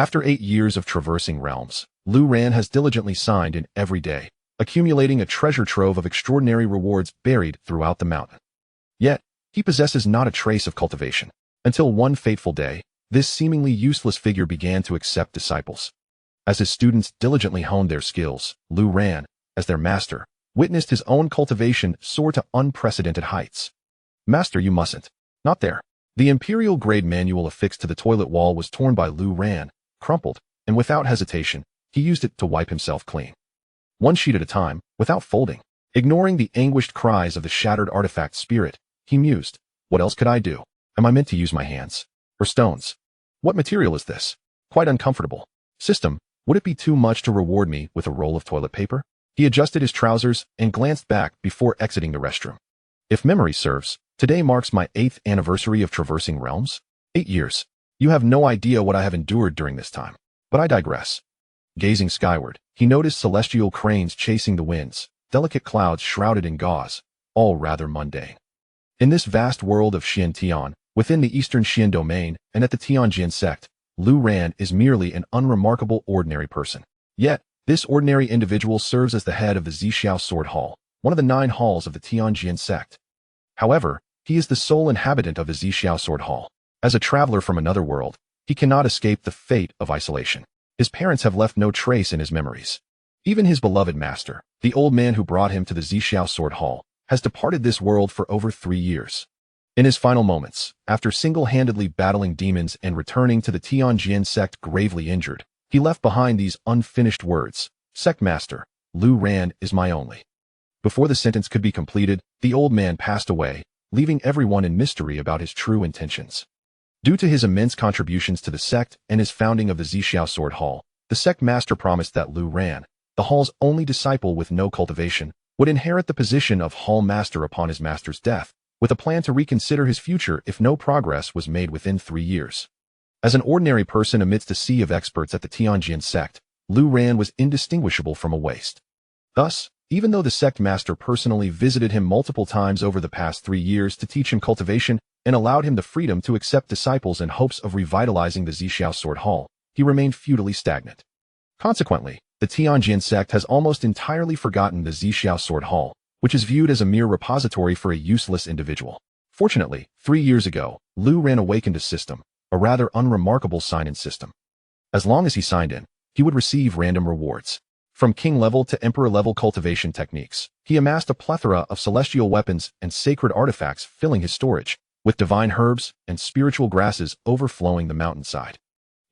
After 8 years of traversing realms, Lu Ran has diligently signed in every day, accumulating a treasure trove of extraordinary rewards buried throughout the mountain. Yet, he possesses not a trace of cultivation. Until one fateful day, this seemingly useless figure began to accept disciples. As his students diligently honed their skills, Lu Ran, as their master, witnessed his own cultivation soar to unprecedented heights. "Master, you mustn't. Not there." The imperial-grade manual affixed to the toilet wall was torn by Lu Ran, crumpled, and without hesitation, he used it to wipe himself clean. One sheet at a time, without folding. Ignoring the anguished cries of the shattered artifact spirit, he mused, "What else could I do? Am I meant to use my hands? Or stones? What material is this? Quite uncomfortable. System, would it be too much to reward me with a roll of toilet paper?" He adjusted his trousers and glanced back before exiting the restroom. "If memory serves, today marks my 8th anniversary of traversing realms. 8 years. You have no idea what I have endured during this time. But I digress." Gazing skyward, he noticed celestial cranes chasing the winds, delicate clouds shrouded in gauze, all rather mundane. In this vast world of Xian, within the eastern Xian domain and at the Tianjin sect, Lu Ran is merely an unremarkable ordinary person. Yet, this ordinary individual serves as the head of the Zixiao Sword Hall, one of the 9 halls of the Tianjin sect. However, he is the sole inhabitant of the Zixiao Sword Hall. As a traveler from another world, he cannot escape the fate of isolation. His parents have left no trace in his memories. Even his beloved master, the old man who brought him to the Zixiao Sword Hall, has departed this world for over 3 years. In his final moments, after single-handedly battling demons and returning to the Tianjin sect gravely injured, he left behind these unfinished words, "Sect Master, Lu Ran is my only." Before the sentence could be completed, the old man passed away, leaving everyone in mystery about his true intentions. Due to his immense contributions to the sect and his founding of the Zixiao Sword Hall, the sect master promised that Lu Ran, the hall's only disciple with no cultivation, would inherit the position of hall master upon his master's death, with a plan to reconsider his future if no progress was made within 3 years. As an ordinary person amidst a sea of experts at the Tianjin sect, Lu Ran was indistinguishable from a waste. Thus, even though the sect master personally visited him multiple times over the past 3 years to teach him cultivation and allowed him the freedom to accept disciples in hopes of revitalizing the Zixiao Sword Hall, he remained futilely stagnant. Consequently, the Tianjin sect has almost entirely forgotten the Zixiao Sword Hall, which is viewed as a mere repository for a useless individual. Fortunately, 3 years ago, Lu Ran awakened a system, a rather unremarkable sign-in system. As long as he signed in, he would receive random rewards. From king-level to emperor-level cultivation techniques, he amassed a plethora of celestial weapons and sacred artifacts filling his storage, with divine herbs and spiritual grasses overflowing the mountainside.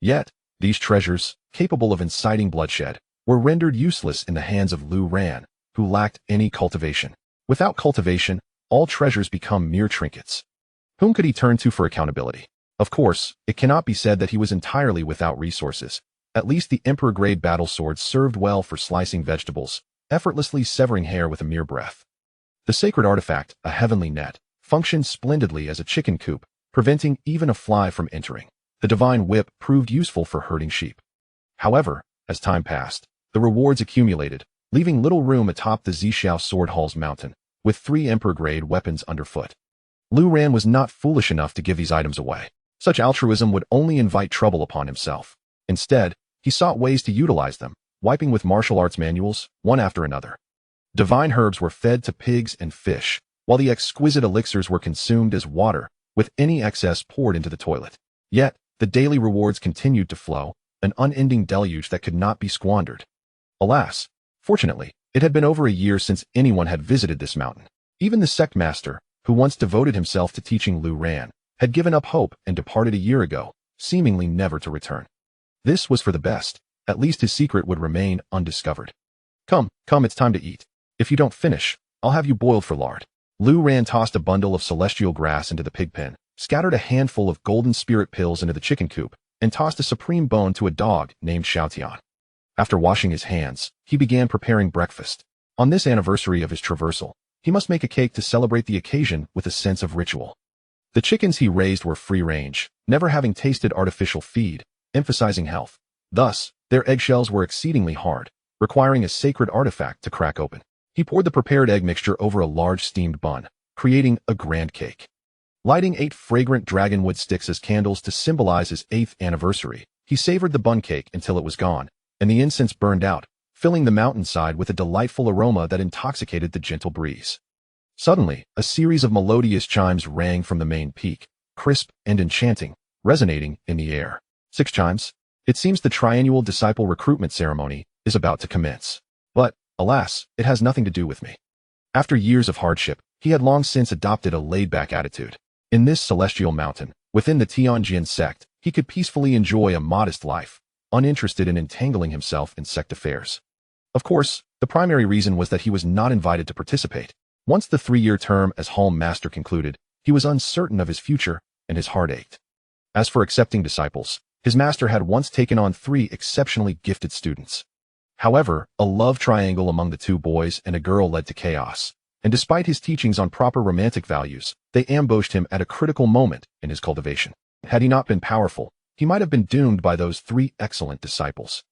Yet, these treasures, capable of inciting bloodshed, were rendered useless in the hands of Lu Ran, who lacked any cultivation. Without cultivation, all treasures become mere trinkets. Whom could he turn to for accountability? Of course, it cannot be said that he was entirely without resources. At least the emperor-grade battle swords served well for slicing vegetables, effortlessly severing hair with a mere breath. The sacred artifact, a heavenly net, functioned splendidly as a chicken coop, preventing even a fly from entering. The divine whip proved useful for herding sheep. However, as time passed, the rewards accumulated, leaving little room atop the Zixiao Sword Hall's mountain, with 3 emperor-grade weapons underfoot. Lu Ran was not foolish enough to give these items away. Such altruism would only invite trouble upon himself. Instead, he sought ways to utilize them, wiping with martial arts manuals, one after another. Divine herbs were fed to pigs and fish, while the exquisite elixirs were consumed as water, with any excess poured into the toilet. Yet, the daily rewards continued to flow, an unending deluge that could not be squandered. Alas, fortunately, it had been over a year since anyone had visited this mountain. Even the sect master, who once devoted himself to teaching Lu Ran, had given up hope and departed a year ago, seemingly never to return. This was for the best. At least his secret would remain undiscovered. Come, it's time to eat. If you don't finish, I'll have you boiled for lard." Lu Ran tossed a bundle of celestial grass into the pig pen, scattered a handful of golden spirit pills into the chicken coop, and tossed a supreme bone to a dog named Xiaotian. After washing his hands, he began preparing breakfast. On this anniversary of his traversal, he must make a cake to celebrate the occasion with a sense of ritual. The chickens he raised were free-range, never having tasted artificial feed, emphasizing health. Thus, their eggshells were exceedingly hard, requiring a sacred artifact to crack open. He poured the prepared egg mixture over a large steamed bun, creating a grand cake. Lighting 8 fragrant dragonwood sticks as candles to symbolize his 8th anniversary, He savored the bun cake until it was gone, and the incense burned out, filling the mountainside with a delightful aroma that intoxicated the gentle breeze. Suddenly, a series of melodious chimes rang from the main peak, crisp and enchanting, resonating in the air. 6 chimes. It seems the triannual disciple recruitment ceremony is about to commence. But, alas, it has nothing to do with me. After years of hardship, he had long since adopted a laid-back attitude. In this celestial mountain, within the Tianjin sect, he could peacefully enjoy a modest life, uninterested in entangling himself in sect affairs. Of course, the primary reason was that he was not invited to participate. Once the 3-year term as Home Master concluded, he was uncertain of his future, and his heart ached. As for accepting disciples, his master had once taken on 3 exceptionally gifted students. However, a love triangle among the 2 boys and a girl led to chaos, and despite his teachings on proper romantic values, they ambushed him at a critical moment in his cultivation. Had he not been powerful, he might have been doomed by those 3 excellent disciples.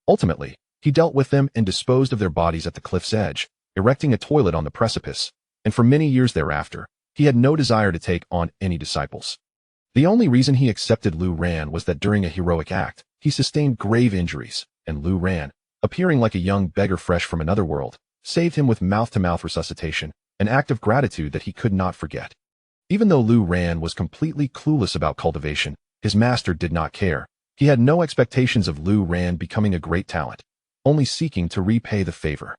Ultimately, he dealt with them and disposed of their bodies at the cliff's edge, erecting a toilet on the precipice, and for many years thereafter, he had no desire to take on any disciples. The only reason he accepted Lu Ran was that during a heroic act, he sustained grave injuries, and Lu Ran, appearing like a young beggar fresh from another world, saved him with mouth-to-mouth resuscitation, an act of gratitude that he could not forget. Even though Lu Ran was completely clueless about cultivation, his master did not care. He had no expectations of Lu Ran becoming a great talent, only seeking to repay the favor.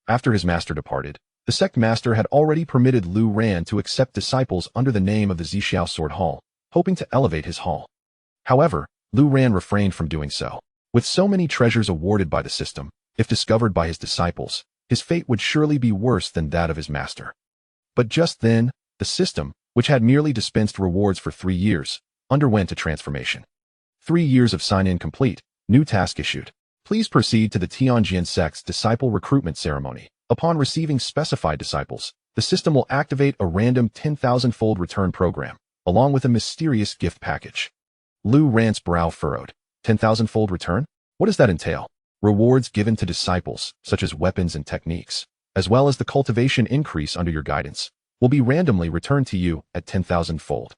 After his master departed, the sect master had already permitted Lu Ran to accept disciples under the name of the Zixiao Sword Hall, hoping to elevate his hall. However, Lu Ran refrained from doing so. With so many treasures awarded by the system, if discovered by his disciples, his fate would surely be worse than that of his master. But just then, the system, which had merely dispensed rewards for 3 years, underwent a transformation. 3 years of sign-in complete, new task issued. Please proceed to the Tianjin sect's disciple recruitment ceremony. Upon receiving specified disciples, the system will activate a random 10,000-fold return program, along with a mysterious gift package. Lu Ran's brow furrowed. 10,000-fold return? What does that entail? Rewards given to disciples, such as weapons and techniques, as well as the cultivation increase under your guidance, will be randomly returned to you at 10,000-fold.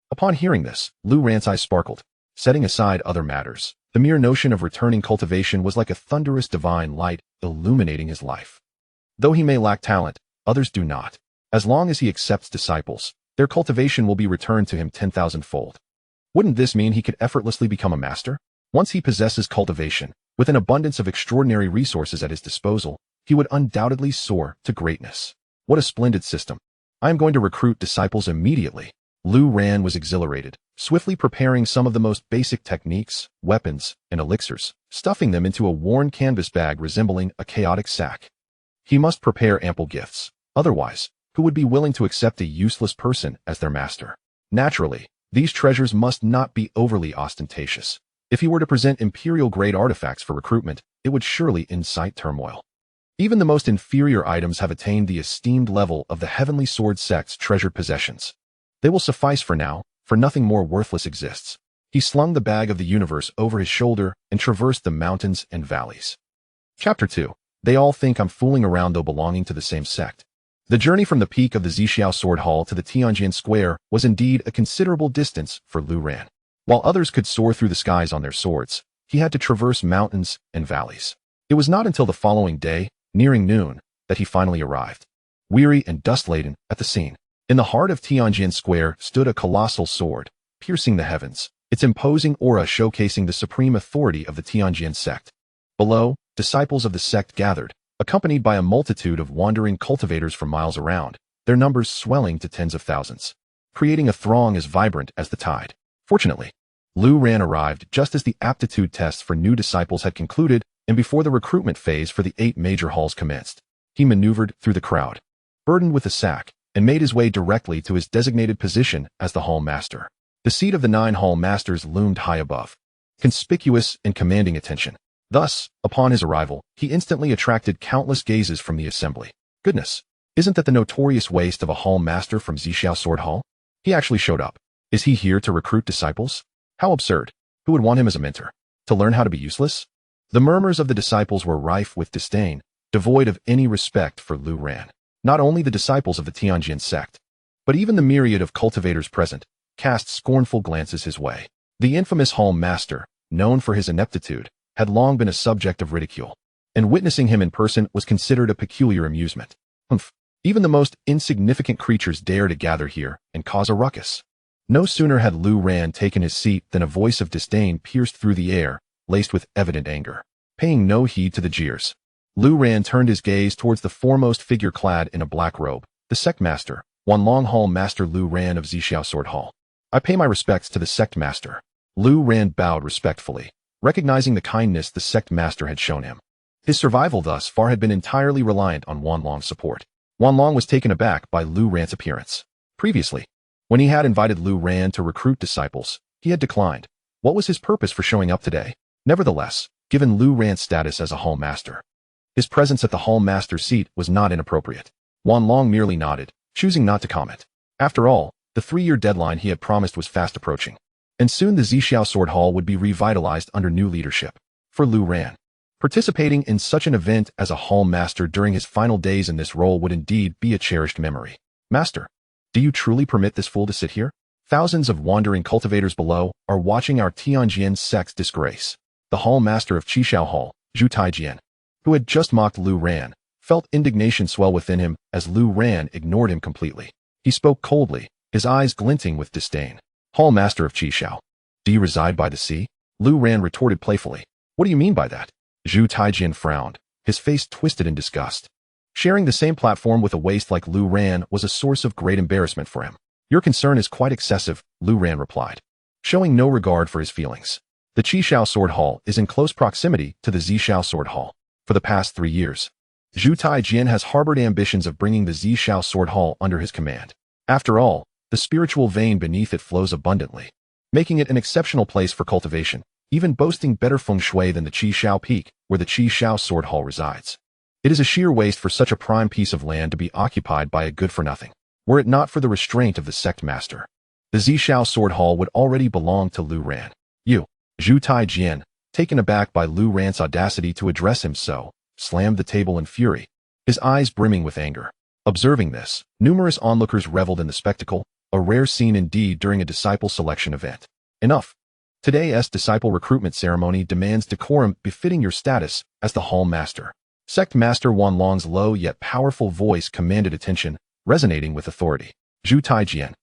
Upon hearing this, Lu Ran's eyes sparkled. Setting aside other matters, the mere notion of returning cultivation was like a thunderous divine light illuminating his life. Though he may lack talent, others do not. As long as he accepts disciples, their cultivation will be returned to him 10,000-fold. Wouldn't this mean he could effortlessly become a master? Once he possesses cultivation, with an abundance of extraordinary resources at his disposal, he would undoubtedly soar to greatness. What a splendid system. I am going to recruit disciples immediately. Lu Ran was exhilarated, swiftly preparing some of the most basic techniques, weapons, and elixirs, stuffing them into a worn canvas bag resembling a chaotic sack. He must prepare ample gifts. Otherwise, who would be willing to accept a useless person as their master? Naturally, these treasures must not be overly ostentatious. If he were to present imperial-grade artifacts for recruitment, it would surely incite turmoil. Even the most inferior items have attained the esteemed level of the Heavenly Sword sect's treasured possessions. They will suffice for now, for nothing more worthless exists. He slung the bag of the universe over his shoulder and traversed the mountains and valleys. Chapter 2. They all think I'm fooling around though belonging to the same sect. The journey from the peak of the Zixiao Sword Hall to the Tianjin Square was indeed a considerable distance for Lu Ran. While others could soar through the skies on their swords, he had to traverse mountains and valleys. It was not until the following day, nearing noon, that he finally arrived. Weary and dust-laden at the scene. In the heart of Tianjin Square stood a colossal sword, piercing the heavens, its imposing aura showcasing the supreme authority of the Tianjin sect. Below, disciples of the sect gathered, accompanied by a multitude of wandering cultivators for miles around, their numbers swelling to tens of thousands, creating a throng as vibrant as the tide. Fortunately, Lu Ran arrived just as the aptitude tests for new disciples had concluded and before the recruitment phase for the 8 major halls commenced. He maneuvered through the crowd, burdened with a sack, and made his way directly to his designated position as the hall master. The seat of the 9 hall masters loomed high above, conspicuous and commanding attention. Thus, upon his arrival, he instantly attracted countless gazes from the assembly. Goodness, isn't that the notorious waste of a hall master from Zixiao Sword Hall? He actually showed up. Is he here to recruit disciples? How absurd. Who would want him as a mentor? To learn how to be useless? The murmurs of the disciples were rife with disdain, devoid of any respect for Lu Ran. Not only the disciples of the Tianjin sect, but even the myriad of cultivators present, cast scornful glances his way. The infamous hall master, known for his ineptitude, had long been a subject of ridicule, and witnessing him in person was considered a peculiar amusement. Humph! Even the most insignificant creatures dare to gather here and cause a ruckus. No sooner had Lu Ran taken his seat than a voice of disdain pierced through the air, laced with evident anger. Paying no heed to the jeers, Lu Ran turned his gaze towards the foremost figure clad in a black robe, the Sect Master, Wanlong Hall Master Lu Ran of Zixiao Sword Hall. I pay my respects to the Sect Master. Lu Ran bowed respectfully, recognizing the kindness the Sect Master had shown him. His survival thus far had been entirely reliant on Wanlong's support. Wanlong was taken aback by Lu Ran's appearance. Previously, when he had invited Lu Ran to recruit disciples, he had declined. What was his purpose for showing up today? Nevertheless, given Lu Ran's status as a Hall Master, his presence at the Hall Master's seat was not inappropriate. Wanlong merely nodded, choosing not to comment. After all, the 3-year deadline he had promised was fast approaching, and soon the Zixiao Sword Hall would be revitalized under new leadership. For Lu Ran, participating in such an event as a Hall Master during his final days in this role would indeed be a cherished memory. Master, do you truly permit this fool to sit here? Thousands of wandering cultivators below are watching our Tianjin sect's disgrace. The Hall Master of Qishao Hall, Zhu Taijian, who had just mocked Lu Ran, felt indignation swell within him as Lu Ran ignored him completely. He spoke coldly, his eyes glinting with disdain. Hall Master of Qishao, do you reside by the sea? Lu Ran retorted playfully. What do you mean by that? Zhu Taijian frowned, his face twisted in disgust. Sharing the same platform with a waste like Lu Ran was a source of great embarrassment for him. Your concern is quite excessive, Lu Ran replied, showing no regard for his feelings. The Qishao Sword Hall is in close proximity to the Zixiao Sword Hall. For the past 3 years, Zhu Taijian has harbored ambitions of bringing the Zixiao Sword Hall under his command. After all, the spiritual vein beneath it flows abundantly, making it an exceptional place for cultivation, even boasting better feng shui than the Zia Peak, where the Qishao Sword Hall resides. It is a sheer waste for such a prime piece of land to be occupied by a good-for-nothing. Were it not for the restraint of the Sect Master, the Zixiao Sword Hall would already belong to Lu Ran. You, Zhu Taijian, taken aback by Lu Ran's audacity to address him so, slammed the table in fury, his eyes brimming with anger. Observing this, numerous onlookers reveled in the spectacle, a rare scene indeed during a disciple selection event. Enough. Today's disciple recruitment ceremony demands decorum befitting your status as the Hall Master. Sect Master Wanlong's low yet powerful voice commanded attention, resonating with authority. Zhu Taijian,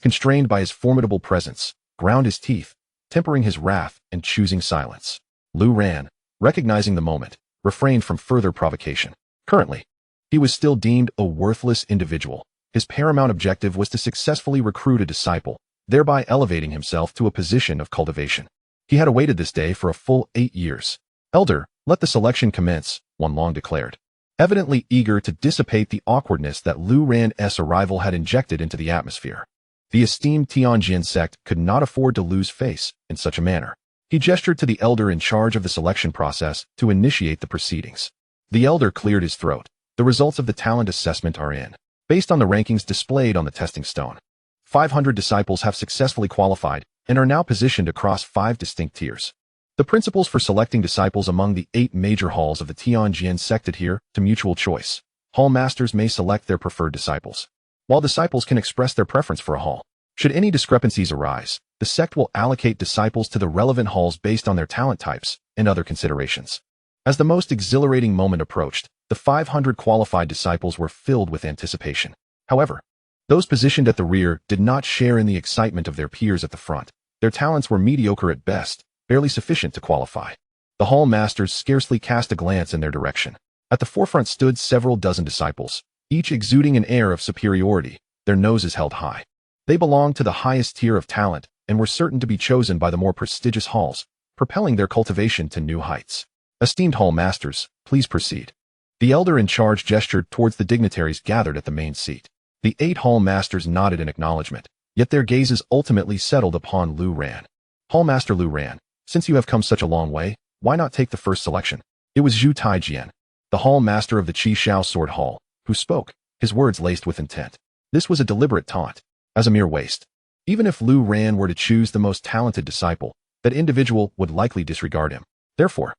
constrained by his formidable presence, ground his teeth, tempering his wrath and choosing silence. Lu Ran, recognizing the moment, refrained from further provocation. Currently, he was still deemed a worthless individual. His paramount objective was to successfully recruit a disciple, thereby elevating himself to a position of cultivation. He had awaited this day for a full 8 years. Elder, let the selection commence, Wanlong declared, evidently eager to dissipate the awkwardness that Lu Ran's arrival had injected into the atmosphere. The esteemed Tianjin sect could not afford to lose face in such a manner. He gestured to the elder in charge of the selection process to initiate the proceedings. The elder cleared his throat. The results of the talent assessment are in. Based on the rankings displayed on the testing stone, 500 disciples have successfully qualified and are now positioned across 5 distinct tiers. The principles for selecting disciples among the 8 major halls of the Tianjin sect adhere to mutual choice. Hall masters may select their preferred disciples, while disciples can express their preference for a hall. Should any discrepancies arise, the sect will allocate disciples to the relevant halls based on their talent types and other considerations. As the most exhilarating moment approached, the 500 qualified disciples were filled with anticipation. However, those positioned at the rear did not share in the excitement of their peers at the front. Their talents were mediocre at best, barely sufficient to qualify. The hall masters scarcely cast a glance in their direction. At the forefront stood several dozen disciples, each exuding an air of superiority, their noses held high. They belonged to the highest tier of talent and were certain to be chosen by the more prestigious halls, propelling their cultivation to new heights. Esteemed hall masters, please proceed. The elder in charge gestured towards the dignitaries gathered at the main seat. The 8 hall masters nodded in acknowledgement, yet their gazes ultimately settled upon Lu Ran. Hall Master Lu Ran, since you have come such a long way, why not take the first selection? It was Zhu Taijian, the hall master of the Qishao Sword Hall, who spoke, his words laced with intent. This was a deliberate taunt. As a mere waste. Even if Lu Ran were to choose the most talented disciple, that individual would likely disregard him. Therefore,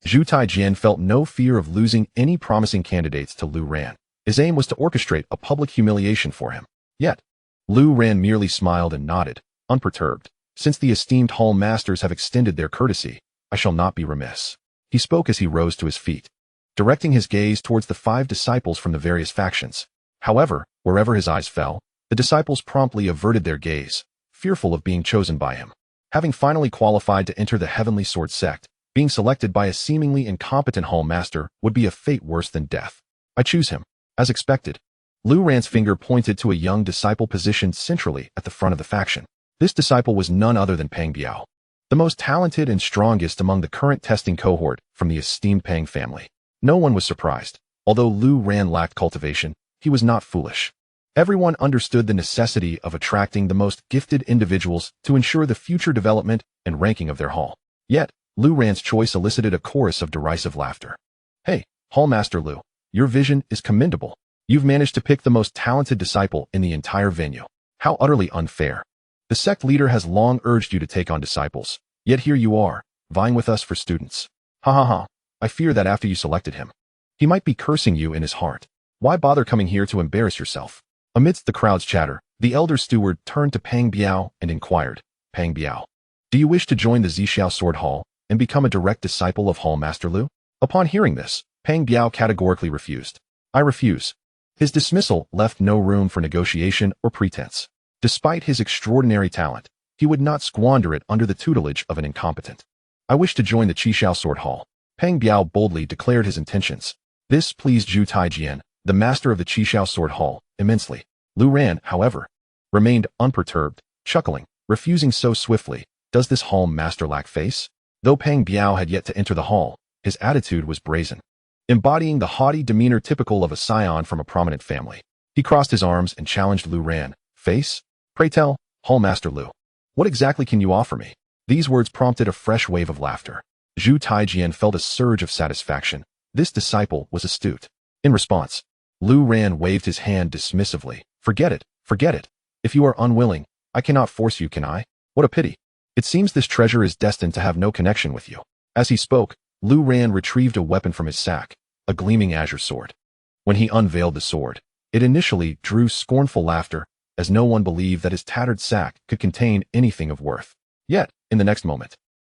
Zhu Taijian felt no fear of losing any promising candidates to Lu Ran. His aim was to orchestrate a public humiliation for him. Yet, Lu Ran merely smiled and nodded, unperturbed. Since the esteemed hall masters have extended their courtesy, I shall not be remiss. He spoke as he rose to his feet, directing his gaze towards the 5 disciples from the various factions. However, wherever his eyes fell, the disciples promptly averted their gaze, fearful of being chosen by him. Having finally qualified to enter the Heavenly Sword sect, being selected by a seemingly incompetent hall master would be a fate worse than death. I choose him. As expected, Lu Ran's finger pointed to a young disciple positioned centrally at the front of the faction. This disciple was none other than Pang Biao, the most talented and strongest among the current testing cohort from the esteemed Pang family. No one was surprised. Although Lu Ran lacked cultivation, he was not foolish. Everyone understood the necessity of attracting the most gifted individuals to ensure the future development and ranking of their hall. Yet, Lu Ran's choice elicited a chorus of derisive laughter. Hey, Hallmaster Lu, your vision is commendable. You've managed to pick the most talented disciple in the entire venue. How utterly unfair. The sect leader has long urged you to take on disciples, yet here you are, vying with us for students. Ha ha ha. I fear that after you selected him, he might be cursing you in his heart. Why bother coming here to embarrass yourself? Amidst the crowd's chatter, the elder steward turned to Pang Biao and inquired, Pang Biao, do you wish to join the Zixiao Sword Hall and become a direct disciple of Hallmaster Lu? Upon hearing this, Pang Biao categorically refused. I refuse. His dismissal left no room for negotiation or pretense. Despite his extraordinary talent, he would not squander it under the tutelage of an incompetent. I wish to join the Zixiao Sword Hall. Pang Biao boldly declared his intentions. This pleased Zhu Taijian, the master of the Zixiao Sword Hall, immensely. Lu Ran, however, remained unperturbed, chuckling, refusing so swiftly. Does this hall master lack face? Though Pang Biao had yet to enter the hall, his attitude was brazen, embodying the haughty demeanor typical of a scion from a prominent family. He crossed his arms and challenged Lu Ran. Face? Pray tell, Hallmaster Lu, what exactly can you offer me? These words prompted a fresh wave of laughter. Zhu Taijian felt a surge of satisfaction. This disciple was astute. In response, Lu Ran waved his hand dismissively. Forget it, forget it. If you are unwilling, I cannot force you, can I? What a pity. It seems this treasure is destined to have no connection with you. As he spoke, Lu Ran retrieved a weapon from his sack, a gleaming azure sword. When he unveiled the sword, it initially drew scornful laughter, as no one believed that his tattered sack could contain anything of worth. Yet, in the next moment,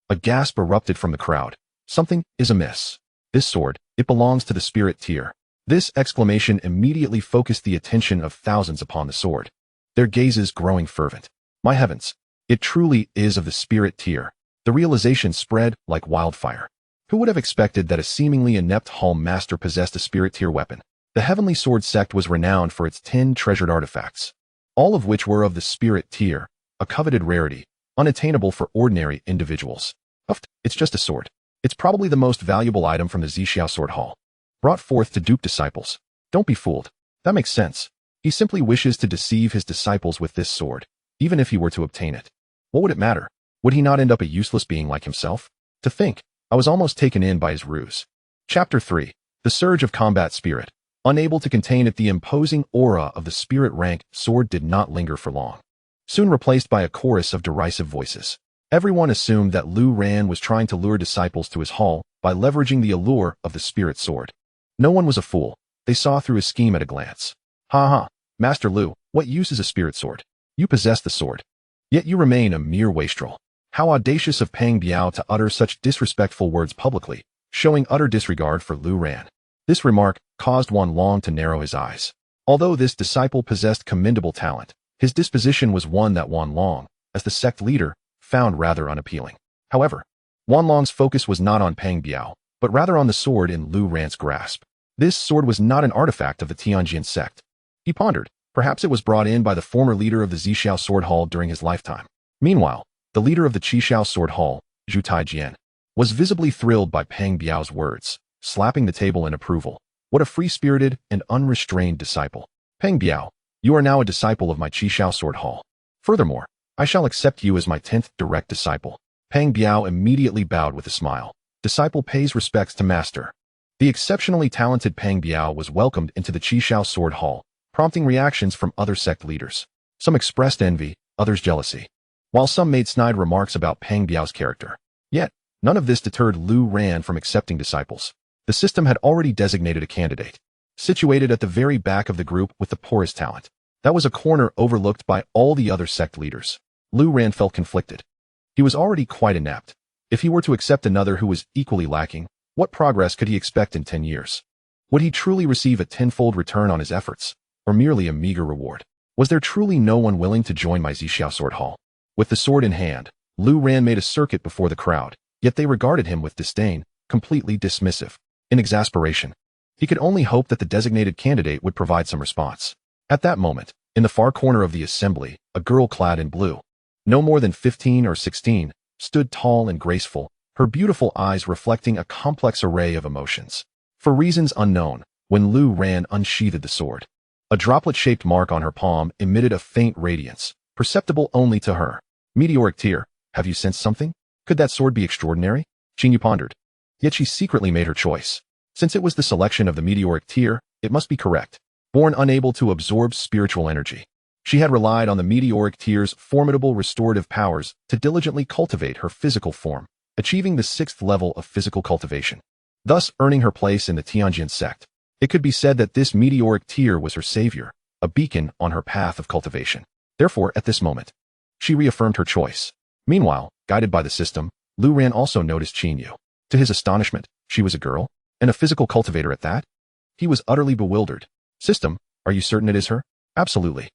a gasp erupted from the crowd. Something is amiss. This sword, it belongs to the spirit tier. This exclamation immediately focused the attention of thousands upon the sword, their gazes growing fervent. My heavens, it truly is of the spirit tier. The realization spread like wildfire. Who would have expected that a seemingly inept hall master possessed a spirit tier weapon? The Heavenly Sword sect was renowned for its 10 treasured artifacts, all of which were of the spirit tier, a coveted rarity, unattainable for ordinary individuals. It's just a sword. It's probably the most valuable item from the Zixiao Sword Hall, brought forth to dupe disciples. Don't be fooled. That makes sense. He simply wishes to deceive his disciples with this sword, even if he were to obtain it. What would it matter? Would he not end up a useless being like himself? To think, I was almost taken in by his ruse. Chapter 3. The Surge of Combat Spirit. Unable to contain it, the imposing aura of the spirit rank sword did not linger for long. Soon replaced by a chorus of derisive voices. Everyone assumed that Lu Ran was trying to lure disciples to his hall by leveraging the allure of the spirit sword. No one was a fool. They saw through his scheme at a glance. Ha ha, Master Lu, what use is a spirit sword? You possess the sword, yet you remain a mere wastrel. How audacious of Pang Biao to utter such disrespectful words publicly, showing utter disregard for Lu Ran. This remark caused Wan Long to narrow his eyes. Although this disciple possessed commendable talent, his disposition was one that Wan Long, as the sect leader, found rather unappealing. However, Wan Long's focus was not on Pang Biao, but rather on the sword in Lu Ran's grasp. This sword was not an artifact of the Tianjin sect. He pondered. Perhaps it was brought in by the former leader of the Zixiao Sword Hall during his lifetime. Meanwhile, the leader of the Zixiao Sword Hall, Zhu Taijian, was visibly thrilled by Pang Biao's words, slapping the table in approval. What a free-spirited and unrestrained disciple. Pang Biao, you are now a disciple of my Zixiao Sword Hall. Furthermore, I shall accept you as my 10th direct disciple. Pang Biao immediately bowed with a smile. Disciple pays respects to master. The exceptionally talented Pang Biao was welcomed into the Zixiao Sword Hall, prompting reactions from other sect leaders. Some expressed envy, others jealousy, while some made snide remarks about Pang Biao's character. Yet, none of this deterred Lu Ran from accepting disciples. The system had already designated a candidate, situated at the very back of the group with the poorest talent. That was a corner overlooked by all the other sect leaders. Lu Ran felt conflicted. He was already quite inept. If he were to accept another who was equally lacking, what progress could he expect in 10 years? Would he truly receive a tenfold return on his efforts, or merely a meager reward? Was there truly no one willing to join my Zixiao sword hall? With the sword in hand, Lu Ran made a circuit before the crowd, yet they regarded him with disdain, completely dismissive. In exasperation, he could only hope that the designated candidate would provide some response. At that moment, in the far corner of the assembly, a girl clad in blue, no more than 15 or 16, stood tall and graceful, her beautiful eyes reflecting a complex array of emotions. For reasons unknown, when Lu Ran unsheathed the sword, a droplet-shaped mark on her palm emitted a faint radiance, perceptible only to her. Meteoric tear, have you sensed something? Could that sword be extraordinary? Qin Yu pondered. Yet she secretly made her choice. Since it was the selection of the meteoric tear, it must be correct. Born unable to absorb spiritual energy, she had relied on the meteoric tear's formidable restorative powers to diligently cultivate her physical form, achieving the 6th level of physical cultivation, thus earning her place in the Tianjin sect. It could be said that this meteoric tear was her savior, a beacon on her path of cultivation. Therefore, at this moment, she reaffirmed her choice. Meanwhile, guided by the system, Lu Ran also noticed Qin Yu. To his astonishment, she was a girl, and a physical cultivator at that. He was utterly bewildered. System, are you certain it is her? Absolutely.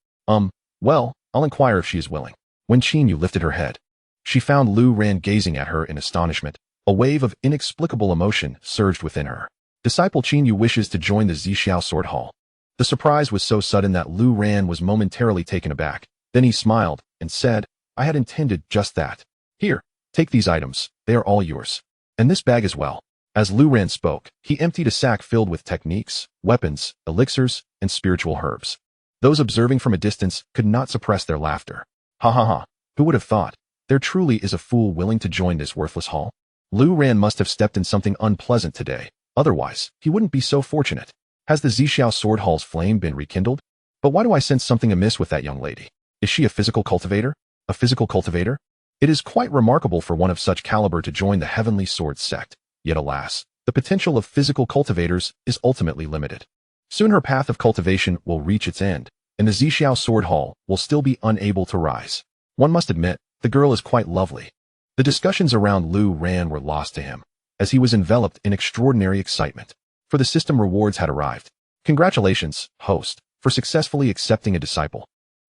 Well, I'll inquire if she is willing. When Qin Yu lifted her head, she found Lu Ran gazing at her in astonishment. A wave of inexplicable emotion surged within her. Disciple Qin Yu wishes to join the Zixiao sword hall. The surprise was so sudden that Lu Ran was momentarily taken aback. Then he smiled and said, I had intended just that. Here, take these items, they are all yours. And this bag as well. As Lu Ran spoke, he emptied a sack filled with techniques, weapons, elixirs, and spiritual herbs. Those observing from a distance could not suppress their laughter. Ha ha ha, who would have thought? There truly is a fool willing to join this worthless hall. Lu Ran must have stepped in something unpleasant today, otherwise, he wouldn't be so fortunate. Has the Zixiao sword hall's flame been rekindled? But why do I sense something amiss with that young lady? Is she a physical cultivator? A physical cultivator? It is quite remarkable for one of such caliber to join the Heavenly Sword sect, yet alas, the potential of physical cultivators is ultimately limited. Soon her path of cultivation will reach its end, and the Zixiao sword hall will still be unable to rise. One must admit, the girl is quite lovely. The discussions around Lu Ran were lost to him, as he was enveloped in extraordinary excitement, for the system rewards had arrived. Congratulations, host, for successfully accepting a disciple.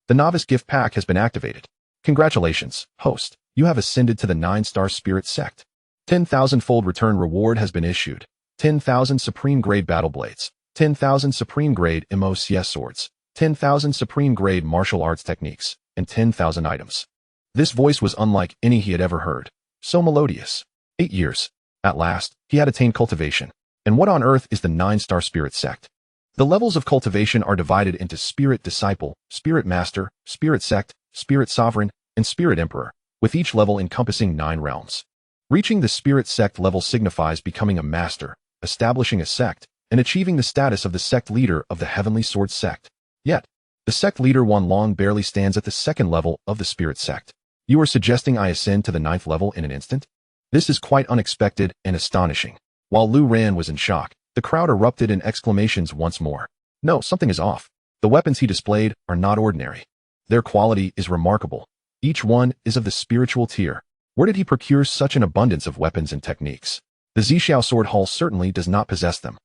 The novice gift pack has been activated. Congratulations, host, you have ascended to the 9-star spirit sect. 10,000-fold return reward has been issued. 10,000 supreme-grade battle blades, 10,000 supreme-grade immortal swords, 10,000 supreme-grade martial arts techniques, and 10,000 items. This voice was unlike any he had ever heard, so melodious. 8 years. At last, he had attained cultivation. And what on earth is the 9-star spirit sect? The levels of cultivation are divided into spirit disciple, spirit master, spirit sect, spirit sovereign, and spirit emperor, with each level encompassing 9 realms. Reaching the spirit sect level signifies becoming a master, establishing a sect, and achieving the status of the sect leader of the Heavenly Sword sect. Yet, the sect leader Wan Long barely stands at the 2nd level of the spirit sect. You are suggesting I ascend to the 9th level in an instant? This is quite unexpected and astonishing. While Lu Ran was in shock, the crowd erupted in exclamations once more. No, something is off. The weapons he displayed are not ordinary. Their quality is remarkable. Each one is of the spiritual tier. Where did he procure such an abundance of weapons and techniques? The Zixiao sword hall certainly does not possess them.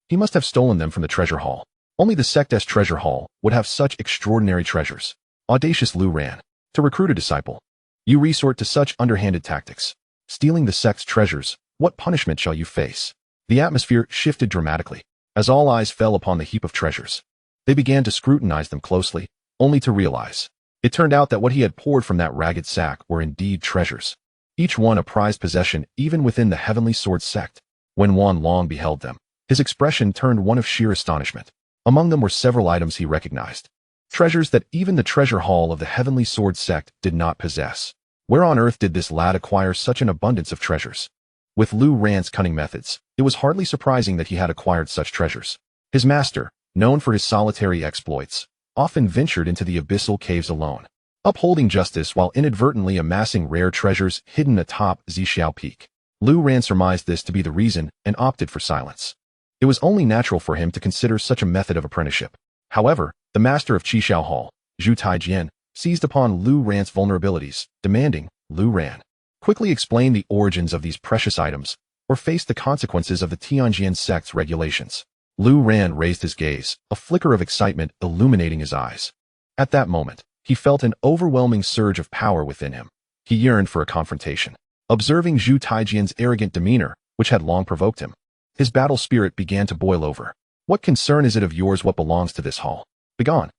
He must have stolen them from the treasure hall. Only the sect's treasure hall would have such extraordinary treasures. Audacious Lu Ran. To recruit a disciple, you resort to such underhanded tactics. Stealing the sect's treasures, what punishment shall you face? The atmosphere shifted dramatically, as all eyes fell upon the heap of treasures. They began to scrutinize them closely, only to realize. It turned out that what he had poured from that ragged sack were indeed treasures. Each one a prized possession even within the Heavenly Sword sect. When Wan Long beheld them, his expression turned one of sheer astonishment. Among them were several items he recognized. Treasures that even the treasure hall of the Heavenly Sword sect did not possess. Where on earth did this lad acquire such an abundance of treasures? With Lu Ran's cunning methods, it was hardly surprising that he had acquired such treasures. His master, known for his solitary exploits, often ventured into the abyssal caves alone, upholding justice while inadvertently amassing rare treasures hidden atop Zia Peak. Lu Ran surmised this to be the reason and opted for silence. It was only natural for him to consider such a method of apprenticeship. However, the master of Qixiao Hall, Zhu Taijian, seized upon Lu Ran's vulnerabilities, demanding, Lu Ran, quickly explain the origins of these precious items, or face the consequences of the Tianjin sect's regulations. Lu Ran raised his gaze, a flicker of excitement illuminating his eyes. At that moment, he felt an overwhelming surge of power within him. He yearned for a confrontation. Observing Zhu Taijian's arrogant demeanor, which had long provoked him, his battle spirit began to boil over. What concern is it of yours what belongs to this hall? Begone.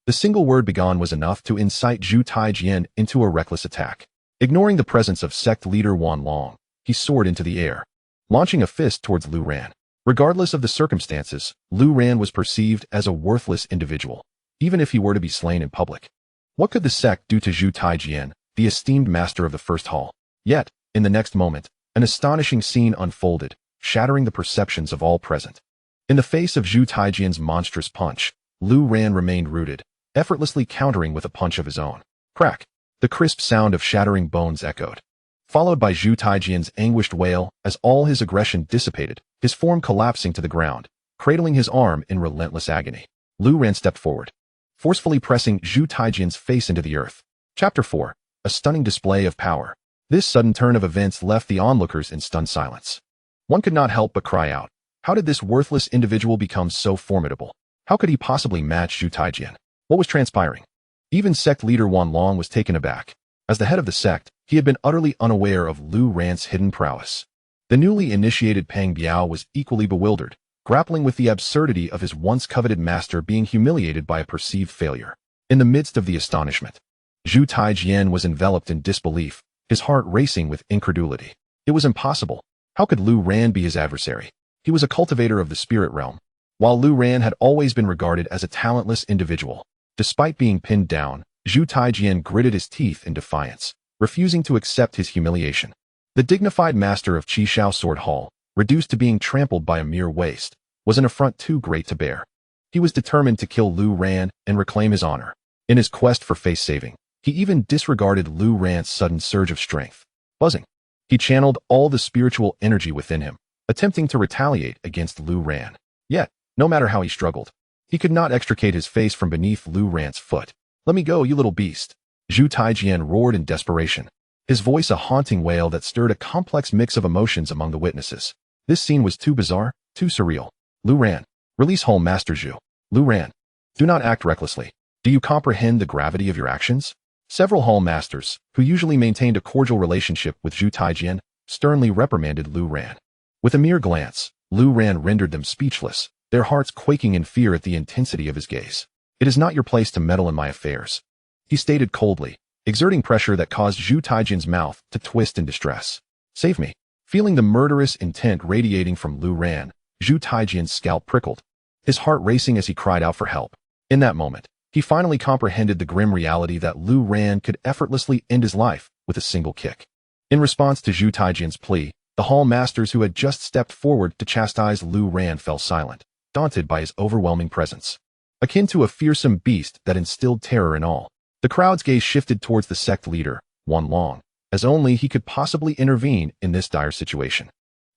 The single word begone was enough to incite Zhu Taijian into a reckless attack. Ignoring the presence of sect leader Wan Long, he soared into the air, launching a fist towards Lu Ran. Regardless of the circumstances, Lu Ran was perceived as a worthless individual, even if he were to be slain in public. What could the sect do to Zhu Taijian, the esteemed master of the first hall? Yet, in the next moment, an astonishing scene unfolded, shattering the perceptions of all present. In the face of Zhu Taijian's monstrous punch, Lu Ran remained rooted, effortlessly countering with a punch of his own. Crack! The crisp sound of shattering bones echoed, followed by Zhu Taijian's anguished wail as all his aggression dissipated, his form collapsing to the ground, cradling his arm in relentless agony. Lu Ran stepped forward, forcefully pressing Zhu Taijian's face into the earth. Chapter 4. A stunning display of power. This sudden turn of events left the onlookers in stunned silence. One could not help but cry out, how did this worthless individual become so formidable? How could he possibly match Zhu Taijian? What was transpiring? Even sect leader Wan Long was taken aback. As the head of the sect, he had been utterly unaware of Lu Ran's hidden prowess. The newly initiated Peng Biao was equally bewildered, grappling with the absurdity of his once coveted master being humiliated by a perceived failure. In the midst of the astonishment, Zhu Taijian was enveloped in disbelief, his heart racing with incredulity. It was impossible. How could Lu Ran be his adversary? He was a cultivator of the spirit realm, while Lu Ran had always been regarded as a talentless individual. Despite being pinned down, Zhu Taijian gritted his teeth in defiance, refusing to accept his humiliation. The dignified master of Zixiao Sword Hall, reduced to being trampled by a mere waste, was an affront too great to bear. He was determined to kill Lu Ran and reclaim his honor. In his quest for face saving, he even disregarded Lu Ran's sudden surge of strength. Buzzing, he channeled all the spiritual energy within him, attempting to retaliate against Lu Ran. Yet, no matter how he struggled, he could not extricate his face from beneath Lu Ran's foot. Let me go, you little beast. Zhu Taijian roared in desperation, his voice a haunting wail that stirred a complex mix of emotions among the witnesses. This scene was too bizarre, too surreal. Lu Ran, release Hall Master Zhu. Lu Ran, do not act recklessly. Do you comprehend the gravity of your actions? Several Hall Masters, who usually maintained a cordial relationship with Zhu Taijian, sternly reprimanded Lu Ran. With a mere glance, Lu Ran rendered them speechless, their hearts quaking in fear at the intensity of his gaze. It is not your place to meddle in my affairs, he stated coldly, exerting pressure that caused Zhu Taijian's mouth to twist in distress. Save me. Feeling the murderous intent radiating from Lu Ran, Zhu Taijian's scalp prickled, his heart racing as he cried out for help. In that moment, he finally comprehended the grim reality that Lu Ran could effortlessly end his life with a single kick. In response to Zhu Taijian's plea, the Hall Masters who had just stepped forward to chastise Lu Ran fell silent, daunted by his overwhelming presence. Akin to a fearsome beast that instilled terror in all, the crowd's gaze shifted towards the sect leader, Wan Long, as only he could possibly intervene in this dire situation.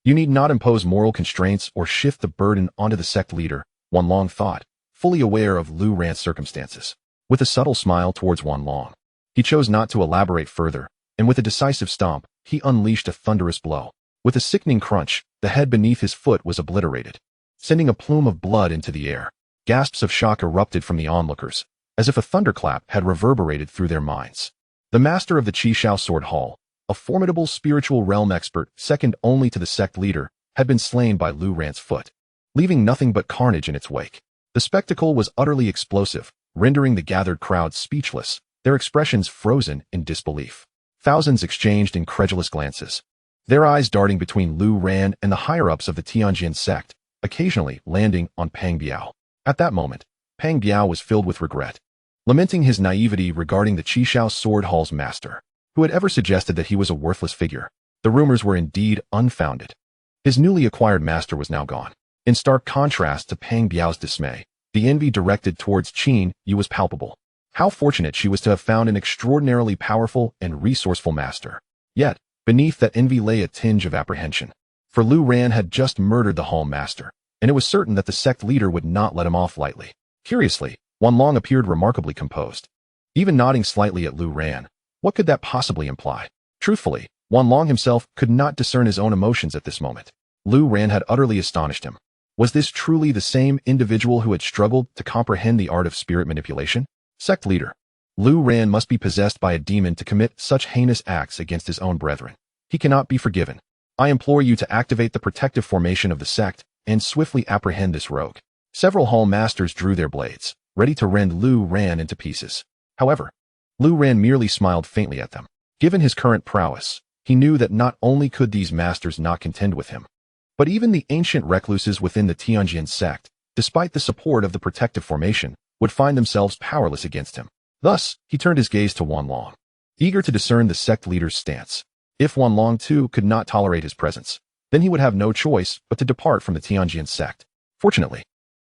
You need not impose moral constraints or shift the burden onto the sect leader, Wan Long thought, fully aware of Lu Ran's circumstances. With a subtle smile towards Wan Long, he chose not to elaborate further, and with a decisive stomp, he unleashed a thunderous blow. With a sickening crunch, the head beneath his foot was obliterated, sending a plume of blood into the air. Gasps of shock erupted from the onlookers, as if a thunderclap had reverberated through their minds. The master of the Zixiao Sword Hall, a formidable spiritual realm expert second only to the sect leader, had been slain by Lu Ran's foot, leaving nothing but carnage in its wake. The spectacle was utterly explosive, rendering the gathered crowd speechless, their expressions frozen in disbelief. Thousands exchanged incredulous glances, their eyes darting between Lu Ran and the higher-ups of the Tianjin sect, occasionally landing on Peng Biao. At that moment, Peng Biao was filled with regret, lamenting his naivety regarding the Zixiao Sword Hall's master, who had ever suggested that he was a worthless figure. The rumors were indeed unfounded. His newly acquired master was now gone. In stark contrast to Peng Biao's dismay, the envy directed towards Qin Yu was palpable. How fortunate she was to have found an extraordinarily powerful and resourceful master. Yet, beneath that envy lay a tinge of apprehension. For Lu Ran had just murdered the Hall Master, and it was certain that the sect leader would not let him off lightly. Curiously, Wan Long appeared remarkably composed. even nodding slightly at Lu Ran. What could that possibly imply? Truthfully, Wanlong himself could not discern his own emotions at this moment. Lu Ran had utterly astonished him. Was this truly the same individual who had struggled to comprehend the art of spirit manipulation? Sect leader. Lu Ran must be possessed by a demon to commit such heinous acts against his own brethren. He cannot be forgiven. I implore you to activate the protective formation of the sect and swiftly apprehend this rogue. Several hall masters drew their blades, ready to rend Lu Ran into pieces. However, Lu Ran merely smiled faintly at them. Given his current prowess, he knew that not only could these masters not contend with him, but even the ancient recluses within the Tianjin sect, despite the support of the protective formation, would find themselves powerless against him. Thus, he turned his gaze to Wanlong, eager to discern the sect leader's stance. If Wanlong too could not tolerate his presence, then he would have no choice but to depart from the Tianjin sect. Fortunately,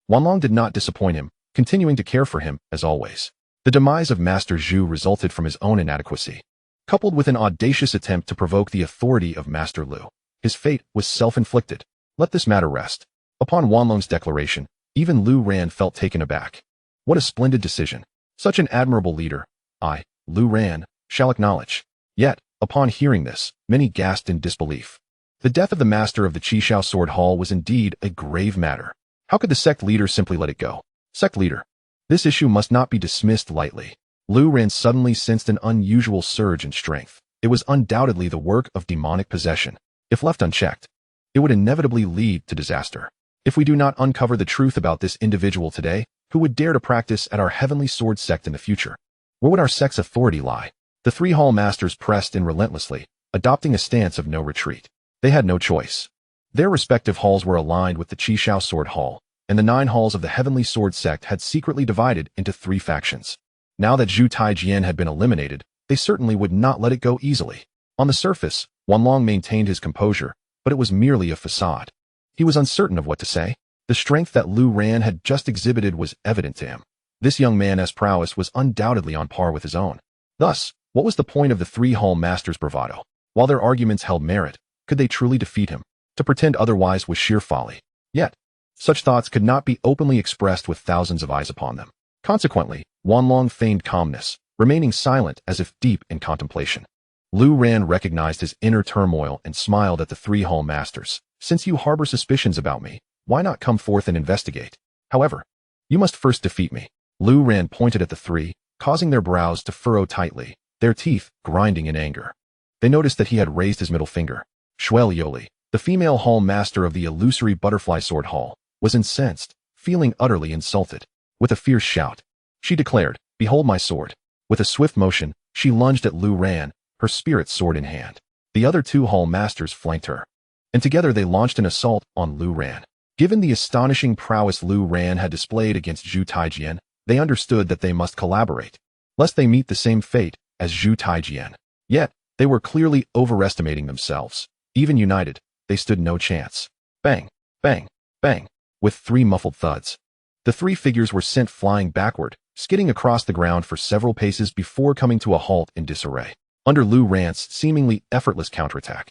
Wanlong did not disappoint him, continuing to care for him as always. The demise of Master Zhu resulted from his own inadequacy, coupled with an audacious attempt to provoke the authority of Master Lu. His fate was self-inflicted. Let this matter rest. Upon Wanlong's declaration, even Lu Ran felt taken aback. What a splendid decision. Such an admirable leader, I, Lu Ran, shall acknowledge. Yet, upon hearing this, many gasped in disbelief. The death of the master of the Zixiao Sword Hall was indeed a grave matter. How could the sect leader simply let it go? Sect leader. This issue must not be dismissed lightly. Lu Ran suddenly sensed an unusual surge in strength. It was undoubtedly the work of demonic possession. If left unchecked, it would inevitably lead to disaster. If we do not uncover the truth about this individual today, who would dare to practice at our Heavenly Sword sect in the future? Where would our sect's authority lie? The three hall masters pressed in relentlessly, adopting a stance of no retreat. They had no choice. Their respective halls were aligned with the Zixiao Sword Hall, and the 9 halls of the Heavenly Sword sect had secretly divided into 3 factions. Now that Zhu Taijian had been eliminated, they certainly would not let it go easily. On the surface, Wanlong maintained his composure, but it was merely a facade. He was uncertain of what to say. The strength that Lu Ran had just exhibited was evident to him. This young man's prowess was undoubtedly on par with his own. Thus, what was the point of the 3 hall masters' bravado? While their arguments held merit, could they truly defeat him? To pretend otherwise was sheer folly. Yet, such thoughts could not be openly expressed with thousands of eyes upon them. Consequently, Wanlong feigned calmness, remaining silent as if deep in contemplation. Lu Ran recognized his inner turmoil and smiled at the 3 hall masters. Since you harbor suspicions about me, why not come forth and investigate? However, you must first defeat me. Lu Ran pointed at the 3, causing their brows to furrow tightly, their teeth grinding in anger. They noticed that he had raised his middle finger. Shuel Yoli, the female hall master of the illusory butterfly sword hall, was incensed, feeling utterly insulted. With a fierce shout, she declared, "Behold my sword." With a swift motion, she lunged at Lu Ran, her spirit sword in hand. The other 2 hall masters flanked her, and together they launched an assault on Lu Ran. Given the astonishing prowess Lu Ran had displayed against Zhu Taijian, they understood that they must collaborate, lest they meet the same fate as Zhu Taijian. Yet, they were clearly overestimating themselves. Even united, they stood no chance. Bang, bang, bang. With 3 muffled thuds, the 3 figures were sent flying backward, skidding across the ground for several paces before coming to a halt in disarray. Under Lu Ran's seemingly effortless counterattack,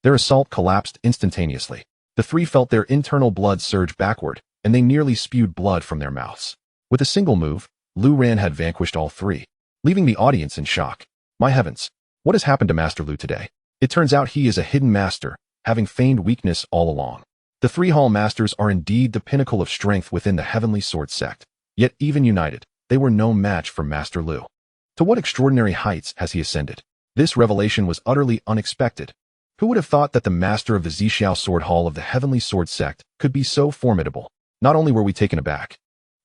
their assault collapsed instantaneously. The 3 felt their internal blood surge backward, and they nearly spewed blood from their mouths. With a single move, Lu Ran had vanquished all 3, leaving the audience in shock. My heavens, what has happened to Master Lu today? It turns out he is a hidden master, having feigned weakness all along. The 3 hall masters are indeed the pinnacle of strength within the Heavenly Sword sect, yet even united, they were no match for Master Lu. To what extraordinary heights has he ascended? This revelation was utterly unexpected. Who would have thought that the master of the Zixiao Sword Hall of the Heavenly Sword sect could be so formidable? Not only were we taken aback,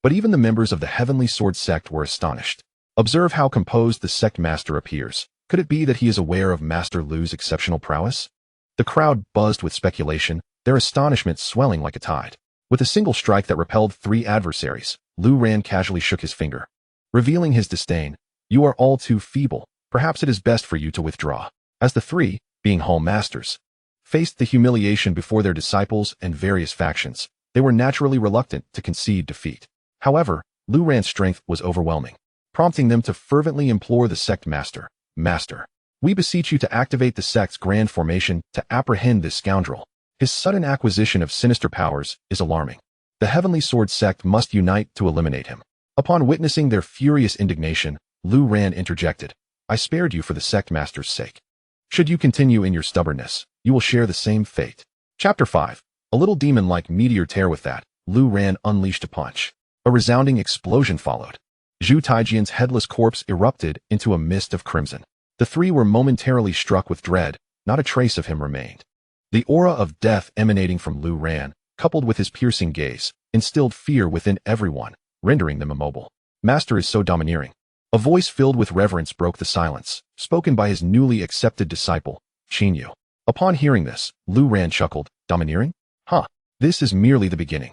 but even the members of the Heavenly Sword sect were astonished. Observe how composed the sect master appears. Could it be that he is aware of Master Lu's exceptional prowess? The crowd buzzed with speculation, their astonishment swelling like a tide. With a single strike that repelled 3 adversaries, Lu Ran casually shook his finger, revealing his disdain. You are all too feeble. Perhaps it is best for you to withdraw. As the 3, being hall masters, faced the humiliation before their disciples and various factions, they were naturally reluctant to concede defeat. However, Lu Ran's strength was overwhelming, prompting them to fervently implore the sect master, "Master, we beseech you to activate the sect's grand formation to apprehend this scoundrel. His sudden acquisition of sinister powers is alarming. The Heavenly Sword sect must unite to eliminate him." Upon witnessing their furious indignation, Lu Ran interjected. I spared you for the sect master's sake. Should you continue in your stubbornness, you will share the same fate. Chapter 5. A little demon-like meteor tear. With that, Lu Ran unleashed a punch. A resounding explosion followed. Zhu Taijian's headless corpse erupted into a mist of crimson. The three were momentarily struck with dread. Not a trace of him remained. The aura of death emanating from Lu Ran, coupled with his piercing gaze, instilled fear within everyone, rendering them immobile. Master is so domineering. A voice filled with reverence broke the silence, spoken by his newly accepted disciple, Qin Yu. Upon hearing this, Lu Ran chuckled. Domineering? Huh. This is merely the beginning.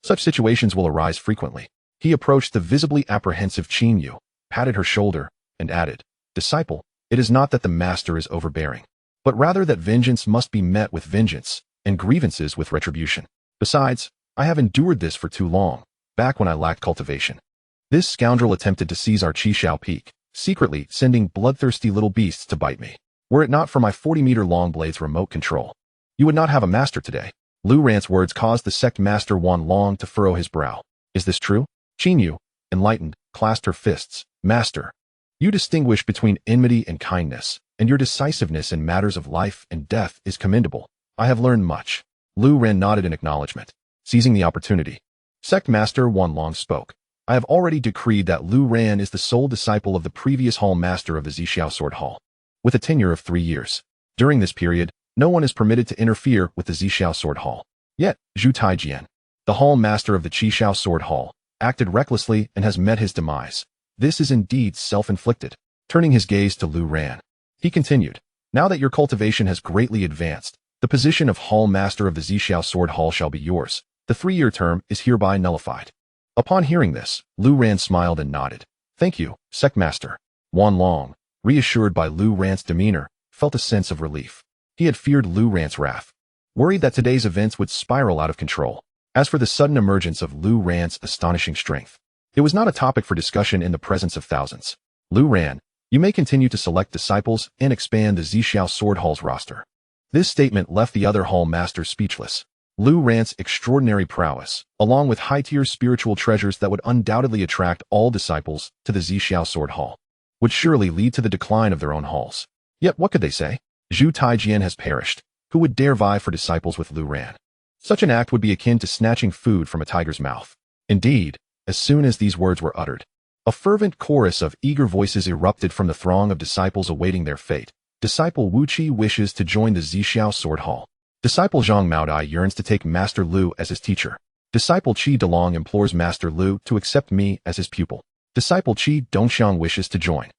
Such situations will arise frequently. He approached the visibly apprehensive Qin Yu, patted her shoulder, and added, Disciple, it is not that the master is overbearing, but rather that vengeance must be met with vengeance, and grievances with retribution. Besides, I have endured this for too long, back when I lacked cultivation. This scoundrel attempted to seize our Zia Peak, secretly sending bloodthirsty little beasts to bite me. Were it not for my 40-meter-long blade's remote control, you would not have a master today. Lu Ran's words caused the sect master Wanlong to furrow his brow. Is this true? Qin Yu, enlightened, clasped her fists. Master, you distinguish between enmity and kindness, and your decisiveness in matters of life and death is commendable. I have learned much. Lu Ran nodded in acknowledgement. Seizing the opportunity, Sect Master Wanlong spoke. I have already decreed that Lu Ran is the sole disciple of the previous Hall Master of the Zixiao Sword Hall, with a tenure of 3 years. During this period, no one is permitted to interfere with the Zixiao Sword Hall. Yet, Zhu Taijian, the Hall Master of the Zixiao Sword Hall, acted recklessly and has met his demise. This is indeed self-inflicted. Turning his gaze to Lu Ran, he continued, Now that your cultivation has greatly advanced, the position of Hall Master of the Zixiao Sword Hall shall be yours. The 3-year term is hereby nullified. Upon hearing this, Lu Ran smiled and nodded. Thank you, Sect Master. Wanlong, reassured by Lu Ran's demeanor, felt a sense of relief. He had feared Lu Ran's wrath, worried that today's events would spiral out of control. As for the sudden emergence of Lu Ran's astonishing strength, it was not a topic for discussion in the presence of thousands. Lu Ran, you may continue to select disciples and expand the Zixiao Sword Hall's roster. This statement left the other Hall Masters speechless. Lu Ran's extraordinary prowess, along with high-tier spiritual treasures that would undoubtedly attract all disciples to the Zixiao Sword Hall, would surely lead to the decline of their own halls. Yet what could they say? Zhu Taijian has perished. Who would dare vie for disciples with Lu Ran? Such an act would be akin to snatching food from a tiger's mouth. Indeed, as soon as these words were uttered, a fervent chorus of eager voices erupted from the throng of disciples awaiting their fate. Disciple Wu Qi wishes to join the Zixiao Sword Hall. Disciple Zhang Maodai yearns to take Master Lu as his teacher. Disciple Qi Delong implores Master Lu to accept me as his pupil. Disciple Qi Dongxiang wishes to join.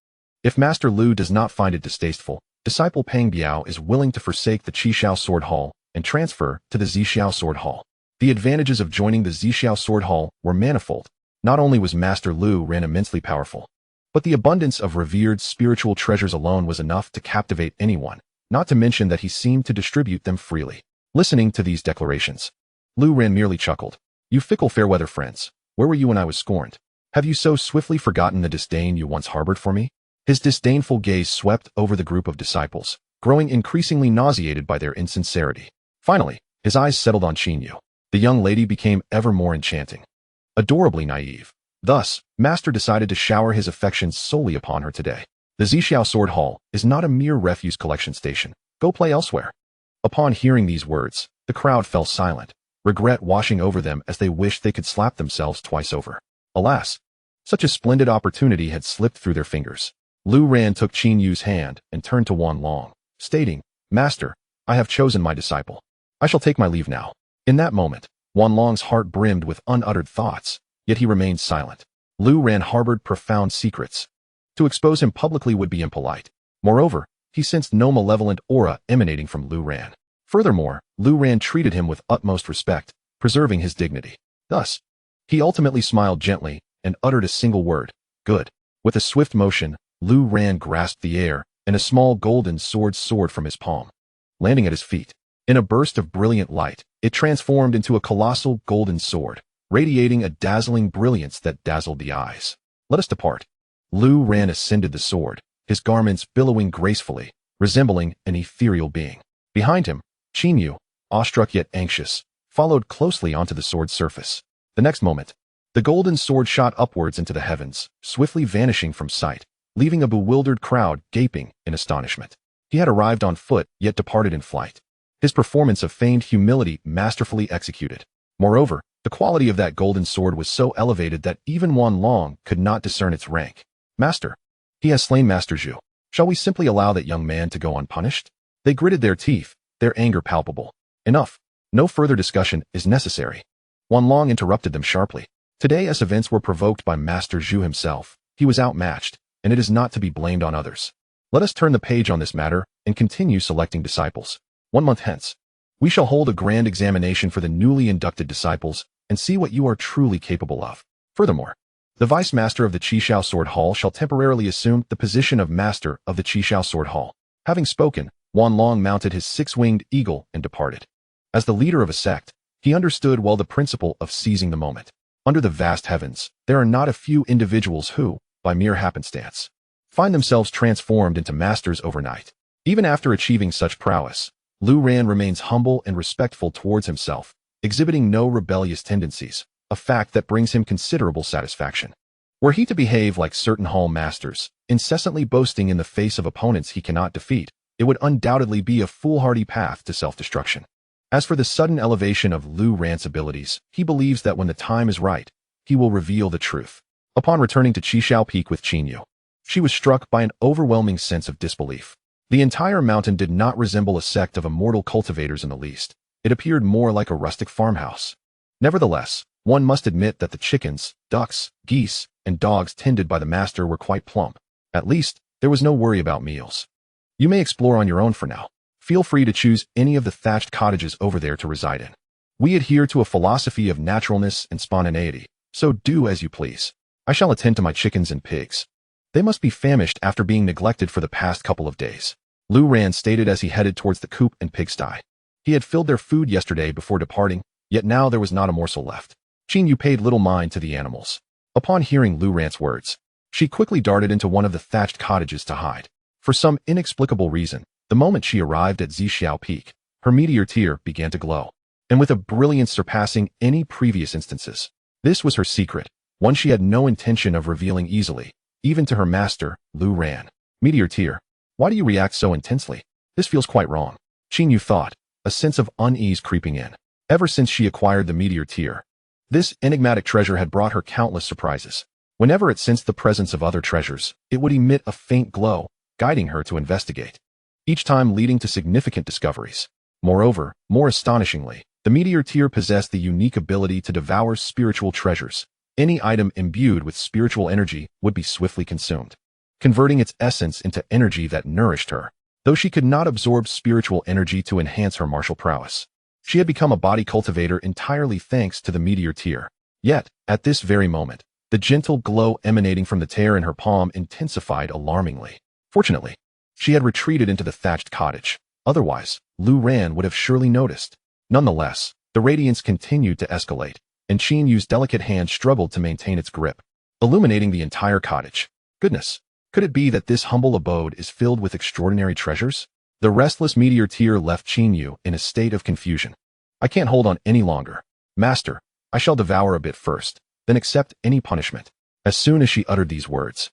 If Master Lu does not find it distasteful, Disciple Peng Biao is willing to forsake the Zixiao Sword Hall and transfer to the Zixiao Sword Hall. The advantages of joining the Zixiao Sword Hall were manifold. Not only was Master Lu Ran immensely powerful, but the abundance of revered spiritual treasures alone was enough to captivate anyone, not to mention that he seemed to distribute them freely. Listening to these declarations, Lu Ran merely chuckled. You fickle fair-weather friends, where were you when I was scorned? Have you so swiftly forgotten the disdain you once harbored for me? His disdainful gaze swept over the group of disciples, growing increasingly nauseated by their insincerity. Finally, his eyes settled on Qin Yu. The young lady became ever more enchanting, adorably naive. Thus, Master decided to shower his affections solely upon her today. The Zixiao Sword Hall is not a mere refuse collection station. Go play elsewhere. Upon hearing these words, the crowd fell silent, regret washing over them as they wished they could slap themselves twice over. Alas, such a splendid opportunity had slipped through their fingers. Lu Ran took Qin Yu's hand and turned to Wanlong, stating, Master, I have chosen my disciple. I shall take my leave now. In that moment, Wanlong's heart brimmed with unuttered thoughts, yet he remained silent. Lu Ran harbored profound secrets. To expose him publicly would be impolite. Moreover, he sensed no malevolent aura emanating from Lu Ran. Furthermore, Lu Ran treated him with utmost respect, preserving his dignity. Thus, he ultimately smiled gently and uttered a single word, good. With a swift motion, Lu Ran grasped the air, and a small golden sword soared from his palm, landing at his feet. In a burst of brilliant light, it transformed into a colossal golden sword, radiating a dazzling brilliance that dazzled the eyes. Let us depart. Lu Ran ascended the sword, his garments billowing gracefully, resembling an ethereal being. Behind him, Qin Yu, awestruck yet anxious, followed closely onto the sword's surface. The next moment, the golden sword shot upwards into the heavens, swiftly vanishing from sight. leaving a bewildered crowd gaping in astonishment. He had arrived on foot, yet departed in flight. His performance of feigned humility masterfully executed. Moreover, the quality of that golden sword was so elevated that even Wanlong could not discern its rank. Master. He has slain Master Zhu. Shall we simply allow that young man to go unpunished? They gritted their teeth, their anger palpable. Enough. No further discussion is necessary. Wanlong interrupted them sharply. Today, as events were provoked by Master Zhu himself, he was outmatched, and it is not to be blamed on others. Let us turn the page on this matter and continue selecting disciples. 1 month hence, we shall hold a grand examination for the newly inducted disciples and see what you are truly capable of. Furthermore, the Vice Master of the Zixiao Sword Hall shall temporarily assume the position of Master of the Zixiao Sword Hall. Having spoken, Wanlong mounted his six-winged eagle and departed. As the leader of a sect, he understood well the principle of seizing the moment. Under the vast heavens, there are not a few individuals who, by mere happenstance, find themselves transformed into masters overnight. Even after achieving such prowess, Lu Ran remains humble and respectful towards himself, exhibiting no rebellious tendencies, a fact that brings him considerable satisfaction. Were he to behave like certain hall masters, incessantly boasting in the face of opponents he cannot defeat, it would undoubtedly be a foolhardy path to self-destruction. As for the sudden elevation of Lu Ran's abilities, he believes that when the time is right, he will reveal the truth. Upon returning to Zia Peak with Qin Yu, she was struck by an overwhelming sense of disbelief. The entire mountain did not resemble a sect of immortal cultivators in the least. It appeared more like a rustic farmhouse. Nevertheless, one must admit that the chickens, ducks, geese, and dogs tended by the master were quite plump. At least, there was no worry about meals. You may explore on your own for now. Feel free to choose any of the thatched cottages over there to reside in. We adhere to a philosophy of naturalness and spontaneity, so do as you please. I shall attend to my chickens and pigs. They must be famished after being neglected for the past couple of days, Lu Ran stated as he headed towards the coop and pigsty. He had filled their food yesterday before departing, yet now there was not a morsel left. Qin Yu paid little mind to the animals. Upon hearing Lu Ran's words, she quickly darted into one of the thatched cottages to hide. For some inexplicable reason, the moment she arrived at Zia Peak, her meteor tear began to glow, and with a brilliance surpassing any previous instances. This was her secret, one she had no intention of revealing easily, even to her master, Lu Ran. Meteor tear. Why do you react so intensely? This feels quite wrong. Qin Yu thought, a sense of unease creeping in. Ever since she acquired the meteor tear, this enigmatic treasure had brought her countless surprises. Whenever it sensed the presence of other treasures, it would emit a faint glow, guiding her to investigate, each time leading to significant discoveries. Moreover, more astonishingly, the meteor tear possessed the unique ability to devour spiritual treasures. Any item imbued with spiritual energy would be swiftly consumed, converting its essence into energy that nourished her. Though she could not absorb spiritual energy to enhance her martial prowess, she had become a body cultivator entirely thanks to the meteor tear. Yet, at this very moment, the gentle glow emanating from the tear in her palm intensified alarmingly. Fortunately, she had retreated into the thatched cottage. Otherwise, Lu Ran would have surely noticed. Nonetheless, the radiance continued to escalate, and Qin Yu's delicate hand struggled to maintain its grip, illuminating the entire cottage. Goodness, could it be that this humble abode is filled with extraordinary treasures? The restless meteor tear left Qin Yu in a state of confusion. I can't hold on any longer. Master, I shall devour a bit first, then accept any punishment. As soon as she uttered these words,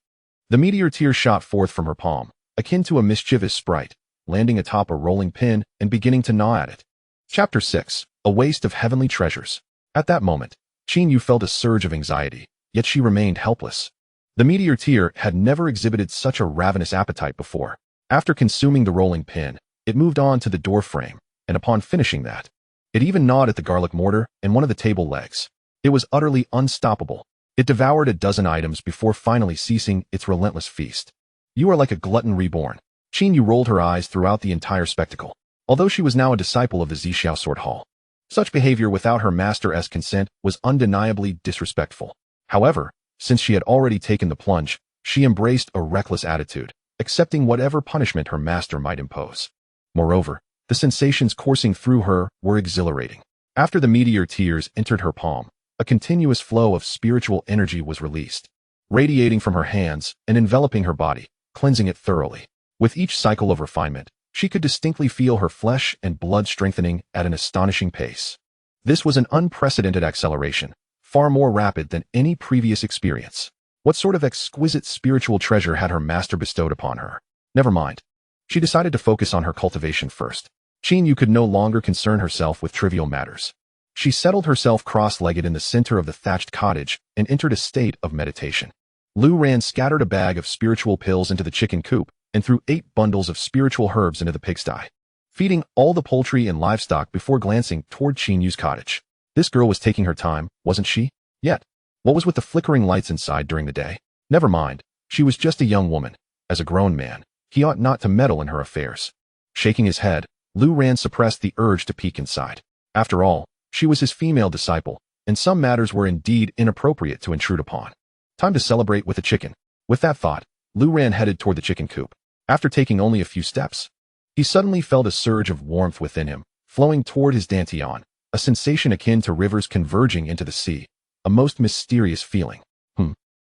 the meteor tear shot forth from her palm, akin to a mischievous sprite, landing atop a rolling pin and beginning to gnaw at it. Chapter 6. A Waste of Heavenly Treasures. At that moment, Qin Yu felt a surge of anxiety, yet she remained helpless. The meteor tear had never exhibited such a ravenous appetite before. After consuming the rolling pin, it moved on to the door frame, and upon finishing that, it even gnawed at the garlic mortar and one of the table legs. It was utterly unstoppable. It devoured a dozen items before finally ceasing its relentless feast. You are like a glutton reborn. Qin Yu rolled her eyes throughout the entire spectacle. Although she was now a disciple of the Zixiao Sword Hall, such behavior without her master's consent was undeniably disrespectful. However, since she had already taken the plunge, she embraced a reckless attitude, accepting whatever punishment her master might impose. Moreover, the sensations coursing through her were exhilarating. After the meteor tears entered her palm, a continuous flow of spiritual energy was released, radiating from her hands and enveloping her body, cleansing it thoroughly. With each cycle of refinement, she could distinctly feel her flesh and blood strengthening at an astonishing pace. This was an unprecedented acceleration, far more rapid than any previous experience. What sort of exquisite spiritual treasure had her master bestowed upon her? Never mind. She decided to focus on her cultivation first. Qin Yu could no longer concern herself with trivial matters. She settled herself cross-legged in the center of the thatched cottage and entered a state of meditation. Lu Ran scattered a bag of spiritual pills into the chicken coop and threw 8 bundles of spiritual herbs into the pigsty, feeding all the poultry and livestock before glancing toward Qin Yu's cottage. This girl was taking her time, wasn't she? Yet, what was with the flickering lights inside during the day? Never mind, she was just a young woman. As a grown man, he ought not to meddle in her affairs. Shaking his head, Lu Ran suppressed the urge to peek inside. After all, she was his female disciple, and some matters were indeed inappropriate to intrude upon. Time to celebrate with a chicken. With that thought, Lu Ran headed toward the chicken coop. After taking only a few steps, he suddenly felt a surge of warmth within him, flowing toward his dantian, a sensation akin to rivers converging into the sea, a most mysterious feeling.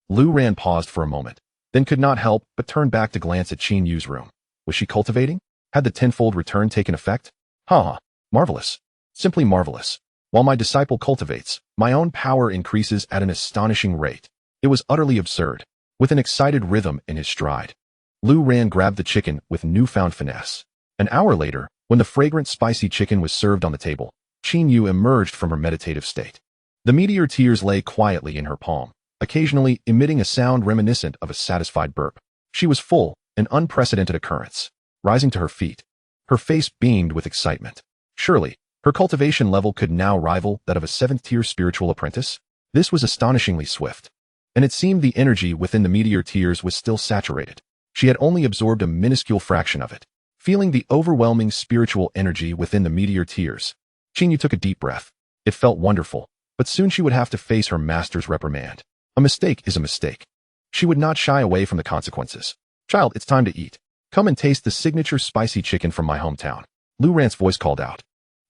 Lu Ran paused for a moment, then could not help but turn back to glance at Qin Yu's room. Was she cultivating? Had the tenfold return taken effect? Marvelous. Simply marvelous. While my disciple cultivates, my own power increases at an astonishing rate. It was utterly absurd. With an excited rhythm in his stride, Lu Ran grabbed the chicken with newfound finesse. An hour later, when the fragrant spicy chicken was served on the table, Qin Yu emerged from her meditative state. The meteor tears lay quietly in her palm, occasionally emitting a sound reminiscent of a satisfied burp. She was full, an unprecedented occurrence. Rising to her feet, her face beamed with excitement. Surely, her cultivation level could now rival that of a 7th-tier spiritual apprentice? This was astonishingly swift. And it seemed the energy within the meteor tears was still saturated. She had only absorbed a minuscule fraction of it. Feeling the overwhelming spiritual energy within the meteor tears, Qin Yu took a deep breath. It felt wonderful, but soon she would have to face her master's reprimand. A mistake is a mistake. She would not shy away from the consequences. Child, it's time to eat. Come and taste the signature spicy chicken from my hometown. Lu Ran's voice called out.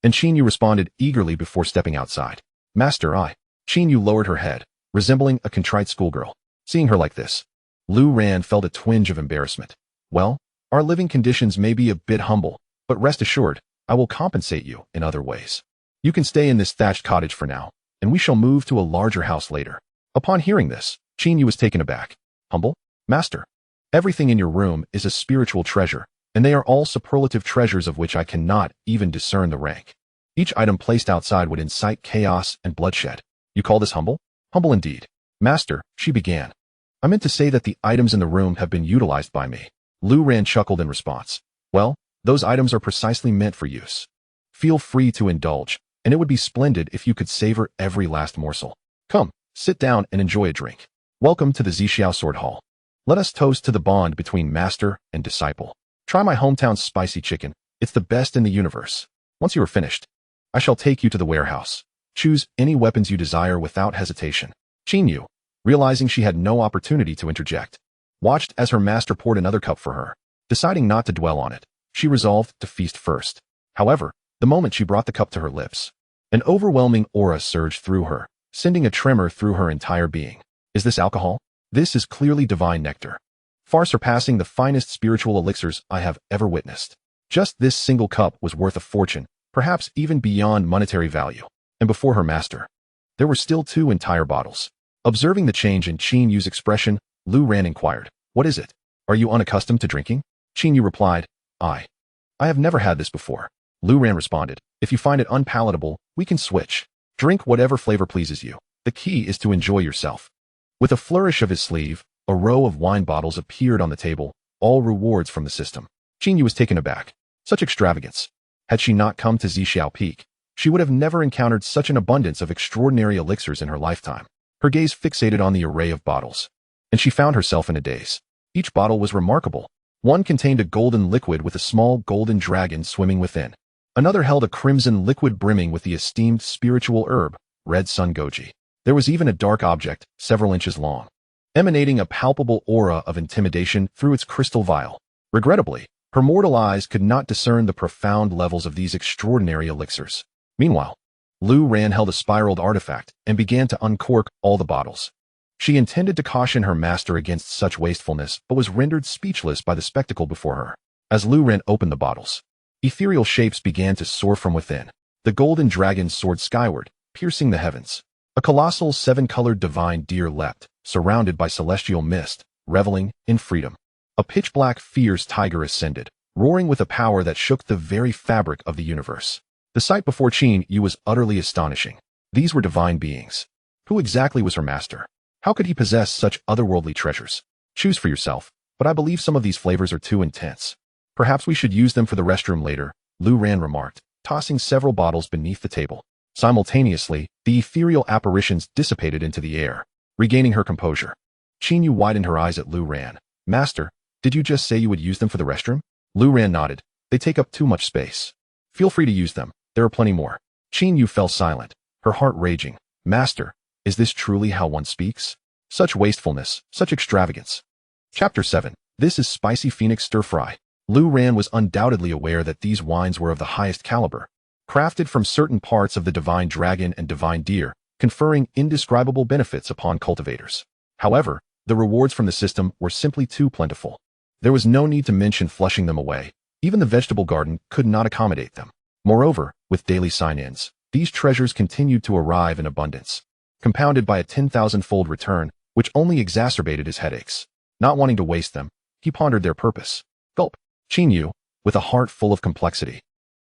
And Qin Yu responded eagerly before stepping outside. Master, Qin Yu lowered her head, resembling a contrite schoolgirl. Seeing her like this, Lu Ran felt a twinge of embarrassment. Well, our living conditions may be a bit humble, but rest assured, I will compensate you in other ways. You can stay in this thatched cottage for now, and we shall move to a larger house later. Upon hearing this, Qin Yu was taken aback. Humble? Master, everything in your room is a spiritual treasure, and they are all superlative treasures of which I cannot even discern the rank. Each item placed outside would incite chaos and bloodshed. You call this humble? Humble indeed. Master, she began. I meant to say that the items in the room have been utilized by me. Lu Ran chuckled in response. Well, those items are precisely meant for use. Feel free to indulge, and it would be splendid if you could savor every last morsel. Come, sit down and enjoy a drink. Welcome to the Zixiao Sword Hall. Let us toast to the bond between master and disciple. Try my hometown spicy chicken. It's the best in the universe. Once you are finished, I shall take you to the warehouse. Choose any weapons you desire without hesitation. Qin Yu, realizing she had no opportunity to interject, watched as her master poured another cup for her. Deciding not to dwell on it, she resolved to feast first. However, the moment she brought the cup to her lips, an overwhelming aura surged through her, sending a tremor through her entire being. Is this alcohol? This is clearly divine nectar, far surpassing the finest spiritual elixirs I have ever witnessed. Just this single cup was worth a fortune, perhaps even beyond monetary value. And before her master, there were still 2 entire bottles. Observing the change in Qin Yu's expression, Lu Ran inquired, What is it? Are you unaccustomed to drinking? Qin Yu replied, I have never had this before. Lu Ran responded, If you find it unpalatable, we can switch. Drink whatever flavor pleases you. The key is to enjoy yourself. With a flourish of his sleeve, a row of wine bottles appeared on the table, all rewards from the system. Qin Yu was taken aback. Such extravagance. Had she not come to Zia Peak, she would have never encountered such an abundance of extraordinary elixirs in her lifetime. Her gaze fixated on the array of bottles, and she found herself in a daze. Each bottle was remarkable. One contained a golden liquid with a small golden dragon swimming within. Another held a crimson liquid brimming with the esteemed spiritual herb, red sun goji. There was even a dark object, several inches long, emanating a palpable aura of intimidation through its crystal vial. Regrettably, her mortal eyes could not discern the profound levels of these extraordinary elixirs. Meanwhile, Lu Ran held a spiraled artifact and began to uncork all the bottles. She intended to caution her master against such wastefulness, but was rendered speechless by the spectacle before her. As Lu Ran opened the bottles, ethereal shapes began to soar from within. The golden dragon soared skyward, piercing the heavens. A colossal seven-colored divine deer leapt, surrounded by celestial mist, reveling in freedom. A pitch-black, fierce tiger ascended, roaring with a power that shook the very fabric of the universe. The sight before Qin Yu was utterly astonishing. These were divine beings. Who exactly was her master? How could he possess such otherworldly treasures? Choose for yourself, but I believe some of these flavors are too intense. Perhaps we should use them for the restroom later, Lu Ran remarked, tossing several bottles beneath the table. Simultaneously, the ethereal apparitions dissipated into the air, regaining her composure. Qin Yu widened her eyes at Lu Ran. Master, did you just say you would use them for the restroom? Lu Ran nodded. They take up too much space. Feel free to use them. There are plenty more. Qin Yu fell silent, her heart raging. Master, is this truly how one speaks? Such wastefulness, such extravagance. Chapter 7. This is spicy phoenix stir-fry. Lu Ran was undoubtedly aware that these wines were of the highest caliber, crafted from certain parts of the divine dragon and divine deer, conferring indescribable benefits upon cultivators. However, the rewards from the system were simply too plentiful. There was no need to mention flushing them away. Even the vegetable garden could not accommodate them. Moreover, with daily sign-ins, these treasures continued to arrive in abundance, compounded by a 10,000-fold return, which only exacerbated his headaches. Not wanting to waste them, he pondered their purpose. Gulp. Qin Yu, with a heart full of complexity,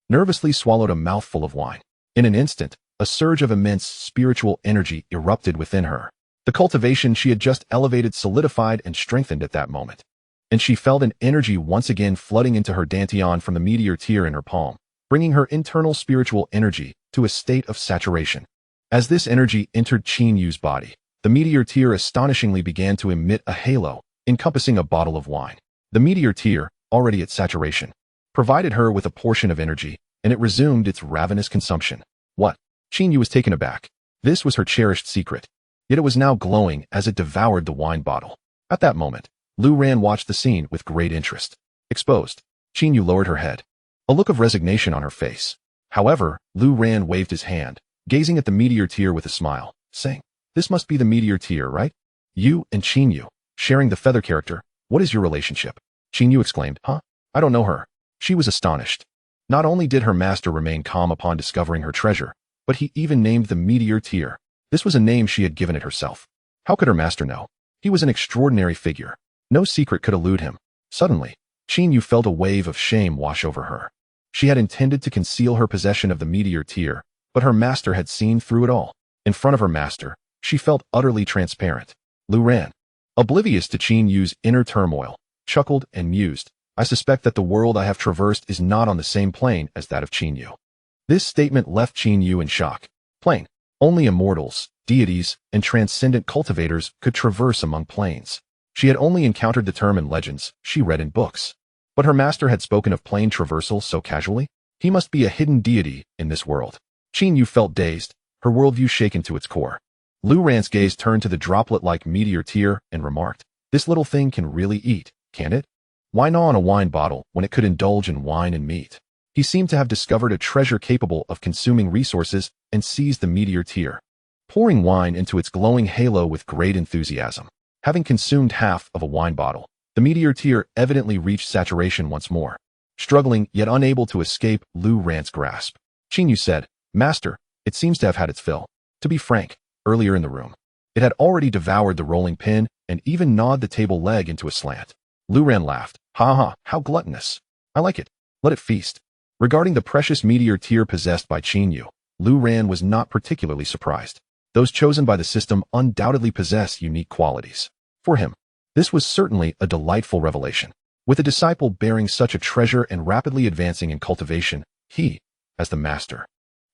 nervously swallowed a mouthful of wine. In an instant, a surge of immense spiritual energy erupted within her. The cultivation she had just elevated solidified and strengthened at that moment, and she felt an energy once again flooding into her dantian from the meteor tear in her palm, bringing her internal spiritual energy to a state of saturation. As this energy entered Qin Yu's body, the meteor tear astonishingly began to emit a halo, encompassing a bottle of wine. The meteor tear, already at saturation, provided her with a portion of energy, and it resumed its ravenous consumption. What? Qin Yu was taken aback. This was her cherished secret, yet it was now glowing as it devoured the wine bottle. At that moment, Lu Ran watched the scene with great interest. Exposed, Qin Yu lowered her head, a look of resignation on her face. However, Lu Ran waved his hand, gazing at the meteor tear with a smile, saying, "This must be the meteor tear, right? You and Qin Yu, sharing the feather character, what is your relationship?" Qin Yu exclaimed, "Huh? I don't know her." She was astonished. Not only did her master remain calm upon discovering her treasure, but he even named the meteor tear. This was a name she had given it herself. How could her master know? He was an extraordinary figure. No secret could elude him. Suddenly, Qin Yu felt a wave of shame wash over her. She had intended to conceal her possession of the meteor tear, but her master had seen through it all. In front of her master, she felt utterly transparent. Lu Ran, oblivious to Qin Yu's inner turmoil, chuckled and mused, "I suspect that the world I have traversed is not on the same plane as that of Qin Yu." This statement left Qin Yu in shock. Plane. Only immortals, deities, and transcendent cultivators could traverse among planes. She had only encountered the term in legends she read in books. But her master had spoken of plane traversal so casually? He must be a hidden deity in this world. Qin Yu felt dazed, her worldview shaken to its core. Lu Ran's gaze turned to the droplet-like meteor tear and remarked, "This little thing can really eat, can't it? Why gnaw on a wine bottle when it could indulge in wine and meat?" He seemed to have discovered a treasure capable of consuming resources and seized the meteor tear, pouring wine into its glowing halo with great enthusiasm. Having consumed half of a wine bottle, the meteor tear evidently reached saturation once more, struggling yet unable to escape Lu Ran's grasp. Qin Yu said, "Master, it seems to have had its fill." To be frank, earlier in the room, it had already devoured the rolling pin and even gnawed the table leg into a slant. Lu Ran laughed. "Ha ha, how gluttonous. I like it. Let it feast." Regarding the precious meteor tear possessed by Qin Yu, Lu Ran was not particularly surprised. Those chosen by the system undoubtedly possess unique qualities. For him, this was certainly a delightful revelation. With a disciple bearing such a treasure and rapidly advancing in cultivation, he, as the master,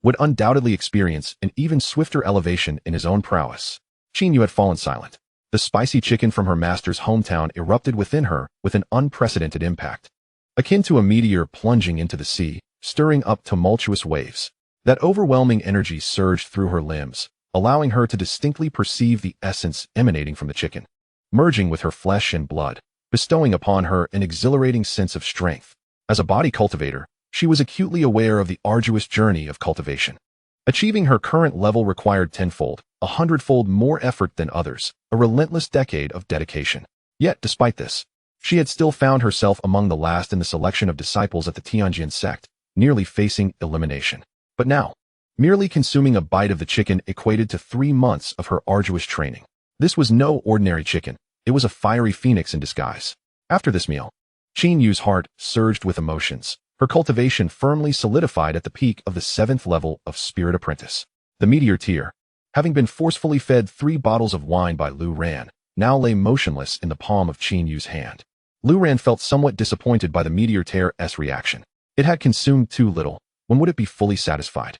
would undoubtedly experience an even swifter elevation in his own prowess. Qin Yu had fallen silent. The spicy chicken from her master's hometown erupted within her with an unprecedented impact, akin to a meteor plunging into the sea, stirring up tumultuous waves. That overwhelming energy surged through her limbs, allowing her to distinctly perceive the essence emanating from the chicken, merging with her flesh and blood, bestowing upon her an exhilarating sense of strength. As a body cultivator, she was acutely aware of the arduous journey of cultivation. Achieving her current level required tenfold, 100-fold more effort than others, a relentless decade of dedication. Yet, despite this, she had still found herself among the last in the selection of disciples at the Tianjin sect, nearly facing elimination. But now, Merely consuming a bite of the chicken equated to 3 months of her arduous training. This was no ordinary chicken. It was a fiery phoenix in disguise. After this meal, Qin Yu's heart surged with emotions. Her cultivation firmly solidified at the peak of the 7th level of Spirit Apprentice. The meteor tier, having been forcefully fed 3 bottles of wine by Lu Ran, now lay motionless in the palm of Qin Yu's hand. Lu Ran felt somewhat disappointed by the meteor tier's reaction. It had consumed too little. When would it be fully satisfied?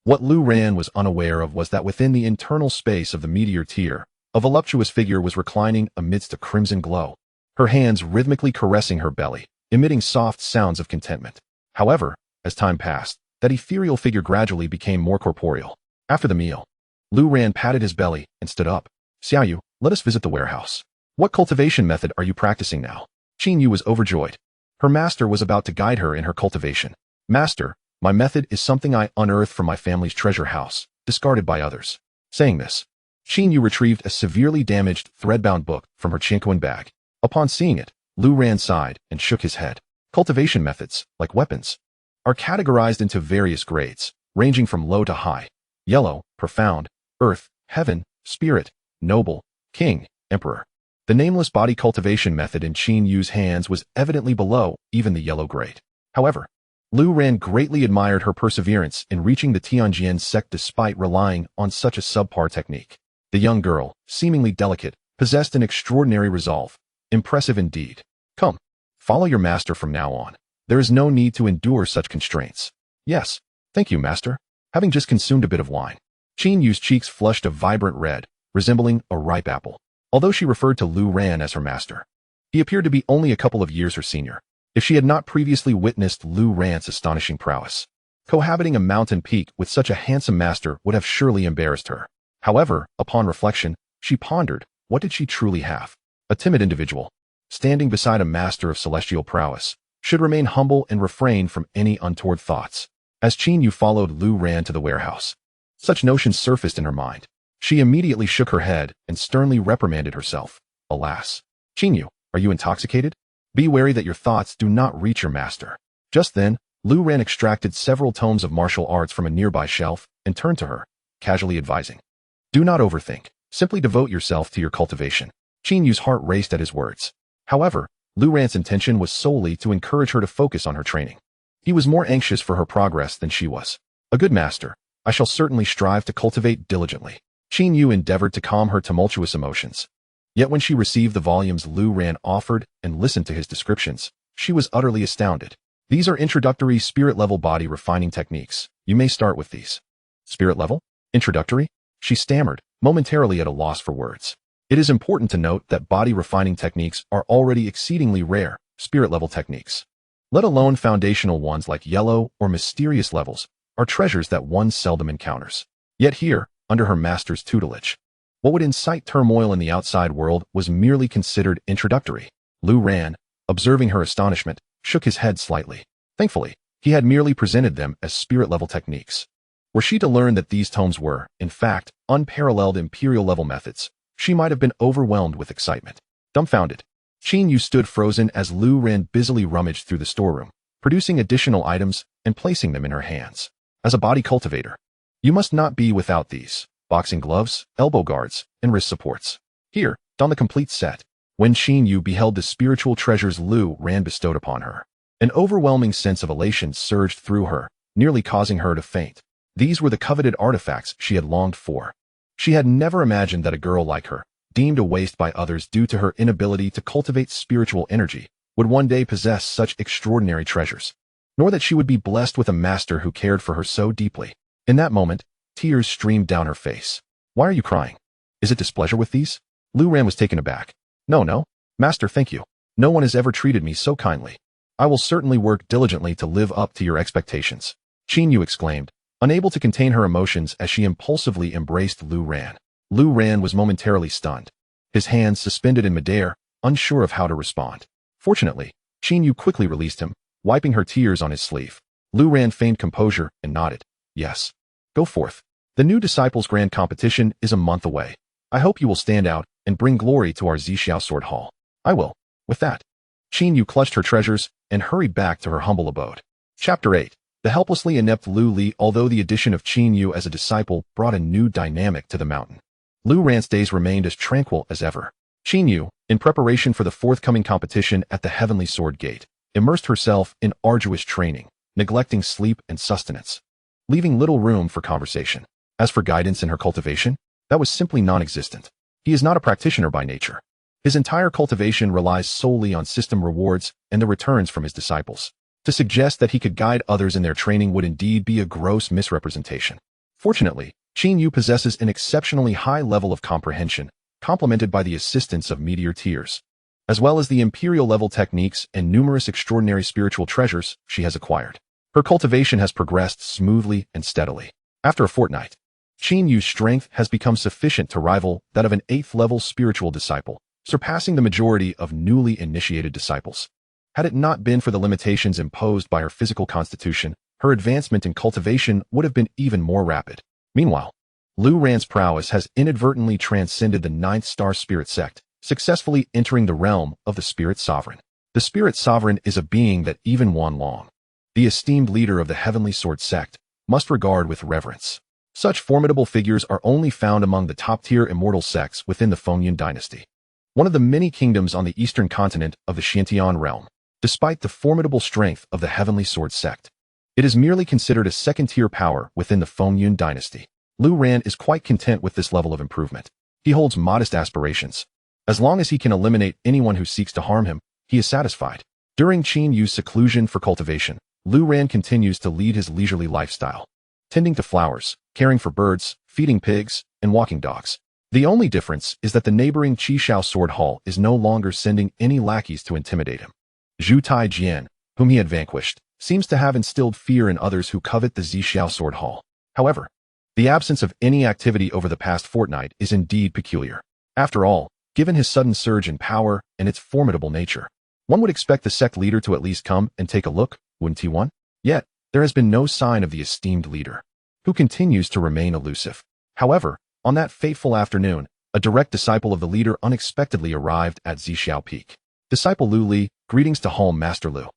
What Lu Ran was unaware of was that within the internal space of the meteor tier, a voluptuous figure was reclining amidst a crimson glow, her hands rhythmically caressing her belly, emitting soft sounds of contentment. However, as time passed, that ethereal figure gradually became more corporeal. After the meal, Lu Ran patted his belly and stood up. Xiao Yu, let us visit the warehouse. What cultivation method are you practicing now? Qin Yu was overjoyed. Her master was about to guide her in her cultivation. Master, my method is something I unearthed from my family's treasure house, discarded by others. Saying this, Qin Yu retrieved a severely damaged, thread-bound book from her Chinquan bag. Upon seeing it, Lu Ran sighed and shook his head. Cultivation methods, like weapons, are categorized into various grades, ranging from low to high: yellow, profound, earth, heaven, spirit, noble, king, emperor. The nameless body cultivation method in Qin Yu's hands was evidently below even the yellow grade. However, Lu Ran greatly admired her perseverance in reaching the Tianjin sect despite relying on such a subpar technique. The young girl, seemingly delicate, possessed an extraordinary resolve. Impressive indeed. Come, follow your master from now on. There is no need to endure such constraints. Yes, thank you, master. Having just consumed a bit of wine, Qin Yu's cheeks flushed a vibrant red, resembling a ripe apple. Although she referred to Lu Ran as her master, he appeared to be only a couple of years her senior. If she had not previously witnessed Lu Ran's astonishing prowess, cohabiting a mountain peak with such a handsome master would have surely embarrassed her. However, upon reflection, she pondered, what did she truly have? A timid individual, standing beside a master of celestial prowess, should remain humble and refrain from any untoward thoughts. As Qin Yu followed Lu Ran to the warehouse, such notions surfaced in her mind. She immediately shook her head and sternly reprimanded herself. Alas! Qin Yu, are you intoxicated? Be wary that your thoughts do not reach your master. Just then, Lu Ran extracted several tomes of martial arts from a nearby shelf and turned to her, casually advising, do not overthink. Simply devote yourself to your cultivation. Qin Yu's heart raced at his words. However, Lu Ran's intention was solely to encourage her to focus on her training. He was more anxious for her progress than she was. A good master, I shall certainly strive to cultivate diligently. Qin Yu endeavored to calm her tumultuous emotions. Yet when she received the volumes Lu Ran offered and listened to his descriptions, she was utterly astounded. These are introductory spirit-level body refining techniques. You may start with these. Spirit level? Introductory? She stammered, momentarily at a loss for words. It is important to note that body refining techniques are already exceedingly rare, spirit-level techniques. Let alone foundational ones like yellow or mysterious levels, are treasures that one seldom encounters. Yet here, under her master's tutelage, what would incite turmoil in the outside world was merely considered introductory. Lu Ran, observing her astonishment, shook his head slightly. Thankfully, he had merely presented them as spirit-level techniques. Were she to learn that these tomes were, in fact, unparalleled imperial-level methods, she might have been overwhelmed with excitement. Dumbfounded, Qin Yu stood frozen as Lu Ran busily rummaged through the storeroom, producing additional items and placing them in her hands. As a body cultivator, you must not be without these: boxing gloves, elbow guards, and wrist supports. Here, don the complete set. When Qin Yu beheld the spiritual treasures Lu Ran bestowed upon her, an overwhelming sense of elation surged through her, nearly causing her to faint. These were the coveted artifacts she had longed for. She had never imagined that a girl like her, deemed a waste by others due to her inability to cultivate spiritual energy, would one day possess such extraordinary treasures, nor that she would be blessed with a master who cared for her so deeply. In that moment, tears streamed down her face. Why are you crying? Is it displeasure with these? Lu Ran was taken aback. No, master, thank you. No one has ever treated me so kindly. I will certainly work diligently to live up to your expectations. Qin Yu exclaimed, unable to contain her emotions as she impulsively embraced Lu Ran. Lu Ran was momentarily stunned, his hands suspended in midair, unsure of how to respond. Fortunately, Qin Yu quickly released him, wiping her tears on his sleeve. Lu Ran feigned composure and nodded. Yes. Go forth. The new Disciples' Grand Competition is a month away. I hope you will stand out and bring glory to our Zixiao Sword Hall. I will. With that, Qin Yu clutched her treasures and hurried back to her humble abode. Chapter 8. The helplessly inept Lu Li, although the addition of Qin Yu as a disciple brought a new dynamic to the mountain. Lu Ran's days remained as tranquil as ever. Qin Yu, in preparation for the forthcoming competition at the Heavenly Sword Gate, immersed herself in arduous training, neglecting sleep and sustenance, leaving little room for conversation. As for guidance in her cultivation, that was simply non-existent. He is not a practitioner by nature. His entire cultivation relies solely on system rewards and the returns from his disciples. To suggest that he could guide others in their training would indeed be a gross misrepresentation. Fortunately, Qin Yu possesses an exceptionally high level of comprehension, complemented by the assistance of meteor tears, as well as the imperial-level techniques and numerous extraordinary spiritual treasures she has acquired. Her cultivation has progressed smoothly and steadily. After a fortnight, Qin Yu's strength has become sufficient to rival that of an 8th-level spiritual disciple, surpassing the majority of newly initiated disciples. Had it not been for the limitations imposed by her physical constitution, her advancement in cultivation would have been even more rapid. Meanwhile, Lu Ran's prowess has inadvertently transcended the 9th-star spirit sect, successfully entering the realm of the Spirit Sovereign. The Spirit Sovereign is a being that even Wan Long, the esteemed leader of the Heavenly Sword sect, must regard with reverence. Such formidable figures are only found among the top-tier immortal sects within the Fengyun dynasty, one of the many kingdoms on the eastern continent of the Xiantian realm. Despite the formidable strength of the Heavenly Sword sect, it is merely considered a second-tier power within the Fengyun dynasty. Lu Ran is quite content with this level of improvement. He holds modest aspirations. As long as he can eliminate anyone who seeks to harm him, he is satisfied. During Qin Yu's seclusion for cultivation, Lu Ran continues to lead his leisurely lifestyle, tending to flowers, caring for birds, feeding pigs, and walking dogs. The only difference is that the neighboring Zixiao Sword Hall is no longer sending any lackeys to intimidate him. Zhu Tai Jian, whom he had vanquished, seems to have instilled fear in others who covet the Zixiao Sword Hall. However, the absence of any activity over the past fortnight is indeed peculiar. After all, given his sudden surge in power and its formidable nature, one would expect the sect leader to at least come and take a look, wouldn't he one? Yet, there has been no sign of the esteemed leader, who continues to remain elusive. However, on that fateful afternoon, a direct disciple of the leader unexpectedly arrived at Zia Peak. Disciple Lu Li, greetings to Home Master Lu.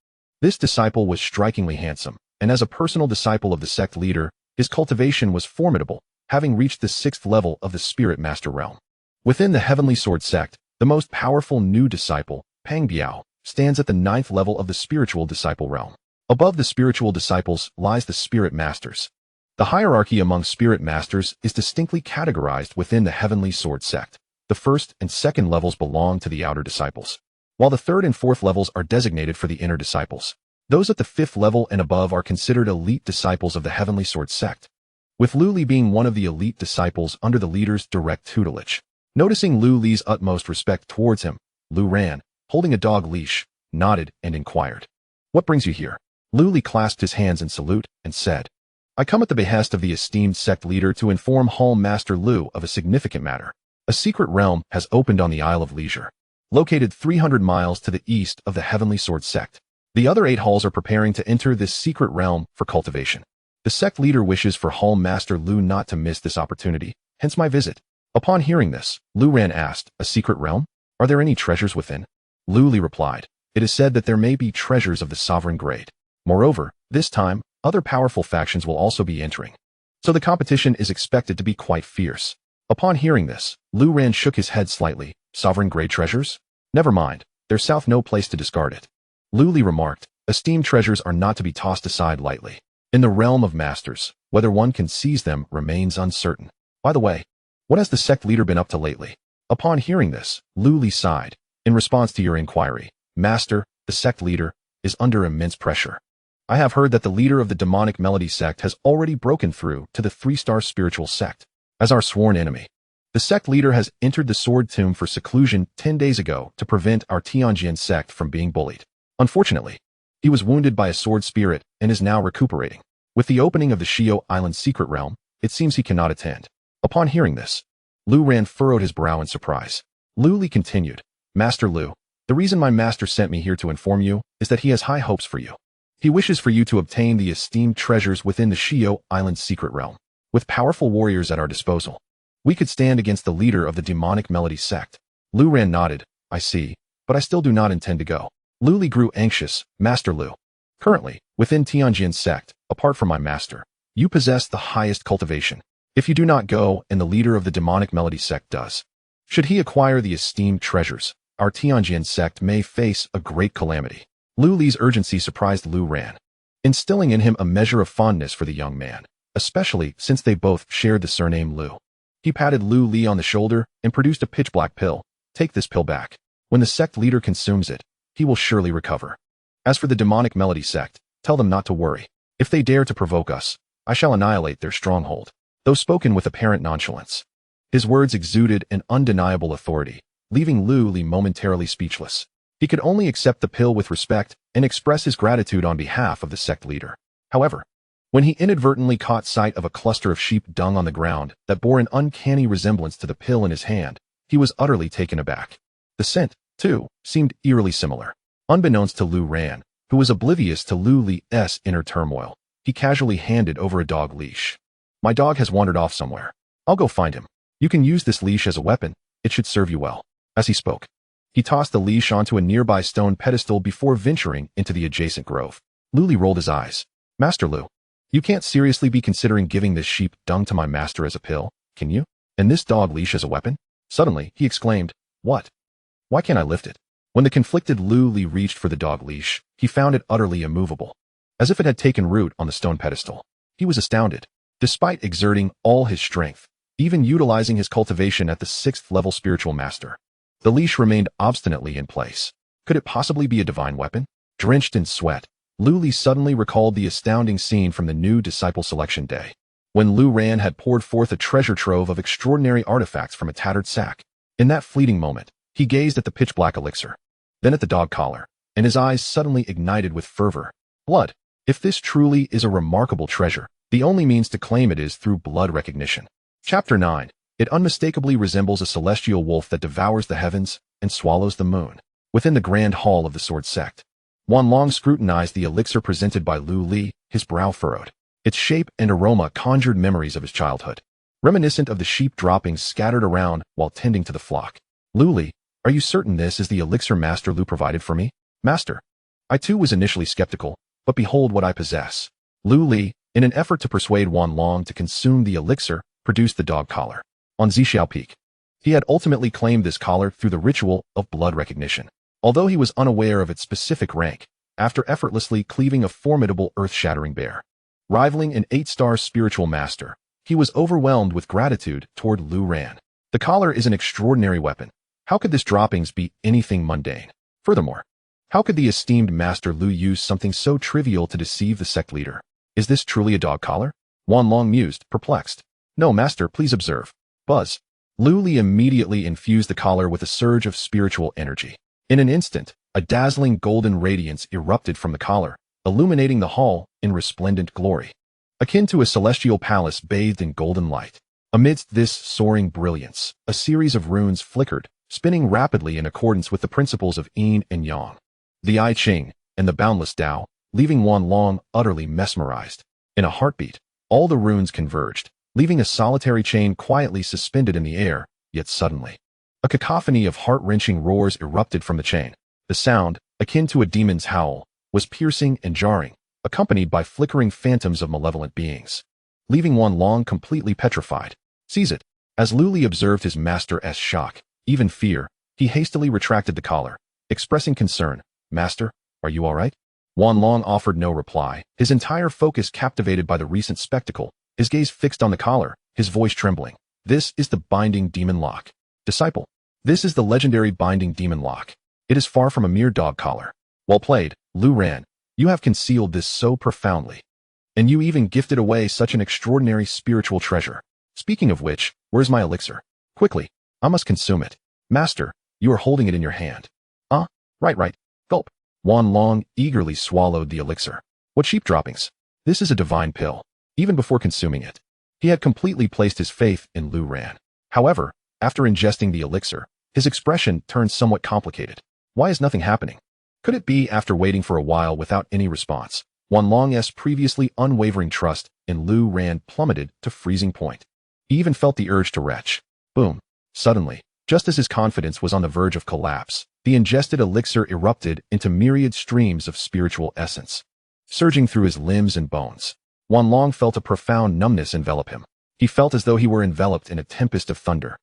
This disciple was strikingly handsome, and as a personal disciple of the sect leader, his cultivation was formidable, having reached the 6th level of the Spirit Master realm. Within the Heavenly Sword sect, the most powerful new disciple, Pang Biao, stands at the 9th level of the spiritual disciple realm. Above the spiritual disciples lies the Spirit Masters. The hierarchy among Spirit Masters is distinctly categorized within the Heavenly Sword sect. The 1st and 2nd levels belong to the outer disciples, while the 3rd and 4th levels are designated for the inner disciples. Those at the 5th level and above are considered elite disciples of the Heavenly Sword sect, with Lu Li being one of the elite disciples under the leader's direct tutelage. Noticing Lu Li's utmost respect towards him, Lu Ran, holding a dog leash, nodded and inquired, "What brings you here?" Lu Li clasped his hands in salute and said, "I come at the behest of the esteemed sect leader to inform Hall Master Lu of a significant matter. A secret realm has opened on the Isle of Leisure, located 300 miles to the east of the Heavenly Sword sect. The other 8 halls are preparing to enter this secret realm for cultivation. The sect leader wishes for Hall Master Lu not to miss this opportunity, hence my visit." Upon hearing this, Lu Ran asked, "A secret realm? Are there any treasures within?" Lu Li replied, "It is said that there may be treasures of the sovereign grade. Moreover, this time, other powerful factions will also be entering, so the competition is expected to be quite fierce." Upon hearing this, Lu Ran shook his head slightly. "Sovereign grade treasures? Never mind, there's south no place to discard it." Lu Li remarked, "Esteemed treasures are not to be tossed aside lightly. In the realm of masters, whether one can seize them remains uncertain. By the way, what has the sect leader been up to lately?" Upon hearing this, Lu Li sighed. "In response to your inquiry, Master, the sect leader, is under immense pressure. I have heard that the leader of the demonic melody sect has already broken through to the 3-star spiritual sect. As our sworn enemy, the sect leader has entered the sword tomb for seclusion 10 days ago to prevent our Tianjin sect from being bullied. Unfortunately, he was wounded by a sword spirit and is now recuperating. With the opening of the Shio Island secret realm, it seems he cannot attend." Upon hearing this, Lu Ran furrowed his brow in surprise. Lu Li continued, "Master Lu, the reason my master sent me here to inform you is that he has high hopes for you. He wishes for you to obtain the esteemed treasures within the Shio Island secret realm. With powerful warriors at our disposal, we could stand against the leader of the demonic melody sect." Lu Ran nodded, "I see, but I still do not intend to go." Lu Li grew anxious. "Master Lu, Currently, within Tianjin's sect, apart from my master, you possess the highest cultivation. If you do not go, and the leader of the demonic melody sect does, should he acquire the esteemed treasures, our Tianjin sect may face a great calamity. Lu Li's urgency surprised Lu Ran, instilling in him a measure of fondness for the young man, especially since they both shared the surname Lu. He patted Lu Li on the shoulder and produced a pitch-black pill. Take this pill back. When the sect leader consumes it, he will surely recover. As for the demonic melody sect, tell them not to worry. If they dare to provoke us, I shall annihilate their stronghold. Though spoken with apparent nonchalance, his words exuded an undeniable authority, leaving Lu Li momentarily speechless. He could only accept the pill with respect and express his gratitude on behalf of the sect leader. However, when he inadvertently caught sight of a cluster of sheep dung on the ground that bore an uncanny resemblance to the pill in his hand, he was utterly taken aback. The scent, too, seemed eerily similar. Unbeknownst to Lu Ran, who was oblivious to Lu Li's inner turmoil, he casually handed over a dog leash. My dog has wandered off somewhere. I'll go find him. You can use this leash as a weapon. It should serve you well. As he spoke, he tossed the leash onto a nearby stone pedestal before venturing into the adjacent grove. Lu Li rolled his eyes. Master Lu, you can't seriously be considering giving this sheep dung to my master as a pill, can you? And this dog leash as a weapon? Suddenly, he exclaimed, what? Why can't I lift it? When the conflicted Lu Li reached for the dog leash, he found it utterly immovable, as if it had taken root on the stone pedestal. He was astounded. Despite exerting all his strength, even utilizing his cultivation at the 6th level spiritual master, the leash remained obstinately in place. Could it possibly be a divine weapon? Drenched in sweat, Lu Li suddenly recalled the astounding scene from the new disciple selection day, when Lu Ran had poured forth a treasure trove of extraordinary artifacts from a tattered sack. In that fleeting moment, he gazed at the pitch-black elixir, then at the dog collar, and his eyes suddenly ignited with fervor. Blood. If this truly is a remarkable treasure, the only means to claim it is through blood recognition. Chapter 9. It unmistakably resembles a celestial wolf that devours the heavens and swallows the moon. Within the grand hall of the sword sect, Wan Long scrutinized the elixir presented by Lu Li, his brow furrowed. Its shape and aroma conjured memories of his childhood, reminiscent of the sheep droppings scattered around while tending to the flock. Lu Li, are you certain this is the elixir Master Lu provided for me? Master, I too was initially skeptical, but behold what I possess. Lu Li, in an effort to persuade Wan Long to consume the elixir, produced the dog collar. On Zia Peak, he had ultimately claimed this collar through the ritual of blood recognition, although he was unaware of its specific rank, after effortlessly cleaving a formidable earth-shattering bear. Rivaling an 8-star spiritual master, he was overwhelmed with gratitude toward Lu Ran. The collar is an extraordinary weapon. How could this droppings be anything mundane? Furthermore, how could the esteemed Master Lu use something so trivial to deceive the sect leader? Is this truly a dog collar? Wan Long mused, perplexed. No, Master, please observe. Buzz. Lu Li immediately infused the collar with a surge of spiritual energy. In an instant, a dazzling golden radiance erupted from the collar, illuminating the hall in resplendent glory, akin to a celestial palace bathed in golden light. Amidst this soaring brilliance, a series of runes flickered, spinning rapidly in accordance with the principles of Yin and Yang, the I Ching, and the boundless Tao, leaving Wan Long utterly mesmerized. In a heartbeat, all the runes converged, leaving a solitary chain quietly suspended in the air, yet suddenly, a cacophony of heart-wrenching roars erupted from the chain. The sound, akin to a demon's howl, was piercing and jarring, accompanied by flickering phantoms of malevolent beings, leaving Wan Long completely petrified. Seize it. As Lu Li observed his master's shock, even fear, he hastily retracted the collar, expressing concern. Master, are you all right? Wan Long offered no reply, his entire focus captivated by the recent spectacle, his gaze fixed on the collar, his voice trembling. This is the binding demon lock. Disciple, this is the legendary binding demon lock. It is far from a mere dog collar. Well played, Lu Ran. You have concealed this so profoundly. And you even gifted away such an extraordinary spiritual treasure. Speaking of which, where's my elixir? Quickly, I must consume it. Master, you are holding it in your hand. Right. Gulp. Wan Long eagerly swallowed the elixir. What sheep droppings? This is a divine pill. Even before consuming it, he had completely placed his faith in Lu Ran. However, after ingesting the elixir, his expression turned somewhat complicated. Why is nothing happening? Could it be after waiting for a while without any response, Wan Long's previously unwavering trust in Lu Ran plummeted to freezing point? He even felt the urge to retch. Boom. Suddenly, just as his confidence was on the verge of collapse, the ingested elixir erupted into myriad streams of spiritual essence. surging through his limbs and bones. Wanlong felt a profound numbness envelop him. He felt as though he were enveloped in a tempest of thunder.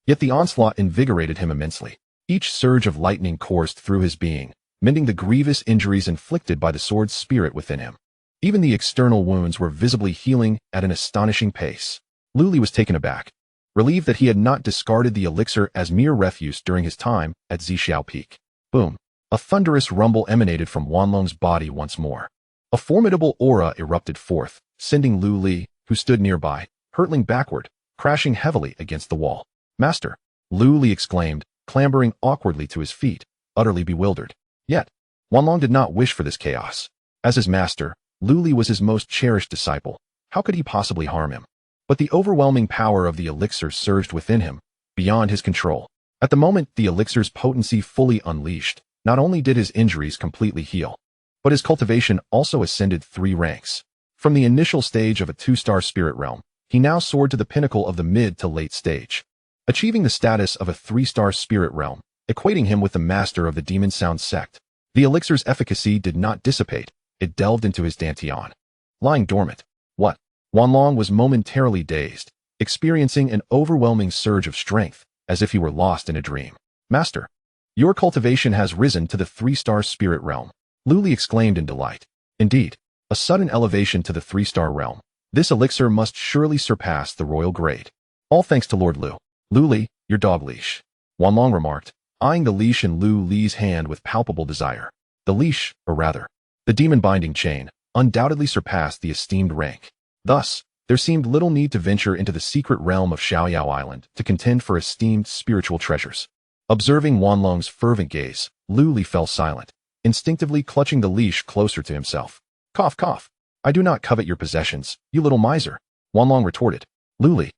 Yet the onslaught invigorated him immensely. Each surge of lightning coursed through his being, mending the grievous injuries inflicted by the sword's spirit within him. Even the external wounds were visibly healing at an astonishing pace. Luli was taken aback, relieved that he had not discarded the elixir as mere refuse during his time at Zia Peak. Boom! A thunderous rumble emanated from Wanlong's body once more. A formidable aura erupted forth, sending Luli, who stood nearby, hurtling backward, crashing heavily against the wall. "Master!" Luli exclaimed, clambering awkwardly to his feet, utterly bewildered. Yet, Wanlong did not wish for this chaos. As his master, Luli was his most cherished disciple. How could he possibly harm him? But the overwhelming power of the elixir surged within him, beyond his control. At the moment the elixir's potency fully unleashed, not only did his injuries completely heal, but his cultivation also ascended 3 ranks. From the initial stage of a 2-star spirit realm, he now soared to the pinnacle of the mid to late stage, achieving the status of a 3-star spirit realm, equating him with the master of the Demon Sound Sect. The elixir's efficacy did not dissipate. It delved into his dantian, lying dormant. What? Wanlong was momentarily dazed, experiencing an overwhelming surge of strength, as if he were lost in a dream. "Master, your cultivation has risen to the 3-star spirit realm," Luli exclaimed in delight. Indeed, a sudden elevation to the 3-star realm. This elixir must surely surpass the royal grade. All thanks to Lord Lu. "Luli, your dog leash," Wanlong remarked, eyeing the leash in Li's hand with palpable desire. The leash, or rather, the demon-binding chain, undoubtedly surpassed the esteemed rank. Thus, there seemed little need to venture into the secret realm of Xiaoyao Island to contend for esteemed spiritual treasures. Observing Wanlong's fervent gaze, Luli fell silent, instinctively clutching the leash closer to himself. "Cough, cough. I do not covet your possessions, you little miser," Wanlong retorted. "Luli,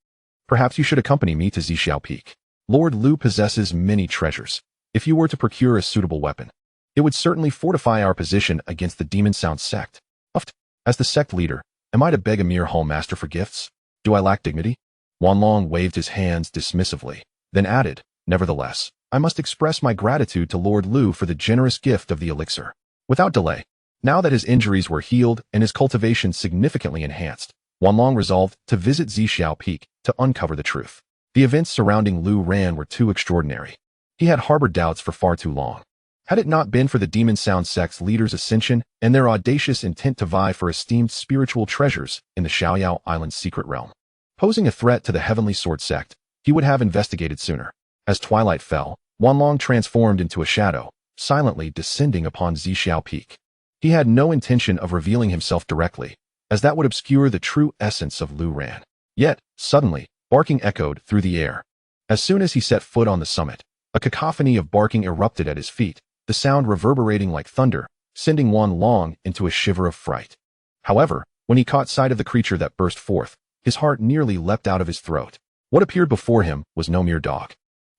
perhaps you should accompany me to Zia Peak. Lord Lu possesses many treasures. If you were to procure a suitable weapon, it would certainly fortify our position against the Demon Sound Sect. As the sect leader, am I to beg a mere hallmaster for gifts? Do I lack dignity?" Wanlong waved his hands dismissively, then added, "Nevertheless, I must express my gratitude to Lord Lu for the generous gift of the elixir." Without delay, now that his injuries were healed and his cultivation significantly enhanced, Wanlong resolved to visit Zixiao Peak to uncover the truth. The events surrounding Lu Ran were too extraordinary. He had harbored doubts for far too long. Had it not been for the Demon Sound Sect's leaders' ascension and their audacious intent to vie for esteemed spiritual treasures in the Xiaoyao Island's secret realm, posing a threat to the Heavenly Sword Sect, he would have investigated sooner. As twilight fell, Wanlong transformed into a shadow, silently descending upon Zixiao Peak. He had no intention of revealing himself directly, as that would obscure the true essence of Lu Ran. Yet, suddenly, barking echoed through the air. As soon as he set foot on the summit, a cacophony of barking erupted at his feet, the sound reverberating like thunder, sending Wanlong into a shiver of fright. However, when he caught sight of the creature that burst forth, his heart nearly leapt out of his throat. What appeared before him was no mere dog.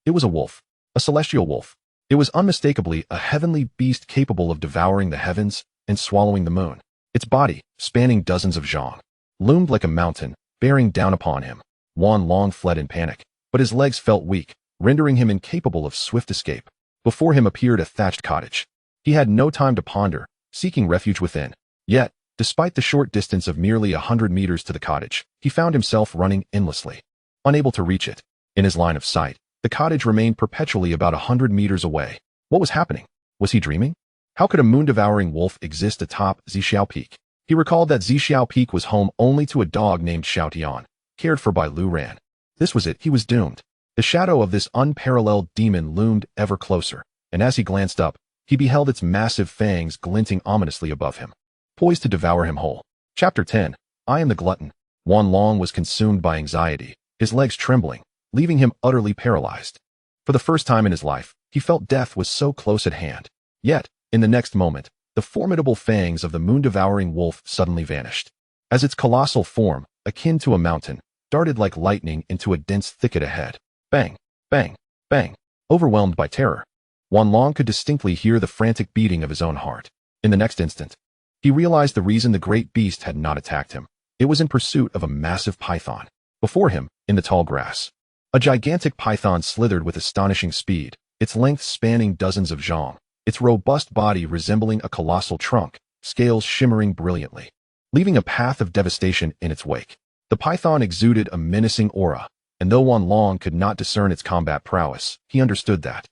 It was a wolf, a celestial wolf. It was unmistakably a heavenly beast capable of devouring the heavens and swallowing the moon. Its body, spanning dozens of zhang, loomed like a mountain, bearing down upon him. Wanlong fled in panic, but his legs felt weak, rendering him incapable of swift escape. Before him appeared a thatched cottage. He had no time to ponder, seeking refuge within. Yet, despite the short distance of merely 100 meters to the cottage, he found himself running endlessly, unable to reach it. In his line of sight, the cottage remained perpetually about 100 meters away. What was happening? Was he dreaming? How could a moon-devouring wolf exist atop Zixiao Peak? He recalled that Zixiao Peak was home only to a dog named Xiaotian, cared for by Lu Ran. This was it, he was doomed. The shadow of this unparalleled demon loomed ever closer, and as he glanced up, he beheld its massive fangs glinting ominously above him, poised to devour him whole. Chapter 10. I am the glutton. Wanlong was consumed by anxiety, his legs trembling, leaving him utterly paralyzed. For the first time in his life, he felt death was so close at hand. Yet, in the next moment, the formidable fangs of the moon-devouring wolf suddenly vanished. As its colossal form, akin to a mountain, darted like lightning into a dense thicket ahead. Bang, bang, bang. Overwhelmed by terror, Wanlong could distinctly hear the frantic beating of his own heart. In the next instant, he realized the reason the great beast had not attacked him. It was in pursuit of a massive python. Before him, in the tall grass, a gigantic python slithered with astonishing speed, its length spanning dozens of zhang, its robust body resembling a colossal trunk, scales shimmering brilliantly, leaving a path of devastation in its wake. The python exuded a menacing aura, and though Wanlong could not discern its combat prowess, he understood that.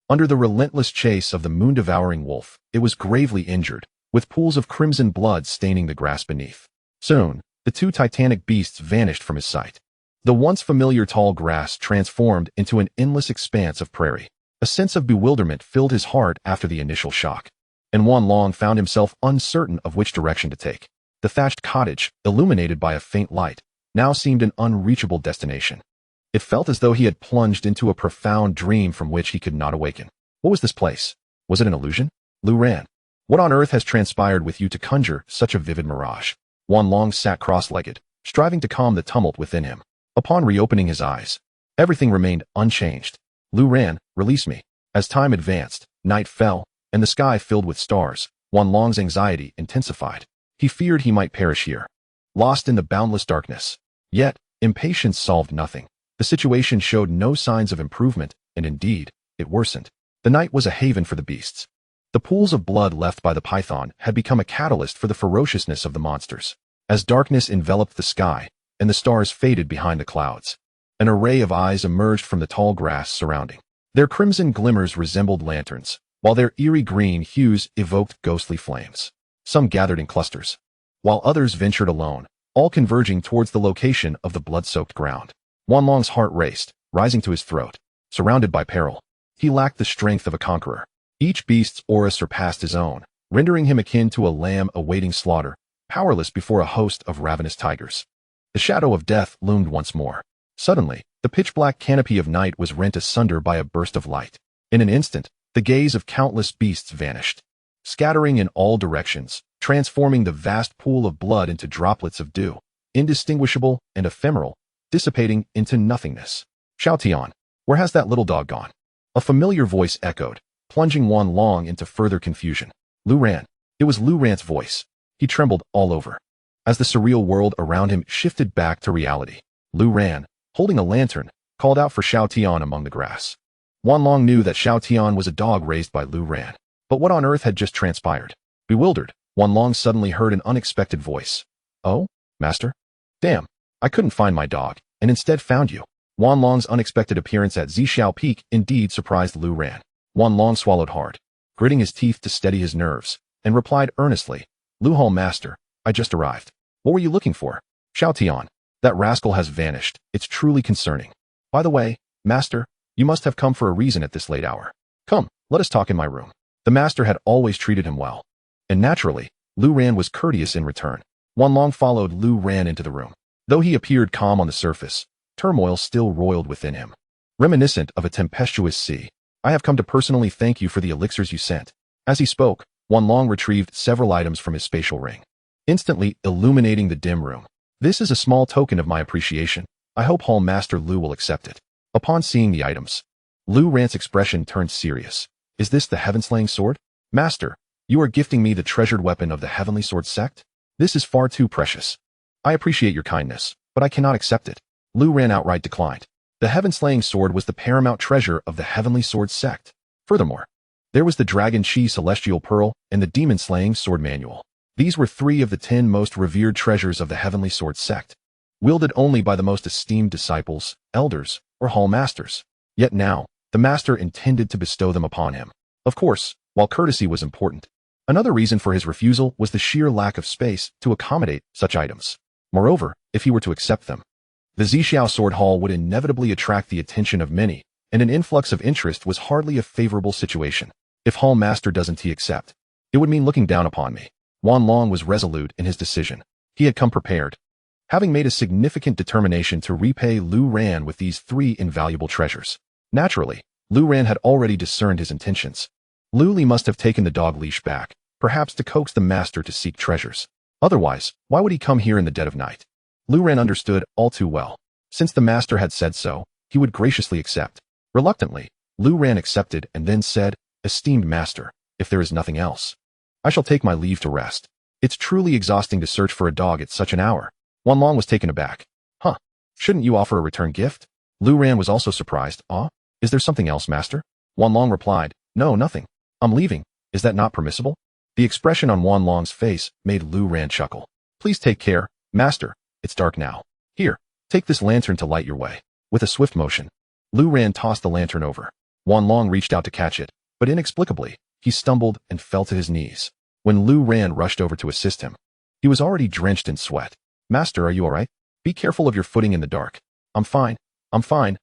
Under the relentless chase of the moon-devouring wolf, it was gravely injured, with pools of crimson blood staining the grass beneath. Soon, the two titanic beasts vanished from his sight. The once familiar tall grass transformed into an endless expanse of prairie. A sense of bewilderment filled his heart after the initial shock, and Wanlong found himself uncertain of which direction to take. The thatched cottage, illuminated by a faint light, now seemed an unreachable destination. It felt as though he had plunged into a profound dream from which he could not awaken. What was this place? Was it an illusion? Lu ran. What on earth has transpired with you to conjure such a vivid mirage? Wanlong sat cross-legged, striving to calm the tumult within him. Upon reopening his eyes, everything remained unchanged. Lu ran, release me. As time advanced, night fell, and the sky filled with stars. Wanlong's anxiety intensified. He feared he might perish here, lost in the boundless darkness. Yet, impatience solved nothing. The situation showed no signs of improvement, and indeed, it worsened. The night was a haven for the beasts. The pools of blood left by the python had become a catalyst for the ferociousness of the monsters. As darkness enveloped the sky, and the stars faded behind the clouds, an array of eyes emerged from the tall grass surrounding. Their crimson glimmers resembled lanterns, while their eerie green hues evoked ghostly flames. Some gathered in clusters, while others ventured alone, all converging towards the location of the blood-soaked ground. Wanlong's heart raced, rising to his throat. Surrounded by peril, he lacked the strength of a conqueror. Each beast's aura surpassed his own, rendering him akin to a lamb awaiting slaughter, powerless before a host of ravenous tigers. The shadow of death loomed once more. Suddenly, the pitch-black canopy of night was rent asunder by a burst of light. In an instant, the gaze of countless beasts vanished, scattering in all directions, transforming the vast pool of blood into droplets of dew, indistinguishable and ephemeral, dissipating into nothingness. Xiaotian, where has that little dog gone? A familiar voice echoed, plunging Wanlong into further confusion. Lu ran. It was Lu Ran's voice. He trembled all over. As the surreal world around him shifted back to reality, Lu ran, holding a lantern, called out for Xiaotian among the grass. Wanlong knew that Xiaotian was a dog raised by Lu ran. But what on earth had just transpired? Bewildered, Wanlong suddenly heard an unexpected voice. Oh, master? Damn, I couldn't find my dog, and instead found you. Wanlong's unexpected appearance at Zia Peak indeed surprised Lu ran. Wanlong swallowed hard, gritting his teeth to steady his nerves, and replied earnestly, Lu Hall master, I just arrived. What were you looking for? Xiaotian, that rascal has vanished. It's truly concerning. By the way, master, you must have come for a reason at this late hour. Come, let us talk in my room. The master had always treated him well. And naturally, Lu ran was courteous in return. Wanlong followed Lu ran into the room. Though he appeared calm on the surface, turmoil still roiled within him. Reminiscent of a tempestuous sea, I have come to personally thank you for the elixirs you sent. As he spoke, Wanlong retrieved several items from his spatial ring, instantly illuminating the dim room. This is a small token of my appreciation. I hope Hall Master Lu will accept it. Upon seeing the items, Lu Ran's expression turned serious. Is this the heaven-slaying sword? Master, you are gifting me the treasured weapon of the heavenly sword sect? This is far too precious. I appreciate your kindness, but I cannot accept it. Lu Ran outright declined. The heaven-slaying sword was the paramount treasure of the heavenly sword sect. Furthermore, there was the Dragon Chi Celestial Pearl and the Demon-slaying Sword Manual. These were 3 of the 10 most revered treasures of the heavenly sword sect, wielded only by the most esteemed disciples, elders, or hall masters. Yet now, the master intended to bestow them upon him. Of course, while courtesy was important, another reason for his refusal was the sheer lack of space to accommodate such items. Moreover, if he were to accept them, the Zixiao Sword Hall would inevitably attract the attention of many, and an influx of interest was hardly a favorable situation. If Hall Master doesn't he accept, it would mean looking down upon me. Wanlong was resolute in his decision. He had come prepared, having made a significant determination to repay Lu Ran with these 3 invaluable treasures. Naturally, Lu Ran had already discerned his intentions. Lu Li must have taken the dog leash back, perhaps to coax the master to seek treasures. Otherwise, why would he come here in the dead of night? Lu Ran understood all too well. Since the master had said so, he would graciously accept. Reluctantly, Lu Ran accepted and then said, Esteemed master, if there is nothing else, I shall take my leave to rest. It's truly exhausting to search for a dog at such an hour. Wanlong was taken aback. Huh, shouldn't you offer a return gift? Lu Ran was also surprised. Is there something else, master? Wanlong replied, No, nothing. I'm leaving. Is that not permissible? The expression on Wanlong's face made Lu Ran chuckle. Please take care, master. It's dark now. Here, take this lantern to light your way. With a swift motion, Lu Ran tossed the lantern over. Wanlong reached out to catch it, but inexplicably, he stumbled and fell to his knees. When Lu Ran rushed over to assist him, he was already drenched in sweat. Master, are you all right? Be careful of your footing in the dark. I'm fine,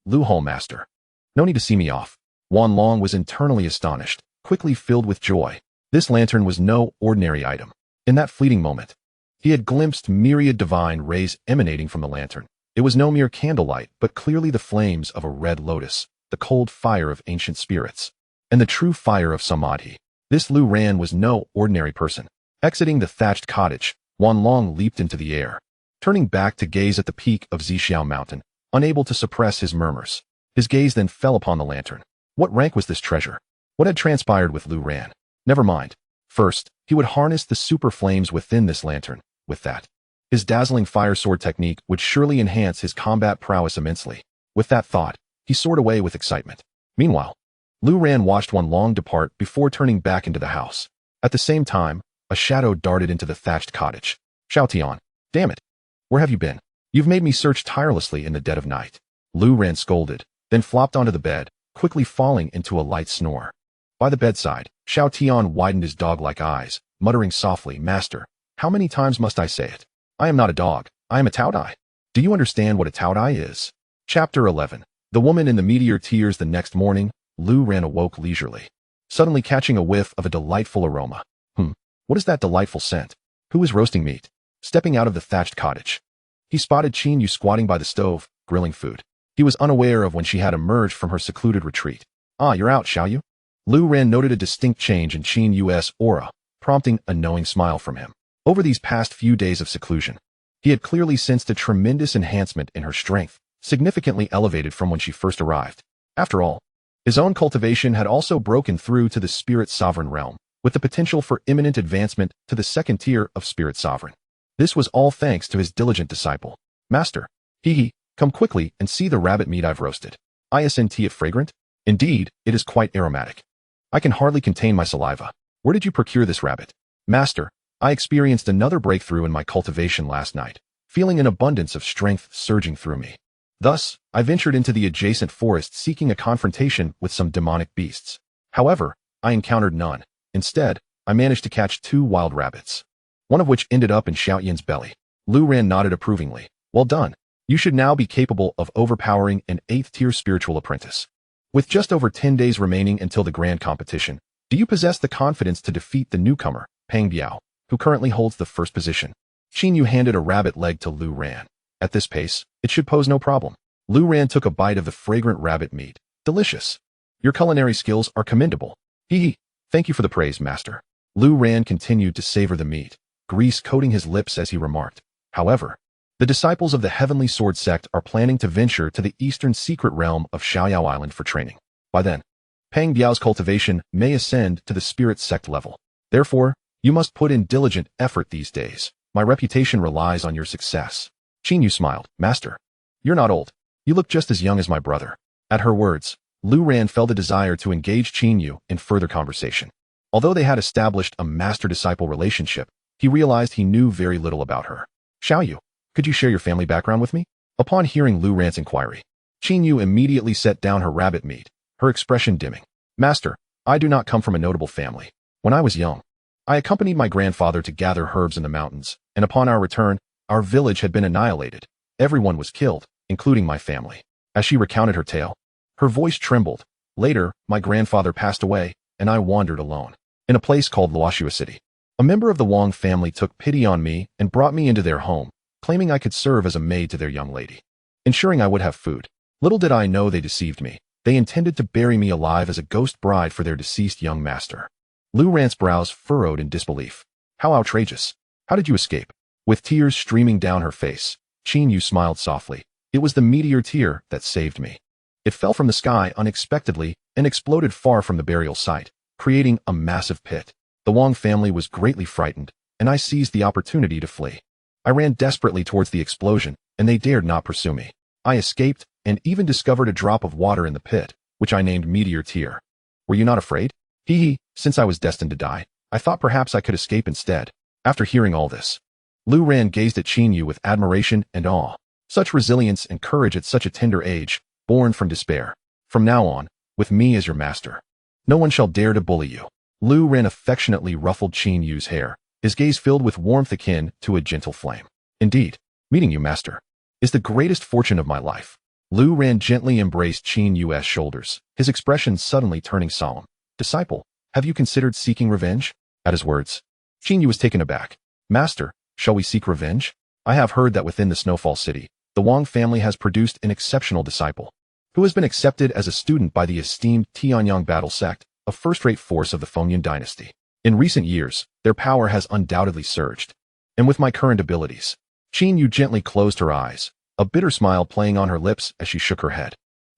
Lu Hole master. No need to see me off. Wanlong was internally astonished, quickly filled with joy. This lantern was no ordinary item. In that fleeting moment, he had glimpsed myriad divine rays emanating from the lantern. It was no mere candlelight, but clearly the flames of a red lotus, the cold fire of ancient spirits, and the true fire of Samadhi. This Lu Ran was no ordinary person. Exiting the thatched cottage, Wanlong leaped into the air, turning back to gaze at the peak of Zixiao mountain, unable to suppress his murmurs. His gaze then fell upon the lantern. What rank was this treasure? What had transpired with Lu Ran? Never mind. First, he would harness the super flames within this lantern. With that, his dazzling fire sword technique would surely enhance his combat prowess immensely. With that thought, he soared away with excitement. Meanwhile, Lu Ran watched Wanlong depart before turning back into the house. At the same time, a shadow darted into the thatched cottage. Xiaotian, damn it. Where have you been? You've made me search tirelessly in the dead of night. Lu Ran scolded, then flopped onto the bed, quickly falling into a light snore. By the bedside, Xiaotian widened his dog-like eyes, muttering softly, Master, how many times must I say it? I am not a dog, I am a Taodai. Do you understand what a Taodai is? Chapter 11. The woman in the meteor tears. The next morning, Lu Ran awoke leisurely, suddenly catching a whiff of a delightful aroma. What is that delightful scent? Who is roasting meat? Stepping out of the thatched cottage, he spotted Qin Yu squatting by the stove, grilling food. He was unaware of when she had emerged from her secluded retreat. Ah, you're out, Xiao Yu? Lu Ran noted a distinct change in Qin Yu's aura, prompting a knowing smile from him. Over these past few days of seclusion, he had clearly sensed a tremendous enhancement in her strength, significantly elevated from when she first arrived. After all, his own cultivation had also broken through to the spirit sovereign realm, with the potential for imminent advancement to the second tier of spirit sovereign. This was all thanks to his diligent disciple. Master, come quickly and see the rabbit meat I've roasted. Isn't it fragrant? Indeed, it is quite aromatic. I can hardly contain my saliva. Where did you procure this rabbit? Master, I experienced another breakthrough in my cultivation last night, feeling an abundance of strength surging through me. Thus, I ventured into the adjacent forest seeking a confrontation with some demonic beasts. However, I encountered none. Instead, I managed to catch 2 wild rabbits, one of which ended up in Xiaoyan's belly. Lu Ran nodded approvingly. Well done. You should now be capable of overpowering an 8th-tier spiritual apprentice. With just over 10 days remaining until the grand competition, do you possess the confidence to defeat the newcomer, Peng Biao, who currently holds the first position? Qin Yu handed a rabbit leg to Lu Ran. At this pace, it should pose no problem. Lu Ran took a bite of the fragrant rabbit meat. Delicious. Your culinary skills are commendable. Thank you for the praise, master. Lu Ran continued to savor the meat, grease coating his lips as he remarked. However, the disciples of the Heavenly Sword Sect are planning to venture to the eastern secret realm of Xiaoyao Island for training. By then, Peng Biao's cultivation may ascend to the spirit sect level. Therefore, you must put in diligent effort these days. My reputation relies on your success. Qin Yu smiled. Master, you're not old. You look just as young as my brother. At her words, Lu Ran felt a desire to engage Qin Yu in further conversation. Although they had established a master-disciple relationship, he realized he knew very little about her. Xiao Yu, could you share your family background with me? Upon hearing Lu Ran's inquiry, Qin Yu immediately set down her rabbit meat, her expression dimming. Master, I do not come from a notable family. When I was young, I accompanied my grandfather to gather herbs in the mountains, and upon our return, our village had been annihilated. Everyone was killed, including my family. As she recounted her tale, her voice trembled. Later, my grandfather passed away, and I wandered alone. In a place called Luoxua City, a member of the Wang family took pity on me and brought me into their home, claiming I could serve as a maid to their young lady, ensuring I would have food. Little did I know they deceived me. They intended to bury me alive as a ghost bride for their deceased young master. Lu Ran's brows furrowed in disbelief. How outrageous. How did you escape? With tears streaming down her face, Qin Yu smiled softly. It was the meteor tear that saved me. It fell from the sky unexpectedly and exploded far from the burial site, creating a massive pit. The Wang family was greatly frightened, and I seized the opportunity to flee. I ran desperately towards the explosion, and they dared not pursue me. I escaped and even discovered a drop of water in the pit, which I named Meteor Tear. Were you not afraid? Since I was destined to die, I thought perhaps I could escape instead. After hearing all this, Lu Ran gazed at Qin Yu with admiration and awe. Such resilience and courage at such a tender age, born from despair. From now on, with me as your master, no one shall dare to bully you. Lu Ran affectionately ruffled Qin Yu's hair, his gaze filled with warmth akin to a gentle flame. Indeed, meeting you, master, is the greatest fortune of my life. Lu Ran gently embraced Qin Yu's shoulders, his expression suddenly turning solemn. Disciple, have you considered seeking revenge? At his words, Qin Yu was taken aback. Master, shall we seek revenge? I have heard that within the Snowfall City, the Wang family has produced an exceptional disciple, who has been accepted as a student by the esteemed Tanyong battle sect, a first-rate force of the Fengyun dynasty. In recent years, their power has undoubtedly surged. And with my current abilities, Qin Yu gently closed her eyes, a bitter smile playing on her lips as she shook her head.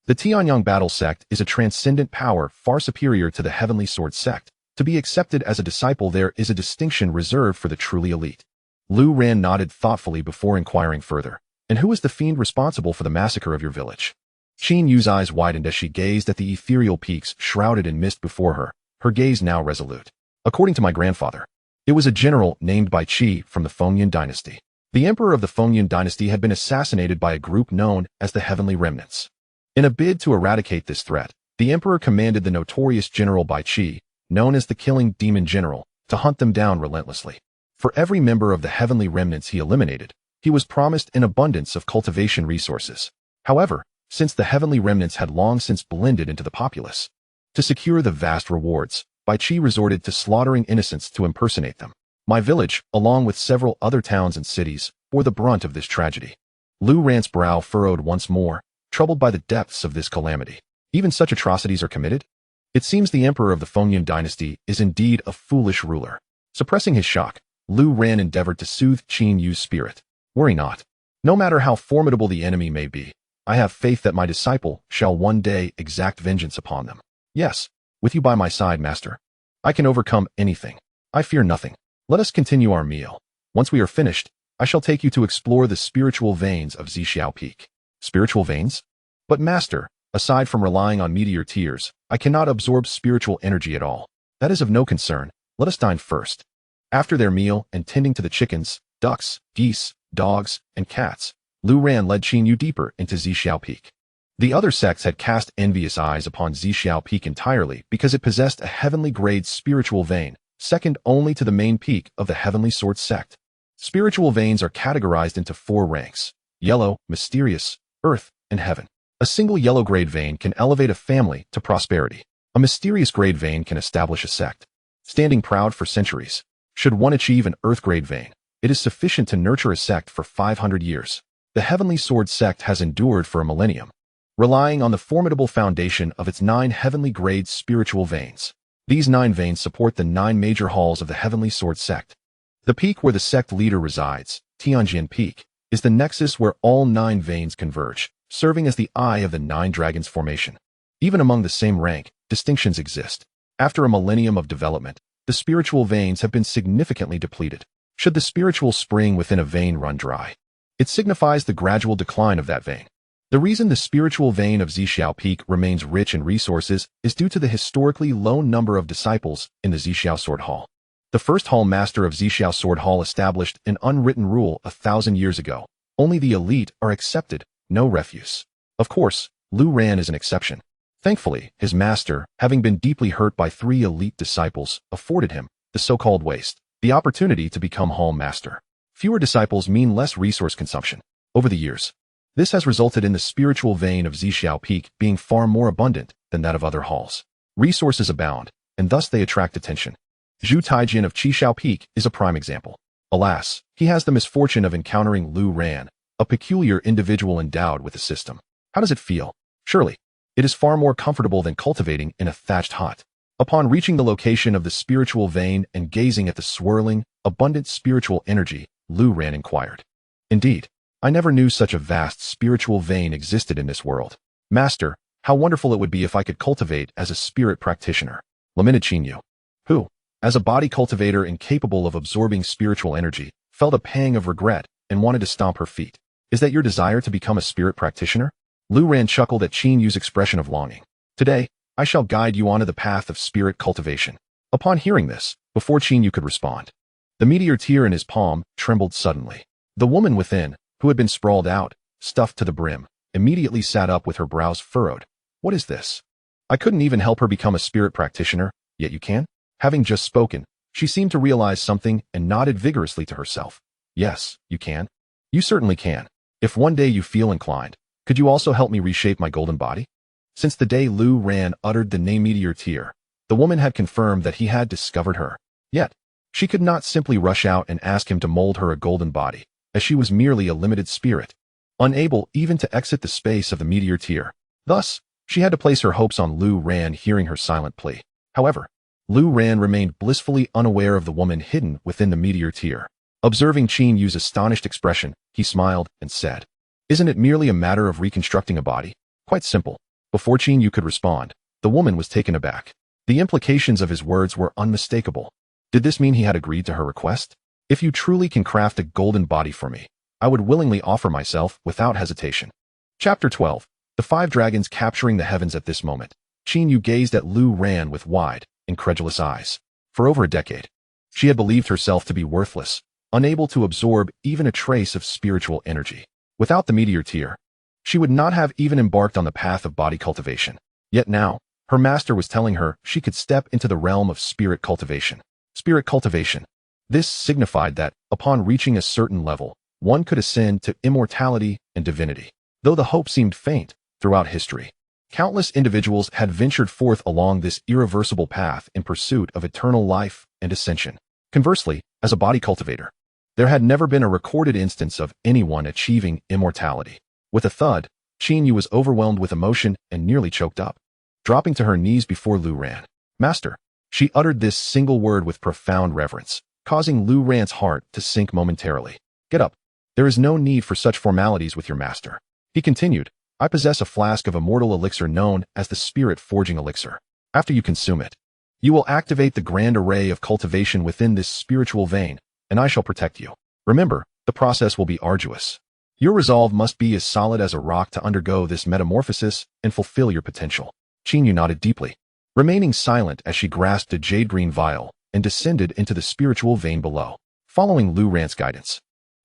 The Tanyong battle sect is a transcendent power far superior to the Heavenly Sword sect. To be accepted as a disciple there is a distinction reserved for the truly elite. Lu Ran nodded thoughtfully before inquiring further. And who is the fiend responsible for the massacre of your village? Qin Yu's eyes widened as she gazed at the ethereal peaks shrouded in mist before her, her gaze now resolute. According to my grandfather, it was a general named by Qi from the Fengyun dynasty. The emperor of the Fengyun dynasty had been assassinated by a group known as the Heavenly Remnants. In a bid to eradicate this threat, the emperor commanded the notorious general Bai Qi, known as the Killing Demon General, to hunt them down relentlessly. For every member of the Heavenly Remnants he eliminated, he was promised an abundance of cultivation resources. However, since the Heavenly Remnants had long since blended into the populace, to secure the vast rewards, Bai Qi resorted to slaughtering innocents to impersonate them. My village, along with several other towns and cities, bore the brunt of this tragedy. Lu Ran's brow furrowed once more, troubled by the depths of this calamity. Even such atrocities are committed? It seems the emperor of the Fengyun dynasty is indeed a foolish ruler. Suppressing his shock, Lu Ran endeavored to soothe Qin Yu's spirit. Worry not. No matter how formidable the enemy may be, I have faith that my disciple shall one day exact vengeance upon them. Yes, with you by my side, master, I can overcome anything. I fear nothing. Let us continue our meal. Once we are finished, I shall take you to explore the spiritual veins of Zia Peak. Spiritual veins? But master, aside from relying on meteor tears, I cannot absorb spiritual energy at all. That is of no concern. Let us dine first. After their meal and tending to the chickens, ducks, geese, dogs, and cats, Lu Ran led Qin Yu deeper into Zixiao Peak. The other sects had cast envious eyes upon Zixiao Peak entirely because it possessed a heavenly grade spiritual vein, second only to the main peak of the Heavenly Sword sect. Spiritual veins are categorized into 4 ranks: yellow, mysterious, earth, and heaven. A single yellow grade vein can elevate a family to prosperity. A mysterious grade vein can establish a sect, standing proud for centuries. Should one achieve an earth grade vein, it is sufficient to nurture a sect for 500 years. The Heavenly Sword sect has endured for a millennium, relying on the formidable foundation of its 9 heavenly grade spiritual veins. These 9 veins support the 9 major halls of the Heavenly Sword sect. The peak where the sect leader resides, Tanyong Peak, is the nexus where all 9 veins converge, serving as the eye of the 9 dragons formation. Even among the same rank, distinctions exist. After a millennium of development, the spiritual veins have been significantly depleted. Should the spiritual spring within a vein run dry, it signifies the gradual decline of that vein. The reason the spiritual vein of Zixiao Peak remains rich in resources is due to the historically low number of disciples in the Zixiao Sword Hall. The first hall master of Zixiao Sword Hall established an unwritten rule 1,000 years ago. Only the elite are accepted, no refuse. Of course, Lu Ran is an exception. Thankfully, his master, having been deeply hurt by 3 elite disciples, afforded him, the so-called waste, the opportunity to become hall master. Fewer disciples mean less resource consumption. Over the years, this has resulted in the spiritual vein of Zixiao Peak being far more abundant than that of other halls. Resources abound, and thus they attract attention. Zhu Taijin of Qishao Peak is a prime example. Alas, he has the misfortune of encountering Lu Ran, a peculiar individual endowed with a system. How does it feel? Surely, it is far more comfortable than cultivating in a thatched hut. Upon reaching the location of the spiritual vein and gazing at the swirling, abundant spiritual energy, Lu Ran inquired. Indeed, I never knew such a vast spiritual vein existed in this world. Master, how wonderful it would be if I could cultivate as a spirit practitioner. Lamented Qin Yu, who, as a body cultivator incapable of absorbing spiritual energy, felt a pang of regret and wanted to stomp her feet. Is that your desire to become a spirit practitioner? Lu Ran chuckled at Qin Yu's expression of longing. Today, I shall guide you onto the path of spirit cultivation. Upon hearing this, before Qin Yu could respond. The meteor tear in his palm trembled suddenly. The woman within, who had been sprawled out, stuffed to the brim, immediately sat up with her brows furrowed. What is this? I couldn't even help her become a spirit practitioner, yet you can? Having just spoken, she seemed to realize something and nodded vigorously to herself. Yes, you can. You certainly can. If one day you feel inclined, could you also help me reshape my golden body? Since the day Lu Ran uttered the name meteor tear, the woman had confirmed that he had discovered her. Yet, she could not simply rush out and ask him to mold her a golden body, as she was merely a limited spirit, unable even to exit the space of the meteor tear. Thus, she had to place her hopes on Lu Ran hearing her silent plea. However, Lu Ran remained blissfully unaware of the woman hidden within the meteor tear. Observing Qin Yu's astonished expression, he smiled and said, "Isn't it merely a matter of reconstructing a body? Quite simple." Before Qin Yu could respond, the woman was taken aback. The implications of his words were unmistakable. Did this mean he had agreed to her request? If you truly can craft a golden body for me, I would willingly offer myself without hesitation. Chapter 12. The Five Dragons Capturing the Heavens. At this moment, Qin Yu gazed at Lu Ran with wide, incredulous eyes. For over a decade, she had believed herself to be worthless, unable to absorb even a trace of spiritual energy. Without the meteor tear, she would not have even embarked on the path of body cultivation. Yet now, her master was telling her she could step into the realm of spirit cultivation. Spirit cultivation. This signified that, upon reaching a certain level, one could ascend to immortality and divinity. Though the hope seemed faint, throughout history, countless individuals had ventured forth along this irreversible path in pursuit of eternal life and ascension. Conversely, as a body cultivator, there had never been a recorded instance of anyone achieving immortality. With a thud, Qin Yu was overwhelmed with emotion and nearly choked up. Dropping to her knees before Lu Ran, "Master," she uttered this single word with profound reverence, causing Lu Ran's heart to sink momentarily. "Get up. There is no need for such formalities with your master." He continued, "I possess a flask of immortal elixir known as the Spirit Forging Elixir. After you consume it, you will activate the grand array of cultivation within this spiritual vein, and I shall protect you. Remember, the process will be arduous. Your resolve must be as solid as a rock to undergo this metamorphosis and fulfill your potential." Qin Yu nodded deeply, remaining silent as she grasped a jade-green vial and descended into the spiritual vein below. Following Lu Ran's guidance,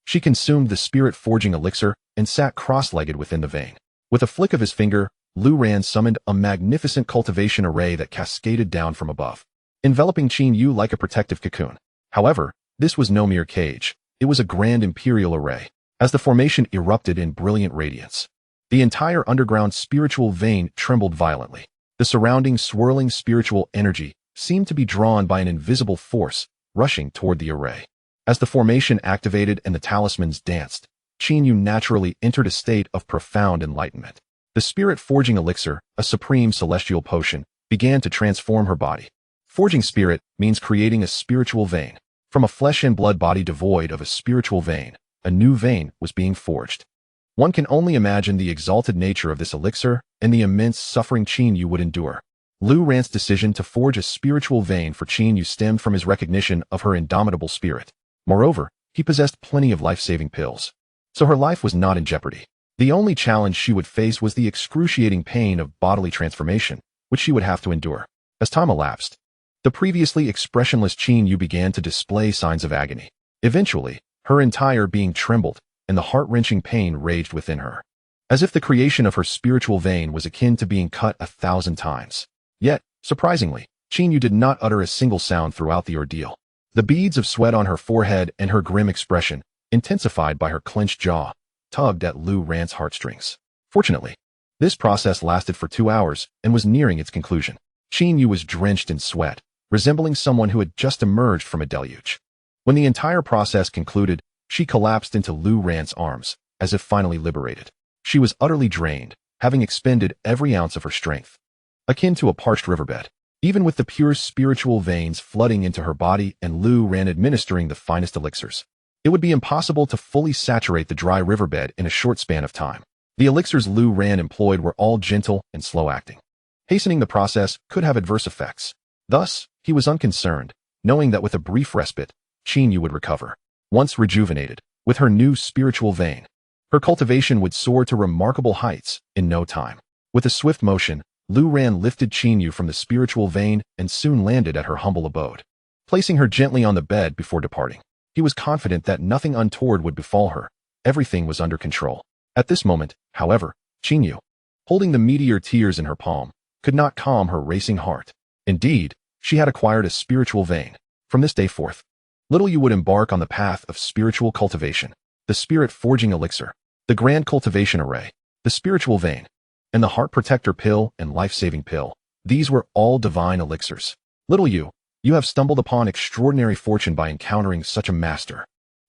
she consumed the Spirit Forging Elixir and sat cross-legged within the vein. With a flick of his finger, Lu Ran summoned a magnificent cultivation array that cascaded down from above, enveloping Qin Yu like a protective cocoon. However, this was no mere cage. It was a grand imperial array. As the formation erupted in brilliant radiance, the entire underground spiritual vein trembled violently. The surrounding swirling spiritual energy seemed to be drawn by an invisible force, rushing toward the array. As the formation activated and the talismans danced, Qin Yu naturally entered a state of profound enlightenment. The Spirit Forging Elixir, a supreme celestial potion, began to transform her body. Forging spirit means creating a spiritual vein. From a flesh and blood body devoid of a spiritual vein, a new vein was being forged. One can only imagine the exalted nature of this elixir and the immense suffering Qin Yu would endure. Lu Ran's decision to forge a spiritual vein for Qin Yu stemmed from his recognition of her indomitable spirit. Moreover, he possessed plenty of life-saving pills, so her life was not in jeopardy. The only challenge she would face was the excruciating pain of bodily transformation, which she would have to endure. As time elapsed, the previously expressionless Qin Yu began to display signs of agony. Eventually, her entire being trembled, and the heart-wrenching pain raged within her, as if the creation of her spiritual vein was akin to being cut 1,000 times. Yet, surprisingly, Qin Yu did not utter a single sound throughout the ordeal. The beads of sweat on her forehead and her grim expression, intensified by her clenched jaw, tugged at Lu Ran's heartstrings. Fortunately, this process lasted for 2 hours and was nearing its conclusion. Qin Yu was drenched in sweat, resembling someone who had just emerged from a deluge. When the entire process concluded, she collapsed into Lu Ran's arms, as if finally liberated. She was utterly drained, having expended every ounce of her strength, akin to a parched riverbed. Even with the pure spiritual veins flooding into her body and Lu Ran administering the finest elixirs, it would be impossible to fully saturate the dry riverbed in a short span of time. The elixirs Lu Ran employed were all gentle and slow-acting. Hastening the process could have adverse effects. Thus, he was unconcerned, knowing that with a brief respite, Qin Yu would recover. Once rejuvenated, with her new spiritual vein, her cultivation would soar to remarkable heights in no time. With a swift motion, Lu Ran lifted Qin Yu from the spiritual vein and soon landed at her humble abode. placing her gently on the bed before departing. He was confident that nothing untoward would befall her. Everything was under control. At this moment, however, Qin Yu, holding the meteor tears in her palm, could not calm her racing heart. Indeed, she had acquired a spiritual vein. From this day forth, little Yu would embark on the path of spiritual cultivation, the spirit-forging elixir, the grand cultivation array, the spiritual vein, and the heart protector pill and life-saving pill. These were all divine elixirs. Little Yu, you have stumbled upon extraordinary fortune by encountering such a master.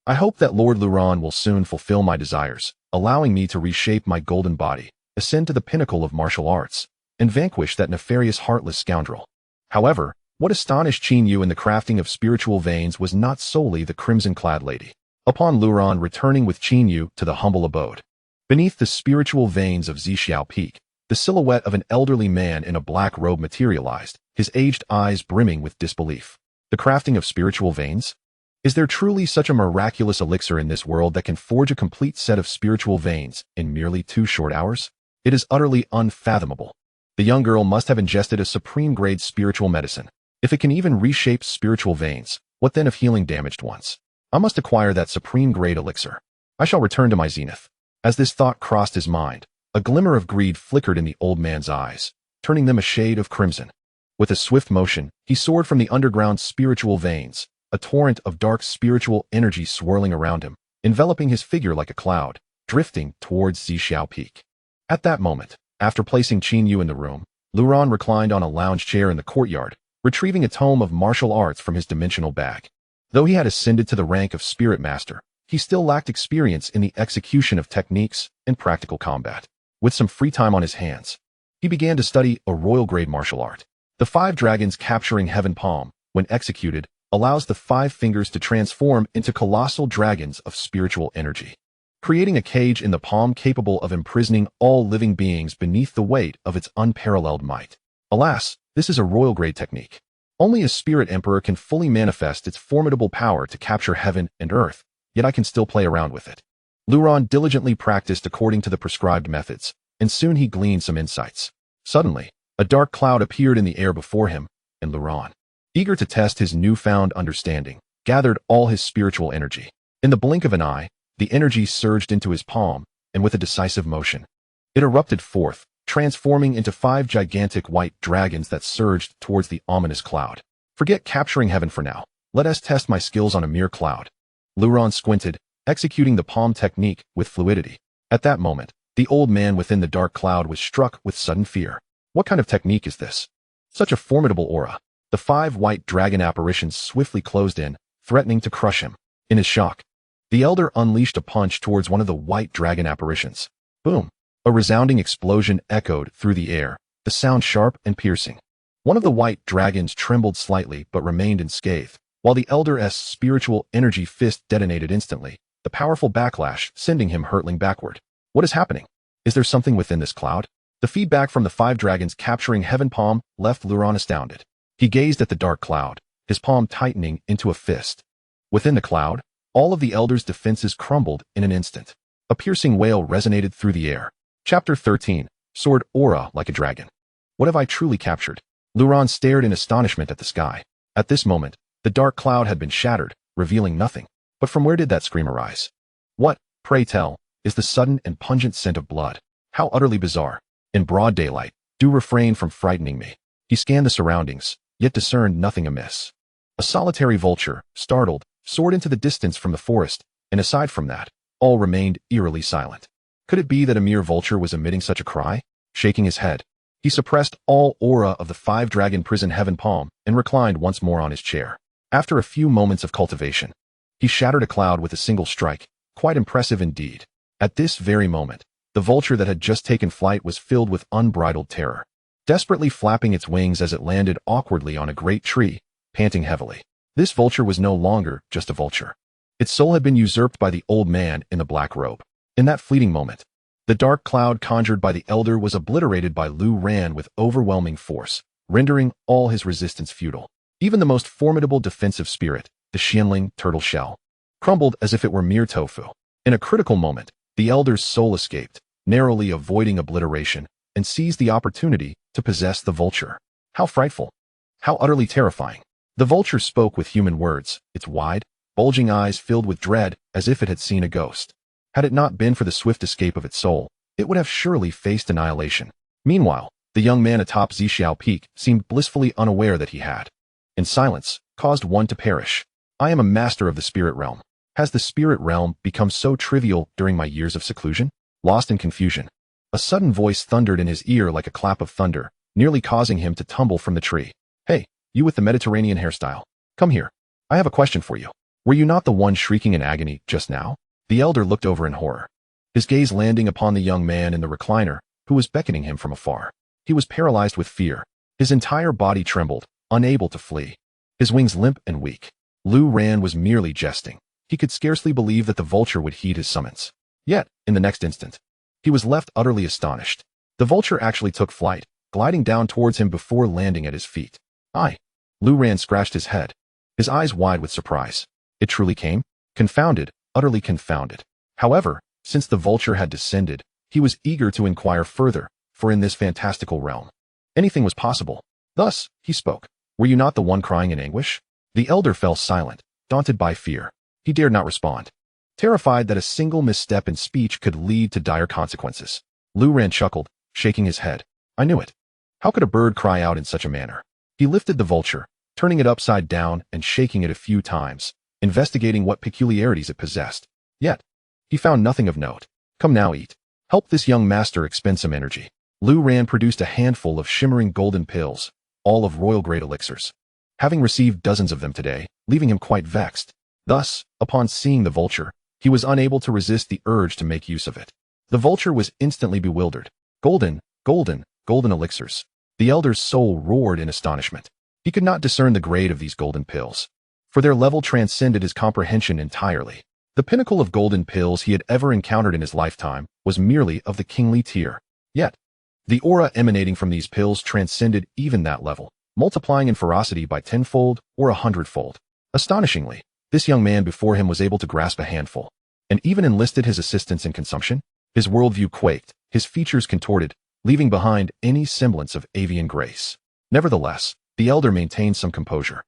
I hope that Lord Luran will soon fulfill my desires, allowing me to reshape my golden body, ascend to the pinnacle of martial arts, and vanquish that nefarious heartless scoundrel. However, what astonished Qin Yu in the crafting of spiritual veins was not solely the crimson-clad lady. Upon Luran returning with Qin Yu to the humble abode, beneath the spiritual veins of Zia Peak, the silhouette of an elderly man in a black robe materialized, his aged eyes brimming with disbelief. The crafting of spiritual veins? Is there truly such a miraculous elixir in this world that can forge a complete set of spiritual veins in merely 2 short hours? It is utterly unfathomable. The young girl must have ingested a supreme-grade spiritual medicine. If it can even reshape spiritual veins, what then of healing damaged ones? I must acquire that supreme-grade elixir. I shall return to my zenith. As this thought crossed his mind, a glimmer of greed flickered in the old man's eyes, turning them a shade of crimson. With a swift motion, he soared from the underground spiritual veins, a torrent of dark spiritual energy swirling around him, enveloping his figure like a cloud, drifting towards Zixiao Peak. At that moment, after placing Qin Yu in the room, Luran reclined on a lounge chair in the courtyard, retrieving a tome of martial arts from his dimensional bag. Though he had ascended to the rank of spirit master, he still lacked experience in the execution of techniques and practical combat. With some free time on his hands, he began to study a royal-grade martial art. The 5 dragons capturing heaven palm, when executed, allows the 5 fingers to transform into colossal dragons of spiritual energy, creating a cage in the palm capable of imprisoning all living beings beneath the weight of its unparalleled might. Alas, this is a royal-grade technique. Only a spirit emperor can fully manifest its formidable power to capture heaven and earth, yet I can still play around with it. Luran diligently practiced according to the prescribed methods, and soon he gleaned some insights. Suddenly, a dark cloud appeared in the air before him, and Luran, eager to test his newfound understanding, gathered all his spiritual energy. In the blink of an eye, the energy surged into his palm, and with a decisive motion, it erupted forth, transforming into 5 gigantic white dragons that surged towards the ominous cloud. Forget capturing heaven for now. Let us test my skills on a mere cloud. Luran squinted, executing the palm technique with fluidity. At that moment, the old man within the dark cloud was struck with sudden fear. What kind of technique is this? Such a formidable aura. The 5 white dragon apparitions swiftly closed in, threatening to crush him. In his shock, the elder unleashed a punch towards one of the white dragon apparitions. Boom! A resounding explosion echoed through the air, the sound sharp and piercing. One of the white dragons trembled slightly but remained unscathed, while the elder's spiritual energy fist detonated instantly, the powerful backlash sending him hurtling backward. What is happening? Is there something within this cloud? The feedback from the 5 dragons capturing heaven palm left Luran astounded. He gazed at the dark cloud, his palm tightening into a fist. Within the cloud, all of the elders' defenses crumbled in an instant. A piercing wail resonated through the air. Chapter 13. Sword Aura Like a Dragon. What have I truly captured? Luran stared in astonishment at the sky. At this moment, the dark cloud had been shattered, revealing nothing. But from where did that scream arise? What, pray tell, is the sudden and pungent scent of blood? How utterly bizarre. In broad daylight, do refrain from frightening me. He scanned the surroundings, yet discerned nothing amiss. A solitary vulture, startled, soared into the distance from the forest, and aside from that, all remained eerily silent. Could it be that a mere vulture was emitting such a cry? Shaking his head, he suppressed all aura of the 5 dragon prison heaven palm and reclined once more on his chair. After a few moments of cultivation, he shattered a cloud with a single strike, quite impressive indeed. At this very moment, the vulture that had just taken flight was filled with unbridled terror, desperately flapping its wings as it landed awkwardly on a great tree, panting heavily. This vulture was no longer just a vulture. Its soul had been usurped by the old man in the black robe. In that fleeting moment, the dark cloud conjured by the elder was obliterated by Lu Ran with overwhelming force, rendering all his resistance futile. Even the most formidable defensive spirit, the Xianling turtle shell, crumbled as if it were mere tofu. In a critical moment, the elder's soul escaped, narrowly avoiding obliteration, and seized the opportunity to possess the vulture. How frightful! How utterly terrifying! The vulture spoke with human words, its wide, bulging eyes filled with dread as if it had seen a ghost. Had it not been for the swift escape of its soul, it would have surely faced annihilation. Meanwhile, the young man atop Zia Peak seemed blissfully unaware that he had, in silence, caused one to perish. I am a master of the spirit realm. Has the spirit realm become so trivial during my years of seclusion? Lost in confusion, a sudden voice thundered in his ear like a clap of thunder, nearly causing him to tumble from the tree. Hey, you with the Mediterranean hairstyle. Come here. I have a question for you. Were you not the one shrieking in agony just now? The elder looked over in horror, his gaze landing upon the young man in the recliner, who was beckoning him from afar. He was paralyzed with fear. His entire body trembled, unable to flee. His wings limp and weak. Lu Ran was merely jesting. He could scarcely believe that the vulture would heed his summons. Yet, in the next instant, he was left utterly astonished. The vulture actually took flight, gliding down towards him before landing at his feet. Lu Ran scratched his head, his eyes wide with surprise. It truly came? Confounded, utterly confounded. However, since the vulture had descended, he was eager to inquire further, for in this fantastical realm, anything was possible. Thus, he spoke. Were you not the one crying in anguish? The elder fell silent, daunted by fear. He dared not respond, terrified that a single misstep in speech could lead to dire consequences. Lu Ran chuckled, shaking his head. I knew it. How could a bird cry out in such a manner? He lifted the vulture, turning it upside down and shaking it a few times, investigating what peculiarities it possessed. Yet, he found nothing of note. Come now, eat. Help this young master expend some energy. Lu Ran produced a handful of shimmering golden pills, all of royal-grade elixirs, having received dozens of them today, leaving him quite vexed. Thus, upon seeing the vulture, he was unable to resist the urge to make use of it. The vulture was instantly bewildered. Golden elixirs. The elder's soul roared in astonishment. He could not discern the grade of these golden pills, for their level transcended his comprehension entirely. The pinnacle of golden pills he had ever encountered in his lifetime was merely of the kingly tier. Yet, the aura emanating from these pills transcended even that level, multiplying in ferocity by 10-fold or 100-fold. Astonishingly, this young man before him was able to grasp a handful, and even enlisted his assistance in consumption. His worldview quaked, his features contorted, leaving behind any semblance of avian grace. Nevertheless, the elder maintained some composure,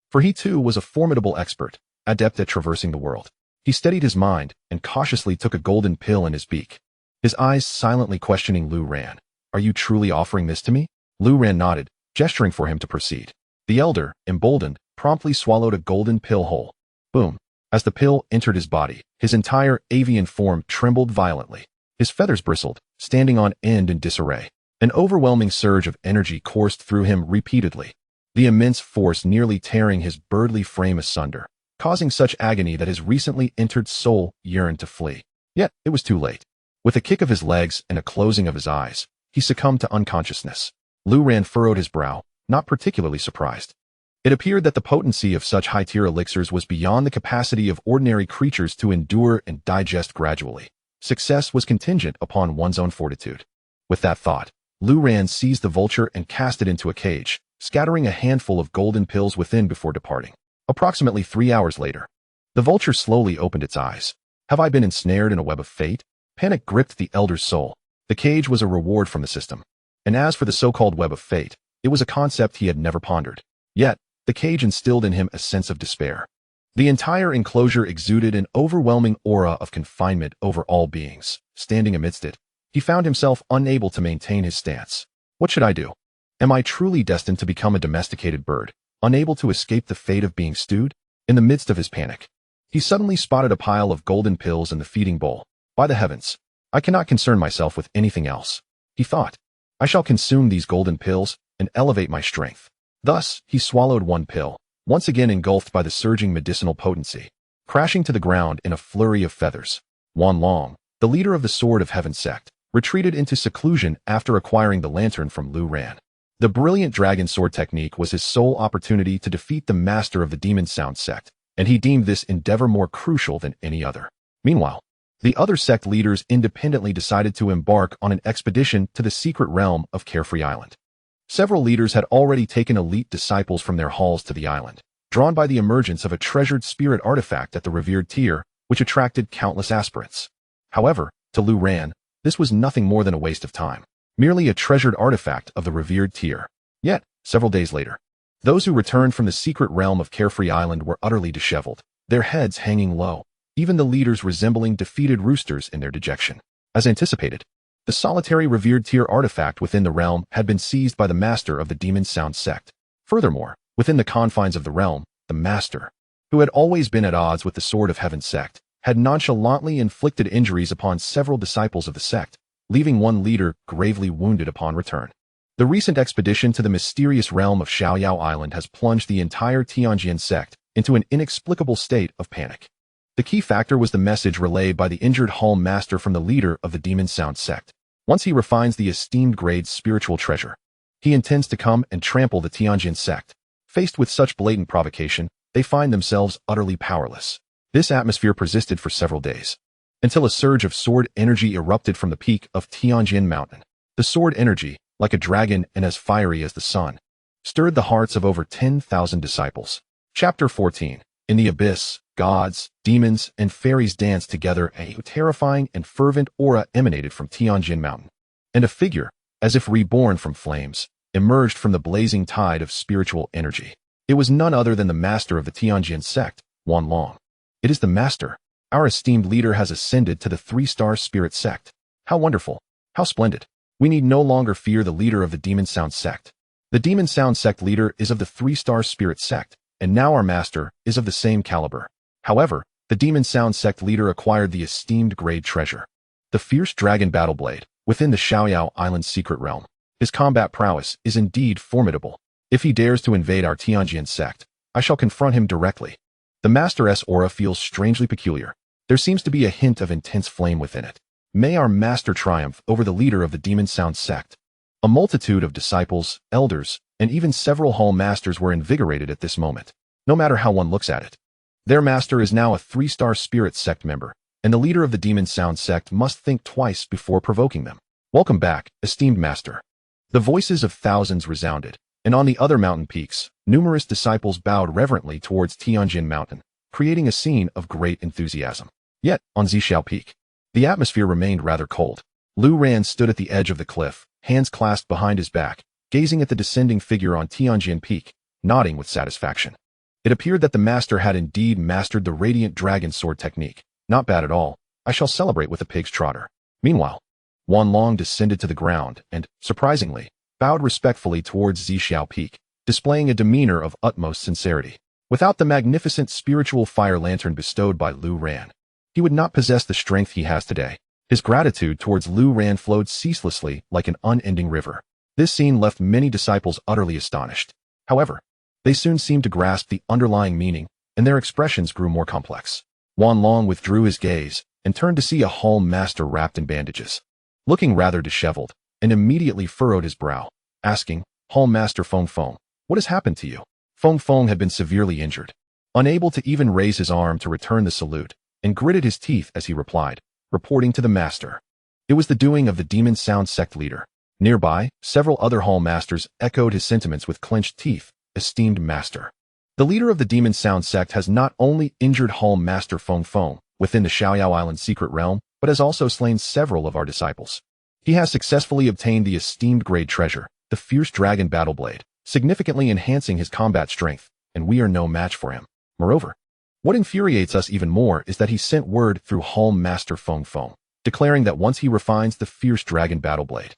for he too was a formidable expert, adept at traversing the world. He steadied his mind and cautiously took a golden pill in his beak, his eyes silently questioning Lu Ran. Are you truly offering this to me? Lu Ran nodded, gesturing for him to proceed. The elder, emboldened, promptly swallowed a golden pill whole. Boom. As the pill entered his body, his entire avian form trembled violently. His feathers bristled, standing on end in disarray. An overwhelming surge of energy coursed through him repeatedly, the immense force nearly tearing his birdly frame asunder, causing such agony that his recently entered soul yearned to flee. Yet, it was too late. With a kick of his legs and a closing of his eyes, he succumbed to unconsciousness. Lu Ran furrowed his brow, not particularly surprised. It appeared that the potency of such high-tier elixirs was beyond the capacity of ordinary creatures to endure and digest gradually. Success was contingent upon one's own fortitude. With that thought, Lu Ran seized the vulture and cast it into a cage, scattering a handful of golden pills within before departing. Approximately 3 hours later, the vulture slowly opened its eyes. Have I been ensnared in a web of fate? Panic gripped the elder's soul. The cage was a reward from the system. And as for the so-called web of fate, it was a concept he had never pondered. Yet, the cage instilled in him a sense of despair. The entire enclosure exuded an overwhelming aura of confinement over all beings. Standing amidst it, he found himself unable to maintain his stance. What should I do? Am I truly destined to become a domesticated bird, unable to escape the fate of being stewed? In the midst of his panic, he suddenly spotted a pile of golden pills in the feeding bowl. By the heavens, I cannot concern myself with anything else, he thought. I shall consume these golden pills and elevate my strength. Thus, he swallowed one pill, once again engulfed by the surging medicinal potency, crashing to the ground in a flurry of feathers. Wan Long, the leader of the Sword of Heaven sect, retreated into seclusion after acquiring the lantern from Lu Ran. The brilliant dragon sword technique was his sole opportunity to defeat the master of the Demon Sound sect, and he deemed this endeavor more crucial than any other. Meanwhile, the other sect leaders independently decided to embark on an expedition to the secret realm of Carefree Island. Several leaders had already taken elite disciples from their halls to the island, drawn by the emergence of a treasured spirit artifact at the revered tier, which attracted countless aspirants. However, to Lu Ran, this was nothing more than a waste of time, merely a treasured artifact of the revered tier. Yet, several days later, Those who returned from the secret realm of Carefree Island were utterly disheveled, their heads hanging low, even the leaders resembling defeated roosters in their dejection. As anticipated, the solitary revered tier artifact within the realm had been seized by the master of the Demon Sound sect. Furthermore, within the confines of the realm, the master, who had always been at odds with the Sword of Heaven sect, had nonchalantly inflicted injuries upon several disciples of the sect, leaving one leader gravely wounded upon return. The recent expedition to the mysterious realm of Xiaoyao Island has plunged the entire Tianjin sect into an inexplicable state of panic. The key factor was the message relayed by the injured Hall Master from the leader of the Demon Sound sect. Once he refines the esteemed grade's spiritual treasure, he intends to come and trample the Tianjin sect. Faced with such blatant provocation, they find themselves utterly powerless. This atmosphere persisted for several days, until a surge of sword energy erupted from the peak of Tianjin Mountain. The sword energy, like a dragon and as fiery as the sun, stirred the hearts of over 10,000 disciples. Chapter 14. In the abyss, gods, demons, and fairies danced together. A terrifying and fervent aura emanated from Tianjin Mountain, and a figure, as if reborn from flames, emerged from the blazing tide of spiritual energy. It was none other than the master of the Tianjin sect, Wanlong. It is the master. Our esteemed leader has ascended to the 3-star spirit sect. How wonderful! How splendid! We need no longer fear the leader of the Demon Sound sect. The Demon Sound sect leader is of the 3-star spirit sect, and now our master is of the same caliber. However, the Demon Sound sect leader acquired the esteemed grade treasure, the fierce dragon battle blade, within the Xiaoyao Island's secret realm. His combat prowess is indeed formidable. If he dares to invade our Tianjin sect, I shall confront him directly. The master's aura feels strangely peculiar. There seems to be a hint of intense flame within it. May our master triumph over the leader of the Demon Sound sect. A multitude of disciples, elders, and even several hall masters were invigorated at this moment, no matter how one looks at it. Their master is now a 3-star spirit sect member, and the leader of the Demon Sound sect must think twice before provoking them. Welcome back, esteemed master. The voices of thousands resounded, and on the other mountain peaks, numerous disciples bowed reverently towards Tianjin Mountain, creating a scene of great enthusiasm. Yet, on Zixiao Peak, the atmosphere remained rather cold. Lu Ran stood at the edge of the cliff, hands clasped behind his back, gazing at the descending figure on Tianjin Peak, nodding with satisfaction. It appeared that the master had indeed mastered the radiant dragon sword technique. Not bad at all. I shall celebrate with a pig's trotter. Meanwhile, Wanlong descended to the ground and, surprisingly, bowed respectfully towards Zixiao Peak, displaying a demeanor of utmost sincerity. Without the magnificent spiritual fire lantern bestowed by Lu Ran, he would not possess the strength he has today. His gratitude towards Lu Ran flowed ceaselessly like an unending river. This scene left many disciples utterly astonished. However, they soon seemed to grasp the underlying meaning, and their expressions grew more complex. Wanlong withdrew his gaze and turned to see a hall master wrapped in bandages, looking rather disheveled, and immediately furrowed his brow, asking, "Hall Master Feng Feng, what has happened to you?" Feng Feng had been severely injured, unable to even raise his arm to return the salute, and gritted his teeth as he replied, reporting to the master. It was the doing of the Demon Sound sect leader. Nearby, several other hall masters echoed his sentiments with clenched teeth. Esteemed master. The leader of the Demon Sound sect has not only injured Hall Master Feng Feng within the Xiaoyao Island secret realm, but has also slain several of our disciples. He has successfully obtained the esteemed grade treasure, the fierce dragon battle blade, significantly enhancing his combat strength, and we are no match for him. Moreover, what infuriates us even more is that he sent word through Hall Master Feng Feng, declaring that once he refines the fierce dragon battle blade,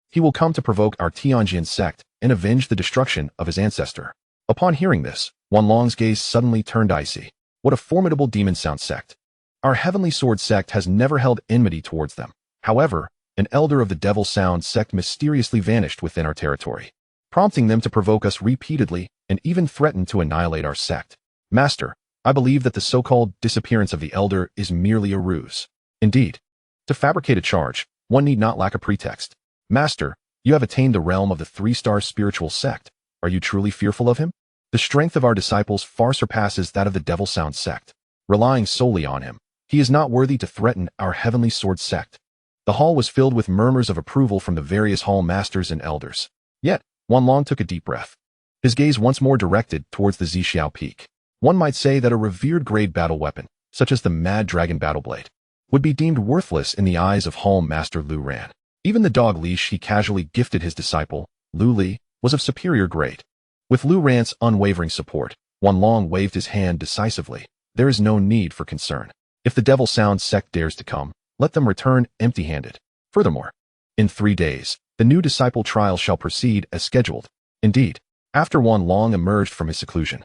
he will come to provoke our Tianjin sect and avenge the destruction of his ancestor. Upon hearing this, Wanlong's gaze suddenly turned icy. What a formidable Demon Sound sect. Our Heavenly Sword sect has never held enmity towards them. However, an elder of the Devil Sound sect mysteriously vanished within our territory, prompting them to provoke us repeatedly and even threaten to annihilate our sect. Master, I believe that the so-called disappearance of the elder is merely a ruse. Indeed, to fabricate a charge, one need not lack a pretext. Master, you have attained the realm of the 3-star spiritual sect. Are you truly fearful of him? The strength of our disciples far surpasses that of the Devil Sound sect. Relying solely on him, he is not worthy to threaten our Heavenly Sword sect. The hall was filled with murmurs of approval from the various hall masters and elders. Yet, Wanlong took a deep breath, his gaze once more directed towards the Zixiao Peak. One might say that a revered grade battle weapon, such as the Mad Dragon Battle Blade, would be deemed worthless in the eyes of Hall Master Lu Ran. Even the dog leash he casually gifted his disciple, Lu Li, was of superior grade. With Lu Ran's unwavering support, Wan Long waved his hand decisively. There is no need for concern. If the Devil Sound sect dares to come, let them return empty-handed. Furthermore, in 3 days, the new disciple trial shall proceed as scheduled. Indeed, after Wan Long emerged from his seclusion,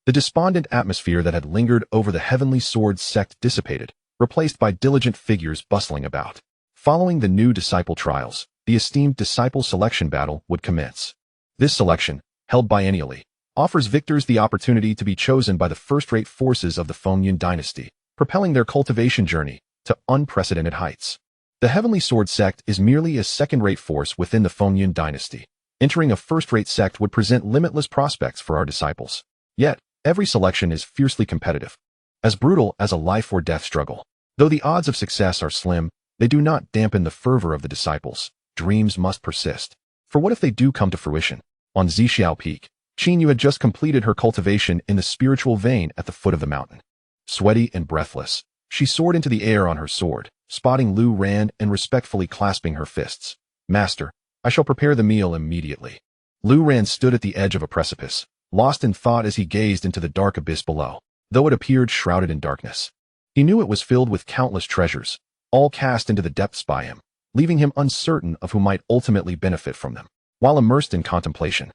the despondent atmosphere that had lingered over the Heavenly Sword sect dissipated, replaced by diligent figures bustling about. Following the new disciple trials, the esteemed disciple selection battle would commence. This selection, held biennially, offers victors the opportunity to be chosen by the first-rate forces of the Fengyun dynasty, propelling their cultivation journey to unprecedented heights. The Heavenly Sword sect is merely a second-rate force within the Fengyun dynasty. Entering a first-rate sect would present limitless prospects for our disciples. Yet, every selection is fiercely competitive, as brutal as a life-or-death struggle. Though the odds of success are slim, they do not dampen the fervor of the disciples. Dreams must persist. For what if they do come to fruition? On Zia Peak, Qin Yu had just completed her cultivation in the spiritual vein at the foot of the mountain. Sweaty and breathless, she soared into the air on her sword, spotting Lu Ran and respectfully clasping her fists. Master, I shall prepare the meal immediately. Lu Ran stood at the edge of a precipice, lost in thought as he gazed into the dark abyss below, though it appeared shrouded in darkness. He knew it was filled with countless treasures, all cast into the depths by him, leaving him uncertain of who might ultimately benefit from them. While immersed in contemplation,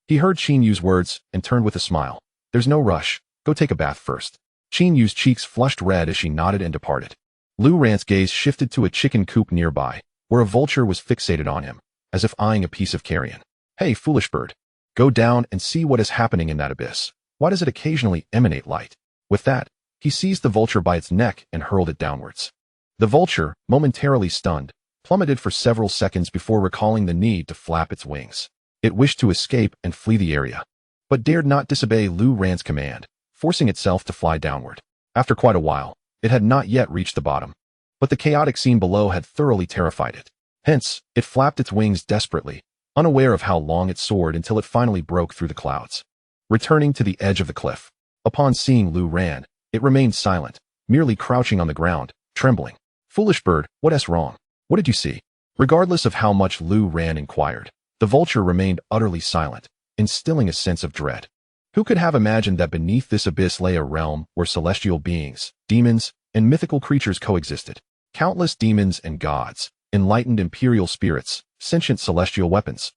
he heard Qin Yu's words and turned with a smile. There's no rush. Go take a bath first. Qin Yu's cheeks flushed red as she nodded and departed. Lu Ran's gaze shifted to a chicken coop nearby, where a vulture was fixated on him, as if eyeing a piece of carrion. Hey, foolish bird. Go down and see what is happening in that abyss. Why does it occasionally emanate light? With that, he seized the vulture by its neck and hurled it downwards. The vulture, momentarily stunned, plummeted for several seconds before recalling the need to flap its wings. It wished to escape and flee the area, but dared not disobey Lu Ran's command, forcing itself to fly downward. After quite a while, it had not yet reached the bottom, but the chaotic scene below had thoroughly terrified it. Hence, it flapped its wings desperately, unaware of how long it soared until it finally broke through the clouds. Returning to the edge of the cliff, upon seeing Lu Ran, it remained silent, merely crouching on the ground, trembling. Foolish bird, what's wrong? What did you see? Regardless of how much Lu Ran inquired, the vulture remained utterly silent, instilling a sense of dread. Who could have imagined that beneath this abyss lay a realm where celestial beings, demons, and mythical creatures coexisted? Countless demons and gods, enlightened imperial spirits, sentient celestial weapons,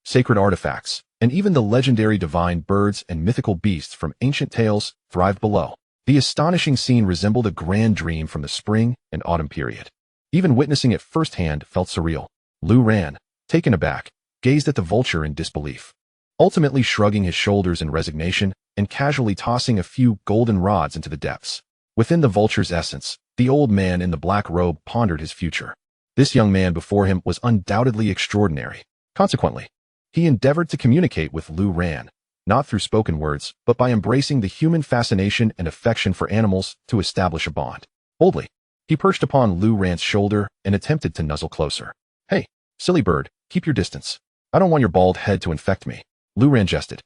sacred artifacts, and even the legendary divine birds and mythical beasts from ancient tales thrived below. The astonishing scene resembled a grand dream from the spring and autumn period. Even witnessing it firsthand felt surreal. Lu Ran, taken aback, gazed at the vulture in disbelief, ultimately shrugging his shoulders in resignation and casually tossing a few golden rods into the depths. Within the vulture's essence, the old man in the black robe pondered his future. This young man before him was undoubtedly extraordinary. Consequently, he endeavored to communicate with Lu Ran, not through spoken words, but by embracing the human fascination and affection for animals to establish a bond. Boldly, he perched upon Lu Ran's shoulder and attempted to nuzzle closer. Hey, silly bird, keep your distance. I don't want your bald head to infect me. Lu Ran jested,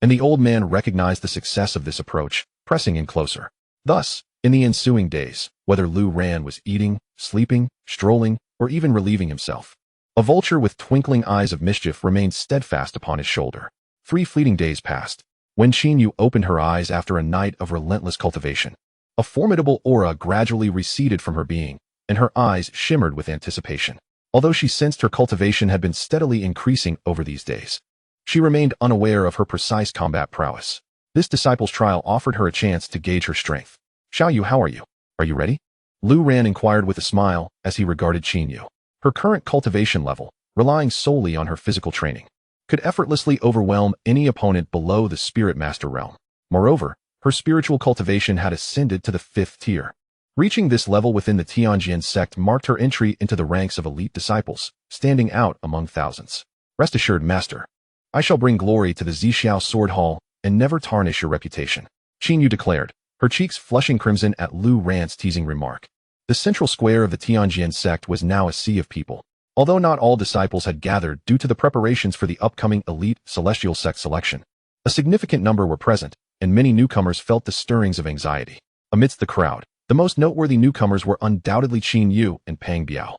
and the old man recognized the success of this approach, pressing in closer. Thus, in the ensuing days, whether Lu Ran was eating, sleeping, strolling, or even relieving himself, a vulture with twinkling eyes of mischief remained steadfast upon his shoulder. 3 fleeting days passed. When Qin Yu opened her eyes after a night of relentless cultivation, a formidable aura gradually receded from her being, and her eyes shimmered with anticipation. Although she sensed her cultivation had been steadily increasing over these days, she remained unaware of her precise combat prowess. This disciple's trial offered her a chance to gauge her strength. Xiao Yu, how are you? Are you ready? Lu Ran inquired with a smile as he regarded Qin Yu. Her current cultivation level, relying solely on her physical training, could effortlessly overwhelm any opponent below the Spirit Master realm. Moreover, her spiritual cultivation had ascended to the 5th tier. Reaching this level within the Tianjin sect marked her entry into the ranks of elite disciples, standing out among thousands. Rest assured, Master, I shall bring glory to the Zixiao Sword Hall and never tarnish your reputation, Qin Yu declared, her cheeks flushing crimson at Lu Ran's teasing remark. The central square of the Tianjin sect was now a sea of people. Although not all disciples had gathered due to the preparations for the upcoming elite celestial sect selection, a significant number were present, and many newcomers felt the stirrings of anxiety. Amidst the crowd, the most noteworthy newcomers were undoubtedly Qin Yu and Pang Biao.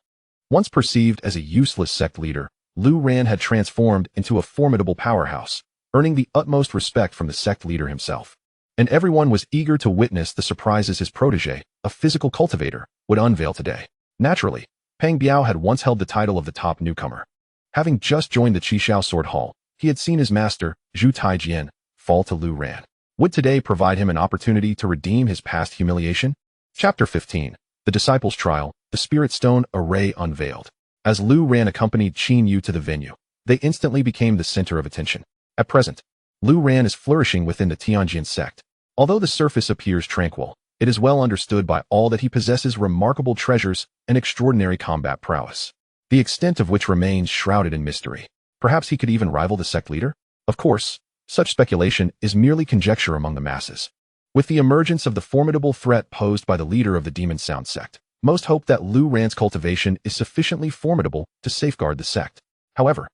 Once perceived as a useless sect leader, Lu Ran had transformed into a formidable powerhouse, earning the utmost respect from the sect leader himself. And everyone was eager to witness the surprises his protege, a physical cultivator, would unveil today. Naturally, Peng Biao had once held the title of the top newcomer. Having just joined the Zixiao Sword Hall, he had seen his master, Zhu Taijian, fall to Lu Ran. Would today provide him an opportunity to redeem his past humiliation? Chapter 15. The Disciples' Trial, the Spirit Stone Array Unveiled. As Lu Ran accompanied Qin Yu to the venue, they instantly became the center of attention. At present, Lu Ran is flourishing within the Tianjin sect. Although the surface appears tranquil, it is well understood by all that he possesses remarkable treasures and extraordinary combat prowess, the extent of which remains shrouded in mystery. Perhaps he could even rival the sect leader? Of course, such speculation is merely conjecture among the masses. With the emergence of the formidable threat posed by the leader of the Demon Sound sect, most hope that Lu Ran's cultivation is sufficiently formidable to safeguard the sect. However,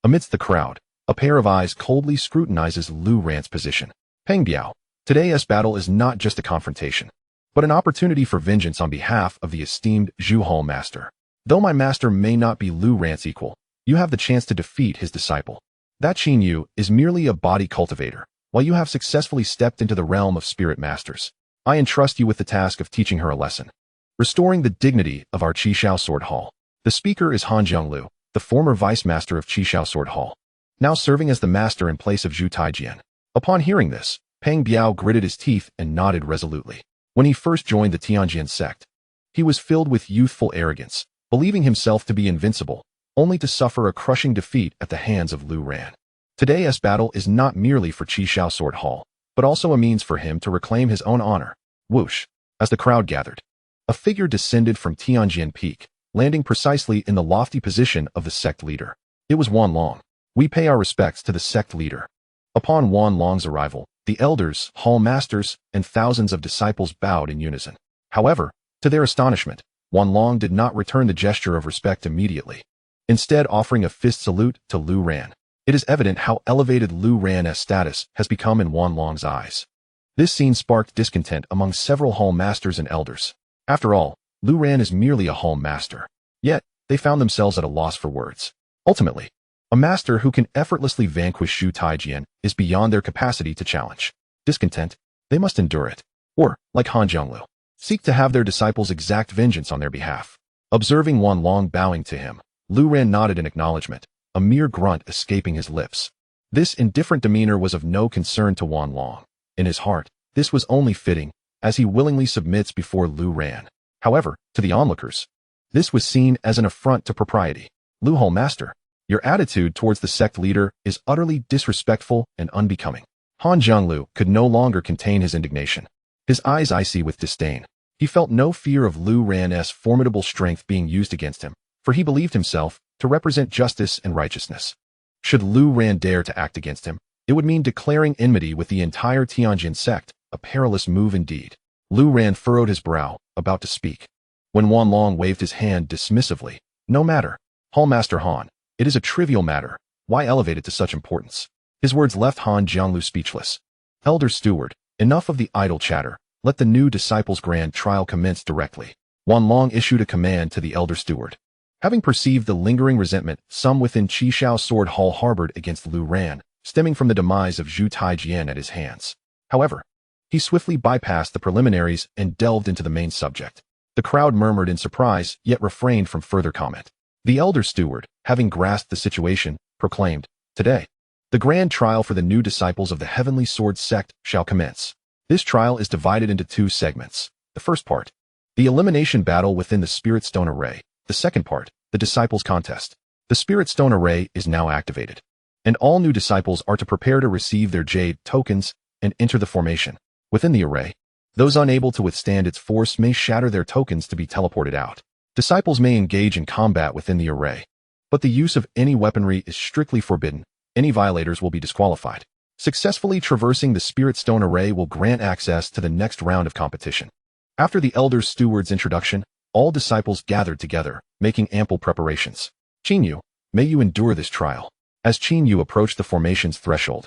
amidst the crowd, a pair of eyes coldly scrutinizes Lu Ran's position. Peng Biao, today's battle is not just a confrontation, but an opportunity for vengeance on behalf of the esteemed Zhu Hall master. Though my master may not be Lu Ran's equal, you have the chance to defeat his disciple. That Qin Yu is merely a body cultivator, while you have successfully stepped into the realm of spirit masters. I entrust you with the task of teaching her a lesson, restoring the dignity of our Zixiao Sword Hall. The speaker is Han Zhonglu, the former vice master of Zixiao Sword Hall, now serving as the master in place of Zhu Taijian. Upon hearing this, Peng Biao gritted his teeth and nodded resolutely. When he first joined the Tianjin sect, he was filled with youthful arrogance, believing himself to be invincible, only to suffer a crushing defeat at the hands of Lu Ran. Today's battle is not merely for Zixiao Sword Hall, but also a means for him to reclaim his own honor. Whoosh! As the crowd gathered, a figure descended from Tianjin Peak, landing precisely in the lofty position of the sect leader. It was Wan Long. We pay our respects to the sect leader. Upon Wan Long's arrival, the elders, hall masters, and thousands of disciples bowed in unison. However, to their astonishment, Wan Long did not return the gesture of respect immediately, instead offering a fist salute to Lu Ran. It is evident how elevated Lu Ran's status has become in Wan Long's eyes. This scene sparked discontent among several hall masters and elders. After all, Lu Ran is merely a hall master. Yet, they found themselves at a loss for words. Ultimately, a master who can effortlessly vanquish Zhu Taijian is beyond their capacity to challenge. Discontent, they must endure it. Or, like Han Zhonglu, seek to have their disciples exact vengeance on their behalf. Observing Wan Long bowing to him, Lu Ran nodded in acknowledgement, a mere grunt escaping his lips. This indifferent demeanor was of no concern to Wan Long. In his heart, this was only fitting, as he willingly submits before Lu Ran. However, to the onlookers, this was seen as an affront to propriety. Lu Hall Master, your attitude towards the sect leader is utterly disrespectful and unbecoming. Han Zhonglu could no longer contain his indignation, his eyes icy with disdain. He felt no fear of Lu Ran's formidable strength being used against him, for he believed himself to represent justice and righteousness. Should Lu Ran dare to act against him, it would mean declaring enmity with the entire Tianjin sect, a perilous move indeed. Lu Ran furrowed his brow, about to speak, when Wan Long waved his hand dismissively. No matter, Hallmaster Han, it is a trivial matter. Why elevate it to such importance? His words left Han Zhonglu speechless. Elder Steward, enough of the idle chatter. Let the new disciples' grand trial commence directly. Wan Long issued a command to the Elder Steward. Having perceived the lingering resentment some within Zixiao Sword Hall harbored against Lu Ran, stemming from the demise of Zhu Taijian at his hands. However, he swiftly bypassed the preliminaries and delved into the main subject. The crowd murmured in surprise, yet refrained from further comment. The Elder Steward, having grasped the situation, proclaimed, "Today, the grand trial for the new disciples of the Heavenly Sword Sect shall commence. This trial is divided into two segments. The first part, the elimination battle within the Spirit Stone Array. The second part, the Disciples Contest. The Spirit Stone Array is now activated, and all new disciples are to prepare to receive their jade tokens and enter the formation. Within the array, those unable to withstand its force may shatter their tokens to be teleported out. Disciples may engage in combat within the array, but the use of any weaponry is strictly forbidden. Any violators will be disqualified. Successfully traversing the Spirit Stone Array will grant access to the next round of competition." After the Elder Steward's introduction, all disciples gathered together, making ample preparations. "Qin Yu, may you endure this trial." As Qin Yu approached the formation's threshold,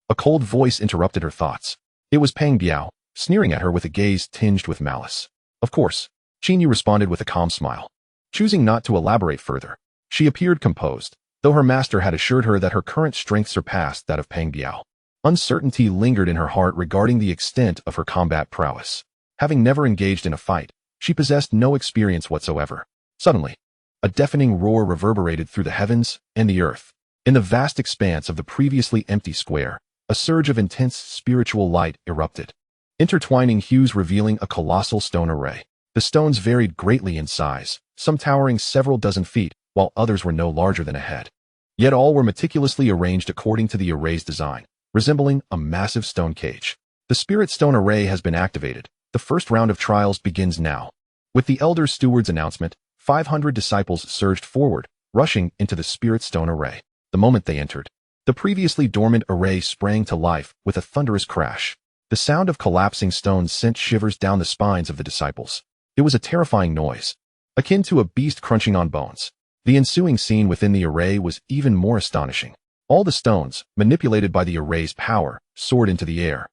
a cold voice interrupted her thoughts. It was Peng Biao, sneering at her with a gaze tinged with malice. Of course, Qin Yu responded with a calm smile. Choosing not to elaborate further, she appeared composed, though her master had assured her that her current strength surpassed that of Pang Biao. Uncertainty lingered in her heart regarding the extent of her combat prowess. Having never engaged in a fight, she possessed no experience whatsoever. Suddenly, a deafening roar reverberated through the heavens and the earth. In the vast expanse of the previously empty square, a surge of intense spiritual light erupted, intertwining hues revealing a colossal stone array. The stones varied greatly in size, some towering several dozen feet, while others were no larger than a head. Yet all were meticulously arranged according to the array's design, resembling a massive stone cage. The Spirit Stone Array has been activated. The first round of trials begins now. With the Elder Steward's announcement, 500 disciples surged forward, rushing into the Spirit Stone Array. The moment they entered, the previously dormant array sprang to life with a thunderous crash. The sound of collapsing stones sent shivers down the spines of the disciples. It was a terrifying noise, akin to a beast crunching on bones. The ensuing scene within the array was even more astonishing. All the stones, manipulated by the array's power, soared into the air,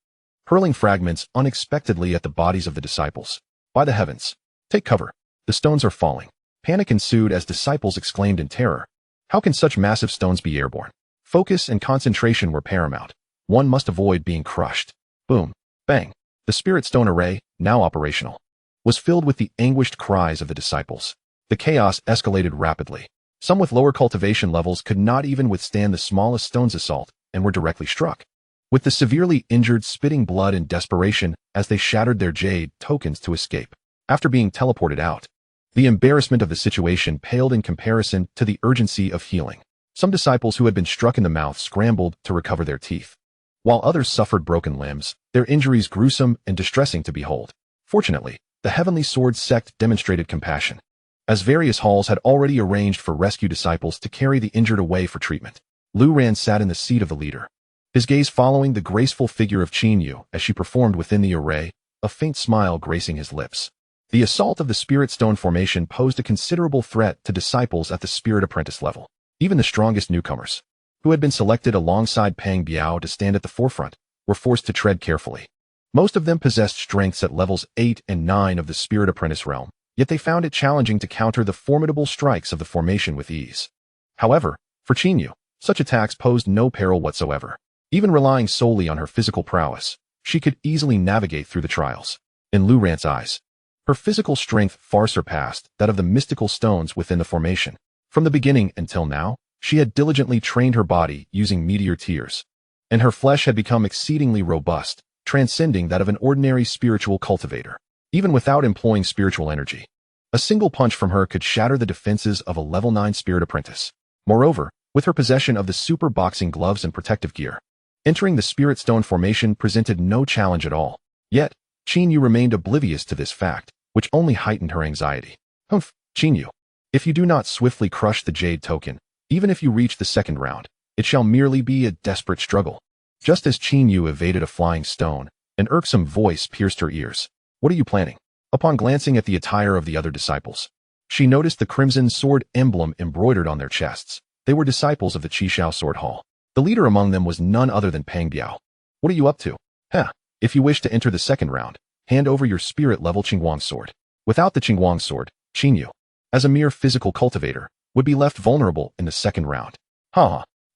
hurling fragments unexpectedly at the bodies of the disciples. By the heavens, take cover. The stones are falling. Panic ensued as disciples exclaimed in terror. How can such massive stones be airborne? Focus and concentration were paramount. One must avoid being crushed. Boom. Bang. The Spirit Stone Array, now operational, was filled with the anguished cries of the disciples. The chaos escalated rapidly. Some with lower cultivation levels could not even withstand the smallest stone's assault and were directly struck, with the severely injured spitting blood in desperation as they shattered their jade tokens to escape. After being teleported out, the embarrassment of the situation paled in comparison to the urgency of healing. Some disciples who had been struck in the mouth scrambled to recover their teeth, while others suffered broken limbs, their injuries gruesome and distressing to behold. Fortunately, the Heavenly Sword Sect demonstrated compassion, as various halls had already arranged for rescue disciples to carry the injured away for treatment. Lu Ran sat in the seat of the leader, his gaze following the graceful figure of Qin Yu as she performed within the array, a faint smile gracing his lips. The assault of the Spirit Stone Formation posed a considerable threat to disciples at the Spirit Apprentice level. Even the strongest newcomers, who had been selected alongside Pang Biao to stand at the forefront, were forced to tread carefully. Most of them possessed strengths at levels 8 and 9 of the Spirit Apprentice realm, yet they found it challenging to counter the formidable strikes of the formation with ease. However, for Qin Yu, such attacks posed no peril whatsoever. Even relying solely on her physical prowess, she could easily navigate through the trials. In Lu Ran's eyes, her physical strength far surpassed that of the mystical stones within the formation. From the beginning until now, she had diligently trained her body using meteor tears, and her flesh had become exceedingly robust, transcending that of an ordinary spiritual cultivator. Even without employing spiritual energy, a single punch from her could shatter the defenses of a level 9 Spirit Apprentice. Moreover, with her possession of the super boxing gloves and protective gear, entering the Spirit Stone Formation presented no challenge at all. Yet, Qin Yu remained oblivious to this fact, which only heightened her anxiety. Humph, Qin Yu. If you do not swiftly crush the Jade token, even if you reach the second round, it shall merely be a desperate struggle. Just as Qin Yu evaded a flying stone, an irksome voice pierced her ears. What are you planning? Upon glancing at the attire of the other disciples, she noticed the crimson sword emblem embroidered on their chests. They were disciples of the Zixiao Sword Hall. The leader among them was none other than Pang Biao. What are you up to? If you wish to enter the second round, hand over your spirit-level Qingguang sword. Without the Qingguang sword, Qin Yu, as a mere physical cultivator, would be left vulnerable in the second round.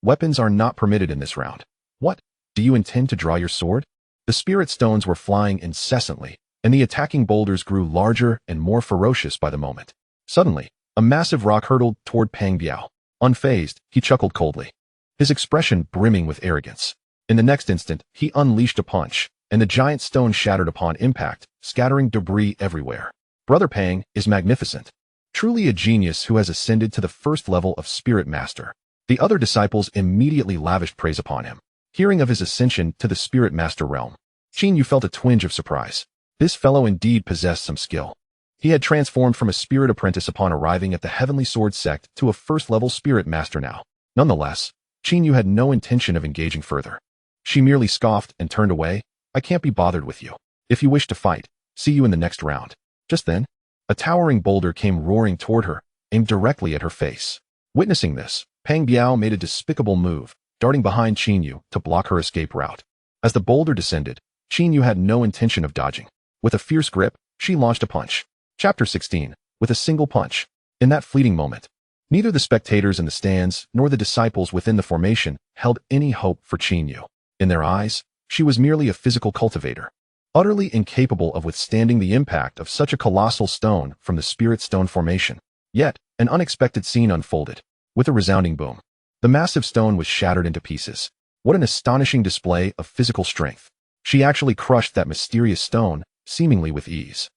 Weapons are not permitted in this round. What? Do you intend to draw your sword? The spirit stones were flying incessantly, and the attacking boulders grew larger and more ferocious by the moment. Suddenly, a massive rock hurtled toward Pang Biao. Unfazed, he chuckled coldly, his expression brimming with arrogance. In the next instant, he unleashed a punch, and the giant stone shattered upon impact, scattering debris everywhere. Brother Pang is magnificent. Truly a genius who has ascended to the first level of Spirit Master. The other disciples immediately lavished praise upon him. Hearing of his ascension to the Spirit Master realm, Qin Yu felt a twinge of surprise. This fellow indeed possessed some skill. He had transformed from a Spirit Apprentice upon arriving at the Heavenly Sword Sect to a first-level Spirit Master now. Nonetheless, Qin Yu had no intention of engaging further. She merely scoffed and turned away. I can't be bothered with you. If you wish to fight, see you in the next round. Just then, a towering boulder came roaring toward her, aimed directly at her face. Witnessing this, Pang Biao made a despicable move, darting behind Qin Yu to block her escape route. As the boulder descended, Qin Yu had no intention of dodging. With a fierce grip, she launched a punch. Chapter 16. With a single punch. In that fleeting moment, Neither the spectators in the stands nor the disciples within the formation held any hope for Qin Yu. In their eyes, she was merely a physical cultivator, utterly incapable of withstanding the impact of such a colossal stone from the spirit stone formation. Yet, an unexpected scene unfolded. With a resounding boom, the massive stone was shattered into pieces. What an astonishing display of physical strength. She actually crushed that mysterious stone, seemingly with ease.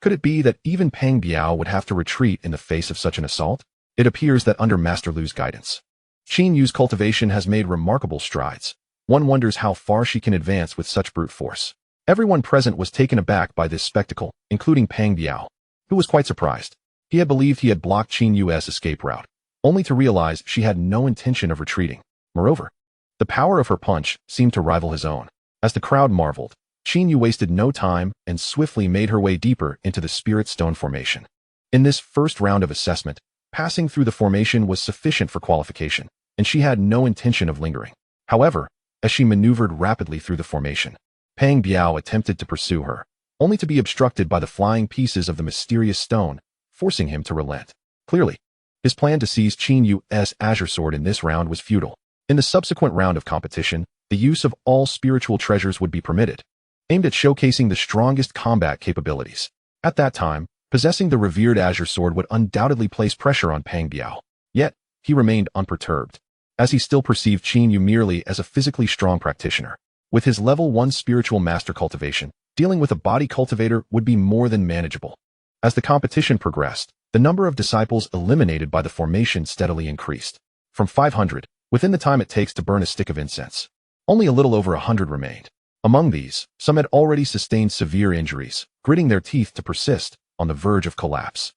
Could it be that even Pang Biao would have to retreat in the face of such an assault? It appears that under Master Lu's guidance, Qin Yu's cultivation has made remarkable strides. One wonders how far she can advance with such brute force. Everyone present was taken aback by this spectacle, including Pang Biao, who was quite surprised. He had believed he had blocked Qin Yu's escape route, only to realize she had no intention of retreating. Moreover, the power of her punch seemed to rival his own. As the crowd marveled, Qin Yu wasted no time and swiftly made her way deeper into the spirit stone formation. In this first round of assessment, passing through the formation was sufficient for qualification, and she had no intention of lingering. However, as she maneuvered rapidly through the formation, Pang Biao attempted to pursue her, only to be obstructed by the flying pieces of the mysterious stone, forcing him to relent. Clearly, his plan to seize Qin Yu's azure sword in this round was futile. In the subsequent round of competition, the use of all spiritual treasures would be permitted, aimed at showcasing the strongest combat capabilities. At that time, possessing the revered azure sword would undoubtedly place pressure on Pang Biao. Yet, he remained unperturbed, as he still perceived Qin Yu merely as a physically strong practitioner. With his level 1 spiritual master cultivation, dealing with a body cultivator would be more than manageable. As the competition progressed, the number of disciples eliminated by the formation steadily increased. From 500, within the time it takes to burn a stick of incense, only a little over 100 remained. Among these, some had already sustained severe injuries, gritting their teeth to persist, on the verge of collapse.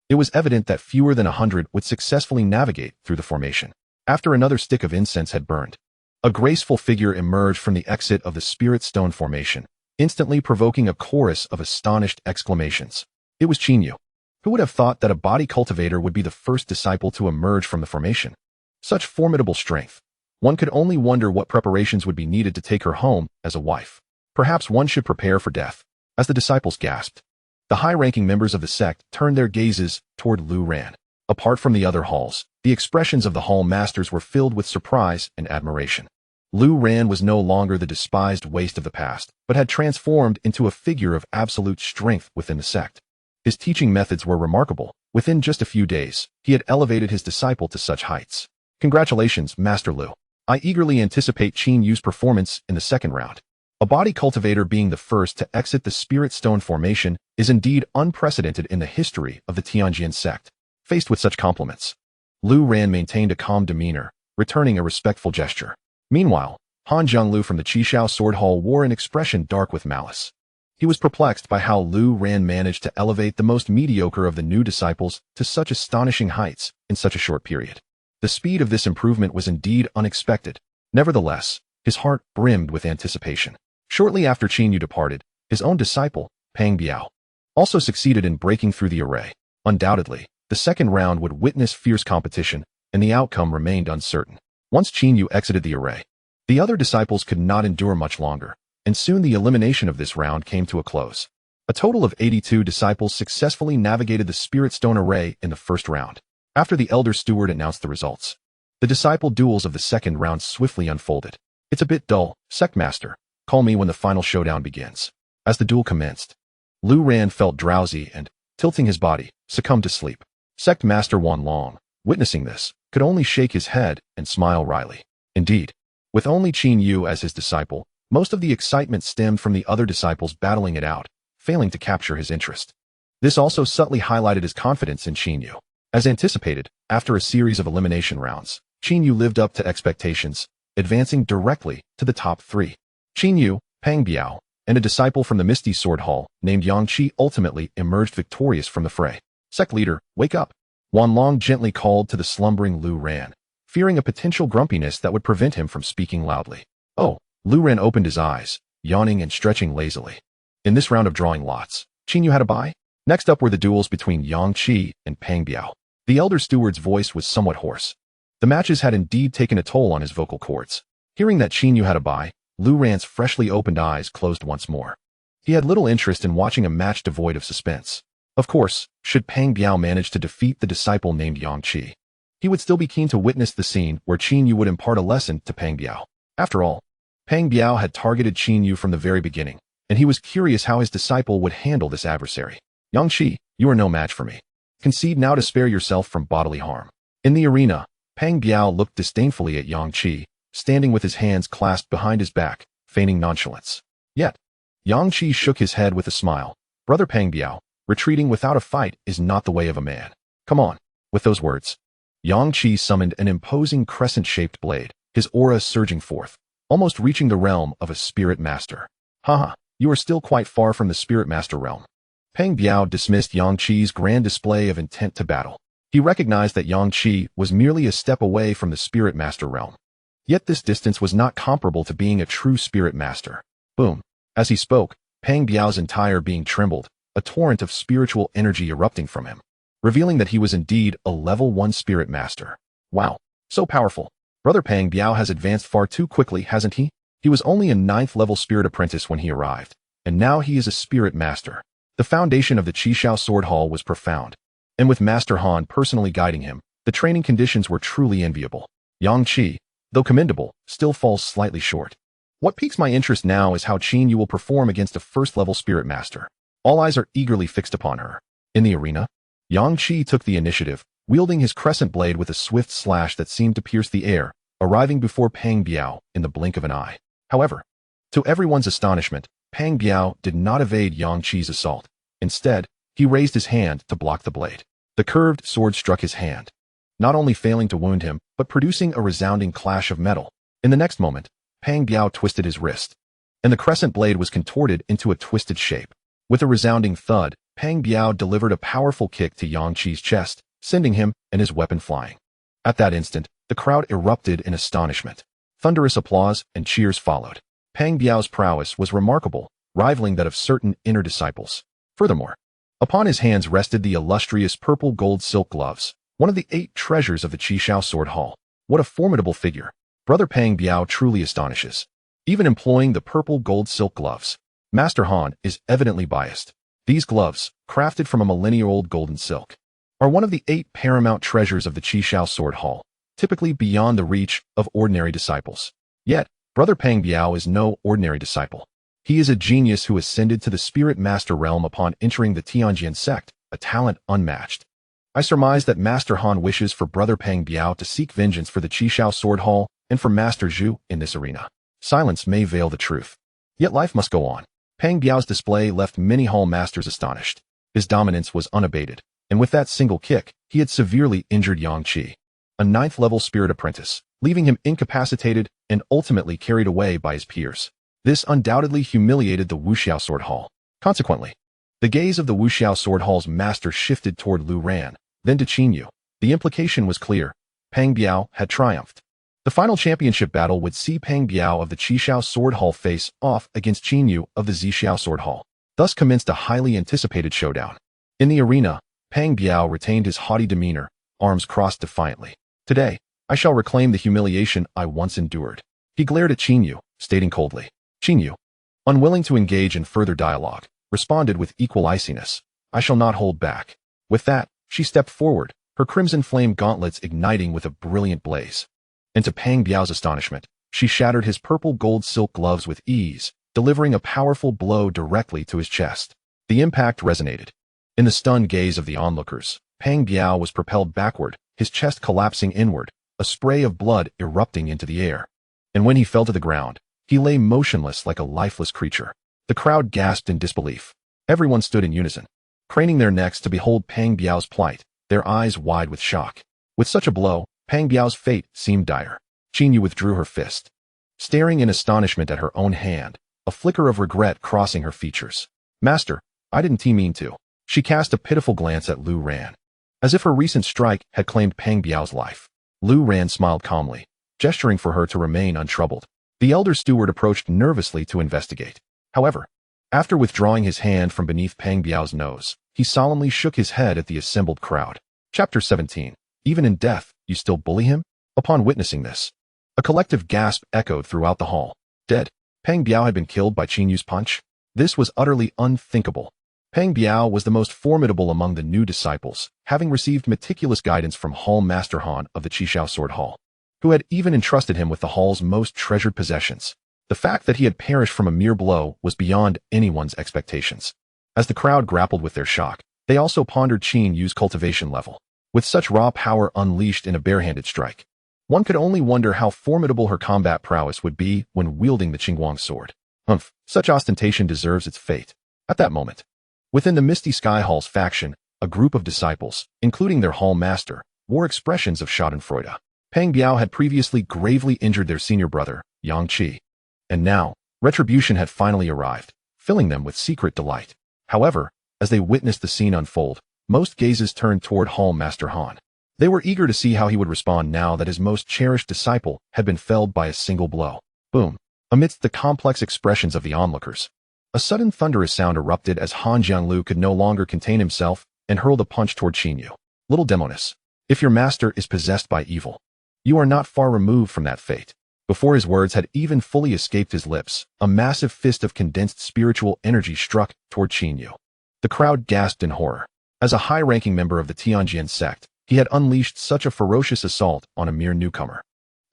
It was evident that fewer than 100 would successfully navigate through the formation. After another stick of incense had burned, a graceful figure emerged from the exit of the spirit stone formation, instantly provoking a chorus of astonished exclamations. It was Qin Yu. Who would have thought that a body cultivator would be the first disciple to emerge from the formation? Such formidable strength. One could only wonder what preparations would be needed to take her home as a wife. Perhaps one should prepare for death. As the disciples gasped, the high-ranking members of the sect turned their gazes toward Lu Ran. Apart from the other halls, the expressions of the hall masters were filled with surprise and admiration. Lu Ran was no longer the despised waste of the past, but had transformed into a figure of absolute strength within the sect. His teaching methods were remarkable. Within just a few days, he had elevated his disciple to such heights. Congratulations, Master Lu. I eagerly anticipate Qin Yu's performance in the second round. A body cultivator being the first to exit the spirit stone formation is indeed unprecedented in the history of the Tianjin sect. Faced with such compliments, Lu Ran maintained a calm demeanor, returning a respectful gesture. Meanwhile, Han Zhonglu from the Zixiao Sword Hall wore an expression dark with malice. He was perplexed by how Lu Ran managed to elevate the most mediocre of the new disciples to such astonishing heights in such a short period. The speed of this improvement was indeed unexpected. Nevertheless, his heart brimmed with anticipation. Shortly after Qin Yu departed, his own disciple, Pang Biao, also succeeded in breaking through the array. Undoubtedly, the second round would witness fierce competition, and the outcome remained uncertain. Once Qin Yu exited the array, the other disciples could not endure much longer, and soon the elimination of this round came to a close. A total of 82 disciples successfully navigated the Spirit Stone array in the first round. After the Elder Steward announced the results, the disciple duels of the second round swiftly unfolded. It's a bit dull, Sect Master. Call me when the final showdown begins. As the duel commenced, Lu Ran felt drowsy and, tilting his body, succumbed to sleep. Sect Master Wanlong, witnessing this, could only shake his head and smile wryly. Indeed, with only Qin Yu as his disciple, most of the excitement stemmed from the other disciples battling it out, failing to capture his interest. This also subtly highlighted his confidence in Qin Yu. As anticipated, after a series of elimination rounds, Qin Yu lived up to expectations, advancing directly to the top 3. Qin Yu, Pang Biao, and a disciple from the Misty Sword Hall named Yang Qi ultimately emerged victorious from the fray. Sect leader, wake up. Wanlong gently called to the slumbering Lu Ran, fearing a potential grumpiness that would prevent him from speaking loudly. Oh, Lu Ran opened his eyes, yawning and stretching lazily. In this round of drawing lots, Qin Yu had a bye? Next up were the duels between Yang Qi and Pang Biao. The Elder Steward's voice was somewhat hoarse. The matches had indeed taken a toll on his vocal cords. Hearing that Qin Yu had a bye, Lu Ran's freshly opened eyes closed once more. He had little interest in watching a match devoid of suspense. Of course, should Pang Biao manage to defeat the disciple named Yang Qi, he would still be keen to witness the scene where Qin Yu would impart a lesson to Peng Biao. After all, Peng Biao had targeted Qin Yu from the very beginning, and he was curious how his disciple would handle this adversary. Yang Qi, you are no match for me. Concede now to spare yourself from bodily harm. In the arena, Peng Biao looked disdainfully at Yang Qi, standing with his hands clasped behind his back, feigning nonchalance. Yet, Yang Qi shook his head with a smile. Brother Peng Biao, retreating without a fight is not the way of a man. Come on. With those words, Yang Qi summoned an imposing crescent-shaped blade, his aura surging forth, almost reaching the realm of a spirit master. Haha, you are still quite far from the spirit master realm. Peng Biao dismissed Yang Qi's grand display of intent to battle. He recognized that Yang Qi was merely a step away from the spirit master realm. Yet this distance was not comparable to being a true spirit master. Boom. As he spoke, Peng Biao's entire being trembled, a torrent of spiritual energy erupting from him, revealing that he was indeed a level 1 spirit master. Wow, so powerful. Brother Peng Biao has advanced far too quickly, hasn't he? He was only a 9th level spirit apprentice when he arrived, and now he is a spirit master. The foundation of the Zixiao Sword Hall was profound, and with Master Han personally guiding him, the training conditions were truly enviable. Yang Qi, though commendable, still falls slightly short. What piques my interest now is how Qin Yu will perform against a 1st level spirit master. All eyes are eagerly fixed upon her. In the arena, Yang Qi took the initiative, wielding his crescent blade with a swift slash that seemed to pierce the air, arriving before Peng Biao in the blink of an eye. However, to everyone's astonishment, Peng Biao did not evade Yang Qi's assault. Instead, he raised his hand to block the blade. The curved sword struck his hand, not only failing to wound him, but producing a resounding clash of metal. In the next moment, Peng Biao twisted his wrist, and the crescent blade was contorted into a twisted shape. With a resounding thud, Peng Biao delivered a powerful kick to Yang Qi's chest, sending him and his weapon flying. At that instant, the crowd erupted in astonishment. Thunderous applause and cheers followed. Peng Biao's prowess was remarkable, rivaling that of certain inner disciples. Furthermore, upon his hands rested the illustrious purple gold silk gloves, one of the 8 treasures of the Zixiao Sword Hall. What a formidable figure. Brother Peng Biao truly astonishes. Even employing the purple gold silk gloves, Master Han is evidently biased. These gloves, crafted from a millennia-old golden silk, are one of the 8 paramount treasures of the Zixiao Sword Hall, typically beyond the reach of ordinary disciples. Yet, Brother Peng Biao is no ordinary disciple. He is a genius who ascended to the Spirit Master realm upon entering the Tianjin sect, a talent unmatched. I surmise that Master Han wishes for Brother Peng Biao to seek vengeance for the Zixiao Sword Hall and for Master Zhu in this arena. Silence may veil the truth. Yet life must go on. Peng Biao's display left many hall masters astonished. His dominance was unabated, and with that single kick, he had severely injured Yang Qi, a 9th level spirit apprentice, leaving him incapacitated and ultimately carried away by his peers. This undoubtedly humiliated the Wuxiao Sword Hall. Consequently, the gaze of the Wuxiao Sword Hall's master shifted toward Lu Ran, then to Qin Yu. The implication was clear. Peng Biao had triumphed. The final championship battle would see Peng Biao of the Zixiao Sword Hall face off against Qin Yu of the Zixiao Sword Hall. Thus commenced a highly anticipated showdown. In the arena, Peng Biao retained his haughty demeanor, arms crossed defiantly. Today, I shall reclaim the humiliation I once endured. He glared at Qin Yu, stating coldly. Qin Yu, unwilling to engage in further dialogue, responded with equal iciness. I shall not hold back. With that, she stepped forward, her crimson flame gauntlets igniting with a brilliant blaze. And to Peng Biao's astonishment, she shattered his purple gold silk gloves with ease, delivering a powerful blow directly to his chest. The impact resonated. In the stunned gaze of the onlookers, Peng Biao was propelled backward, his chest collapsing inward, a spray of blood erupting into the air. And when he fell to the ground, he lay motionless like a lifeless creature. The crowd gasped in disbelief. Everyone stood in unison, craning their necks to behold Peng Biao's plight, their eyes wide with shock. With such a blow, Peng Biao's fate seemed dire. Qin Yu withdrew her fist, staring in astonishment at her own hand, a flicker of regret crossing her features. Master, I didn't mean to. She cast a pitiful glance at Lu Ran, as if her recent strike had claimed Peng Biao's life. Lu Ran smiled calmly, gesturing for her to remain untroubled. The elder steward approached nervously to investigate. However, after withdrawing his hand from beneath Peng Biao's nose, he solemnly shook his head at the assembled crowd. Chapter 17. Even in death, you still bully him? Upon witnessing this, a collective gasp echoed throughout the hall. Dead. Peng Biao had been killed by Qin Yu's punch? This was utterly unthinkable. Peng Biao was the most formidable among the new disciples, having received meticulous guidance from Hall Master Han of the Zixiao Sword Hall, who had even entrusted him with the hall's most treasured possessions. The fact that he had perished from a mere blow was beyond anyone's expectations. As the crowd grappled with their shock, they also pondered Qin Yu's cultivation level. With such raw power unleashed in a barehanded strike, one could only wonder how formidable her combat prowess would be when wielding the Qingguang sword. Such ostentation deserves its fate. At that moment, within the Misty Sky Hall's faction, a group of disciples, including their hall master, wore expressions of schadenfreude. Peng Biao had previously gravely injured their senior brother, Yang Qi, and now, retribution had finally arrived, filling them with secret delight. However, as they witnessed the scene unfold, most gazes turned toward Hall Master Han. They were eager to see how he would respond now that his most cherished disciple had been felled by a single blow. Boom! Amidst the complex expressions of the onlookers, a sudden thunderous sound erupted as Han Jianglu could no longer contain himself and hurled a punch toward Qin Yu. Little Demonis, if your master is possessed by evil, you are not far removed from that fate. Before his words had even fully escaped his lips, a massive fist of condensed spiritual energy struck toward Qin Yu. The crowd gasped in horror. As a high-ranking member of the Tianjin sect, he had unleashed such a ferocious assault on a mere newcomer,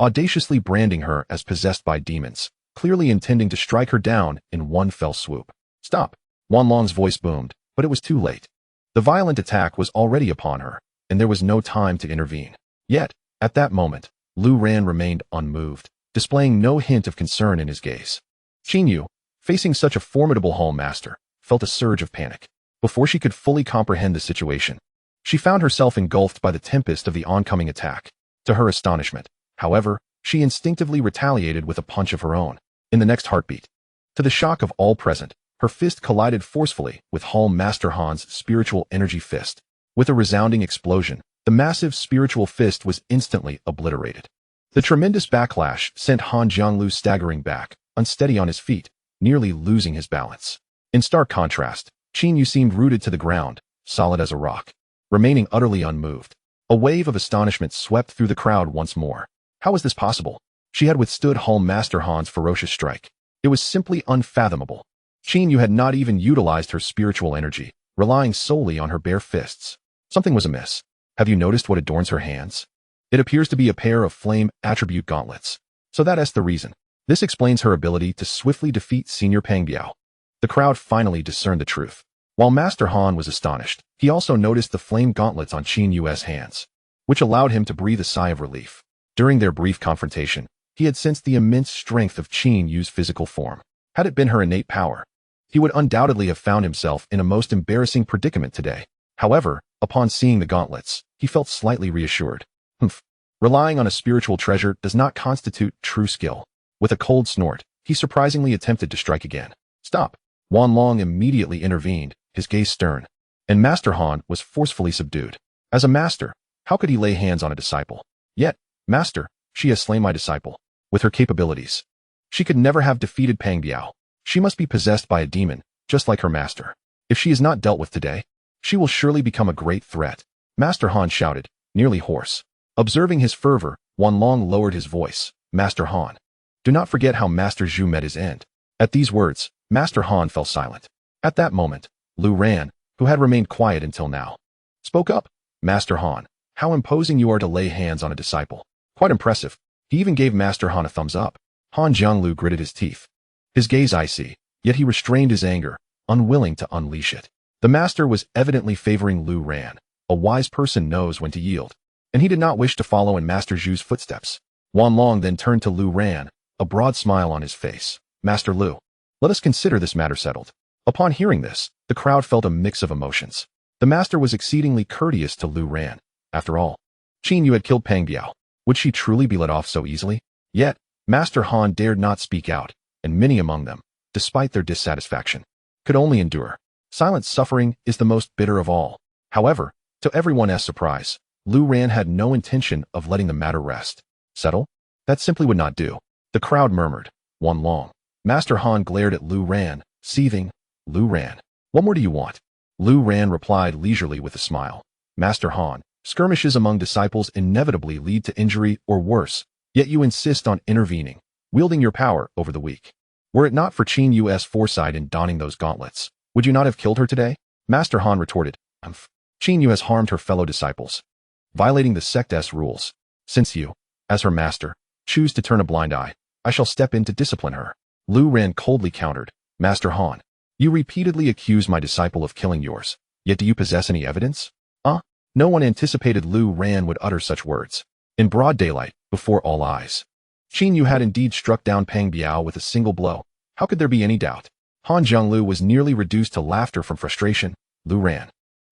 audaciously branding her as possessed by demons, clearly intending to strike her down in one fell swoop. Stop! Wanlong's voice boomed, but it was too late. The violent attack was already upon her, and there was no time to intervene. Yet, at that moment, Lu Ran remained unmoved, displaying no hint of concern in his gaze. Qin Yu, facing such a formidable hall master, felt a surge of panic. Before she could fully comprehend the situation, she found herself engulfed by the tempest of the oncoming attack. To her astonishment, however, she instinctively retaliated with a punch of her own. In the next heartbeat, to the shock of all present, her fist collided forcefully with Hall Master Han's spiritual energy fist. With a resounding explosion, the massive spiritual fist was instantly obliterated. The tremendous backlash sent Han Jianglu staggering back, unsteady on his feet, nearly losing his balance. In stark contrast, Qin Yu seemed rooted to the ground, solid as a rock, remaining utterly unmoved. A wave of astonishment swept through the crowd once more. How was this possible? She had withstood Hall Master Han's ferocious strike. It was simply unfathomable. Qin Yu had not even utilized her spiritual energy, relying solely on her bare fists. Something was amiss. Have you noticed what adorns her hands? It appears to be a pair of flame attribute gauntlets. So that's the reason. This explains her ability to swiftly defeat Senior Peng Biao. The crowd finally discerned the truth. While Master Han was astonished, he also noticed the flame gauntlets on Qin Yu's hands, which allowed him to breathe a sigh of relief. During their brief confrontation, he had sensed the immense strength of Qin Yu's physical form. Had it been her innate power, he would undoubtedly have found himself in a most embarrassing predicament today. However, upon seeing the gauntlets, he felt slightly reassured. Relying on a spiritual treasure does not constitute true skill. With a cold snort, he surprisingly attempted to strike again. Stop! Wanlong immediately intervened, his gaze stern, and Master Han was forcefully subdued. As a master, how could he lay hands on a disciple? Yet, Master, she has slain my disciple. With her capabilities, she could never have defeated Peng Biao. She must be possessed by a demon, just like her master. If she is not dealt with today, she will surely become a great threat. Master Han shouted, nearly hoarse. Observing his fervor, Wanlong lowered his voice. Master Han, do not forget how Master Zhu met his end. At these words, Master Han fell silent. At that moment, Lu Ran, who had remained quiet until now, spoke up. Master Han, how imposing you are to lay hands on a disciple. Quite impressive. He even gave Master Han a thumbs up. Han Jianglu gritted his teeth, his gaze icy, yet he restrained his anger, unwilling to unleash it. The master was evidently favoring Lu Ran. A wise person knows when to yield, and he did not wish to follow in Master Zhu's footsteps. Wanlong then turned to Lu Ran, a broad smile on his face. Master Lu, let us consider this matter settled. Upon hearing this, the crowd felt a mix of emotions. The master was exceedingly courteous to Lu Ran. After all, Qin Yu had killed Peng Biao. Would she truly be let off so easily? Yet, Master Han dared not speak out, and many among them, despite their dissatisfaction, could only endure. Silent suffering is the most bitter of all. However, to everyone's surprise, Lu Ran had no intention of letting the matter rest. Settle? That simply would not do. The crowd murmured. Wanlong. Master Han glared at Lu Ran, seething. Lu Ran, what more do you want? Lu Ran replied leisurely with a smile. Master Han, skirmishes among disciples inevitably lead to injury or worse, yet you insist on intervening, wielding your power over the weak. Were it not for Qin Yu's foresight in donning those gauntlets, would you not have killed her today? Master Han retorted. Qin Yu has harmed her fellow disciples, violating the Sect's rules. Since you, as her master, choose to turn a blind eye, I shall step in to discipline her. Lu Ran coldly countered. Master Han, you repeatedly accused my disciple of killing yours, yet do you possess any evidence? No one anticipated Lu Ran would utter such words. In broad daylight, before all eyes, Qin Yu had indeed struck down Peng Biao with a single blow. How could there be any doubt? Han Zhonglu was nearly reduced to laughter from frustration. Lu Ran,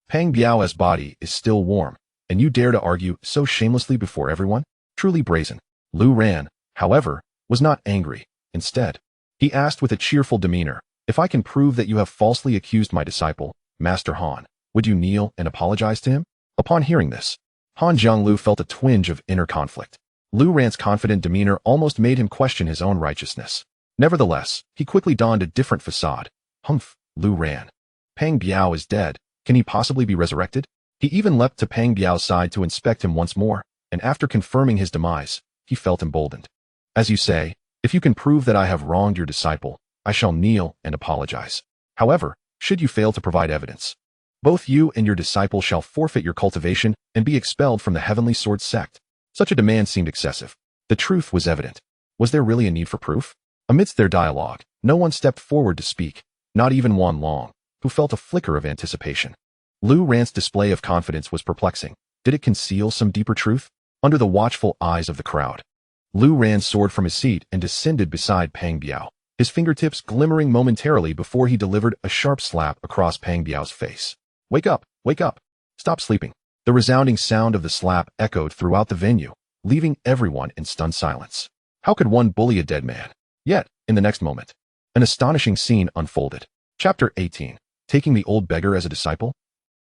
Peng Biao's body is still warm, and you dare to argue so shamelessly before everyone? Truly brazen. Lu Ran, however, was not angry. Instead, he asked with a cheerful demeanor, if I can prove that you have falsely accused my disciple, Master Han, would you kneel and apologize to him? Upon hearing this, Han Zhonglu felt a twinge of inner conflict. Lu Ran's confident demeanor almost made him question his own righteousness. Nevertheless, he quickly donned a different facade. Humph, Lu Ran. Peng Biao is dead. Can he possibly be resurrected? He even leapt to Peng Biao's side to inspect him once more, and after confirming his demise, he felt emboldened. As you say, if you can prove that I have wronged your disciple, I shall kneel and apologize. However, should you fail to provide evidence, both you and your disciple shall forfeit your cultivation and be expelled from the Heavenly Sword Sect. Such a demand seemed excessive. The truth was evident. Was there really a need for proof? Amidst their dialogue, no one stepped forward to speak, not even Wan Long, who felt a flicker of anticipation. Lu Ran's display of confidence was perplexing. Did it conceal some deeper truth? Under the watchful eyes of the crowd, Lu Ran soared from his seat and descended beside Peng Biao, his fingertips glimmering momentarily before he delivered a sharp slap across Peng Biao's face. Wake up! Wake up! Stop sleeping! The resounding sound of the slap echoed throughout the venue, leaving everyone in stunned silence. How could one bully a dead man? Yet, in the next moment, an astonishing scene unfolded. Chapter 18. Taking the old beggar as a disciple?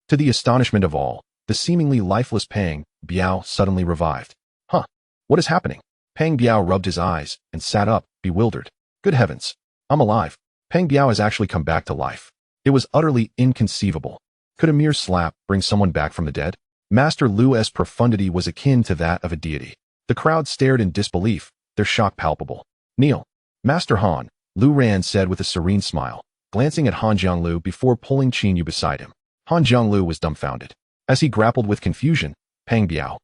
To the astonishment of all, the seemingly lifeless Peng Biao suddenly revived. What is happening? Peng Biao rubbed his eyes and sat up, bewildered. Good heavens! I'm alive. Peng Biao has actually come back to life. It was utterly inconceivable. Could a mere slap bring someone back from the dead? Master Lu's profundity was akin to that of a deity. The crowd stared in disbelief, their shock palpable. Kneel. Master Han, Lu Ran said with a serene smile, glancing at Han Zhonglu before pulling Qin Yu beside him. Han Zhonglu was dumbfounded. As he grappled with confusion, Peng Biao,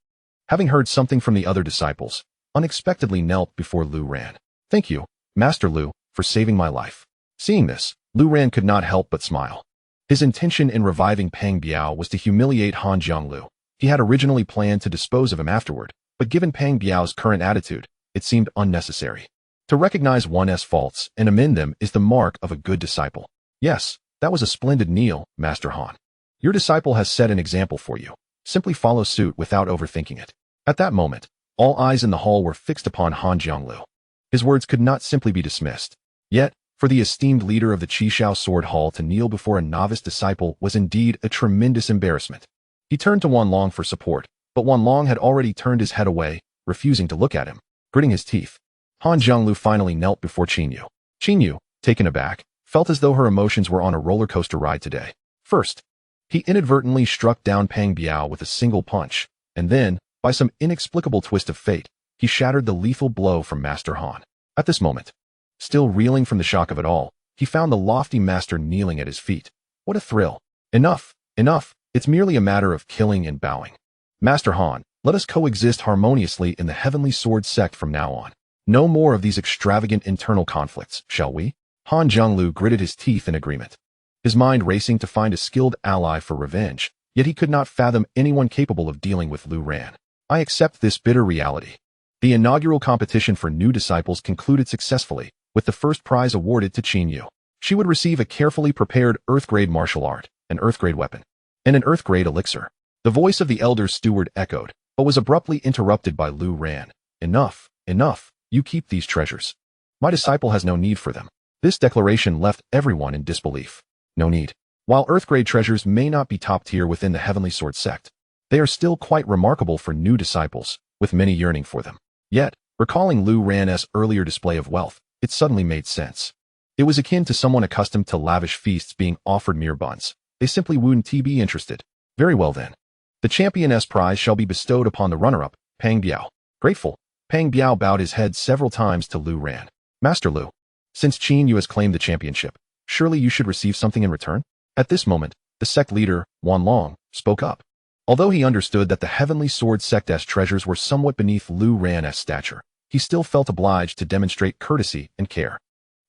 having heard something from the other disciples, unexpectedly knelt before Lu Ran. Thank you, Master Lu, for saving my life. Seeing this, Lu Ran could not help but smile. His intention in reviving Peng Biao was to humiliate Han Zhonglu. He had originally planned to dispose of him afterward, but given Peng Biao's current attitude, it seemed unnecessary. To recognize one's faults and amend them is the mark of a good disciple. Yes, that was a splendid kneel, Master Han. Your disciple has set an example for you. Simply follow suit without overthinking it. At that moment, all eyes in the hall were fixed upon Han Zhonglu. His words could not simply be dismissed. Yet, for the esteemed leader of the Zixiao Sword Hall to kneel before a novice disciple was indeed a tremendous embarrassment. He turned to Wan Long for support, but Wan Long had already turned his head away, refusing to look at him. Gritting his teeth, Han Zhonglu finally knelt before Qin Yu. Qin Yu, taken aback, felt as though her emotions were on a roller coaster ride today. First, he inadvertently struck down Peng Biao with a single punch, and then, by some inexplicable twist of fate, he shattered the lethal blow from Master Han. At this moment, still reeling from the shock of it all, he found the lofty master kneeling at his feet. What a thrill! Enough! Enough! It's merely a matter of killing and bowing. Master Han, let us coexist harmoniously in the Heavenly Sword Sect from now on. No more of these extravagant internal conflicts, shall we? Han Zhonglu gritted his teeth in agreement, his mind racing to find a skilled ally for revenge, yet he could not fathom anyone capable of dealing with Lu Ran. I accept this bitter reality. The inaugural competition for new disciples concluded successfully, with the first prize awarded to Qin Yu. She would receive a carefully prepared Earth-grade martial art, an Earth-grade weapon, and an Earth-grade elixir. The voice of the elder steward echoed, but was abruptly interrupted by Lu Ran. Enough, enough, you keep these treasures. My disciple has no need for them. This declaration left everyone in disbelief. No need. While Earth-grade treasures may not be top tier within the Heavenly Sword Sect, they are still quite remarkable for new disciples, with many yearning for them. Yet, recalling Lu Ran's earlier display of wealth, it suddenly made sense. It was akin to someone accustomed to lavish feasts being offered mere buns. They simply wouldn't be interested. Very well then. The championess prize shall be bestowed upon the runner-up, Peng Biao. Grateful, Peng Biao bowed his head several times to Lu Ran. Master Lu, since Qin Yu has claimed the championship, surely you should receive something in return? At this moment, the sect leader, Wanlong, spoke up. Although he understood that the Heavenly Sword Sect's treasures were somewhat beneath Lu Ran's stature, he still felt obliged to demonstrate courtesy and care.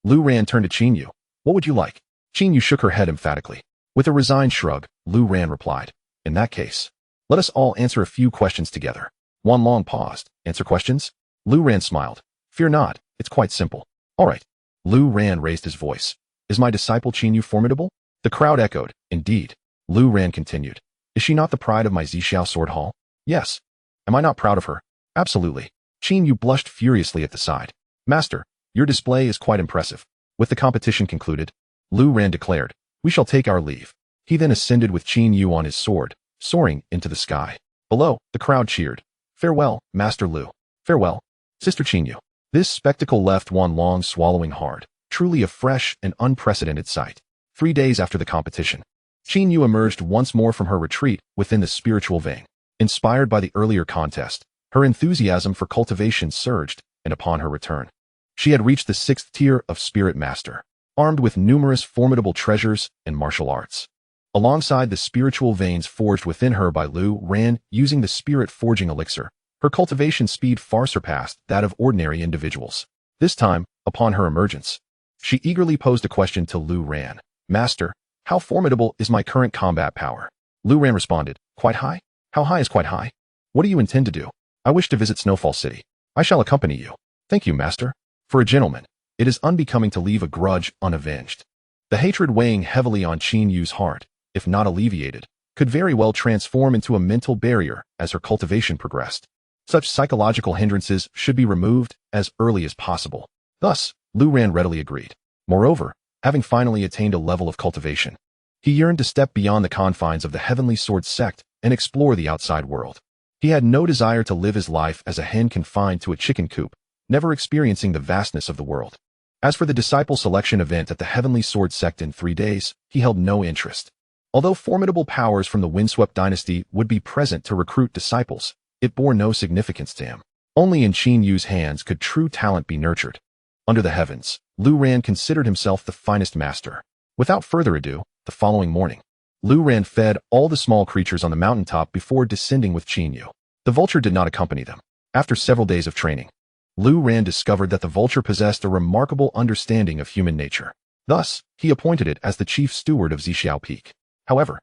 Lu Ran turned to Qin Yu. What would you like? Qin Yu shook her head emphatically. With a resigned shrug, Lu Ran replied, in that case, let us all answer a few questions together. Wanlong paused. Answer questions? Lu Ran smiled. Fear not, it's quite simple. All right. Lu Ran raised his voice. Is my disciple Qin Yu formidable? The crowd echoed. Indeed. Lu Ran continued. Is she not the pride of my Zixiao sword hall? Yes. Am I not proud of her? Absolutely. Qin Yu blushed furiously at the side. Master, your display is quite impressive. With the competition concluded, Lu Ran declared, we shall take our leave. He then ascended with Qin Yu on his sword, soaring into the sky. Below, the crowd cheered. Farewell, Master Lu. Farewell, Sister Qin Yu. This spectacle left Wanlong swallowing hard, truly a fresh and unprecedented sight. 3 days after the competition, Qin Yu emerged once more from her retreat within the spiritual vein. Inspired by the earlier contest, her enthusiasm for cultivation surged, and upon her return, she had reached the 6th tier of Spirit Master, armed with numerous formidable treasures and martial arts. Alongside the spiritual veins forged within her by Lu Ran using the spirit forging elixir, her cultivation speed far surpassed that of ordinary individuals. This time, upon her emergence, she eagerly posed a question to Lu Ran. Master, how formidable is my current combat power? Lu Ran responded, quite high? How high is quite high? What do you intend to do? I wish to visit Snowfall City. I shall accompany you. Thank you, Master. For a gentleman, it is unbecoming to leave a grudge unavenged. The hatred weighing heavily on Qin Yu's heart, if not alleviated, could very well transform into a mental barrier as her cultivation progressed. Such psychological hindrances should be removed as early as possible. Thus, Lu Ran readily agreed. Moreover, having finally attained a level of cultivation, he yearned to step beyond the confines of the Heavenly Sword Sect and explore the outside world. He had no desire to live his life as a hen confined to a chicken coop, never experiencing the vastness of the world. As for the disciple selection event at the Heavenly Sword Sect in 3 days, he held no interest. Although formidable powers from the Windswept dynasty would be present to recruit disciples, it bore no significance to him. Only in Qin Yu's hands could true talent be nurtured. Under the heavens, Lu Ran considered himself the finest master. Without further ado, the following morning, Lu Ran fed all the small creatures on the mountaintop before descending with Qin Yu. The vulture did not accompany them. After several days of training, Lu Ran discovered that the vulture possessed a remarkable understanding of human nature. Thus, he appointed it as the chief steward of Zia Peak. However,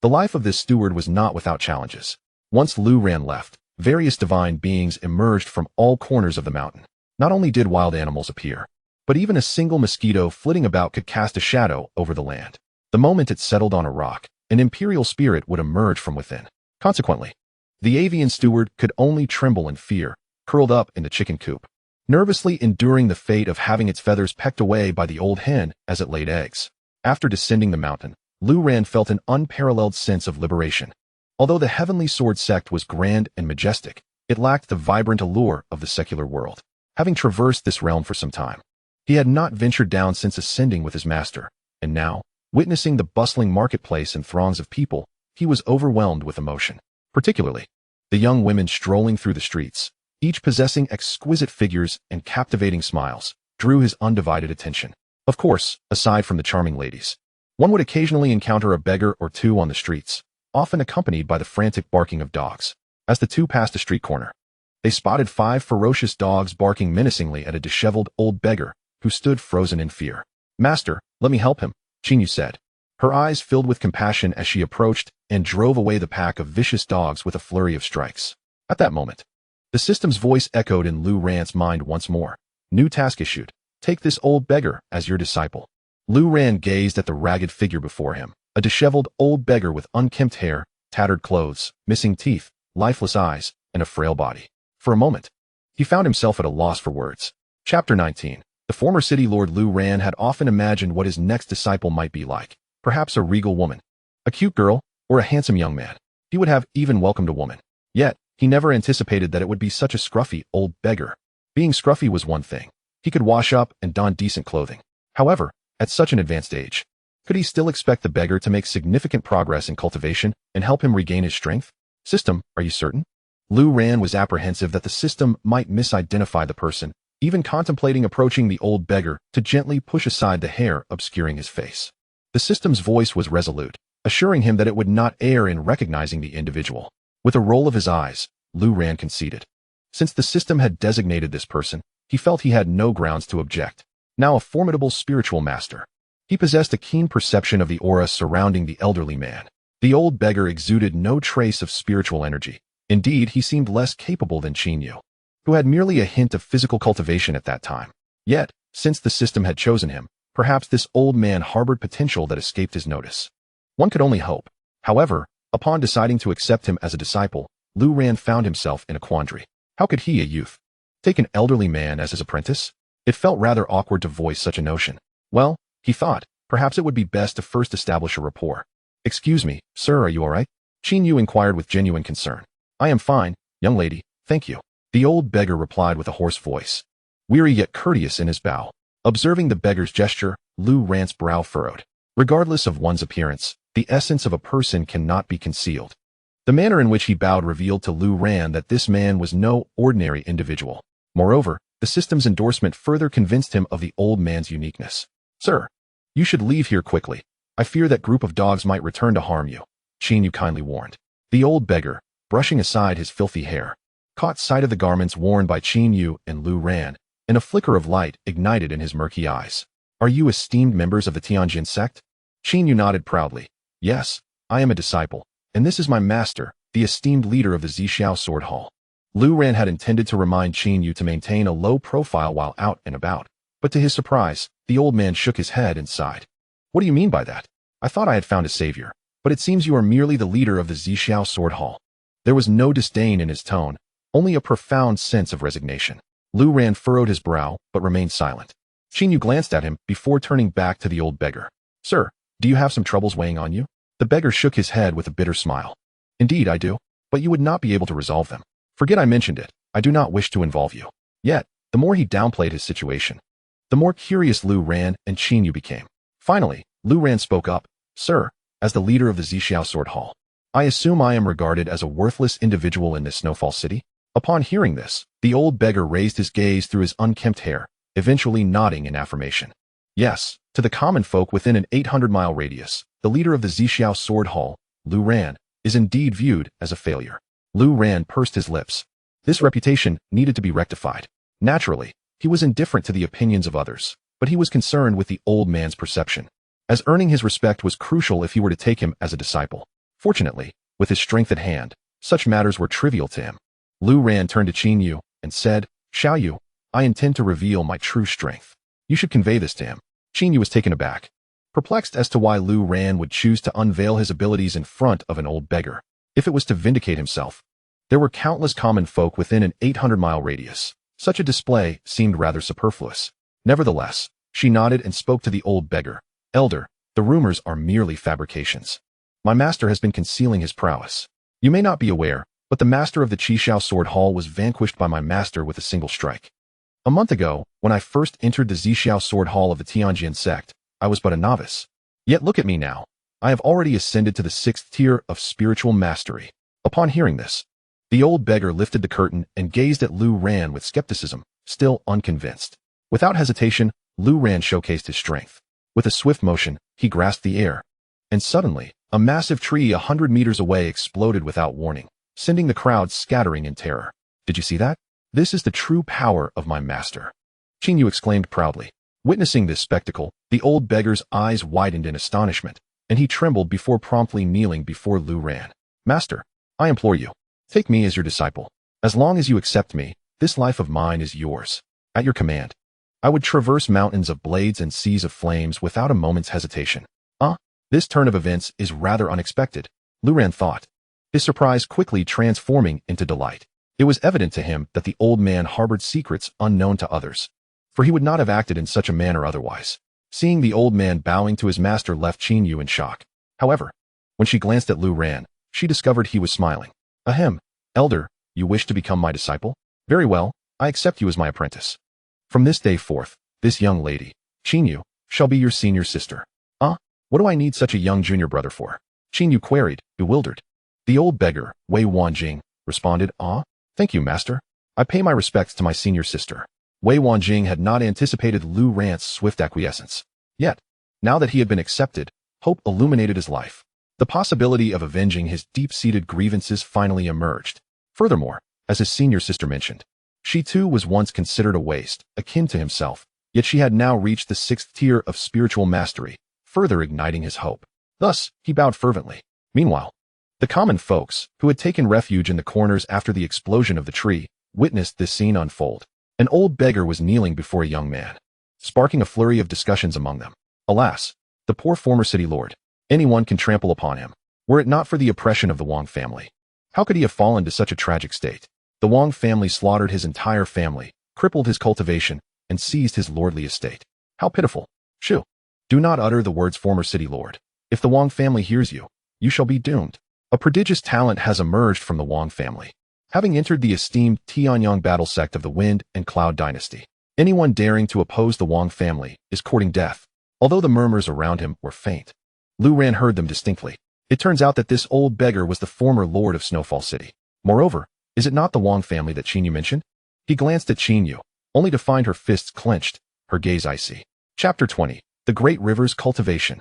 the life of this steward was not without challenges. Once Lu Ran left, various divine beings emerged from all corners of the mountain. Not only did wild animals appear, but even a single mosquito flitting about could cast a shadow over the land. The moment it settled on a rock, an imperial spirit would emerge from within. Consequently, the avian steward could only tremble in fear, curled up in the chicken coop, nervously enduring the fate of having its feathers pecked away by the old hen as it laid eggs. After descending the mountain, Lu Ran felt an unparalleled sense of liberation. Although the Heavenly Sword Sect was grand and majestic, it lacked the vibrant allure of the secular world. Having traversed this realm for some time, he had not ventured down since ascending with his master, and now, witnessing the bustling marketplace and throngs of people, he was overwhelmed with emotion. Particularly, the young women strolling through the streets, each possessing exquisite figures and captivating smiles, drew his undivided attention. Of course, aside from the charming ladies, one would occasionally encounter a beggar or two on the streets, often accompanied by the frantic barking of dogs. As the two passed a street corner, they spotted 5 ferocious dogs barking menacingly at a disheveled old beggar who stood frozen in fear. Master, let me help him, Qin Yu said. Her eyes filled with compassion as she approached and drove away the pack of vicious dogs with a flurry of strikes. At that moment, the system's voice echoed in Lu Ran's mind once more. New task issued. Take this old beggar as your disciple. Lu Ran gazed at the ragged figure before him, a disheveled old beggar with unkempt hair, tattered clothes, missing teeth, lifeless eyes, and a frail body. For a moment, he found himself at a loss for words. Chapter 19. The former city lord Lu Ran had often imagined what his next disciple might be like. Perhaps a regal woman, a cute girl, or a handsome young man. He would have even welcomed a woman. Yet, he never anticipated that it would be such a scruffy old beggar. Being scruffy was one thing. He could wash up and don decent clothing. However, at such an advanced age, could he still expect the beggar to make significant progress in cultivation and help him regain his strength? System, are you certain? Lu Ran was apprehensive that the system might misidentify the person, even contemplating approaching the old beggar to gently push aside the hair obscuring his face. The system's voice was resolute. assuring him that it would not err in recognizing the individual. With a roll of his eyes, Lu Ran conceded. Since the system had designated this person, he felt he had no grounds to object. Now a formidable spiritual master. He possessed a keen perception of the aura surrounding the elderly man. The old beggar exuded no trace of spiritual energy. Indeed, he seemed less capable than Qin Yu, who had merely a hint of physical cultivation at that time. Yet, since the system had chosen him, perhaps this old man harbored potential that escaped his notice. One could only hope. However, upon deciding to accept him as a disciple, Lu Ran found himself in a quandary. How could he, a youth, take an elderly man as his apprentice? It felt rather awkward to voice such a notion. Well, he thought, perhaps it would be best to first establish a rapport. Excuse me, sir, are you all right? Qin Yu inquired with genuine concern. I am fine, young lady, thank you. The old beggar replied with a hoarse voice, weary yet courteous in his bow. Observing the beggar's gesture, Lu Ran's brow furrowed. Regardless of one's appearance, the essence of a person cannot be concealed. The manner in which he bowed revealed to Lu Ran that this man was no ordinary individual. Moreover, the system's endorsement further convinced him of the old man's uniqueness. Sir, you should leave here quickly. I fear that group of dogs might return to harm you, Qin Yu kindly warned. The old beggar, brushing aside his filthy hair, caught sight of the garments worn by Qin Yu and Lu Ran, and a flicker of light ignited in his murky eyes. Are you esteemed members of the Tianjin sect? Qin Yu nodded proudly. Yes, I am a disciple, and this is my master, the esteemed leader of the Zixiao sword hall. Lu Ran had intended to remind Qin Yu to maintain a low profile while out and about, but to his surprise, the old man shook his head and sighed. What do you mean by that? I thought I had found a savior, but it seems you are merely the leader of the Zixiao sword hall. There was no disdain in his tone, only a profound sense of resignation. Lu Ran furrowed his brow, but remained silent. Qin Yu glanced at him before turning back to the old beggar. Sir, do you have some troubles weighing on you? The beggar shook his head with a bitter smile. Indeed, I do, but you would not be able to resolve them. Forget I mentioned it, I do not wish to involve you. Yet, the more he downplayed his situation, the more curious Lu Ran and Qin Yu became. Finally, Lu Ran spoke up. Sir, as the leader of the Zixiao sword hall, I assume I am regarded as a worthless individual in this Snowfall City? Upon hearing this, the old beggar raised his gaze through his unkempt hair, eventually nodding in affirmation. Yes, to the common folk within an 800-mile radius, the leader of the Zixiao sword hall, Lu Ran, is indeed viewed as a failure. Lu Ran pursed his lips. This reputation needed to be rectified. Naturally, he was indifferent to the opinions of others, but he was concerned with the old man's perception, as earning his respect was crucial if he were to take him as a disciple. Fortunately, with his strength at hand, such matters were trivial to him. Lu Ran turned to Qin Yu and said, Xiao Yu, I intend to reveal my true strength. You should convey this to him. Qin Yu was taken aback, perplexed as to why Lu Ran would choose to unveil his abilities in front of an old beggar. If it was to vindicate himself, there were countless common folk within an 800-mile radius. Such a display seemed rather superfluous. Nevertheless, she nodded and spoke to the old beggar. Elder, the rumors are merely fabrications. My master has been concealing his prowess. You may not be aware, but the master of the Zixiao sword hall was vanquished by my master with a single strike. A month ago, when I first entered the Zixiao sword hall of the Tianjin sect, I was but a novice. Yet look at me now. I have already ascended to the 6th tier of spiritual mastery. Upon hearing this, the old beggar lifted the curtain and gazed at Lu Ran with skepticism, still unconvinced. Without hesitation, Lu Ran showcased his strength. With a swift motion, he grasped the air. And suddenly, a massive tree 100 meters away exploded without warning, sending the crowd scattering in terror. Did you see that? This is the true power of my master. Qin Yu exclaimed proudly. Witnessing this spectacle, the old beggar's eyes widened in astonishment, and he trembled before promptly kneeling before Lu Ran. Master, I implore you, take me as your disciple. As long as you accept me, this life of mine is yours. At your command, I would traverse mountains of blades and seas of flames without a moment's hesitation. This turn of events is rather unexpected, Lu Ran thought, his surprise quickly transforming into delight. It was evident to him that the old man harbored secrets unknown to others, for he would not have acted in such a manner otherwise. Seeing the old man bowing to his master left Qin Yu in shock. However, when she glanced at Lu Ran, she discovered he was smiling. Ahem, elder, you wish to become my disciple? Very well, I accept you as my apprentice. From this day forth, this young lady, Qin Yu, shall be your senior sister. What do I need such a young junior brother for? Qin Yu queried, bewildered. The old beggar, Wei Wanjing, responded, thank you, master. I pay my respects to my senior sister. Wei Wanjing had not anticipated Lu Ran's swift acquiescence. Yet, now that he had been accepted, hope illuminated his life. The possibility of avenging his deep-seated grievances finally emerged. Furthermore, as his senior sister mentioned, she too was once considered a waste, akin to himself, yet she had now reached the 6th tier of spiritual mastery, further igniting his hope. Thus, he bowed fervently. Meanwhile, the common folks, who had taken refuge in the corners after the explosion of the tree, witnessed this scene unfold. An old beggar was kneeling before a young man, sparking a flurry of discussions among them. Alas, the poor former city lord. Anyone can trample upon him. Were it not for the oppression of the Wang family, how could he have fallen to such a tragic state? The Wang family slaughtered his entire family, crippled his cultivation, and seized his lordly estate. How pitiful. Shoo. Do not utter the words former city lord. If the Wang family hears you, you shall be doomed. A prodigious talent has emerged from the Wang family, having entered the esteemed Tanyong battle sect of the Wind and Cloud dynasty. Anyone daring to oppose the Wang family is courting death. Although the murmurs around him were faint, Lu Ran heard them distinctly. It turns out that this old beggar was the former lord of Snowfall City. Moreover, is it not the Wang family that Qin Yu mentioned? He glanced at Qin Yu, only to find her fists clenched, her gaze icy. Chapter 20. The Great River's Cultivation.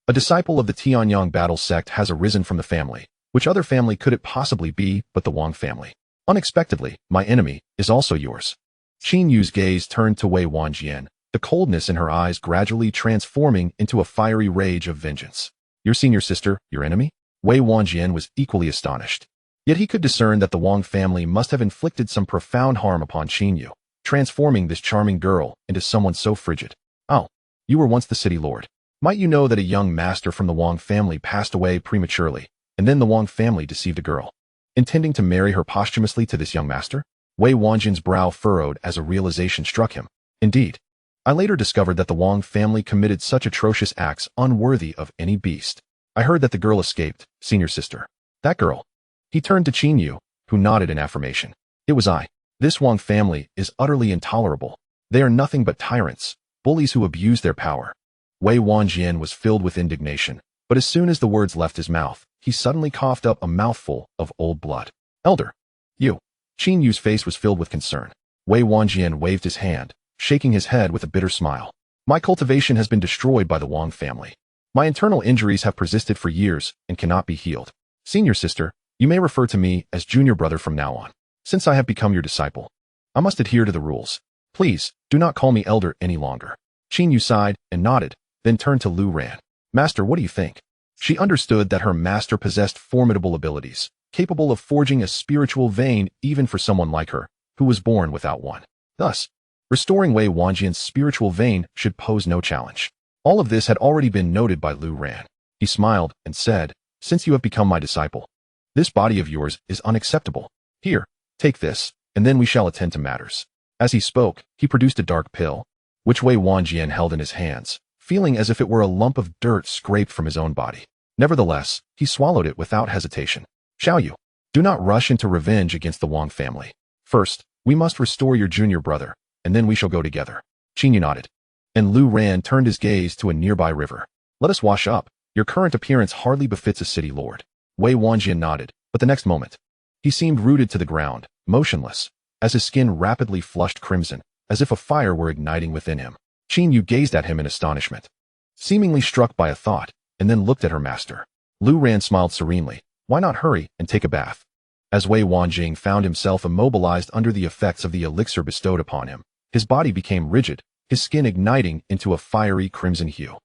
A disciple of the Tianyong battle sect has arisen from the family. Which other family could it possibly be but the Wang family? Unexpectedly, my enemy is also yours. Qin Yu's gaze turned to Wei Wanjian, the coldness in her eyes gradually transforming into a fiery rage of vengeance. Your senior sister, your enemy? Wei Wanjian was equally astonished. Yet he could discern that the Wang family must have inflicted some profound harm upon Qin Yu, transforming this charming girl into someone so frigid. Oh, you were once the city lord. Might you know that a young master from the Wang family passed away prematurely, and then the Wang family deceived a girl, intending to marry her posthumously to this young master? Wei Wanjian's brow furrowed as a realization struck him. Indeed, I later discovered that the Wang family committed such atrocious acts unworthy of any beast. I heard that the girl escaped, senior sister. That girl. He turned to Qin Yu, who nodded in affirmation. It was I. This Wang family is utterly intolerable. They are nothing but tyrants, bullies who abuse their power. Wei Wanjian was filled with indignation, but as soon as the words left his mouth, he suddenly coughed up a mouthful of old blood. Elder. You. Qin Yu's face was filled with concern. Wei Wanjian waved his hand, shaking his head with a bitter smile. My cultivation has been destroyed by the Wang family. My internal injuries have persisted for years and cannot be healed. Senior sister, you may refer to me as junior brother from now on. Since I have become your disciple, I must adhere to the rules. Please, do not call me elder any longer. Qin Yu sighed and nodded, then turned to Lu Ran. Master, what do you think? She understood that her master possessed formidable abilities, capable of forging a spiritual vein even for someone like her, who was born without one. Thus, restoring Wei Wanjian's spiritual vein should pose no challenge. All of this had already been noted by Lu Ran. He smiled and said, since you have become my disciple, this body of yours is unacceptable. Here, take this, and then we shall attend to matters. As he spoke, he produced a dark pill, which Wei Wanjian held in his hands, feeling as if it were a lump of dirt scraped from his own body. Nevertheless, he swallowed it without hesitation. Xiao Yu, do not rush into revenge against the Wang family. First, we must restore your junior brother, and then we shall go together. Qin Yu nodded, and Lu Ran turned his gaze to a nearby river. Let us wash up. Your current appearance hardly befits a city lord. Wei Wanjian nodded, but the next moment, he seemed rooted to the ground, motionless, as his skin rapidly flushed crimson, as if a fire were igniting within him. Qin Yu gazed at him in astonishment, seemingly struck by a thought, and then looked at her master. Lu Ran smiled serenely. Why not hurry and take a bath? As Wei Wanjing found himself immobilized under the effects of the elixir bestowed upon him, his body became rigid, his skin igniting into a fiery crimson hue.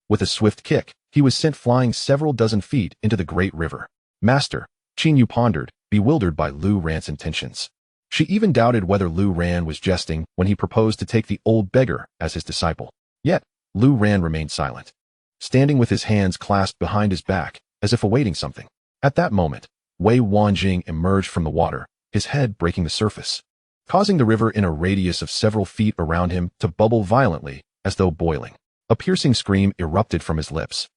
With a swift kick, he was sent flying several dozen feet into the great river. Master, Qin Yu pondered, bewildered by Lu Ran's intentions. She even doubted whether Lu Ran was jesting when he proposed to take the old beggar as his disciple. Yet, Lu Ran remained silent, standing with his hands clasped behind his back, as if awaiting something. At that moment, Wei Wanjing emerged from the water, his head breaking the surface, causing the river in a radius of several feet around him to bubble violently, as though boiling. A piercing scream erupted from his lips,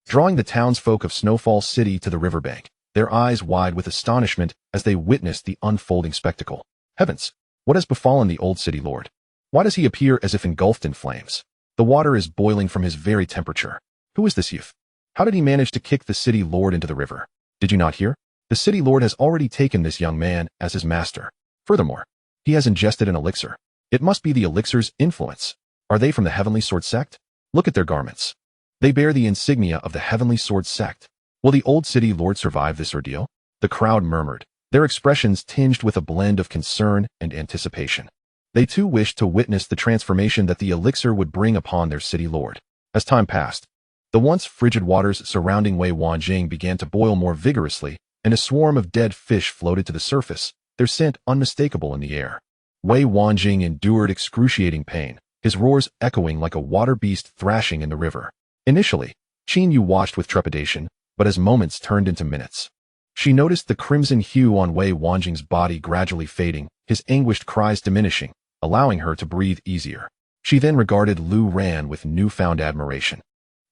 drawing the townsfolk of Snowfall City to the riverbank, their eyes wide with astonishment as they witnessed the unfolding spectacle. Heavens! What has befallen the old city lord? Why does he appear as if engulfed in flames? The water is boiling from his very temperature. Who is this youth? How did he manage to kick the city lord into the river? Did you not hear? The city lord has already taken this young man as his master. Furthermore, he has ingested an elixir. It must be the elixir's influence. Are they from the Heavenly Sword Sect? Look at their garments. They bear the insignia of the Heavenly Sword Sect. Will the old city lord survive this ordeal? The crowd murmured, their expressions tinged with a blend of concern and anticipation. They too wished to witness the transformation that the elixir would bring upon their city lord. As time passed, the once frigid waters surrounding Wei Wanjing began to boil more vigorously, and a swarm of dead fish floated to the surface, their scent unmistakable in the air. Wei Wanjing endured excruciating pain, his roars echoing like a water beast thrashing in the river. Initially, Qin Yu watched with trepidation, but as moments turned into minutes, she noticed the crimson hue on Wei Wanjing's body gradually fading, his anguished cries diminishing, allowing her to breathe easier. She then regarded Lu Ran with newfound admiration,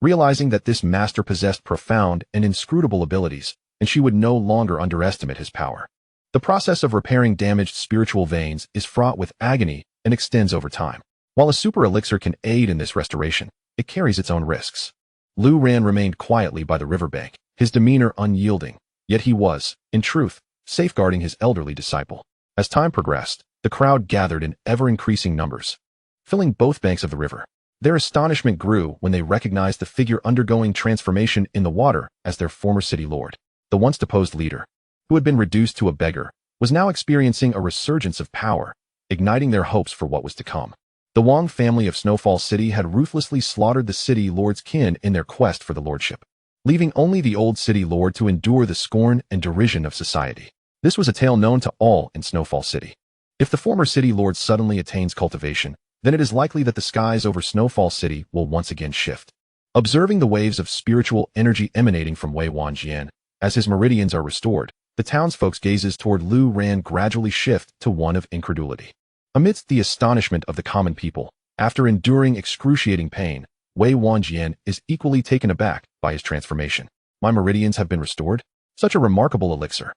realizing that this master possessed profound and inscrutable abilities, and she would no longer underestimate his power. The process of repairing damaged spiritual veins is fraught with agony and extends over time. While a super elixir can aid in this restoration, it carries its own risks. Lu Ran remained quietly by the riverbank, his demeanor unyielding, yet he was, in truth, safeguarding his elderly disciple. As time progressed, the crowd gathered in ever-increasing numbers, filling both banks of the river. Their astonishment grew when they recognized the figure undergoing transformation in the water as their former city lord. The once deposed leader, who had been reduced to a beggar, was now experiencing a resurgence of power, igniting their hopes for what was to come. The Wang family of Snowfall City had ruthlessly slaughtered the city lord's kin in their quest for the lordship, leaving only the old city lord to endure the scorn and derision of society. This was a tale known to all in Snowfall City. If the former city lord suddenly attains cultivation, then it is likely that the skies over Snowfall City will once again shift. Observing the waves of spiritual energy emanating from Wei Wanjian, as his meridians are restored, the townsfolk's gazes toward Lu Ran gradually shift to one of incredulity. Amidst the astonishment of the common people, after enduring excruciating pain, Wei Wanjian is equally taken aback by his transformation. My meridians have been restored? Such a remarkable elixir.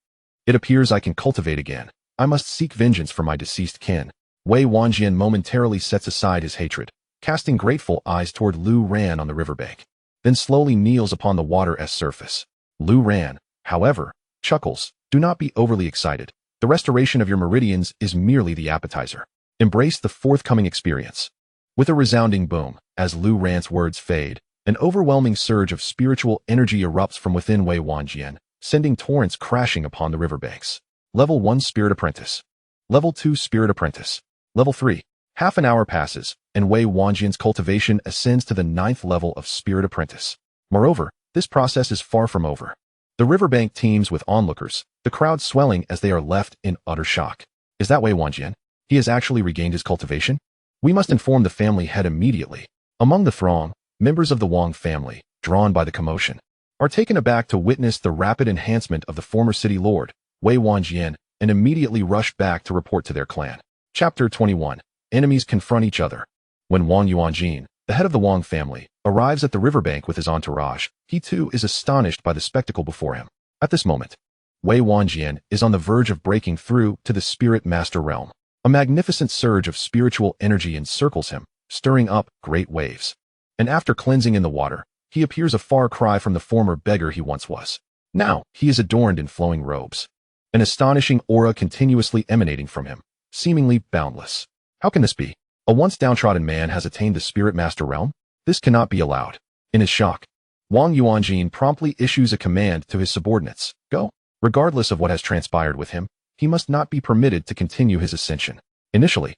It appears I can cultivate again. I must seek vengeance for my deceased kin. Wei Wanjian momentarily sets aside his hatred, casting grateful eyes toward Lu Ran on the riverbank, then slowly kneels upon the water's surface. Lu Ran, however, chuckles. Do not be overly excited. The restoration of your meridians is merely the appetizer. Embrace the forthcoming experience. With a resounding boom, as Lu Ran's words fade, an overwhelming surge of spiritual energy erupts from within Wei Wanjian, sending torrents crashing upon the riverbanks. Level 1 Spirit Apprentice. Level 2 Spirit Apprentice. Level 3. Half an hour passes, and Wei Wanjian's cultivation ascends to the 9th level of Spirit Apprentice. Moreover, this process is far from over. The riverbank teems with onlookers, the crowd swelling as they are left in utter shock. Is that Wei Wanjian? He has actually regained his cultivation? We must inform the family head immediately. Among the throng, members of the Wang family, drawn by the commotion, are taken aback to witness the rapid enhancement of the former city lord, Wei Wanjian, and immediately rush back to report to their clan. Chapter 21. Enemies confront each other. When Wang Yuanjin, the head of the Wang family, arrives at the riverbank with his entourage, he too is astonished by the spectacle before him. At this moment, Wei Wanjian is on the verge of breaking through to the spirit master realm. A magnificent surge of spiritual energy encircles him, stirring up great waves. And after cleansing in the water, he appears a far cry from the former beggar he once was. Now, he is adorned in flowing robes, an astonishing aura continuously emanating from him, seemingly boundless. How can this be? A once downtrodden man has attained the spirit master realm? This cannot be allowed. In his shock, Wang Yuanjin promptly issues a command to his subordinates. Go. Regardless of what has transpired with him, he must not be permitted to continue his ascension. Initially,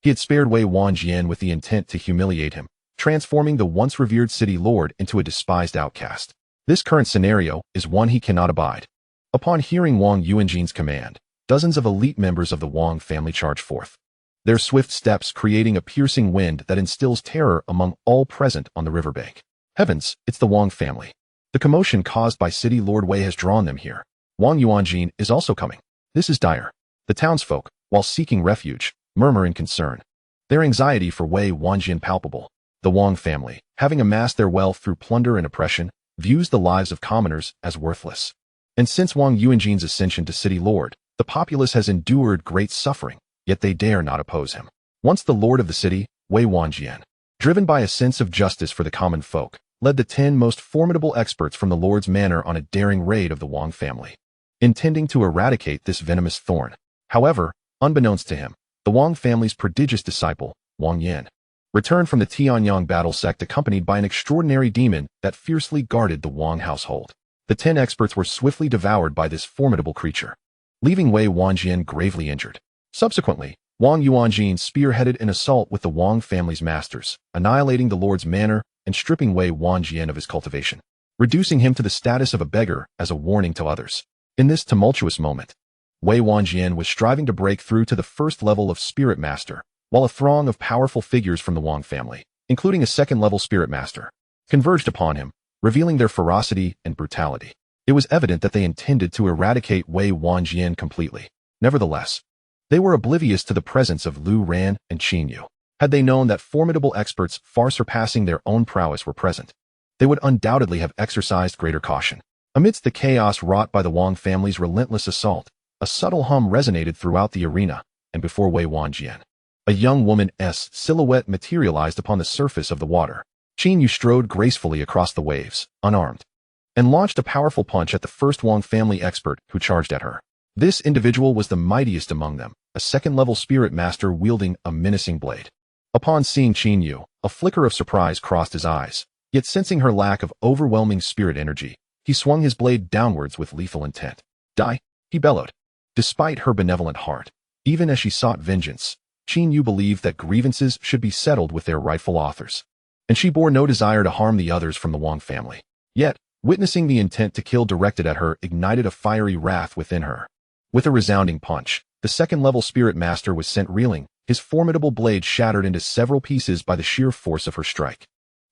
he had spared Wei Wanjian with the intent to humiliate him, transforming the once revered city lord into a despised outcast. This current scenario is one he cannot abide. Upon hearing Wang Yuanjin's command, dozens of elite members of the Wang family charge forth, their swift steps creating a piercing wind that instills terror among all present on the riverbank. Heavens, it's the Wang family. The commotion caused by city lord Wei has drawn them here. Wang Yuanjin is also coming. This is dire. The townsfolk, while seeking refuge, murmur in concern, their anxiety for Wei Wanjian palpable. The Wang family, having amassed their wealth through plunder and oppression, views the lives of commoners as worthless. And since Wang Yuanjin's ascension to city lord, the populace has endured great suffering, yet they dare not oppose him. Once the lord of the city, Wei Wanjian, driven by a sense of justice for the common folk, led the 10 most formidable experts from the lord's manor on a daring raid of the Wang family, intending to eradicate this venomous thorn. However, unbeknownst to him, the Wang family's prodigious disciple, Wang Yan, returned from the Tanyong battle sect accompanied by an extraordinary demon that fiercely guarded the Wang household. The 10 experts were swiftly devoured by this formidable creature, leaving Wei Wanjian gravely injured. Subsequently, Wang Yuanjin spearheaded an assault with the Wang family's masters, annihilating the Lord's manor and stripping Wei Wanjian of his cultivation, reducing him to the status of a beggar as a warning to others. In this tumultuous moment, Wei Wanjian was striving to break through to the first level of Spirit Master, while a throng of powerful figures from the Wang family, including a second-level Spirit Master, converged upon him, revealing their ferocity and brutality. It was evident that they intended to eradicate Wei Wanjian completely. Nevertheless, they were oblivious to the presence of Lu Ran and Qin Yu. Had they known that formidable experts far surpassing their own prowess were present, they would undoubtedly have exercised greater caution. Amidst the chaos wrought by the Wang family's relentless assault, a subtle hum resonated throughout the arena, and before Wei Wanjian, a young woman's silhouette materialized upon the surface of the water. Qin Yu strode gracefully across the waves, unarmed, and launched a powerful punch at the first Wang family expert who charged at her. This individual was the mightiest among them, a second-level spirit master wielding a menacing blade. Upon seeing Qin Yu, a flicker of surprise crossed his eyes, yet sensing her lack of overwhelming spirit energy, he swung his blade downwards with lethal intent. Die, he bellowed. Despite her benevolent heart, even as she sought vengeance, Qin Yu believed that grievances should be settled with their rightful authors, and she bore no desire to harm the others from the Wang family. Yet, witnessing the intent to kill directed at her ignited a fiery wrath within her. With a resounding punch, the second-level spirit master was sent reeling, his formidable blade shattered into several pieces by the sheer force of her strike.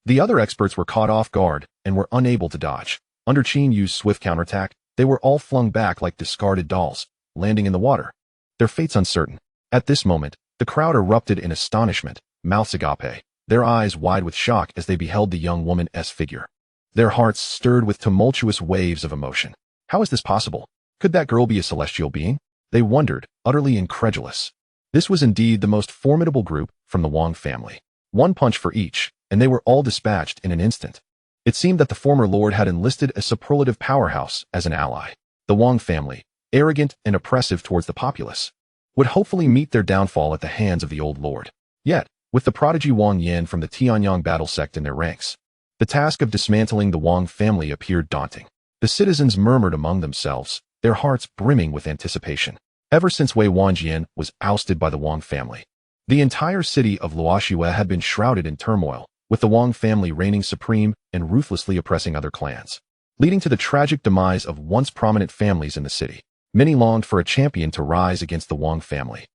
The other experts were caught off guard and were unable to dodge. Under Qin Yu's swift counterattack, they were all flung back like discarded dolls, landing in the water, their fates uncertain. At this moment, the crowd erupted in astonishment, mouths agape, their eyes wide with shock as they beheld the young woman's figure. Their hearts stirred with tumultuous waves of emotion. How is this possible? Could that girl be a celestial being? They wondered, utterly incredulous. This was indeed the most formidable group from the Wang family. One punch for each, and they were all dispatched in an instant. It seemed that the former lord had enlisted a superlative powerhouse as an ally. The Wang family, arrogant and oppressive towards the populace, would hopefully meet their downfall at the hands of the old lord. Yet, with the prodigy Wang Yan from the Tanyong battle sect in their ranks, the task of dismantling the Wang family appeared daunting. The citizens murmured among themselves, their hearts brimming with anticipation. Ever since Wei Wanjian was ousted by the Wang family, the entire city of Luoxue had been shrouded in turmoil, with the Wang family reigning supreme and ruthlessly oppressing other clans, leading to the tragic demise of once prominent families in the city. Many longed for a champion to rise against the Wang family.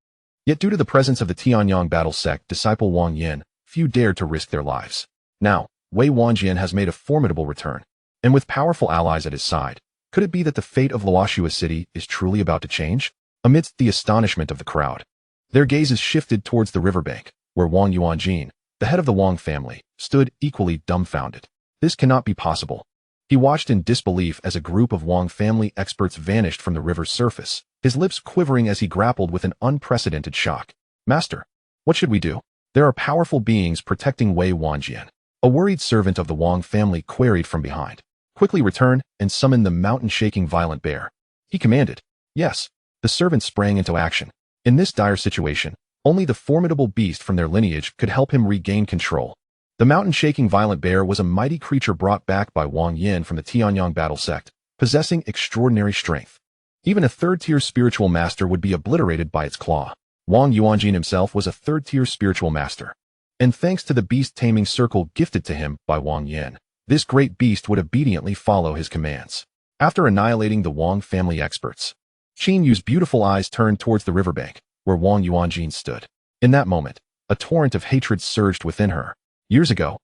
Yet due to the presence of the Tianyong battle sect disciple Wang Yin, few dared to risk their lives. Now, Wei Wanjian has made a formidable return, and with powerful allies at his side, could it be that the fate of Luoxue City is truly about to change? Amidst the astonishment of the crowd, their gazes shifted towards the riverbank, where Wang Yuanjin, the head of the Wang family, stood equally dumbfounded. This cannot be possible. He watched in disbelief as a group of Wang family experts vanished from the river's surface, his lips quivering as he grappled with an unprecedented shock. Master, what should we do? There are powerful beings protecting Wei Wanjian. A worried servant of the Wang family queried from behind. Quickly return and summon the mountain-shaking violent bear, he commanded. Yes. The servant sprang into action. In this dire situation, only the formidable beast from their lineage could help him regain control. The mountain-shaking violent bear was a mighty creature brought back by Wang Yin from the Tianyong battle sect, possessing extraordinary strength. Even a third-tier spiritual master would be obliterated by its claw. Wang Yuanjin himself was a third-tier spiritual master, and thanks to the beast-taming circle gifted to him by Wang Yin, this great beast would obediently follow his commands. After annihilating the Wang family experts, Qin Yu's beautiful eyes turned towards the riverbank, where Wang Yuanjin stood. In that moment, a torrent of hatred surged within her. Years ago,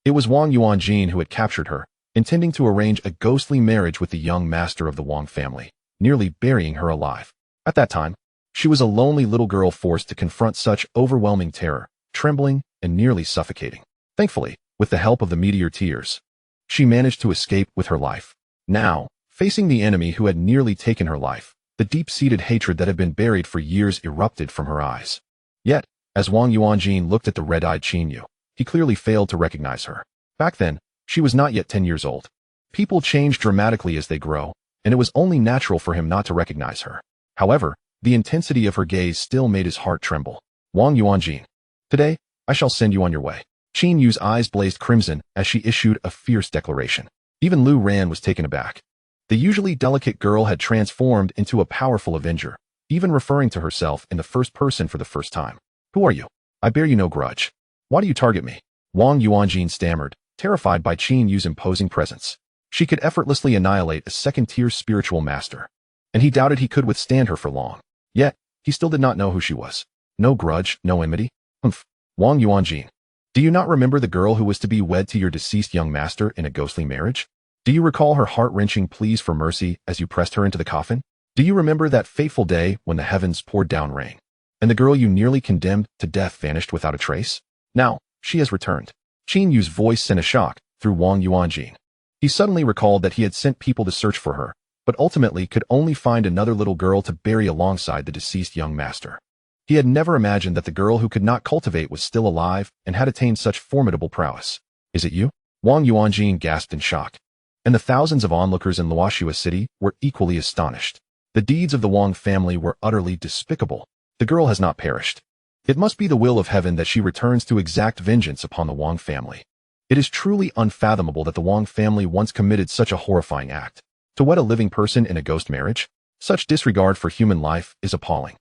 it was Wang Yuanjin who had captured her, intending to arrange a ghostly marriage with the young master of the Wang family, nearly burying her alive. At that time, she was a lonely little girl forced to confront such overwhelming terror, trembling and nearly suffocating. Thankfully, with the help of the meteor tears, she managed to escape with her life. Now, facing the enemy who had nearly taken her life, the deep-seated hatred that had been buried for years erupted from her eyes. Yet, as Wang Yuanjin looked at the red-eyed Qin Yu, he clearly failed to recognize her. Back then, she was not yet 10 years old. People change dramatically as they grow, and it was only natural for him not to recognize her. However, the intensity of her gaze still made his heart tremble. Wang Yuanjin, today, I shall send you on your way. Qin Yu's eyes blazed crimson as she issued a fierce declaration. Even Lu Ran was taken aback. The usually delicate girl had transformed into a powerful avenger, even referring to herself in the first person for the first time. Who are you? I bear you no grudge. Why do you target me? Wang Yuanjin stammered, terrified by Qin Yu's imposing presence. She could effortlessly annihilate a second-tier spiritual master, and he doubted he could withstand her for long. Yet, he still did not know who she was. No grudge, no enmity. Humph. Wang Yuanjin. Do you not remember the girl who was to be wed to your deceased young master in a ghostly marriage? Do you recall her heart-wrenching pleas for mercy as you pressed her into the coffin? Do you remember that fateful day when the heavens poured down rain, and the girl you nearly condemned to death vanished without a trace? Now, she has returned. Qin Yu's voice sent a shock through Wang Yuanjin. He suddenly recalled that he had sent people to search for her, but ultimately could only find another little girl to bury alongside the deceased young master. He had never imagined that the girl who could not cultivate was still alive and had attained such formidable prowess. Is it you? Wang Yuanjin gasped in shock. And the thousands of onlookers in Luoxua City were equally astonished. The deeds of the Wang family were utterly despicable. The girl has not perished. It must be the will of heaven that she returns to exact vengeance upon the Wang family. It is truly unfathomable that the Wang family once committed such a horrifying act. To wed a living person in a ghost marriage? Such disregard for human life is appalling.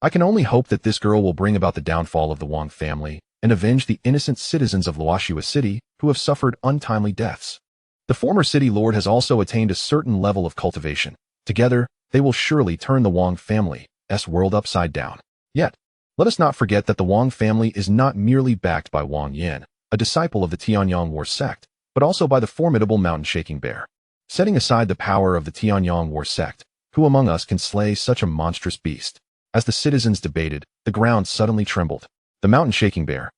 I can only hope that this girl will bring about the downfall of the Wang family and avenge the innocent citizens of Luoxua City who have suffered untimely deaths. The former city lord has also attained a certain level of cultivation. Together, they will surely turn the Wang family's world upside down. Yet, let us not forget that the Wang family is not merely backed by Wang Yin, a disciple of the Tanyong War Sect, but also by the formidable mountain-shaking bear. Setting aside the power of the Tanyong War Sect, who among us can slay such a monstrous beast? As the citizens debated, the ground suddenly trembled. The mountain-shaking bear,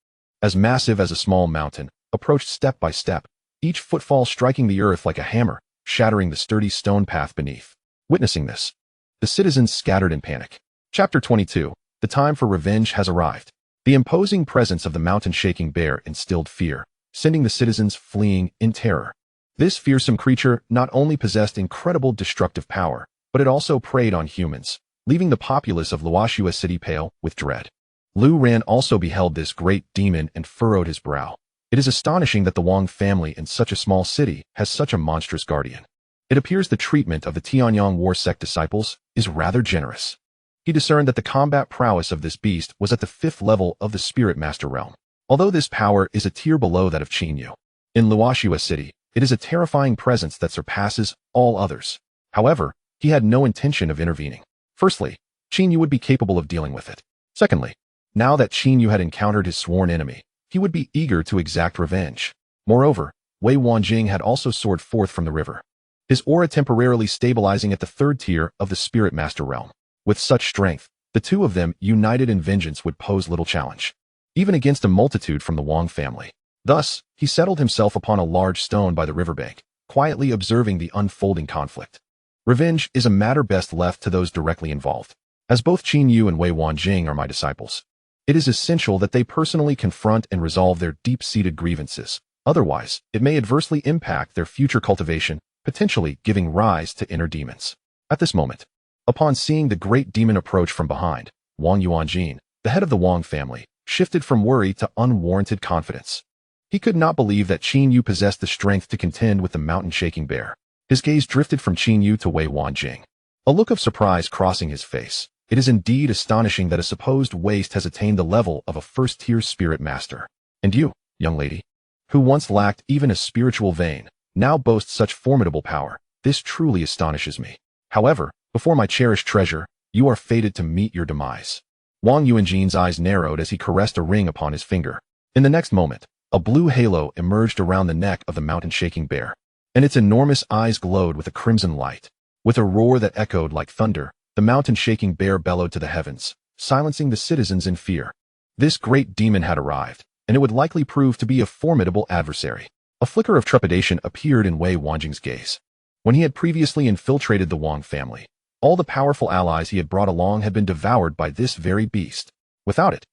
as massive as a small mountain, approached step by step, each footfall striking the earth like a hammer, shattering the sturdy stone path beneath. Witnessing this, the citizens scattered in panic. Chapter 22. The time for revenge has arrived. The imposing presence of the mountain-shaking bear instilled fear, sending the citizens fleeing in terror. This fearsome creature not only possessed incredible destructive power, but it also preyed on humans, leaving the populace of Luoxua City pale with dread. Lu Ran also beheld this great demon and furrowed his brow. It is astonishing that the Wang family in such a small city has such a monstrous guardian. It appears the treatment of the Tianyong War Sect disciples is rather generous. He discerned that the combat prowess of this beast was at the 5th level of the Spirit Master realm, although this power is a tier below that of Qin Yu. In Luoxua City, it is a terrifying presence that surpasses all others. However, he had no intention of intervening. Firstly, Qin Yu would be capable of dealing with it. Secondly, now that Qin Yu had encountered his sworn enemy, he would be eager to exact revenge. Moreover, Wei Wanjing had also soared forth from the river, his aura temporarily stabilizing at the 3rd tier of the Spirit Master realm. With such strength, the two of them united in vengeance would pose little challenge, even against a multitude from the Wang family. Thus, he settled himself upon a large stone by the riverbank, quietly observing the unfolding conflict. Revenge is a matter best left to those directly involved. As both Qin Yu and Wei Wanjing are my disciples, it is essential that they personally confront and resolve their deep-seated grievances. Otherwise, it may adversely impact their future cultivation, potentially giving rise to inner demons. At this moment, upon seeing the great demon approach from behind, Wang Yuanjin, the head of the Wang family, shifted from worry to unwarranted confidence. He could not believe that Qin Yu possessed the strength to contend with the mountain-shaking bear. His gaze drifted from Qin Yu to Wei Wanjing, a look of surprise crossing his face. It is indeed astonishing that a supposed waste has attained the level of a first-tier spirit master. And you, young lady, who once lacked even a spiritual vein, now boasts such formidable power. This truly astonishes me. However, before my cherished treasure, you are fated to meet your demise. Wang Yuanjin's eyes narrowed as he caressed a ring upon his finger. In the next moment, a blue halo emerged around the neck of the mountain-shaking bear, and its enormous eyes glowed with a crimson light. With a roar that echoed like thunder, the mountain-shaking bear bellowed to the heavens, silencing the citizens in fear. This great demon had arrived, and it would likely prove to be a formidable adversary. A flicker of trepidation appeared in Wei Wanjing's gaze. When he had previously infiltrated the Wang family, all the powerful allies he had brought along had been devoured by this very beast. Without it,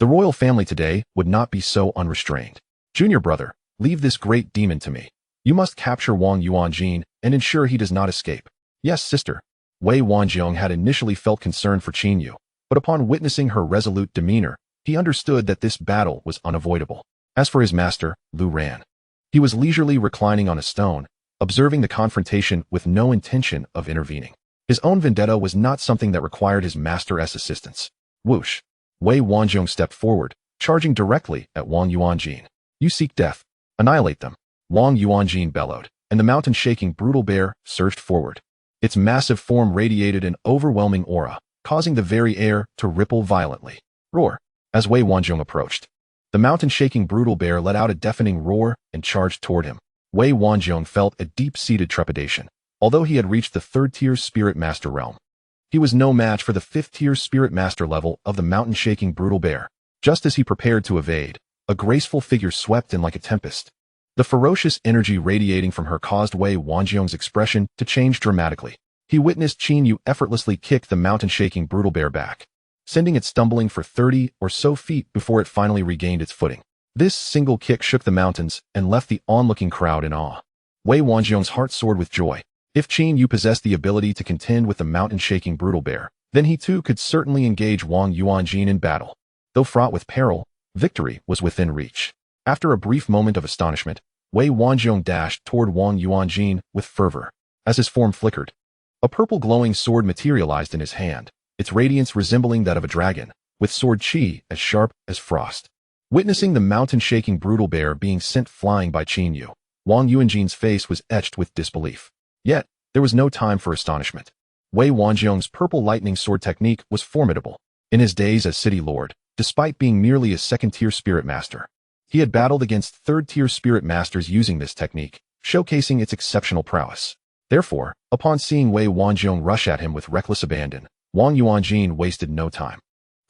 the royal family today would not be so unrestrained. Junior brother, leave this great demon to me. You must capture Wang Yuanjin and ensure he does not escape. Yes, sister. Wei Wanjiang had initially felt concern for Qin Yu, but upon witnessing her resolute demeanor, he understood that this battle was unavoidable. As for his master, Lu Ran, he was leisurely reclining on a stone, observing the confrontation with no intention of intervening. His own vendetta was not something that required his master's assistance. Whoosh! Wei Wanzhong stepped forward, charging directly at Wang Yuanjin. You seek death. Annihilate them. Wang Yuanjin bellowed, and the mountain-shaking brutal bear surged forward. Its massive form radiated an overwhelming aura, causing the very air to ripple violently. Roar! As Wei Wanzhong approached, the mountain-shaking brutal bear let out a deafening roar and charged toward him. Wei Wanzhong felt a deep-seated trepidation. Although he had reached the 3rd-tier Spirit Master realm, he was no match for the 5th-tier Spirit Master level of the mountain-shaking brutal bear. Just as he prepared to evade, a graceful figure swept in like a tempest. The ferocious energy radiating from her caused Wei Wanzhong's expression to change dramatically. He witnessed Qin Yu effortlessly kick the mountain-shaking brutal bear back, sending it stumbling for 30 or so feet before it finally regained its footing. This single kick shook the mountains and left the onlooking crowd in awe. Wei Wanzhong's heart soared with joy. If Qin Yu possessed the ability to contend with the mountain-shaking brutal bear, then he too could certainly engage Wang Yuanjin in battle. Though fraught with peril, victory was within reach. After a brief moment of astonishment, Wei Wanzhong dashed toward Wang Yuanjin with fervor. As his form flickered, a purple glowing sword materialized in his hand, its radiance resembling that of a dragon, with sword qi as sharp as frost. Witnessing the mountain-shaking brutal bear being sent flying by Qin Yu, Wang Yuanjin's face was etched with disbelief. Yet, there was no time for astonishment. Wei Wanzhong's purple lightning sword technique was formidable. In his days as city lord, despite being merely a 2nd-tier spirit master, he had battled against 3rd-tier spirit masters using this technique, showcasing its exceptional prowess. Therefore, upon seeing Wei Wanzhong rush at him with reckless abandon, Wang Yuanjin wasted no time.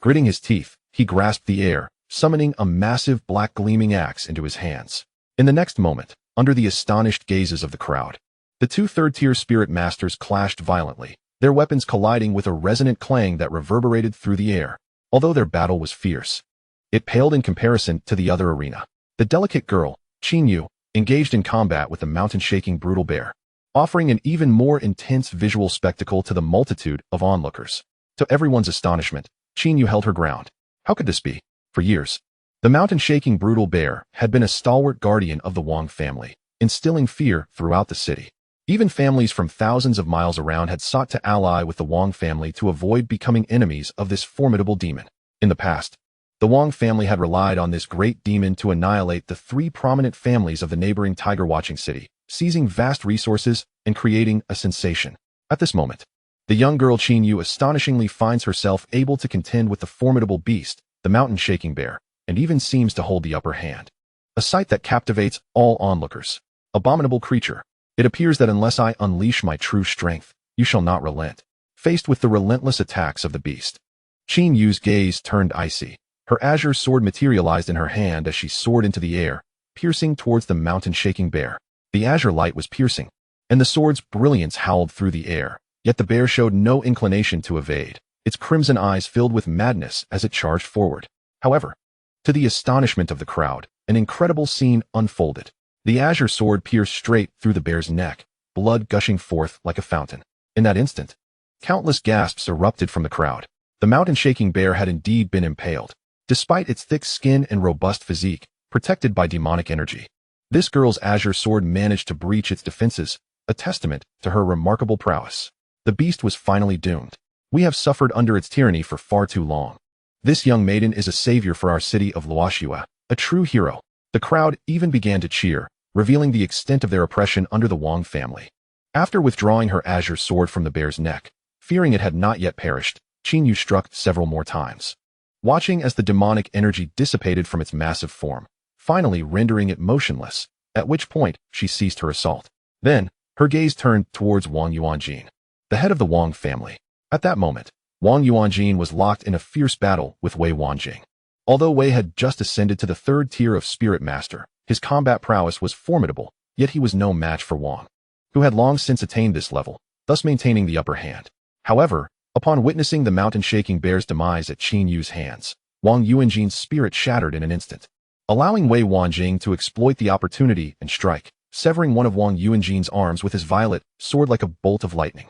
Gritting his teeth, he grasped the air, summoning a massive black gleaming axe into his hands. In the next moment, under the astonished gazes of the crowd, the 2 3rd-tier spirit masters clashed violently, their weapons colliding with a resonant clang that reverberated through the air. Although their battle was fierce, it paled in comparison to the other arena. The delicate girl, Qin Yu, engaged in combat with the mountain-shaking brutal bear, offering an even more intense visual spectacle to the multitude of onlookers. To everyone's astonishment, Qin Yu held her ground. How could this be? For years, the mountain-shaking brutal bear had been a stalwart guardian of the Wang family, instilling fear throughout the city. Even families from thousands of miles around had sought to ally with the Wang family to avoid becoming enemies of this formidable demon. In the past, the Wang family had relied on this great demon to annihilate the 3 prominent families of the neighboring tiger-watching city, seizing vast resources and creating a sensation. At this moment, the young girl Qin Yu astonishingly finds herself able to contend with the formidable beast, the mountain-shaking bear, and even seems to hold the upper hand. A sight that captivates all onlookers. Abominable creature. It appears that unless I unleash my true strength, you shall not relent. Faced with the relentless attacks of the beast, Qin Yu's gaze turned icy. Her azure sword materialized in her hand as she soared into the air, piercing towards the mountain-shaking bear. The azure light was piercing, and the sword's brilliance howled through the air, yet the bear showed no inclination to evade, its crimson eyes filled with madness as it charged forward. However, to the astonishment of the crowd, an incredible scene unfolded. The azure sword pierced straight through the bear's neck, blood gushing forth like a fountain. In that instant, countless gasps erupted from the crowd. The mountain-shaking bear had indeed been impaled. Despite its thick skin and robust physique, protected by demonic energy, this girl's azure sword managed to breach its defenses, a testament to her remarkable prowess. The beast was finally doomed. We have suffered under its tyranny for far too long. This young maiden is a savior for our city of Luoxua, a true hero. The crowd even began to cheer, revealing the extent of their oppression under the Wang family. After withdrawing her azure sword from the bear's neck, fearing it had not yet perished, Qin Yu struck several more times, watching as the demonic energy dissipated from its massive form, finally rendering it motionless, at which point she ceased her assault. Then, her gaze turned towards Wang Yuanjin, the head of the Wang family. At that moment, Wang Yuanjin was locked in a fierce battle with Wei Wanjing. Although Wei had just ascended to the 3rd tier of Spirit Master, his combat prowess was formidable, yet he was no match for Wang, who had long since attained this level, thus maintaining the upper hand. However, upon witnessing the mountain-shaking bear's demise at Qin Yu's hands, Wang Yuanjin's spirit shattered in an instant, allowing Wei Wanjing to exploit the opportunity and strike, severing one of Wang Yuanjin's arms with his violet sword like a bolt of lightning.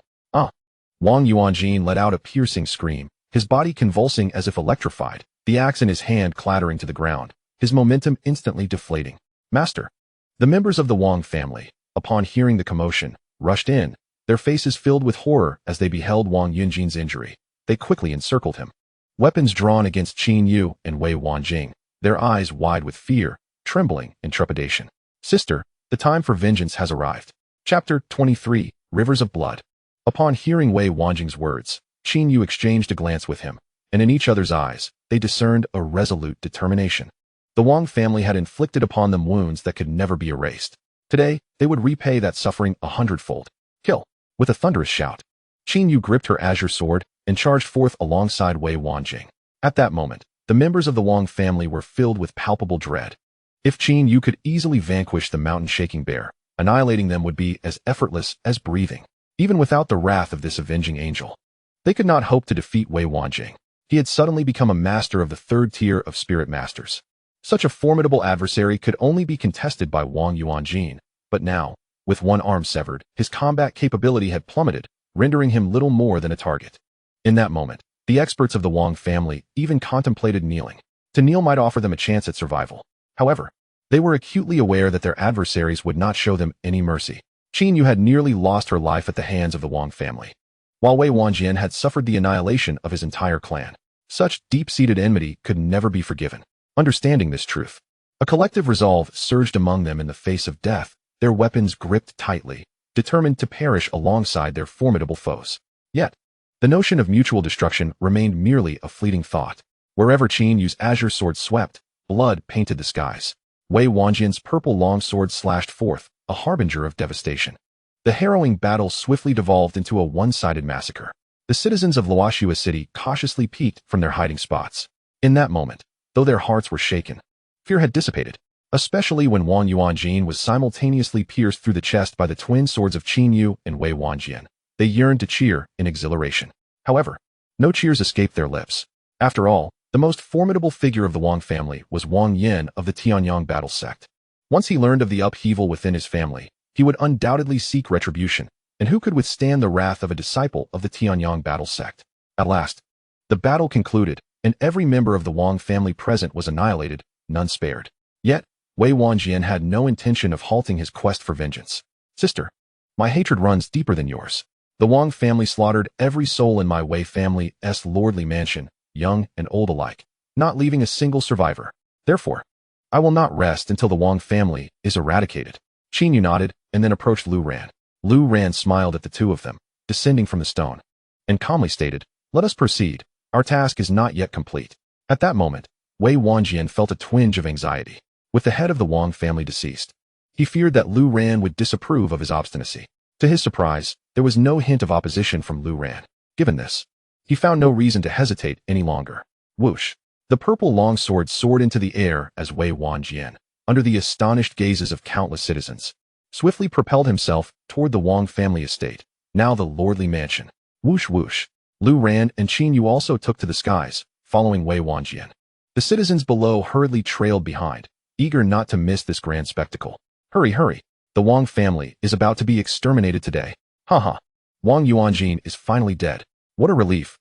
Wang Yuanjin let out a piercing scream, his body convulsing as if electrified, the axe in his hand clattering to the ground, his momentum instantly deflating. Master. The members of the Wang family, upon hearing the commotion, rushed in, their faces filled with horror as they beheld Wang Yunjin's injury. They quickly encircled him. Weapons drawn against Qin Yu and Wei Wanjing, their eyes wide with fear, trembling, and trepidation. Sister, the time for vengeance has arrived. Chapter 23, Rivers of Blood. Upon hearing Wei Wanjing's words, Qin Yu exchanged a glance with him, and in each other's eyes, they discerned a resolute determination. The Wang family had inflicted upon them wounds that could never be erased. Today, they would repay that suffering 100-fold. Kill! With a thunderous shout, Qin Yu gripped her azure sword and charged forth alongside Wei Wanjing. At that moment, the members of the Wang family were filled with palpable dread. If Qin Yu could easily vanquish the mountain-shaking bear, annihilating them would be as effortless as breathing. Even without the wrath of this avenging angel, they could not hope to defeat Wei Wanjing. He had suddenly become a master of the third tier of spirit masters. Such a formidable adversary could only be contested by Wang Yuanjin, but now, with one arm severed, his combat capability had plummeted, rendering him little more than a target. In that moment, the experts of the Wang family even contemplated kneeling. To kneel might offer them a chance at survival. However, they were acutely aware that their adversaries would not show them any mercy. Qin Yu had nearly lost her life at the hands of the Wang family, while Wei Wanjian had suffered the annihilation of his entire clan. Such deep-seated enmity could never be forgiven. Understanding this truth, a collective resolve surged among them in the face of death, their weapons gripped tightly, determined to perish alongside their formidable foes. Yet, the notion of mutual destruction remained merely a fleeting thought. Wherever Qin Yu's azure sword swept, blood painted the skies. Wei Wanjian's purple longsword slashed forth, a harbinger of devastation. The harrowing battle swiftly devolved into a one-sided massacre. The citizens of Luoxua City cautiously peeked from their hiding spots. In that moment, though their hearts were shaken, fear had dissipated, especially when Wang Yuanjin was simultaneously pierced through the chest by the twin swords of Qin Yu and Wei Wanjian. They yearned to cheer in exhilaration. However, no cheers escaped their lips. After all, the most formidable figure of the Wang family was Wang Yin of the Tanyong battle sect. Once he learned of the upheaval within his family, he would undoubtedly seek retribution, and who could withstand the wrath of a disciple of the Tanyong battle sect? At last, the battle concluded, and every member of the Wang family present was annihilated, none spared. Yet, Wei Wanjian had no intention of halting his quest for vengeance. Sister, my hatred runs deeper than yours. The Wang family slaughtered every soul in my Wei family's lordly mansion, young and old alike, not leaving a single survivor. Therefore, I will not rest until the Wang family is eradicated. Qin Yu nodded and then approached Lu Ran. Lu Ran smiled at the two of them, descending from the stone, and calmly stated, "Let us proceed. Our task is not yet complete." At that moment, Wei Wanjian felt a twinge of anxiety. With the head of the Wang family deceased, he feared that Lu Ran would disapprove of his obstinacy. To his surprise, there was no hint of opposition from Lu Ran. Given this, he found no reason to hesitate any longer. Whoosh! The purple longsword soared into the air as Wei Wanjian, under the astonished gazes of countless citizens, swiftly propelled himself toward the Wang family estate, now the lordly mansion. Whoosh whoosh! Lu Ran and Qin Yu also took to the skies, following Wei Wanjian. The citizens below hurriedly trailed behind, eager not to miss this grand spectacle. Hurry, hurry! The Wang family is about to be exterminated today. Haha! Wang Yuanjin is finally dead. What a relief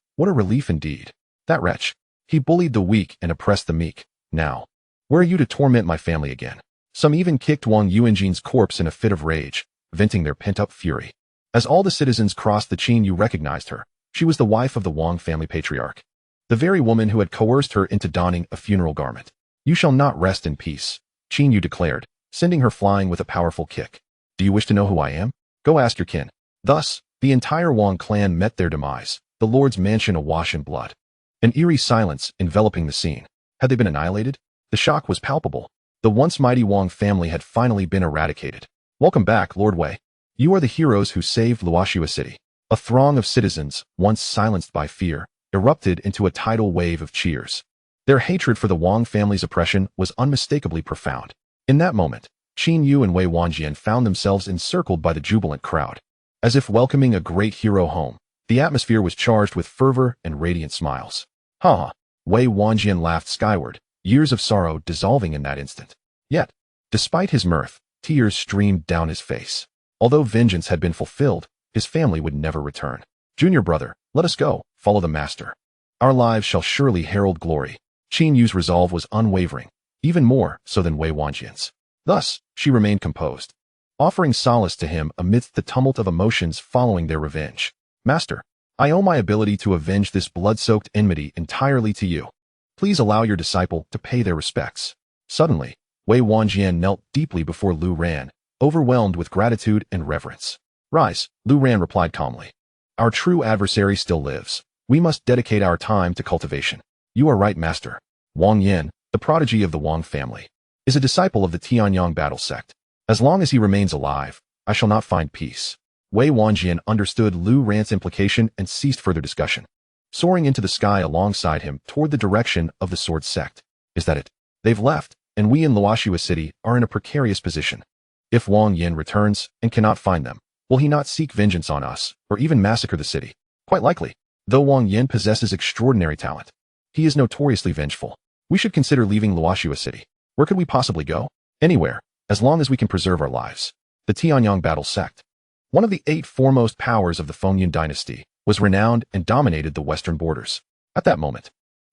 indeed. That wretch. He bullied the weak and oppressed the meek. Now, where are you to torment my family again? Some even kicked Wang Yuanjin's corpse in a fit of rage, venting their pent-up fury. As all the citizens crossed the Qin Yu recognized her. She was the wife of the Wang family patriarch, the very woman who had coerced her into donning a funeral garment. You shall not rest in peace, Qin Yu declared, sending her flying with a powerful kick. Do you wish to know who I am? Go ask your kin. Thus, the entire Wang clan met their demise, the lord's mansion awash in blood. An eerie silence enveloping the scene. Had they been annihilated? The shock was palpable. The once mighty Wang family had finally been eradicated. Welcome back, Lord Wei. You are the heroes who saved Luoxua City. A throng of citizens, once silenced by fear, erupted into a tidal wave of cheers. Their hatred for the Wang family's oppression was unmistakably profound. In that moment, Qin Yu and Wei Wanjian found themselves encircled by the jubilant crowd. As if welcoming a great hero home, the atmosphere was charged with fervor and radiant smiles. Ha ha! Wei Wanjian laughed skyward, years of sorrow dissolving in that instant. Yet, despite his mirth, tears streamed down his face. Although vengeance had been fulfilled, his family would never return. Junior brother, let us go, follow the master. Our lives shall surely herald glory. Qin Yu's resolve was unwavering, even more so than Wei Wanjian's. Thus, she remained composed. offering solace to him amidst the tumult of emotions following their revenge. Master, I owe my ability to avenge this blood-soaked enmity entirely to you. Please allow your disciple to pay their respects. Suddenly, Wei Wanjian knelt deeply before Lu Ran, overwhelmed with gratitude and reverence. Rise, Lu Ran replied calmly. Our true adversary still lives. We must dedicate our time to cultivation. You are right, Master. Wang Yin, the prodigy of the Wang family, is a disciple of the Tanyong battle sect. As long as he remains alive, I shall not find peace. Wei Wanjian understood Lu Ran's implication and ceased further discussion. Soaring into the sky alongside him toward the direction of the sword sect. Is that it? They've left, and we in Luoxua City are in a precarious position. If Wang Yin returns and cannot find them, will he not seek vengeance on us, or even massacre the city? Quite likely. Though Wang Yin possesses extraordinary talent, he is notoriously vengeful. We should consider leaving Luoxua City. Where could we possibly go? Anywhere, as long as we can preserve our lives. The Tianyong battle sect, one of the 8 foremost powers of the Fengyun dynasty, was renowned and dominated the western borders. At that moment,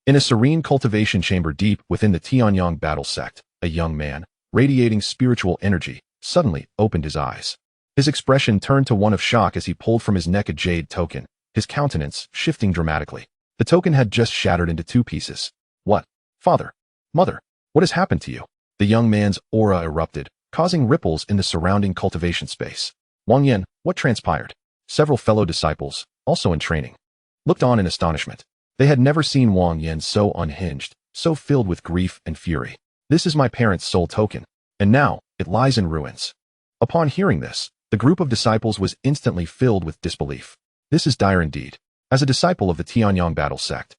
in a serene cultivation chamber deep within the Tianyong battle sect, a young man, radiating spiritual energy, suddenly opened his eyes. His expression turned to one of shock as he pulled from his neck a jade token, his countenance shifting dramatically. The token had just shattered into 2 pieces. What? Father? Mother? What has happened to you? The young man's aura erupted, causing ripples in the surrounding cultivation space. Wang Yin, what transpired? Several fellow disciples, also in training, looked on in astonishment. They had never seen Wang Yin so unhinged, so filled with grief and fury. This is my parents' soul token, and now it lies in ruins. Upon hearing this, the group of disciples was instantly filled with disbelief. This is dire indeed. As a disciple of the Tianyong battle sect,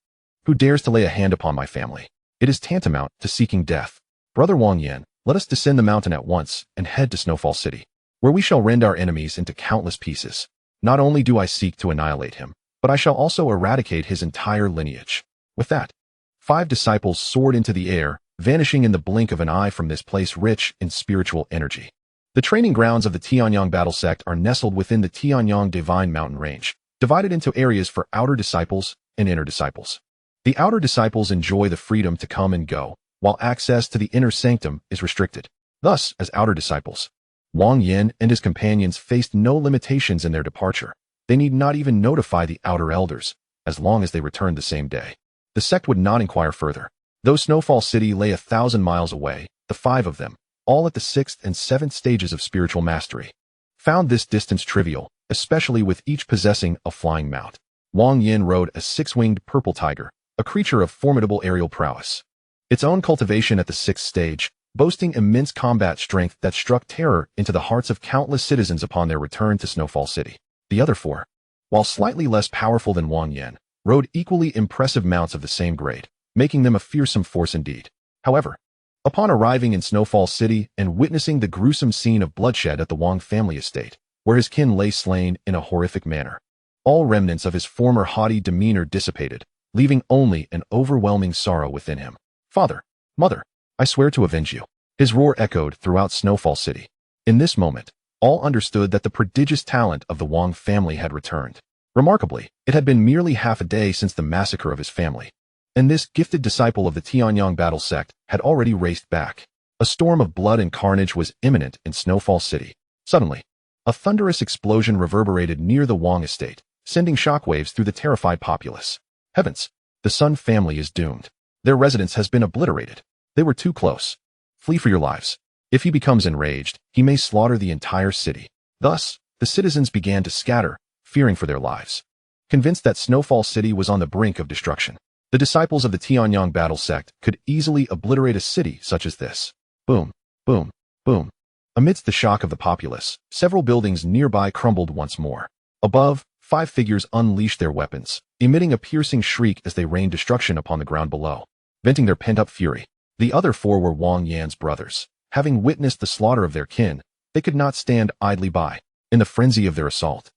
who dares to lay a hand upon my family? It is tantamount to seeking death. Brother Wang Yin, let us descend the mountain at once and head to Snowfall City, where we shall rend our enemies into countless pieces. Not only do I seek to annihilate him, but I shall also eradicate his entire lineage. With that, 5 disciples soared into the air, vanishing in the blink of an eye from this place rich in spiritual energy. The training grounds of the Tianyong battle sect are nestled within the Tanyong Divine Mountain Range, divided into areas for outer disciples and inner disciples. The outer disciples enjoy the freedom to come and go, while access to the inner sanctum is restricted. Thus, as outer disciples, Wang Yin and his companions faced no limitations in their departure. They need not even notify the outer elders, as long as they returned the same day. The sect would not inquire further. Though Snowfall City lay 1,000 miles away, the 5 of them, all at the 6th and 7th stages of spiritual mastery, found this distance trivial, especially with each possessing a flying mount. Wang Yin rode a 6-winged purple tiger, a creature of formidable aerial prowess. Its own cultivation at the 6th stage, boasting immense combat strength that struck terror into the hearts of countless citizens upon their return to Snowfall City. The other 4, while slightly less powerful than Wang Yin, rode equally impressive mounts of the same grade, making them a fearsome force indeed. However, upon arriving in Snowfall City and witnessing the gruesome scene of bloodshed at the Wang family estate, where his kin lay slain in a horrific manner, all remnants of his former haughty demeanor dissipated, leaving only an overwhelming sorrow within him. Father, mother, I swear to avenge you. His roar echoed throughout Snowfall City. In this moment, all understood that the prodigious talent of the Wang family had returned. Remarkably, it had been merely half a day since the massacre of his family, and this gifted disciple of the Tianyong battle sect had already raced back. A storm of blood and carnage was imminent in Snowfall City. Suddenly, a thunderous explosion reverberated near the Wang estate, sending shockwaves through the terrified populace. Heavens! The Sun family is doomed. Their residence has been obliterated. They were too close. Flee for your lives. If he becomes enraged, he may slaughter the entire city. Thus, the citizens began to scatter, fearing for their lives. Convinced that Snowfall City was on the brink of destruction, the disciples of the Tianyong battle sect could easily obliterate a city such as this. Boom, boom, boom. Amidst the shock of the populace, several buildings nearby crumbled once more. Above, 5 figures unleashed their weapons, emitting a piercing shriek as they rained destruction upon the ground below, venting their pent-up fury. The other 4 were Wang Yan's brothers. Having witnessed the slaughter of their kin, they could not stand idly by. In the frenzy of their assault,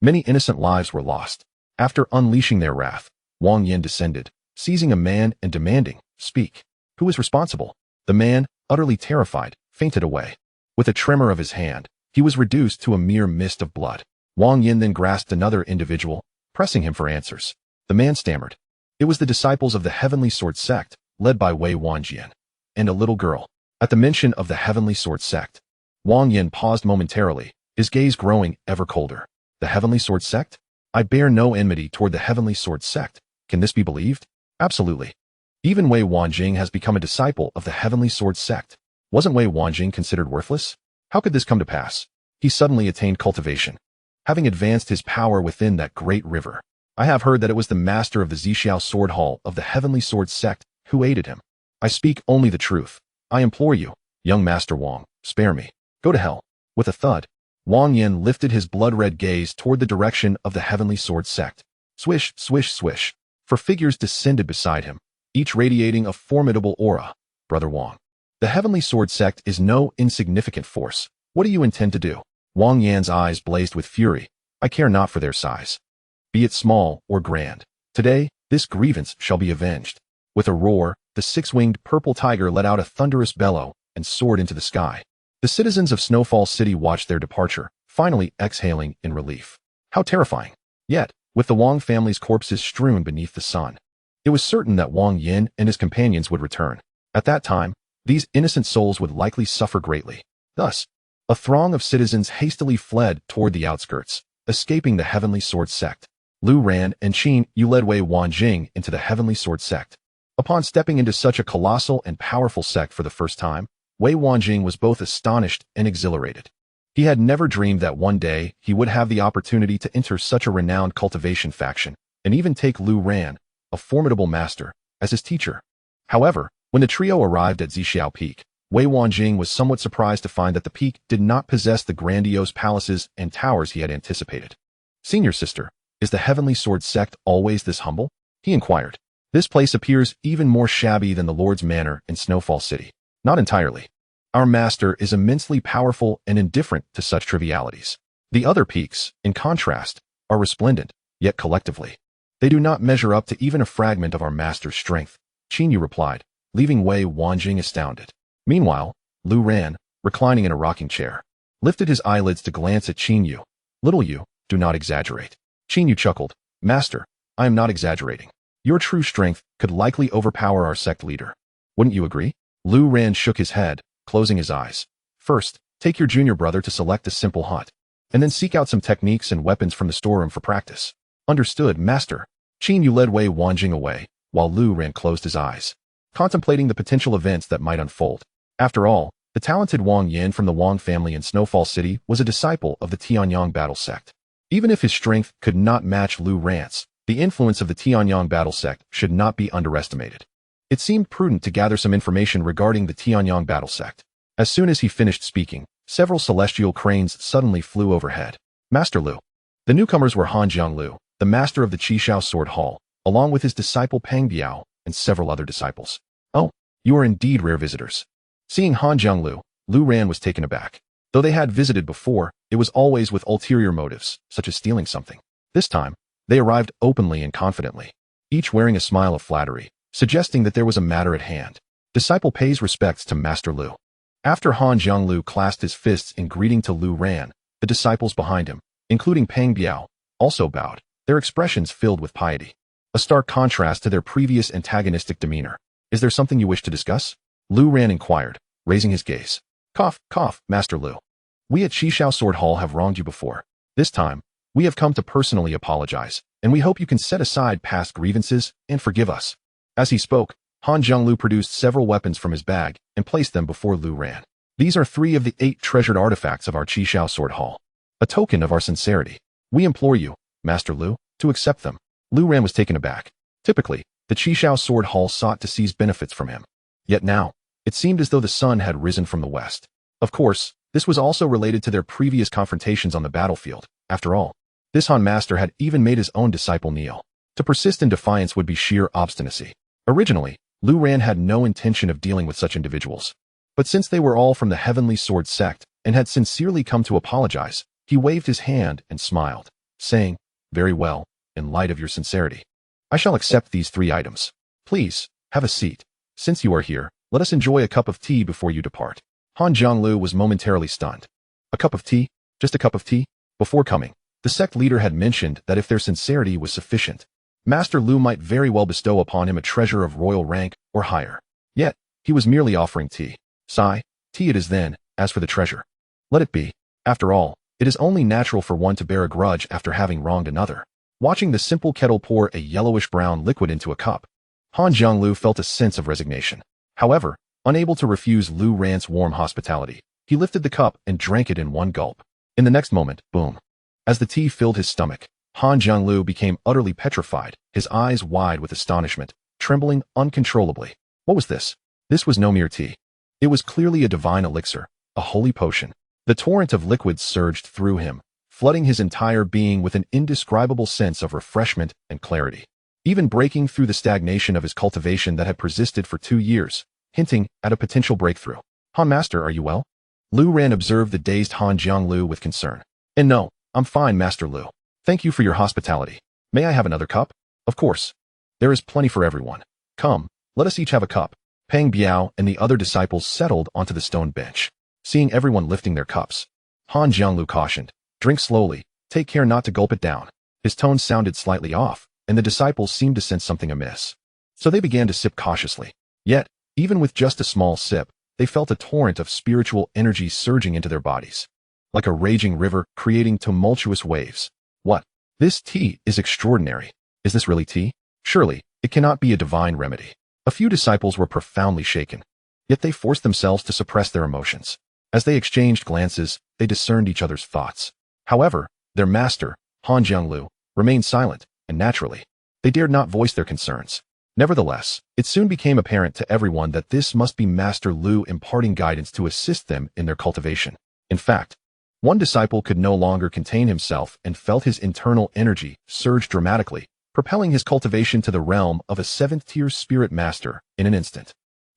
many innocent lives were lost. After unleashing their wrath, Wang Yan descended, seizing a man and demanding, "Speak. Who is responsible?" The man, utterly terrified, fainted away. With a tremor of his hand, he was reduced to a mere mist of blood. Wang Yin then grasped another individual, pressing him for answers. The man stammered. It was the disciples of the Heavenly Sword Sect, led by Wei Wanjian, and a little girl. At the mention of the Heavenly Sword Sect, Wang Yin paused momentarily, his gaze growing ever colder. The Heavenly Sword Sect? I bear no enmity toward the Heavenly Sword Sect. Can this be believed? Absolutely. Even Wei Wanjing has become a disciple of the Heavenly Sword Sect. Wasn't Wei Wanjing considered worthless? How could this come to pass? He suddenly attained cultivation, having advanced his power within that great river. I have heard that it was the master of the Zixiao Sword Hall of the Heavenly Sword Sect who aided him. I speak only the truth. I implore you, young Master Wang, spare me. Go to hell. With a thud, Wang Yin lifted his blood-red gaze toward the direction of the Heavenly Sword Sect. Swish, swish, swish. 4 figures descended beside him, each radiating a formidable aura. Brother Wang. The Heavenly Sword Sect is no insignificant force. What do you intend to do? Wang Yan's eyes blazed with fury. I care not for their size, be it small or grand. Today, this grievance shall be avenged. With a roar, the 6-winged purple tiger let out a thunderous bellow and soared into the sky. The citizens of Snowfall City watched their departure, finally exhaling in relief. How terrifying! Yet, with the Wang family's corpses strewn beneath the sun, it was certain that Wang Yin and his companions would return. At that time, these innocent souls would likely suffer greatly. Thus, a throng of citizens hastily fled toward the outskirts, escaping the Heavenly Sword Sect. Lu Ran and Qin Yu led Wei Wanjing into the Heavenly Sword Sect. Upon stepping into such a colossal and powerful sect for the first time, Wei Wanjing was both astonished and exhilarated. He had never dreamed that one day he would have the opportunity to enter such a renowned cultivation faction, and even take Lu Ran, a formidable master, as his teacher. However, when the trio arrived at Zixiao Peak, Wei Wanjing was somewhat surprised to find that the peak did not possess the grandiose palaces and towers he had anticipated. Senior sister, is the Heavenly Sword Sect always this humble? He inquired. This place appears even more shabby than the Lord's Manor in Snowfall City. Not entirely. Our master is immensely powerful and indifferent to such trivialities. The other peaks, in contrast, are resplendent, yet collectively, they do not measure up to even a fragment of our master's strength, Qin Yu replied, leaving Wei Wanjing astounded. Meanwhile, Lu Ran, reclining in a rocking chair, lifted his eyelids to glance at Qin Yu. Little Yu, do not exaggerate. Qin Yu chuckled. Master, I am not exaggerating. Your true strength could likely overpower our sect leader. Wouldn't you agree? Lu Ran shook his head, closing his eyes. First, take your junior brother to select a simple hut, and then seek out some techniques and weapons from the storeroom for practice. Understood, master. Qin Yu led Wei Wanjing away, while Lu Ran closed his eyes, contemplating the potential events that might unfold. After all, the talented Wang Yin from the Wang family in Snowfall City was a disciple of the Tanyong battle sect. Even if his strength could not match Lu Ran's, the influence of the Tanyong battle sect should not be underestimated. It seemed prudent to gather some information regarding the Tanyong battle sect. As soon as he finished speaking, several celestial cranes suddenly flew overhead. Master Lu. The newcomers were Han Jianglu, the master of the Zixiao Sword Hall, along with his disciple Peng Biao and several other disciples. Oh, you are indeed rare visitors. Seeing Han Jianglu, Lu Ran was taken aback. Though they had visited before, it was always with ulterior motives, such as stealing something. This time, they arrived openly and confidently, each wearing a smile of flattery, suggesting that there was a matter at hand. Disciple pays respects to Master Lu. After Han Jianglu clasped his fists in greeting to Lu Ran, the disciples behind him, including Peng Biao, also bowed, their expressions filled with piety. A stark contrast to their previous antagonistic demeanor. Is there something you wish to discuss? Lu Ran inquired, raising his gaze. Cough, cough, Master Lu. We at Zixiao Sword Hall have wronged you before. This time, we have come to personally apologize, and we hope you can set aside past grievances and forgive us. As he spoke, Han Jianglu produced several weapons from his bag and placed them before Lu Ran. These are 3 of the 8 treasured artifacts of our Zixiao Sword Hall, a token of our sincerity. We implore you, Master Lu, to accept them. Lu Ran was taken aback. Typically, the Zixiao Sword Hall sought to seize benefits from him. Yet now, it seemed as though the sun had risen from the west. Of course, this was also related to their previous confrontations on the battlefield. After all, this Han master had even made his own disciple kneel. To persist in defiance would be sheer obstinacy. Originally, Lu Ran had no intention of dealing with such individuals. But since they were all from the Heavenly Sword Sect and had sincerely come to apologize, he waved his hand and smiled, saying, Very well, in light of your sincerity, I shall accept these 3 items. Please, have a seat. Since you are here, let us enjoy a cup of tea before you depart. Han Jianglu was momentarily stunned. A cup of tea? Just a cup of tea? Before coming, the sect leader had mentioned that if their sincerity was sufficient, Master Lu might very well bestow upon him a treasure of royal rank or higher. Yet, he was merely offering tea. Sigh, tea it is then. As for the treasure, Let it be. After all, it is only natural for one to bear a grudge after having wronged another. Watching the simple kettle pour a yellowish-brown liquid into a cup, Han Jianglu felt a sense of resignation. However, unable to refuse Lu Ran's warm hospitality, he lifted the cup and drank it in one gulp. In the next moment, boom. As the tea filled his stomach, Han Jianglu became utterly petrified, his eyes wide with astonishment, trembling uncontrollably. What was this? This was no mere tea. It was clearly a divine elixir, a holy potion. The torrent of liquid surged through him, flooding his entire being with an indescribable sense of refreshment and clarity, even breaking through the stagnation of his cultivation that had persisted for 2 years, hinting at a potential breakthrough. Han Master, are you well? Lu Ran observed the dazed Han Jianglu with concern. And no, I'm fine, Master Lu. Thank you for your hospitality. May I have another cup? Of course. There is plenty for everyone. Come, let us each have a cup. Peng Biao and the other disciples settled onto the stone bench. Seeing everyone lifting their cups, Han Jianglu cautioned, drink slowly, take care not to gulp it down. His tone sounded slightly off, and the disciples seemed to sense something amiss. So they began to sip cautiously. Yet, even with just a small sip, they felt a torrent of spiritual energy surging into their bodies, like a raging river creating tumultuous waves. What? This tea is extraordinary. Is this really tea? Surely, it cannot be a divine remedy. A few disciples were profoundly shaken, yet they forced themselves to suppress their emotions. As they exchanged glances, they discerned each other's thoughts. However, their master, Han Jianglu, remained silent, and naturally, they dared not voice their concerns. Nevertheless, it soon became apparent to everyone that this must be Master Lu imparting guidance to assist them in their cultivation. In fact, one disciple could no longer contain himself and felt his internal energy surge dramatically, propelling his cultivation to the realm of a 7th-tier spirit master in an instant.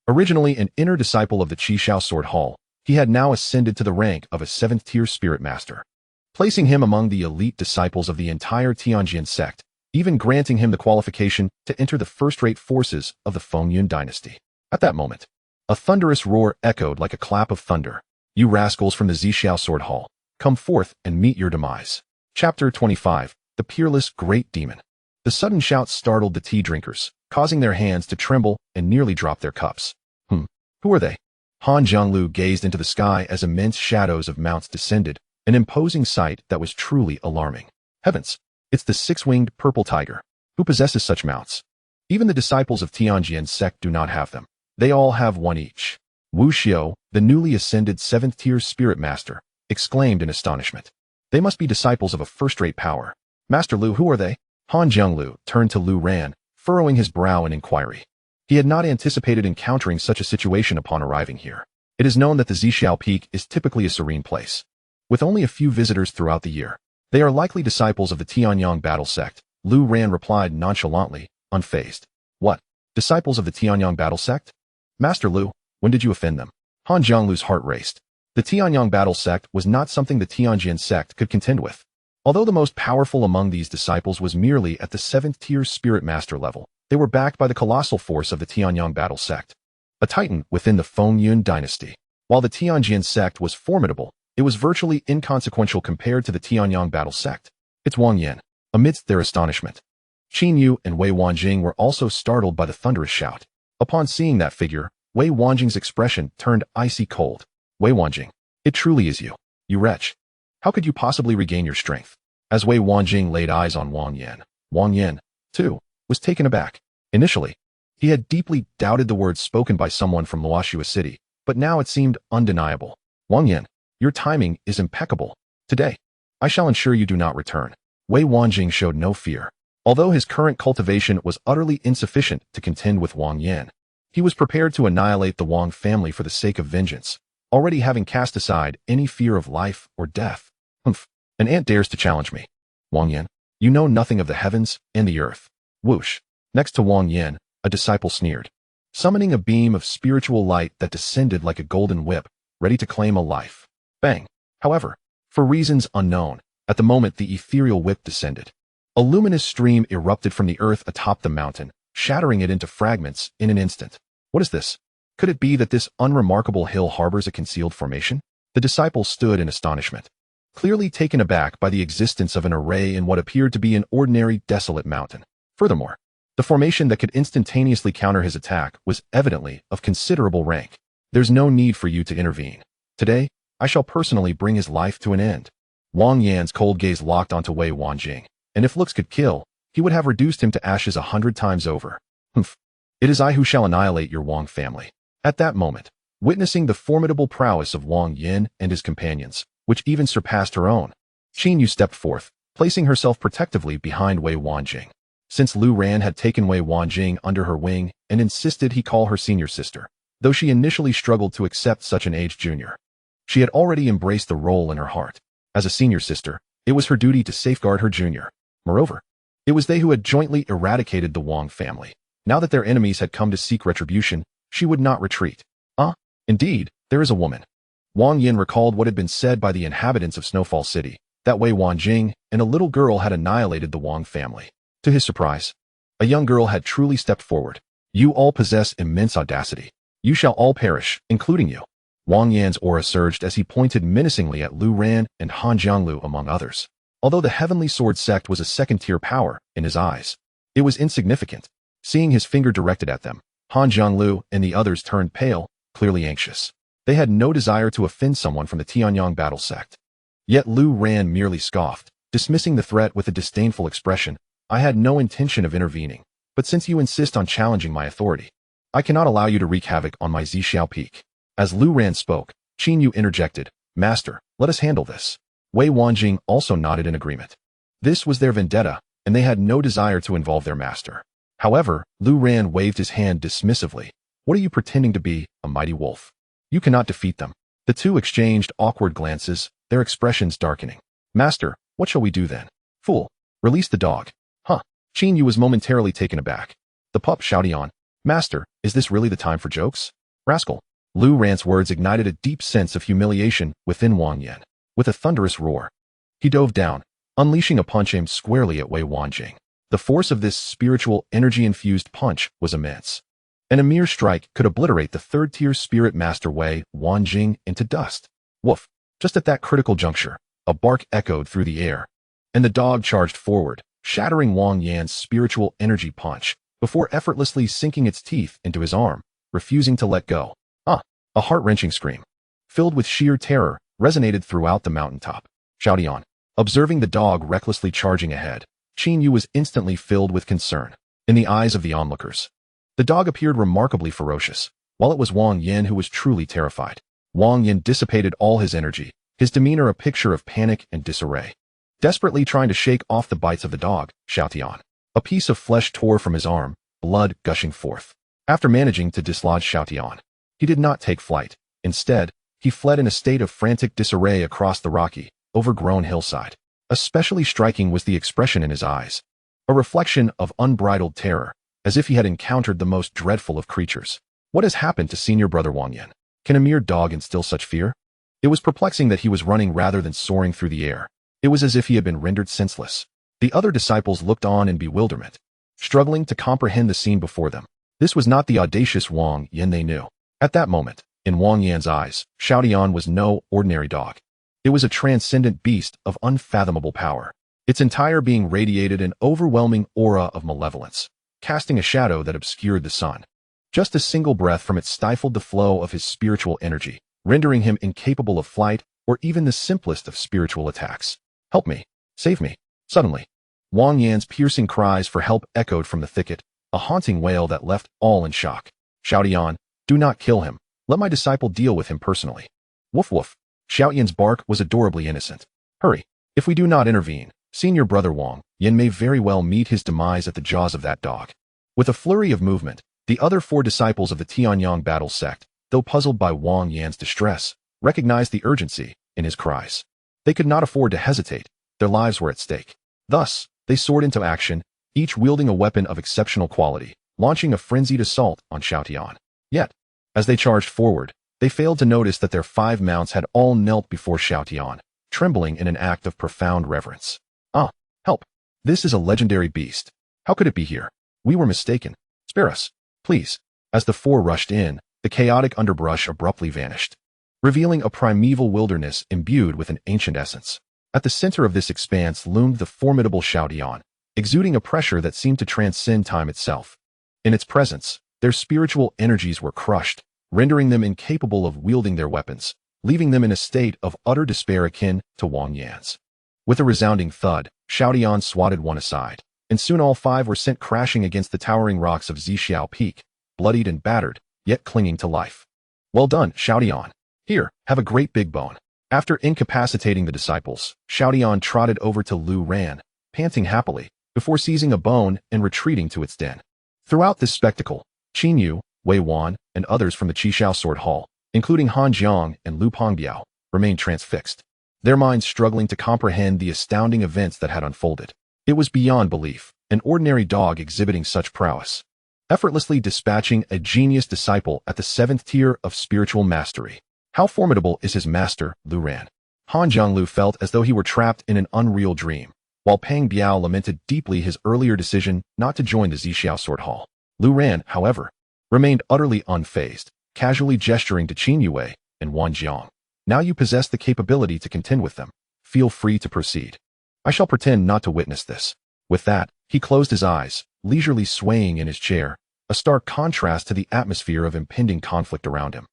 Originally an inner disciple of the Zixiao Sword Hall, he had now ascended to the rank of a 7th-tier spirit master, placing him among the elite disciples of the entire Tianjin sect, even granting him the qualification to enter the first-rate forces of the Fengyun dynasty. At that moment, a thunderous roar echoed like a clap of thunder. You rascals from the Zixiao Sword Hall, come forth and meet your demise. Chapter 25, The Peerless Great Demon. The sudden shout startled the tea drinkers, causing their hands to tremble and nearly drop their cups. Who are they? Han Jianglu gazed into the sky as immense shadows of mounts descended, an imposing sight that was truly alarming. Heavens! It's the 6-winged purple tiger. Who possesses such mounts? Even the disciples of Tianjin sect do not have them. They all have one each. Wu Xiao, the newly ascended 7th-tier spirit master, exclaimed in astonishment. They must be disciples of a first-rate power. Master Lu, who are they? Han Jianglu turned to Lu Ran, furrowing his brow in inquiry. He had not anticipated encountering such a situation upon arriving here. It is known that the Zia Peak is typically a serene place, with only a few visitors throughout the year. They are likely disciples of the Tanyong battle sect, Lu Ran replied nonchalantly, unfazed. What? Disciples of the Tanyong battle sect? Master Lu, when did you offend them? Han Jianglu's heart raced. The Tanyong battle sect was not something the Tianjin sect could contend with. Although the most powerful among these disciples was merely at the 7th-tier spirit master level, they were backed by the colossal force of the Tianyong battle sect, a titan within the Fengyun dynasty. While the Tianjin sect was formidable, it was virtually inconsequential compared to the Tanyong battle sect. It's Wang Yan. Amidst their astonishment, Qin Yu and Wei Wanjing were also startled by the thunderous shout. Upon seeing that figure, Wei Wanjing's expression turned icy cold. Wei Wanjing, it truly is you. You wretch. How could you possibly regain your strength? As Wei Wanjing laid eyes on Wang Yan, too, was taken aback. Initially, he had deeply doubted the words spoken by someone from Luoxua City, but now it seemed undeniable. Wang Yan, your timing is impeccable. Today, I shall ensure you do not return. Wei Wanjing showed no fear. Although his current cultivation was utterly insufficient to contend with Wang Yan, he was prepared to annihilate the Wang family for the sake of vengeance, already having cast aside any fear of life or death. An ant dares to challenge me. Wang Yan, you know nothing of the heavens and the earth. Whoosh. Next to Wang Yan, a disciple sneered, summoning a beam of spiritual light that descended like a golden whip, ready to claim a life. Bang. However, for reasons unknown, at the moment the ethereal whip descended, a luminous stream erupted from the earth atop the mountain, shattering it into fragments in an instant. What is this? Could it be that this unremarkable hill harbors a concealed formation? The disciple stood in astonishment, clearly taken aback by the existence of an array in what appeared to be an ordinary desolate mountain. Furthermore, the formation that could instantaneously counter his attack was evidently of considerable rank. There's no need for you to intervene. Today, I shall personally bring his life to an end. Wang Yan's cold gaze locked onto Wei Wanjing, and if looks could kill, he would have reduced him to ashes 100 times over. Humph. It is I who shall annihilate your Wang family. At that moment, witnessing the formidable prowess of Wang Yin and his companions, which even surpassed her own, Qin Yu stepped forth, placing herself protectively behind Wei Wanjing. Since Lu Ran had taken Wei Wanjing under her wing and insisted he call her senior sister, though she initially struggled to accept such an aged junior, she had already embraced the role in her heart. As a senior sister, it was her duty to safeguard her junior. Moreover, it was they who had jointly eradicated the Wang family. Now that their enemies had come to seek retribution, she would not retreat. Indeed, there is a woman. Wang Yin recalled what had been said by the inhabitants of Snowfall City, that Wei Wanjing and a little girl had annihilated the Wang family. To his surprise, a young girl had truly stepped forward. You all possess immense audacity. You shall all perish, including you. Wang Yan's aura surged as he pointed menacingly at Lu Ran and Han Jianglu among others. Although the Heavenly Sword sect was a second-tier power, in his eyes, it was insignificant. Seeing his finger directed at them, Han Jianglu and the others turned pale, clearly anxious. They had no desire to offend someone from the Tanyong battle sect. Yet Lu Ran merely scoffed, dismissing the threat with a disdainful expression. I had no intention of intervening, but since you insist on challenging my authority, I cannot allow you to wreak havoc on my Zixiao Peak. As Lu Ran spoke, Qin Yu interjected, Master, let us handle this. Wei Wanjing also nodded in agreement. This was their vendetta, and they had no desire to involve their master. However, Lu Ran waved his hand dismissively. What are you pretending to be, a mighty wolf? You cannot defeat them. The two exchanged awkward glances, their expressions darkening. Master, what shall we do then? Fool, release the dog. Qin Yu was momentarily taken aback. The pup shouted on, Master, is this really the time for jokes? Rascal. Lu Ran's words ignited a deep sense of humiliation within Wang Yan. With a thunderous roar, he dove down, unleashing a punch aimed squarely at Wei Wanjing. The force of this spiritual, energy-infused punch was immense, and a mere strike could obliterate the third-tier spirit master Wei Wanjing into dust. Woof! Just at that critical juncture, a bark echoed through the air, and the dog charged forward, shattering Wang Yan's spiritual energy punch, before effortlessly sinking its teeth into his arm, refusing to let go. A heart-wrenching scream, filled with sheer terror, resonated throughout the mountaintop. Xiaodian, observing the dog recklessly charging ahead, Qin Yu was instantly filled with concern. In the eyes of the onlookers, the dog appeared remarkably ferocious, while it was Wang Yin who was truly terrified. Wang Yin dissipated all his energy, his demeanor a picture of panic and disarray. Desperately trying to shake off the bites of the dog, Xiaotian, a piece of flesh tore from his arm, blood gushing forth. After managing to dislodge Xiaotian, he did not take flight. Instead, he fled in a state of frantic disarray across the rocky, overgrown hillside. Especially striking was the expression in his eyes, a reflection of unbridled terror, as if he had encountered the most dreadful of creatures. What has happened to senior brother Wang Yan? Can a mere dog instill such fear? It was perplexing that he was running rather than soaring through the air. It was as if he had been rendered senseless. The other disciples looked on in bewilderment, struggling to comprehend the scene before them. This was not the audacious Wang Yan they knew. At that moment, in Wang Yan's eyes, Xiaodian was no ordinary dog. It was a transcendent beast of unfathomable power. Its entire being radiated an overwhelming aura of malevolence, casting a shadow that obscured the sun. Just a single breath from it stifled the flow of his spiritual energy, rendering him incapable of flight or even the simplest of spiritual attacks. Help me! Save me! Suddenly, Wang Yan's piercing cries for help echoed from the thicket, a haunting wail that left all in shock. Xiaodian, do not kill him. Let my disciple deal with him personally. Woof woof. Xiaotian's bark was adorably innocent. Hurry. If we do not intervene, senior brother Wang Yan may very well meet his demise at the jaws of that dog. With a flurry of movement, the other 4 disciples of the Tanyong battle sect, though puzzled by Wang Yan's distress, recognized the urgency in his cries. They could not afford to hesitate. Their lives were at stake. Thus, they soared into action, each wielding a weapon of exceptional quality, launching a frenzied assault on Xiaotian. Yet, as they charged forward, they failed to notice that their 5 mounts had all knelt before Xiaotian, trembling in an act of profound reverence. Help! This is a legendary beast. How could it be here? We were mistaken. Spare us, please. As the 4 rushed in, the chaotic underbrush abruptly vanished, revealing a primeval wilderness imbued with an ancient essence. At the center of this expanse loomed the formidable Xiaotian, exuding a pressure that seemed to transcend time itself. In its presence, their spiritual energies were crushed, rendering them incapable of wielding their weapons, leaving them in a state of utter despair akin to Wang Yan's. With a resounding thud, Xiaotian swatted one aside, and soon all 5 were sent crashing against the towering rocks of Zia Peak, bloodied and battered, yet clinging to life. Well done, Xiaotian. Here, have a great big bone. After incapacitating the disciples, Xiaotian trotted over to Lu Ran, panting happily, before seizing a bone and retreating to its den. Throughout this spectacle, Qin Yu, Wei Wan, and others from the Qishao Sword Hall, including Han Jiang and Lu Pongbiao, remained transfixed, their minds struggling to comprehend the astounding events that had unfolded. It was beyond belief, an ordinary dog exhibiting such prowess, effortlessly dispatching a genius disciple at the 7th tier of spiritual mastery. How formidable is his master, Lu Ran? Han Jianglu felt as though he were trapped in an unreal dream, while Pang Biao lamented deeply his earlier decision not to join the Zixiao Sword Hall. Lu Ran, however, remained utterly unfazed, casually gesturing to Qin Yu and Wan Jiang. Now you possess the capability to contend with them. Feel free to proceed. I shall pretend not to witness this. With that, he closed his eyes, leisurely swaying in his chair, a stark contrast to the atmosphere of impending conflict around him.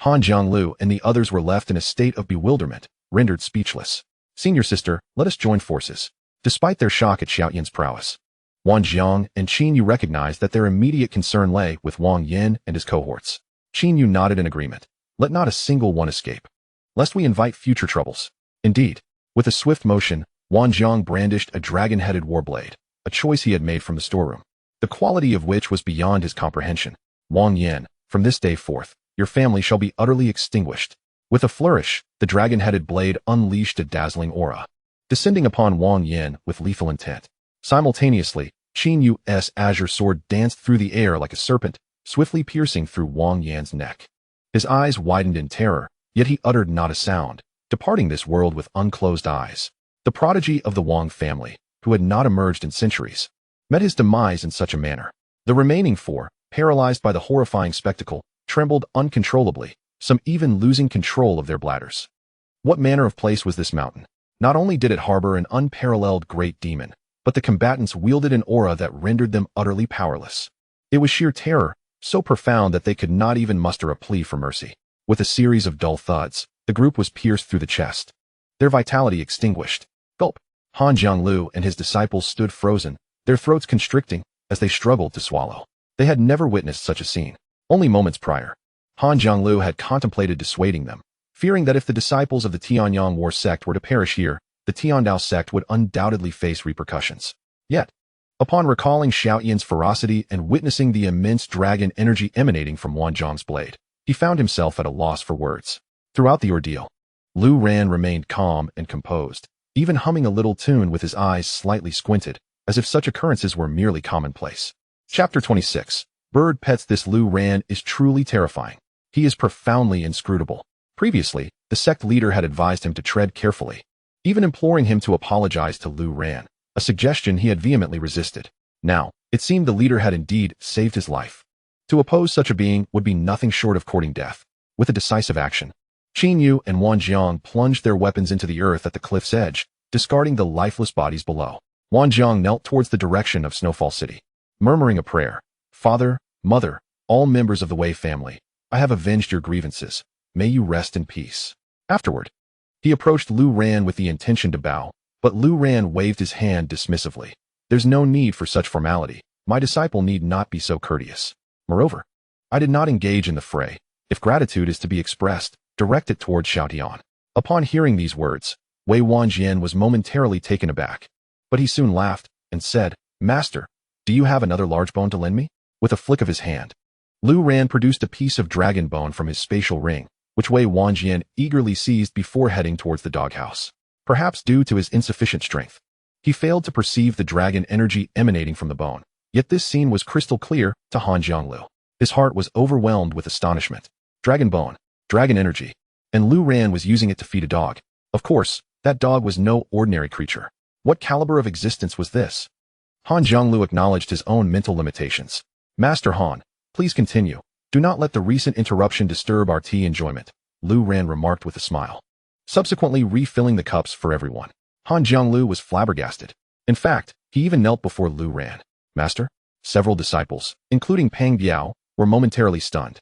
Han Jianglu and the others were left in a state of bewilderment, rendered speechless. Senior sister, let us join forces. Despite their shock at Xiaotian's prowess, Wan Jiang and Qin Yu recognized that their immediate concern lay with Wang Yin and his cohorts. Qin Yu nodded in agreement. Let not a single one escape, lest we invite future troubles. Indeed, with a swift motion, Wan Jiang brandished a dragon-headed warblade, a choice he had made from the storeroom, the quality of which was beyond his comprehension. Wang Yin, from this day forth, your family shall be utterly extinguished. With a flourish, the dragon-headed blade unleashed a dazzling aura, descending upon Wang Yin with lethal intent. Simultaneously, Qin Yu's azure sword danced through the air like a serpent, swiftly piercing through Wang Yan's neck. His eyes widened in terror, yet he uttered not a sound, departing this world with unclosed eyes. The prodigy of the Wang family, who had not emerged in centuries, met his demise in such a manner. The remaining 4, paralyzed by the horrifying spectacle, trembled uncontrollably, some even losing control of their bladders. What manner of place was this mountain? Not only did it harbor an unparalleled great demon, but the combatants wielded an aura that rendered them utterly powerless. It was sheer terror, so profound that they could not even muster a plea for mercy. With a series of dull thuds, the group was pierced through the chest, their vitality extinguished. Gulp! Han Jianglu and his disciples stood frozen, their throats constricting as they struggled to swallow. They had never witnessed such a scene. Only moments prior, Han Jianglu had contemplated dissuading them, fearing that if the disciples of the Tanyong War sect were to perish here, the Tiandao sect would undoubtedly face repercussions. Yet, upon recalling Xiaotian's ferocity and witnessing the immense dragon energy emanating from Wan Zhang's blade, he found himself at a loss for words. Throughout the ordeal, Lu Ran remained calm and composed, even humming a little tune with his eyes slightly squinted, as if such occurrences were merely commonplace. Chapter 26. Bird Pets. This Lu Ran is truly terrifying. He is profoundly inscrutable. Previously, the sect leader had advised him to tread carefully, even imploring him to apologize to Lu Ran, a suggestion he had vehemently resisted. Now, it seemed the leader had indeed saved his life. To oppose such a being would be nothing short of courting death. With a decisive action, Qin Yu and Wan Jiang plunged their weapons into the earth at the cliff's edge, discarding the lifeless bodies below. Wan Jiang knelt towards the direction of Snowfall City, murmuring a prayer. Father, Mother, all members of the Wei family, I have avenged your grievances. May you rest in peace. Afterward, he approached Lu Ran with the intention to bow, but Lu Ran waved his hand dismissively. There's no need for such formality. My disciple need not be so courteous. Moreover, I did not engage in the fray. If gratitude is to be expressed, direct it toward Xiaotian. Upon hearing these words, Wei Wanjian was momentarily taken aback, but he soon laughed and said, Master, do you have another large bone to lend me? With a flick of his hand, Lu Ran produced a piece of dragon bone from his spatial ring, which Wei Wanjian eagerly seized before heading towards the doghouse. Perhaps due to his insufficient strength, he failed to perceive the dragon energy emanating from the bone. Yet this scene was crystal clear to Han Jianglu. His heart was overwhelmed with astonishment. Dragon bone, dragon energy, and Lu Ran was using it to feed a dog. Of course, that dog was no ordinary creature. What caliber of existence was this? Han Jianglu acknowledged his own mental limitations. Master Han, please continue. Do not let the recent interruption disturb our tea enjoyment, Lu Ran remarked with a smile, subsequently refilling the cups for everyone. Han Jianglu was flabbergasted. In fact, he even knelt before Lu Ran. Master? Several disciples, including Pang Biao, were momentarily stunned.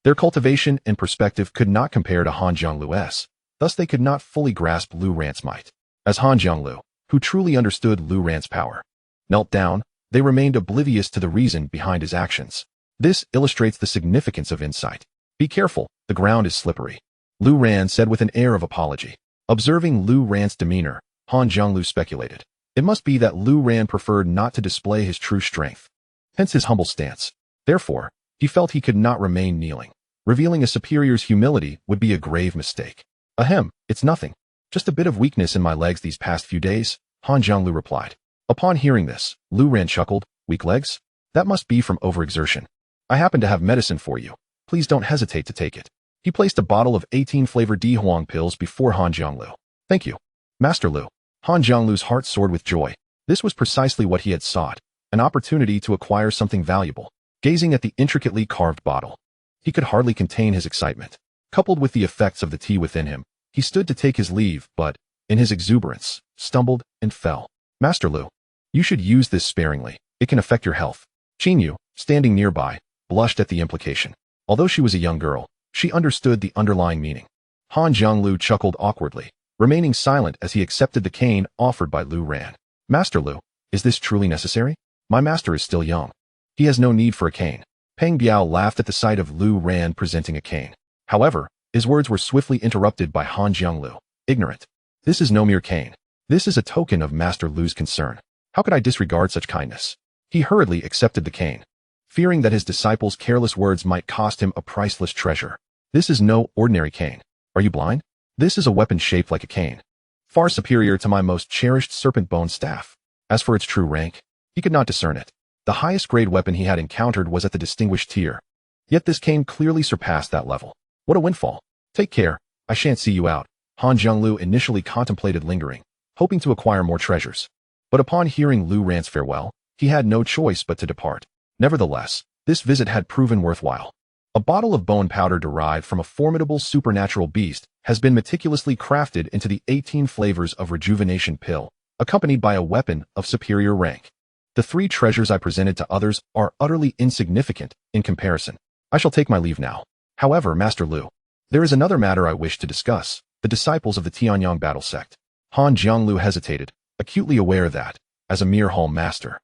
Their cultivation and perspective could not compare to Han Jianglu's, thus they could not fully grasp Lu Ran's might. As Han Jianglu, who truly understood Lu Ran's power, knelt down, they remained oblivious to the reason behind his actions. This illustrates the significance of insight. Be careful, the ground is slippery, Lu Ran said with an air of apology. Observing Lu Ran's demeanor, Han Jianglu speculated. It must be that Lu Ran preferred not to display his true strength, hence his humble stance. Therefore, he felt he could not remain kneeling. Revealing a superior's humility would be a grave mistake. Ahem, it's nothing. Just a bit of weakness in my legs these past few days, Han Jianglu replied. Upon hearing this, Lu Ran chuckled. Weak legs? That must be from overexertion. I happen to have medicine for you. Please don't hesitate to take it. He placed a bottle of 18-flavor Di Huang pills before Han Jianglu. Thank you, Master Lu. Han Jianglu's heart soared with joy. This was precisely what he had sought, an opportunity to acquire something valuable. Gazing at the intricately carved bottle, he could hardly contain his excitement. Coupled with the effects of the tea within him, he stood to take his leave, but, in his exuberance, stumbled and fell. Master Lu, you should use this sparingly. It can affect your health. Qin Yu, standing nearby, blushed at the implication. Although she was a young girl, she understood the underlying meaning. Han Jianglu chuckled awkwardly, remaining silent as he accepted the cane offered by Lu Ran. Master Lu, is this truly necessary? My master is still young. He has no need for a cane. Peng Biao laughed at the sight of Lu Ran presenting a cane. However, his words were swiftly interrupted by Han Jianglu. Ignorant. This is no mere cane. This is a token of Master Lu's concern. How could I disregard such kindness? He hurriedly accepted the cane, fearing that his disciple's careless words might cost him a priceless treasure. This is no ordinary cane. Are you blind? This is a weapon shaped like a cane, far superior to my most cherished serpent bone staff. As for its true rank, he could not discern it. The highest grade weapon he had encountered was at the distinguished tier. Yet this cane clearly surpassed that level. What a windfall. Take care, I shan't see you out. Han Jianglu initially contemplated lingering, hoping to acquire more treasures. But upon hearing Lu Ran's farewell, he had no choice but to depart. Nevertheless, this visit had proven worthwhile. A bottle of bone powder derived from a formidable supernatural beast has been meticulously crafted into the 18 flavors of rejuvenation pill, accompanied by a weapon of superior rank. The 3 treasures I presented to others are utterly insignificant in comparison. I shall take my leave now. However, Master Lu, there is another matter I wish to discuss, the disciples of the Tanyong battle sect. Han Jianglu hesitated, acutely aware that, as a mere hall master,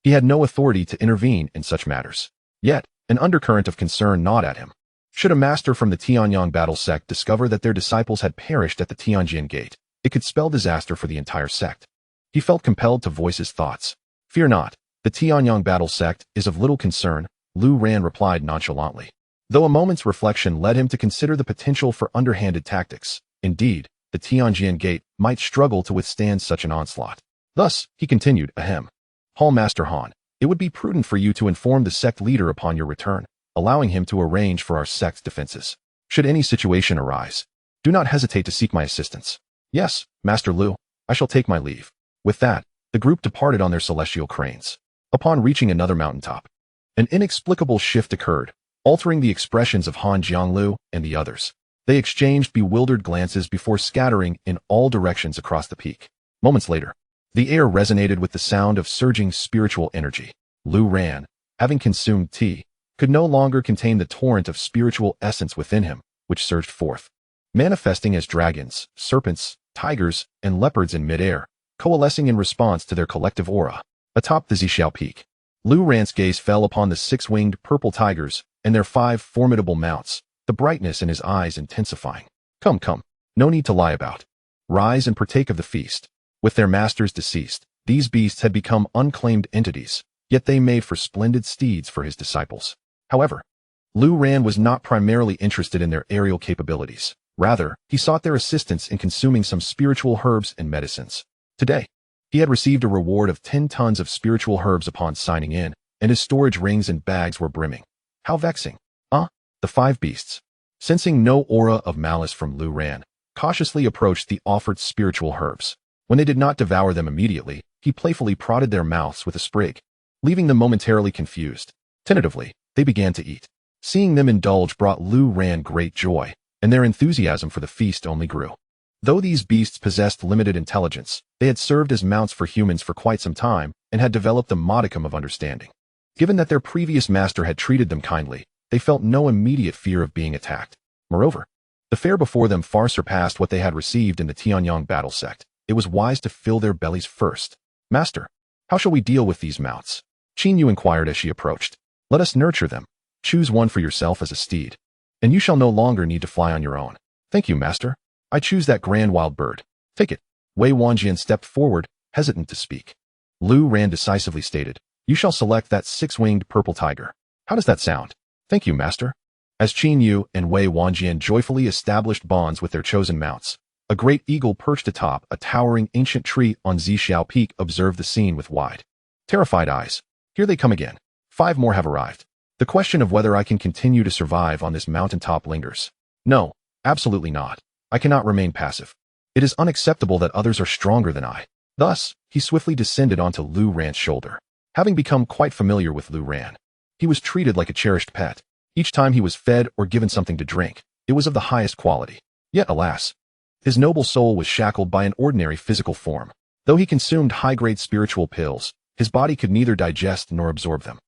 he had no authority to intervene in such matters. Yet, an undercurrent of concern gnawed at him. Should a master from the Tanyong battle sect discover that their disciples had perished at the Tianjin gate, it could spell disaster for the entire sect. He felt compelled to voice his thoughts. Fear not, the Tanyong battle sect is of little concern, Lu Ran replied nonchalantly. Though a moment's reflection led him to consider the potential for underhanded tactics. Indeed, the Tianjin gate might struggle to withstand such an onslaught. Thus, he continued, ahem. Hall Master Han, it would be prudent for you to inform the sect leader upon your return, allowing him to arrange for our sect's defenses. Should any situation arise, do not hesitate to seek my assistance. Yes, Master Lu, I shall take my leave. With that, the group departed on their celestial cranes. Upon reaching another mountaintop, an inexplicable shift occurred, altering the expressions of Han Jianglu and the others. They exchanged bewildered glances before scattering in all directions across the peak. Moments later, the air resonated with the sound of surging spiritual energy. Lu Ran, having consumed tea, could no longer contain the torrent of spiritual essence within him, which surged forth, manifesting as dragons, serpents, tigers, and leopards in midair, coalescing in response to their collective aura. Atop the Zixiao Peak, Lu Ran's gaze fell upon the 6-winged purple tigers and their 5 formidable mounts, the brightness in his eyes intensifying. Come, no need to lie about. Rise and partake of the feast. With their masters deceased, these beasts had become unclaimed entities, yet they made for splendid steeds for his disciples. However, Lu Ran was not primarily interested in their aerial capabilities. Rather, he sought their assistance in consuming some spiritual herbs and medicines. Today, he had received a reward of 10 tons of spiritual herbs upon signing in, and his storage rings and bags were brimming. How vexing. The 5 beasts, sensing no aura of malice from Lu Ran, cautiously approached the offered spiritual herbs. When they did not devour them immediately, he playfully prodded their mouths with a sprig, leaving them momentarily confused. Tentatively, they began to eat. Seeing them indulge brought Lu Ran great joy, and their enthusiasm for the feast only grew. Though these beasts possessed limited intelligence, they had served as mounts for humans for quite some time and had developed a modicum of understanding. Given that their previous master had treated them kindly, they felt no immediate fear of being attacked. Moreover, the fare before them far surpassed what they had received in the Tanyong battle sect. It was wise to fill their bellies first. Master, how shall we deal with these mounts? Qin Yu inquired as she approached. Let us nurture them. Choose one for yourself as a steed, and you shall no longer need to fly on your own. Thank you, master. I choose that grand wild bird. Take it. Wei Wanjian stepped forward, hesitant to speak. Lu Ran decisively stated, you shall select that six-winged purple tiger. How does that sound? Thank you, master. As Qin Yu and Wei Wanjian joyfully established bonds with their chosen mounts, a great eagle perched atop a towering ancient tree on Zia Peak observed the scene with wide, terrified eyes. Here they come again. 5 more have arrived. The question of whether I can continue to survive on this mountaintop lingers. No, absolutely not. I cannot remain passive. It is unacceptable that others are stronger than I. Thus, he swiftly descended onto Lu Ran's shoulder. Having become quite familiar with Lu Ran, he was treated like a cherished pet. Each time he was fed or given something to drink, it was of the highest quality. Yet, alas, his noble soul was shackled by an ordinary physical form. Though he consumed high-grade spiritual pills, his body could neither digest nor absorb them.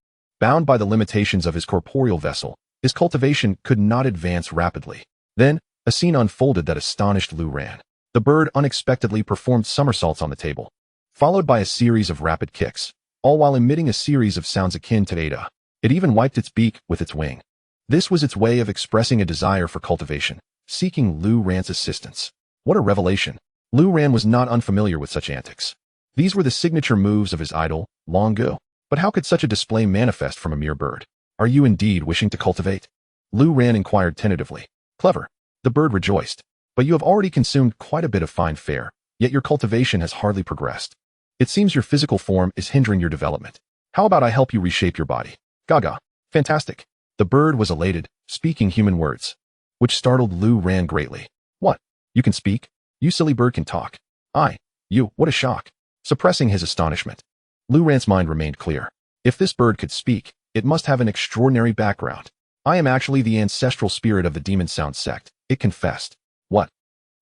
Bound by the limitations of his corporeal vessel, his cultivation could not advance rapidly. Then, a scene unfolded that astonished Lu Ran. The bird unexpectedly performed somersaults on the table, followed by a series of rapid kicks, all while emitting a series of sounds akin to Ada. It even wiped its beak with its wing. This was its way of expressing a desire for cultivation, seeking Lu Ran's assistance. What a revelation! Lu Ran was not unfamiliar with such antics. These were the signature moves of his idol, long ago. But how could such a display manifest from a mere bird? Are you indeed wishing to cultivate? Lu Ran inquired tentatively. Clever. The bird rejoiced. But you have already consumed quite a bit of fine fare, yet your cultivation has hardly progressed. It seems your physical form is hindering your development. How about I help you reshape your body? Gaga. Fantastic. The bird was elated, speaking human words, which startled Lu Ran greatly. What? You can speak? You silly bird can talk. What a shock. Suppressing his astonishment, Lu Ran's mind remained clear. If this bird could speak, it must have an extraordinary background. I am actually the ancestral spirit of the Demon Sound Sect, it confessed. What?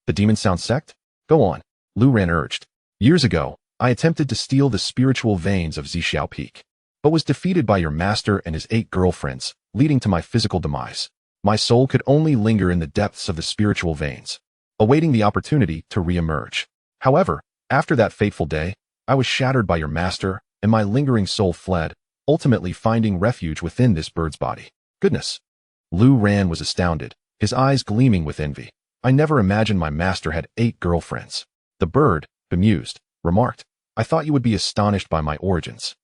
The Demon Sound Sect? Go on, Lu Ran urged. Years ago, I attempted to steal the spiritual veins of Zia Peak, but was defeated by your master and his 8 girlfriends, leading to my physical demise. My soul could only linger in the depths of the spiritual veins, awaiting the opportunity to re-emerge. However, after that fateful day, I was shattered by your master, and my lingering soul fled, ultimately finding refuge within this bird's body. Goodness! Lu Ran was astounded, his eyes gleaming with envy. I never imagined my master had 8 girlfriends. The bird, bemused, remarked, I thought you would be astonished by my origins.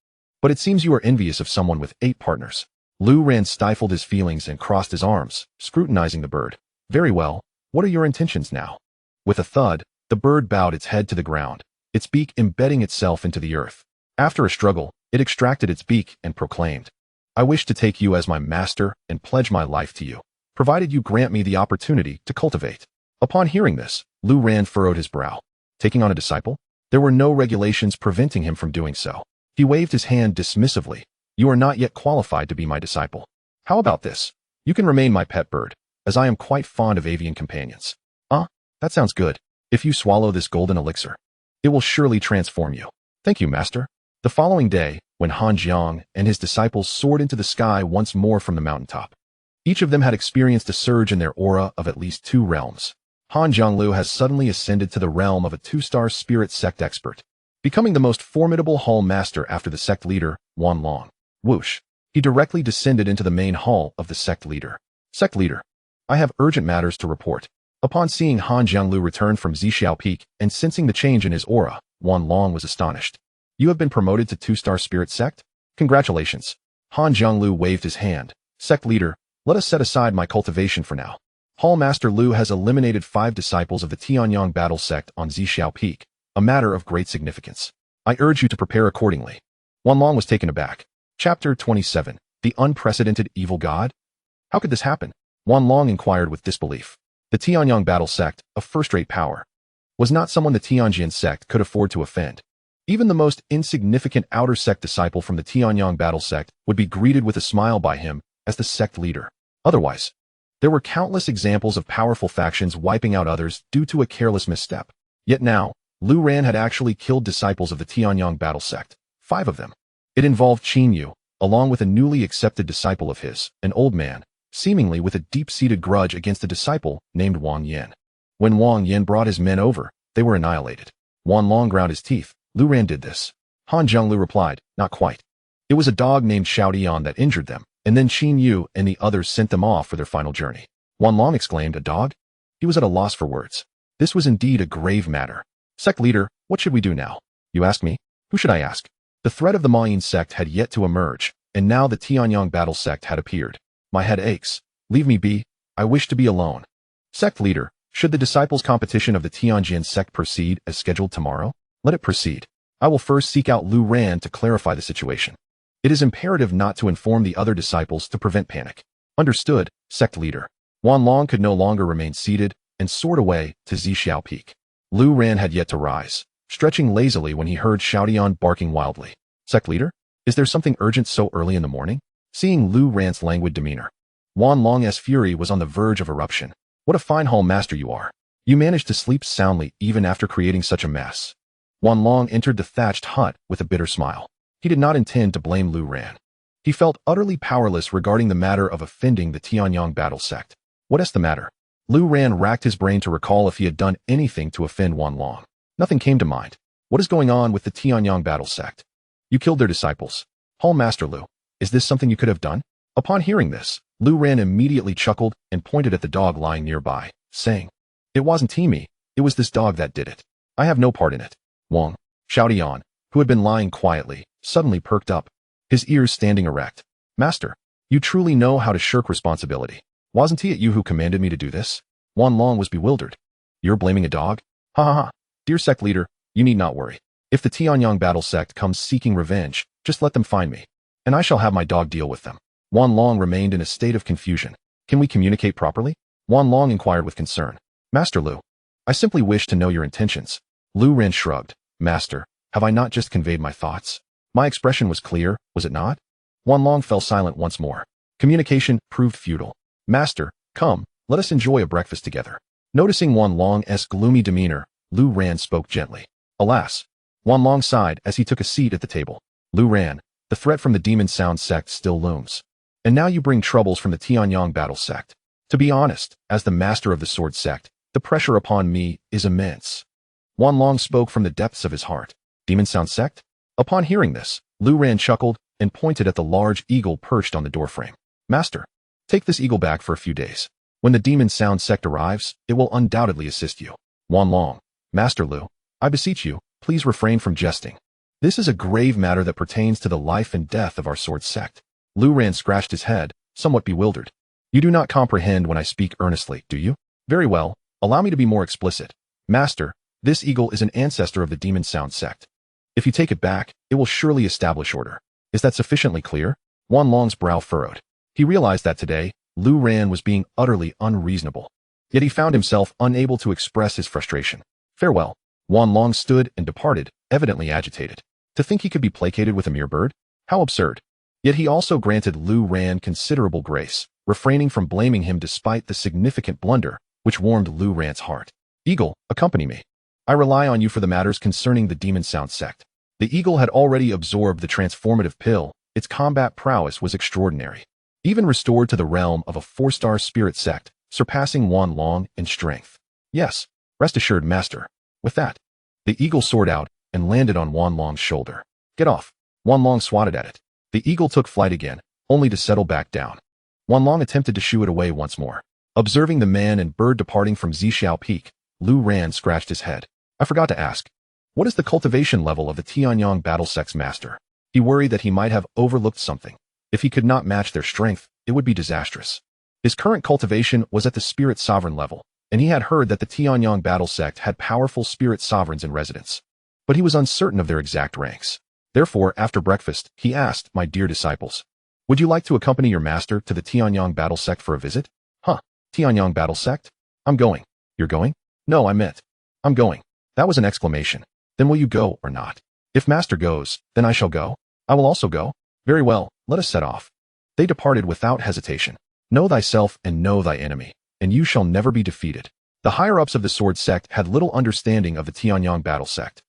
But it seems you are envious of someone with 8 partners. Lu Ran stifled his feelings and crossed his arms, scrutinizing the bird. Very well, what are your intentions now? With a thud, the bird bowed its head to the ground, its beak embedding itself into the earth. After a struggle, it extracted its beak and proclaimed, I wish to take you as my master and pledge my life to you, provided you grant me the opportunity to cultivate. Upon hearing this, Lu Ran furrowed his brow. Taking on a disciple? There were no regulations preventing him from doing so. He waved his hand dismissively. You are not yet qualified to be my disciple. How about this? You can remain my pet bird, as I am quite fond of avian companions. That sounds good. If you swallow this golden elixir, it will surely transform you. Thank you, master. The following day, when Han Jiang and his disciples soared into the sky once more from the mountaintop, each of them had experienced a surge in their aura of at least 2 realms. Han Jianglu has suddenly ascended to the realm of a 2-star spirit sect expert, becoming the most formidable hall master after the sect leader, Wan Long. Whoosh! He directly descended into the main hall of the sect leader. Sect leader, I have urgent matters to report. Upon seeing Han Jianglu return from Zixiao Peak and sensing the change in his aura, Wan Long was astonished. You have been promoted to 2-star spirit sect? Congratulations. Han Jianglu waved his hand. Sect leader, let us set aside my cultivation for now. Hall Master Lu has eliminated 5 disciples of the Tanyong battle sect on Zixiao Peak, a matter of great significance. I urge you to prepare accordingly. Wan Long was taken aback. Chapter 27. The Unprecedented Evil God? How could this happen? Wan Long inquired with disbelief. The Tanyong battle sect, a first-rate power, was not someone the Tianjin sect could afford to offend. Even the most insignificant outer sect disciple from the Tanyong battle sect would be greeted with a smile by him as the sect leader. Otherwise, there were countless examples of powerful factions wiping out others due to a careless misstep. Yet now, Lu Ran had actually killed disciples of the Tanyong battle sect, 5 of them. It involved Qin Yu, along with a newly accepted disciple of his, an old man, seemingly with a deep-seated grudge against a disciple named Wang Yan. When Wang Yan brought his men over, they were annihilated. Wan Long ground his teeth. Lu Ran did this. Han Zhenglu replied, not quite. It was a dog named Xiao Dian that injured them, and then Qin Yu and the others sent them off for their final journey. Wan Long exclaimed, a dog? He was at a loss for words. This was indeed a grave matter. Sect leader, what should we do now? You ask me? Who should I ask? The threat of the Mayan sect had yet to emerge, and now the Tanyong battle sect had appeared. My head aches. Leave me be. I wish to be alone. Sect leader, should the disciples' competition of the Tianjin sect proceed as scheduled tomorrow? Let it proceed. I will first seek out Lu Ran to clarify the situation. It is imperative not to inform the other disciples to prevent panic. Understood, sect leader. Wan Long could no longer remain seated and soared away to Zia Peak. Lu Ran had yet to rise, stretching lazily when he heard Xiaodian barking wildly. Sect leader? Is there something urgent so early in the morning? Seeing Lu Ran's languid demeanor, Wan Long's fury was on the verge of eruption. What a fine hall master you are. You managed to sleep soundly even after creating such a mess. Wan Long entered the thatched hut with a bitter smile. He did not intend to blame Lu Ran. He felt utterly powerless regarding the matter of offending the Tianyong battle sect. What is the matter? Lu Ran racked his brain to recall if he had done anything to offend Wan Long. Nothing came to mind. What is going on with the Tianyong battle sect? You killed their disciples. Hall Master Lu, is this something you could have done? Upon hearing this, Lu Ran immediately chuckled and pointed at the dog lying nearby, saying, it wasn't me, it was this dog that did it. I have no part in it. Wang Xiaodian, who had been lying quietly, suddenly perked up, his ears standing erect. Master, you truly know how to shirk responsibility. Wasn't it you who commanded me to do this? Wan Long was bewildered. You're blaming a dog? Ha ha ha. Dear sect leader, you need not worry. If the Tianyong battle sect comes seeking revenge, just let them find me, and I shall have my dog deal with them. Wan Long remained in a state of confusion. Can we communicate properly? Wan Long inquired with concern. Master Lu, I simply wish to know your intentions. Lu Ran shrugged. Master, have I not just conveyed my thoughts? My expression was clear, was it not? Wan Long fell silent once more. Communication proved futile. Master, come, let us enjoy a breakfast together. Noticing Wan Long's gloomy demeanor, Lu Ran spoke gently. Alas! Wan Long sighed as he took a seat at the table. Lu Ran, the threat from the Demon Sound sect still looms. And now you bring troubles from the Tianyong battle sect. To be honest, as the master of the sword sect, the pressure upon me is immense. Wan Long spoke from the depths of his heart. Demon Sound sect? Upon hearing this, Lu Ran chuckled and pointed at the large eagle perched on the doorframe. Master, take this eagle back for a few days. When the Demon Sound sect arrives, it will undoubtedly assist you. Wan Long, Master Lu, I beseech you, please refrain from jesting. This is a grave matter that pertains to the life and death of our sword sect. Lu Ran scratched his head, somewhat bewildered. You do not comprehend when I speak earnestly, do you? Very well, allow me to be more explicit. Master, this eagle is an ancestor of the Demon Sound sect. If you take it back, it will surely establish order. Is that sufficiently clear? Wan Long's brow furrowed. He realized that today, Lu Ran was being utterly unreasonable. Yet he found himself unable to express his frustration. Farewell. Wan Long stood and departed, evidently agitated. To think he could be placated with a mere bird? How absurd. Yet he also granted Lu Ran considerable grace, refraining from blaming him despite the significant blunder, which warmed Lu Ran's heart. Eagle, accompany me. I rely on you for the matters concerning the Demon Sound sect. The eagle had already absorbed the transformative pill. Its combat prowess was extraordinary. Even restored to the realm of a 4-star spirit sect, surpassing Wan Long in strength. Yes, rest assured, master. With that, the eagle soared out and landed on Wan Long's shoulder. Get off. Wan Long swatted at it. The eagle took flight again, only to settle back down. Wan Long attempted to shoo it away once more. Observing the man and bird departing from Zixiao Peak, Lu Ran scratched his head. I forgot to ask. What is the cultivation level of the Tianyong battle sect's master? He worried that he might have overlooked something. If he could not match their strength, it would be disastrous. His current cultivation was at the spirit sovereign level, and he had heard that the Tianyong battle sect had powerful spirit sovereigns in residence. But he was uncertain of their exact ranks. Therefore, after breakfast, he asked, my dear disciples, would you like to accompany your master to the Tianyong battle sect for a visit? Huh, Tianyong battle sect? I'm going. You're going? No, I meant. I'm going. That was an exclamation. Then will you go or not? If master goes, then I shall go. I will also go. Very well, let us set off. They departed without hesitation. Know thyself and know thy enemy, and you shall never be defeated. The higher-ups of the sword sect had little understanding of the Tianyong battle sect.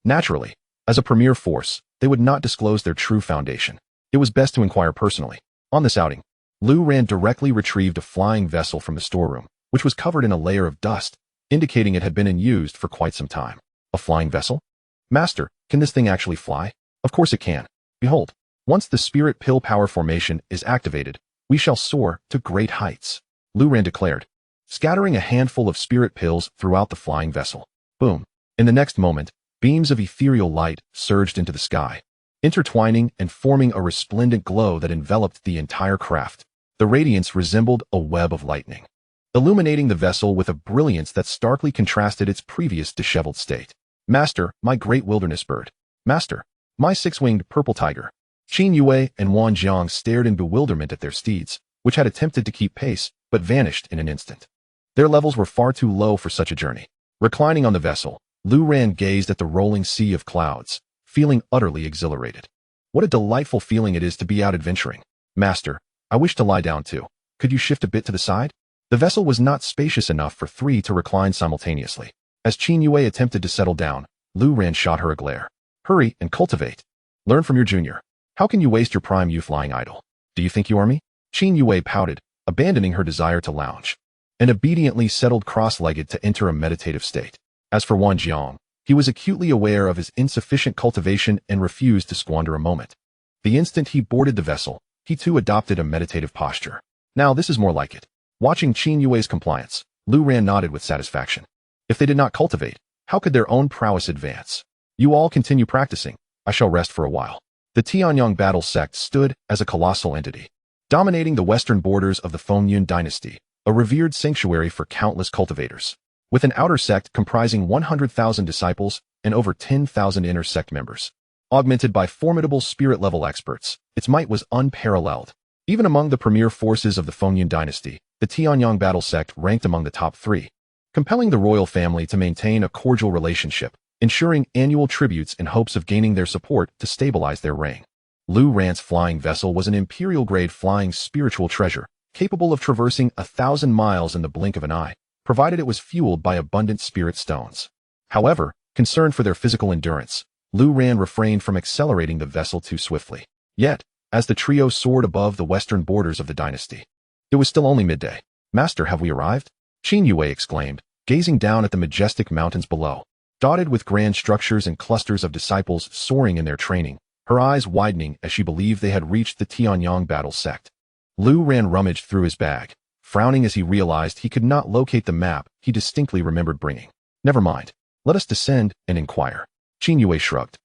Naturally, as a premier force, they would not disclose their true foundation. It was best to inquire personally. On this outing, Lu Ran directly retrieved a flying vessel from the storeroom, which was covered in a layer of dust, indicating it had been unused for quite some time. A flying vessel? Master, can this thing actually fly? Of course it can. Behold, once the spirit pill power formation is activated, we shall soar to great heights, Lu Ran declared, scattering a handful of spirit pills throughout the flying vessel. Boom. In the next moment, beams of ethereal light surged into the sky, intertwining and forming a resplendent glow that enveloped the entire craft. The radiance resembled a web of lightning, illuminating the vessel with a brilliance that starkly contrasted its previous disheveled state. Master, my great wilderness bird. Master, my six-winged purple tiger. Qin Yu and Wang Jiang stared in bewilderment at their steeds, which had attempted to keep pace, but vanished in an instant. Their levels were far too low for such a journey. Reclining on the vessel, Lu Ran gazed at the rolling sea of clouds, feeling utterly exhilarated. What a delightful feeling it is to be out adventuring. Master, I wish to lie down too. Could you shift a bit to the side? The vessel was not spacious enough for three to recline simultaneously. As Qin Yu attempted to settle down, Lu Ran shot her a glare. Hurry and cultivate. Learn from your junior. How can you waste your prime youth lying idle? Do you think you are me? Qin Yu pouted, abandoning her desire to lounge, and obediently settled cross-legged to enter a meditative state. As for Wang Jiang, he was acutely aware of his insufficient cultivation and refused to squander a moment. The instant he boarded the vessel, he too adopted a meditative posture. Now this is more like it. Watching Qin Yu's compliance, Lu Ran nodded with satisfaction. If they did not cultivate, how could their own prowess advance? You all continue practicing. I shall rest for a while. The Tanyong battle sect stood as a colossal entity, dominating the western borders of the Fengyun dynasty, a revered sanctuary for countless cultivators. With an outer sect comprising 100,000 disciples and over 10,000 inner sect members, augmented by formidable spirit-level experts, its might was unparalleled. Even among the premier forces of the Fengyun dynasty, the Tianyong battle sect ranked among the top 3, compelling the royal family to maintain a cordial relationship, ensuring annual tributes in hopes of gaining their support to stabilize their reign. Lu Ran's flying vessel was an imperial-grade flying spiritual treasure, capable of traversing 1,000 miles in the blink of an eye, provided it was fueled by abundant spirit stones. However, concerned for their physical endurance, Lu Ran refrained from accelerating the vessel too swiftly. Yet, as the trio soared above the western borders of the dynasty, it was still only midday. Master, have we arrived? Qin Yu exclaimed, gazing down at the majestic mountains below, dotted with grand structures and clusters of disciples soaring in their training, her eyes widening as she believed they had reached the Tianyong battle sect. Lu Ran rummaged through his bag, frowning as he realized he could not locate the map he distinctly remembered bringing. Never mind. Let us descend and inquire. Qin Yu shrugged.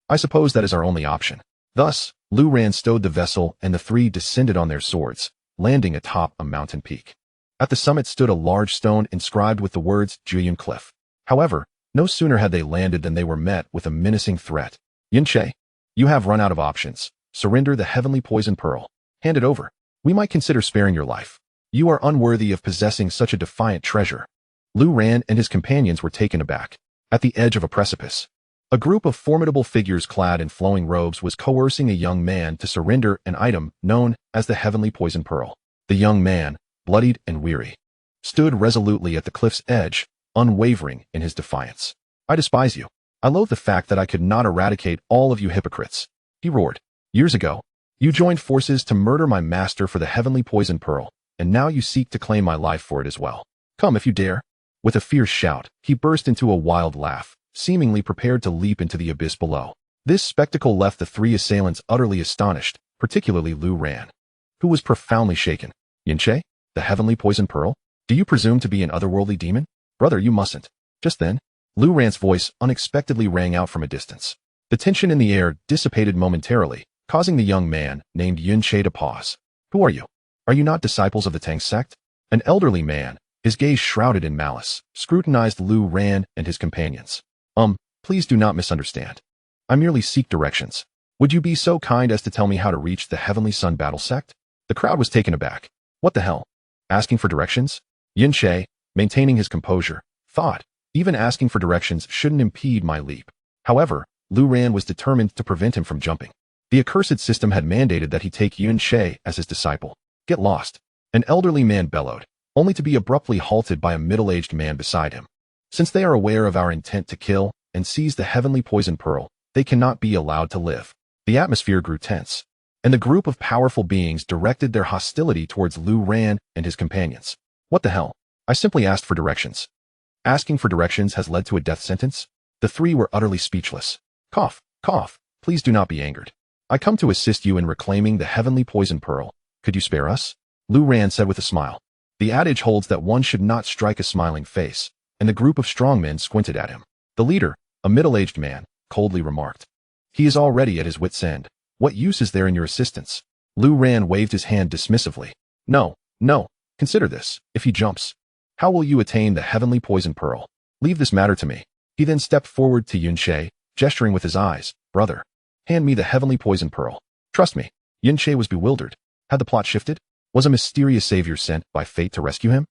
I suppose that is our only option. Thus, Lu Ran stowed the vessel and the three descended on their swords, landing atop a mountain peak. At the summit stood a large stone inscribed with the words Juyun Cliff. However, no sooner had they landed than they were met with a menacing threat. Yunche, you have run out of options. Surrender the heavenly poison pearl. Hand it over. We might consider sparing your life. You are unworthy of possessing such a defiant treasure. Lu Ran and his companions were taken aback. At the edge of a precipice, a group of formidable figures clad in flowing robes was coercing a young man to surrender an item known as the heavenly poison pearl. The young man, bloodied and weary, stood resolutely at the cliff's edge, unwavering in his defiance. I despise you. I loathe the fact that I could not eradicate all of you hypocrites, he roared. Years ago, you joined forces to murder my master for the heavenly poison pearl, and now you seek to claim my life for it as well. Come if you dare. With a fierce shout, he burst into a wild laugh, seemingly prepared to leap into the abyss below. This spectacle left the three assailants utterly astonished, particularly Lu Ran, who was profoundly shaken. Yunche, the heavenly poison pearl? Do you presume to be an otherworldly demon? Brother, you mustn't. Just then, Lu Ran's voice unexpectedly rang out from a distance. The tension in the air dissipated momentarily, causing the young man, named Yunche, to pause. Who are you? Are you not disciples of the Tang sect? An elderly man, his gaze shrouded in malice, scrutinized Lu Ran and his companions. Please do not misunderstand. I merely seek directions. Would you be so kind as to tell me how to reach the Heavenly Sun battle sect? The crowd was taken aback. What the hell? Asking for directions? Yunche, maintaining his composure, thought, even asking for directions shouldn't impede my leap. However, Lu Ran was determined to prevent him from jumping. The accursed system had mandated that he take Yunche as his disciple. Get lost. An elderly man bellowed, only to be abruptly halted by a middle-aged man beside him. Since they are aware of our intent to kill and seize the heavenly poison pearl, they cannot be allowed to live. The atmosphere grew tense. and the group of powerful beings directed their hostility towards Lu Ran and his companions. What the hell? I simply asked for directions. Asking for directions has led to a death sentence? The three were utterly speechless. Cough, cough, please do not be angered. I come to assist you in reclaiming the heavenly poison pearl. Could you spare us? Lu Ran said with a smile. The adage holds that one should not strike a smiling face, and the group of strongmen squinted at him. The leader, a middle-aged man, coldly remarked. He is already at his wit's end. What use is there in your assistance? Lu Ran waved his hand dismissively. No, no, consider this. If he jumps, how will you attain the heavenly poison pearl? Leave this matter to me. He then stepped forward to Yunshe, gesturing with his eyes. Brother, hand me the heavenly poison pearl. Trust me. Yunshe was bewildered. Had the plot shifted? Was a mysterious savior sent by fate to rescue him?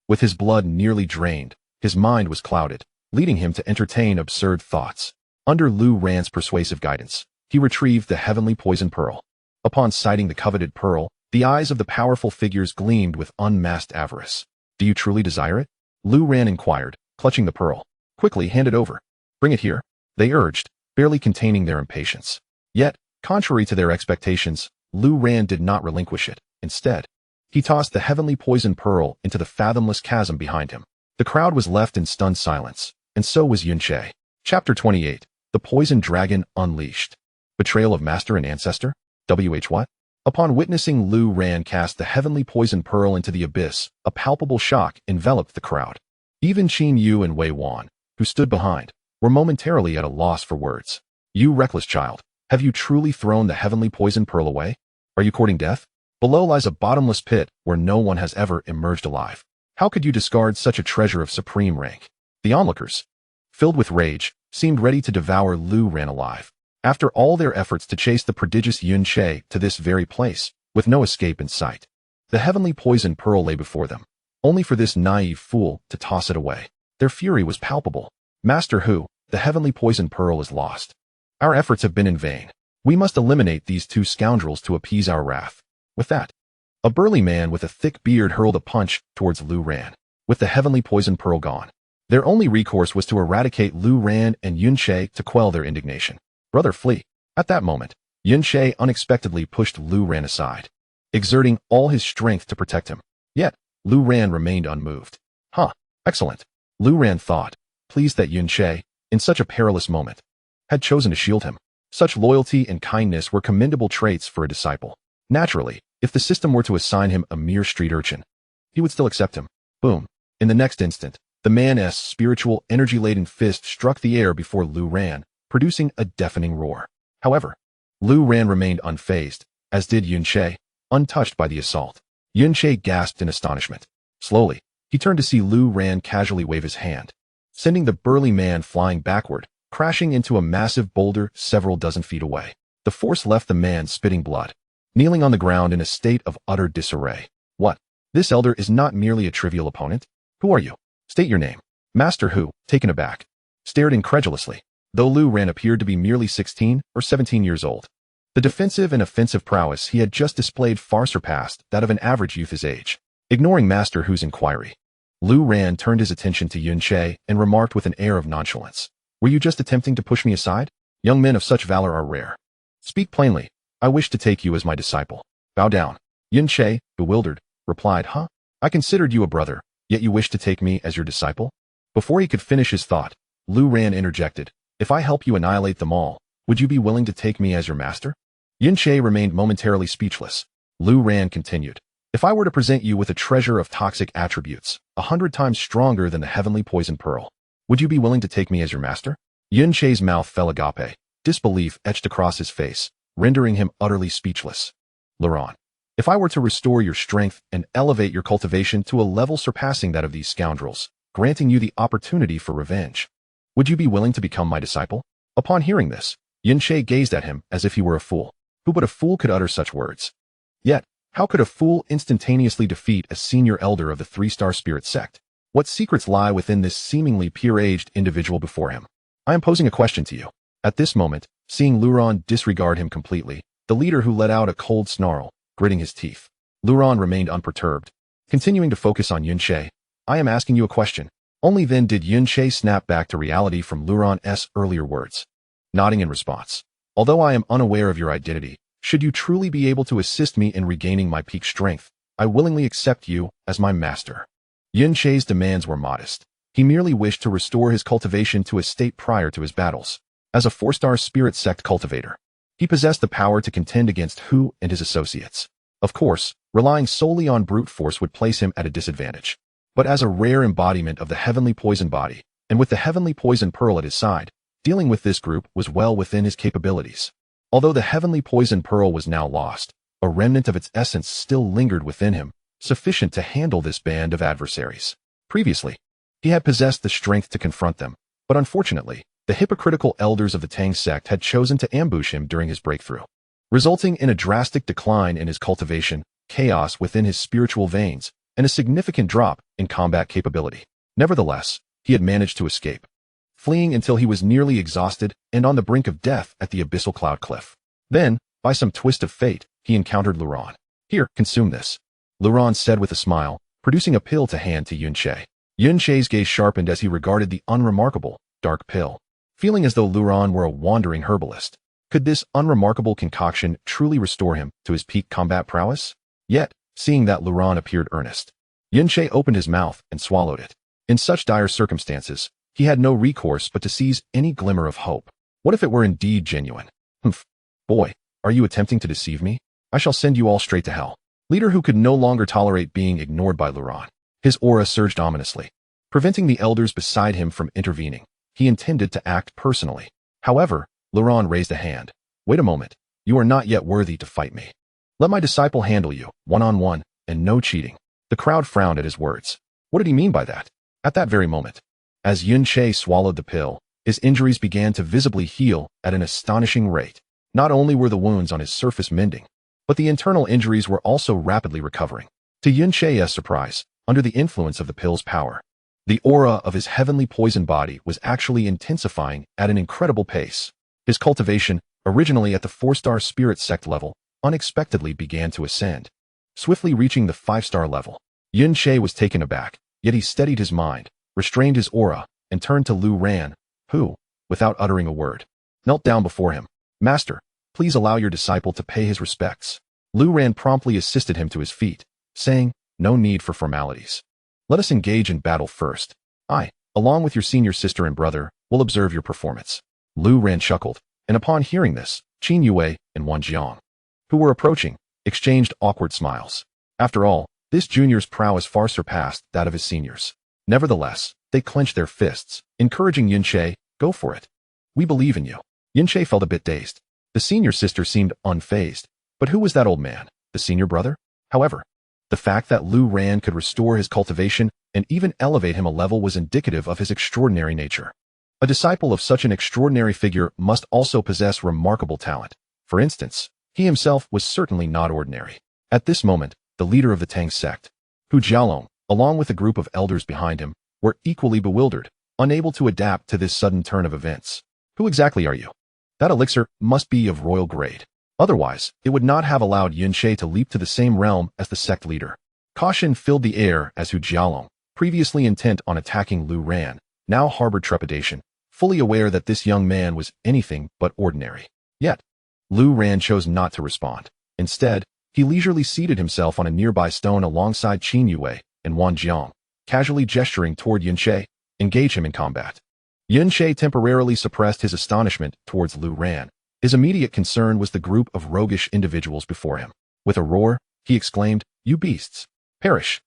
With his blood nearly drained, his mind was clouded, leading him to entertain absurd thoughts. Under Lu Ran's persuasive guidance, he retrieved the heavenly poison pearl. Upon sighting the coveted pearl, the eyes of the powerful figures gleamed with unmasked avarice. Do you truly desire it? Lu Ran inquired, clutching the pearl. Quickly hand it over. Bring it here, they urged, barely containing their impatience. Yet, contrary to their expectations, Lu Ran did not relinquish it. Instead, he tossed the heavenly poison pearl into the fathomless chasm behind him. The crowd was left in stunned silence, and so was Yunshe. Chapter 28. The Poison Dragon Unleashed. Betrayal of Master and Ancestor? What? Upon witnessing Lu Ran cast the heavenly poison pearl into the abyss, a palpable shock enveloped the crowd. Even Qin Yu and Wei Wan, who stood behind, were momentarily at a loss for words. You reckless child, have you truly thrown the heavenly poison pearl away? Are you courting death? Below lies a bottomless pit where no one has ever emerged alive. How could you discard such a treasure of supreme rank? The onlookers, filled with rage, seemed ready to devour Lu Ran alive. After all their efforts to chase the prodigious Yunshe to this very place, with no escape in sight, the heavenly poison pearl lay before them, only for this naive fool to toss it away. Their fury was palpable. Master Hu, the heavenly poison pearl is lost. Our efforts have been in vain. We must eliminate these two scoundrels to appease our wrath. With that, a burly man with a thick beard hurled a punch towards Lu Ran. With the heavenly poison pearl gone, their only recourse was to eradicate Lu Ran and Yunshe to quell their indignation. Brother, flee. At that moment, Yunshe unexpectedly pushed Lu Ran aside, exerting all his strength to protect him. Yet, Lu Ran remained unmoved. Huh, excellent. Lu Ran thought, pleased that Yunshe, in such a perilous moment, had chosen to shield him. Such loyalty and kindness were commendable traits for a disciple. Naturally, if the system were to assign him a mere street urchin, he would still accept him. Boom. In the next instant, the man's spiritual, energy-laden fist struck the air before Lu Ran, producing a deafening roar. However, Lu Ran remained unfazed, as did Yunshe, untouched by the assault. Yunshe gasped in astonishment. Slowly, he turned to see Lu Ran casually wave his hand, sending the burly man flying backward, crashing into a massive boulder several dozen feet away. The force left the man spitting blood, kneeling on the ground in a state of utter disarray. What? This elder is not merely a trivial opponent? Who are you? State your name. Master Hu, taken aback, stared incredulously, though Lu Ran appeared to be merely 16 or 17 years old. The defensive and offensive prowess he had just displayed far surpassed that of an average youth his age. Ignoring Master Hu's inquiry, Lu Ran turned his attention to Yunshe and remarked with an air of nonchalance. Were you just attempting to push me aside? Young men of such valor are rare. Speak plainly. I wish to take you as my disciple. Bow down. Yunshe, bewildered, replied, Huh? I considered you a brother, yet you wish to take me as your disciple? Before he could finish his thought, Lu Ran interjected, If I help you annihilate them all, would you be willing to take me as your master? Yunshe remained momentarily speechless. Lu Ran continued, If I were to present you with a treasure of toxic attributes, 100 times stronger than the heavenly poison pearl, would you be willing to take me as your master? Yunshe's mouth fell agape, disbelief etched across his face, rendering him utterly speechless. Luran, if I were to restore your strength and elevate your cultivation to a level surpassing that of these scoundrels, granting you the opportunity for revenge, would you be willing to become my disciple? Upon hearing this, Yunshe gazed at him as if he were a fool. Who but a fool could utter such words? Yet, how could a fool instantaneously defeat a senior elder of the 3-star spirit sect? What secrets lie within this seemingly pure-aged individual before him? I am posing a question to you. At this moment, seeing Luran disregard him completely, the leader who let out a cold snarl, gritting his teeth. Luran remained unperturbed, continuing to focus on Yunshe. I am asking you a question. Only then did Yunshe snap back to reality from Luran's earlier words, nodding in response. Although I am unaware of your identity, Should you truly be able to assist me in regaining my peak strength, I willingly accept you as my master. Yunche's demands were modest. He merely wished to restore his cultivation to a state prior to his battles. As a 4-star spirit sect cultivator, he possessed the power to contend against Hu and his associates. Of course, relying solely on brute force would place him at a disadvantage. But as a rare embodiment of the heavenly poison body, and with the heavenly poison pearl at his side, dealing with this group was well within his capabilities. Although the heavenly poison pearl was now lost, a remnant of its essence still lingered within him, sufficient to handle this band of adversaries. Previously, he had possessed the strength to confront them, but unfortunately, the hypocritical elders of the Tang sect had chosen to ambush him during his breakthrough, resulting in a drastic decline in his cultivation, chaos within his spiritual veins, and a significant drop in combat capability. Nevertheless, he had managed to escape, fleeing until he was nearly exhausted and on the brink of death at the abyssal cloud cliff. Then, by some twist of fate, he encountered Luran. "Here, consume this," Luran said with a smile, producing a pill to hand to Yunche. Yunche's gaze sharpened as he regarded the unremarkable, dark pill, feeling as though Luran were a wandering herbalist. Could this unremarkable concoction truly restore him to his peak combat prowess? Yet, seeing that Luran appeared earnest, Yunche opened his mouth and swallowed it. In such dire circumstances, he had no recourse but to seize any glimmer of hope. What if it were indeed genuine? Humph. Boy, are you attempting to deceive me? I shall send you all straight to hell. Leader who could no longer tolerate being ignored by Luran. His aura surged ominously, preventing the elders beside him from intervening. He intended to act personally. However, Luran raised a hand. "Wait a moment. You are not yet worthy to fight me. Let my disciple handle you, one-on-one, and no cheating." The crowd frowned at his words. What did he mean by that? At that very moment, as Yunche swallowed the pill, his injuries began to visibly heal at an astonishing rate. Not only were the wounds on his surface mending, but the internal injuries were also rapidly recovering. To Yunche's surprise, under the influence of the pill's power, the aura of his heavenly poison body was actually intensifying at an incredible pace. His cultivation, originally at the 4-star spirit sect level, unexpectedly began to ascend, swiftly reaching the 5-star level. Yunche was taken aback, yet he steadied his mind, restrained his aura, and turned to Lu Ran, who, without uttering a word, knelt down before him. "Master, please allow your disciple to pay his respects." Lu Ran promptly assisted him to his feet, saying, "No need for formalities. Let us engage in battle first. I, along with your senior sister and brother, will observe your performance." Lu Ran chuckled, and upon hearing this, Qin Yu and Wang Jiang, who were approaching, exchanged awkward smiles. After all, this junior's prowess far surpassed that of his seniors. Nevertheless, they clenched their fists, encouraging Yunche, "Go for it. We believe in you." Yunche felt a bit dazed. The senior sister seemed unfazed, but who was that old man, the senior brother? However, the fact that Lu Ran could restore his cultivation and even elevate him a level was indicative of his extraordinary nature. A disciple of such an extraordinary figure must also possess remarkable talent. For instance, he himself was certainly not ordinary. At this moment, the leader of the Tang sect, Hu Jialong, along with a group of elders behind him, were equally bewildered, unable to adapt to this sudden turn of events. "Who exactly are you? That elixir must be of royal grade. Otherwise, it would not have allowed Yunche to leap to the same realm as the sect leader." Caution filled the air as Hu Jialong, previously intent on attacking Lu Ran, now harbored trepidation, fully aware that this young man was anything but ordinary. Yet, Lu Ran chose not to respond. Instead, he leisurely seated himself on a nearby stone alongside Qin Yu and Wang Jiang, casually gesturing toward Yunche, "Engage him in combat." Yunche temporarily suppressed his astonishment towards Lu Ran. His immediate concern was the group of roguish individuals before him. With a roar, he exclaimed, "You beasts! Perish!"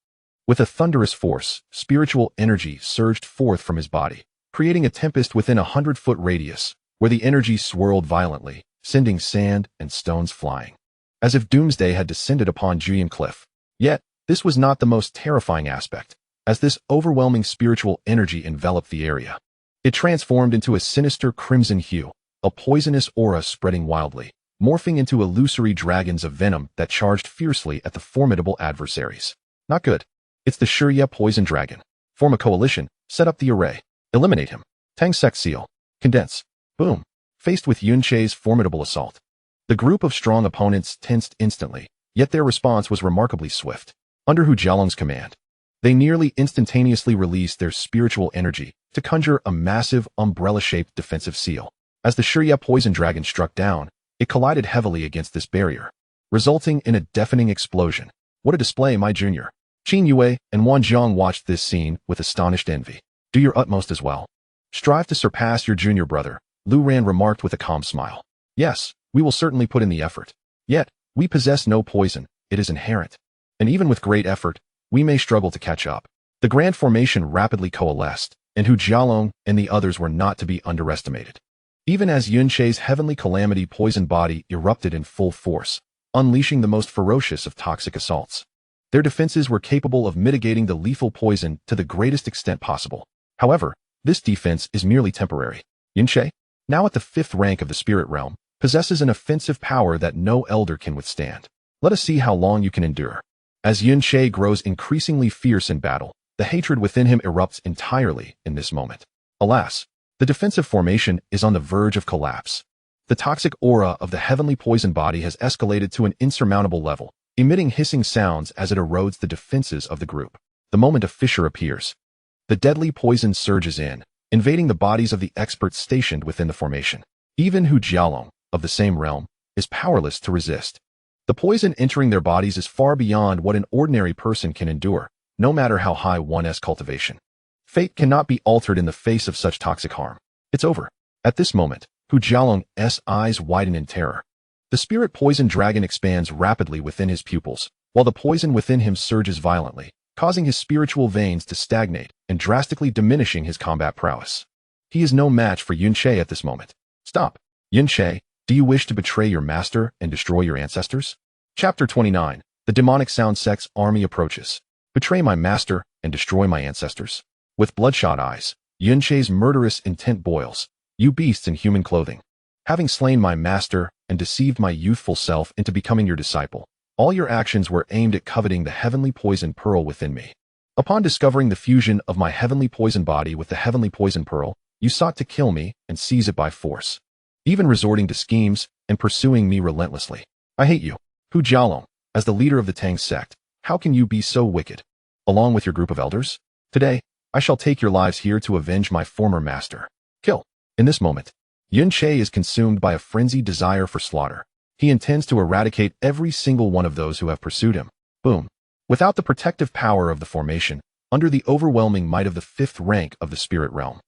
With a thunderous force, spiritual energy surged forth from his body, creating a tempest within a 100-foot radius, where the energy swirled violently, sending sand and stones flying, as if doomsday had descended upon Juyin Cliff. Yet, this was not the most terrifying aspect, as this overwhelming spiritual energy enveloped the area. It transformed into a sinister crimson hue, a poisonous aura spreading wildly, morphing into illusory dragons of venom that charged fiercely at the formidable adversaries. Not good. It's the Shirya poison dragon. Form a coalition, set up the array. Eliminate him. Tang Sect seal. Condense. Boom. Faced with Yunche's formidable assault, the group of strong opponents tensed instantly, yet their response was remarkably swift. Under Hu Jialong's command, they nearly instantaneously released their spiritual energy to conjure a massive umbrella-shaped defensive seal. As the Shirya poison dragon struck down, It collided heavily against this barrier, resulting in a deafening explosion. What a display, my junior. Qin Yu and Wang Jiang watched this scene with astonished envy. Do your utmost as well. Strive to surpass your junior brother, Lu Ran remarked with a calm smile. Yes, we will certainly put in the effort. Yet, we possess no poison, it is inherent. And even with great effort, we may struggle to catch up. The grand formation rapidly coalesced, and Hu Jialong and the others were not to be underestimated. Even as Yunche's heavenly calamity poison body erupted in full force, unleashing the most ferocious of toxic assaults. Their defenses were capable of mitigating the lethal poison to the greatest extent possible. However, this defense is merely temporary. Yunche, now at the 5th rank of the spirit realm, possesses an offensive power that no elder can withstand. Let us see how long you can endure. As Yunche grows increasingly fierce in battle, the hatred within him erupts entirely in this moment. Alas, the defensive formation is on the verge of collapse. The toxic aura of the heavenly poison body has escalated to an insurmountable level, emitting hissing sounds as it erodes the defenses of the group. The moment a fissure appears, the deadly poison surges in, invading the bodies of the experts stationed within the formation. Even Hu Jialong, of the same realm, is powerless to resist. The poison entering their bodies is far beyond what an ordinary person can endure, no matter how high one's cultivation. Fate cannot be altered in the face of such toxic harm. It's over. At this moment, Hu Jialong's eyes widen in terror. The spirit poison dragon expands rapidly within his pupils, while the poison within him surges violently, causing his spiritual veins to stagnate and drastically diminishing his combat prowess. He is no match for Yunche at this moment. Stop. Yunche, do you wish to betray your master and destroy your ancestors? Chapter 29. The demonic sound sect's army approaches. Betray my master and destroy my ancestors. With bloodshot eyes, Yunche's murderous intent boils. You beasts in human clothing. Having slain my master and deceived my youthful self into becoming your disciple, all your actions were aimed at coveting the heavenly poison pearl within me. Upon discovering the fusion of my heavenly poison body with the heavenly poison pearl, you sought to kill me and seize it by force, even resorting to schemes and pursuing me relentlessly. I hate you, Hu Jialong, as the leader of the Tang sect. How can you be so wicked? Along with your group of elders? Today, I shall take your lives here to avenge my former master. Kill. In this moment, Yunche is consumed by a frenzied desire for slaughter. He intends to eradicate every single one of those who have pursued him. Boom. Without the protective power of the formation, under the overwhelming might of the 5th rank of the spirit realm,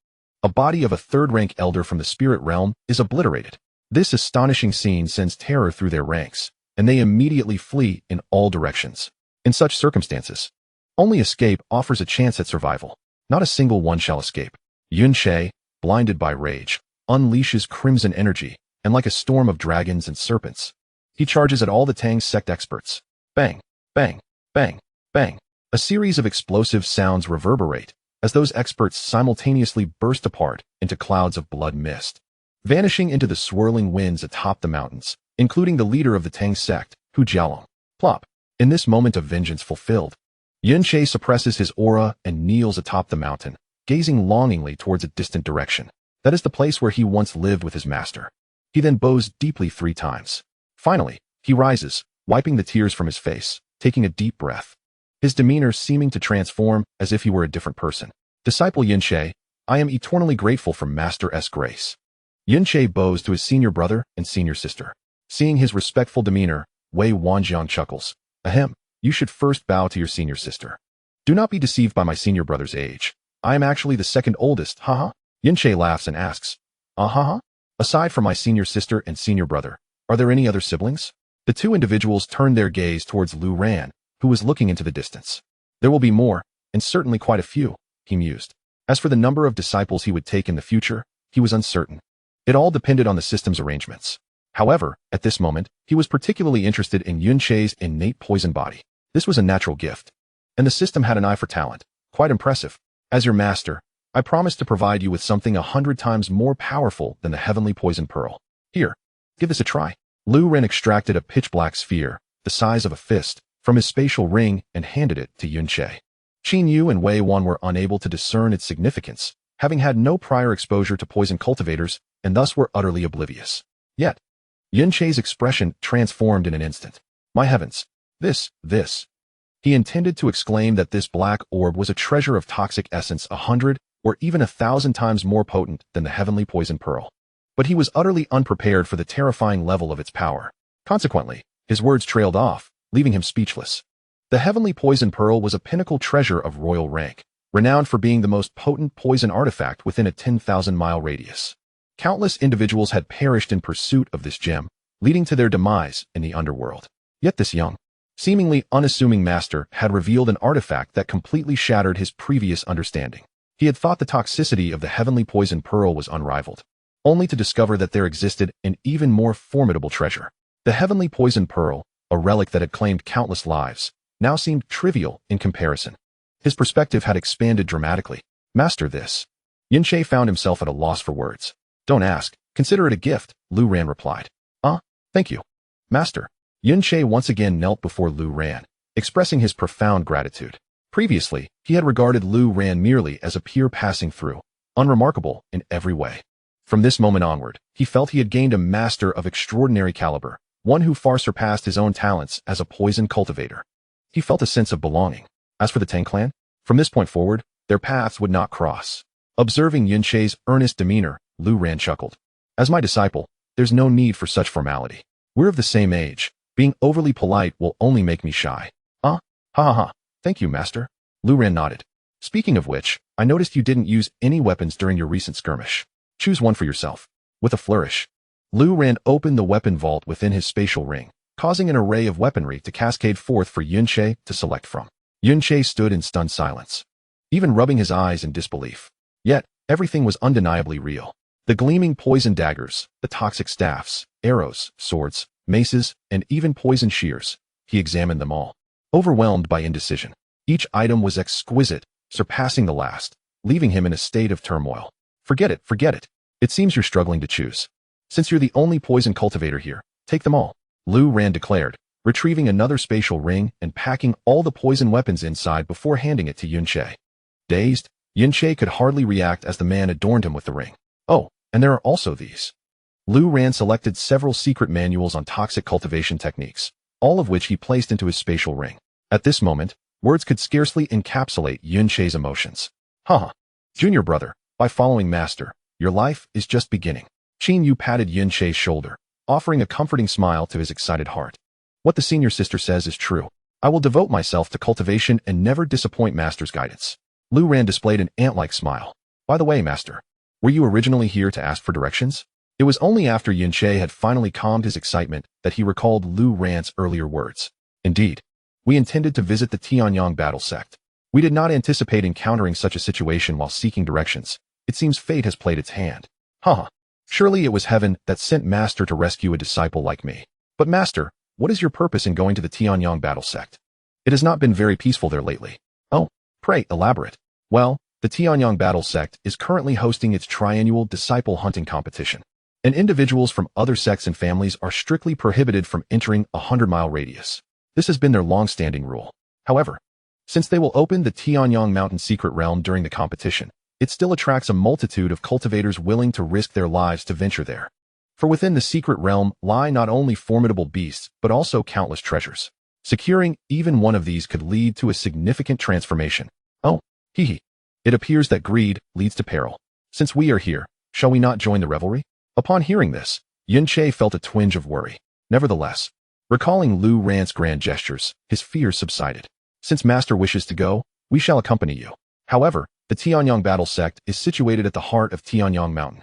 a body of a 3rd rank elder from the spirit realm is obliterated. This astonishing scene sends terror through their ranks, and they immediately flee in all directions. In such circumstances, only escape offers a chance at survival. Not a single one shall escape. Yunche, blinded by rage, unleashes crimson energy, and like a storm of dragons and serpents, he charges at all the Tang sect experts. Bang, bang, bang, bang. A series of explosive sounds reverberate as those experts simultaneously burst apart into clouds of blood mist, vanishing into the swirling winds atop the mountains, including the leader of the Tang sect, Hu Jialong. Plop. In this moment of vengeance fulfilled, Yunche suppresses his aura and kneels atop the mountain, gazing longingly towards a distant direction. That is the place where he once lived with his master. He then bows deeply 3 times. Finally, he rises, wiping the tears from his face, taking a deep breath, his demeanor seeming to transform as if he were a different person. Disciple Yunche, I am eternally grateful for Master's grace. Yunche bows to his senior brother and senior sister. Seeing his respectful demeanor, Wei Wanjiang chuckles. Ahem. You should first bow to your senior sister. Do not be deceived by my senior brother's age. I am actually the 2nd oldest, haha. Yunche laughs and asks, ha. Aside from my senior sister and senior brother, are there any other siblings? The 2 individuals turned their gaze towards Lu Ran, who was looking into the distance. There will be more, and certainly quite a few, he mused. As for the number of disciples he would take in the future, he was uncertain. It all depended on the system's arrangements. However, at this moment, he was particularly interested in Yunche's innate poison body. This was a natural gift, and the system had an eye for talent. Quite impressive. As your master, I promise to provide you with something 100 times more powerful than the heavenly poison pearl. Here, give this a try. Lu Ren extracted a pitch-black sphere, the size of a fist, from his spatial ring and handed it to Yunche. Qin Yu and Wei Wan were unable to discern its significance, having had no prior exposure to poison cultivators, and thus were utterly oblivious. Yet, Yunche's expression transformed in an instant. My heavens! This. He intended to exclaim that this black orb was a treasure of toxic essence 100 or even 1,000 times more potent than the heavenly poison pearl. but he was utterly unprepared for the terrifying level of its power. Consequently, his words trailed off, leaving him speechless. The heavenly poison pearl was a pinnacle treasure of royal rank, renowned for being the most potent poison artifact within a 10,000-mile radius. Countless individuals had perished in pursuit of this gem, leading to their demise in the underworld. Yet this young, seemingly unassuming master had revealed an artifact that completely shattered his previous understanding. He had thought the toxicity of the heavenly poison pearl was unrivaled, only to discover that there existed an even more formidable treasure. The heavenly poison pearl, a relic that had claimed countless lives, now seemed trivial in comparison. His perspective had expanded dramatically. Master, this. Yunche found himself at a loss for words. Don't ask. Consider it a gift, Lu Ran replied. Thank you. Master. Yunche once again knelt before Lu Ran, expressing his profound gratitude. Previously, he had regarded Lu Ran merely as a peer passing through, unremarkable in every way. From this moment onward, he felt he had gained a master of extraordinary caliber, one who far surpassed his own talents as a poison cultivator. He felt a sense of belonging. As for the Tang clan, from this point forward, their paths would not cross. Observing Yunche's earnest demeanor, Lu Ran chuckled. As my disciple, there's no need for such formality. We're of the same age. Being overly polite will only make me shy. Ha ha ha. Thank you, master. Lu Ran nodded. Speaking of which, I noticed you didn't use any weapons during your recent skirmish. Choose one for yourself. With a flourish, Lu Ran opened the weapon vault within his spatial ring, causing an array of weaponry to cascade forth for Yunche to select from. Yunche stood in stunned silence, even rubbing his eyes in disbelief. Yet, everything was undeniably real. The gleaming poison daggers, the toxic staffs, arrows, swords, maces, and even poison shears. He examined them all, overwhelmed by indecision. Each item was exquisite, surpassing the last, leaving him in a state of turmoil. Forget it, forget it. It seems you're struggling to choose. Since you're the only poison cultivator here, take them all, Lu Ran declared, retrieving another spatial ring and packing all the poison weapons inside before handing it to Yunche. Dazed, Yunche could hardly react as the man adorned him with the ring. Oh, and there are also these. Lu Ran selected several secret manuals on toxic cultivation techniques, all of which he placed into his spatial ring. At this moment, words could scarcely encapsulate Yunche's emotions. Haha. Junior brother, by following master, your life is just beginning. Qin Yu patted Yunche's shoulder, offering a comforting smile to his excited heart. What the senior sister says is true. I will devote myself to cultivation and never disappoint master's guidance. Lu Ran displayed an ant-like smile. By the way, master, were you originally here to ask for directions? It was only after Yunche had finally calmed his excitement that he recalled Lu Ran's earlier words. Indeed, we intended to visit the Tanyong battle sect. We did not anticipate encountering such a situation while seeking directions. It seems fate has played its hand. Haha. Surely it was heaven that sent master to rescue a disciple like me. But master, what is your purpose in going to the Tanyong battle sect? It has not been very peaceful there lately. Oh, pray elaborate. Well, the Tanyong battle sect is currently hosting its triannual disciple hunting competition, and individuals from other sects and families are strictly prohibited from entering a 100-mile radius. This has been their long-standing rule. However, since they will open the Tanyong Mountain secret realm during the competition, it still attracts a multitude of cultivators willing to risk their lives to venture there. For within the secret realm lie not only formidable beasts, but also countless treasures. Securing even one of these could lead to a significant transformation. Oh, hee. It appears that greed leads to peril. Since we are here, shall we not join the revelry? Upon hearing this, Yunche felt a twinge of worry. Nevertheless, recalling Lu Ran's grand gestures, his fears subsided. Since master wishes to go, we shall accompany you. However, the Tanyong battle sect is situated at the heart of Tanyong Mountain,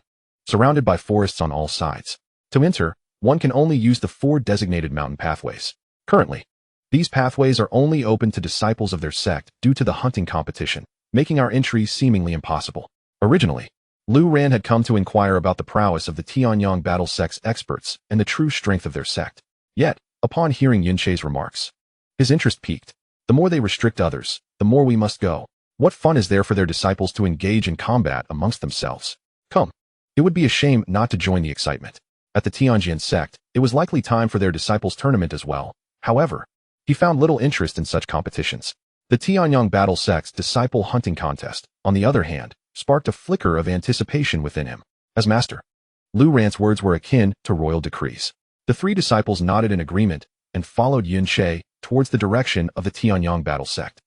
surrounded by forests on all sides. To enter, one can only use the 4 designated mountain pathways. Currently, these pathways are only open to disciples of their sect due to the hunting competition, making our entry seemingly impossible. Originally, Lu Ran had come to inquire about the prowess of the Tanyong battle sect's experts and the true strength of their sect. Yet, upon hearing Yunche's remarks, his interest piqued. The more they restrict others, the more we must go. What fun is there for their disciples to engage in combat amongst themselves? Come. It would be a shame not to join the excitement. At the Tianjin sect, it was likely time for their disciples' tournament as well. However, he found little interest in such competitions. The Tanyong battle sect's disciple hunting contest, on the other hand, sparked a flicker of anticipation within him. As master, Lu Ran's words were akin to royal decrees. The 3 disciples nodded in agreement and followed Yunche towards the direction of the Tanyong battle sect.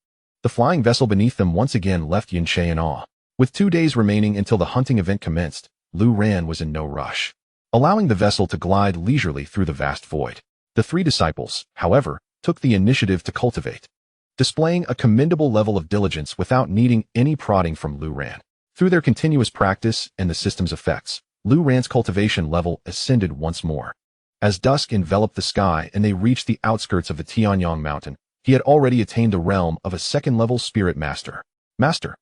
The flying vessel beneath them once again left Yunche in awe. With 2 days remaining until the hunting event commenced, Lu Ran was in no rush, allowing the vessel to glide leisurely through the vast void. The three disciples, however, took the initiative to cultivate, displaying a commendable level of diligence without needing any prodding from Lu Ran. Through their continuous practice and the system's effects, Lu Ran's cultivation level ascended once more. As dusk enveloped the sky and they reached the outskirts of the Tanyong mountain, he had already attained the realm of a second-level spirit master. Master,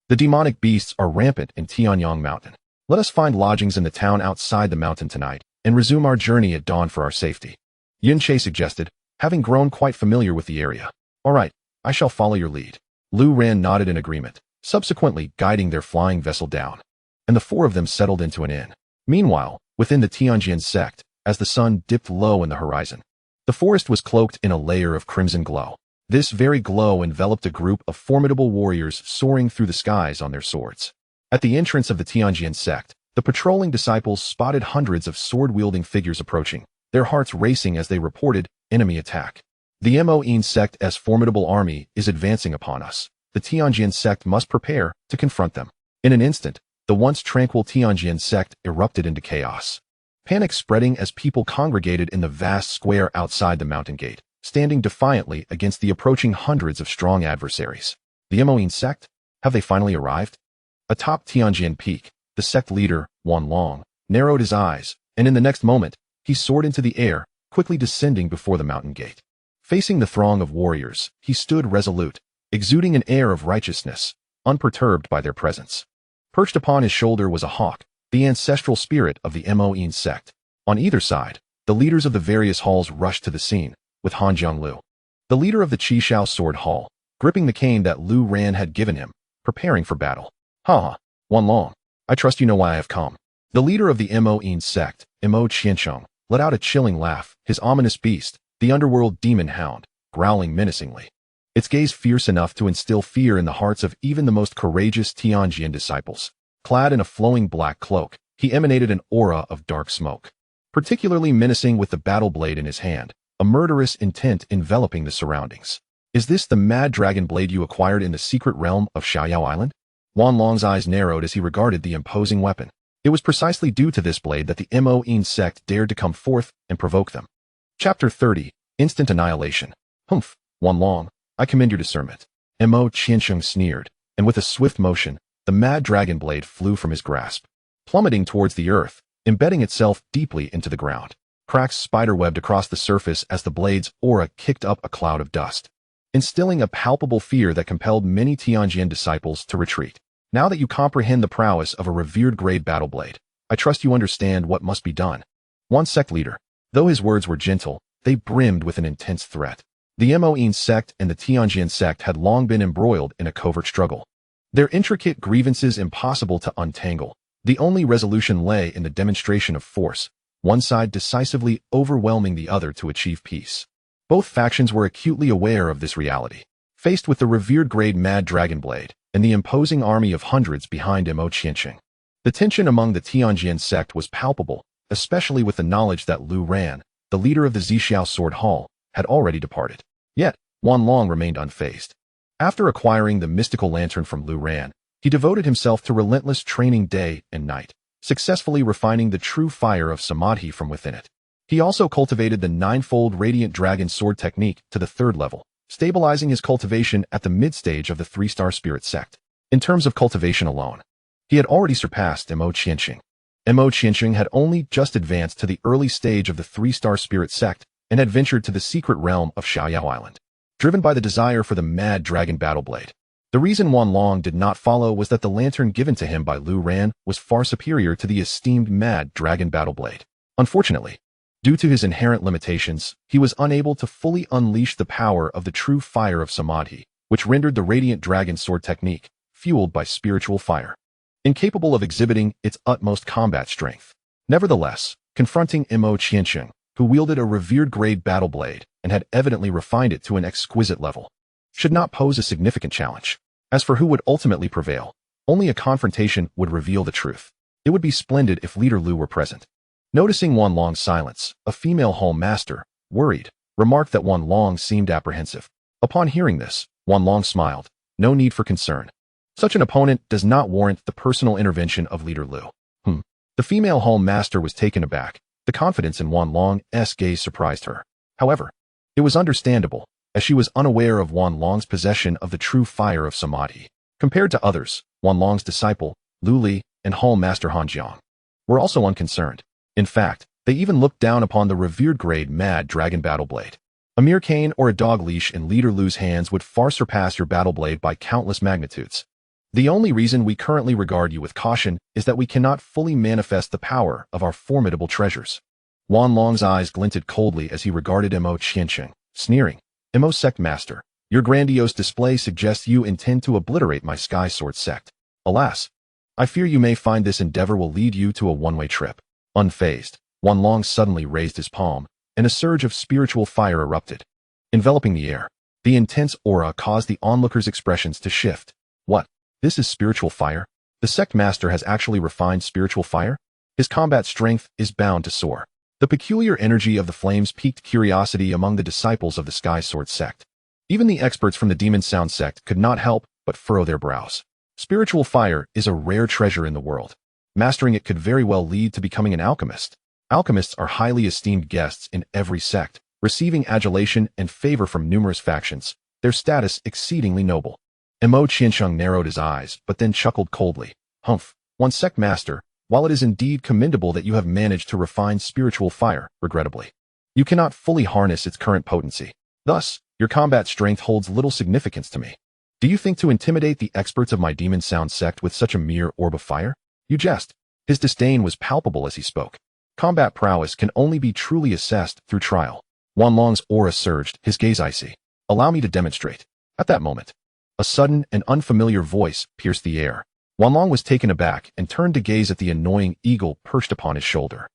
the demonic beasts are rampant in Tanyong mountain. Let us find lodgings in the town outside the mountain tonight and resume our journey at dawn for our safety, Yin Che suggested, having grown quite familiar with the area. All right, I shall follow your lead. Lu Ran nodded in agreement, subsequently guiding their flying vessel down, and the four of them settled into an inn. Meanwhile, within the Tianjin sect, as the sun dipped low in the horizon, the forest was cloaked in a layer of crimson glow. This very glow enveloped a group of formidable warriors soaring through the skies on their swords. At the entrance of the Tianjin sect, the patrolling disciples spotted hundreds of sword-wielding figures approaching, their hearts racing as they reported enemy attack. The Moin sect's formidable army is advancing upon us. The Tianjin sect must prepare to confront them. In an instant, the once tranquil Tianjin sect erupted into chaos. Panic spreading as people congregated in the vast square outside the mountain gate, standing defiantly against the approaching hundreds of strong adversaries. The Moin sect? Have they finally arrived? Atop Tianjin Peak, the sect leader, Wanlong, narrowed his eyes, and in the next moment, he soared into the air, quickly descending before the mountain gate. Facing the throng of warriors, he stood resolute, exuding an air of righteousness, unperturbed by their presence. Perched upon his shoulder was a hawk, the ancestral spirit of the Moin sect. On either side, the leaders of the various halls rushed to the scene, with Han Jianglu, the leader of the Zixiao sword hall, gripping the cane that Lu Ran had given him, preparing for battle. Ha! Wanlong, I trust you know why I have come. The leader of the Moin sect, Mo Qiancheng, let out a chilling laugh, his ominous beast, the underworld demon hound, growling menacingly. Its gaze fierce enough to instill fear in the hearts of even the most courageous Tianjin disciples. Clad in a flowing black cloak, he emanated an aura of dark smoke, particularly menacing with the battle blade in his hand, a murderous intent enveloping the surroundings. Is this the mad dragon blade you acquired in the secret realm of Xiaoyao Island? Wanlong's eyes narrowed as he regarded the imposing weapon. It was precisely due to this blade that the Moin sect dared to come forth and provoke them. Chapter 30, Instant Annihilation. Humph, Wanlong, I commend your discernment. Mo Qiansheng sneered, and with a swift motion, the mad dragon blade flew from his grasp, plummeting towards the earth, embedding itself deeply into the ground. Cracks spiderwebbed across the surface as the blade's aura kicked up a cloud of dust, instilling a palpable fear that compelled many Tianjin disciples to retreat. Now that you comprehend the prowess of a revered grade battle blade, I trust you understand what must be done. One sect leader, though his words were gentle, they brimmed with an intense threat. The Moin sect and the Tianjin sect had long been embroiled in a covert struggle, their intricate grievances impossible to untangle. The only resolution lay in the demonstration of force, one side decisively overwhelming the other to achieve peace. Both factions were acutely aware of this reality. Faced with the revered grade mad dragon blade and the imposing army of hundreds behind Mo Qiansheng, the tension among the Tianjin sect was palpable, especially with the knowledge that Lu Ran, the leader of the Zixiao sword hall, had already departed. Yet, Wanlong remained unfazed. After acquiring the mystical lantern from Lu Ran, he devoted himself to relentless training day and night, successfully refining the true fire of samadhi from within it. He also cultivated the ninefold radiant dragon sword technique to the 3rd level, stabilizing his cultivation at the mid-stage of the 3-star spirit sect. In terms of cultivation alone, he had already surpassed Mo Qiansheng. Mo Qiansheng had only just advanced to the early stage of the 3-star spirit sect and had ventured to the secret realm of Xiaoyao Island, driven by the desire for the mad dragon battle blade. The reason Wanlong did not follow was that the lantern given to him by Lu Ran was far superior to the esteemed mad dragon battle blade. Unfortunately, due to his inherent limitations, he was unable to fully unleash the power of the true fire of samadhi, which rendered the radiant dragon sword technique, fueled by spiritual fire, incapable of exhibiting its utmost combat strength. Nevertheless, confronting Mo Qiansheng, who wielded a revered grade battle blade and had evidently refined it to an exquisite level, should not pose a significant challenge. As for who would ultimately prevail, only a confrontation would reveal the truth. It would be splendid if Leader Lu were present. Noticing Wanlong's silence, a female hall master, worried, remarked that Wanlong seemed apprehensive. Upon hearing this, Wanlong smiled. No need for concern. Such an opponent does not warrant the personal intervention of Leader Lu. The The female hall master was taken aback. The confidence in Wanlong's gaze surprised her. However, it was understandable, as she was unaware of Wanlong's possession of the true fire of samadhi. Compared to others, Wanlong's disciple, Lu Li, and hall master Hanjiang were also unconcerned. In fact, they even looked down upon the revered grade Mad Dragon Battle Blade. A mere cane or a dog leash in Leader Lu's hands would far surpass your battle blade by countless magnitudes. The only reason we currently regard you with caution is that we cannot fully manifest the power of our formidable treasures. Wanlong's eyes glinted coldly as he regarded Mo Qiansheng, sneering. Mo Sect Master, your grandiose display suggests you intend to obliterate my Sky Sword sect. Alas, I fear you may find this endeavor will lead you to a one-way trip. Unfazed, Wanlong suddenly raised his palm, and a surge of spiritual fire erupted, enveloping the air. The intense aura caused the onlookers' expressions to shift. What? This is spiritual fire? The sect master has actually refined spiritual fire? His combat strength is bound to soar. The peculiar energy of the flames piqued curiosity among the disciples of the Sky Sword sect. Even the experts from the Demon Sound sect could not help but furrow their brows. Spiritual fire is a rare treasure in the world. Mastering it could very well lead to becoming an alchemist. Alchemists are highly esteemed guests in every sect, receiving adulation and favor from numerous factions, their status exceedingly noble. Mo Qiansheng narrowed his eyes, but then chuckled coldly. Humph, one sect master, while it is indeed commendable that you have managed to refine spiritual fire, regrettably, you cannot fully harness its current potency. Thus, your combat strength holds little significance to me. Do you think to intimidate the experts of my Demon Sound sect with such a mere orb of fire? You jest. His disdain was palpable as he spoke. Combat prowess can only be truly assessed through trial. Wanlong's aura surged, his gaze icy. Allow me to demonstrate. At that moment, a sudden and unfamiliar voice pierced the air. Wanlong was taken aback and turned to gaze at the annoying eagle perched upon his shoulder.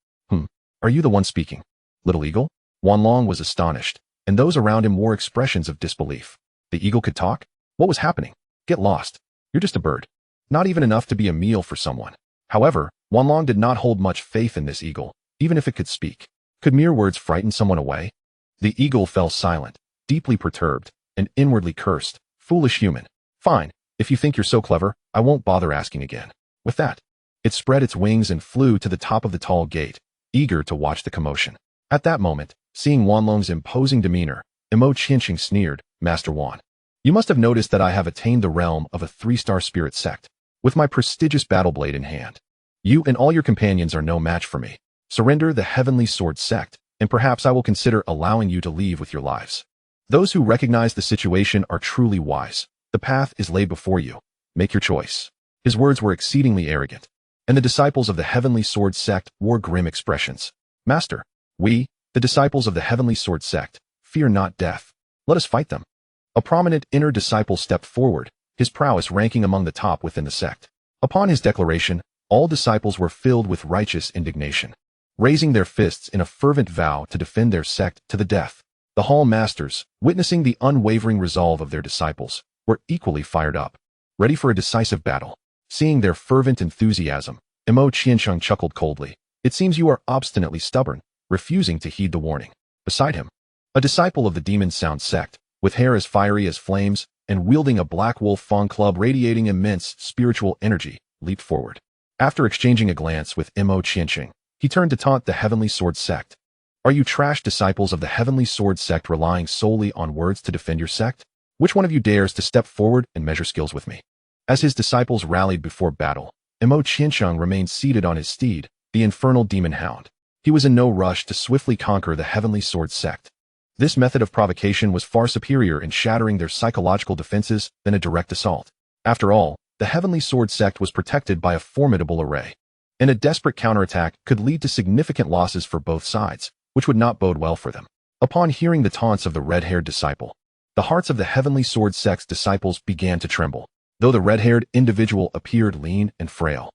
Are you the one speaking? Little eagle? Wanlong was astonished, and those around him wore expressions of disbelief. The eagle could talk? What was happening? Get lost. You're just a bird. Not even enough to be a meal for someone. However, Wanlong did not hold much faith in this eagle, even if it could speak. Could mere words frighten someone away? The eagle fell silent, deeply perturbed, and inwardly cursed. Foolish human. Fine, if you think you're so clever, I won't bother asking again. With that, it spread its wings and flew to the top of the tall gate, eager to watch the commotion. At that moment, seeing Wanlong's imposing demeanor, Mo Qiansheng sneered, Master Wan, you must have noticed that I have attained the realm of a 3-star spirit sect, with my prestigious battle blade in hand. You and all your companions are no match for me. Surrender the Heavenly Sword sect, and perhaps I will consider allowing you to leave with your lives. Those who recognize the situation are truly wise. The path is laid before you. Make your choice. His words were exceedingly arrogant, and the disciples of the Heavenly Sword sect wore grim expressions. Master, we, the disciples of the Heavenly Sword sect, fear not death. Let us fight them. A prominent inner disciple stepped forward, his prowess ranking among the top within the sect. Upon his declaration, all disciples were filled with righteous indignation, raising their fists in a fervent vow to defend their sect to the death. The hall masters, witnessing the unwavering resolve of their disciples, were equally fired up, ready for a decisive battle. Seeing their fervent enthusiasm, Mo Qiansheng chuckled coldly. It seems you are obstinately stubborn, refusing to heed the warning. Beside him, a disciple of the Demon Sound sect, with hair as fiery as flames and wielding a black wolf fawn club radiating immense spiritual energy, leaped forward. After exchanging a glance with Mo Qiansheng, he turned to taunt the Heavenly Sword sect. Are you trash disciples of the Heavenly Sword sect relying solely on words to defend your sect? Which one of you dares to step forward and measure skills with me? As his disciples rallied before battle, Mo Qiansheng remained seated on his steed, the infernal demon hound. He was in no rush to swiftly conquer the Heavenly Sword sect. This method of provocation was far superior in shattering their psychological defenses than a direct assault. After all, the Heavenly Sword sect was protected by a formidable array, and a desperate counterattack could lead to significant losses for both sides, which would not bode well for them. Upon hearing the taunts of the red-haired disciple, the hearts of the Heavenly Sword sect's disciples began to tremble, though the red-haired individual appeared lean and frail.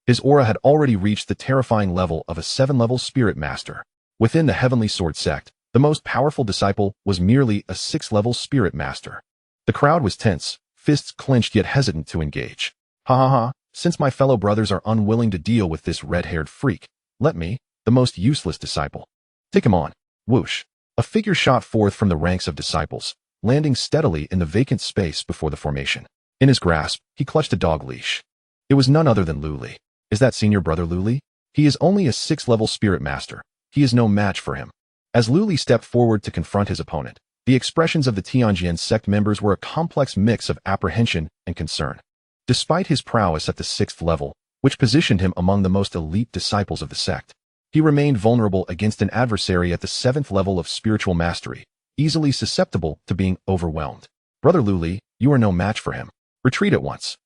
His aura had already reached the terrifying level of a 7-level spirit master. Within the Heavenly Sword sect, the most powerful disciple was merely a 6-level spirit master. The crowd was tense, fists clenched yet hesitant to engage. Ha ha ha, since my fellow brothers are unwilling to deal with this red-haired freak, let me, the most useless disciple, take him on. Whoosh. A figure shot forth from the ranks of disciples, landing steadily in the vacant space before the formation. In his grasp, he clutched a dog leash. It was none other than Lu Li. Is that senior brother Lu Li? He is only a 6th-level spirit master. He is no match for him. As Lu Li stepped forward to confront his opponent, the expressions of the Tianjin sect members were a complex mix of apprehension and concern. Despite his prowess at the 6th level, which positioned him among the most elite disciples of the sect, he remained vulnerable against an adversary at the 7th level of spiritual mastery, easily susceptible to being overwhelmed. Brother Lu Li, you are no match for him. Retreat at once.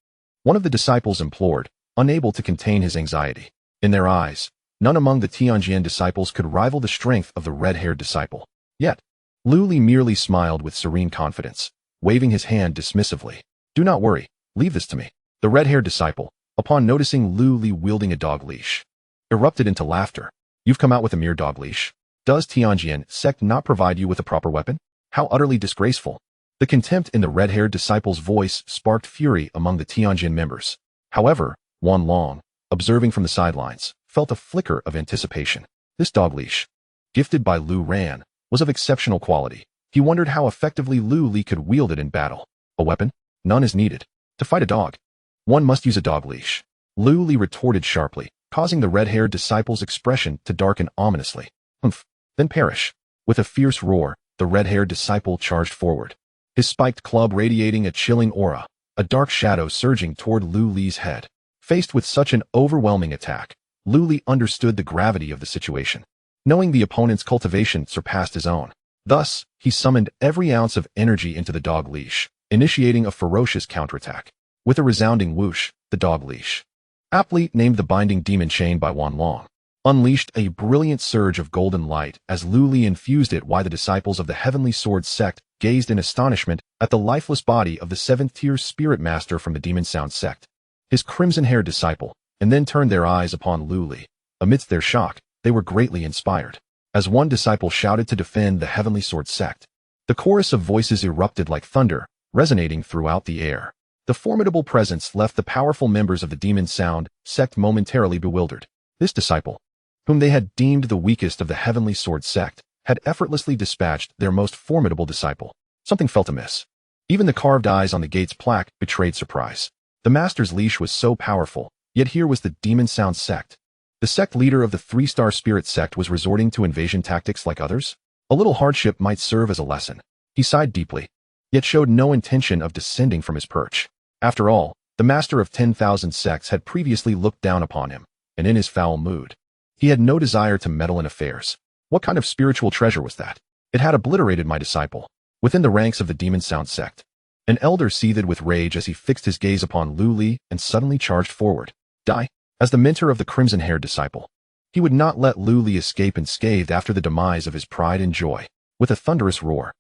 One of the disciples implored, unable to contain his anxiety. In their eyes, none among the Tianjin disciples could rival the strength of the red-haired disciple. Yet, Lu Li merely smiled with serene confidence, waving his hand dismissively. Do not worry, leave this to me. The red-haired disciple, upon noticing Lu Li wielding a dog leash, erupted into laughter. You've come out with a mere dog leash. Does Tianjin sect not provide you with a proper weapon? How utterly disgraceful. The contempt in the red-haired disciple's voice sparked fury among the Tianjin members. However, Wan Long, observing from the sidelines, felt a flicker of anticipation. This dog leash, gifted by Lu Ran, was of exceptional quality. He wondered how effectively Lu Li could wield it in battle. A weapon? None is needed. To fight a dog, one must use a dog leash. Lu Li retorted sharply, causing the red-haired disciple's expression to darken ominously. Humph, then perish. With a fierce roar, the red-haired disciple charged forward, his spiked club radiating a chilling aura, a dark shadow surging toward Lu Li's head. Faced with such an overwhelming attack, Lu Li understood the gravity of the situation, knowing the opponent's cultivation surpassed his own. Thus, he summoned every ounce of energy into the dog leash, initiating a ferocious counterattack. With a resounding whoosh, the dog leash, aptly named the Binding Demon Chain by Wan Long, unleashed a brilliant surge of golden light as Lu Li infused it, while the disciples of the Heavenly Sword sect gazed in astonishment at the lifeless body of the 7th-tier spirit master from the Demon Sound sect, his crimson-haired disciple, and then turned their eyes upon Lu Li. Amidst their shock, they were greatly inspired. As one disciple shouted to defend the Heavenly Sword sect, the chorus of voices erupted like thunder, resonating throughout the air. The formidable presence left the powerful members of the Demon Sound sect momentarily bewildered. This disciple, whom they had deemed the weakest of the Heavenly Sword sect, had effortlessly dispatched their most formidable disciple. Something felt amiss. Even the carved eyes on the gate's plaque betrayed surprise. The master's leash was so powerful, yet here was the Demon Sound sect. The sect leader of the 3-star spirit sect was resorting to invasion tactics like others? A little hardship might serve as a lesson. He sighed deeply, yet showed no intention of descending from his perch. After all, the master of 10,000 sects had previously looked down upon him, and in his foul mood, he had no desire to meddle in affairs. What kind of spiritual treasure was that? It had obliterated my disciple. Within the ranks of the Demon Sound sect, an elder seethed with rage as he fixed his gaze upon Lu Li and suddenly charged forward. Die. As the mentor of the crimson-haired disciple, he would not let Lu Li escape unscathed after the demise of his pride and joy. With a thunderous roar,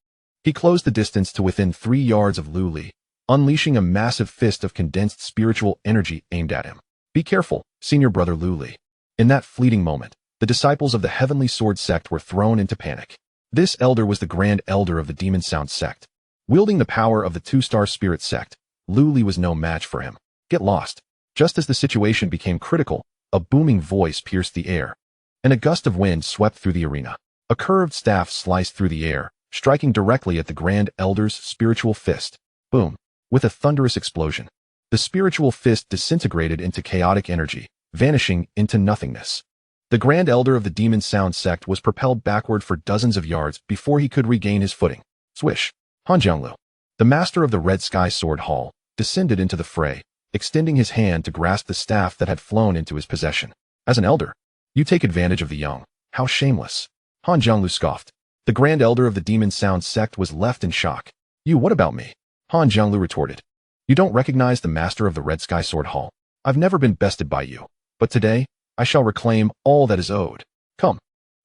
he closed the distance to within 3 yards of Lu Li, unleashing a massive fist of condensed spiritual energy aimed at him. Be careful, senior brother Lu Li. In that fleeting moment, the disciples of the Heavenly Sword sect were thrown into panic. This elder was the Grand Elder of the Demon Sound sect. Wielding the power of the 2-star spirit sect, Lu Li was no match for him. Get lost. Just as the situation became critical, a booming voice pierced the air, and a gust of wind swept through the arena. A curved staff sliced through the air, striking directly at the Grand Elder's spiritual fist. Boom. With a thunderous explosion, the spiritual fist disintegrated into chaotic energy, vanishing into nothingness. The Grand Elder of the Demon Sound sect was propelled backward for dozens of yards before he could regain his footing. Swish. Han Jianglu, the master of the Red Sky Sword Hall, descended into the fray, extending his hand to grasp the staff that had flown into his possession. As an elder, you take advantage of the young. How shameless. Han Jianglu scoffed. The Grand Elder of the Demon Sound sect was left in shock. You, what about me? Han Jianglu retorted. You don't recognize the master of the Red Sky Sword Hall. I've never been bested by you, but today, I shall reclaim all that is owed. Come.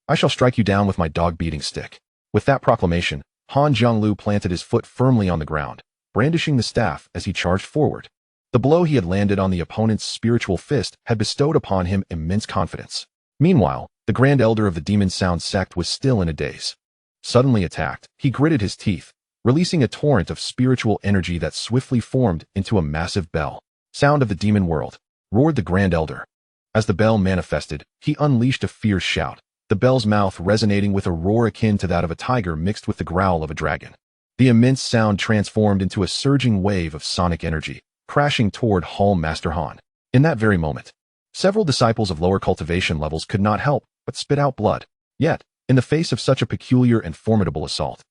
I shall strike you down with my dog-beating stick. With that proclamation, Han Jianglu planted his foot firmly on the ground, brandishing the staff as he charged forward. The blow he had landed on the opponent's spiritual fist had bestowed upon him immense confidence. Meanwhile, the Grand Elder of the Demon Sound sect was still in a daze. Suddenly attacked, he gritted his teeth, releasing a torrent of spiritual energy that swiftly formed into a massive bell. Sound of the demon world, roared the Grand Elder. As the bell manifested, he unleashed a fierce shout, the bell's mouth resonating with a roar akin to that of a tiger mixed with the growl of a dragon. The immense sound transformed into a surging wave of sonic energy, crashing toward Hall Master Han. In that very moment, Several disciples of lower cultivation levels could not help but spit out blood. Yet, in the face of such a peculiar and formidable assault,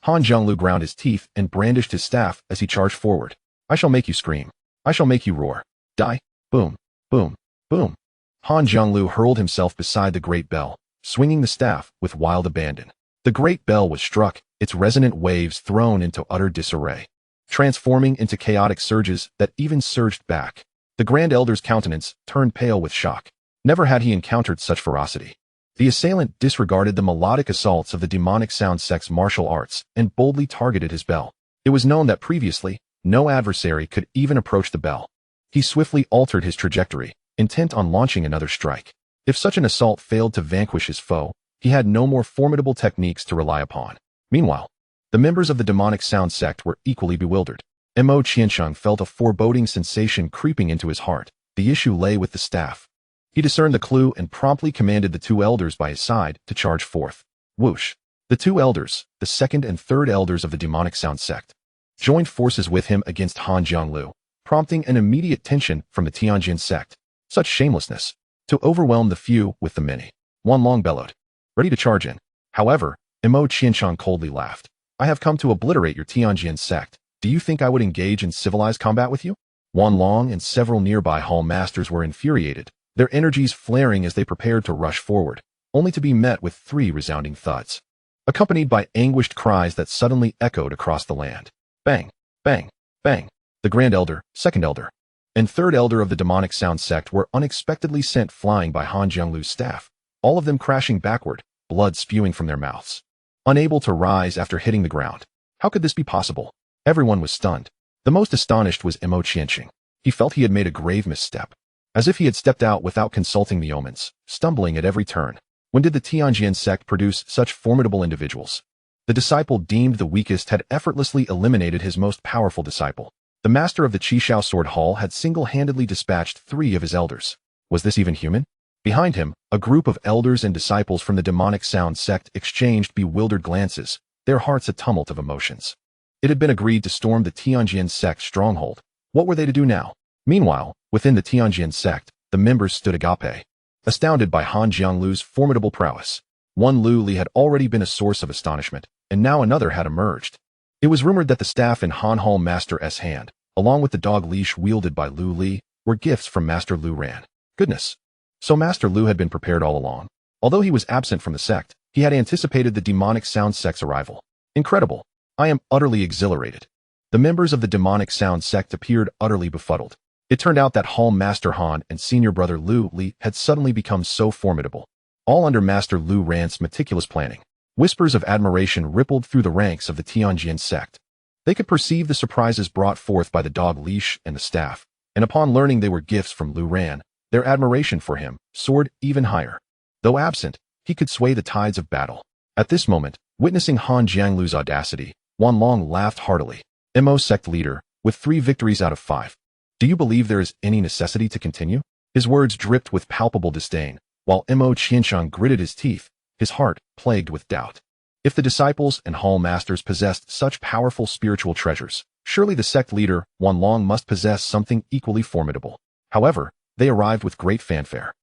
Han Jianglu ground his teeth and brandished his staff as he charged forward. I shall make you scream. I shall make you roar. Die. Boom. Boom. Boom. Han Jianglu hurled himself beside the great bell, swinging the staff with wild abandon. The great bell was struck, its resonant waves thrown into utter disarray, transforming into chaotic surges that even surged back. The Grand Elder's countenance turned pale with shock. Never had he encountered such ferocity. The assailant disregarded the melodic assaults of the demonic sound sect's martial arts and boldly targeted his bell. It was known that previously, no adversary could even approach the bell. He swiftly altered his trajectory, intent on launching another strike. If such an assault failed to vanquish his foe, he had no more formidable techniques to rely upon. Meanwhile, the members of the demonic sound sect were equally bewildered. Mo Qiansheng felt a foreboding sensation creeping into his heart. The issue lay with the staff. He discerned the clue and promptly commanded the two elders by his side to charge forth. Whoosh! The two elders, the second and third elders of the demonic sound sect, joined forces with him against Han Jianglu, prompting an immediate tension from the Tianjin sect. Such shamelessness! To overwhelm the few with the many. Wanlong bellowed, ready to charge in. However, Mo Qiansheng coldly laughed. I have come to obliterate your Tianjin sect. Do you think I would engage in civilized combat with you? Wanlong and several nearby hall masters were infuriated, their energies flaring as they prepared to rush forward, only to be met with 3 resounding thuds, accompanied by anguished cries that suddenly echoed across the land. Bang! Bang! Bang! The Grand Elder, Second Elder, and Third Elder of the demonic sound sect were unexpectedly sent flying by Han Jianglu's staff, all of them crashing backward, blood spewing from their mouths. Unable to rise after hitting the ground. How could this be possible? Everyone was stunned. The most astonished was Mo Qiansheng. He felt he had made a grave misstep, as if he had stepped out without consulting the omens, stumbling at every turn. When did the Tianjin sect produce such formidable individuals? The disciple deemed the weakest had effortlessly eliminated his most powerful disciple. The master of the Zixiao Sword Hall had single-handedly dispatched 3 of his elders. Was this even human? Behind him, a group of elders and disciples from the demonic sound sect exchanged bewildered glances, their hearts a tumult of emotions. It had been agreed to storm the Tianjin sect stronghold. What were they to do now? Meanwhile, within the Tianjin sect, the members stood agape, astounded by Han Jianglu's formidable prowess. One Lu Li had already been a source of astonishment, and now another had emerged. It was rumored that the staff in Han Hall Master S hand, along with the dog leash wielded by Lu Li, were gifts from Master Lu Ran. Goodness! So Master Lu had been prepared all along. Although he was absent from the sect, he had anticipated the demonic sound sect's arrival. Incredible! I am utterly exhilarated. The members of the demonic sound sect appeared utterly befuddled. It turned out that Hall Master Han and senior brother Lu Li had suddenly become so formidable, all under Master Lu Ran's meticulous planning. Whispers of admiration rippled through the ranks of the Tianjin sect. They could perceive the surprises brought forth by the dog leash and the staff, and upon learning they were gifts from Lu Ran, their admiration for him soared even higher. Though absent, he could sway the tides of battle. At this moment, witnessing Han Jianglu's audacity, Wanlong laughed heartily. Mo sect leader, with 3 victories out of 5. Do you believe there is any necessity to continue? His words dripped with palpable disdain, while Mo Qiansheng gritted his teeth, his heart plagued with doubt. If the disciples and hall masters possessed such powerful spiritual treasures, surely the sect leader, Wanlong, must possess something equally formidable. However, they arrived with great fanfare.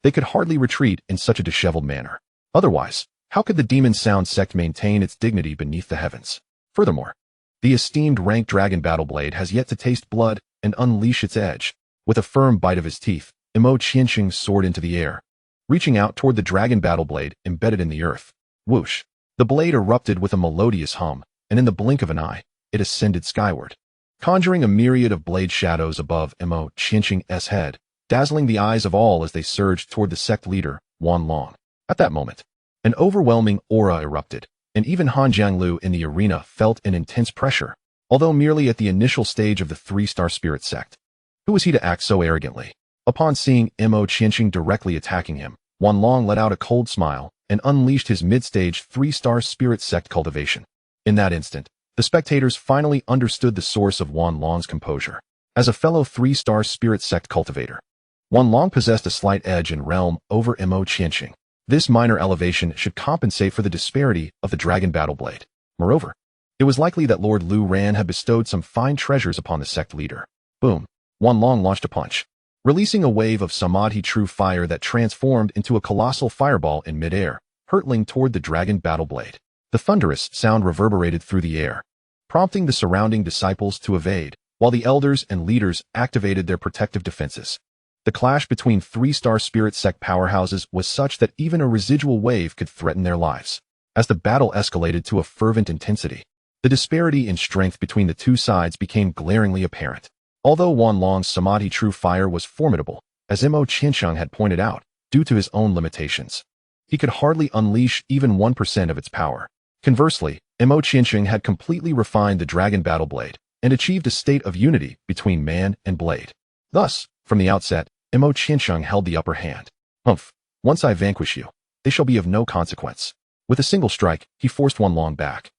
They could hardly retreat in such a disheveled manner. Otherwise, how could the demon sound sect maintain its dignity beneath the heavens? Furthermore, the esteemed rank dragon battle blade has yet to taste blood and unleash its edge. With a firm bite of his teeth, Mo Qiansheng soared into the air, reaching out toward the dragon battle blade embedded in the earth. Whoosh! The blade erupted with a melodious hum, and in the blink of an eye, it ascended skyward, conjuring a myriad of blade shadows above Mo Qiansheng's head, dazzling the eyes of all as they surged toward the sect leader, Wanlong. At that moment, an overwhelming aura erupted, and even Han Jianglu in the arena felt an intense pressure, although merely at the initial stage of the 3-star spirit sect. Who was he to act so arrogantly? Upon seeing Mo Qiansheng directly attacking him, Wanlong let out a cold smile and unleashed his mid-stage 3-star spirit sect cultivation. In that instant, the spectators finally understood the source of Wanlong's composure. As a fellow 3-star spirit sect cultivator, Wanlong possessed a slight edge in realm over Mo Qiansheng. This minor elevation should compensate for the disparity of the dragon battle blade. Moreover, it was likely that Lord Lu Ran had bestowed some fine treasures upon the sect leader. Boom! Wanlong launched a punch. releasing a wave of samadhi true fire that transformed into a colossal fireball in midair, hurtling toward the dragon battle blade. The thunderous sound reverberated through the air, prompting the surrounding disciples to evade, while the elders and leaders activated their protective defenses. The clash between three-star spirit sect powerhouses was such that even a residual wave could threaten their lives. As the battle escalated to a fervent intensity, the disparity in strength between the two sides became glaringly apparent. Although Wanlong's samadhi true fire was formidable, as Mo Qiansheng had pointed out, due to his own limitations, he could hardly unleash even 1% of its power. Conversely, Mo Qiansheng had completely refined the dragon battle blade and achieved a state of unity between man and blade. Thus, from the outset, Mo Qiansheng held the upper hand. Once I vanquish you, they shall be of no consequence. With a single strike, he forced Wanlong back.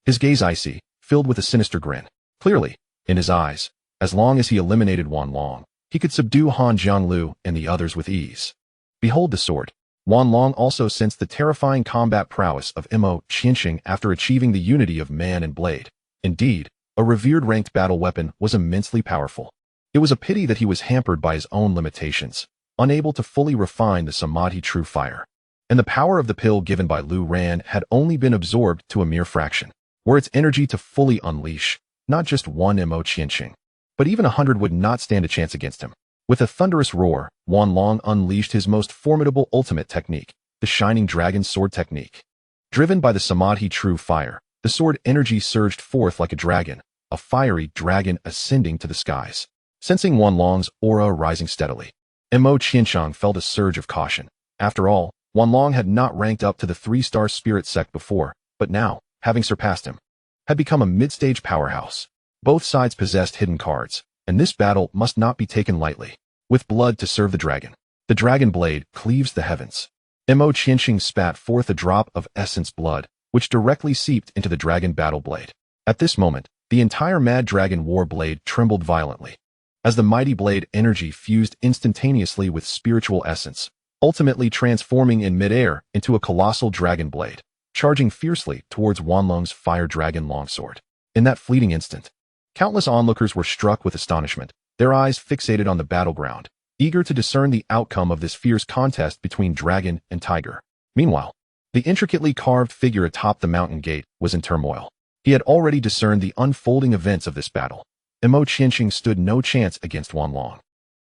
His gaze icy, filled with a sinister grin. Clearly, in his eyes, as long as he eliminated Wanlong, he could subdue Han Jianglu and the others with ease. Behold the sword. Wanlong also sensed the terrifying combat prowess of Mo Qiansheng after achieving the unity of man and blade. Indeed, a revered ranked battle weapon was immensely powerful. It was a pity that he was hampered by his own limitations, unable to fully refine the samadhi true fire. And the power of the pill given by Lu Ran had only been absorbed to a mere fraction. Were its energy to fully unleash, not just one Mo Qiansheng, but even 100 would not stand a chance against him. With a thunderous roar, Wanlong unleashed his most formidable ultimate technique, the Shining Dragon Sword technique. Driven by the samadhi true fire, the sword energy surged forth like a dragon, a fiery dragon ascending to the skies. Sensing Wanlong's aura rising steadily, Mo Qiansheng felt a surge of caution. After all, Wanlong had not ranked up to the 3-star spirit sect before, but now, having surpassed him, had become a mid-stage powerhouse. Both sides possessed hidden cards, and this battle must not be taken lightly. With blood to serve the dragon blade cleaves the heavens. Mo Qiansheng spat forth a drop of essence blood, which directly seeped into the dragon battle blade. At this moment, the entire Mad Dragon War blade trembled violently, as the mighty blade energy fused instantaneously with spiritual essence, ultimately transforming in midair into a colossal dragon blade, charging fiercely towards Wanlong's fire dragon longsword. In that fleeting instant, countless onlookers were struck with astonishment, their eyes fixated on the battleground, eager to discern the outcome of this fierce contest between dragon and tiger. Meanwhile, the intricately carved figure atop the mountain gate was in turmoil. He had already discerned the unfolding events of this battle. Mo Qiansheng stood no chance against Wanlong.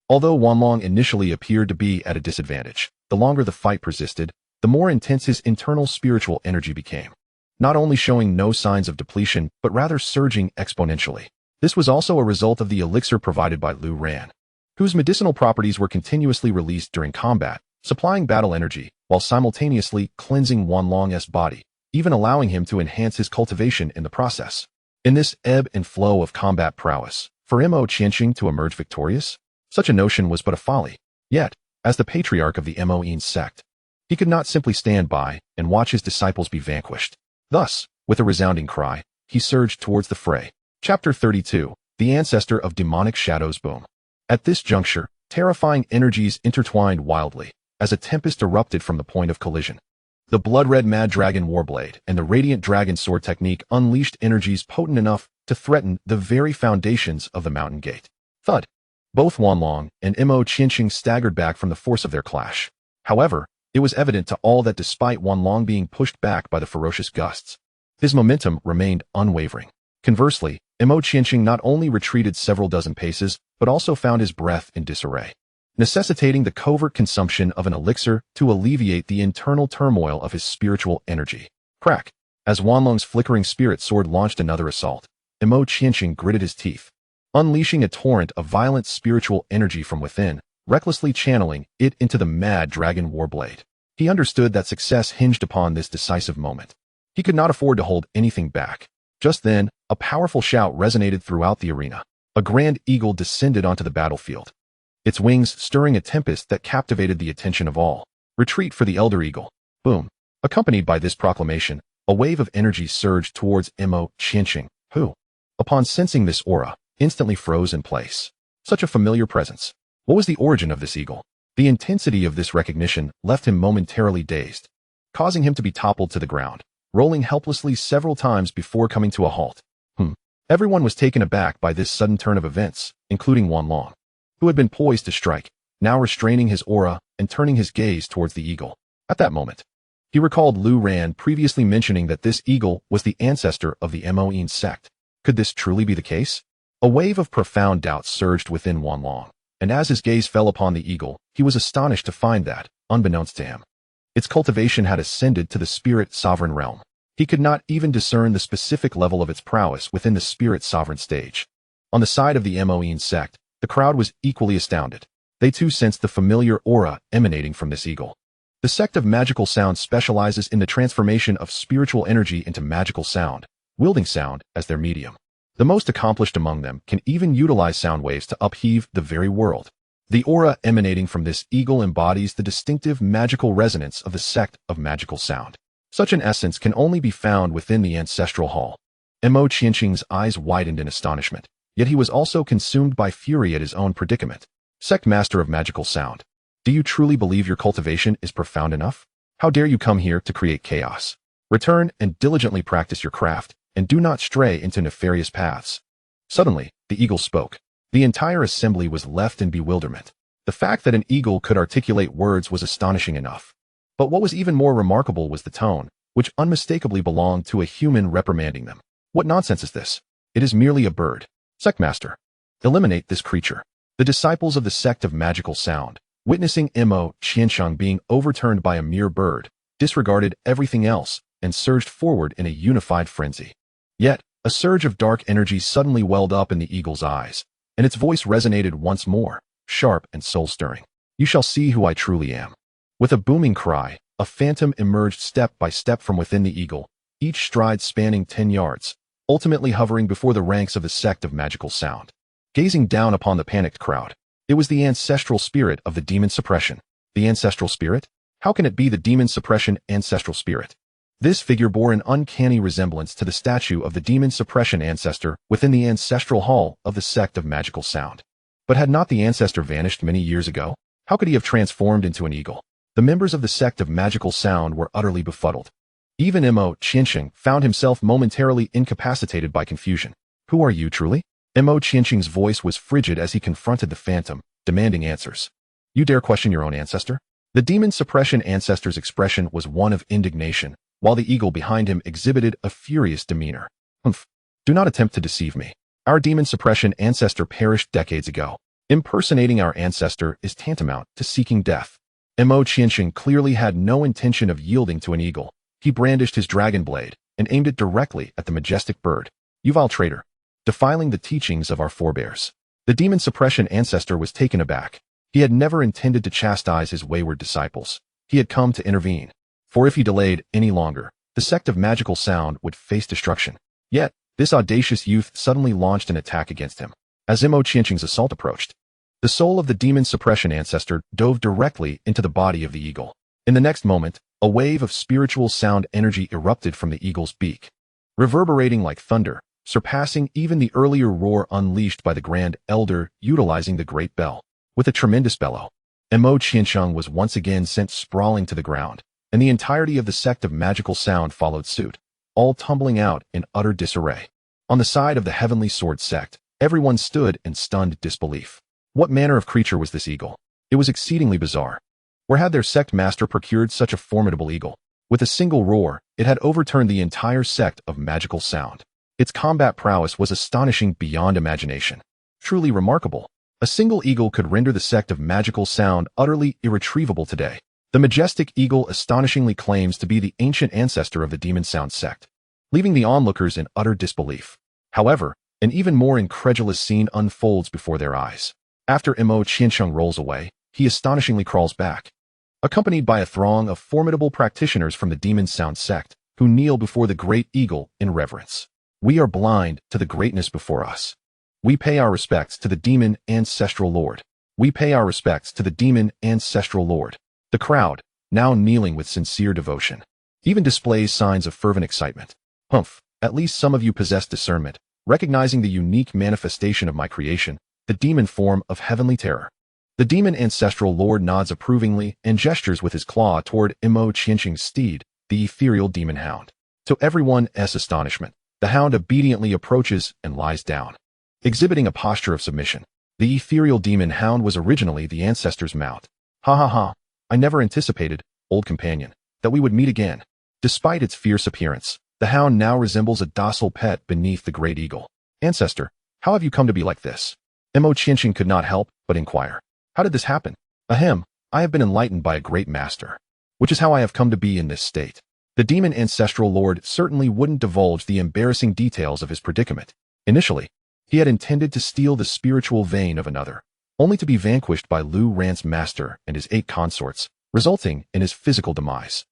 Although Wanlong initially appeared to be at a disadvantage, the longer the fight persisted, the more intense his internal spiritual energy became, not only showing no signs of depletion, but rather surging exponentially. This was also a result of the elixir provided by Lu Ran, whose medicinal properties were continuously released during combat, supplying battle energy, while simultaneously cleansing Wanlong's body, even allowing him to enhance his cultivation in the process. In this ebb and flow of combat prowess, for Mo Qiansheng to emerge victorious, such a notion was but a folly. Yet, as the patriarch of the Moin sect, he could not simply stand by and watch his disciples be vanquished. Thus, with a resounding cry, he surged towards the fray. Chapter 32, The Ancestor of Demonic Shadows. Boom. At this juncture, terrifying energies intertwined wildly, as a tempest erupted from the point of collision. The blood-red Mad Dragon Warblade and the Radiant Dragon Sword technique unleashed energies potent enough to threaten the very foundations of the mountain gate. Thud. Both Wanlong and Mo Qiansheng staggered back from the force of their clash. However, it was evident to all that despite Wanlong being pushed back by the ferocious gusts, his momentum remained unwavering. Conversely, Mo Qiansheng not only retreated several dozen paces, but also found his breath in disarray, necessitating the covert consumption of an elixir to alleviate the internal turmoil of his spiritual energy. Crack! As Wanlong's flickering spirit sword launched another assault, Mo Qiansheng gritted his teeth, unleashing a torrent of violent spiritual energy from within, recklessly channeling it into the Mad Dragon Warblade. He understood that success hinged upon this decisive moment. He could not afford to hold anything back. Just then, a powerful shout resonated throughout the arena. A grand eagle descended onto the battlefield, its wings stirring a tempest that captivated the attention of all. Retreat for the Elder Eagle. Boom. Accompanied by this proclamation, a wave of energy surged towards Mo Qiansheng, who, upon sensing this aura, instantly froze in place. Such a familiar presence. What was the origin of this eagle? The intensity of this recognition left him momentarily dazed, causing him to be toppled to the ground, rolling helplessly several times before coming to a halt. Everyone was taken aback by this sudden turn of events, including Wanlong, who had been poised to strike. now restraining his aura and turning his gaze towards the eagle. At that moment, he recalled Lu Ran previously mentioning that this eagle was the ancestor of the Moin sect. Could this truly be the case? A wave of profound doubt surged within Wanlong, and as his gaze fell upon the eagle, he was astonished to find that, unbeknownst to him, its cultivation had ascended to the spirit sovereign realm. He could not even discern the specific level of its prowess within the spirit sovereign stage. On the side of the Moin sect, the crowd was equally astounded. They too sensed the familiar aura emanating from this eagle. The sect of magical sound specializes in the transformation of spiritual energy into magical sound, wielding sound as their medium. The most accomplished among them can even utilize sound waves to upheave the very world. The aura emanating from this eagle embodies the distinctive magical resonance of the sect of magical sound. Such an essence can only be found within the ancestral hall. Mo Qianqing's eyes widened in astonishment, yet he was also consumed by fury at his own predicament. Sect Master of Magical Sound, do you truly believe your cultivation is profound enough? How dare you come here to create chaos? Return and diligently practice your craft, and do not stray into nefarious paths. Suddenly, the eagle spoke. The entire assembly was left in bewilderment. The fact that an eagle could articulate words was astonishing enough. But what was even more remarkable was the tone, which unmistakably belonged to a human reprimanding them. What nonsense is this? It is merely a bird. Sect Master, eliminate this creature. The disciples of the sect of magical sound, witnessing Mo Qianqing being overturned by a mere bird, disregarded everything else and surged forward in a unified frenzy. Yet, a surge of dark energy suddenly welled up in the eagle's eyes, and its voice resonated once more, sharp and soul-stirring. You shall see who I truly am. With a booming cry, a phantom emerged step by step from within the eagle, each stride spanning 10 yards, ultimately hovering before the ranks of the sect of magical sound. Gazing down upon the panicked crowd, it was the ancestral spirit of the demon suppression. The ancestral spirit? How can it be the demon suppression ancestral spirit? This figure bore an uncanny resemblance to the statue of the demon suppression ancestor within the ancestral hall of the sect of magical sound. But had not the ancestor vanished many years ago? How could he have transformed into an eagle? The members of the sect of magical sound were utterly befuddled. Even Mo Qianqing found himself momentarily incapacitated by confusion. Who are you truly? Mo Qianqing's voice was frigid as he confronted the phantom, demanding answers. You dare question your own ancestor? The demon suppression ancestor's expression was one of indignation, while the eagle behind him exhibited a furious demeanor. Humph! Do not attempt to deceive me. Our demon suppression ancestor perished decades ago. Impersonating our ancestor is tantamount to seeking death. Mo Qianqing clearly had no intention of yielding to an eagle. He brandished his dragon blade and aimed it directly at the majestic bird. You vile traitor, defiling the teachings of our forebears. The demon suppression ancestor was taken aback. He had never intended to chastise his wayward disciples. He had come to intervene. For if he delayed any longer, the sect of magical sound would face destruction. Yet, this audacious youth suddenly launched an attack against him. As Mo Qianqing's assault approached, the soul of the demon suppression ancestor dove directly into the body of the eagle. In the next moment, a wave of spiritual sound energy erupted from the eagle's beak, reverberating like thunder, surpassing even the earlier roar unleashed by the Grand Elder utilizing the Great Bell. With a tremendous bellow, Mo Qianqing was once again sent sprawling to the ground, and the entirety of the sect of magical sound followed suit, all tumbling out in utter disarray. On the side of the Heavenly Sword sect, everyone stood in stunned disbelief. What manner of creature was this eagle? It was exceedingly bizarre. Where had their sect master procured such a formidable eagle? With a single roar, it had overturned the entire sect of magical sound. Its combat prowess was astonishing beyond imagination. Truly remarkable. A single eagle could render the sect of magical sound utterly irretrievable today. The majestic eagle astonishingly claims to be the ancient ancestor of the demon sound sect, leaving the onlookers in utter disbelief. However, an even more incredulous scene unfolds before their eyes. After Mo Qianqing rolls away, he astonishingly crawls back, accompanied by a throng of formidable practitioners from the demon sound sect, who kneel before the great eagle in reverence. We are blind to the greatness before us. We pay our respects to the demon ancestral lord. We pay our respects to the demon ancestral lord. The crowd, now kneeling with sincere devotion, even displays signs of fervent excitement. Humph, at least some of you possess discernment, recognizing the unique manifestation of my creation, the demon form of heavenly terror. The demon ancestral lord nods approvingly and gestures with his claw toward Mo Qianqing's steed, the ethereal demon hound. To everyone's astonishment, the hound obediently approaches and lies down, exhibiting a posture of submission. The ethereal demon hound was originally the ancestor's mount. Ha ha ha. I never anticipated, old companion, that we would meet again. Despite its fierce appearance, the hound now resembles a docile pet beneath the great eagle. Ancestor, how have you come to be like this? Qianxing could not help but inquire. How did this happen? Ahem, I have been enlightened by a great master, which is how I have come to be in this state. The demon ancestral lord certainly wouldn't divulge the embarrassing details of his predicament. Initially, he had intended to steal the spiritual vein of another, only to be vanquished by Lu Ran's master and his 8 consorts, resulting in his physical demise.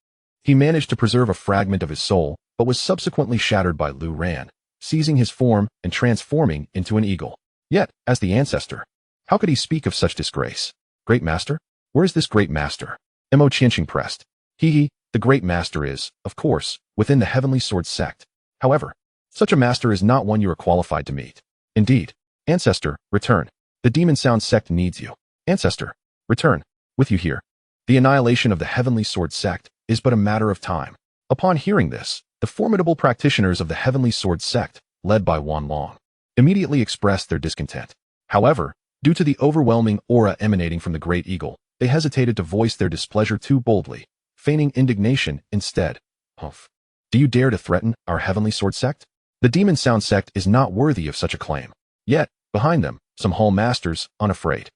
He managed to preserve a fragment of his soul, but was subsequently shattered by Lu Ran, seizing his form and transforming into an eagle. Yet, as the ancestor, how could he speak of such disgrace? Great master? Where is this great master? Qianxing pressed. The great master is, of course, within the Heavenly Sword sect. However, such a master is not one you are qualified to meet. Indeed. Ancestor, return. The Demon Sound sect needs you. Ancestor, return. With you here. The annihilation of the Heavenly Sword sect is but a matter of time. Upon hearing this, the formidable practitioners of the Heavenly Sword sect, led by Wanlong, immediately expressed their discontent. However, due to the overwhelming aura emanating from the Great Eagle, they hesitated to voice their displeasure too boldly, feigning indignation instead. Humph. Do you dare to threaten our Heavenly Sword sect? The Demon Sound sect is not worthy of such a claim. Yet, behind them, some hall masters, unafraid,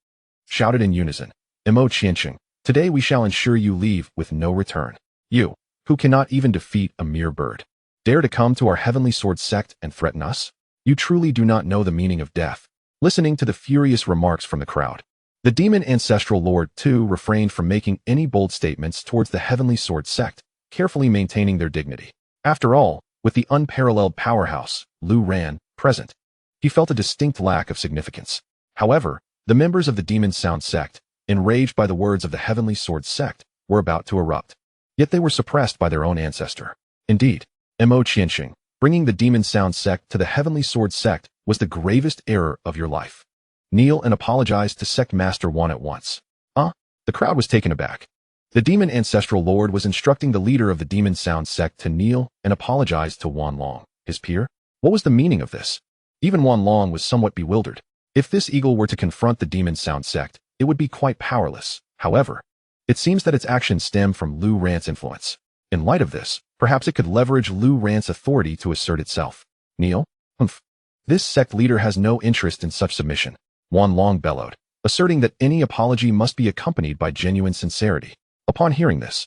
shouted in unison. Qianxing, today we shall ensure you leave with no return. You, who cannot even defeat a mere bird, dare to come to our Heavenly Sword sect and threaten us? You truly do not know the meaning of death. Listening to the furious remarks from the crowd, the demon ancestral lord too refrained from making any bold statements towards the Heavenly Sword sect, carefully maintaining their dignity. After all, with the unparalleled powerhouse, Lu Ran, present, he felt a distinct lack of significance. However, the members of the Demon Sound sect, enraged by the words of the Heavenly Sword sect, were about to erupt. Yet they were suppressed by their own ancestor. Indeed, Qianxing, bringing the Demon Sound sect to the Heavenly Sword sect was the gravest error of your life. Kneel and apologize to Sect Master Wan at once. The crowd was taken aback. The Demon Ancestral Lord was instructing the leader of the Demon Sound sect to kneel and apologize to Wanlong, his peer. What was the meaning of this? Even Wanlong was somewhat bewildered. If this eagle were to confront the Demon Sound sect, it would be quite powerless. However, it seems that its actions stem from Lu Ran's influence. In light of this, perhaps it could leverage Lu Ran's authority to assert itself. Kneel? Humph. This sect leader has no interest in such submission, Wanlong bellowed, asserting that any apology must be accompanied by genuine sincerity. Upon hearing this,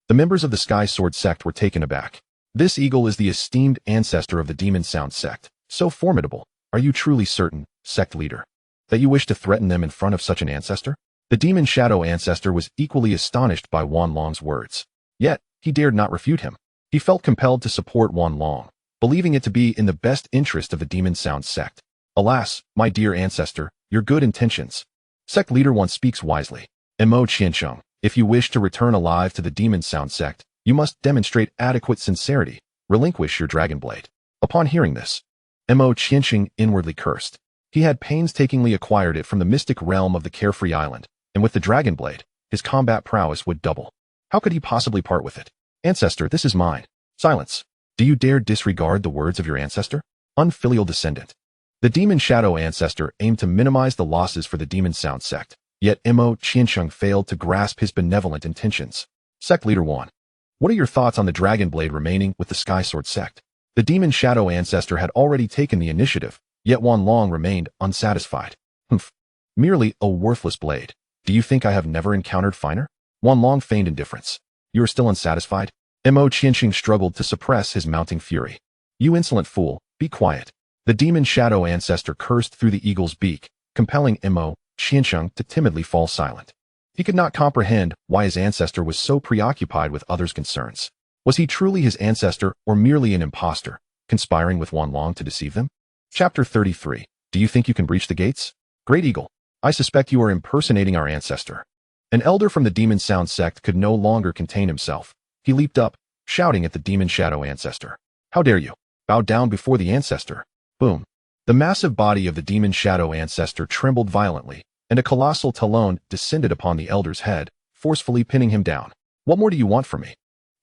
the members of the Sky Sword sect were taken aback. This eagle is the esteemed ancestor of the Demon Sound sect. So formidable. Are you truly certain, sect leader, that you wish to threaten them in front of such an ancestor? The Demon Shadow ancestor was equally astonished by Wanlong's words. Yet, he dared not refute him. He felt compelled to support Wanlong, believing it to be in the best interest of the Demon Sound sect. Alas, my dear ancestor, your good intentions. Sect leader one speaks wisely. Qianxing, if you wish to return alive to the Demon Sound sect, you must demonstrate adequate sincerity. Relinquish your dragon blade. Upon hearing this, Qianxing inwardly cursed. He had painstakingly acquired it from the mystic realm of the Carefree Island, and with the dragon blade, his combat prowess would double. How could he possibly part with it? Ancestor, this is mine. Silence. Do you dare disregard the words of your ancestor? Unfilial descendant. The Demon Shadow ancestor aimed to minimize the losses for the Demon Sound sect, yet Qianxing failed to grasp his benevolent intentions. Sect Leader 1. What are your thoughts on the dragon blade remaining with the Sky Sword sect? The Demon Shadow ancestor had already taken the initiative, yet Wanlong remained unsatisfied. Humph. Merely a worthless blade. Do you think I have never encountered finer? Wanlong feigned indifference. You are still unsatisfied? Qianxing struggled to suppress his mounting fury. You insolent fool, be quiet. The Demon Shadow ancestor cursed through the eagle's beak, compelling Qianxing to timidly fall silent. He could not comprehend why his ancestor was so preoccupied with others' concerns. Was he truly his ancestor or merely an impostor, conspiring with Wanlong to deceive them? Chapter 33. Do you think you can breach the gates? Great Eagle, I suspect you are impersonating our ancestor. An elder from the Demon Sound sect could no longer contain himself. He leaped up, shouting at the Demon Shadow ancestor. How dare you? Bow down before the ancestor. Boom. The massive body of the Demon Shadow ancestor trembled violently, and a colossal talon descended upon the elder's head, forcefully pinning him down. What more do you want from me?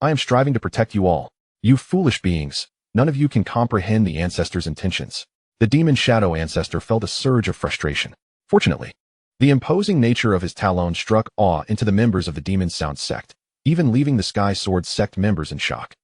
I am striving to protect you all. You foolish beings, none of you can comprehend the ancestor's intentions. The Demon Shadow ancestor felt a surge of frustration. Fortunately, the imposing nature of his talon struck awe into the members of the Demon Sound sect, even leaving the Sky Sword sect members in shock.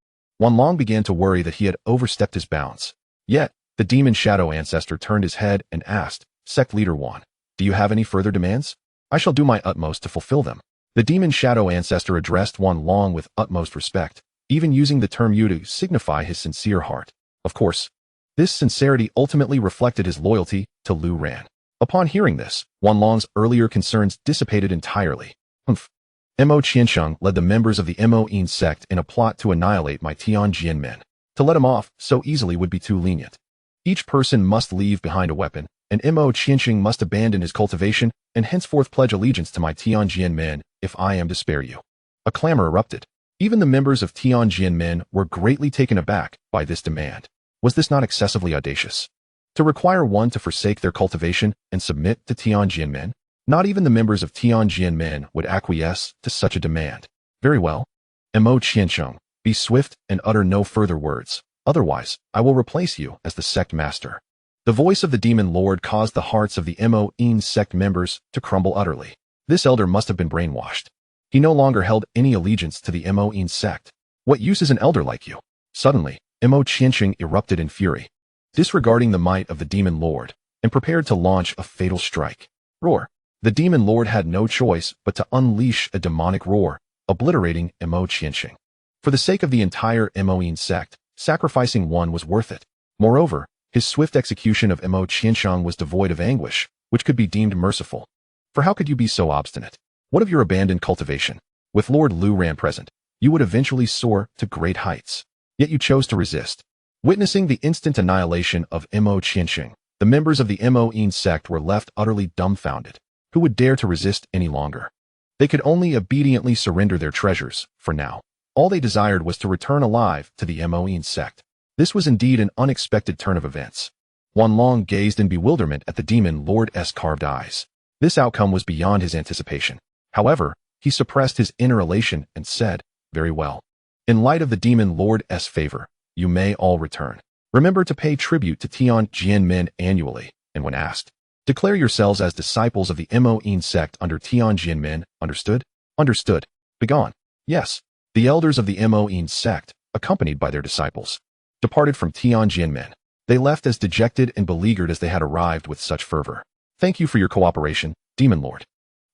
Wanlong began to worry that he had overstepped his bounds. Yet, the Demon Shadow Ancestor turned his head and asked, "Sect Leader Wan, do you have any further demands? I shall do my utmost to fulfill them." The Demon Shadow Ancestor addressed Wanlong with utmost respect, even using the term Yu to signify his sincere heart. Of course, this sincerity ultimately reflected his loyalty to Lu Ran. Upon hearing this, Wanlong's earlier concerns dissipated entirely. Mo Qiansheng led the members of the Mo Yin sect in a plot to annihilate my Tianjian men. To let him off so easily would be too lenient. Each person must leave behind a weapon, and Mo Qiansheng must abandon his cultivation and henceforth pledge allegiance to my Tianjian men if I am to spare you. A clamor erupted. Even the members of Tianjian men were greatly taken aback by this demand. Was this not excessively audacious? To require one to forsake their cultivation and submit to Tianjian men? Not even the members of Tianjian men would acquiesce to such a demand. Very well. Mo Qiansheng, be swift and utter no further words. Otherwise, I will replace you as the sect master. The voice of the demon lord caused the hearts of the Mo Yin sect members to crumble utterly. This elder must have been brainwashed. He no longer held any allegiance to the Mo Yin sect. What use is an elder like you? Suddenly, Mo Qiansheng erupted in fury, disregarding the might of the demon lord, and prepared to launch a fatal strike. Roar! The demon lord had no choice but to unleash a demonic roar, obliterating Mo Qiansheng. For the sake of the entire Mo Yin sect, sacrificing one was worth it. Moreover, his swift execution of Mo Qiansheng was devoid of anguish, which could be deemed merciful. For how could you be so obstinate? What of your abandoned cultivation? With Lord Lu Ran present, you would eventually soar to great heights. Yet you chose to resist. Witnessing the instant annihilation of Mo Qiansheng, the members of the Mo Yin sect were left utterly dumbfounded. Who would dare to resist any longer? They could only obediently surrender their treasures, for now. All they desired was to return alive to the Mo Yin sect. This was indeed an unexpected turn of events. Wanlong gazed in bewilderment at the demon lord's carved eyes. This outcome was beyond his anticipation. However, he suppressed his inner elation and said, "Very well. In light of the demon lord's favor, you may all return. Remember to pay tribute to Tianjian men annually, and when asked, declare yourselves as disciples of the Mo Yin sect under Tianjian men, understood? Understood. Begone." Yes, the elders of the Mo Yin sect, accompanied by their disciples, departed from Tianjian men. They left as dejected and beleaguered as they had arrived with such fervor. "Thank you for your cooperation, Demon Lord."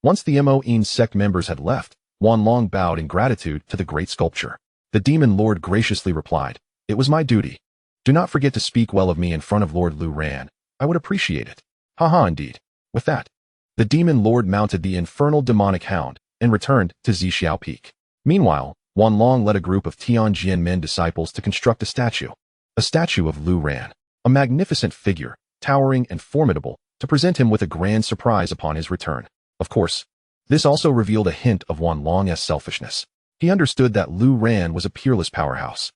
Once the Mo Yin sect members had left, Wanlong bowed in gratitude to the great sculpture. The Demon Lord graciously replied, "It was my duty. Do not forget to speak well of me in front of Lord Lu Ran. I would appreciate it." Haha, indeed. With that, the Demon Lord mounted the infernal demonic hound and returned to Zixiao Peak. Meanwhile, Wanlong led a group of Tianjian men disciples to construct a statue of Lu Ran, a magnificent figure, towering and formidable, to present him with a grand surprise upon his return. Of course, this also revealed a hint of Wanlong's selfishness. He understood that Lu Ran was a peerless powerhouse.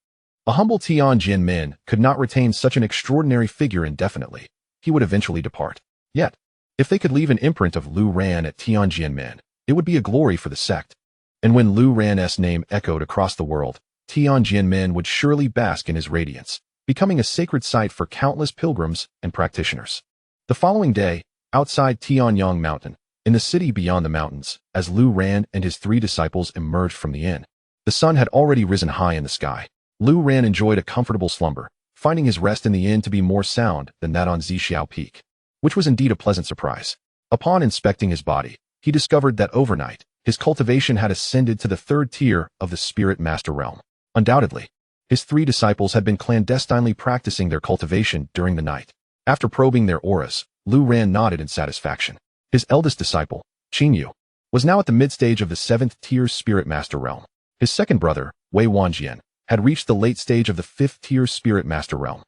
A humble Tianjian man could not retain such an extraordinary figure indefinitely. He would eventually depart. Yet, if they could leave an imprint of Lu Ran at Tianjian men, it would be a glory for the sect. And when Lu Ran's name echoed across the world, Tianjian men would surely bask in his radiance, becoming a sacred site for countless pilgrims and practitioners. The following day, outside Tanyong Mountain, in the city beyond the mountains, as Lu Ran and his 3 disciples emerged from the inn, the sun had already risen high in the sky. Lu Ran enjoyed a comfortable slumber, finding his rest in the inn to be more sound than that on Zixiao Peak, which was indeed a pleasant surprise. Upon inspecting his body, he discovered that overnight, his cultivation had ascended to the 3rd tier of the Spirit Master realm. Undoubtedly, his 3 disciples had been clandestinely practicing their cultivation during the night. After probing their auras, Lu Ran nodded in satisfaction. His eldest disciple, Qin Yu, was now at the mid-stage of the 7th tier Spirit Master realm. His second brother, Wei Wanjian, had reached the late stage of the 5th tier Spirit Master realm.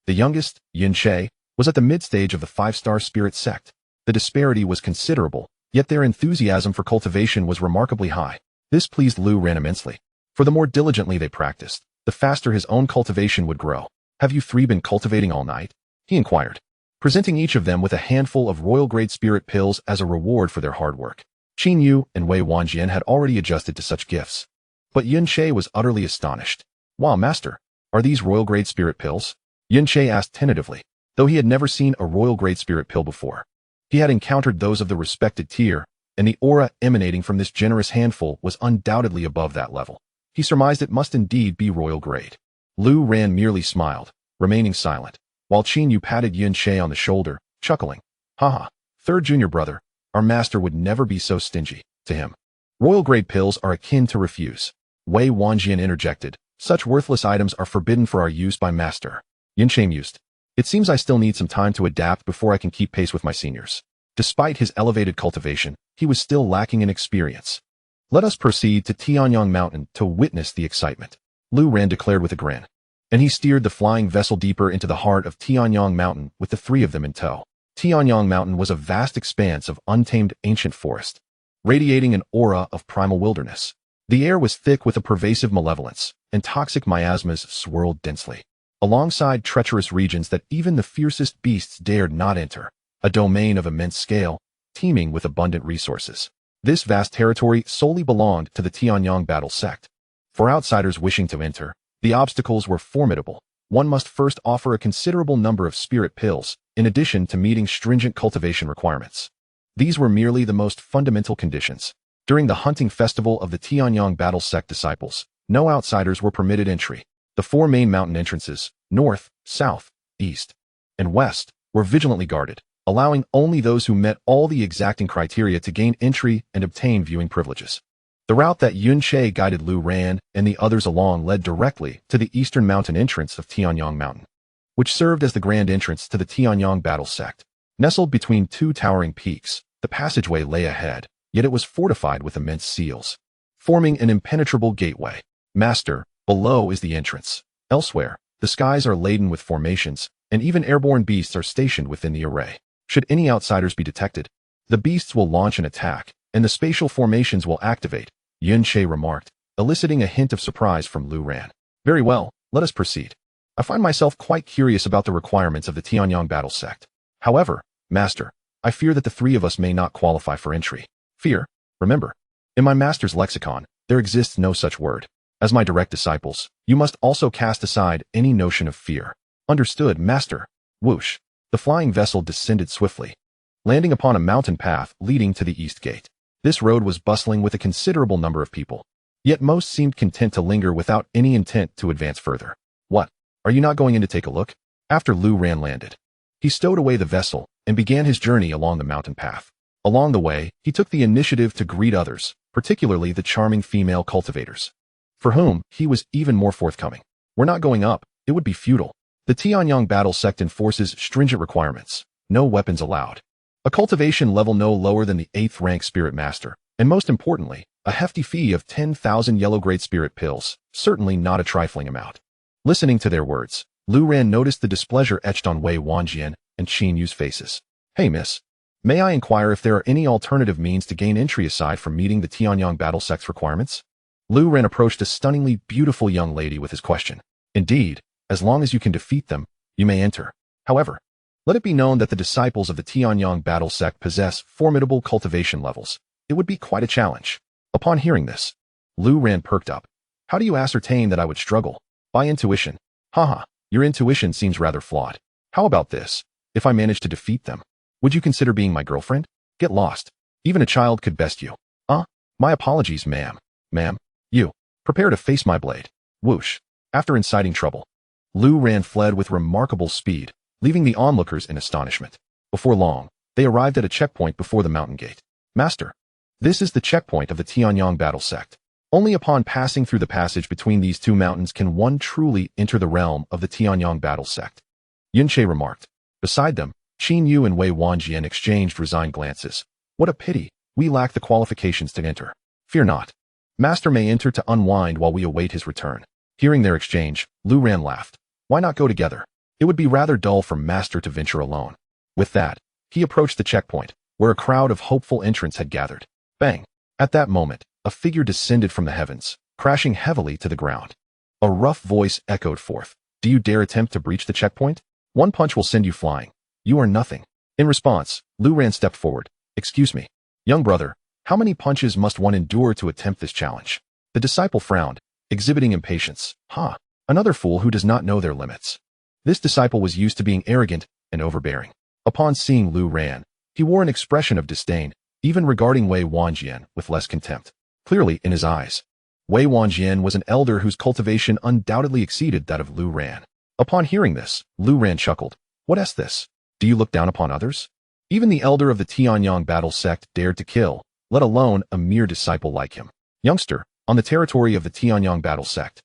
The youngest, Yin Che, was at the mid-stage of the 5-star Spirit Sect. The disparity was considerable, yet their enthusiasm for cultivation was remarkably high. This pleased Lu Ran immensely. For the more diligently they practiced, the faster his own cultivation would grow. "Have you 3 been cultivating all night?" he inquired, presenting each of them with a handful of royal-grade spirit pills as a reward for their hard work. Qin Yu and Wei Wanjian had already adjusted to such gifts. But Yin Che was utterly astonished. "Wow, master, are these royal-grade spirit pills?" Yin Che asked tentatively, though he had never seen a royal-grade spirit pill before. He had encountered those of the respected tier, and the aura emanating from this generous handful was undoubtedly above that level. He surmised it must indeed be royal grade. Lu Ran merely smiled, remaining silent, while Qin Yu patted Yun Che on the shoulder, chuckling. Haha, third junior brother, our master would never be so stingy, to him. Royal grade pills are akin to refuse. Wei Wanjian interjected, such worthless items are forbidden for our use by master. Yun Che mused. It seems I still need some time to adapt before I can keep pace with my seniors. Despite his elevated cultivation, he was still lacking in experience. Let us proceed to Tanyong Mountain to witness the excitement, Lu Ran declared with a grin. And he steered the flying vessel deeper into the heart of Tanyong Mountain with the three of them in tow. Tanyong Mountain was a vast expanse of untamed ancient forest, radiating an aura of primal wilderness. The air was thick with a pervasive malevolence, and toxic miasmas swirled densely, alongside treacherous regions that even the fiercest beasts dared not enter, a domain of immense scale, teeming with abundant resources. This vast territory solely belonged to the Tanyong battle sect. For outsiders wishing to enter, the obstacles were formidable. One must first offer a considerable number of spirit pills, in addition to meeting stringent cultivation requirements. These were merely the most fundamental conditions. During the hunting festival of the Tanyong battle sect disciples, no outsiders were permitted entry. The four main mountain entrances, north, south, east, and west, were vigilantly guarded, allowing only those who met all the exacting criteria to gain entry and obtain viewing privileges. The route that Yun Che guided Lu Ran and the others along led directly to the eastern mountain entrance of Tanyong Mountain, which served as the grand entrance to the Tanyong battle sect. Nestled between two towering peaks, the passageway lay ahead, yet it was fortified with immense seals, forming an impenetrable gateway. Master, below is the entrance. Elsewhere, the skies are laden with formations, and even airborne beasts are stationed within the array. Should any outsiders be detected, the beasts will launch an attack, and the spatial formations will activate, Yun Che remarked, eliciting a hint of surprise from Lu Ran. Very well, let us proceed. I find myself quite curious about the requirements of the Tanyong battle sect. However, Master, I fear that the three of us may not qualify for entry. Fear? Remember, in my master's lexicon, there exists no such word. As my direct disciples, you must also cast aside any notion of fear. Understood, Master. Whoosh. The flying vessel descended swiftly, landing upon a mountain path leading to the east gate. This road was bustling with a considerable number of people, yet most seemed content to linger without any intent to advance further. What? Are you not going in to take a look? After Lu Ran landed, he stowed away the vessel and began his journey along the mountain path. Along the way, he took the initiative to greet others, particularly the charming female cultivators, for whom he was even more forthcoming. We're not going up, it would be futile. The Tanyong battle sect enforces stringent requirements. No weapons allowed. A cultivation level no lower than the 8th rank spirit master, and most importantly, a hefty fee of 10,000 yellow-grade spirit pills, certainly not a trifling amount. Listening to their words, Lu Ran noticed the displeasure etched on Wei Wanjian and Qin Yu's faces. Hey miss, may I inquire if there are any alternative means to gain entry aside from meeting the Tanyong battle sect's requirements? Lu Ran approached a stunningly beautiful young lady with his question. Indeed, as long as you can defeat them, you may enter. However, let it be known that the disciples of the Tanyong battle sect possess formidable cultivation levels. It would be quite a challenge. Upon hearing this, Lu Ran perked up. How do you ascertain that I would struggle? By intuition. Haha, your intuition seems rather flawed. How about this? If I manage to defeat them, would you consider being my girlfriend? Get lost. Even a child could best you. My apologies, ma'am. Ma'am, you. Prepare to face my blade. Whoosh. After inciting trouble, Lu Ran fled with remarkable speed, leaving the onlookers in astonishment. Before long, they arrived at a checkpoint before the mountain gate. Master, this is the checkpoint of the Tanyong battle sect. Only upon passing through the passage between these two mountains can one truly enter the realm of the Tanyong battle sect, Yun Che remarked. Beside them, Qin Yu and Wei Wanjian exchanged resigned glances. What a pity, we lack the qualifications to enter. Fear not. Master may enter to unwind while we await his return. Hearing their exchange, Lu Ran laughed. Why not go together? It would be rather dull for Master to venture alone. With that, he approached the checkpoint, where a crowd of hopeful entrants had gathered. Bang! At that moment, a figure descended from the heavens, crashing heavily to the ground. A rough voice echoed forth. Do you dare attempt to breach the checkpoint? One punch will send you flying. You are nothing. In response, Lu Ran stepped forward. Excuse me, young brother, how many punches must one endure to attempt this challenge? The disciple frowned, exhibiting impatience. Another fool who does not know their limits. This disciple was used to being arrogant and overbearing. Upon seeing Lu Ran, He wore an expression of disdain, even regarding Wei Wanjian with less contempt, clearly in his eyes. Wei Wanjian was an elder whose cultivation undoubtedly exceeded that of Lu Ran. Upon hearing this, Lu Ran chuckled. What is this? Do you look down upon others? Even the elder of the Tanyong battle sect dared to kill, let alone a mere disciple like him. Youngster, on the territory of the Tanyong battle sect.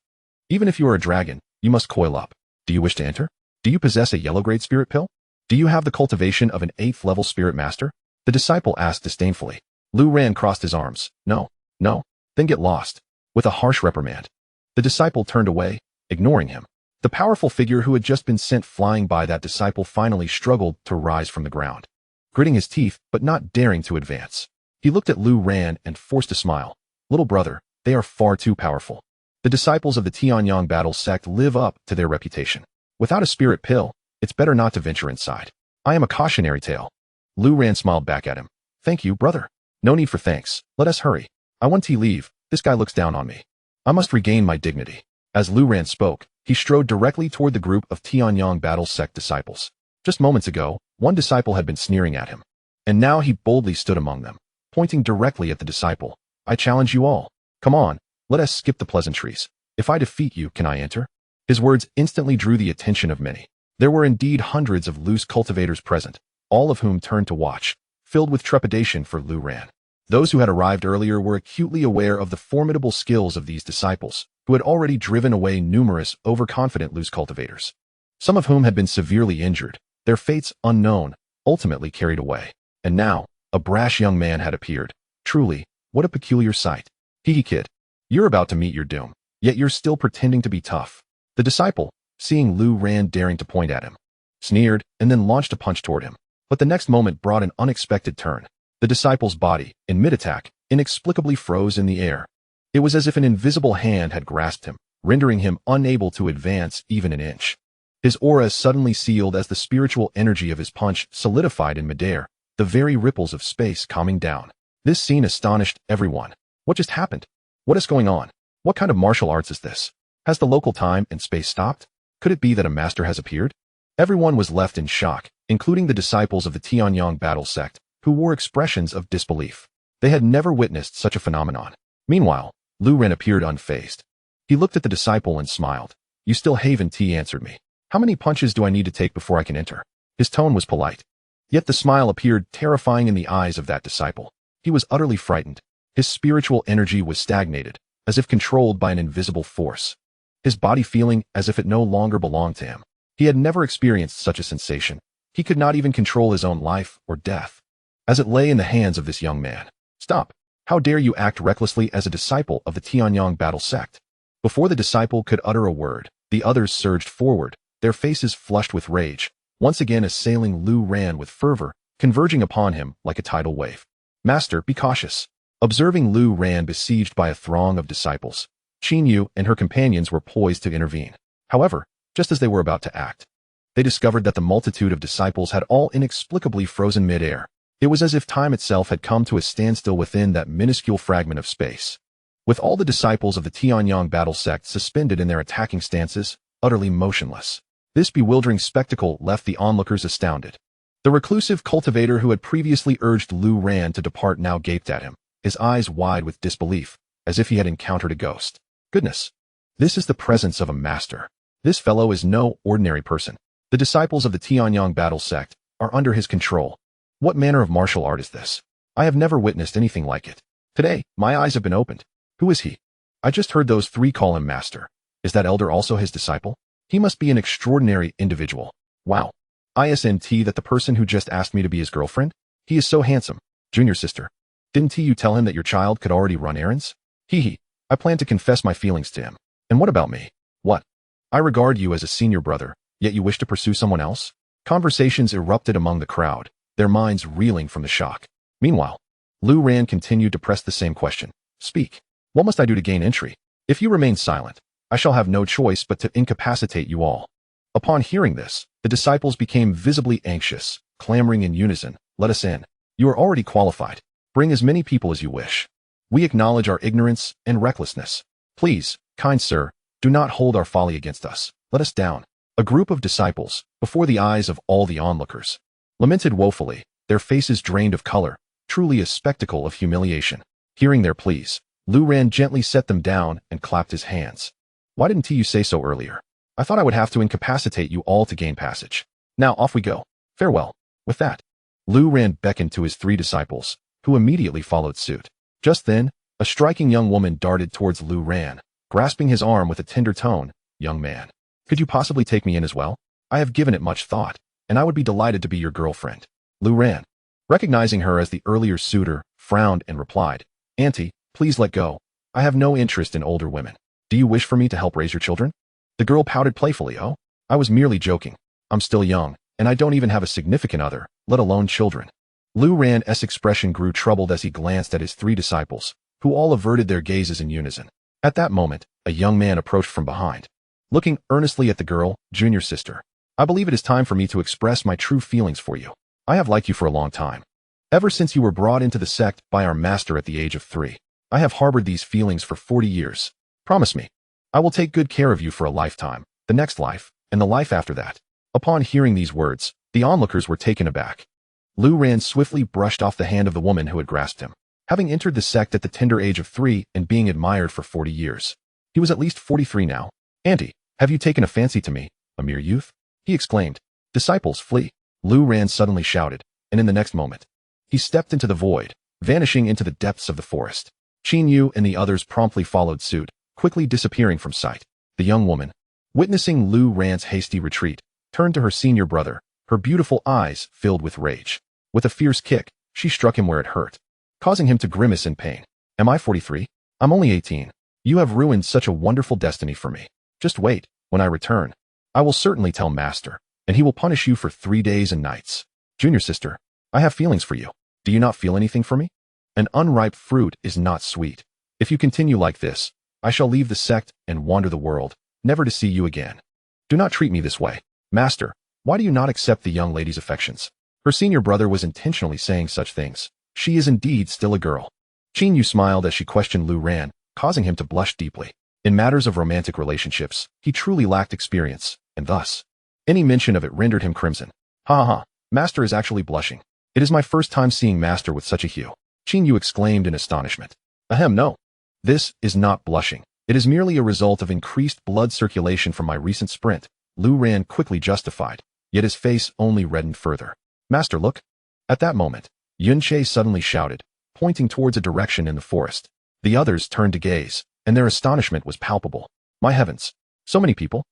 Even if you are a dragon, you must coil up. Do you wish to enter? Do you possess a yellow-grade spirit pill? Do you have the cultivation of an 8th-level spirit master? The disciple asked disdainfully. Lu Ran crossed his arms. No, no, then get lost. With a harsh reprimand. The disciple turned away, ignoring him. The powerful figure who had just been sent flying by that disciple finally struggled to rise from the ground. Gritting his teeth, but not daring to advance. He looked at Lu Ran and forced a smile. Little brother, they are far too powerful. The disciples of the Tanyong battle sect live up to their reputation. Without a spirit pill, it's better not to venture inside. I am a cautionary tale. Lu Ran smiled back at him. Thank you, brother. No need for thanks. Let us hurry. I want to leave. This guy looks down on me. I must regain my dignity. As Lu Ran spoke, he strode directly toward the group of Tanyong battle sect disciples. Just moments ago, one disciple had been sneering at him. And now he boldly stood among them, pointing directly at the disciple. I challenge you all. Come on, let us skip the pleasantries. If I defeat you, can I enter? His words instantly drew the attention of many. There were indeed hundreds of loose cultivators present, all of whom turned to watch, filled with trepidation for Lu Ran. Those who had arrived earlier were acutely aware of the formidable skills of these disciples, who had already driven away numerous overconfident loose cultivators. Some of whom had been severely injured, their fates unknown, ultimately carried away. And now, a brash young man had appeared. Truly, what a peculiar sight. Hee kid. You're about to meet your doom, yet you're still pretending to be tough. The disciple, seeing Lu Ran daring to point at him, sneered and then launched a punch toward him. But the next moment brought an unexpected turn. The disciple's body, in mid-attack, inexplicably froze in the air. It was as if an invisible hand had grasped him, rendering him unable to advance even an inch. His aura suddenly sealed as the spiritual energy of his punch solidified in midair, the very ripples of space calming down. This scene astonished everyone. What just happened? What is going on? What kind of martial arts is this? Has the local time and space stopped? Could it be that a master has appeared? Everyone was left in shock, including the disciples of the Tanyong battle sect, who wore expressions of disbelief. They had never witnessed such a phenomenon. Meanwhile, Lu Ran appeared unfazed. He looked at the disciple and smiled. You still haven't answered me. How many punches do I need to take before I can enter? His tone was polite. Yet the smile appeared terrifying in the eyes of that disciple. He was utterly frightened. His spiritual energy was stagnated, as if controlled by an invisible force. His body feeling as if it no longer belonged to him. He had never experienced such a sensation. He could not even control his own life or death, as it lay in the hands of this young man. Stop! How dare you act recklessly as a disciple of the Tanyong battle sect? Before the disciple could utter a word, the others surged forward, their faces flushed with rage, once again assailing Lu Ran with fervor, converging upon him like a tidal wave. Master, be cautious. Observing Lu Ran besieged by a throng of disciples, Qin Yu and her companions were poised to intervene. However, just as they were about to act, they discovered that the multitude of disciples had all inexplicably frozen mid-air. It was as if time itself had come to a standstill within that minuscule fragment of space. With all the disciples of the Tanyong battle sect suspended in their attacking stances, utterly motionless. This bewildering spectacle left the onlookers astounded. The reclusive cultivator who had previously urged Lu Ran to depart now gaped at him, his eyes wide with disbelief, as if he had encountered a ghost. Goodness! This is the presence of a master. This fellow is no ordinary person. The disciples of the Tanyong battle sect are under his control. What manner of martial art is this? I have never witnessed anything like it. Today, my eyes have been opened. Who is he? I just heard those three call him master. Is that elder also his disciple? He must be an extraordinary individual. Wow. Isn't that the person who just asked me to be his girlfriend? He is so handsome. Junior sister. Didn't you tell him that your child could already run errands? Hee. I plan to confess my feelings to him. And what about me? What? I regard you as a senior brother, yet you wish to pursue someone else? Conversations erupted among the crowd, their minds reeling from the shock. Meanwhile, Lu Ran continued to press the same question. Speak. What must I do to gain entry? If you remain silent, I shall have no choice but to incapacitate you all. Upon hearing this, the disciples became visibly anxious, clamoring in unison. Let us in. You are already qualified. Bring as many people as you wish. We acknowledge our ignorance and recklessness. Please, kind sir, do not hold our folly against us. Let us down. A group of disciples, before the eyes of all the onlookers, lamented woefully, their faces drained of color, truly a spectacle of humiliation. Hearing their pleas, Lu Ran gently set them down and clapped his hands. Why didn't you say so earlier? I thought I would have to incapacitate you all to gain passage. Now off we go. Farewell. With that, Lu Ran beckoned to his 3 disciples, who immediately followed suit. Just then, a striking young woman darted towards Lu Ran, grasping his arm with a tender tone. Young man, could you possibly take me in as well? I have given it much thought, and I would be delighted to be your girlfriend. Lu Ran, recognizing her as the earlier suitor, frowned and replied, Auntie, please let go. I have no interest in older women. Do you wish for me to help raise your children? The girl pouted playfully. Oh, I was merely joking. I'm still young, and I don't even have a significant other, let alone children. Lu Ran's expression grew troubled as he glanced at his 3 disciples, who all averted their gazes in unison. At that moment, a young man approached from behind. Looking earnestly at the girl, junior sister, I believe it is time for me to express my true feelings for you. I have liked you for a long time. Ever since you were brought into the sect by our master at the age of 3. I have harbored these feelings for 40 years. Promise me. I will take good care of you for a lifetime, the next life, and the life after that. Upon hearing these words, the onlookers were taken aback. Lu Ran swiftly brushed off the hand of the woman who had grasped him. Having entered the sect at the tender age of 3 and being admired for 40 years. He was at least 43 now. Auntie, have you taken a fancy to me, a mere youth? He exclaimed. Disciples, flee. Lu Ran suddenly shouted, and in the next moment, he stepped into the void, vanishing into the depths of the forest. Qin Yu and the others promptly followed suit, quickly disappearing from sight. The young woman, witnessing Lu Ran's hasty retreat, turned to her senior brother, her beautiful eyes filled with rage. With a fierce kick, she struck him where it hurt, causing him to grimace in pain. Am I 43? I'm only 18. You have ruined such a wonderful destiny for me. Just wait, when I return, I will certainly tell Master, and he will punish you for 3 days and nights. Junior sister, I have feelings for you. Do you not feel anything for me? An unripe fruit is not sweet. If you continue like this, I shall leave the sect and wander the world, never to see you again. Do not treat me this way. Master, why do you not accept the young lady's affections? Her senior brother was intentionally saying such things. She is indeed still a girl. Qin Yu smiled as she questioned Lu Ran, causing him to blush deeply. In matters of romantic relationships, he truly lacked experience, and thus, any mention of it rendered him crimson. Ha ha ha, Master is actually blushing. It is my first time seeing Master with such a hue. Qin Yu exclaimed in astonishment. Ahem, no. This is not blushing. It is merely a result of increased blood circulation from my recent sprint. Lu Ran quickly justified, yet his face only reddened further. Master, look. At that moment, Yunche suddenly shouted, pointing towards a direction in the forest. The others turned to gaze, and their astonishment was palpable. My heavens, so many people?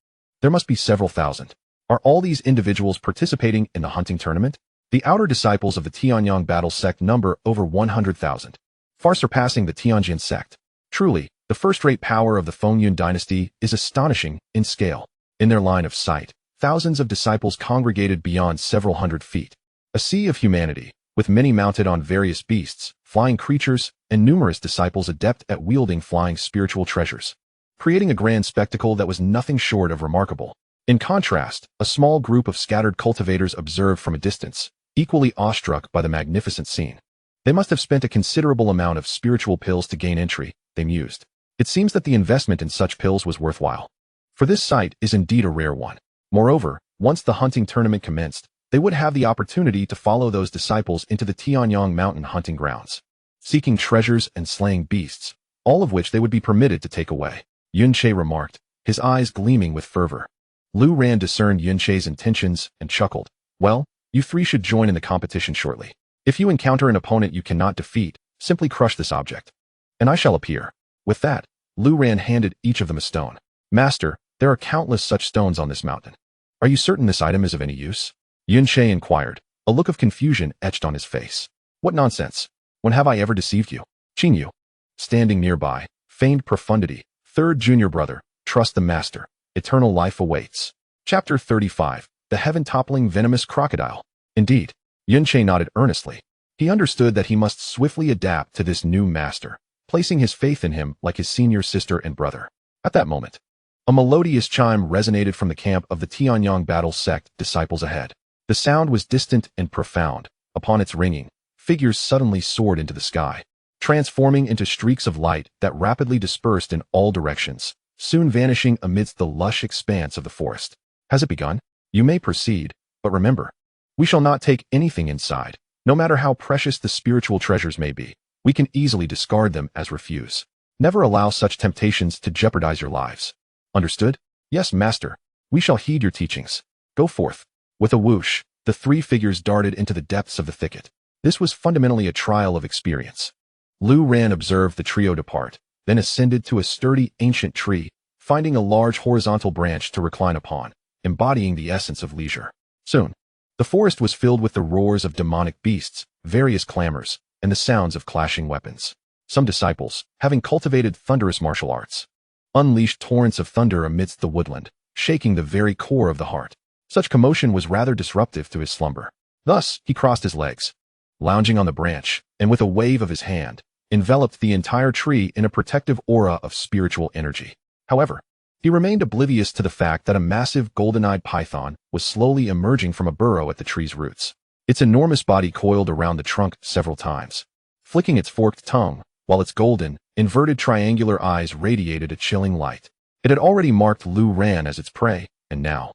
There must be several thousand. Are all these individuals participating in the hunting tournament? The outer disciples of the Tanyong battle sect number over 100,000, far surpassing the Tianjin sect. Truly, the first-rate power of the Fengyun dynasty is astonishing in scale. In their line of sight, thousands of disciples congregated beyond several hundred feet. A sea of humanity, with many mounted on various beasts, flying creatures, and numerous disciples adept at wielding flying spiritual treasures, creating a grand spectacle that was nothing short of remarkable. In contrast, a small group of scattered cultivators observed from a distance, equally awestruck by the magnificent scene. They must have spent a considerable amount of spiritual pills to gain entry, they mused. It seems that the investment in such pills was worthwhile. For this sight is indeed a rare one. Moreover, once the hunting tournament commenced, they would have the opportunity to follow those disciples into the Tianyong mountain hunting grounds, seeking treasures and slaying beasts, all of which they would be permitted to take away. Yunche remarked, his eyes gleaming with fervor. Lu Ran discerned Yunche's intentions and chuckled. Well, you 3 should join in the competition shortly. If you encounter an opponent you cannot defeat, simply crush this object, and I shall appear. With that, Lu Ran handed each of them a stone. Master, there are countless such stones on this mountain. Are you certain this item is of any use? Yunche inquired, a look of confusion etched on his face. What nonsense! When have I ever deceived you? Qin Yu, standing nearby, feigned profundity. Third junior brother, trust the master. Eternal life awaits. Chapter 35, The Heaven-Toppling Venomous Crocodile. Indeed, Yunche nodded earnestly. He understood that he must swiftly adapt to this new master, placing his faith in him like his senior sister and brother. At that moment, a melodious chime resonated from the camp of the Tianyong battle sect disciples ahead. The sound was distant and profound. Upon its ringing, figures suddenly soared into the sky, transforming into streaks of light that rapidly dispersed in all directions, soon vanishing amidst the lush expanse of the forest. Has it begun? You may proceed, but remember, we shall not take anything inside. No matter how precious the spiritual treasures may be, we can easily discard them as refuse. Never allow such temptations to jeopardize your lives. Understood? Yes, master. We shall heed your teachings. Go forth. With a whoosh, the three figures darted into the depths of the thicket. This was fundamentally a trial of experience. Lu Ran observed the trio depart, then ascended to a sturdy ancient tree, finding a large horizontal branch to recline upon, embodying the essence of leisure. Soon, the forest was filled with the roars of demonic beasts, various clamors, and the sounds of clashing weapons. Some disciples, having cultivated thunderous martial arts, unleashed torrents of thunder amidst the woodland, shaking the very core of the heart. Such commotion was rather disruptive to his slumber. Thus, he crossed his legs, lounging on the branch, and with a wave of his hand, enveloped the entire tree in a protective aura of spiritual energy. However, he remained oblivious to the fact that a massive golden-eyed python was slowly emerging from a burrow at the tree's roots. Its enormous body coiled around the trunk several times, flicking its forked tongue, while its golden, inverted triangular eyes radiated a chilling light. It had already marked Lu Ran as its prey, and now,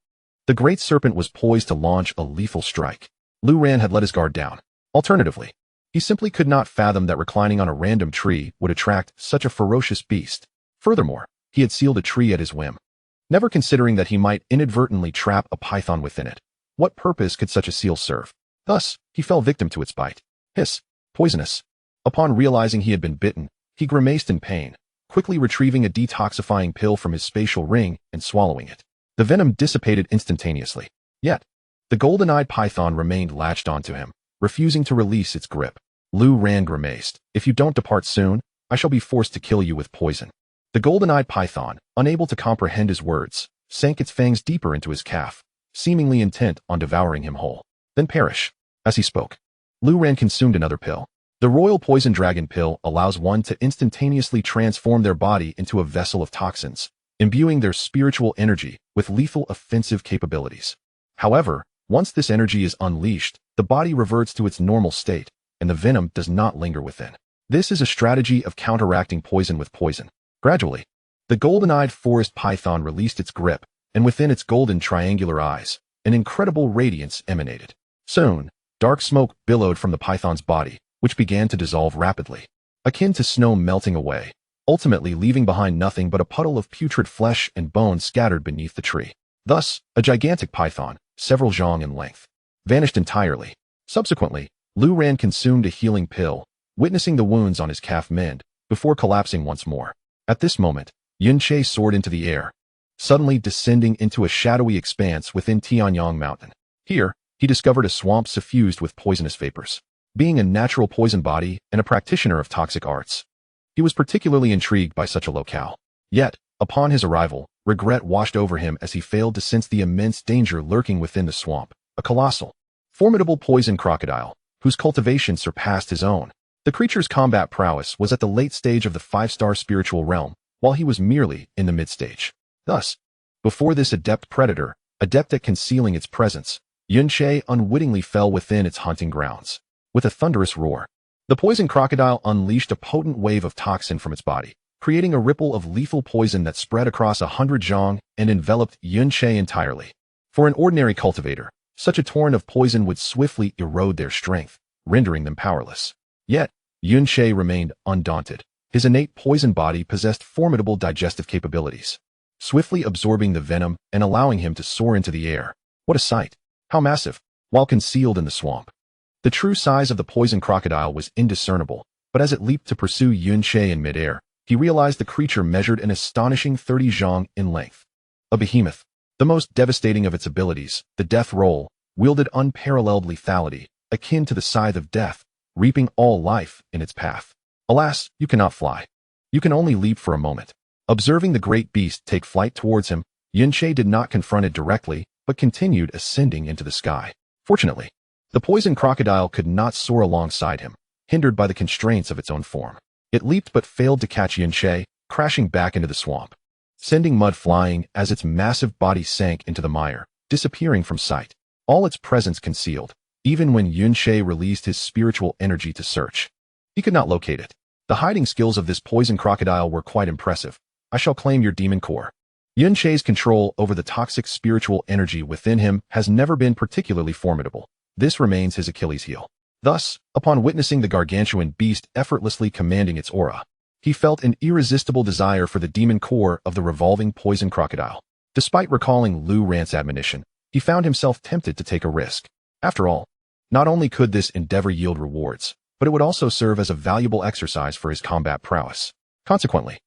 the great serpent was poised to launch a lethal strike. Lu Ran had let his guard down. Alternatively, he simply could not fathom that reclining on a random tree would attract such a ferocious beast. Furthermore, he had sealed a tree at his whim, never considering that he might inadvertently trap a python within it. What purpose could such a seal serve? Thus, he fell victim to its bite. Hiss. Poisonous. Upon realizing he had been bitten, he grimaced in pain, quickly retrieving a detoxifying pill from his spatial ring and swallowing it. The venom dissipated instantaneously. Yet, the golden-eyed python remained latched onto him, refusing to release its grip. Lu Ran grimaced. If you don't depart soon, I shall be forced to kill you with poison. The golden-eyed python, unable to comprehend his words, sank its fangs deeper into his calf, seemingly intent on devouring him whole. Then perish. As he spoke, Lu Ran consumed another pill. The royal poison dragon pill allows one to instantaneously transform their body into a vessel of toxins, imbuing their spiritual energy with lethal offensive capabilities. However, once this energy is unleashed, the body reverts to its normal state, and the venom does not linger within. This is a strategy of counteracting poison with poison. Gradually, the golden-eyed forest python released its grip, and within its golden triangular eyes, an incredible radiance emanated. Soon, dark smoke billowed from the python's body, which began to dissolve rapidly, akin to snow melting away, ultimately leaving behind nothing but a puddle of putrid flesh and bone scattered beneath the tree. Thus, a gigantic python, several zhang in length, vanished entirely. Subsequently, Lu Ran consumed a healing pill, witnessing the wounds on his calf mend, before collapsing once more. At this moment, Yunche soared into the air, suddenly descending into a shadowy expanse within Tanyong Mountain. Here, he discovered a swamp suffused with poisonous vapors. Being a natural poison body and a practitioner of toxic arts, he was particularly intrigued by such a locale. Yet, upon his arrival, regret washed over him as he failed to sense the immense danger lurking within the swamp. A colossal, formidable poison crocodile, whose cultivation surpassed his own. The creature's combat prowess was at the late stage of the 5-star spiritual realm, while he was merely in the mid-stage. Thus, before this adept predator, adept at concealing its presence, Yunche unwittingly fell within its hunting grounds. With a thunderous roar, the poison crocodile unleashed a potent wave of toxin from its body, creating a ripple of lethal poison that spread across 100 zhang and enveloped Yunche entirely. For an ordinary cultivator, such a torrent of poison would swiftly erode their strength, rendering them powerless. Yet, Yunche remained undaunted. His innate poison body possessed formidable digestive capabilities, swiftly absorbing the venom and allowing him to soar into the air. What a sight! How massive! While concealed in the swamp, the true size of the poison crocodile was indiscernible, but as it leaped to pursue Yunche in midair, he realized the creature measured an astonishing 30 zhang in length. A behemoth, the most devastating of its abilities, the death roll, wielded unparalleled lethality, akin to the scythe of death, reaping all life in its path. Alas, you cannot fly. You can only leap for a moment. Observing the great beast take flight towards him, Yunche did not confront it directly, but continued ascending into the sky. Fortunately, the poison crocodile could not soar alongside him, hindered by the constraints of its own form. It leaped but failed to catch Yunche, crashing back into the swamp, sending mud flying as its massive body sank into the mire, disappearing from sight, all its presence concealed. Even when Yunche released his spiritual energy to search, he could not locate it. The hiding skills of this poison crocodile were quite impressive. I shall claim your demon core. Yunche's control over the toxic spiritual energy within him has never been particularly formidable. This remains his Achilles heel. Thus, upon witnessing the gargantuan beast effortlessly commanding its aura, he felt an irresistible desire for the demon core of the revolving poison crocodile. Despite recalling Lu Ran's admonition, he found himself tempted to take a risk. After all, not only could this endeavor yield rewards, but it would also serve as a valuable exercise for his combat prowess. Consequently,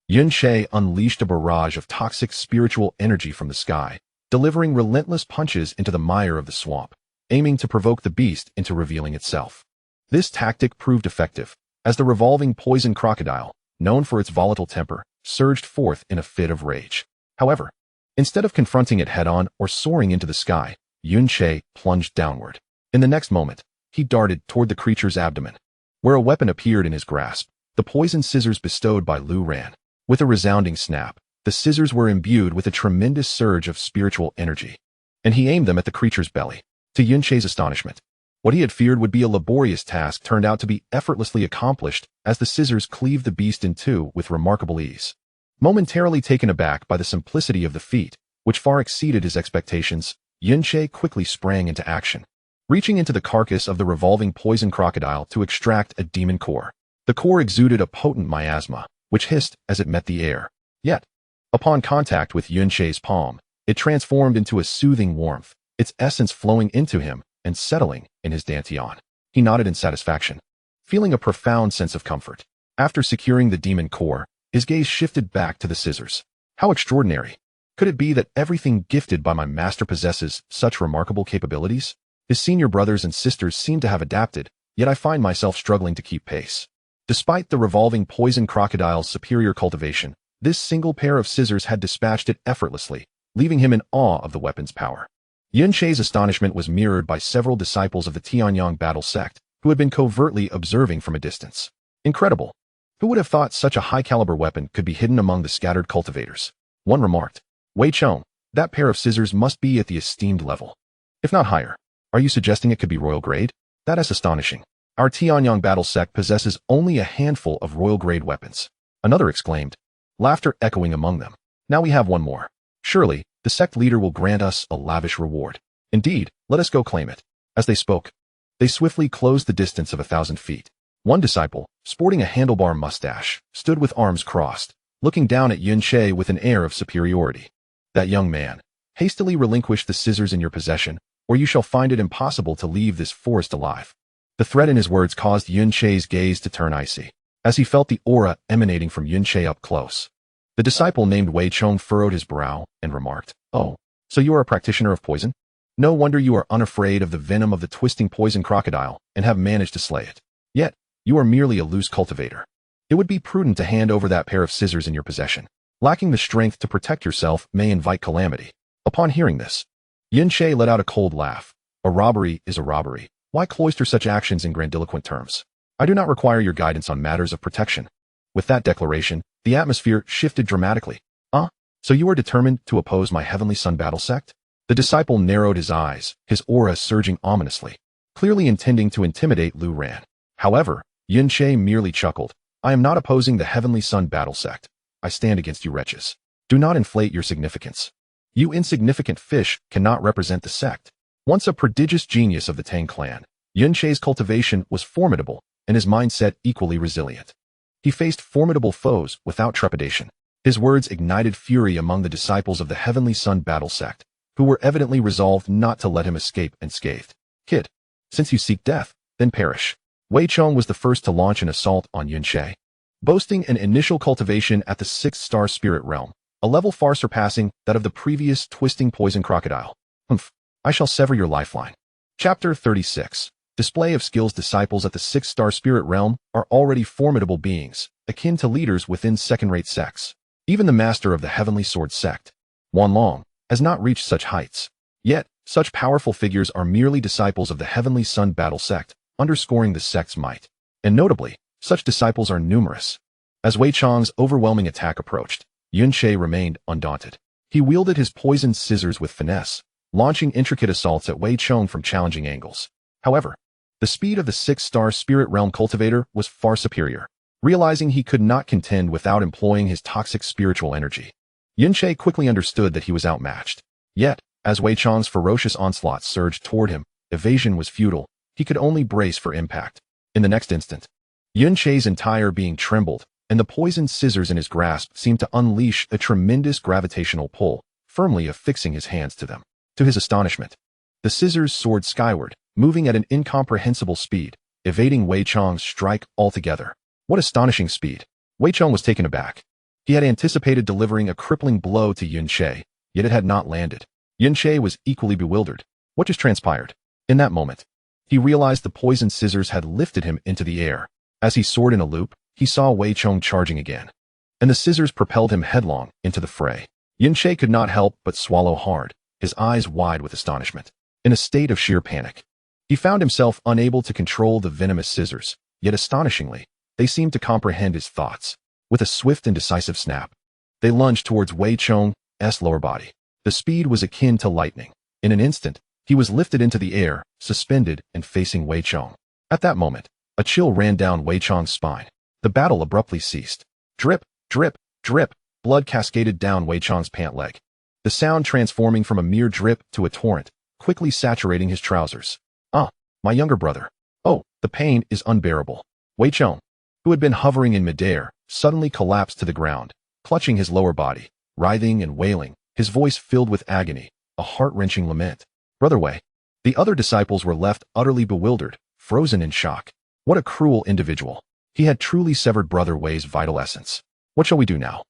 Yun Che unleashed a barrage of toxic spiritual energy from the sky, delivering relentless punches into the mire of the swamp, aiming to provoke the beast into revealing itself. This tactic proved effective, as the revolving poison crocodile, known for its volatile temper, surged forth in a fit of rage. However, instead of confronting it head-on or soaring into the sky, Yun Che plunged downward. In the next moment, he darted toward the creature's abdomen, where a weapon appeared in his grasp, the poison scissors bestowed by Lu Ran. With a resounding snap, the scissors were imbued with a tremendous surge of spiritual energy, and he aimed them at the creature's belly. To Yun Che's astonishment, what he had feared would be a laborious task turned out to be effortlessly accomplished as the scissors cleaved the beast in two with remarkable ease. Momentarily taken aback by the simplicity of the feat, which far exceeded his expectations, Yun Che quickly sprang into action, reaching into the carcass of the revolving poison crocodile to extract a demon core. The core exuded a potent miasma, which hissed as it met the air. Yet, upon contact with Yun Che's palm, it transformed into a soothing warmth, its essence flowing into him and settling in his dantian. He nodded in satisfaction, feeling a profound sense of comfort. After securing the demon core, his gaze shifted back to the scissors. How extraordinary! Could it be that everything gifted by my master possesses such remarkable capabilities? His senior brothers and sisters seem to have adapted, yet I find myself struggling to keep pace. Despite the revolving poison crocodile's superior cultivation, this single pair of scissors had dispatched it effortlessly, leaving him in awe of the weapon's power. Yun Che's astonishment was mirrored by several disciples of the Tanyong battle sect, who had been covertly observing from a distance. Incredible! Who would have thought such a high-caliber weapon could be hidden among the scattered cultivators? One remarked. Wei Chong, that pair of scissors must be at the esteemed level, if not higher. Are you suggesting it could be royal grade? That is astonishing. Our Tanyong battle sect possesses only a handful of royal grade weapons. Another exclaimed, laughter echoing among them. Now we have one more. Surely, the sect leader will grant us a lavish reward. Indeed, let us go claim it. As they spoke, they swiftly closed the distance of 1,000 feet. One disciple, sporting a handlebar mustache, stood with arms crossed, looking down at Yun Che with an air of superiority. That young man, hastily relinquish the scissors in your possession, or you shall find it impossible to leave this forest alive. The threat in his words caused Yun Che's gaze to turn icy, as he felt the aura emanating from Yun Che up close. The disciple named Wei Chong furrowed his brow and remarked, "Oh, so you are a practitioner of poison? No wonder you are unafraid of the venom of the twisting poison crocodile and have managed to slay it. Yet, you are merely a loose cultivator. It would be prudent to hand over that pair of scissors in your possession. Lacking the strength to protect yourself may invite calamity." Upon hearing this, Yun Che let out a cold laugh. A robbery is a robbery. Why cloister such actions in grandiloquent terms? I do not require your guidance on matters of protection. With that declaration, the atmosphere shifted dramatically. So you are determined to oppose my Heavenly Sun battle sect? The disciple narrowed his eyes, his aura surging ominously, clearly intending to intimidate Lu Ran. However, Yun Che merely chuckled. I am not opposing the Heavenly Sun battle sect. I stand against you wretches. Do not inflate your significance. You insignificant fish cannot represent the sect. Once a prodigious genius of the Tang clan, Yun Che's cultivation was formidable and his mindset equally resilient. He faced formidable foes without trepidation. His words ignited fury among the disciples of the Heavenly Sun battle sect, who were evidently resolved not to let him escape unscathed. Kid, since you seek death, then perish. Wei Chong was the first to launch an assault on Yun Che, boasting an initial cultivation at the 6th-star spirit realm, a level far surpassing that of the previous twisting poison crocodile. I shall sever your lifeline. Chapter 36. Display of skills. Disciples at the 6th-star spirit realm are already formidable beings, akin to leaders within second-rate sects. Even the master of the Heavenly Sword sect, Wan Long, has not reached such heights. Yet, such powerful figures are merely disciples of the Heavenly Sun battle sect, underscoring the sect's might. And notably, such disciples are numerous. As Wei Chong's overwhelming attack approached, Yun Che remained undaunted. He wielded his poisoned scissors with finesse, launching intricate assaults at Wei Chong from challenging angles. However, the speed of the 6th-star spirit realm cultivator was far superior. Realizing he could not contend without employing his toxic spiritual energy, Yun Che quickly understood that he was outmatched. Yet, as Wei Chong's ferocious onslaught surged toward him, evasion was futile. he could only brace for impact. In the next instant, Yunche's entire being trembled, and the poisoned scissors in his grasp seemed to unleash a tremendous gravitational pull, firmly affixing his hands to them. To his astonishment, the scissors soared skyward, moving at an incomprehensible speed, evading Wei Chong's strike altogether. What astonishing speed! Wei Chong was taken aback. He had anticipated delivering a crippling blow to Yunche, yet it had not landed. Yunche was equally bewildered. What just transpired? In that moment, he realized the poisoned scissors had lifted him into the air. As he soared in a loop, he saw Wei Chong charging again, and the scissors propelled him headlong into the fray. Yunche could not help but swallow hard, his eyes wide with astonishment. In a state of sheer panic, he found himself unable to control the venomous scissors, yet astonishingly, they seemed to comprehend his thoughts. With a swift and decisive snap, they lunged towards Wei Chong's lower body. The speed was akin to lightning. In an instant, he was lifted into the air, suspended and facing Wei Chong. At that moment, a chill ran down Wei Chong's spine. The battle abruptly ceased. Drip, drip, drip, blood cascaded down Wei Chong's pant leg, the sound transforming from a mere drip to a torrent, quickly saturating his trousers. Ah, my younger brother. Oh, the pain is unbearable. Wei Chong, who had been hovering in midair, suddenly collapsed to the ground, clutching his lower body, writhing and wailing, his voice filled with agony, a heart-wrenching lament. Brother Wei. The other disciples were left utterly bewildered, frozen in shock. What a cruel individual. He had truly severed Brother Wei's vital essence. What shall we do now?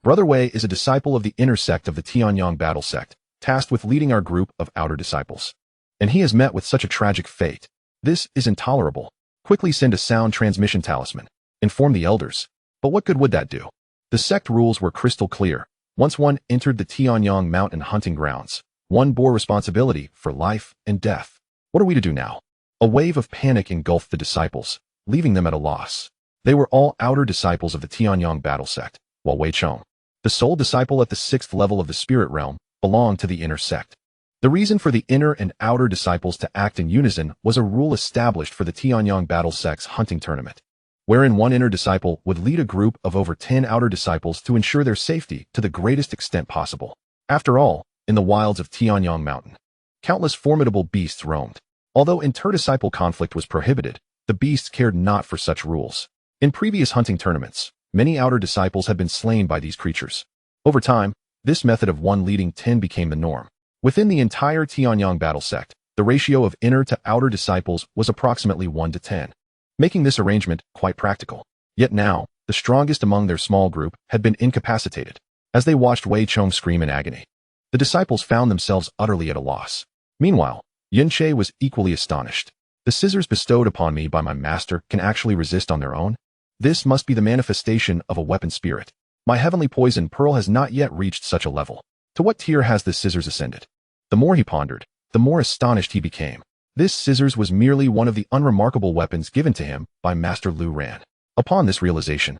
Brother Wei is a disciple of the inner sect of the Tanyong battle sect, tasked with leading our group of outer disciples. And he has met with such a tragic fate. This is intolerable. Quickly send a sound transmission talisman. Inform the elders. But what good would that do? The sect rules were crystal clear. Once one entered the Tianyong mountain hunting grounds, one bore responsibility for life and death. What are we to do now? A wave of panic engulfed the disciples, leaving them at a loss. They were all outer disciples of the Tianyong battle sect, while Wei Chong, the sole disciple at the 6th level of the spirit realm, belonged to the inner sect. The reason for the inner and outer disciples to act in unison was a rule established for the Tianyong battle sect's hunting tournament, wherein one inner disciple would lead a group of over 10 outer disciples to ensure their safety to the greatest extent possible. After all, in the wilds of Tianyong Mountain, countless formidable beasts roamed. Although inter-disciple conflict was prohibited, the beasts cared not for such rules. In previous hunting tournaments, many outer disciples had been slain by these creatures. Over time, this method of one leading 10 became the norm. Within the entire Tianyong battle sect, the ratio of inner to outer disciples was approximately 1 to 10. Making this arrangement quite practical. Yet now, the strongest among their small group had been incapacitated. As they watched Wei Chong scream in agony, the disciples found themselves utterly at a loss. Meanwhile, Yunche was equally astonished. The scissors bestowed upon me by my master can actually resist on their own? This must be the manifestation of a weapon spirit. My heavenly poison pearl has not yet reached such a level. To what tier has this scissors ascended? The more he pondered, the more astonished he became. This scissors was merely one of the unremarkable weapons given to him by Master Lu Ran. Upon this realization,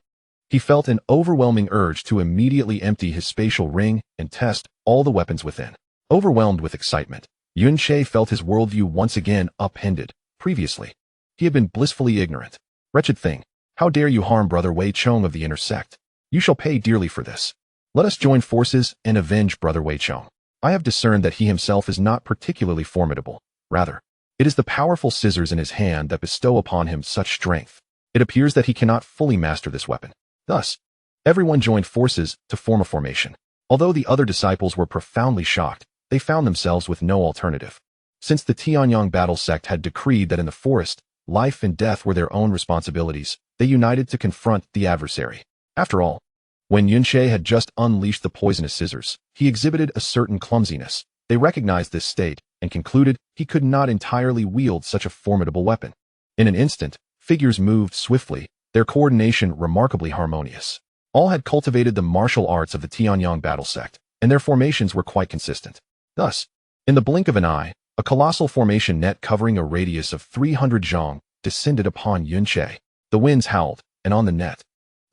he felt an overwhelming urge to immediately empty his spatial ring and test all the weapons within. Overwhelmed with excitement, Yunche felt his worldview once again upended. Previously, he had been blissfully ignorant. Wretched thing, how dare you harm Brother Wei Chong of the inner sect? You shall pay dearly for this. Let us join forces and avenge Brother Wei Chong. I have discerned that he himself is not particularly formidable. Rather, it is the powerful scissors in his hand that bestow upon him such strength. It appears that he cannot fully master this weapon. Thus, everyone joined forces to form a formation. Although the other disciples were profoundly shocked, they found themselves with no alternative. Since the Tianyong battle sect had decreed that in the forest, life and death were their own responsibilities, they united to confront the adversary. After all, when Yunche had just unleashed the poisonous scissors, he exhibited a certain clumsiness. They recognized this state and concluded he could not entirely wield such a formidable weapon. In an instant, figures moved swiftly, their coordination remarkably harmonious. All had cultivated the martial arts of the Tianyong battle sect, and their formations were quite consistent. Thus, in the blink of an eye, a colossal formation net covering a radius of 300 zhong descended upon Yunche. The winds howled, and on the net,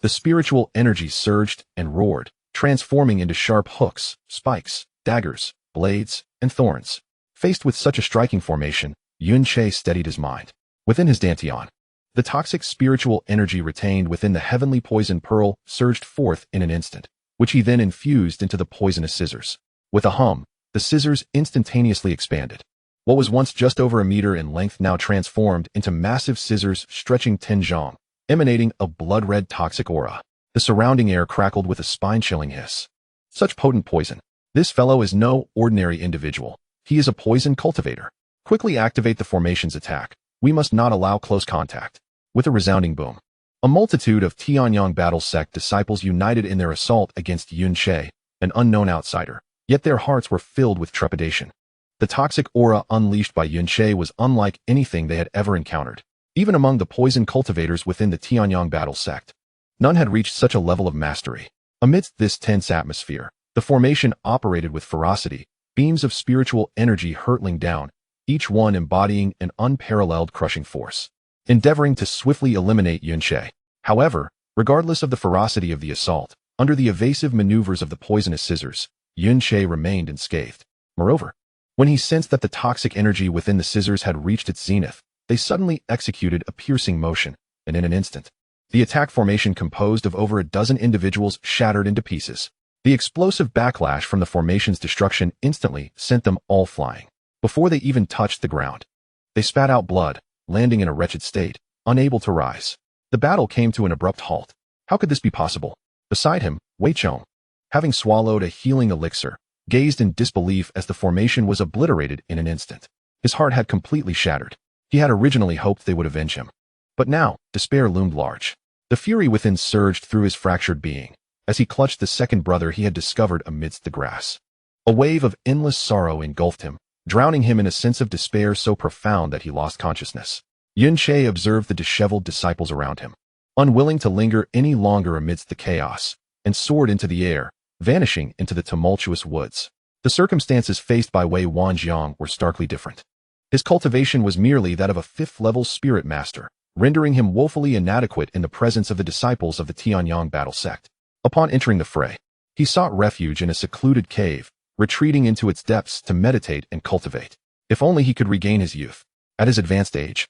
the spiritual energy surged and roared, transforming into sharp hooks, spikes, daggers, blades, and thorns. Faced with such a striking formation, Yunche steadied his mind. Within his dantian, the toxic spiritual energy retained within the heavenly poison pearl surged forth in an instant, which he then infused into the poisonous scissors. With a hum, the scissors instantaneously expanded. What was once just over a meter in length now transformed into massive scissors stretching Tanyong, emanating a blood-red toxic aura. The surrounding air crackled with a spine-chilling hiss. Such potent poison. This fellow is no ordinary individual. He is a poison cultivator. Quickly activate the formation's attack. We must not allow close contact. With a resounding boom, a multitude of Tanyong battle sect disciples united in their assault against Yunche, an unknown outsider, yet their hearts were filled with trepidation. The toxic aura unleashed by Yunche was unlike anything they had ever encountered. Even among the poison cultivators within the Tanyong battle sect, none had reached such a level of mastery. Amidst this tense atmosphere, the formation operated with ferocity, beams of spiritual energy hurtling down, each one embodying an unparalleled crushing force, endeavoring to swiftly eliminate Yunche. However, regardless of the ferocity of the assault, under the evasive maneuvers of the poisonous scissors, Yunche remained unscathed. Moreover, when he sensed that the toxic energy within the scissors had reached its zenith, they suddenly executed a piercing motion, and in an instant, the attack formation composed of over a dozen individuals shattered into pieces. The explosive backlash from the formation's destruction instantly sent them all flying. Before they even touched the ground, they spat out blood, landing in a wretched state, unable to rise. The battle came to an abrupt halt. How could this be possible? Beside him, Wei Chong, having swallowed a healing elixir, gazed in disbelief as the formation was obliterated in an instant. His heart had completely shattered. He had originally hoped they would avenge him. But now, despair loomed large. The fury within surged through his fractured being, as he clutched the second brother he had discovered amidst the grass. A wave of endless sorrow engulfed him, drowning him in a sense of despair so profound that he lost consciousness. Yunche observed the disheveled disciples around him, unwilling to linger any longer amidst the chaos, and soared into the air, vanishing into the tumultuous woods. The circumstances faced by Wei Wanjiang were starkly different. His cultivation was merely that of a fifth-level spirit master, rendering him woefully inadequate in the presence of the disciples of the Tanyong battle sect. Upon entering the fray, he sought refuge in a secluded cave, retreating into its depths to meditate and cultivate. If only he could regain his youth. At his advanced age,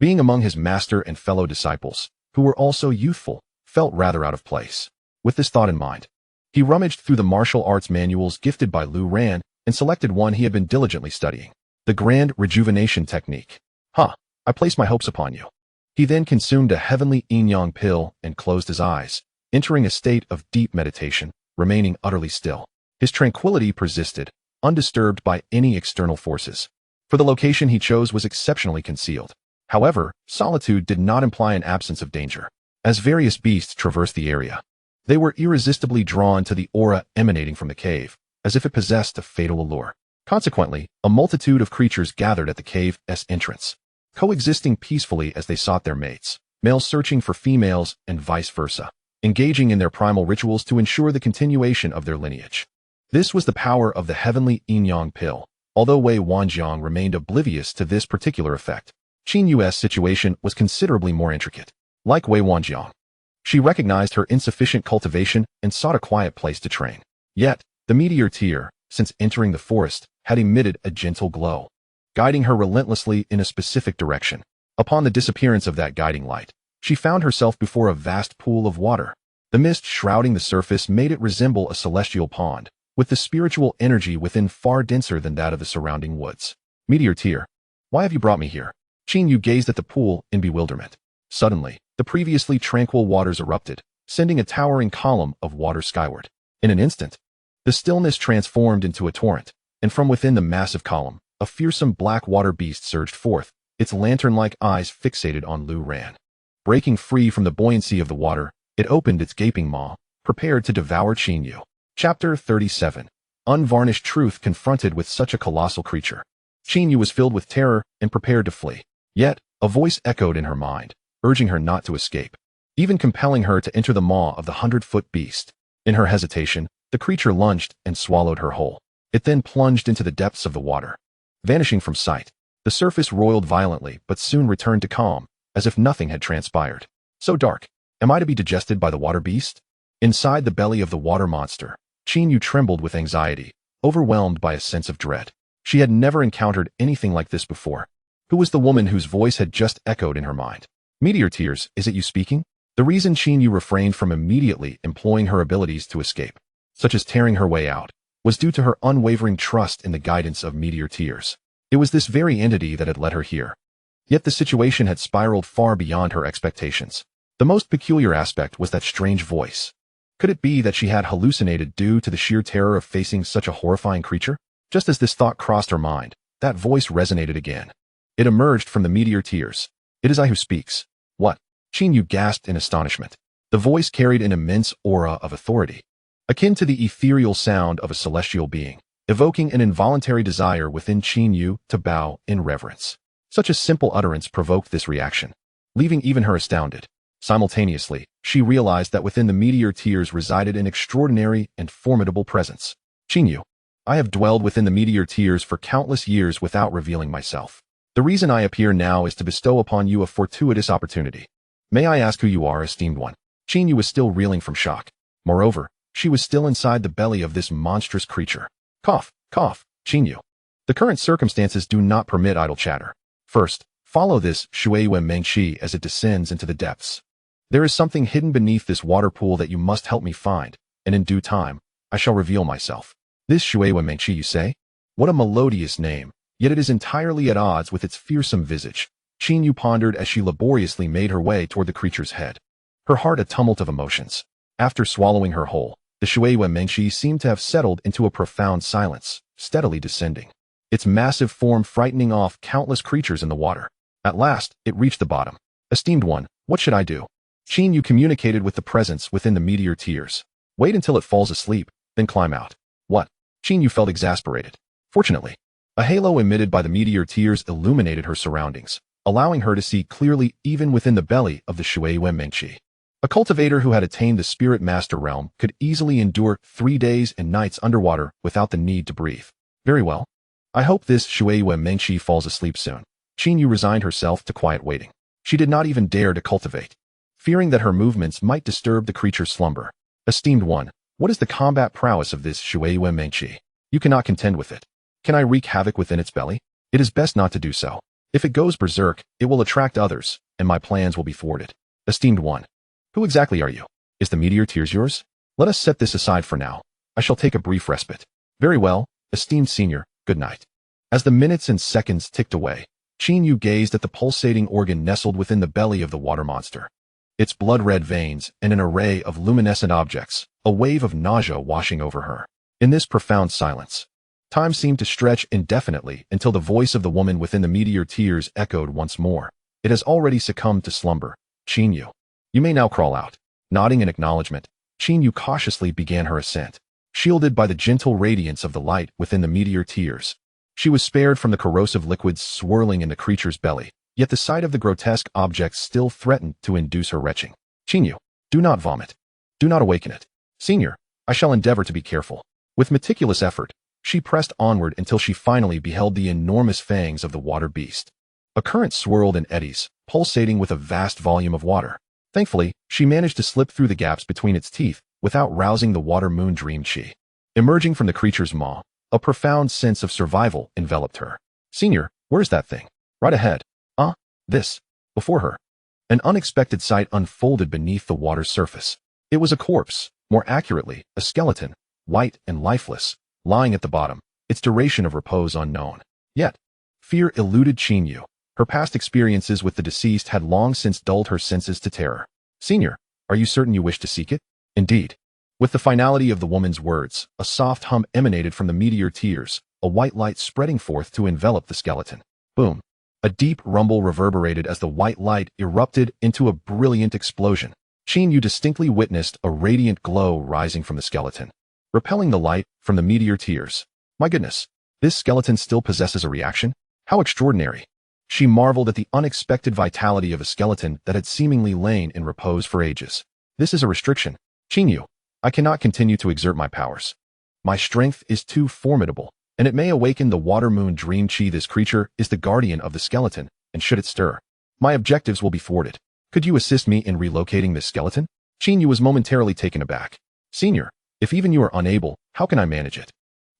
being among his master and fellow disciples, who were also youthful, felt rather out of place. With this thought in mind, he rummaged through the martial arts manuals gifted by Lu Ran and selected one he had been diligently studying. The Grand Rejuvenation Technique. I place my hopes upon you. He then consumed a heavenly yin-yang pill and closed his eyes, entering a state of deep meditation, remaining utterly still. His tranquility persisted, undisturbed by any external forces. For the location he chose was exceptionally concealed. However, solitude did not imply an absence of danger. As various beasts traversed the area, they were irresistibly drawn to the aura emanating from the cave, as if it possessed a fatal allure. Consequently, a multitude of creatures gathered at the cave's entrance, coexisting peacefully as they sought their mates, males searching for females and vice versa, engaging in their primal rituals to ensure the continuation of their lineage. This was the power of the heavenly yin-yang pill. Although Wei Wanjiang remained oblivious to this particular effect, Qin Yu's situation was considerably more intricate. Like Wei Wanjiang, she recognized her insufficient cultivation and sought a quiet place to train. Yet, the meteor, since entering the forest, had emitted a gentle glow, guiding her relentlessly in a specific direction. Upon the disappearance of that guiding light, she found herself before a vast pool of water. The mist shrouding the surface made it resemble a celestial pond, with the spiritual energy within far denser than that of the surrounding woods. Meteor, why have you brought me here? Qin Yu gazed at the pool in bewilderment. Suddenly, the previously tranquil waters erupted, sending a towering column of water skyward. In an instant, the stillness transformed into a torrent, and from within the massive column, a fearsome black water beast surged forth, its lantern-like eyes fixated on Lu Ran. Breaking free from the buoyancy of the water, it opened its gaping maw, prepared to devour Qin Yu. Chapter 37. Unvarnished truth confronted with such a colossal creature. Qin Yu was filled with terror and prepared to flee. Yet, a voice echoed in her mind, urging her not to escape, even compelling her to enter the maw of the 100-foot beast. In her hesitation, the creature lunged and swallowed her whole. It then plunged into the depths of the water. Vanishing from sight, the surface roiled violently but soon returned to calm, as if nothing had transpired. So dark, am I to be digested by the water beast? Inside the belly of the water monster, Qin Yu trembled with anxiety, overwhelmed by a sense of dread. She had never encountered anything like this before. Who was the woman whose voice had just echoed in her mind? Meteor, is it you speaking? The reason Qin Yu refrained from immediately employing her abilities to escape, such as tearing her way out, was due to her unwavering trust in the guidance of Meteor. It was this very entity that had led her here. Yet the situation had spiraled far beyond her expectations. The most peculiar aspect was that strange voice. Could it be that she had hallucinated due to the sheer terror of facing such a horrifying creature? Just as this thought crossed her mind, that voice resonated again. It emerged from the meteor tears. "It is I who speaks." "What?" Qin Yu gasped in astonishment. The voice carried an immense aura of authority, akin to the ethereal sound of a celestial being, evoking an involuntary desire within Qin Yu to bow in reverence. Such a simple utterance provoked this reaction, leaving even her astounded. Simultaneously, she realized that within the meteor tears resided an extraordinary and formidable presence. "Qin Yu, I have dwelled within the meteor tears for countless years without revealing myself. The reason I appear now is to bestow upon you a fortuitous opportunity. May I ask who you are, esteemed one?" Qin Yu was still reeling from shock. Moreover, she was still inside the belly of this monstrous creature. Cough, cough, Qin Yu. The current circumstances do not permit idle chatter. First, follow this Shui Mengshi as it descends into the depths. There is something hidden beneath this water pool that you must help me find, and in due time, I shall reveal myself. This Shui Mengshi, you say? What a melodious name, yet it is entirely at odds with its fearsome visage. Qin Yu pondered as she laboriously made her way toward the creature's head. Her heart a tumult of emotions. After swallowing her whole, the Shui Mengshi seemed to have settled into a profound silence, steadily descending, its massive form frightening off countless creatures in the water. At last, it reached the bottom. "Esteemed one, what should I do?" Qin Yu communicated with the presence within the meteor tears. "Wait until it falls asleep, then climb out." "What?" Qin Yu felt exasperated. Fortunately, a halo emitted by the meteor tears illuminated her surroundings, allowing her to see clearly even within the belly of the Shui Mengshi. A cultivator who had attained the spirit master realm could easily endure 3 days and nights underwater without the need to breathe. Very well. I hope this Shui Mengshi falls asleep soon. Qin Yu resigned herself to quiet waiting. She did not even dare to cultivate, fearing that her movements might disturb the creature's slumber. "Esteemed one, what is the combat prowess of this Shui Mengshi? You cannot contend with it. Can I wreak havoc within its belly? It is best not to do so. If it goes berserk, it will attract others, and my plans will be thwarted. Esteemed one, who exactly are you? Is the meteor tears yours? Let us set this aside for now. I shall take a brief respite." "Very well, esteemed senior, good night." As the minutes and seconds ticked away, Qin Yu gazed at the pulsating organ nestled within the belly of the water monster. Its blood-red veins and an array of luminescent objects, a wave of nausea washing over her. In this profound silence, time seemed to stretch indefinitely until the voice of the woman within the meteor tears echoed once more. "It has already succumbed to slumber, Qin Yu. You may now crawl out." Nodding in acknowledgement, Qin Yu cautiously began her ascent, shielded by the gentle radiance of the light within the meteor tears. She was spared from the corrosive liquids swirling in the creature's belly, yet the sight of the grotesque objects still threatened to induce her retching. "Qin Yu, do not vomit. Do not awaken it. Senior, I shall endeavor to be careful." With meticulous effort, she pressed onward until she finally beheld the enormous fangs of the water beast. A current swirled in eddies, pulsating with a vast volume of water. Thankfully, she managed to slip through the gaps between its teeth without rousing the water moon dream chi. Emerging from the creature's maw, a profound sense of survival enveloped her. "Senior, where's that thing?" "Right ahead." This. Before her, an unexpected sight unfolded beneath the water's surface. It was a corpse, more accurately, a skeleton, white and lifeless, lying at the bottom, its duration of repose unknown. Yet, fear eluded Qin Yu. Her past experiences with the deceased had long since dulled her senses to terror. "Senior, are you certain you wish to seek it?" "Indeed." With the finality of the woman's words, a soft hum emanated from the meteor tears, a white light spreading forth to envelop the skeleton. Boom. A deep rumble reverberated as the white light erupted into a brilliant explosion. Qin Yu distinctly witnessed a radiant glow rising from the skeleton, repelling the light from the meteor tears. My goodness, this skeleton still possesses a reaction? How extraordinary. She marveled at the unexpected vitality of a skeleton that had seemingly lain in repose for ages. This is a restriction. Qin Yu, I cannot continue to exert my powers. My strength is too formidable, and it may awaken the water moon dream chi. This creature is the guardian of the skeleton, and should it stir, my objectives will be thwarted. Could you assist me in relocating this skeleton? Qin Yu was momentarily taken aback. Senior, if even you are unable, how can I manage it?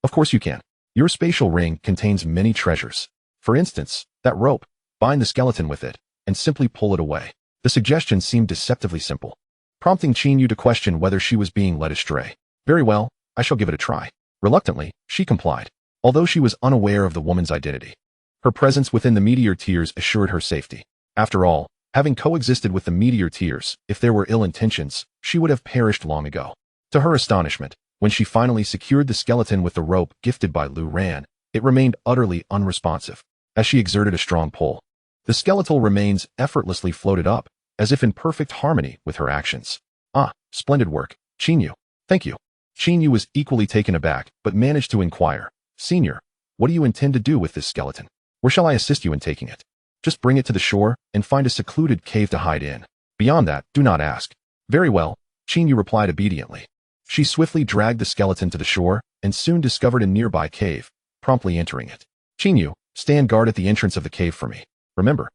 Of course you can. Your spatial ring contains many treasures. For instance, that rope, bind the skeleton with it, and simply pull it away. The suggestion seemed deceptively simple, prompting Qin Yu to question whether she was being led astray. Very well, I shall give it a try. Reluctantly, she complied, although she was unaware of the woman's identity. Her presence within the meteor tiers assured her safety. After all, having coexisted with the meteor tiers, if there were ill intentions, she would have perished long ago. To her astonishment, when she finally secured the skeleton with the rope gifted by Lu Ran, it remained utterly unresponsive. As she exerted a strong pull, the skeletal remains effortlessly floated up, as if in perfect harmony with her actions. Ah, splendid work, Qin Yu. Thank you. Qin Yu was equally taken aback, but managed to inquire, Senior, what do you intend to do with this skeleton? Where shall I assist you in taking it? Just bring it to the shore and find a secluded cave to hide in. Beyond that, do not ask. Very well, Qin Yu replied obediently. She swiftly dragged the skeleton to the shore and soon discovered a nearby cave, promptly entering it. Qin Yu, stand guard at the entrance of the cave for me. Remember,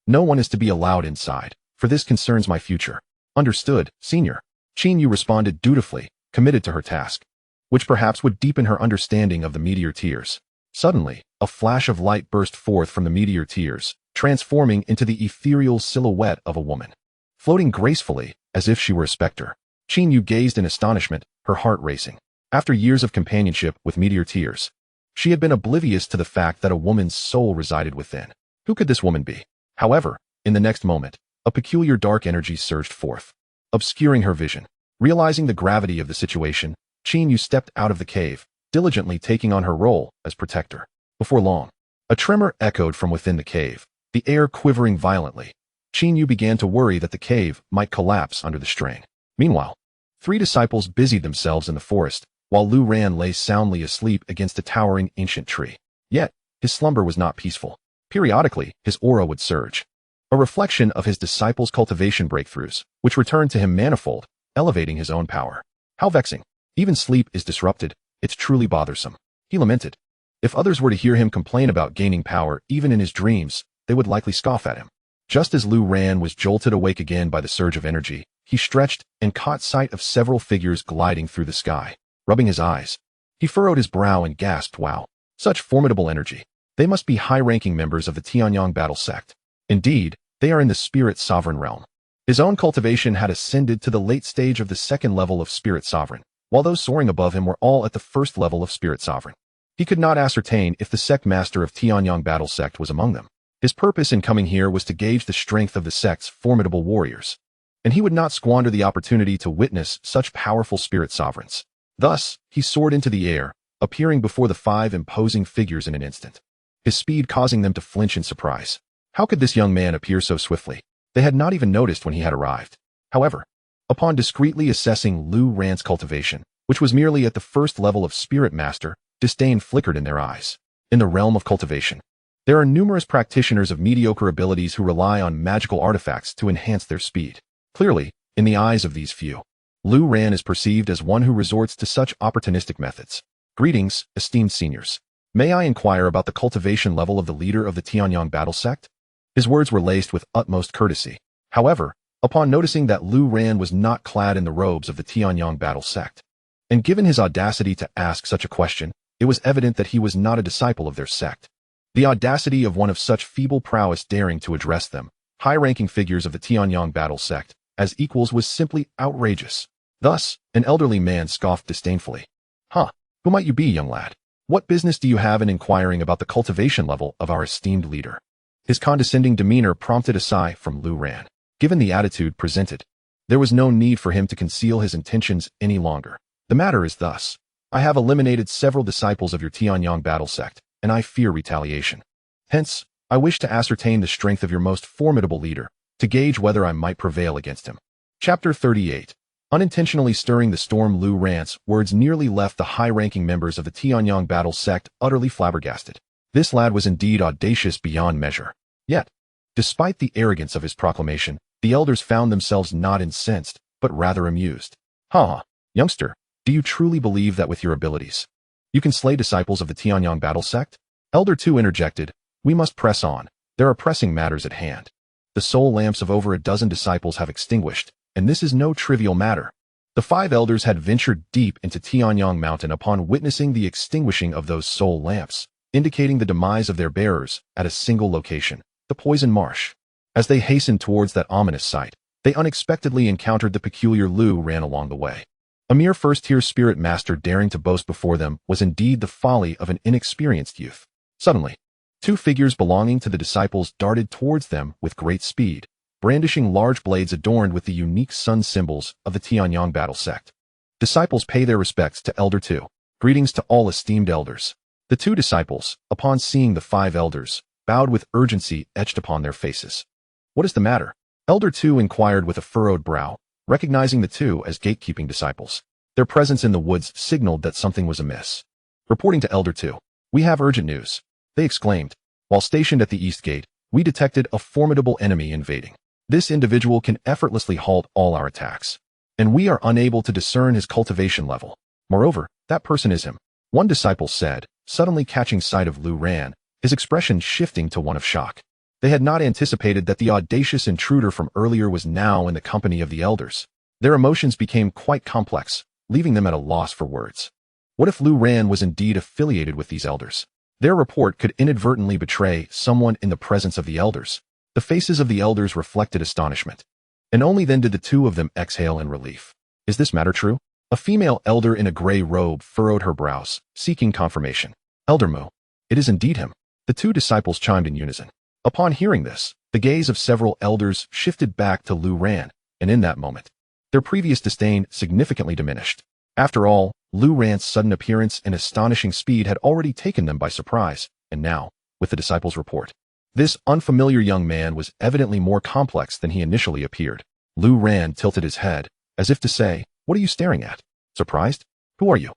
no one is to be allowed inside, for this concerns my future. Understood, Senior. Qin Yu responded dutifully, committed to her task, which perhaps would deepen her understanding of the meteor tiers. Suddenly, a flash of light burst forth from the meteor tiers, transforming into the ethereal silhouette of a woman. Floating gracefully, as if she were a specter, Qin Yu gazed in astonishment, her heart racing. After years of companionship with meteor tiers, she had been oblivious to the fact that a woman's soul resided within. Who could this woman be? However, in the next moment, a peculiar dark energy surged forth, obscuring her vision. Realizing the gravity of the situation, Qin Yu stepped out of the cave, diligently taking on her role as protector. Before long, a tremor echoed from within the cave, the air quivering violently. Qin Yu began to worry that the cave might collapse under the strain. Meanwhile, 3 disciples busied themselves in the forest, while Lu Ran lay soundly asleep against a towering ancient tree. Yet, his slumber was not peaceful. Periodically, his aura would surge, a reflection of his disciples' cultivation breakthroughs, which returned to him manifold, elevating his own power. How vexing. Even sleep is disrupted. It's truly bothersome. He lamented. If others were to hear him complain about gaining power even in his dreams, they would likely scoff at him. Just as Lu Ran was jolted awake again by the surge of energy, he stretched and caught sight of several figures gliding through the sky. Rubbing his eyes, he furrowed his brow and gasped, wow, such formidable energy. They must be high-ranking members of the Tanyong battle sect. Indeed, they are in the spirit sovereign realm. His own cultivation had ascended to the late stage of the 2nd level of spirit sovereign, while those soaring above him were all at the 1st level of spirit sovereign. He could not ascertain if the sect master of Tanyong battle sect was among them. His purpose in coming here was to gauge the strength of the sect's formidable warriors, and he would not squander the opportunity to witness such powerful spirit sovereigns. Thus, he soared into the air, appearing before the 5 imposing figures in an instant, his speed causing them to flinch in surprise. How could this young man appear so swiftly? They had not even noticed when he had arrived. However, upon discreetly assessing Lu Ran's cultivation, which was merely at the 1st level of spirit master, disdain flickered in their eyes. In the realm of cultivation, there are numerous practitioners of mediocre abilities who rely on magical artifacts to enhance their speed. Clearly, in the eyes of these few, Lu Ran is perceived as one who resorts to such opportunistic methods. Greetings, esteemed seniors. May I inquire about the cultivation level of the leader of the Tanyong battle sect? His words were laced with utmost courtesy. However, upon noticing that Lu Ran was not clad in the robes of the Tanyong battle sect, and given his audacity to ask such a question, it was evident that he was not a disciple of their sect. The audacity of one of such feeble prowess daring to address them, high-ranking figures of the Tanyong battle sect, as equals was simply outrageous. Thus, an elderly man scoffed disdainfully. Huh, who might you be, young lad? What business do you have in inquiring about the cultivation level of our esteemed leader? His condescending demeanor prompted a sigh from Lu Ran. Given the attitude presented, there was no need for him to conceal his intentions any longer. The matter is thus. I have eliminated several disciples of your Tanyong battle sect, and I fear retaliation. Hence, I wish to ascertain the strength of your most formidable leader, to gauge whether I might prevail against him. Chapter 38. Unintentionally stirring the storm, Lu Ran's words nearly left the high-ranking members of the Tanyong battle sect utterly flabbergasted. This lad was indeed audacious beyond measure. Yet, despite the arrogance of his proclamation, the elders found themselves not incensed, but rather amused. Ha! Youngster, do you truly believe that with your abilities, you can slay disciples of the Tanyong battle sect? Elder 2 interjected, we must press on. There are pressing matters at hand. The soul lamps of over a dozen disciples have extinguished, and this is no trivial matter. The 5 elders had ventured deep into Tanyong Mountain upon witnessing the extinguishing of those soul lamps, indicating the demise of their bearers at a single location, the Poison Marsh. As they hastened towards that ominous sight, they unexpectedly encountered the peculiar Lu Ran along the way. A mere first-tier spirit master daring to boast before them was indeed the folly of an inexperienced youth. Suddenly, Two figures belonging to the disciples darted towards them with great speed, brandishing large blades adorned with the unique sun symbols of the Tanyong battle sect. Disciples pay their respects to Elder 2. Greetings to all esteemed elders. The two disciples, upon seeing the 5 elders, bowed with urgency etched upon their faces. What is the matter? Elder 2 inquired with a furrowed brow, recognizing the two as gatekeeping disciples. Their presence in the woods signaled that something was amiss. Reporting to Elder 2. We have urgent news, they exclaimed. While stationed at the east gate, we detected a formidable enemy invading. This individual can effortlessly halt all our attacks, and we are unable to discern his cultivation level. Moreover, that person is him, one disciple said, suddenly catching sight of Lu Ran, his expression shifting to one of shock. They had not anticipated that the audacious intruder from earlier was now in the company of the elders. Their emotions became quite complex, leaving them at a loss for words. What if Lu Ran was indeed affiliated with these elders? Their report could inadvertently betray someone in the presence of the elders. The faces of the elders reflected astonishment, and only then did the two of them exhale in relief. Is this matter true? A female elder in a gray robe furrowed her brows, seeking confirmation. Elder Mu. It is indeed him. The two disciples chimed in unison. Upon hearing this, the gaze of several elders shifted back to Lu Ran, and in that moment, their previous disdain significantly diminished. After all, Lu Ran's sudden appearance and astonishing speed had already taken them by surprise, and now, with the disciples' report, this unfamiliar young man was evidently more complex than he initially appeared. Lu Ran tilted his head, as if to say, what are you staring at? Surprised? Who are you?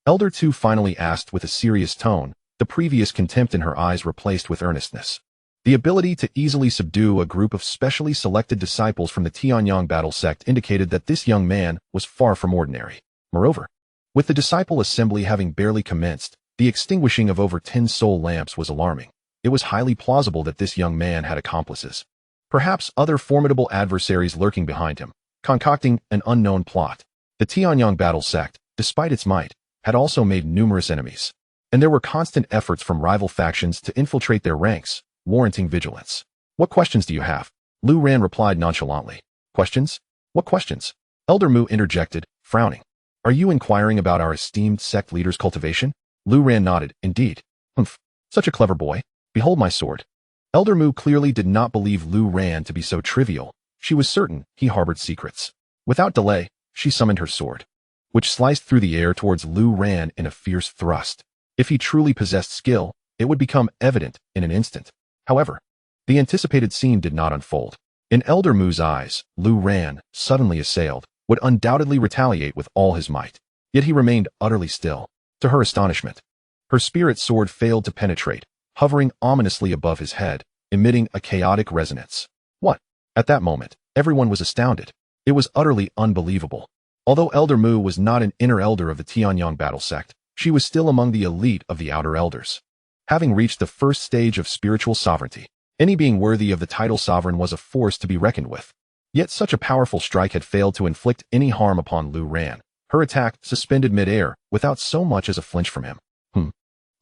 Elder 2 finally asked with a serious tone, the previous contempt in her eyes replaced with earnestness. The ability to easily subdue a group of specially selected disciples from the Tanyong battle sect indicated that this young man was far from ordinary. Moreover, with the disciple assembly having barely commenced, the extinguishing of over 10 soul lamps was alarming. It was highly plausible that this young man had accomplices. Perhaps other formidable adversaries lurking behind him, concocting an unknown plot. The Tanyong battle sect, despite its might, had also made numerous enemies, and there were constant efforts from rival factions to infiltrate their ranks, warranting vigilance. What questions do you have? Lu Ran replied nonchalantly. Questions? What questions? Elder Mu interjected, frowning. Are you inquiring about our esteemed sect leader's cultivation? Lu Ran nodded, indeed. Humph, such a clever boy. Behold my sword. Elder Mu clearly did not believe Lu Ran to be so trivial. She was certain he harbored secrets. Without delay, she summoned her sword, which sliced through the air towards Lu Ran in a fierce thrust. If he truly possessed skill, it would become evident in an instant. However, the anticipated scene did not unfold. In Elder Mu's eyes, Lu Ran, suddenly assailed, would undoubtedly retaliate with all his might. Yet he remained utterly still. To her astonishment, her spirit sword failed to penetrate, hovering ominously above his head, emitting a chaotic resonance. What? At that moment, everyone was astounded. It was utterly unbelievable. Although Elder Mu was not an inner elder of the Tanyong battle sect, she was still among the elite of the outer elders. Having reached the first stage of spiritual sovereignty, any being worthy of the title sovereign was a force to be reckoned with. Yet such a powerful strike had failed to inflict any harm upon Lu Ran, her attack suspended mid-air without so much as a flinch from him.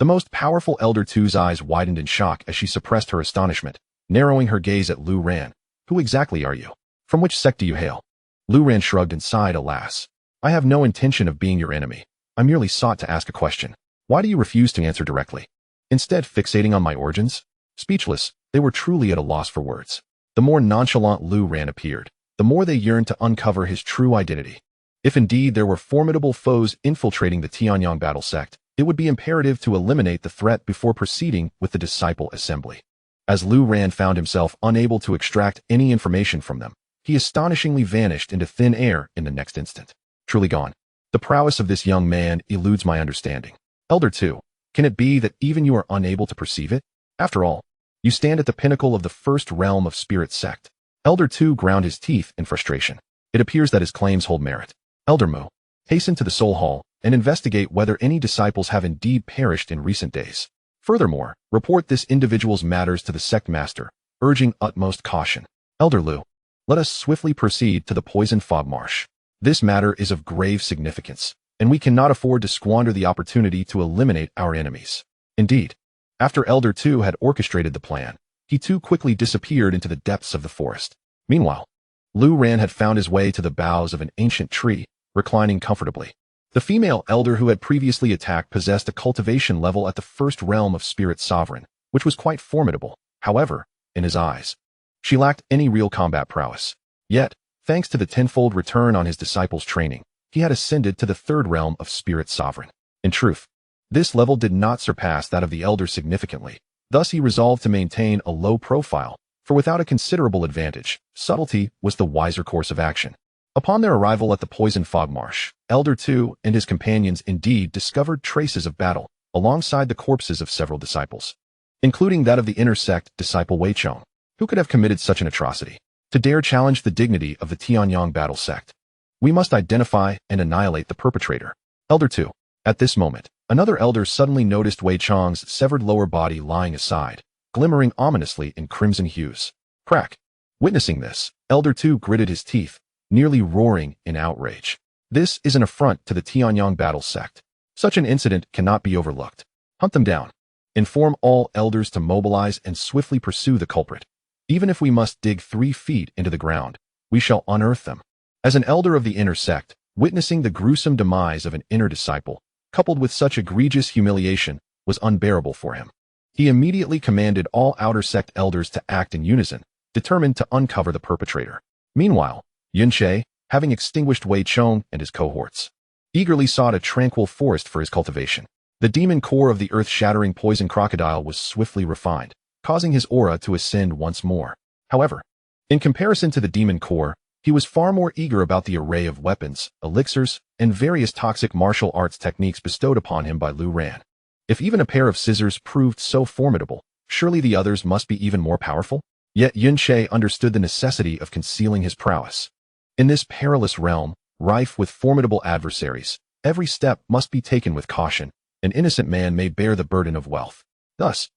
The most powerful Elder 2's eyes widened in shock as she suppressed her astonishment, narrowing her gaze at Lu Ran. Who exactly are you? From which sect do you hail? Lu Ran shrugged and sighed, alas. I have no intention of being your enemy. I merely sought to ask a question. Why do you refuse to answer directly? Instead, fixating on my origins? Speechless, they were truly at a loss for words. The more nonchalant Lu Ran appeared, the more they yearned to uncover his true identity. If indeed there were formidable foes infiltrating the Tanyong battle sect, it would be imperative to eliminate the threat before proceeding with the disciple assembly. As Lu Ran found himself unable to extract any information from them, he astonishingly vanished into thin air in the next instant. Truly gone. The prowess of this young man eludes my understanding. Elder 2, can it be that even you are unable to perceive it? After all, you stand at the pinnacle of the first realm of spirit sect. Elder 2 ground his teeth in frustration. It appears that his claims hold merit. Elder Mu, hasten to the Soul Hall and investigate whether any disciples have indeed perished in recent days. Furthermore, report this individual's matters to the sect master, urging utmost caution. Elder Lu, let us swiftly proceed to the poison fog marsh. This matter is of grave significance, and we cannot afford to squander the opportunity to eliminate our enemies. Indeed, after Elder 2 had orchestrated the plan, he too quickly disappeared into the depths of the forest. Meanwhile, Lu Ran had found his way to the boughs of an ancient tree, reclining comfortably. The female elder who had previously attacked possessed a cultivation level at the first realm of spirit sovereign, which was quite formidable. However, in his eyes, she lacked any real combat prowess. Yet, thanks to the tenfold return on his disciples' training, he had ascended to the third realm of Spirit Sovereign. In truth, this level did not surpass that of the Elder significantly. Thus he resolved to maintain a low profile, for without a considerable advantage, subtlety was the wiser course of action. Upon their arrival at the Poison Fog Marsh, Elder 2 and his companions indeed discovered traces of battle, alongside the corpses of several disciples, including that of the inner sect disciple Wei Chong. Who could have committed such an atrocity? To dare challenge the dignity of the Tanyong battle sect, we must identify and annihilate the perpetrator. Elder 2. At this moment, another elder suddenly noticed Wei Chong's severed lower body lying aside, glimmering ominously in crimson hues. Crack! Witnessing this, Elder 2 gritted his teeth, nearly roaring in outrage. This is an affront to the Tianyong battle sect. Such an incident cannot be overlooked. Hunt them down. Inform all elders to mobilize and swiftly pursue the culprit. Even if we must dig 3 feet into the ground, we shall unearth them. As an elder of the inner sect, witnessing the gruesome demise of an inner disciple, coupled with such egregious humiliation, was unbearable for him. He immediately commanded all outer sect elders to act in unison, determined to uncover the perpetrator. Meanwhile, Yunche, having extinguished Wei Chong and his cohorts, eagerly sought a tranquil forest for his cultivation. The demon core of the earth-shattering poison crocodile was swiftly refined, causing his aura to ascend once more. However, in comparison to the demon core, he was far more eager about the array of weapons, elixirs, and various toxic martial arts techniques bestowed upon him by Lu Ran. If even a pair of scissors proved so formidable, surely the others must be even more powerful? Yet Yunche understood the necessity of concealing his prowess. In this perilous realm, rife with formidable adversaries, every step must be taken with caution. An innocent man may bear the burden of wealth. Thus,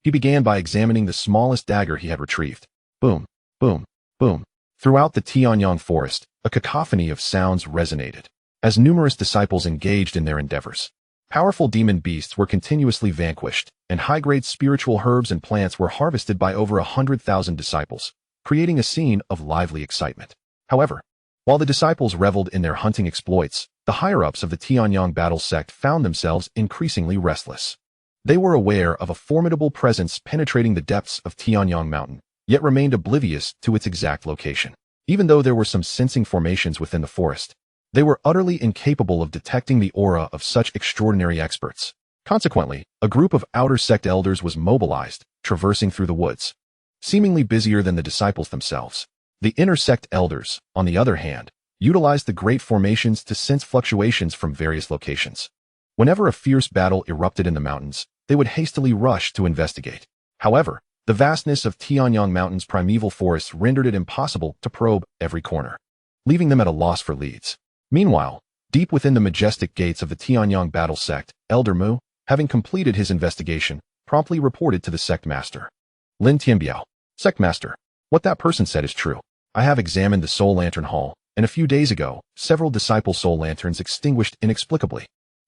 he began by examining the smallest dagger he had retrieved. Boom, boom, boom. Throughout the Tianyong forest, a cacophony of sounds resonated, as numerous disciples engaged in their endeavors. Powerful demon beasts were continuously vanquished, and high-grade spiritual herbs and plants were harvested by over 100,000 disciples, creating a scene of lively excitement. However, while the disciples reveled in their hunting exploits, the higher-ups of the Tianyong battle sect found themselves increasingly restless. They were aware of a formidable presence penetrating the depths of Tianyong Mountain, yet remained oblivious to its exact location. Even though there were some sensing formations within the forest, they were utterly incapable of detecting the aura of such extraordinary experts. Consequently, a group of outer sect elders was mobilized, traversing through the woods, seemingly busier than the disciples themselves. The inner sect elders, on the other hand, utilized the great formations to sense fluctuations from various locations. Whenever a fierce battle erupted in the mountains, they would hastily rush to investigate. However, the vastness of Tianyong Mountain's primeval forests rendered it impossible to probe every corner, leaving them at a loss for leads. Meanwhile, deep within the majestic gates of the Tianyong battle sect, Elder Mu, having completed his investigation, promptly reported to the sect master. Lin Tianbiao, sect master, what that person said is true. I have examined the Soul Lantern Hall, and a few days ago, several disciple soul lanterns extinguished inexplicably,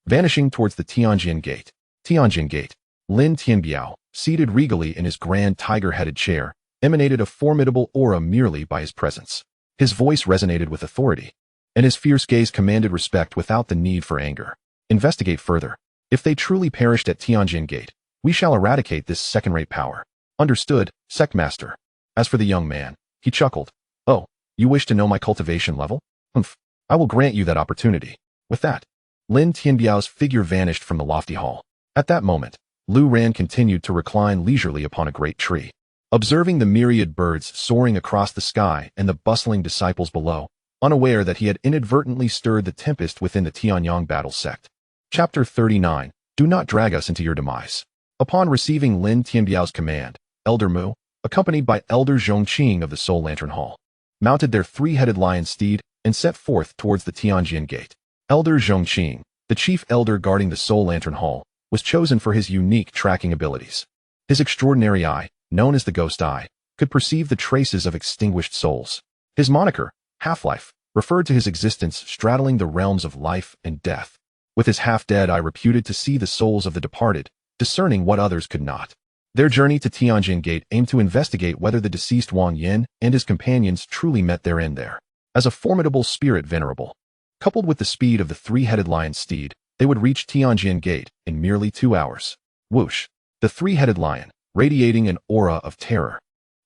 vanishing towards the Tianjin Gate. Tianjin Gate. Lin Tianbiao, seated regally in his grand tiger-headed chair, emanated a formidable aura merely by his presence. His voice resonated with authority, and his fierce gaze commanded respect without the need for anger. Investigate further. If they truly perished at Tianjin Gate, we shall eradicate this second-rate power. Understood, sect master. As for the young man, he chuckled. Oh, you wish to know my cultivation level? Humph. I will grant you that opportunity. With that, Lin Tianbiao's figure vanished from the lofty hall. At that moment, Lu Ran continued to recline leisurely upon a great tree, observing the myriad birds soaring across the sky and the bustling disciples below, unaware that he had inadvertently stirred the tempest within the Tianyong battle sect. Chapter 39. Do not drag us into your demise. Upon receiving Lin Tianbiao's command, Elder Mu, accompanied by Elder Zhongqing of the Soul Lantern Hall, mounted their 3-headed lion steed and set forth towards the Tianjin Gate. Elder Zhongqing, the chief elder guarding the Soul Lantern Hall, was chosen for his unique tracking abilities. His extraordinary eye, known as the Ghost Eye, could perceive the traces of extinguished souls. His moniker, Half-Life, referred to his existence straddling the realms of life and death. With his half-dead eye reputed to see the souls of the departed, discerning what others could not. Their journey to Tianjin Gate aimed to investigate whether the deceased Wang Yin and his companions truly met their end there. As a formidable spirit venerable, coupled with the speed of the 3-headed lion steed, they would reach Tianjin Gate in merely 2 hours. Whoosh! The 3-headed lion, radiating an aura of terror,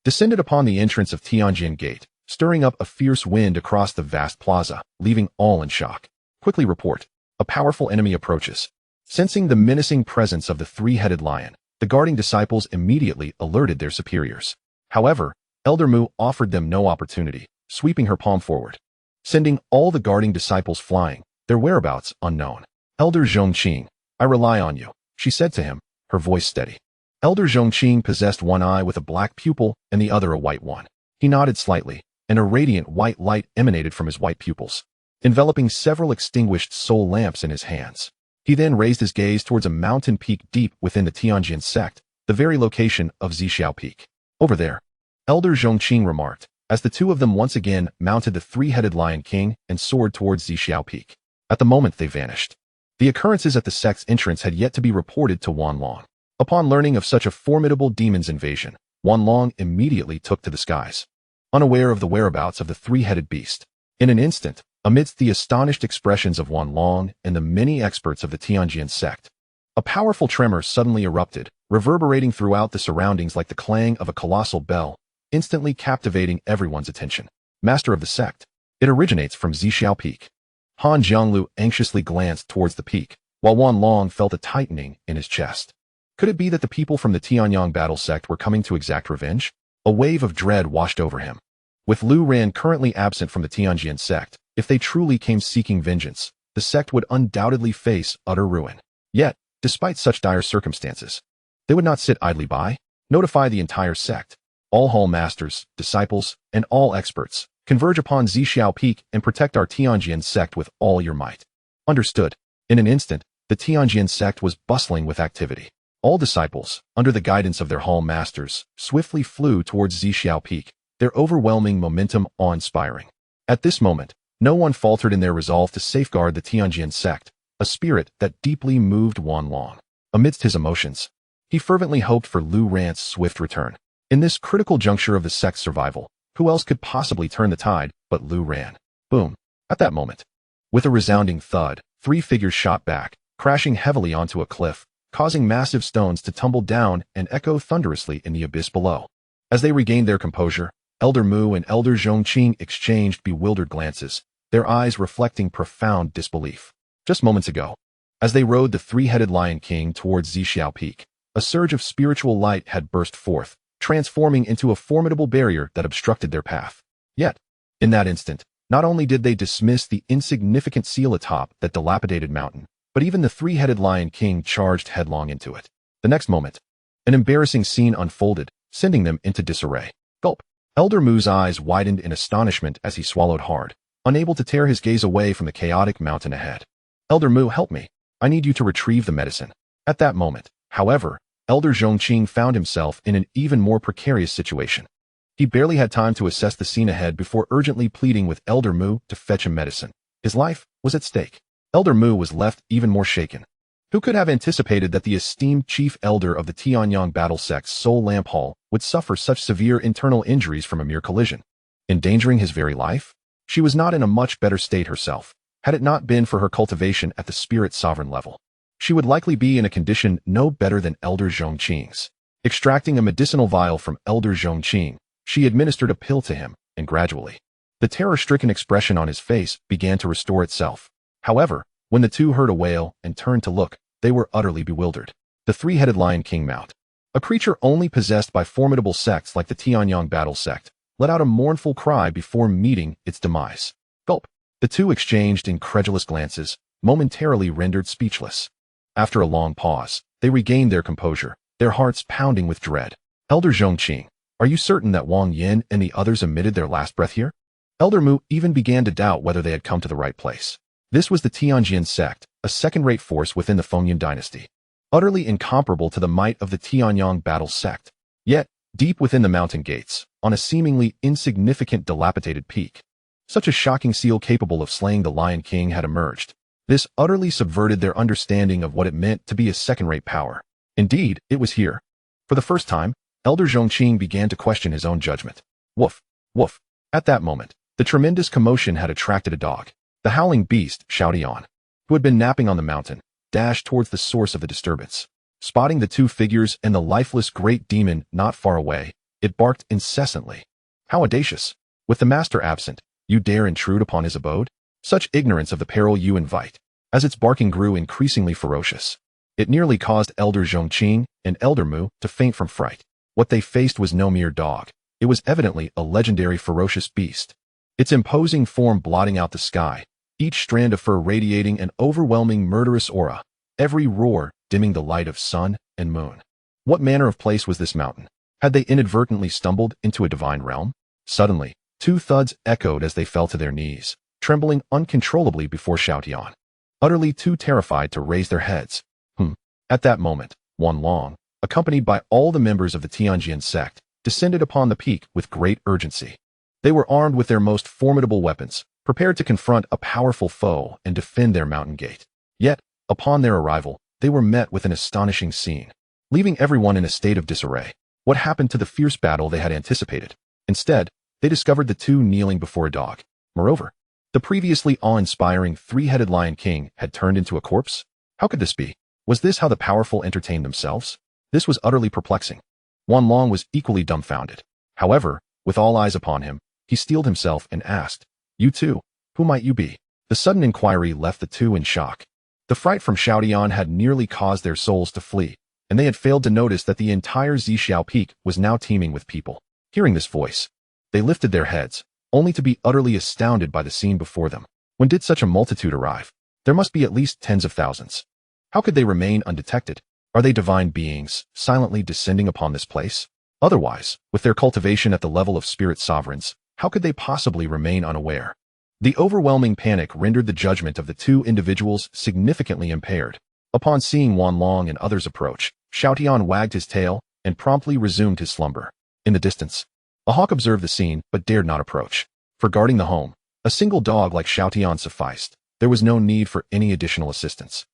descended upon the entrance of Tianjin Gate, stirring up a fierce wind across the vast plaza, leaving all in shock. Quickly report. A powerful enemy approaches. Sensing the menacing presence of the three-headed lion, the guarding disciples immediately alerted their superiors. However, Elder Mu offered them no opportunity, sweeping her palm forward, sending all the guarding disciples flying, their whereabouts unknown. Elder Zhongqing, I rely on you, she said to him, her voice steady. Elder Zhongqing possessed one eye with a black pupil and the other a white one. He nodded slightly, and a radiant white light emanated from his white pupils, enveloping several extinguished soul lamps in his hands. He then raised his gaze towards a mountain peak deep within the Tianjin sect, the very location of Zia Peak. Over there, Elder Zhongqing remarked, as the two of them once again mounted the three-headed Lion King and soared towards Zixiao Peak. At the moment they vanished. The occurrences at the sect's entrance had yet to be reported to Wanlong. Upon learning of such a formidable demon's invasion, Wanlong immediately took to the skies, unaware of the whereabouts of the three-headed beast. In an instant, amidst the astonished expressions of Wanlong and the many experts of the Tianjin sect, a powerful tremor suddenly erupted, reverberating throughout the surroundings like the clang of a colossal bell, instantly captivating everyone's attention. Master of the sect. It originates from Zixiao Peak. Han Jianglu anxiously glanced towards the peak, while Wanlong felt a tightening in his chest. Could it be that the people from the Tanyong battle sect were coming to exact revenge? A wave of dread washed over him. With Lu Ran currently absent from the Tianjin sect, if they truly came seeking vengeance, the sect would undoubtedly face utter ruin. Yet, despite such dire circumstances, they would not sit idly by. Notify the entire sect. All hall masters, disciples, and all experts, converge upon Zixiao Peak and protect our Tianjin sect with all your might. Understood. In an instant, the Tianjin sect was bustling with activity. All disciples, under the guidance of their hall masters, swiftly flew towards Zixiao Peak, their overwhelming momentum awe-inspiring. At this moment, no one faltered in their resolve to safeguard the Tianjin sect, a spirit that deeply moved Wanlong. Amidst his emotions, he fervently hoped for Lu Ran's swift return. In this critical juncture of the sect's survival, who else could possibly turn the tide but Lu Ran? Boom. At that moment, with a resounding thud, three figures shot back, crashing heavily onto a cliff, causing massive stones to tumble down and echo thunderously in the abyss below. As they regained their composure, Elder Mu and Elder Zhongqing exchanged bewildered glances, their eyes reflecting profound disbelief. Just moments ago, as they rode the three-headed Lion King towards Zixiao Peak, a surge of spiritual light had burst forth, transforming into a formidable barrier that obstructed their path. Yet, in that instant, not only did they dismiss the insignificant seal atop that dilapidated mountain, but even the three-headed Lion King charged headlong into it. The next moment, an embarrassing scene unfolded, sending them into disarray. Gulp. Elder Mu's eyes widened in astonishment as he swallowed hard, unable to tear his gaze away from the chaotic mountain ahead. Elder Mu, help me. I need you to retrieve the medicine. At that moment, however, Elder Zhongqing found himself in an even more precarious situation. He barely had time to assess the scene ahead before urgently pleading with Elder Mu to fetch him medicine. His life was at stake. Elder Mu was left even more shaken. Who could have anticipated that the esteemed chief elder of the Tianyong battle sect's Soul Lamp Hall would suffer such severe internal injuries from a mere collision, endangering his very life? She was not in a much better state herself, had it not been for her cultivation at the spirit sovereign level. She would likely be in a condition no better than Elder Zhongqing's. Extracting a medicinal vial from Elder Zhongqing, she administered a pill to him, and gradually, the terror-stricken expression on his face began to restore itself. However, when the two heard a wail and turned to look, they were utterly bewildered. The three-headed Lion King mount, a creature only possessed by formidable sects like the Tianyong battle sect, let out a mournful cry before meeting its demise. Gulp. The two exchanged incredulous glances, momentarily rendered speechless. After a long pause, they regained their composure, their hearts pounding with dread. Elder Zhongqing, are you certain that Wang Yin and the others emitted their last breath here? Elder Mu even began to doubt whether they had come to the right place. This was the Tianjin sect, a second-rate force within the Fengyan dynasty, utterly incomparable to the might of the Tianyong battle sect. Yet, deep within the mountain gates, on a seemingly insignificant dilapidated peak, such a shocking seal capable of slaying the Lion King had emerged. This utterly subverted their understanding of what it meant to be a second-rate power. Indeed, it was here. For the first time, Elder Zhongqing began to question his own judgment. Woof, woof. At that moment, the tremendous commotion had attracted a dog. The howling beast, Xiaodian, who had been napping on the mountain, dashed towards the source of the disturbance. Spotting the two figures and the lifeless great demon not far away, it barked incessantly. How audacious! With the master absent, you dare intrude upon his abode? Such ignorance of the peril you invite. As its barking grew increasingly ferocious, it nearly caused Elder Zhongqing and Elder Mu to faint from fright. What they faced was no mere dog. It was evidently a legendary ferocious beast. Its imposing form blotting out the sky, each strand of fur radiating an overwhelming murderous aura, every roar dimming the light of sun and moon. What manner of place was this mountain? Had they inadvertently stumbled into a divine realm? Suddenly, two thuds echoed as they fell to their knees, trembling uncontrollably before Xiaotian, utterly too terrified to raise their heads. At that moment, Wanlong, accompanied by all the members of the Tianjin sect, descended upon the peak with great urgency. They were armed with their most formidable weapons, prepared to confront a powerful foe and defend their mountain gate. Yet, upon their arrival, they were met with an astonishing scene, leaving everyone in a state of disarray. What happened to the fierce battle they had anticipated? Instead, they discovered the two kneeling before a dog. Moreover, the previously awe-inspiring three-headed Lion King had turned into a corpse? How could this be? Was this how the powerful entertained themselves? This was utterly perplexing. Wanlong was equally dumbfounded. However, with all eyes upon him, he steeled himself and asked, "You two, who might you be?" The sudden inquiry left the two in shock. The fright from Xiaotian had nearly caused their souls to flee, and they had failed to notice that the entire Zia Peak was now teeming with people. Hearing this voice, they lifted their heads, only to be utterly astounded by the scene before them. When did such a multitude arrive? There must be at least tens of thousands. How could they remain undetected? Are they divine beings, silently descending upon this place? Otherwise, with their cultivation at the level of spirit sovereigns, how could they possibly remain unaware? The overwhelming panic rendered the judgment of the two individuals significantly impaired. Upon seeing Wanlong and others approach, Xiaotian wagged his tail and promptly resumed his slumber. In the distance, a hawk observed the scene but dared not approach. For guarding the home, a single dog like Xiaotian sufficed. There was no need for any additional assistance.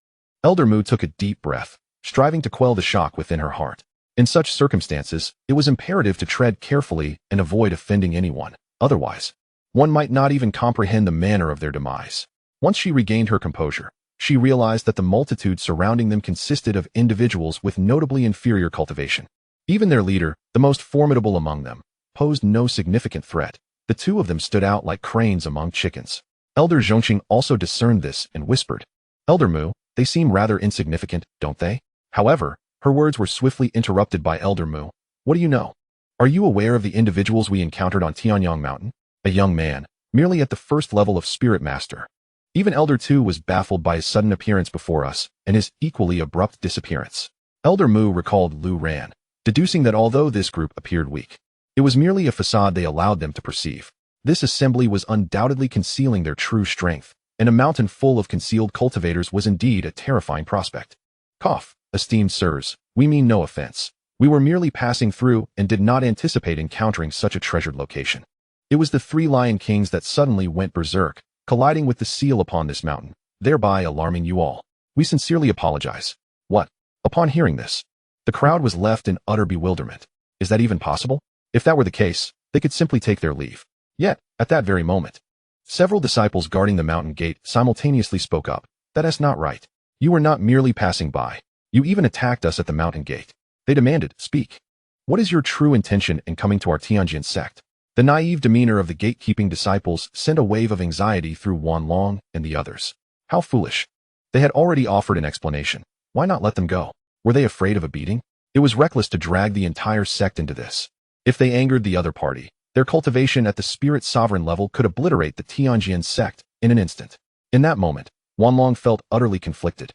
Elder Mu took a deep breath, striving to quell the shock within her heart. In such circumstances, it was imperative to tread carefully and avoid offending anyone. Otherwise, one might not even comprehend the manner of their demise. Once she regained her composure, she realized that the multitude surrounding them consisted of individuals with notably inferior cultivation. Even their leader, the most formidable among them, posed no significant threat. The two of them stood out like cranes among chickens. Elder Zhongqing also discerned this and whispered, "Elder Mu, they seem rather insignificant, don't they?" However, her words were swiftly interrupted by Elder Mu. "What do you know? Are you aware of the individuals we encountered on Tanyong Mountain?" A young man, merely at the first level of Spirit Master. Even Elder Tu was baffled by his sudden appearance before us and his equally abrupt disappearance. Elder Mu recalled Lu Ran, deducing that although this group appeared weak, it was merely a facade they allowed them to perceive. This assembly was undoubtedly concealing their true strength, and a mountain full of concealed cultivators was indeed a terrifying prospect. Cough, esteemed sirs, we mean no offense. We were merely passing through and did not anticipate encountering such a treasured location. It was the three Lion Kings that suddenly went berserk, colliding with the seal upon this mountain, thereby alarming you all. We sincerely apologize. What? Upon hearing this, the crowd was left in utter bewilderment. Is that even possible? If that were the case, they could simply take their leave. Yet, at that very moment, several disciples guarding the mountain gate simultaneously spoke up. "That is not right. You were not merely passing by. You even attacked us at the mountain gate." They demanded, "Speak. What is your true intention in coming to our Tianjin sect?" The naive demeanor of the gatekeeping disciples sent a wave of anxiety through Wanlong and the others. How foolish. They had already offered an explanation. Why not let them go? Were they afraid of a beating? It was reckless to drag the entire sect into this. If they angered the other party, their cultivation at the spirit sovereign level could obliterate the Tianjin sect in an instant. In that moment, Wanlong felt utterly conflicted,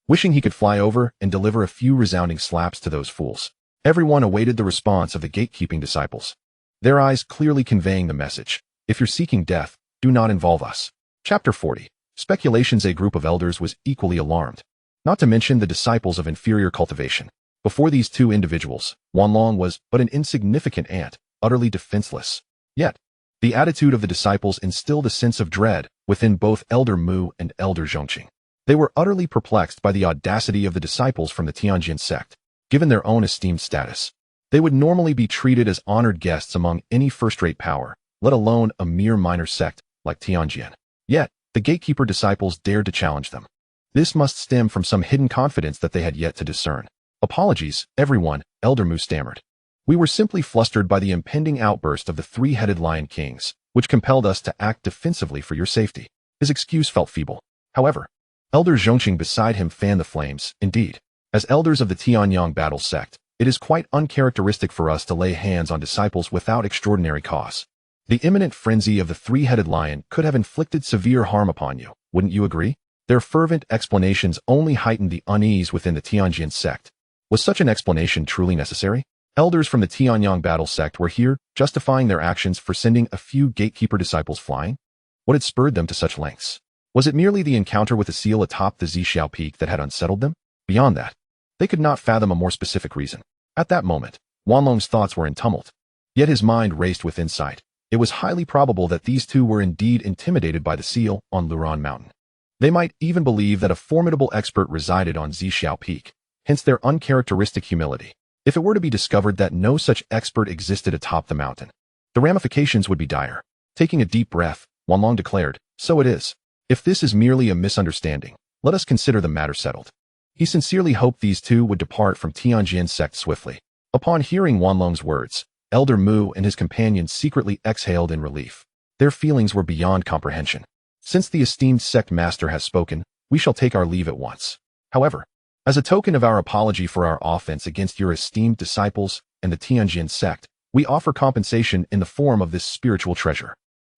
wishing he could fly over and deliver a few resounding slaps to those fools. Everyone awaited the response of the gatekeeping disciples, their eyes clearly conveying the message: "If you're seeking death, do not involve us." Chapter 40. Speculations. A group of elders was equally alarmed, not to mention the disciples of inferior cultivation. Before these two individuals, Wanlong was but an insignificant ant, utterly defenseless. Yet, the attitude of the disciples instilled a sense of dread within both Elder Mu and Elder Zhongqing. They were utterly perplexed by the audacity of the disciples from the Tianjin sect. Given their own esteemed status, they would normally be treated as honored guests among any first-rate power, let alone a mere minor sect like Tianjin. Yet, the gatekeeper disciples dared to challenge them. This must stem from some hidden confidence that they had yet to discern. Apologies, everyone, Elder Mu stammered. We were simply flustered by the impending outburst of the three-headed lion kings, which compelled us to act defensively for your safety. His excuse felt feeble. However, Elder Zhongqing beside him fanned the flames. Indeed, as elders of the Tanyong battle sect, it is quite uncharacteristic for us to lay hands on disciples without extraordinary cause. The imminent frenzy of the three-headed lion could have inflicted severe harm upon you, wouldn't you agree? Their fervent explanations only heightened the unease within the Tianjin sect. Was such an explanation truly necessary? Elders from the Tanyong battle sect were here, justifying their actions for sending a few gatekeeper disciples flying? What had spurred them to such lengths? Was it merely the encounter with the seal atop the Zixiao Peak that had unsettled them? Beyond that, they could not fathom a more specific reason. At that moment, Wanlong's thoughts were in tumult. Yet his mind raced with insight. It was highly probable that these two were indeed intimidated by the seal on Luran Mountain. They might even believe that a formidable expert resided on Zixiao Peak, hence their uncharacteristic humility. If it were to be discovered that no such expert existed atop the mountain, the ramifications would be dire. Taking a deep breath, Wanlong declared, "So it is. If this is merely a misunderstanding, let us consider the matter settled." He sincerely hoped these two would depart from Tianjin sect swiftly. Upon hearing Wanlong's words, Elder Mu and his companions secretly exhaled in relief. Their feelings were beyond comprehension. Since the esteemed sect master has spoken, we shall take our leave at once. However, as a token of our apology for our offense against your esteemed disciples and the Tianjin sect, we offer compensation in the form of this spiritual treasure.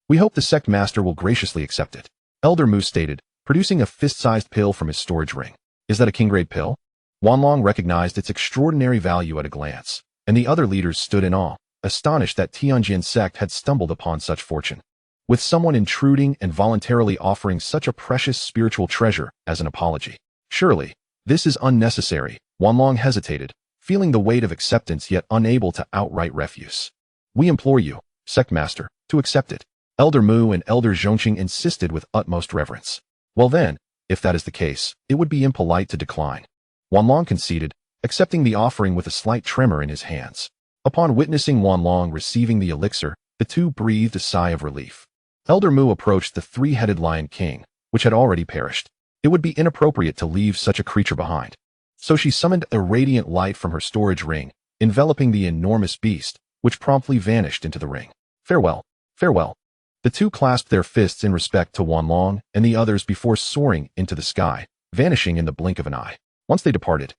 We hope the sect master will graciously accept it. Elder Mu stated, producing a fist-sized pill from his storage ring. Is that a king-grade pill? Wanlong recognized its extraordinary value at a glance, and the other leaders stood in awe, astonished that Tianjin sect had stumbled upon such fortune. With someone intruding and voluntarily offering such a precious spiritual treasure as an apology. Surely, this is unnecessary. Wanlong hesitated, feeling the weight of acceptance yet unable to outright refuse. We implore you, sect master, to accept it. Elder Mu and Elder Zhongqing insisted with utmost reverence. Well then, if that is the case, it would be impolite to decline. Wanlong conceded, accepting the offering with a slight tremor in his hands. Upon witnessing Wanlong receiving the elixir, the two breathed a sigh of relief. Elder Mu approached the three-headed lion king, which had already perished. It would be inappropriate to leave such a creature behind. So she summoned a radiant light from her storage ring, enveloping the enormous beast, which promptly vanished into the ring. Farewell, farewell. The two clasped their fists in respect to Wanlong and the others before soaring into the sky, vanishing in the blink of an eye. Once they departed,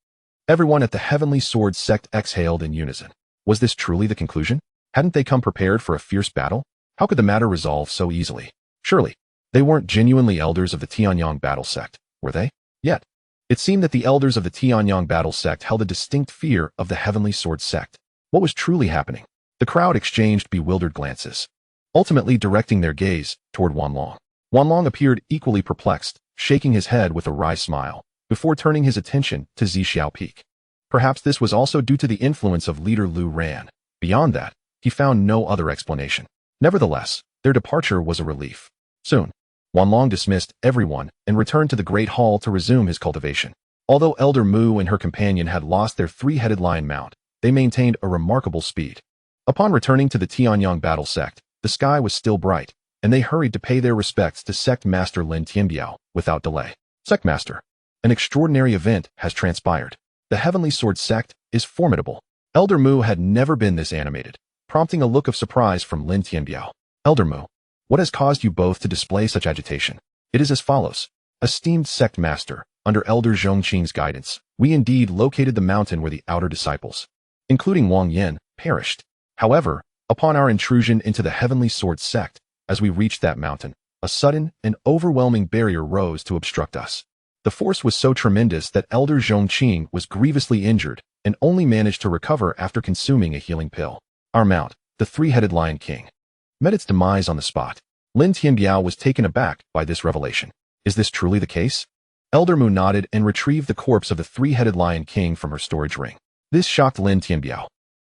everyone at the Heavenly Sword sect exhaled in unison. Was this truly the conclusion? Hadn't they come prepared for a fierce battle? How could the matter resolve so easily? Surely, they weren't genuinely elders of the Tanyong battle sect, were they? Yet, it seemed that the elders of the Tanyong battle sect held a distinct fear of the Heavenly Sword sect. What was truly happening? The crowd exchanged bewildered glances, ultimately directing their gaze toward Wanlong. Wanlong appeared equally perplexed, shaking his head with a wry smile, before turning his attention to Zixiao Peak. Perhaps this was also due to the influence of leader Lu Ran. Beyond that, he found no other explanation. Nevertheless, their departure was a relief. Soon, Wanlong dismissed everyone and returned to the Great Hall to resume his cultivation. Although Elder Mu and her companion had lost their three-headed lion mount, they maintained a remarkable speed. Upon returning to the Tianyong battle sect, the sky was still bright, and they hurried to pay their respects to Sect Master Lin Tianbiao without delay. Sect Master, an extraordinary event has transpired. The Heavenly Sword sect is formidable. Elder Mu had never been this animated, prompting a look of surprise from Lin Tianbiao. Elder Mu, what has caused you both to display such agitation? It is as follows. Esteemed sect master, under Elder Zhongqing's guidance, we indeed located the mountain where the outer disciples, including Wang Yin, perished. However, upon our intrusion into the Heavenly Sword sect, as we reached that mountain, a sudden and overwhelming barrier rose to obstruct us. The force was so tremendous that Elder Zhongqing was grievously injured and only managed to recover after consuming a healing pill. Our mount, the three-headed lion king, met its demise on the spot. Lin Tianbiao was taken aback by this revelation. Is this truly the case? Elder Mu nodded and retrieved the corpse of the three-headed lion king from her storage ring. This shocked Lin Tianbiao.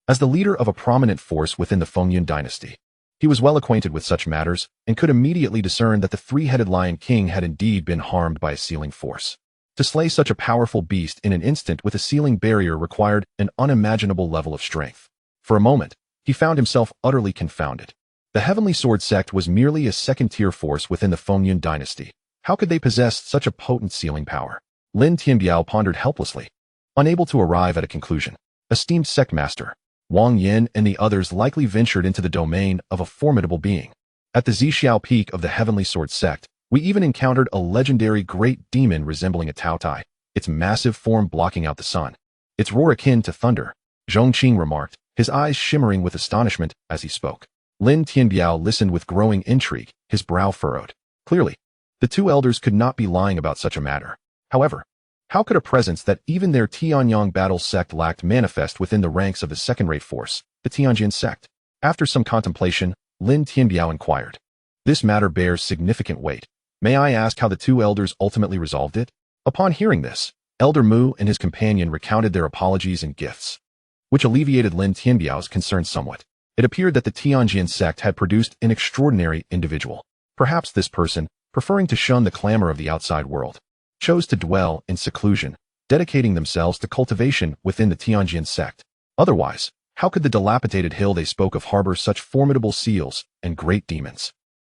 As the leader of a prominent force within the Fengyun dynasty, he was well acquainted with such matters and could immediately discern that the three-headed lion king had indeed been harmed by a sealing force. To slay such a powerful beast in an instant with a sealing barrier required an unimaginable level of strength. For a moment, he found himself utterly confounded. The Heavenly Sword sect was merely a second-tier force within the Fengyun dynasty. How could they possess such a potent sealing power? Lin Tianbiao pondered helplessly. Unable to arrive at a conclusion, esteemed sect master Wang Yin and the others likely ventured into the domain of a formidable being. At the Zixiao Peak of the Heavenly Sword Sect, we even encountered a legendary great demon resembling a Taotai, its massive form blocking out the sun. Its roar akin to thunder, Zhongqing remarked, his eyes shimmering with astonishment as he spoke. Lin Tianbiao listened with growing intrigue, his brow furrowed. Clearly, the two elders could not be lying about such a matter. However, how could a presence that even their Tanyong battle sect lacked manifest within the ranks of the second-rate force, the Tianjin sect? After some contemplation, Lin Tianbiao inquired. This matter bears significant weight. May I ask how the two elders ultimately resolved it? Upon hearing this, Elder Mu and his companion recounted their apologies and gifts, which alleviated Lin Tianbiao's concern somewhat. It appeared that the Tianjin sect had produced an extraordinary individual. Perhaps this person, preferring to shun the clamor of the outside world, chose to dwell in seclusion, dedicating themselves to cultivation within the Tianjin sect. Otherwise, how could the dilapidated hill they spoke of harbor such formidable seals and great demons?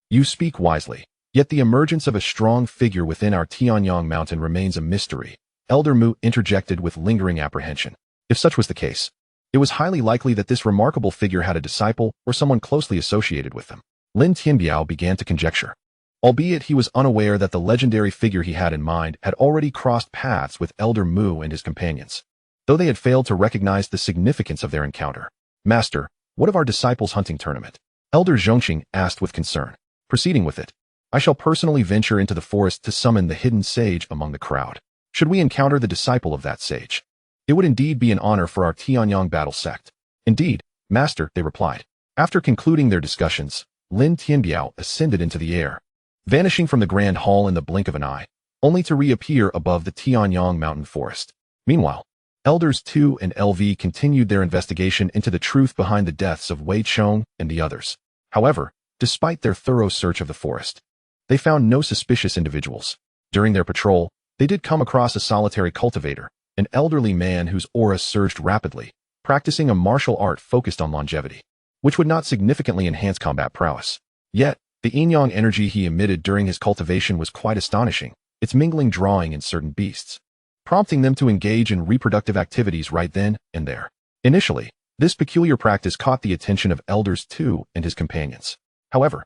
You speak wisely, yet the emergence of a strong figure within our Tianyong mountain remains a mystery, Elder Mu interjected with lingering apprehension. If such was the case, it was highly likely that this remarkable figure had a disciple or someone closely associated with them. Lin Tianbiao began to conjecture. Albeit he was unaware that the legendary figure he had in mind had already crossed paths with Elder Mu and his companions, though they had failed to recognize the significance of their encounter. Master, what of our disciples' hunting tournament? Elder Zhongqing asked with concern. Proceeding with it, I shall personally venture into the forest to summon the hidden sage among the crowd. Should we encounter the disciple of that sage, it would indeed be an honor for our Tianyong battle sect. Indeed, Master, they replied. After concluding their discussions, Lin Tianbiao ascended into the air, vanishing from the grand hall in the blink of an eye, only to reappear above the Tianyong mountain forest. Meanwhile, Elders Tu and LV continued their investigation into the truth behind the deaths of Wei Chong and the others. However, despite their thorough search of the forest, they found no suspicious individuals. During their patrol, they did come across a solitary cultivator, an elderly man whose aura surged rapidly, practicing a martial art focused on longevity, which would not significantly enhance combat prowess. Yet, the yin-yang energy he emitted during his cultivation was quite astonishing, its mingling drawing in certain beasts, prompting them to engage in reproductive activities right then and there. Initially, this peculiar practice caught the attention of Elders Tu and his companions. However,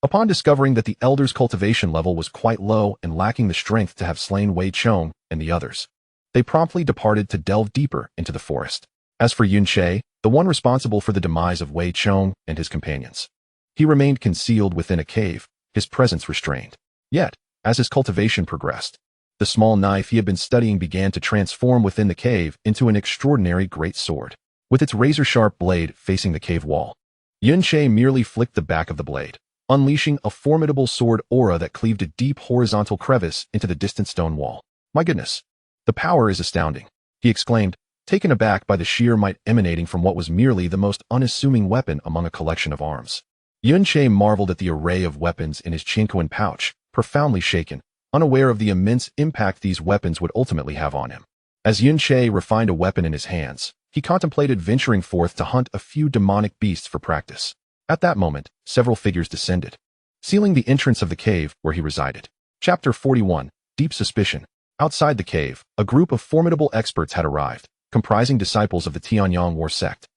upon discovering that the elders' cultivation level was quite low and lacking the strength to have slain Wei Chong and the others, they promptly departed to delve deeper into the forest. As for Yun Che, the one responsible for the demise of Wei Chong and his companions, he remained concealed within a cave, his presence restrained. Yet, as his cultivation progressed, the small knife he had been studying began to transform within the cave into an extraordinary great sword, with its razor-sharp blade facing the cave wall. Yun Che merely flicked the back of the blade, unleashing a formidable sword aura that cleaved a deep horizontal crevice into the distant stone wall. My goodness, the power is astounding, he exclaimed, taken aback by the sheer might emanating from what was merely the most unassuming weapon among a collection of arms. Yun Che marveled at the array of weapons in his Qinquan pouch, profoundly shaken, unaware of the immense impact these weapons would ultimately have on him. As Yun Che refined a weapon in his hands, he contemplated venturing forth to hunt a few demonic beasts for practice. At that moment, several figures descended, sealing the entrance of the cave where he resided. Chapter 41, Deep Suspicion. Outside the cave, a group of formidable experts had arrived, comprising disciples of the Tianyong War Sect.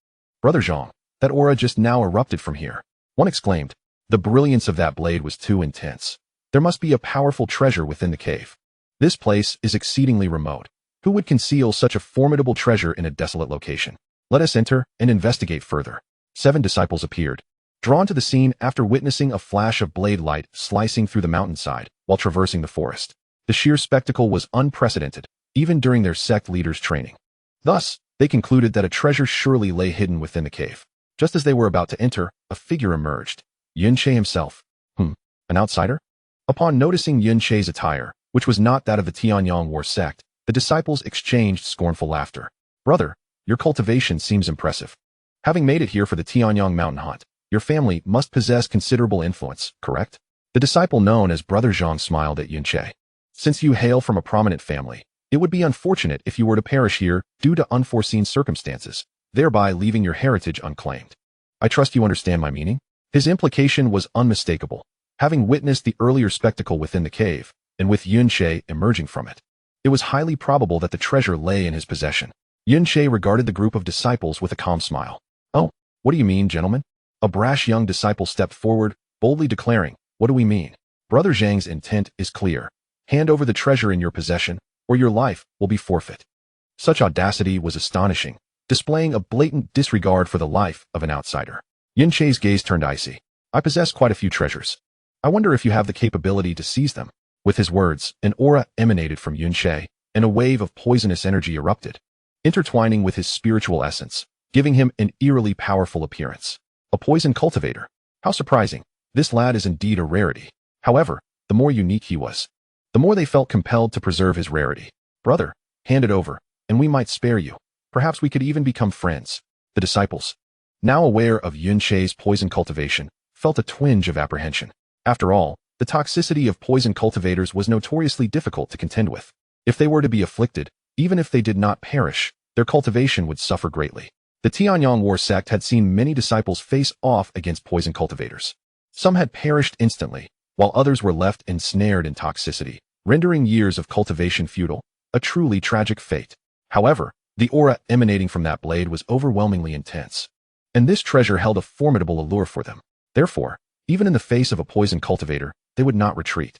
Brother Zhang, that aura just now erupted from here. One exclaimed. The brilliance of that blade was too intense. There must be a powerful treasure within the cave. This place is exceedingly remote. Who would conceal such a formidable treasure in a desolate location? Let us enter and investigate further. 7 disciples appeared, drawn to the scene after witnessing a flash of blade light slicing through the mountainside while traversing the forest. The sheer spectacle was unprecedented, even during their sect leaders' training. Thus, they concluded that a treasure surely lay hidden within the cave. Just as they were about to enter, a figure emerged. Yun Che himself. An outsider? Upon noticing Yun Che's attire, which was not that of the Tianyong War Sect, the disciples exchanged scornful laughter. Brother, your cultivation seems impressive. Having made it here for the Tianyong mountain hunt, your family must possess considerable influence, correct? The disciple known as Brother Zhang smiled at Yun Che. Since you hail from a prominent family, it would be unfortunate if you were to perish here due to unforeseen circumstances, thereby leaving your heritage unclaimed. I trust you understand my meaning? His implication was unmistakable, having witnessed the earlier spectacle within the cave, and with Yun Che emerging from it. It was highly probable that the treasure lay in his possession. Yunche regarded the group of disciples with a calm smile. "Oh, what do you mean, gentlemen?" A brash young disciple stepped forward, boldly declaring, "What do we mean? Brother Zhang's intent is clear. Hand over the treasure in your possession, or your life will be forfeit." Such audacity was astonishing, displaying a blatant disregard for the life of an outsider. Yunche's gaze turned icy. "I possess quite a few treasures. I wonder if you have the capability to seize them." With his words, an aura emanated from Yunche, and a wave of poisonous energy erupted, intertwining with his spiritual essence, giving him an eerily powerful appearance. A poison cultivator. How surprising. This lad is indeed a rarity. However, the more unique he was, the more they felt compelled to preserve his rarity. "Brother, hand it over, and we might spare you. Perhaps we could even become friends." The disciples, now aware of Yunche's poison cultivation, felt a twinge of apprehension. After all, the toxicity of poison cultivators was notoriously difficult to contend with. If they were to be afflicted, even if they did not perish, their cultivation would suffer greatly. The Tanyong War sect had seen many disciples face off against poison cultivators. Some had perished instantly, while others were left ensnared in toxicity, rendering years of cultivation futile, a truly tragic fate. However, the aura emanating from that blade was overwhelmingly intense, and this treasure held a formidable allure for them. Therefore, even in the face of a poison cultivator, they would not retreat.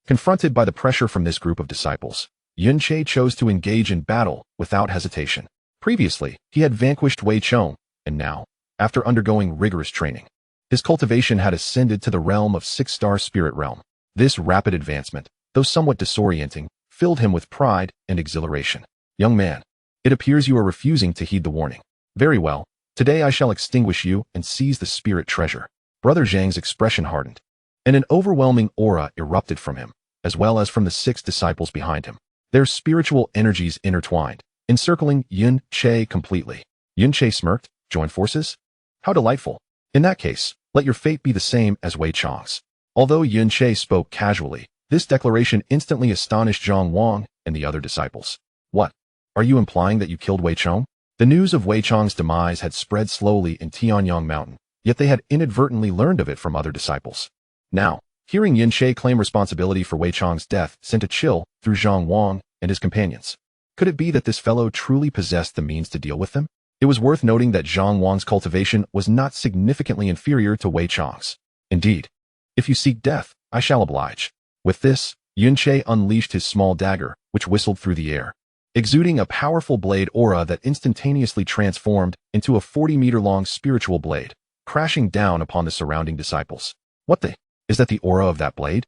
Confronted by the pressure from this group of disciples, Yunche chose to engage in battle without hesitation. Previously, he had vanquished Wei Chong, and now, after undergoing rigorous training, his cultivation had ascended to the realm of 6-star spirit realm. This rapid advancement, though somewhat disorienting, filled him with pride and exhilaration. "Young man, it appears you are refusing to heed the warning. Very well, today I shall extinguish you and seize the spirit treasure." Brother Zhang's expression hardened, and an overwhelming aura erupted from him, as well as from the 6 disciples behind him. Their spiritual energies intertwined, encircling Yunche completely. Yunche smirked. "Join forces? How delightful. In that case, let your fate be the same as Wei Chong's." Although Yunche spoke casually, this declaration instantly astonished Zhang Wang and the other disciples. "What? Are you implying that you killed Wei Chong?" The news of Wei Chong's demise had spread slowly in Tanyong Mountain, yet they had inadvertently learned of it from other disciples. Now, hearing Yunche claim responsibility for Wei Chong's death sent a chill through Zhang Wang and his companions. Could it be that this fellow truly possessed the means to deal with them? It was worth noting that Zhang Wang's cultivation was not significantly inferior to Wei Chong's. "Indeed, if you seek death, I shall oblige." With this, Yunche unleashed his small dagger, which whistled through the air, exuding a powerful blade aura that instantaneously transformed into a 40-meter-long spiritual blade, crashing down upon the surrounding disciples. "What the? Is that the aura of that blade?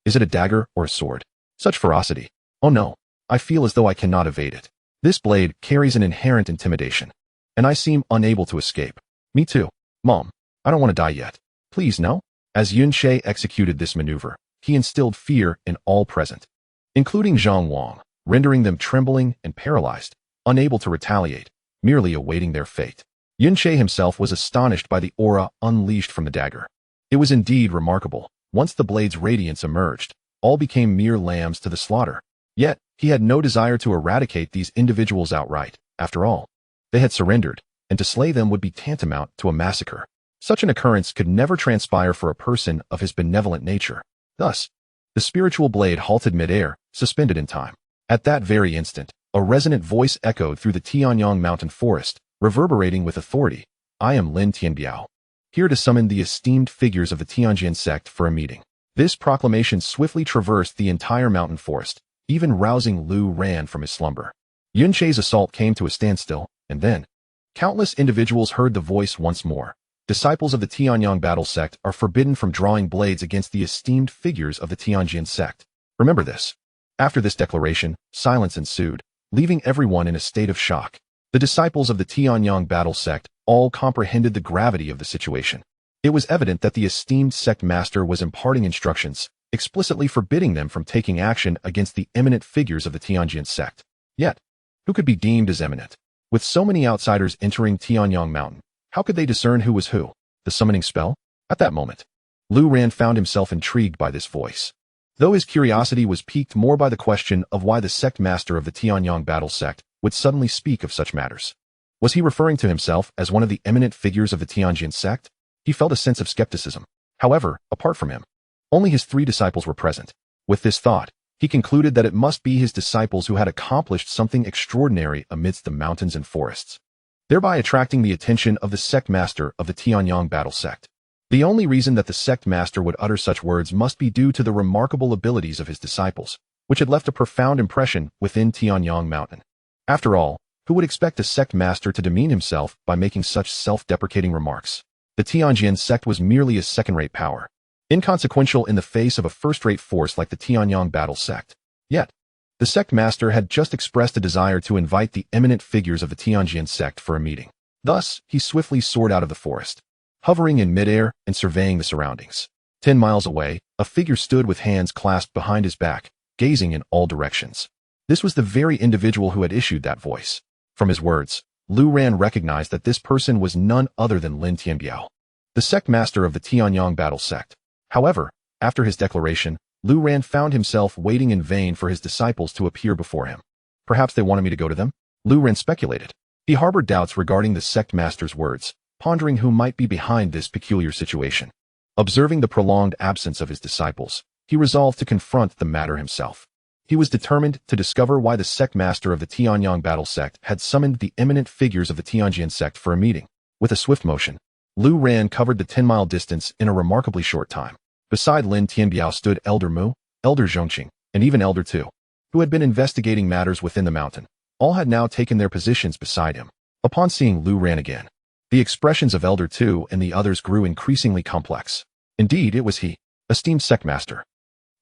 Is it a dagger or a sword? Such ferocity. Oh no, I feel as though I cannot evade it. This blade carries an inherent intimidation, and I seem unable to escape." "Me too. Mom, I don't want to die yet. Please, no." As Yunche executed this maneuver, he instilled fear in all present, including Zhang Wang, rendering them trembling and paralyzed, unable to retaliate, merely awaiting their fate. Yunche himself was astonished by the aura unleashed from the dagger. It was indeed remarkable. Once the blade's radiance emerged, all became mere lambs to the slaughter. Yet, he had no desire to eradicate these individuals outright. After all, they had surrendered, and to slay them would be tantamount to a massacre. Such an occurrence could never transpire for a person of his benevolent nature. Thus, the spiritual blade halted midair, suspended in time. At that very instant, a resonant voice echoed through the Tianyong mountain forest, reverberating with authority. "I am Lin Tianbiao, here to summon the esteemed figures of the Tianjin sect for a meeting." This proclamation swiftly traversed the entire mountain forest, even rousing Lu Ran from his slumber. Yunche's assault came to a standstill, and then, countless individuals heard the voice once more. "Disciples of the Tianyong battle sect are forbidden from drawing blades against the esteemed figures of the Tianjin sect. Remember this." After this declaration, silence ensued, leaving everyone in a state of shock. The disciples of the Tianyong battle sect all comprehended the gravity of the situation. It was evident that the esteemed sect master was imparting instructions, explicitly forbidding them from taking action against the eminent figures of the Tianjin sect. Yet, who could be deemed as eminent? With so many outsiders entering Tianyong Mountain, how could they discern who was who? The summoning spell? At that moment, Lu Ran found himself intrigued by this voice, though his curiosity was piqued more by the question of why the sect master of the Tianyong battle sect would suddenly speak of such matters. Was he referring to himself as one of the eminent figures of the Tianjin sect? He felt a sense of skepticism. However, apart from him, only his 3 disciples were present. With this thought, He concluded that it must be his disciples who had accomplished something extraordinary amidst the mountains and forests, thereby attracting the attention of the sect master of the Tanyong battle sect. The only reason that the sect master would utter such words must be due to the remarkable abilities of his disciples, which had left a profound impression within Tanyong Mountain. After all, who would expect a sect master to demean himself by making such self-deprecating remarks? The Tianjin sect was merely a second-rate power, inconsequential in the face of a first-rate force like the Tanyong battle sect. Yet, the sect master had just expressed a desire to invite the eminent figures of the Tianjin sect for a meeting. Thus, he swiftly soared out of the forest, hovering in midair and surveying the surroundings. 10 miles away, a figure stood with hands clasped behind his back, gazing in all directions. This was the very individual who had issued that voice. From his words, Lu Ran recognized that this person was none other than Lin Tianbiao, the sect master of the Tianyong battle sect. However, after his declaration, Lu Ran found himself waiting in vain for his disciples to appear before him. Perhaps they wanted me to go to them? Lu Ran speculated. He harbored doubts regarding the sect master's words, pondering who might be behind this peculiar situation. Observing the prolonged absence of his disciples, he resolved to confront the matter himself. He was determined to discover why the sect master of the Tianyong battle sect had summoned the eminent figures of the Tianjin sect for a meeting. With a swift motion, Lu Ran covered the 10-mile distance in a remarkably short time. Beside Lin Tianbiao stood Elder Mu, Elder Zhongqing, and even Elder Tu, who had been investigating matters within the mountain. All had now taken their positions beside him. Upon seeing Lu Ran again, the expressions of Elder Tu and the others grew increasingly complex. Indeed, it was he, esteemed sect master.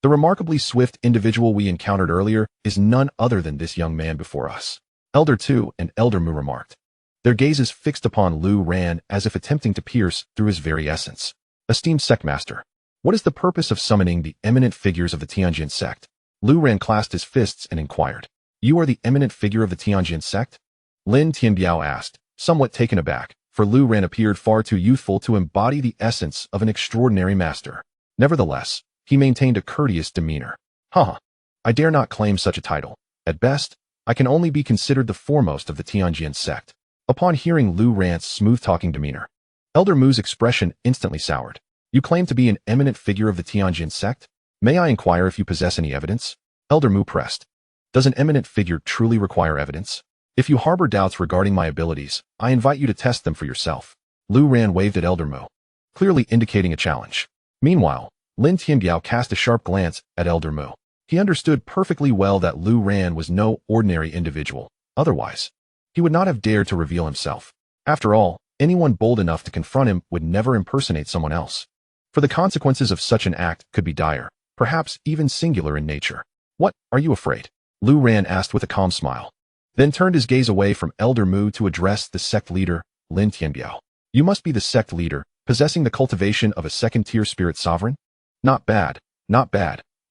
The remarkably swift individual we encountered earlier is none other than this young man before us, Elder Tu and Elder Mu remarked, their gazes fixed upon Lu Ran as if attempting to pierce through his very essence. Esteemed sect master, what is the purpose of summoning the eminent figures of the Tianjin sect? Lu Ran clasped his fists and inquired. You are the eminent figure of the Tianjin sect? Lin Tianbiao asked, somewhat taken aback, for Lu Ran appeared far too youthful to embody the essence of an extraordinary master. Nevertheless, he maintained a courteous demeanor. I dare not claim such a title. At best, I can only be considered the foremost of the Tianjin sect. Upon hearing Lu Ran's smooth-talking demeanor, Elder Mu's expression instantly soured. You claim to be an eminent figure of the Tianjin sect? May I inquire if you possess any evidence? Elder Mu pressed. Does an eminent figure truly require evidence? If you harbor doubts regarding my abilities, I invite you to test them for yourself. Lu Ran waved at Elder Mu, clearly indicating a challenge. Meanwhile, Lin Tianbiao cast a sharp glance at Elder Mu. He understood perfectly well that Lu Ran was no ordinary individual. Otherwise, he would not have dared to reveal himself. After all, anyone bold enough to confront him would never impersonate someone else. For the consequences of such an act could be dire, perhaps even singular in nature. What, are you afraid? Lu Ran asked with a calm smile, then turned his gaze away from Elder Mu to address the sect leader, Lin Tianbiao. You must be the sect leader, possessing the cultivation of a second-tier spirit sovereign? Not bad,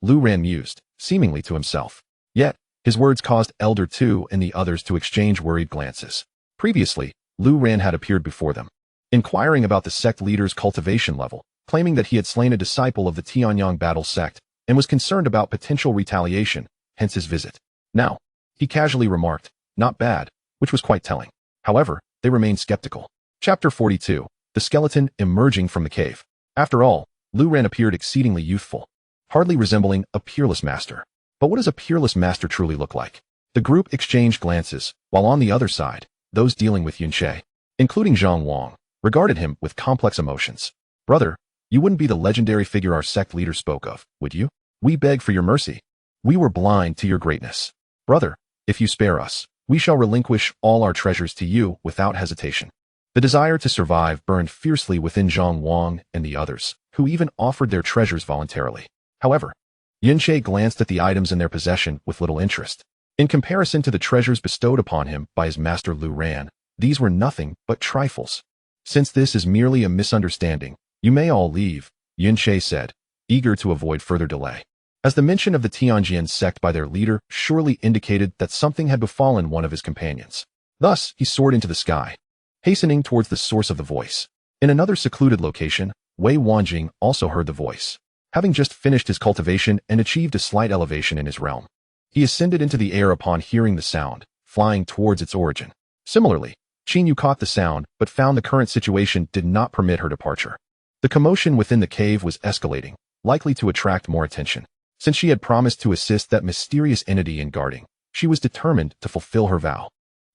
Lu Ran mused, seemingly to himself. Yet, his words caused Elder Tu and the others to exchange worried glances. Previously, Lu Ran had appeared before them, inquiring about the sect leader's cultivation level, claiming that he had slain a disciple of the Tianyong battle sect, and was concerned about potential retaliation, hence his visit. Now, he casually remarked, not bad, which was quite telling. However, they remained skeptical. Chapter 42, The Skeleton Emerging from the Cave. After all, Lu Ran appeared exceedingly youthful, hardly resembling a peerless master. But what does a peerless master truly look like? The group exchanged glances, while on the other side, those dealing with Yunshe, including Zhang Wang, regarded him with complex emotions. Brother, you wouldn't be the legendary figure our sect leader spoke of, would you? We beg for your mercy. We were blind to your greatness. Brother, if you spare us, we shall relinquish all our treasures to you without hesitation. The desire to survive burned fiercely within Zhang Wang and the others, who even offered their treasures voluntarily. However, Yunshe glanced at the items in their possession with little interest. In comparison to the treasures bestowed upon him by his master Lu Ran, these were nothing but trifles. Since this is merely a misunderstanding, you may all leave, Yunshe said, eager to avoid further delay. As the mention of the Tianjin sect by their leader surely indicated that something had befallen one of his companions. Thus, he soared into the sky, hastening towards the source of the voice. In another secluded location, Wei Wanjing also heard the voice. Having just finished his cultivation and achieved a slight elevation in his realm, he ascended into the air upon hearing the sound, flying towards its origin. Similarly, Qin Yu caught the sound but found the current situation did not permit her departure. The commotion within the cave was escalating, likely to attract more attention. Since she had promised to assist that mysterious entity in guarding, she was determined to fulfill her vow.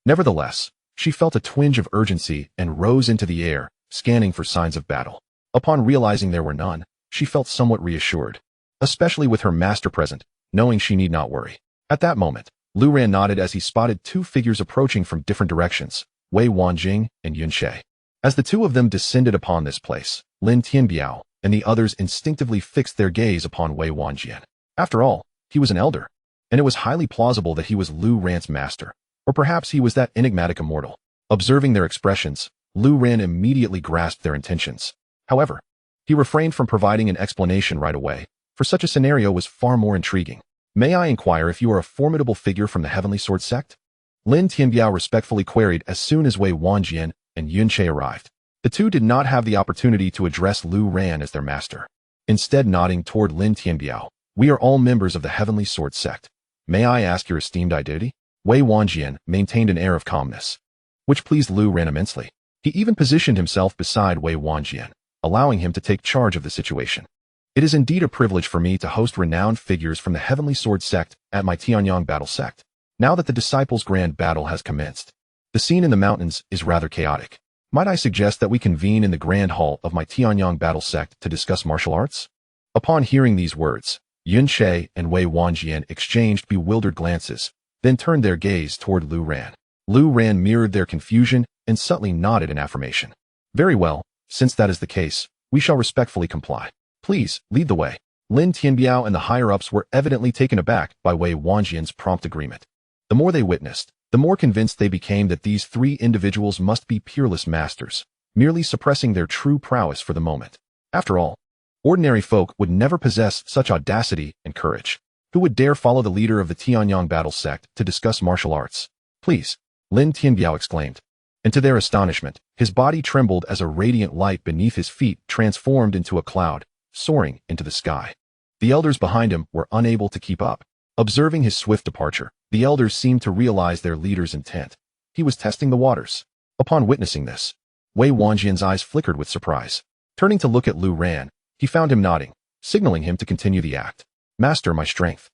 Nevertheless, she felt a twinge of urgency and rose into the air, scanning for signs of battle. Upon realizing there were none, she felt somewhat reassured, especially with her master present, knowing she need not worry. At that moment, Lu Ran nodded as he spotted two figures approaching from different directions, Wei Wanjing and Yun Che. As the two of them descended upon this place, Lin Tianbiao and the others instinctively fixed their gaze upon Wei Wanjian. After all, he was an elder, and it was highly plausible that he was Lu Ran's master, or perhaps he was that enigmatic immortal. Observing their expressions, Lu Ran immediately grasped their intentions. However, he refrained from providing an explanation right away, for such a scenario was far more intriguing. May I inquire if you are a formidable figure from the Heavenly Sword Sect? Lin Tianbiao respectfully queried as soon as Wei Wanjian and Yun Che arrived. The two did not have the opportunity to address Lu Ran as their master. Instead, nodding toward Lin Tianbiao, we are all members of the Heavenly Sword Sect. May I ask your esteemed identity? Wei Wanjian maintained an air of calmness, which pleased Lu Ran immensely. He even positioned himself beside Wei Wanjian, allowing him to take charge of the situation. It is indeed a privilege for me to host renowned figures from the Heavenly Sword Sect at my Tanyong battle sect. Now that the Disciples' Grand Battle has commenced, the scene in the mountains is rather chaotic. Might I suggest that we convene in the Grand Hall of my Tanyong battle sect to discuss martial arts? Upon hearing these words, Yun Che and Wei Wanjian exchanged bewildered glances, then turned their gaze toward Lu Ran. Lu Ran mirrored their confusion and subtly nodded in affirmation. Very well, since that is the case, we shall respectfully comply. Please, lead the way. Lin Tianbiao and the higher-ups were evidently taken aback by Wei Wanjian's prompt agreement. The more they witnessed, the more convinced they became that these three individuals must be peerless masters, merely suppressing their true prowess for the moment. After all, ordinary folk would never possess such audacity and courage. Who would dare follow the leader of the Tianyong battle sect to discuss martial arts? Please, Lin Tianbiao exclaimed. And to their astonishment, his body trembled as a radiant light beneath his feet transformed into a cloud, soaring into the sky. The elders behind him were unable to keep up. Observing his swift departure, the elders seemed to realize their leader's intent. He was testing the waters. Upon witnessing this, Wei Wanjian's eyes flickered with surprise. Turning to look at Lu Ran, he found him nodding, signaling him to continue the act. Master my strength.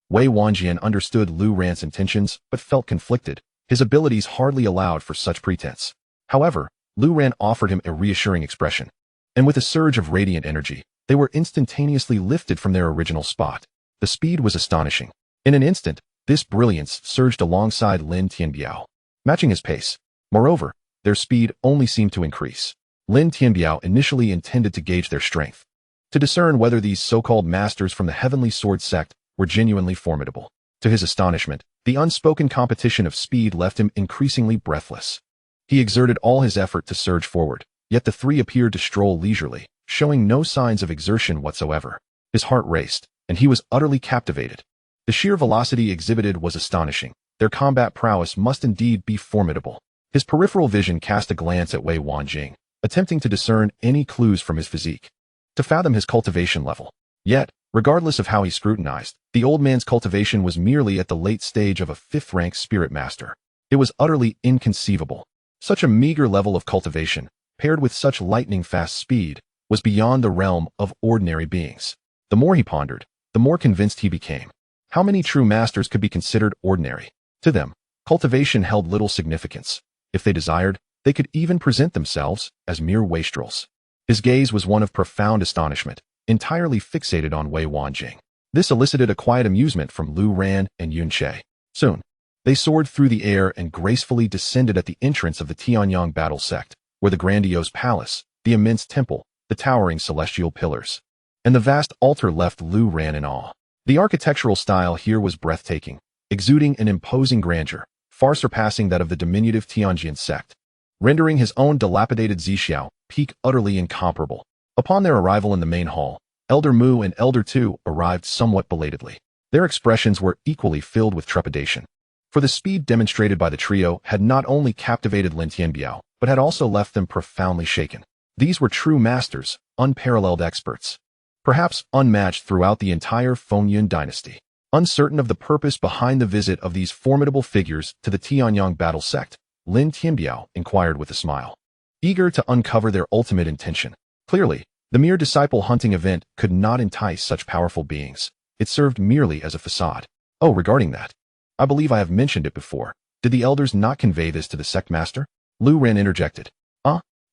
Wei Wanjian understood Lu Ran's intentions, but felt conflicted. His abilities hardly allowed for such pretense. However, Lu Ran offered him a reassuring expression, and with a surge of radiant energy, they were instantaneously lifted from their original spot. The speed was astonishing. In an instant, this brilliance surged alongside Lin Tianbiao, matching his pace. Moreover, their speed only seemed to increase. Lin Tianbiao initially intended to gauge their strength, to discern whether these so-called masters from the Heavenly Sword Sect were genuinely formidable. To his astonishment, the unspoken competition of speed left him increasingly breathless. He exerted all his effort to surge forward, yet the three appeared to stroll leisurely, showing no signs of exertion whatsoever. His heart raced, and he was utterly captivated. The sheer velocity exhibited was astonishing. Their combat prowess must indeed be formidable. His peripheral vision cast a glance at Wei Wanjing, attempting to discern any clues from his physique, to fathom his cultivation level. Yet, regardless of how he scrutinized, the old man's cultivation was merely at the late stage of a fifth-rank spirit master. It was utterly inconceivable. Such a meager level of cultivation, paired with such lightning-fast speed, was beyond the realm of ordinary beings. The more he pondered, the more convinced he became. How many true masters could be considered ordinary? To them, cultivation held little significance. If they desired, they could even present themselves as mere wastrels. His gaze was one of profound astonishment, entirely fixated on Wei Wanjing. This elicited a quiet amusement from Lu Ran and Yun Che. Soon, they soared through the air and gracefully descended at the entrance of the Tianyong battle sect, where the grandiose palace, the immense temple, the towering celestial pillars, and the vast altar left Lu Ran in awe. The architectural style here was breathtaking, exuding an imposing grandeur, far surpassing that of the diminutive Tianjin sect, rendering his own dilapidated Zixiao Peak utterly incomparable. Upon their arrival in the main hall, Elder Mu and Elder Tu arrived somewhat belatedly. Their expressions were equally filled with trepidation, for the speed demonstrated by the trio had not only captivated Lin Tianbiao, but had also left them profoundly shaken. These were true masters, unparalleled experts, perhaps unmatched throughout the entire Fengyun dynasty. Uncertain of the purpose behind the visit of these formidable figures to the Tianyong battle sect, Lin Tianbiao inquired with a smile, eager to uncover their ultimate intention. Clearly, the mere disciple hunting event could not entice such powerful beings. It served merely as a facade. Oh, regarding that. I believe I have mentioned it before. Did the elders not convey this to the sect master? Lu Ran interjected.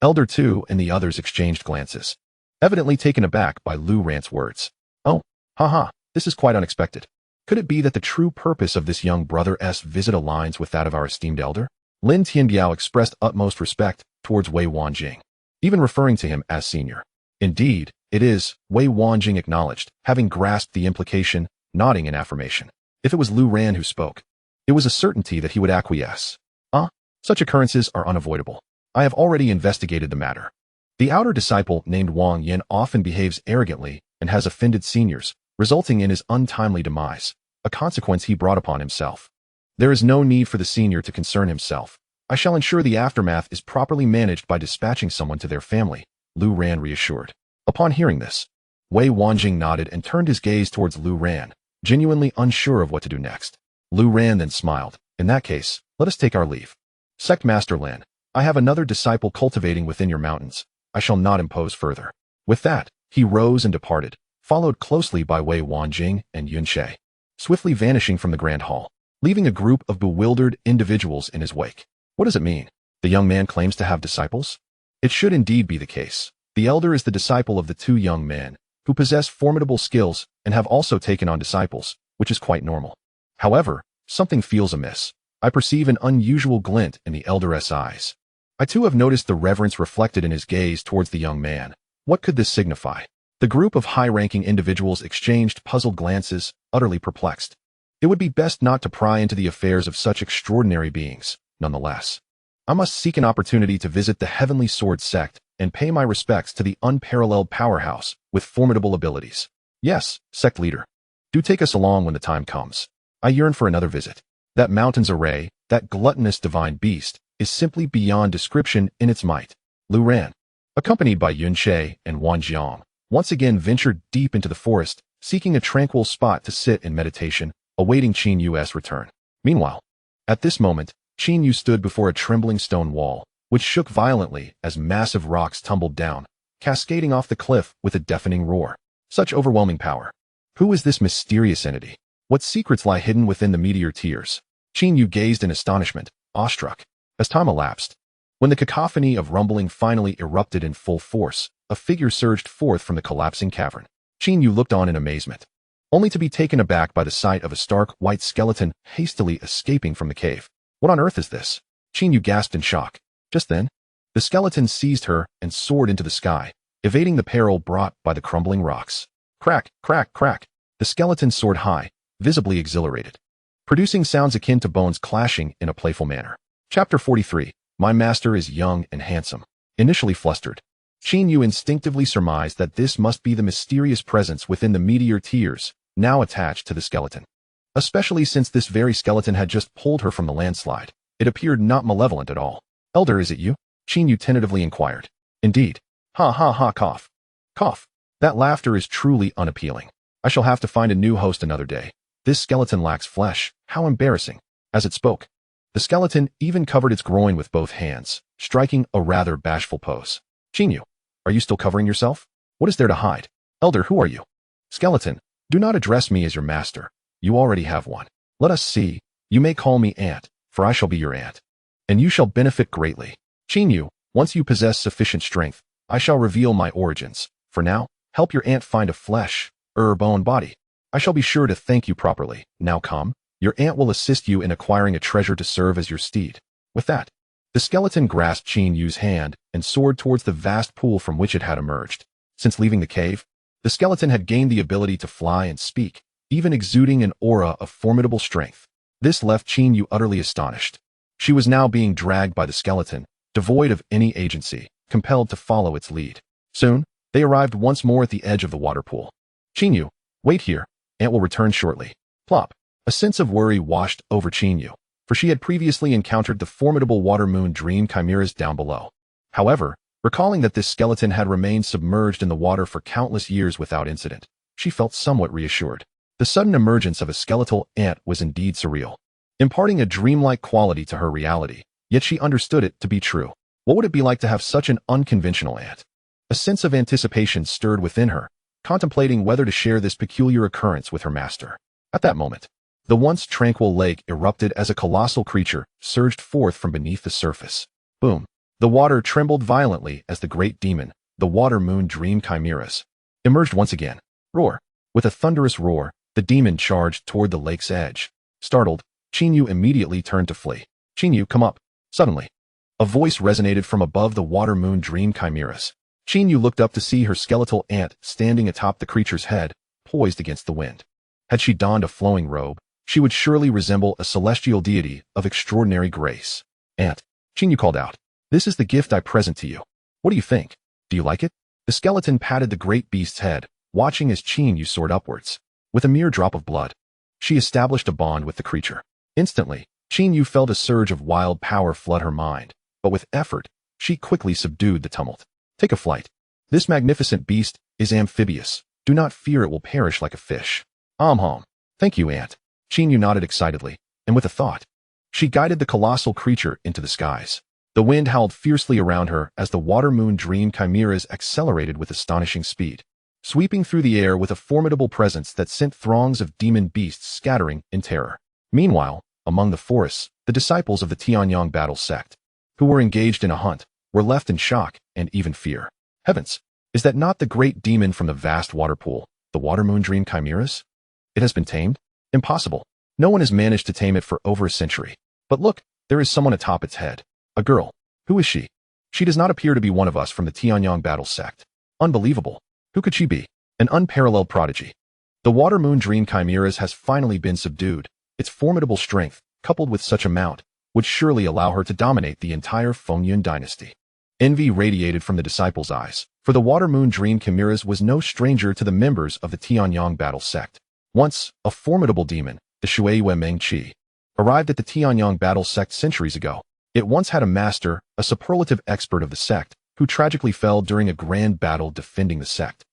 Elder 2 and the others exchanged glances, evidently taken aback by Lu Ran's words. Oh, haha, this is quite unexpected. Could it be that the true purpose of this young brother's visit aligns with that of our esteemed elder? Lin Tianbiao expressed utmost respect towards Wei Wanjing, even referring to him as senior. Indeed, it is, Wei Wanjing acknowledged, having grasped the implication, nodding in affirmation. If it was Lu Ran who spoke, it was a certainty that he would acquiesce. Such occurrences are unavoidable. I have already investigated the matter. The outer disciple named Wang Yin often behaves arrogantly and has offended seniors, resulting in his untimely demise, a consequence he brought upon himself. There is no need for the senior to concern himself. I shall ensure the aftermath is properly managed by dispatching someone to their family, Lu Ran reassured. Upon hearing this, Wei Wanjing nodded and turned his gaze towards Lu Ran, genuinely unsure of what to do next. Lu Ran then smiled. In that case, let us take our leave. Sect Master Lin, I have another disciple cultivating within your mountains. I shall not impose further. With that, he rose and departed, followed closely by Wei Wanjing and Yunshe, swiftly vanishing from the grand hall, leaving a group of bewildered individuals in his wake. What does it mean? The young man claims to have disciples? It should indeed be the case. The elder is the disciple of the two young men, who possess formidable skills and have also taken on disciples, which is quite normal. However, something feels amiss. I perceive an unusual glint in the elder's eyes. I too have noticed the reverence reflected in his gaze towards the young man. What could this signify? The group of high-ranking individuals exchanged puzzled glances, utterly perplexed. It would be best not to pry into the affairs of such extraordinary beings, nonetheless. I must seek an opportunity to visit the Heavenly Sword Sect and pay my respects to the unparalleled powerhouse with formidable abilities. Yes, sect leader. Do take us along when the time comes. I yearn for another visit. That mountain's array, that gluttonous divine beast, is simply beyond description in its might. Lu Ran, accompanied by Yunshe and Wan Jiang, once again ventured deep into the forest, seeking a tranquil spot to sit in meditation, awaiting Qin Yu's return. Meanwhile, at this moment, Qin Yu stood before a trembling stone wall, which shook violently as massive rocks tumbled down, cascading off the cliff with a deafening roar. Such overwhelming power. Who is this mysterious entity? What secrets lie hidden within the meteor tears? Qin Yu gazed in astonishment, awestruck. As time elapsed, when the cacophony of rumbling finally erupted in full force, a figure surged forth from the collapsing cavern. Qin Yu looked on in amazement, only to be taken aback by the sight of a stark white skeleton hastily escaping from the cave. What on earth is this? Qin Yu gasped in shock. Just then, the skeleton seized her and soared into the sky, evading the peril brought by the crumbling rocks. Crack, crack, crack. The skeleton soared high, visibly exhilarated, producing sounds akin to bones clashing in a playful manner. Chapter 43. My master is young and handsome. Initially flustered, Qin Yu instinctively surmised that this must be the mysterious presence within the meteor tears, now attached to the skeleton. Especially since this very skeleton had just pulled her from the landslide. It appeared not malevolent at all. Elder, is it you? Qin Yu tentatively inquired. Indeed. Ha ha ha, cough. Cough. That laughter is truly unappealing. I shall have to find a new host another day. This skeleton lacks flesh. How embarrassing. As it spoke, the skeleton even covered its groin with both hands, striking a rather bashful pose. Qin Yu, are you still covering yourself? What is there to hide? Elder, who are you? Skeleton, do not address me as your master. You already have one. Let us see. You may call me aunt, for I shall be your aunt. And you shall benefit greatly. Qin Yu, once you possess sufficient strength, I shall reveal my origins. For now, help your aunt find a bone body. I shall be sure to thank you properly. Now come. Your aunt will assist you in acquiring a treasure to serve as your steed. With that, the skeleton grasped Qin Yu's hand and soared towards the vast pool from which it had emerged. Since leaving the cave, the skeleton had gained the ability to fly and speak, even exuding an aura of formidable strength. This left Qin Yu utterly astonished. She was now being dragged by the skeleton, devoid of any agency, compelled to follow its lead. Soon, they arrived once more at the edge of the water pool. Qin Yu, wait here. Aunt will return shortly. Plop. A sense of worry washed over Qin Yu, for she had previously encountered the formidable water moon dream chimeras down below. However, recalling that this skeleton had remained submerged in the water for countless years without incident, she felt somewhat reassured. The sudden emergence of a skeletal aunt was indeed surreal, imparting a dreamlike quality to her reality, yet she understood it to be true. What would it be like to have such an unconventional aunt? A sense of anticipation stirred within her, contemplating whether to share this peculiar occurrence with her master. At that moment, the once tranquil lake erupted as a colossal creature surged forth from beneath the surface. Boom! The water trembled violently as the great demon, the water moon dream chimeras, emerged once again. Roar! With a thunderous roar, the demon charged toward the lake's edge. Startled, Qin Yu immediately turned to flee. Qin Yu, come up. Suddenly, a voice resonated from above the water moon dream chimeras. Qin Yu looked up to see her skeletal aunt standing atop the creature's head, poised against the wind. Had she donned a flowing robe, she would surely resemble a celestial deity of extraordinary grace. Aunt, Qin Yu called out, this is the gift I present to you. What do you think? Do you like it? The skeleton patted the great beast's head, watching as Qin Yu soared upwards. With a mere drop of blood, she established a bond with the creature. Instantly, Qin Yu felt a surge of wild power flood her mind, but with effort, she quickly subdued the tumult. Take a flight. This magnificent beast is amphibious. Do not fear it will perish like a fish. Hom. Thank you, Aunt. Qin Yu nodded excitedly, and with a thought, she guided the colossal creature into the skies. The wind howled fiercely around her as the water moon dream chimeras accelerated with astonishing speed, sweeping through the air with a formidable presence that sent throngs of demon beasts scattering in terror. Meanwhile, among the forests, the disciples of the Tanyong battle sect, who were engaged in a hunt, were left in shock and even fear. Heavens! Is that not the great demon from the vast water pool, the water moon dream chimeras? It has been tamed? Impossible. No one has managed to tame it for over a century. But look, there is someone atop its head. A girl. Who is she? She does not appear to be one of us from the Tanyong battle sect. Unbelievable. Who could she be? An unparalleled prodigy. The water moon dream chimeras has finally been subdued. Its formidable strength, coupled with such a mount, would surely allow her to dominate the entire Fengyun dynasty. Envy radiated from the disciples' eyes, for the water moon dream chimeras was no stranger to the members of the Tianyong battle sect. Once, a formidable demon, the Shui Meng Qi, arrived at the Tianyong battle sect centuries ago. It once had a master, a superlative expert of the sect, who tragically fell during a grand battle defending the sect,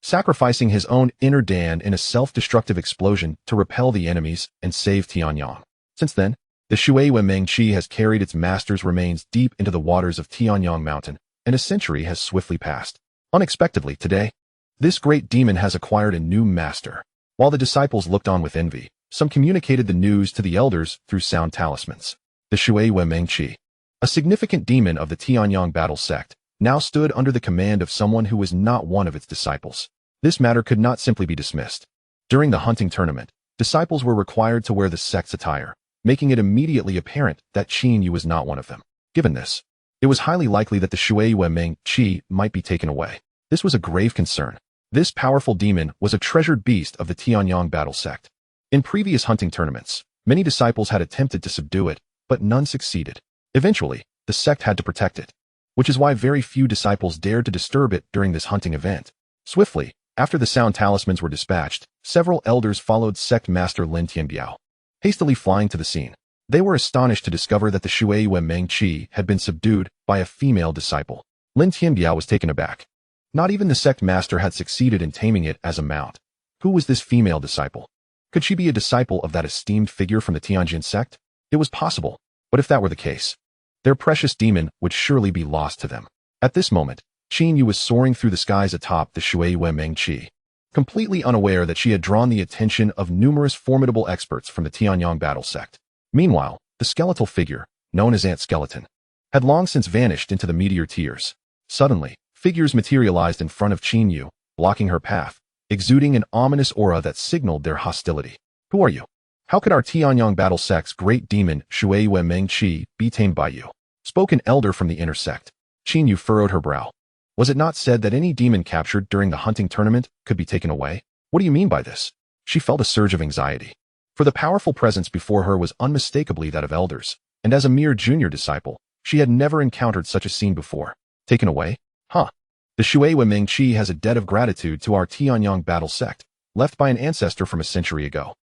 sacrificing his own inner Dan in a self-destructive explosion to repel the enemies and save Tianyong. Since then, the Shui Meng Qi has carried its master's remains deep into the waters of Tianyong Mountain, and a century has swiftly passed. Unexpectedly, today, this great demon has acquired a new master. While the disciples looked on with envy, some communicated the news to the elders through sound talismans. The Shui Meng Qi, a significant demon of the Tianyong battle sect, now stood under the command of someone who was not one of its disciples. This matter could not simply be dismissed. During the hunting tournament, disciples were required to wear the sect's attire, making it immediately apparent that Qin Yu was not one of them. Given this, it was highly likely that the Shui Meng Qi might be taken away. This was a grave concern. This powerful demon was a treasured beast of the Tianyong battle sect. In previous hunting tournaments, many disciples had attempted to subdue it, but none succeeded. Eventually, the sect had to protect it, which is why very few disciples dared to disturb it during this hunting event. Swiftly, after the sound talismans were dispatched, several elders followed sect master Lindong, hastily flying to the scene. They were astonished to discover that the Shui Meng Qi had been subdued by a female disciple. Lindong was taken aback. Not even the sect master had succeeded in taming it as a mount. Who was this female disciple? Could she be a disciple of that esteemed figure from the Tianjin sect? It was possible, but if that were the case, their precious demon would surely be lost to them. At this moment, Qin Yu was soaring through the skies atop the Shui Meng Qi, completely unaware that she had drawn the attention of numerous formidable experts from the Tianyong battle sect. Meanwhile, the skeletal figure, known as Ant Skeleton, had long since vanished into the meteor tiers. Suddenly, figures materialized in front of Qin Yu, blocking her path, exuding an ominous aura that signaled their hostility. Who are you? How could our Tianyong battle sect's great demon, Shui Meng Qi, be tamed by you? Spoke an elder from the inner sect. Qin Yu furrowed her brow. Was it not said that any demon captured during the hunting tournament could be taken away? What do you mean by this? She felt a surge of anxiety. For the powerful presence before her was unmistakably that of elders, and as a mere junior disciple, she had never encountered such a scene before. Taken away? Huh. The Shui Meng Qi has a debt of gratitude to our Tianyong battle sect, left by an ancestor from a century ago.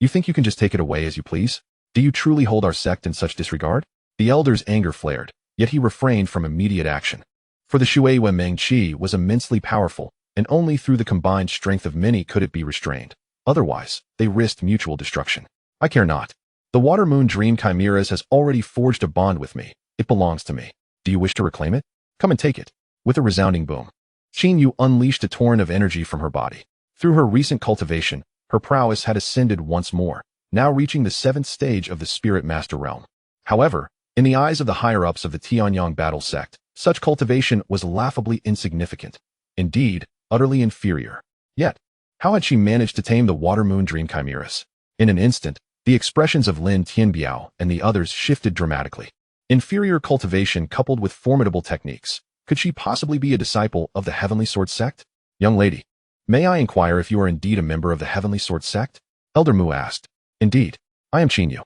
You think you can just take it away as you please? Do you truly hold our sect in such disregard? The elder's anger flared, yet he refrained from immediate action. For the Shui Meng Qi was immensely powerful, and only through the combined strength of many could it be restrained. Otherwise, they risked mutual destruction. I care not. The Water Moon Dream Chimeras has already forged a bond with me. It belongs to me. Do you wish to reclaim it? Come and take it. With a resounding boom, Qin Yu unleashed a torrent of energy from her body. Through her recent cultivation, her prowess had ascended once more, now reaching the 7th stage of the Spirit Master realm. However, in the eyes of the higher-ups of the Tanyong battle sect, such cultivation was laughably insignificant. Indeed, utterly inferior. Yet, how had she managed to tame the Water Moon Dream Chimeras? In an instant, the expressions of Lin Tianbiao and the others shifted dramatically. Inferior cultivation coupled with formidable techniques. Could she possibly be a disciple of the Heavenly Sword Sect? Young lady, may I inquire if you are indeed a member of the Heavenly Sword Sect? Elder Mu asked. Indeed, I am Qin Yu,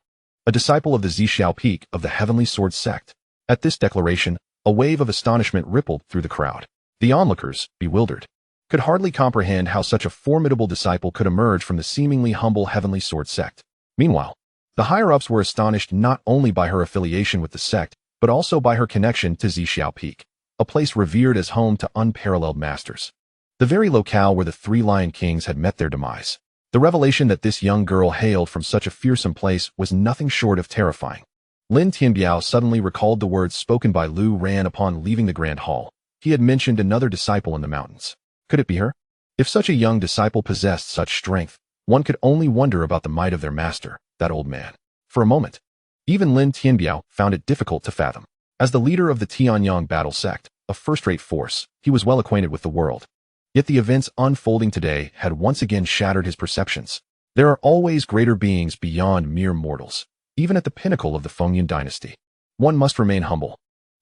a disciple of the Zia Peak of the Heavenly Sword Sect. At this declaration, a wave of astonishment rippled through the crowd. The onlookers, bewildered, could hardly comprehend how such a formidable disciple could emerge from the seemingly humble Heavenly Sword Sect. Meanwhile, the higher-ups were astonished not only by her affiliation with the sect, but also by her connection to Zia Peak, a place revered as home to unparalleled masters. The very locale where the 3 Lion Kings had met their demise. The revelation that this young girl hailed from such a fearsome place was nothing short of terrifying. Lin Tianbiao suddenly recalled the words spoken by Lu Ran upon leaving the Grand Hall. He had mentioned another disciple in the mountains. Could it be her? If such a young disciple possessed such strength, one could only wonder about the might of their master, that old man. For a moment, even Lin Tianbiao found it difficult to fathom. As the leader of the Tanyong battle sect, a first-rate force, he was well acquainted with the world. Yet the events unfolding today had once again shattered his perceptions. There are always greater beings beyond mere mortals, even at the pinnacle of the Fengyun dynasty. One must remain humble.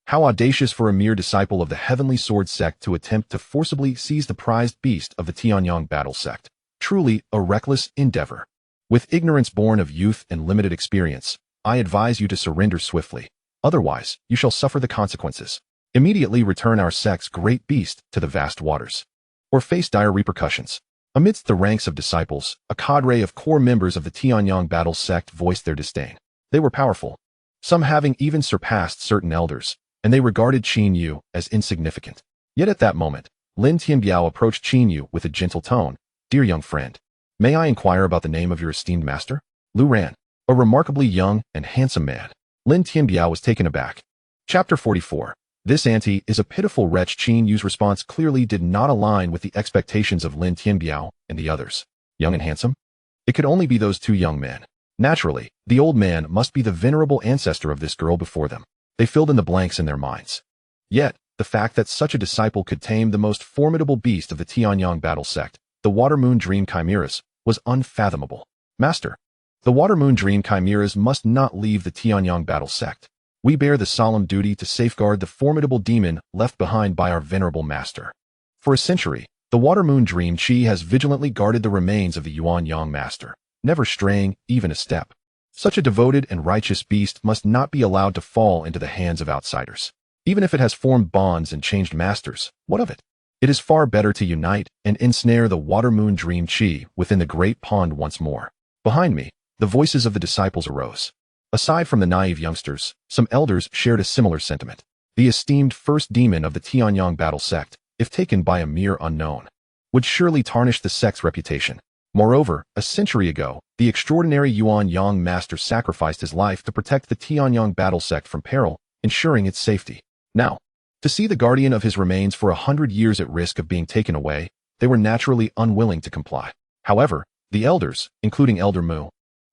How audacious for a mere disciple of the Heavenly Sword Sect to attempt to forcibly seize the prized beast of the Tanyong battle sect. Truly a reckless endeavor. With ignorance born of youth and limited experience, I advise you to surrender swiftly. Otherwise, you shall suffer the consequences. Immediately return our sect's great beast to the vast waters, or face dire repercussions. Amidst the ranks of disciples, a cadre of core members of the Tanyong battle sect voiced their disdain. They were powerful, some having even surpassed certain elders, and they regarded Qin Yu as insignificant. Yet at that moment, Lin Tianbiao approached Qin Yu with a gentle tone. Dear young friend, may I inquire about the name of your esteemed master? Lu Ran, a remarkably young and handsome man. Lin Tianbiao was taken aback. Chapter 44. This auntie is a pitiful wretch. Qin Yu's response clearly did not align with the expectations of Lin Tianbiao and the others. Young and handsome? It could only be those 2 young men. Naturally, the old man must be the venerable ancestor of this girl before them. They filled in the blanks in their minds. Yet, the fact that such a disciple could tame the most formidable beast of the Tanyong battle sect, the Water Moon Dream Chimeras, was unfathomable. Master, the Water Moon Dream Chimeras must not leave the Tanyong battle sect. We bear the solemn duty to safeguard the formidable demon left behind by our venerable master. For a century, the Water Moon Dream Chi has vigilantly guarded the remains of the Yuan Yang master, never straying even a step. Such a devoted and righteous beast must not be allowed to fall into the hands of outsiders. Even if it has formed bonds and changed masters, what of it? It is far better to unite and ensnare the Water Moon Dream Chi within the great pond once more. Behind me, the voices of the disciples arose. Aside from the naive youngsters, some elders shared a similar sentiment. The esteemed first demon of the Tanyong battle sect, if taken by a mere unknown, would surely tarnish the sect's reputation. Moreover, a century ago, the extraordinary Yuan Yang master sacrificed his life to protect the Tanyong battle sect from peril, ensuring its safety. Now, to see the guardian of his remains for 100 years at risk of being taken away, they were naturally unwilling to comply. However, the elders, including Elder Mu,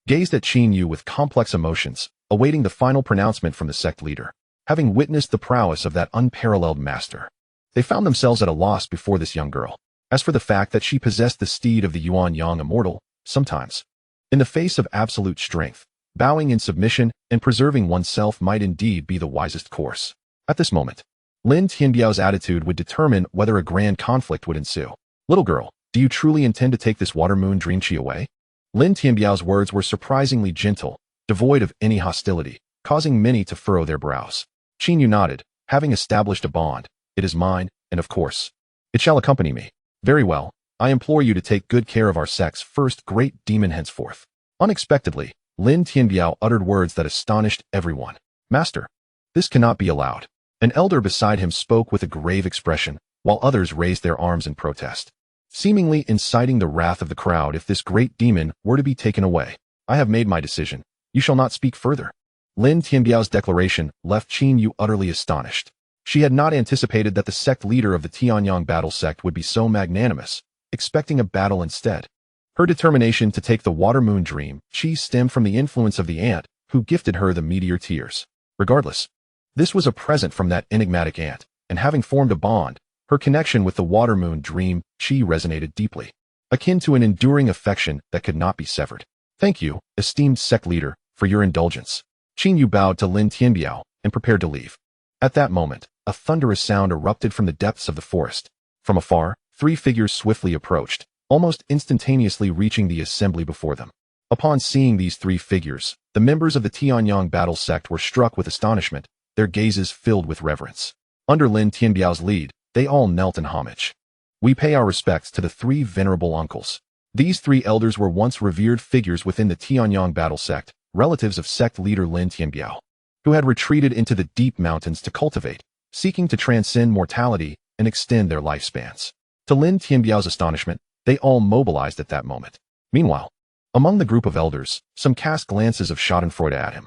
gazed at Qin Yu with complex emotions, awaiting the final pronouncement from the sect leader. Having witnessed the prowess of that unparalleled master, they found themselves at a loss before this young girl. As for the fact that she possessed the steed of the Yuan Yang immortal, sometimes, in the face of absolute strength, bowing in submission and preserving oneself might indeed be the wisest course. At this moment, Lin Tianbiao's attitude would determine whether a grand conflict would ensue. Little girl, do you truly intend to take this Water Moon Dream Chi away? Lin Tianbiao's words were surprisingly gentle, devoid of any hostility, causing many to furrow their brows. Qin Yu nodded, having established a bond. It is mine, and of course, it shall accompany me. Very well, I implore you to take good care of our sect's first great demon henceforth. Unexpectedly, Lin Tianbiao uttered words that astonished everyone. Master, this cannot be allowed. An elder beside him spoke with a grave expression, while others raised their arms in protest, seemingly inciting the wrath of the crowd if this great demon were to be taken away. I have made my decision. You shall not speak further. Lin Tianbiao's declaration left Qin Yu utterly astonished. She had not anticipated that the sect leader of the Tanyong battle sect would be so magnanimous, expecting a battle instead. Her determination to take the water moon dream Qi stemmed from the influence of the ant who gifted her the meteor tears. Regardless, this was a present from that enigmatic ant, and having formed a bond, her connection with the water moon dream Qi resonated deeply, akin to an enduring affection that could not be severed. Thank you, esteemed sect leader, for your indulgence. Qin Yu bowed to Lin Tianbiao and prepared to leave. At that moment, a thunderous sound erupted from the depths of the forest. From afar, 3 figures swiftly approached, almost instantaneously reaching the assembly before them. Upon seeing these 3 figures, the members of the Tanyong battle sect were struck with astonishment, their gazes filled with reverence. Under Lin Tianbiao's lead, they all knelt in homage. We pay our respects to the 3 venerable uncles. These 3 elders were once revered figures within the Tanyong battle sect, relatives of sect leader Lin Tianbiao, who had retreated into the deep mountains to cultivate, seeking to transcend mortality and extend their lifespans. To Lin Tianbiao's astonishment, they all mobilized at that moment. Meanwhile, among the group of elders, some cast glances of schadenfreude at him.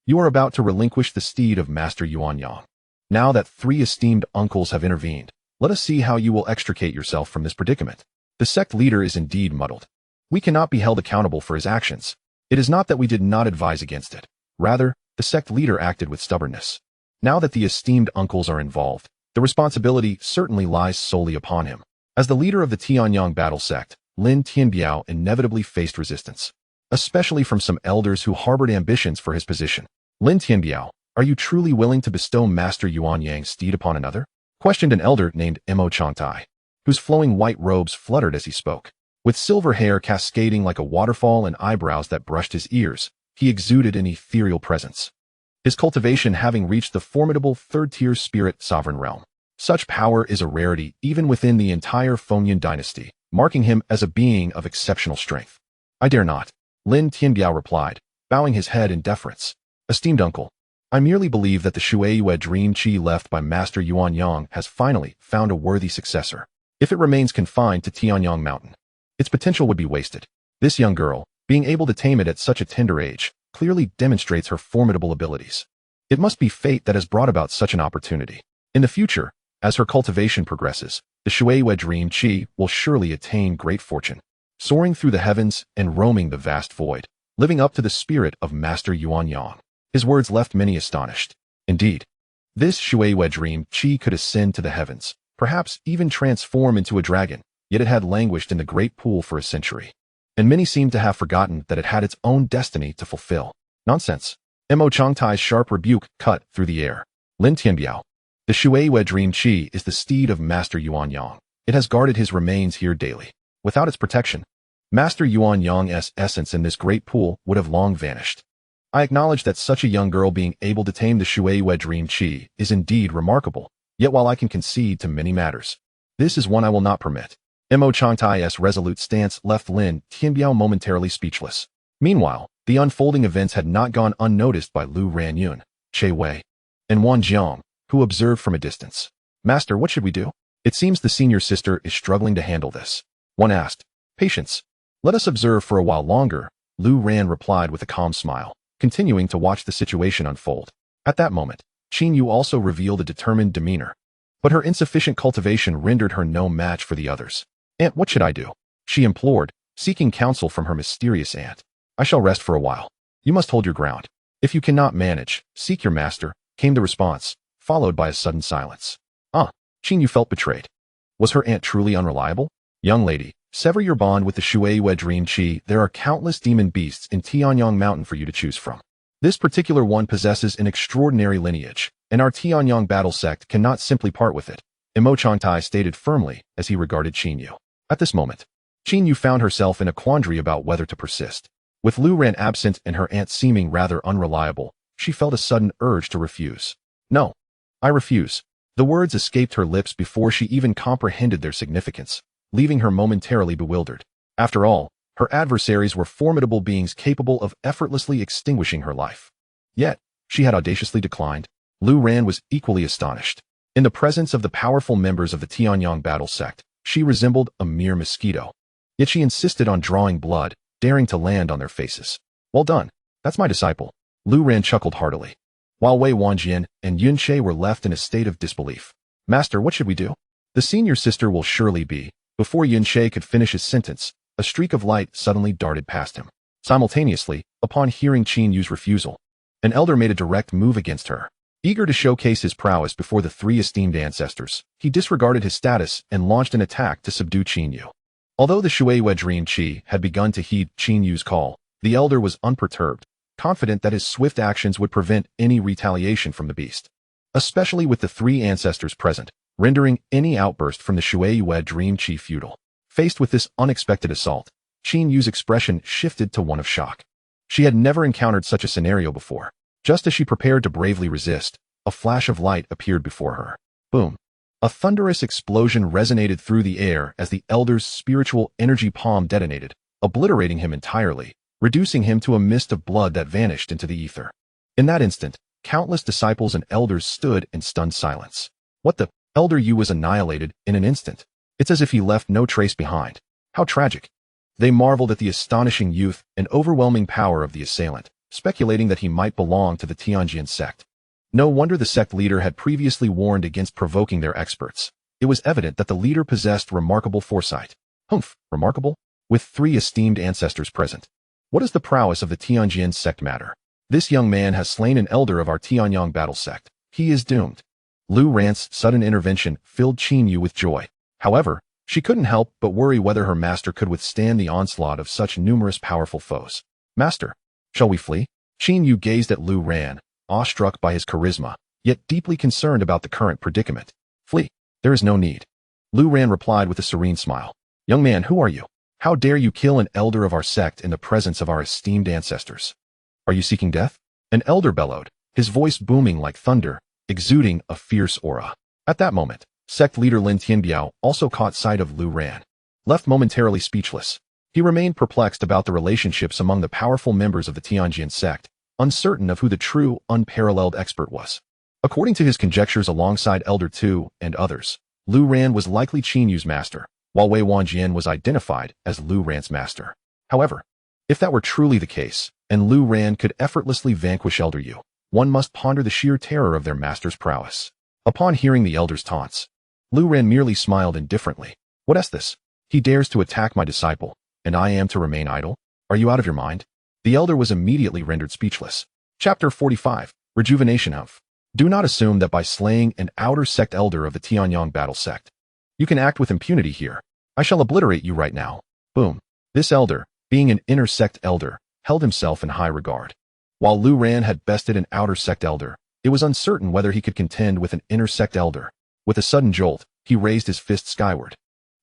You are about to relinquish the steed of Master Yuanyang. Now that 3 esteemed uncles have intervened, let us see how you will extricate yourself from this predicament. The sect leader is indeed muddled. We cannot be held accountable for his actions. It is not that we did not advise against it. Rather, the sect leader acted with stubbornness. Now that the esteemed uncles are involved, the responsibility certainly lies solely upon him. As the leader of the Tanyong battle sect, Lin Tianbiao inevitably faced resistance, especially from some elders who harbored ambitions for his position. Lin Tianbiao, are you truly willing to bestow Master Yuanyang's steed upon another? Questioned an elder named Mo Changtai, whose flowing white robes fluttered as he spoke. With silver hair cascading like a waterfall and eyebrows that brushed his ears, he exuded an ethereal presence. His cultivation having reached the formidable 3rd-tier spirit sovereign realm. Such power is a rarity even within the entire Fengyan dynasty, marking him as a being of exceptional strength. I dare not, Lin Tianbiao replied, bowing his head in deference. Esteemed uncle, I merely believe that the Shueyue dream Qi left by Master Yuanyang has finally found a worthy successor. If it remains confined to Tianyong Mountain, its potential would be wasted. This young girl, being able to tame it at such a tender age, clearly demonstrates her formidable abilities. It must be fate that has brought about such an opportunity. In the future, as her cultivation progresses, the Shueyue dream Qi will surely attain great fortune, soaring through the heavens and roaming the vast void, living up to the spirit of Master Yuanyang. His words left many astonished. Indeed, this Shueyue dream Qi could ascend to the heavens, perhaps even transform into a dragon, yet it had languished in the great pool for a century. And many seemed to have forgotten that it had its own destiny to fulfill. Nonsense. Mo Changtai's sharp rebuke cut through the air. Lin Tianbiao, the Shueyue dream Qi is the steed of Master Yuanyang. It has guarded his remains here daily. Without its protection, Master Yuanyang's essence in this great pool would have long vanished. I acknowledge that such a young girl being able to tame the Shueyue dream Qi is indeed remarkable, yet while I can concede to many matters, this is one I will not permit. Mo Changtai's resolute stance left Lin Tianbiao momentarily speechless. Meanwhile, the unfolding events had not gone unnoticed by Lu Ranyun, Che Wei, and Wan Jiang, who observed from a distance. Master, what should we do? It seems the senior sister is struggling to handle this. One asked. Patience. Let us observe for a while longer, Lu Ran replied with a calm smile, continuing to watch the situation unfold. At that moment, Qin Yu also revealed a determined demeanor, but her insufficient cultivation rendered her no match for the others. Aunt, what should I do? She implored, seeking counsel from her mysterious aunt. I shall rest for a while. You must hold your ground. If you cannot manage, seek your master, came the response, followed by a sudden silence. Qin Yu felt betrayed. Was her aunt truly unreliable? Young lady, sever your bond with the Shueyue dream Qi. There are countless demon beasts in Tianyong Mountain for you to choose from. This particular one possesses an extraordinary lineage, and our Tanyong battle sect cannot simply part with it, Mo Changtai stated firmly as he regarded Qin Yu. At this moment, Qin Yu found herself in a quandary about whether to persist. With Lu Ran absent and her aunt seeming rather unreliable, she felt a sudden urge to refuse. No, I refuse. The words escaped her lips before she even comprehended their significance, leaving her momentarily bewildered. After all, her adversaries were formidable beings capable of effortlessly extinguishing her life. Yet, she had audaciously declined. Lu Ran was equally astonished. In the presence of the powerful members of the Tanyong battle sect, she resembled a mere mosquito. Yet she insisted on drawing blood, daring to land on their faces. Well done. That's my disciple. Lu Ran chuckled heartily. while Wei Wanjian and Yun Che were left in a state of disbelief. Master, what should we do? The senior sister will surely be. Before Yun Che could finish his sentence, a streak of light suddenly darted past him. Simultaneously, upon hearing Qin Yu's refusal, an elder made a direct move against her. Eager to showcase his prowess before the three esteemed ancestors, he disregarded his status and launched an attack to subdue Qin Yu. Although the Shueyuedrin Qi had begun to heed Qin Yu's call, the elder was unperturbed, confident that his swift actions would prevent any retaliation from the beast. Especially with the three ancestors present, rendering any outburst from the Shueyuedrin Qi futile. Faced with this unexpected assault, Qin Yu's expression shifted to one of shock. She had never encountered such a scenario before. Just as she prepared to bravely resist, a flash of light appeared before her. Boom! A thunderous explosion resonated through the air as the elder's spiritual energy palm detonated, obliterating him entirely, reducing him to a mist of blood that vanished into the ether. In that instant, countless disciples and elders stood in stunned silence. What the? Elder Yu was annihilated in an instant. It's as if he left no trace behind. How tragic. They marveled at the astonishing youth and overwhelming power of the assailant, speculating that he might belong to the Tianjin sect. No wonder the sect leader had previously warned against provoking their experts. It was evident that the leader possessed remarkable foresight. Humph, remarkable? With three esteemed ancestors present. What does the prowess of the Tianjin sect matter? This young man has slain an elder of our Tanyong battle sect. He is doomed. Lu Ran's sudden intervention filled Qin Yu with joy. However, she couldn't help but worry whether her master could withstand the onslaught of such numerous powerful foes. Master, shall we flee? Qin Yu gazed at Lu Ran, awestruck by his charisma, yet deeply concerned about the current predicament. Flee. There is no need. Lu Ran replied with a serene smile. Young man, who are you? How dare you kill an elder of our sect in the presence of our esteemed ancestors? Are you seeking death? An elder bellowed, his voice booming like thunder, exuding a fierce aura. At that moment, sect leader Lin Tianbiao also caught sight of Lu Ran. Left momentarily speechless, he remained perplexed about the relationships among the powerful members of the Tianjin sect, uncertain of who the true, unparalleled expert was. According to his conjectures alongside Elder Tu and others, Lu Ran was likely Qin Yu's master, while Wei Wanjian was identified as Lu Ran's master. However, if that were truly the case, and Lu Ran could effortlessly vanquish Elder Yu, one must ponder the sheer terror of their master's prowess. Upon hearing the elder's taunts, Lu Ran merely smiled indifferently. What is this? He dares to attack my disciple, and I am to remain idle? Are you out of your mind? The elder was immediately rendered speechless. Chapter 45, Rejuvenation of. Do not assume that by slaying an outer sect elder of the Tianyong battle sect, you can act with impunity here. I shall obliterate you right now. Boom. This elder, being an inner sect elder, held himself in high regard. While Lu Ran had bested an outer sect elder, it was uncertain whether he could contend with an inner sect elder. With a sudden jolt, he raised his fist skyward.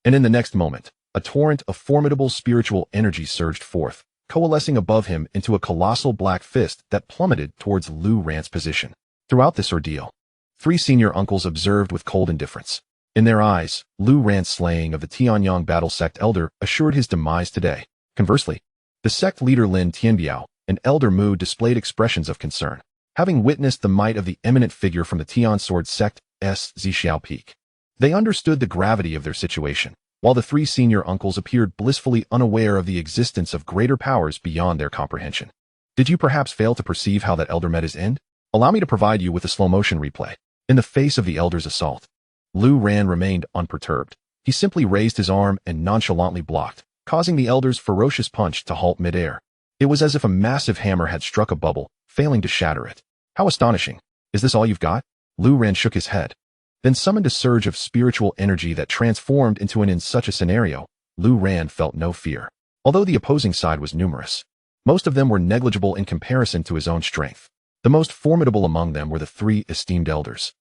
And in the next moment, a torrent of formidable spiritual energy surged forth, coalescing above him into a colossal black fist that plummeted towards Lu Ran's position. Throughout this ordeal, three senior uncles observed with cold indifference. In their eyes, Lu Ran's slaying of the Tianyong battle sect elder assured his demise today. Conversely, the sect leader Lin Tianbiao and Elder Mu displayed expressions of concern, having witnessed the might of the eminent figure from the Tian Sword Sect's Zia Peak. They understood the gravity of their situation, while the three senior uncles appeared blissfully unaware of the existence of greater powers beyond their comprehension. Did you perhaps fail to perceive how that elder met his end? Allow me to provide you with a slow-motion replay. In the face of the elder's assault, Lu Ran remained unperturbed. He simply raised his arm and nonchalantly blocked, causing the elder's ferocious punch to halt midair. It was as if a massive hammer had struck a bubble, failing to shatter it. How astonishing. Is this all you've got? Lu Ran shook his head, then summoned a surge of spiritual energy that transformed into in such a scenario, Lu Ran felt no fear. Although the opposing side was numerous, most of them were negligible in comparison to his own strength. The most formidable among them were the three esteemed elders,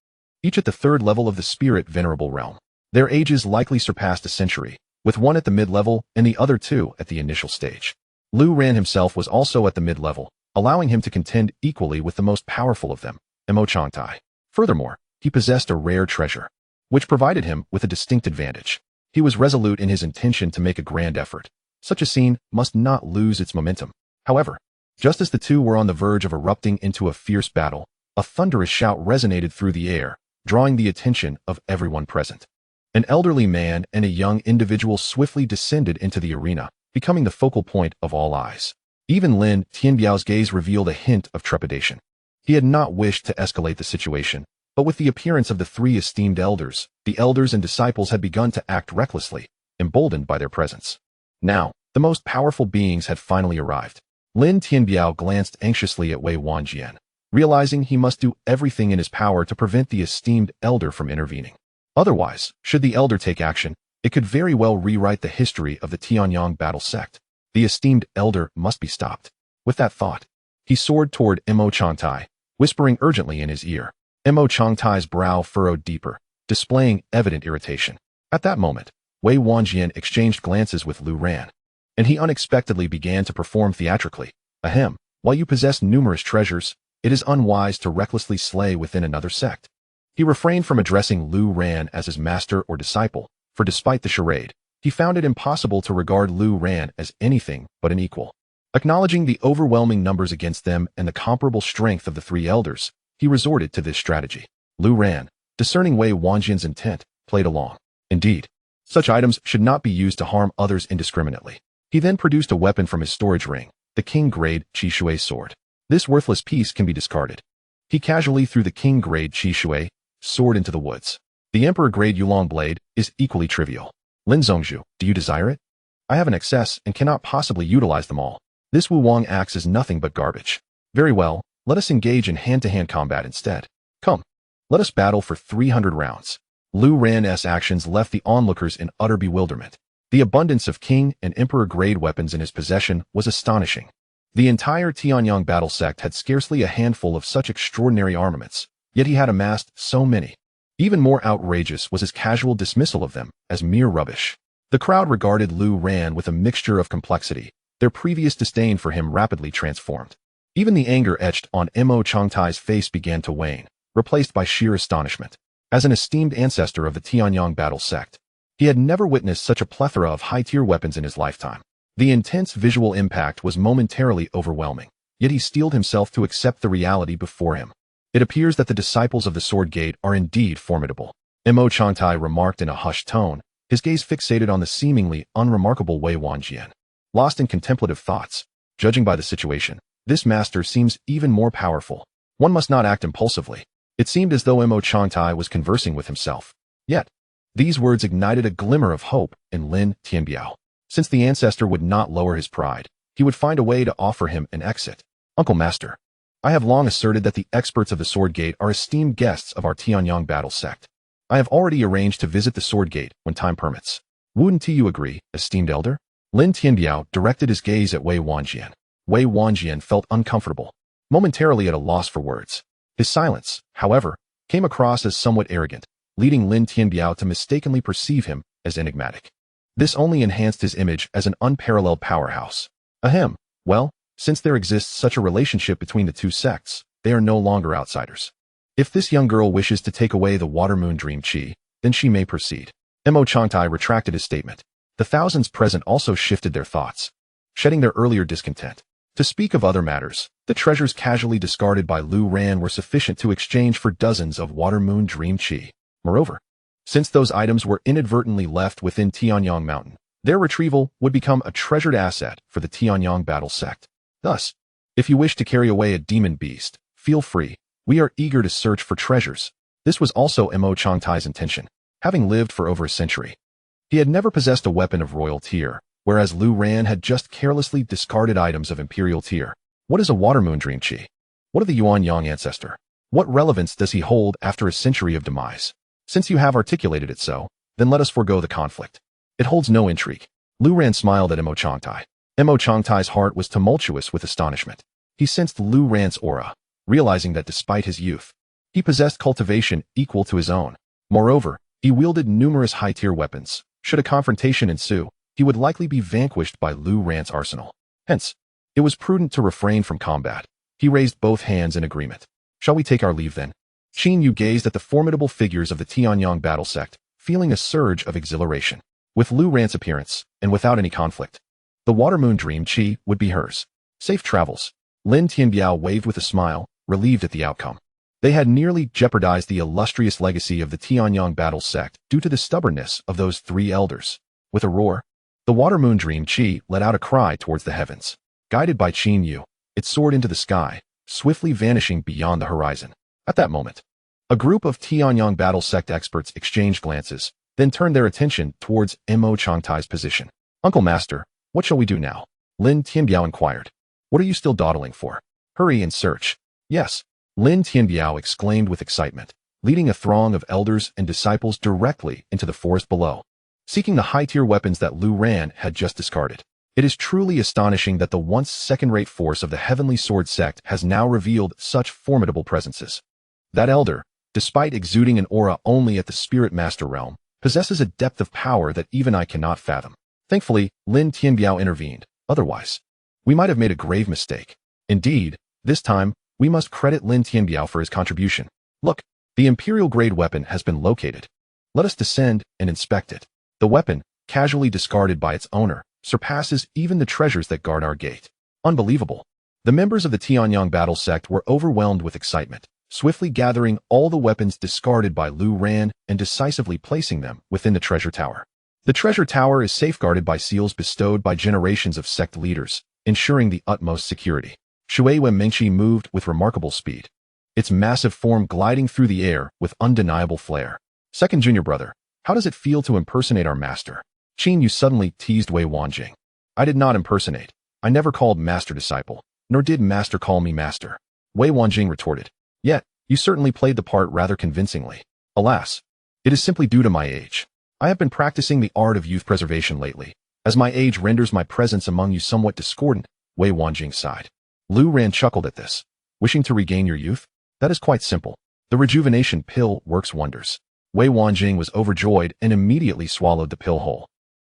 each at the third level of the spirit venerable realm. Their ages likely surpassed a century, with one at the mid-level and the other two at the initial stage. Lu Ran himself was also at the mid-level, allowing him to contend equally with the most powerful of them, Imo Changtai. Furthermore, he possessed a rare treasure, which provided him with a distinct advantage. He was resolute in his intention to make a grand effort. Such a scene must not lose its momentum. However, just as the two were on the verge of erupting into a fierce battle, a thunderous shout resonated through the air, drawing the attention of everyone present. An elderly man and a young individual swiftly descended into the arena, becoming the focal point of all eyes. Even Lin Tianbiao's gaze revealed a hint of trepidation. He had not wished to escalate the situation, but with the appearance of the three esteemed elders, the elders and disciples had begun to act recklessly, emboldened by their presence. Now, the most powerful beings had finally arrived. Lin Tianbiao glanced anxiously at Wei Wanjian, realizing he must do everything in his power to prevent the esteemed elder from intervening. Otherwise, should the elder take action, it could very well rewrite the history of the Tanyong battle sect. The esteemed elder must be stopped. With that thought, he soared toward Mo Changtai, whispering urgently in his ear. Mo Changtai's brow furrowed deeper, displaying evident irritation. At that moment, Wei Wanjian exchanged glances with Lu Ran, and he unexpectedly began to perform theatrically. Ahem, while you possess numerous treasures, it is unwise to recklessly slay within another sect. He refrained from addressing Lu Ran as his master or disciple, for despite the charade, he found it impossible to regard Lu Ran as anything but an equal. Acknowledging the overwhelming numbers against them and the comparable strength of the three elders, he resorted to this strategy. Lu Ran, discerning Wei Wanjian's intent, played along. Indeed, such items should not be used to harm others indiscriminately. He then produced a weapon from his storage ring, the king-grade Qishui sword. This worthless piece can be discarded. He casually threw the king-grade Qishui sword into the woods. The emperor-grade Yulong blade is equally trivial. Lin Zongzhu, do you desire it? I have an excess and cannot possibly utilize them all. This Wu Wang axe is nothing but garbage. Very well, let us engage in hand-to-hand combat instead. Come, let us battle for 300 rounds. Lu Ran's actions left the onlookers in utter bewilderment. The abundance of king and emperor-grade weapons in his possession was astonishing. The entire Tianyong battle sect had scarcely a handful of such extraordinary armaments, yet he had amassed so many. Even more outrageous was his casual dismissal of them as mere rubbish. The crowd regarded Lu Ran with a mixture of complexity, their previous disdain for him rapidly transformed. Even the anger etched on Mo Changtai's face began to wane, replaced by sheer astonishment. As an esteemed ancestor of the Tianyong battle sect, he had never witnessed such a plethora of high-tier weapons in his lifetime. The intense visual impact was momentarily overwhelming, yet he steeled himself to accept the reality before him. It appears that the disciples of the Sword Gate are indeed formidable. Mo Changtai remarked in a hushed tone, his gaze fixated on the seemingly unremarkable Wei Wanjian. Lost in contemplative thoughts, judging by the situation, this master seems even more powerful. One must not act impulsively. It seemed as though Mo Changtai was conversing with himself. Yet, these words ignited a glimmer of hope in Lin Tianbiao. Since the ancestor would not lower his pride, he would find a way to offer him an exit. Uncle Master, I have long asserted that the experts of the Sword Gate are esteemed guests of our Tianyong battle sect. I have already arranged to visit the Sword Gate when time permits. Wouldn't you agree, esteemed elder? Lin Tianbiao directed his gaze at Wei Wanjian. Wei Wanjian felt uncomfortable, momentarily at a loss for words. His silence, however, came across as somewhat arrogant, leading Lin Tianbiao to mistakenly perceive him as enigmatic. This only enhanced his image as an unparalleled powerhouse. Ahem, well, since there exists such a relationship between the two sects, they are no longer outsiders. If this young girl wishes to take away the Water Moon Dream Chi, then she may proceed. Mo Changtai retracted his statement. The thousands present also shifted their thoughts, shedding their earlier discontent. To speak of other matters, the treasures casually discarded by Lu Ran were sufficient to exchange for dozens of Water Moon Dream Chi. Moreover, since those items were inadvertently left within Tianyong Mountain, their retrieval would become a treasured asset for the Tianyong battle sect. Thus, if you wish to carry away a demon beast, feel free. We are eager to search for treasures. This was also Mo Changtai's intention. Having lived for over a century, he had never possessed a weapon of royal tier, whereas Lu Ran had just carelessly discarded items of imperial tier. What is a Water Moon Dream Chi? What of the Yuan Yang ancestor? What relevance does he hold after a century of demise? Since you have articulated it so, then let us forego the conflict. It holds no intrigue. Lu Ran smiled at Mo Changtai. Mo Changtai's heart was tumultuous with astonishment. He sensed Lu Ran's aura, realizing that despite his youth, he possessed cultivation equal to his own. Moreover, he wielded numerous high-tier weapons. Should a confrontation ensue, he would likely be vanquished by Lu Ran's arsenal. Hence, it was prudent to refrain from combat. He raised both hands in agreement. Shall we take our leave then? Qin Yu gazed at the formidable figures of the Tianyong battle sect, feeling a surge of exhilaration. With Lu Ran's appearance, and without any conflict, the Water Moon Dream Chi would be hers. Safe travels. Lin Tianbiao waved with a smile, relieved at the outcome. They had nearly jeopardized the illustrious legacy of the Tianyong battle sect due to the stubbornness of those three elders. With a roar, the Water Moon Dream Chi let out a cry towards the heavens. Guided by Qin Yu, it soared into the sky, swiftly vanishing beyond the horizon. At that moment, a group of Tanyong battle sect experts exchanged glances, then turned their attention towards Mo Changtai's position. Uncle Master, what shall we do now? Lin Tianbiao inquired. What are you still dawdling for? Hurry and search. Yes, Lin Tianbiao exclaimed with excitement, leading a throng of elders and disciples directly into the forest below, seeking the high-tier weapons that Lu Ran had just discarded. It is truly astonishing that the once second-rate force of the Heavenly Sword Sect has now revealed such formidable presences. That elder, despite exuding an aura only at the Spirit Master realm, possesses a depth of power that even I cannot fathom. Thankfully, Lin Tianbiao intervened. Otherwise, we might have made a grave mistake. Indeed, this time, we must credit Lin Tianbiao for his contribution. Look, the Imperial-grade weapon has been located. Let us descend and inspect it. The weapon, casually discarded by its owner, surpasses even the treasures that guard our gate. Unbelievable. The members of the Tianyong battle sect were overwhelmed with excitement, swiftly gathering all the weapons discarded by Lu Ran and decisively placing them within the treasure tower. The treasure tower is safeguarded by seals bestowed by generations of sect leaders, ensuring the utmost security. Shui Wenmingshi moved with remarkable speed, its massive form gliding through the air with undeniable flair. Second junior brother, how does it feel to impersonate our master? Qin Yu suddenly teased Wei Wanjing. I did not impersonate. I never called master disciple, nor did master call me master. Wei Wanjing retorted. Yet, you certainly played the part rather convincingly. Alas, it is simply due to my age. I have been practicing the art of youth preservation lately, as my age renders my presence among you somewhat discordant. Wei Wanjing sighed. Lu Ran chuckled at this. Wishing to regain your youth? That is quite simple. The rejuvenation pill works wonders. Wei Wanjing was overjoyed and immediately swallowed the pill whole.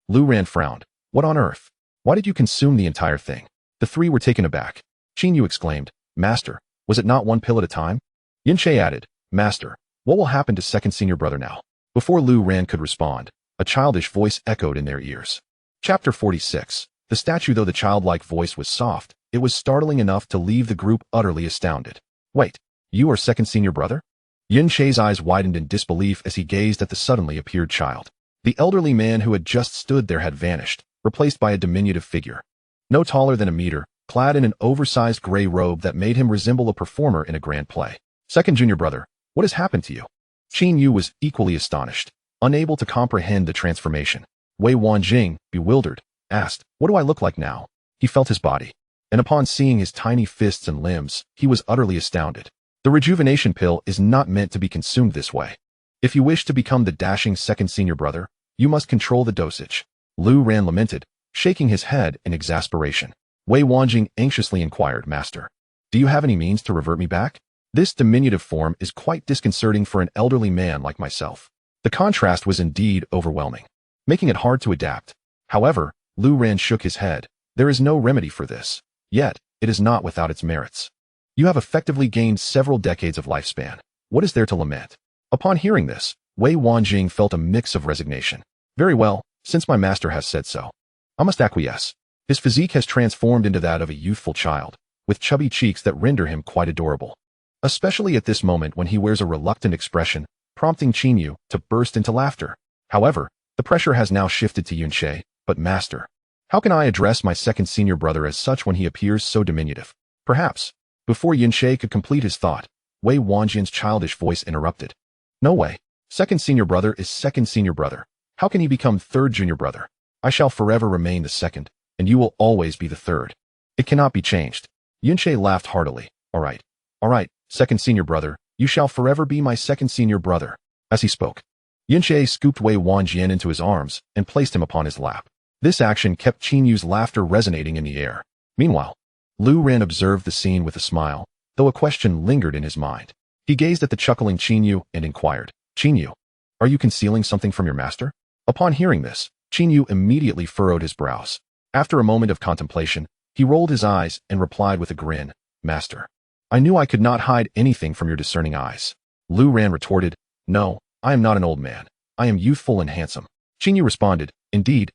Lu Ran frowned. What on earth? Why did you consume the entire thing? The three were taken aback. Qin Yu exclaimed, Master, was it not one pill at a time? Yin Che added, Master, what will happen to second senior brother now? Before Lu Ran could respond, a childish voice echoed in their ears. Chapter 46. The statue. Though the childlike voice was soft, it was startling enough to leave the group utterly astounded. Wait, you are second senior brother? Yin Che's eyes widened in disbelief as he gazed at the suddenly appeared child. The elderly man who had just stood there had vanished, replaced by a diminutive figure. No taller than a meter, clad in an oversized gray robe that made him resemble a performer in a grand play. Second junior brother, what has happened to you? Qin Yu was equally astonished, unable to comprehend the transformation. Wei Wanjing, bewildered, asked, What do I look like now? He felt his body, and upon seeing his tiny fists and limbs, he was utterly astounded. The rejuvenation pill is not meant to be consumed this way. If you wish to become the dashing second senior brother, you must control the dosage. Lu Ran lamented, shaking his head in exasperation. Wei Wanjing anxiously inquired, Master, do you have any means to revert me back? This diminutive form is quite disconcerting for an elderly man like myself. The contrast was indeed overwhelming, making it hard to adapt. However, Lu Ran shook his head. There is no remedy for this. Yet, it is not without its merits. You have effectively gained several decades of lifespan. What is there to lament? Upon hearing this, Wei Wanjing felt a mix of resignation. Very well, since my master has said so, I must acquiesce. His physique has transformed into that of a youthful child, with chubby cheeks that render him quite adorable. Especially at this moment when he wears a reluctant expression, prompting Qin Yu to burst into laughter. However, the pressure has now shifted to Yun Che. But master, how can I address my second senior brother as such when he appears so diminutive? Perhaps. Before Yin Che could complete his thought, Wei Wanjing's childish voice interrupted. No way. Second senior brother is second senior brother. How can he become third junior brother? I shall forever remain the second, and you will always be the third. It cannot be changed. Yin Che laughed heartily. All right, second senior brother, you shall forever be my second senior brother. As he spoke, Yin Che scooped Wei Wanjing into his arms and placed him upon his lap. This action kept Qin Yu's laughter resonating in the air. Meanwhile, Lu Ran observed the scene with a smile, though a question lingered in his mind. He gazed at the chuckling Qin Yu and inquired, Qin Yu, are you concealing something from your master? Upon hearing this, Qin Yu immediately furrowed his brows. After a moment of contemplation, he rolled his eyes and replied with a grin, Master, I knew I could not hide anything from your discerning eyes. Lu Ran retorted, No, I am not an old man. I am youthful and handsome. Qin Yu responded, Indeed.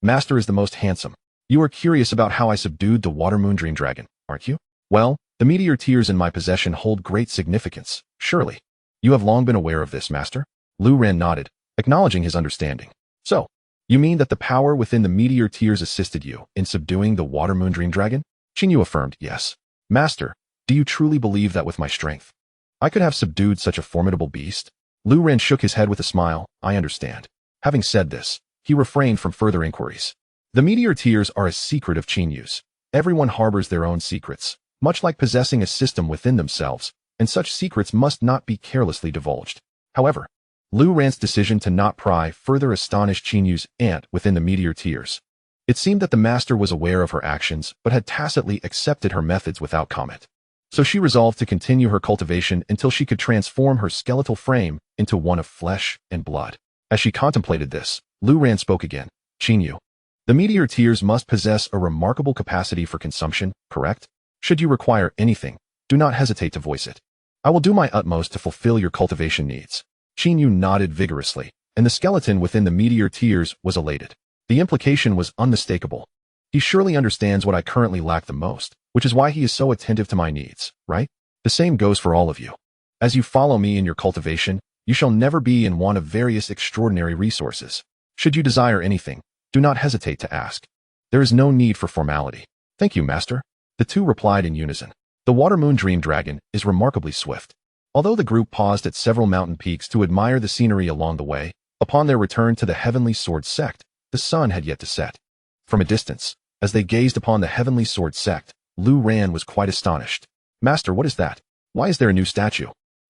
Master is the most handsome. You are curious about how I subdued the water moon dream dragon, aren't you? Well, the meteor tears in my possession hold great significance, surely. You have long been aware of this, Master? Lu Ran nodded, acknowledging his understanding. So, you mean that the power within the meteor tears assisted you in subduing the water moon dream dragon? Qin Yu affirmed, Yes. Master, Do you truly believe that with my strength, I could have subdued such a formidable beast? Lu Ran shook his head with a smile. I understand. Having said this, he refrained from further inquiries. The meteor tears are a secret of Qin Yu's. Everyone harbors their own secrets, much like possessing a system within themselves, and such secrets must not be carelessly divulged. However, Lu Ran's decision to not pry further astonished Qin Yu's aunt within the meteor tears. It seemed that the master was aware of her actions but had tacitly accepted her methods without comment. So she resolved to continue her cultivation until she could transform her skeletal frame into one of flesh and blood. As she contemplated this, Lu Ran spoke again. Qin Yu, the meteor tears must possess a remarkable capacity for consumption, correct? Should you require anything, do not hesitate to voice it. I will do my utmost to fulfill your cultivation needs. Qin Yu nodded vigorously, and the skeleton within the meteor tears was elated. The implication was unmistakable. He surely understands what I currently lack the most, which is why he is so attentive to my needs, right? The same goes for all of you. As you follow me in your cultivation, you shall never be in want of various extraordinary resources. Should you desire anything, do not hesitate to ask. There is no need for formality. Thank you, Master. The two replied in unison. The Water Moon Dream Dragon is remarkably swift. Although the group paused at several mountain peaks to admire the scenery along the way, upon their return to the Heavenly Sword Sect, the sun had yet to set. From a distance, as they gazed upon the Heavenly Sword Sect, Lu Ran was quite astonished. Master, what is that? Why is there a new statue?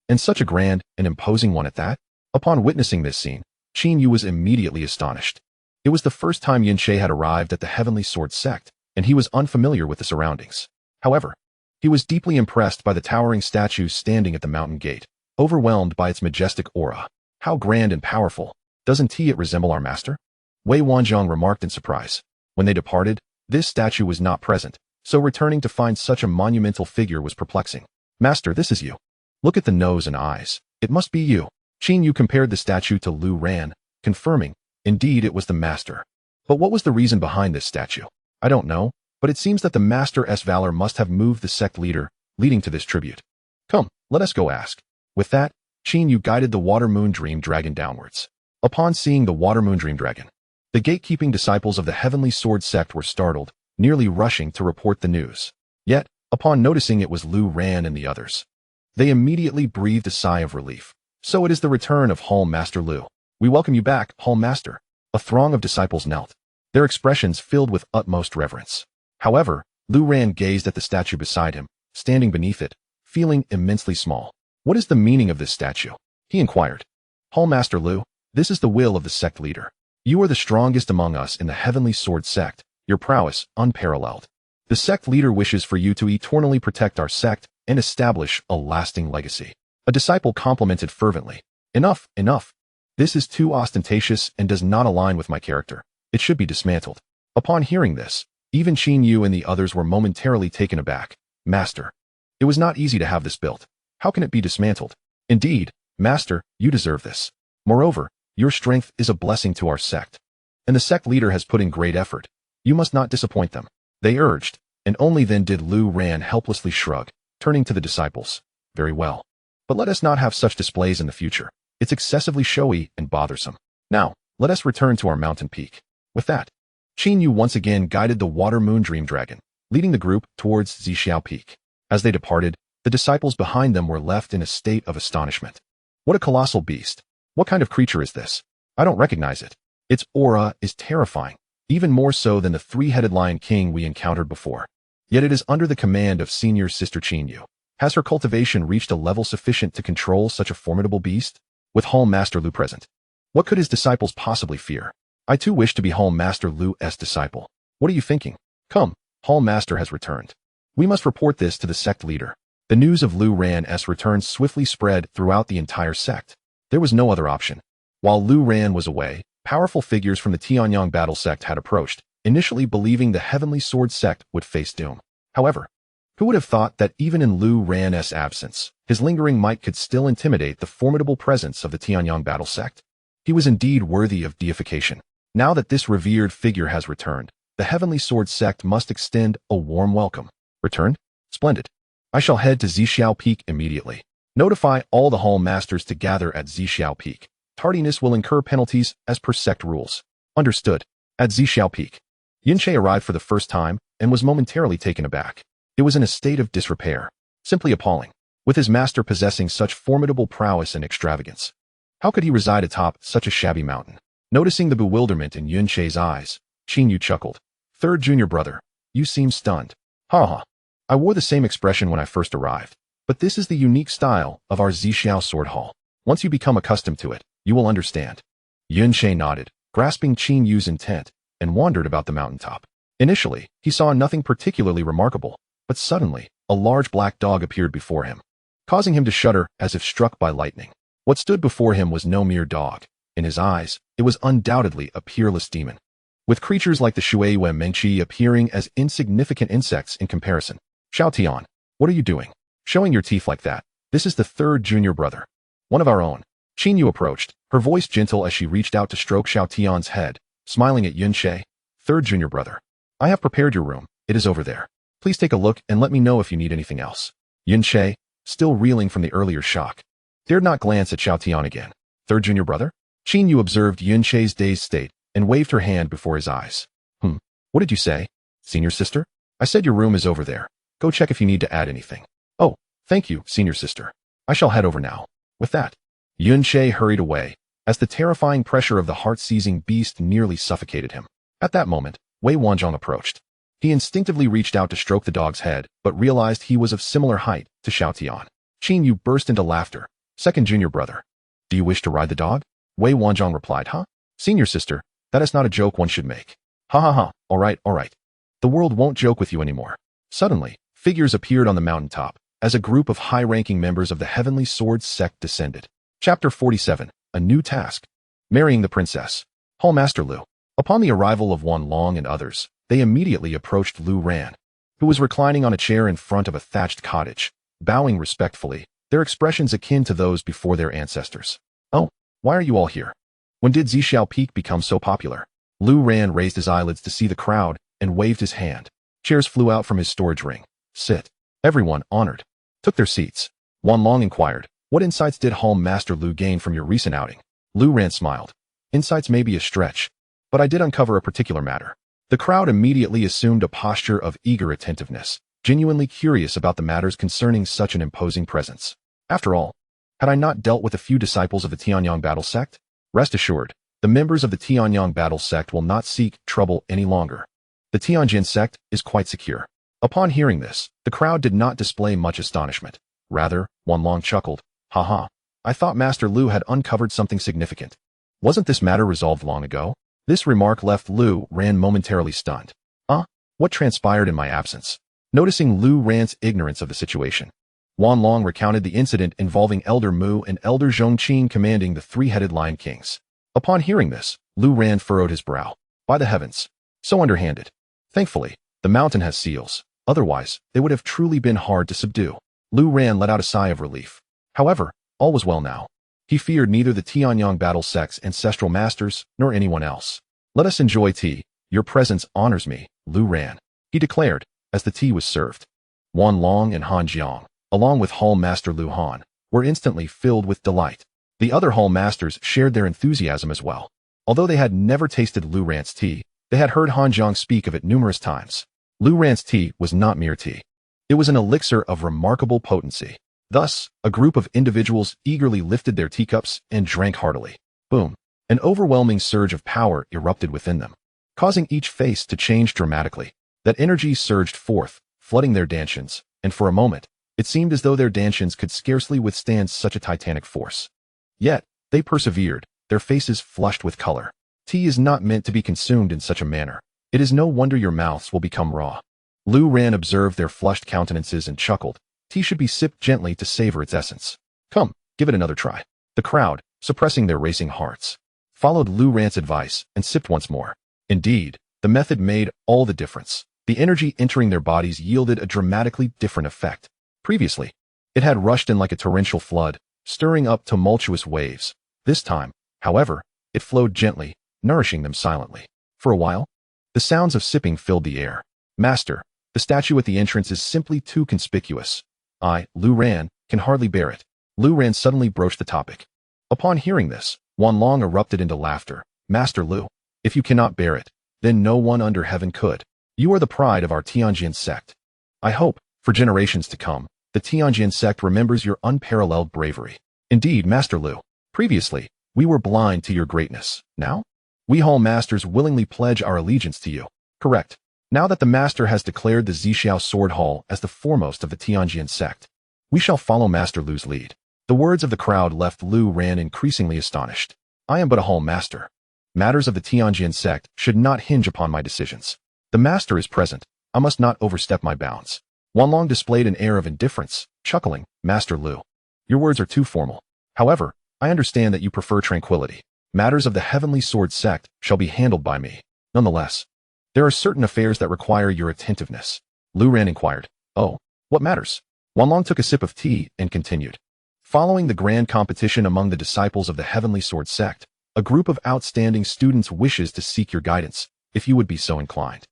And such a grand and imposing one at that? Upon witnessing this scene, Qin Yu was immediately astonished. It was the first time Yin Che had arrived at the Heavenly Sword Sect, and he was unfamiliar with the surroundings. However, he was deeply impressed by the towering statue standing at the mountain gate, overwhelmed by its majestic aura. How grand and powerful. Doesn't it resemble our master? Wei Wanzhong remarked in surprise. When they departed, this statue was not present, so returning to find such a monumental figure was perplexing. Master, this is you. Look at the nose and eyes. It must be you. Qin Yu compared the statue to Lu Ran, confirming, indeed it was the master. But what was the reason behind this statue? I don't know, but it seems that the master's valor must have moved the sect leader, leading to this tribute. Come, let us go ask. With that, Qin Yu guided the Water Moon Dream Dragon downwards. Upon seeing the Water Moon Dream Dragon, the gatekeeping disciples of the Heavenly Sword Sect were startled, nearly rushing to report the news. Yet, upon noticing it was Lu Ran and the others, they immediately breathed a sigh of relief. So it is the return of Hall Master Lu. We welcome you back, Hall Master. A throng of disciples knelt, their expressions filled with utmost reverence. However, Lu Ran gazed at the statue beside him, standing beneath it, feeling immensely small. What is the meaning of this statue? He inquired. Hall Master Lu, this is the will of the sect leader. You are the strongest among us in the Heavenly Sword Sect, your prowess unparalleled. The sect leader wishes for you to eternally protect our sect and establish a lasting legacy. A disciple complimented fervently. Enough, enough. This is too ostentatious and does not align with my character. It should be dismantled. Upon hearing this, even Qin Yu and the others were momentarily taken aback. Master, it was not easy to have this built. How can it be dismantled? Indeed, Master, you deserve this. Moreover, your strength is a blessing to our sect. And the sect leader has put in great effort. You must not disappoint them. They urged, and only then did Lu Ran helplessly shrug, turning to the disciples. Very well. But let us not have such displays in the future. It's excessively showy and bothersome. Now, let us return to our mountain peak. With that, Qin Yu once again guided the Water Moon Dream Dragon, leading the group towards Zixiao Peak. As they departed, the disciples behind them were left in a state of astonishment. What a colossal beast. What kind of creature is this? I don't recognize it. Its aura is terrifying, even more so than the three-headed Lion King we encountered before. Yet it is under the command of Senior Sister Qin Yu. Has her cultivation reached a level sufficient to control such a formidable beast? With Hall Master Lu present, what could his disciples possibly fear? I too wish to be Hall Master Lu's disciple. What are you thinking? Come, Hall Master has returned. We must report this to the sect leader. The news of Lu Ran's return swiftly spread throughout the entire sect. There was no other option. While Lu Ran was away, powerful figures from the Tanyong battle sect had approached, initially believing the Heavenly Sword Sect would face doom. However, who would have thought that even in Lu Ran's absence, his lingering might could still intimidate the formidable presence of the Tanyong battle sect? He was indeed worthy of deification. Now that this revered figure has returned, the Heavenly Sword Sect must extend a warm welcome. Returned? Splendid. I shall head to Zixiao Peak immediately. Notify all the Hall Masters to gather at Zixiao Peak. Tardiness will incur penalties as per sect rules. Understood. At Zixiao Peak, Yin Che arrived for the first time and was momentarily taken aback. It was in a state of disrepair. Simply appalling. With his master possessing such formidable prowess and extravagance, how could he reside atop such a shabby mountain? Noticing the bewilderment in Yunche's eyes, Qin Yu chuckled. Third junior brother, you seem stunned. Ha ha. I wore the same expression when I first arrived, but this is the unique style of our Zixiao sword hall. Once you become accustomed to it, you will understand. Yunche nodded, grasping Qin Yu's intent, and wandered about the mountaintop. Initially, he saw nothing particularly remarkable, but suddenly, a large black dog appeared before him, causing him to shudder as if struck by lightning. What stood before him was no mere dog. In his eyes, it was undoubtedly a peerless demon, with creatures like the Shui Mengqi appearing as insignificant insects in comparison. Xiaotian, what are you doing? Showing your teeth like that. This is the third junior brother. One of our own. Qin Yu approached, her voice gentle as she reached out to stroke Xiaotian's head, smiling at Yunche. Third junior brother. I have prepared your room. It is over there. Please take a look and let me know if you need anything else. Yunche, still reeling from the earlier shock, dared not glance at Xiaotian again. Third junior brother? Qin Yu observed Yunche's dazed state and waved her hand before his eyes. What did you say? Senior sister? I said your room is over there. Go check if you need to add anything. Oh, thank you, senior sister. I shall head over now. With that, Yunche hurried away, as the terrifying pressure of the heart-seizing beast nearly suffocated him. At that moment, Wei Wanzhong approached. He instinctively reached out to stroke the dog's head, but realized he was of similar height to Xiaotian. Qin Yu burst into laughter. Second junior brother. Do you wish to ride the dog? Wei Wanzhong replied, huh? Senior sister, that is not a joke one should make. Ha ha ha, all right. The world won't joke with you anymore. Suddenly, figures appeared on the mountaintop, as a group of high-ranking members of the Heavenly Sword Sect descended. Chapter 47, A New Task. Marrying the Princess. Hallmaster Lu. Upon the arrival of Wan Long and others, they immediately approached Lu Ran, who was reclining on a chair in front of a thatched cottage, bowing respectfully, their expressions akin to those before their ancestors. Oh, why are you all here? When did Zia Peak become so popular? Lu Ran raised his eyelids to see the crowd and waved his hand. Chairs flew out from his storage ring. Sit. Everyone, honored, took their seats. Wan Long inquired, what insights did Hallmaster Lu gain from your recent outing? Lu Ran smiled. Insights may be a stretch, but I did uncover a particular matter. The crowd immediately assumed a posture of eager attentiveness, genuinely curious about the matters concerning such an imposing presence. After all, had I not dealt with a few disciples of the Tanyong battle sect? Rest assured, the members of the Tanyong battle sect will not seek trouble any longer. The Tianjin sect is quite secure. Upon hearing this, the crowd did not display much astonishment. Rather, Wan Long chuckled. Haha, I thought Master Lu had uncovered something significant. Wasn't this matter resolved long ago? This remark left Lu Ran momentarily stunned. What transpired in my absence? Noticing Lu Ran's ignorance of the situation, Wan Long recounted the incident involving Elder Mu and Elder Zhongqin commanding the three-headed Lion Kings. Upon hearing this, Lu Ran furrowed his brow. By the heavens, so underhanded. Thankfully, the mountain has seals. Otherwise, they would have truly been hard to subdue. Lu Ran let out a sigh of relief. However, all was well now. He feared neither the Tianyong battle sect's ancestral masters nor anyone else. Let us enjoy tea. Your presence honors me, Lu Ran, he declared, as the tea was served. Wan Long and Han Jiang, along with Hall Master Lu Han, were instantly filled with delight. The other Hall Masters shared their enthusiasm as well. Although they had never tasted Lu Ran's tea, they had heard Han Jiang speak of it numerous times. Lu Ran's tea was not mere tea. It was an elixir of remarkable potency. Thus, a group of individuals eagerly lifted their teacups and drank heartily. Boom! An overwhelming surge of power erupted within them, causing each face to change dramatically. That energy surged forth, flooding their dantians, and for a moment, it seemed as though their dantians could scarcely withstand such a titanic force. Yet, they persevered, their faces flushed with color. Tea is not meant to be consumed in such a manner. It is no wonder your mouths will become raw. Lu Ran observed their flushed countenances and chuckled. Tea should be sipped gently to savor its essence. Come, give it another try. The crowd, suppressing their racing hearts, followed Lu Ran's advice and sipped once more. Indeed, the method made all the difference. The energy entering their bodies yielded a dramatically different effect. Previously, it had rushed in like a torrential flood, stirring up tumultuous waves. This time, however, it flowed gently, nourishing them silently. For a while, the sounds of sipping filled the air. Master, the statue at the entrance is simply too conspicuous. I, Lu Ran, can hardly bear it. Lu Ran suddenly broached the topic. Upon hearing this, Wan Long erupted into laughter. Master Lu, if you cannot bear it, then no one under heaven could. You are the pride of our Tianjin sect. I hope, for generations to come, The Tianjin sect remembers your unparalleled bravery. Indeed, Master Lu. Previously, we were blind to your greatness. Now? We Hall Masters willingly pledge our allegiance to you. Correct. Now that the Master has declared the Zixiao Sword Hall as the foremost of the Tianjin sect, we shall follow Master Lu's lead. The words of the crowd left Lu Ran increasingly astonished. I am but a Hall Master. Matters of the Tianjin sect should not hinge upon my decisions. The Master is present. I must not overstep my bounds. Wanlong displayed an air of indifference, chuckling, Master Lu. Your words are too formal. However, I understand that you prefer tranquility. Matters of the Heavenly Sword sect shall be handled by me. Nonetheless, there are certain affairs that require your attentiveness. Lu Ran inquired. Oh, what matters? Wanlong took a sip of tea and continued. Following the grand competition among the disciples of the Heavenly Sword sect, a group of outstanding students wishes to seek your guidance, if you would be so inclined.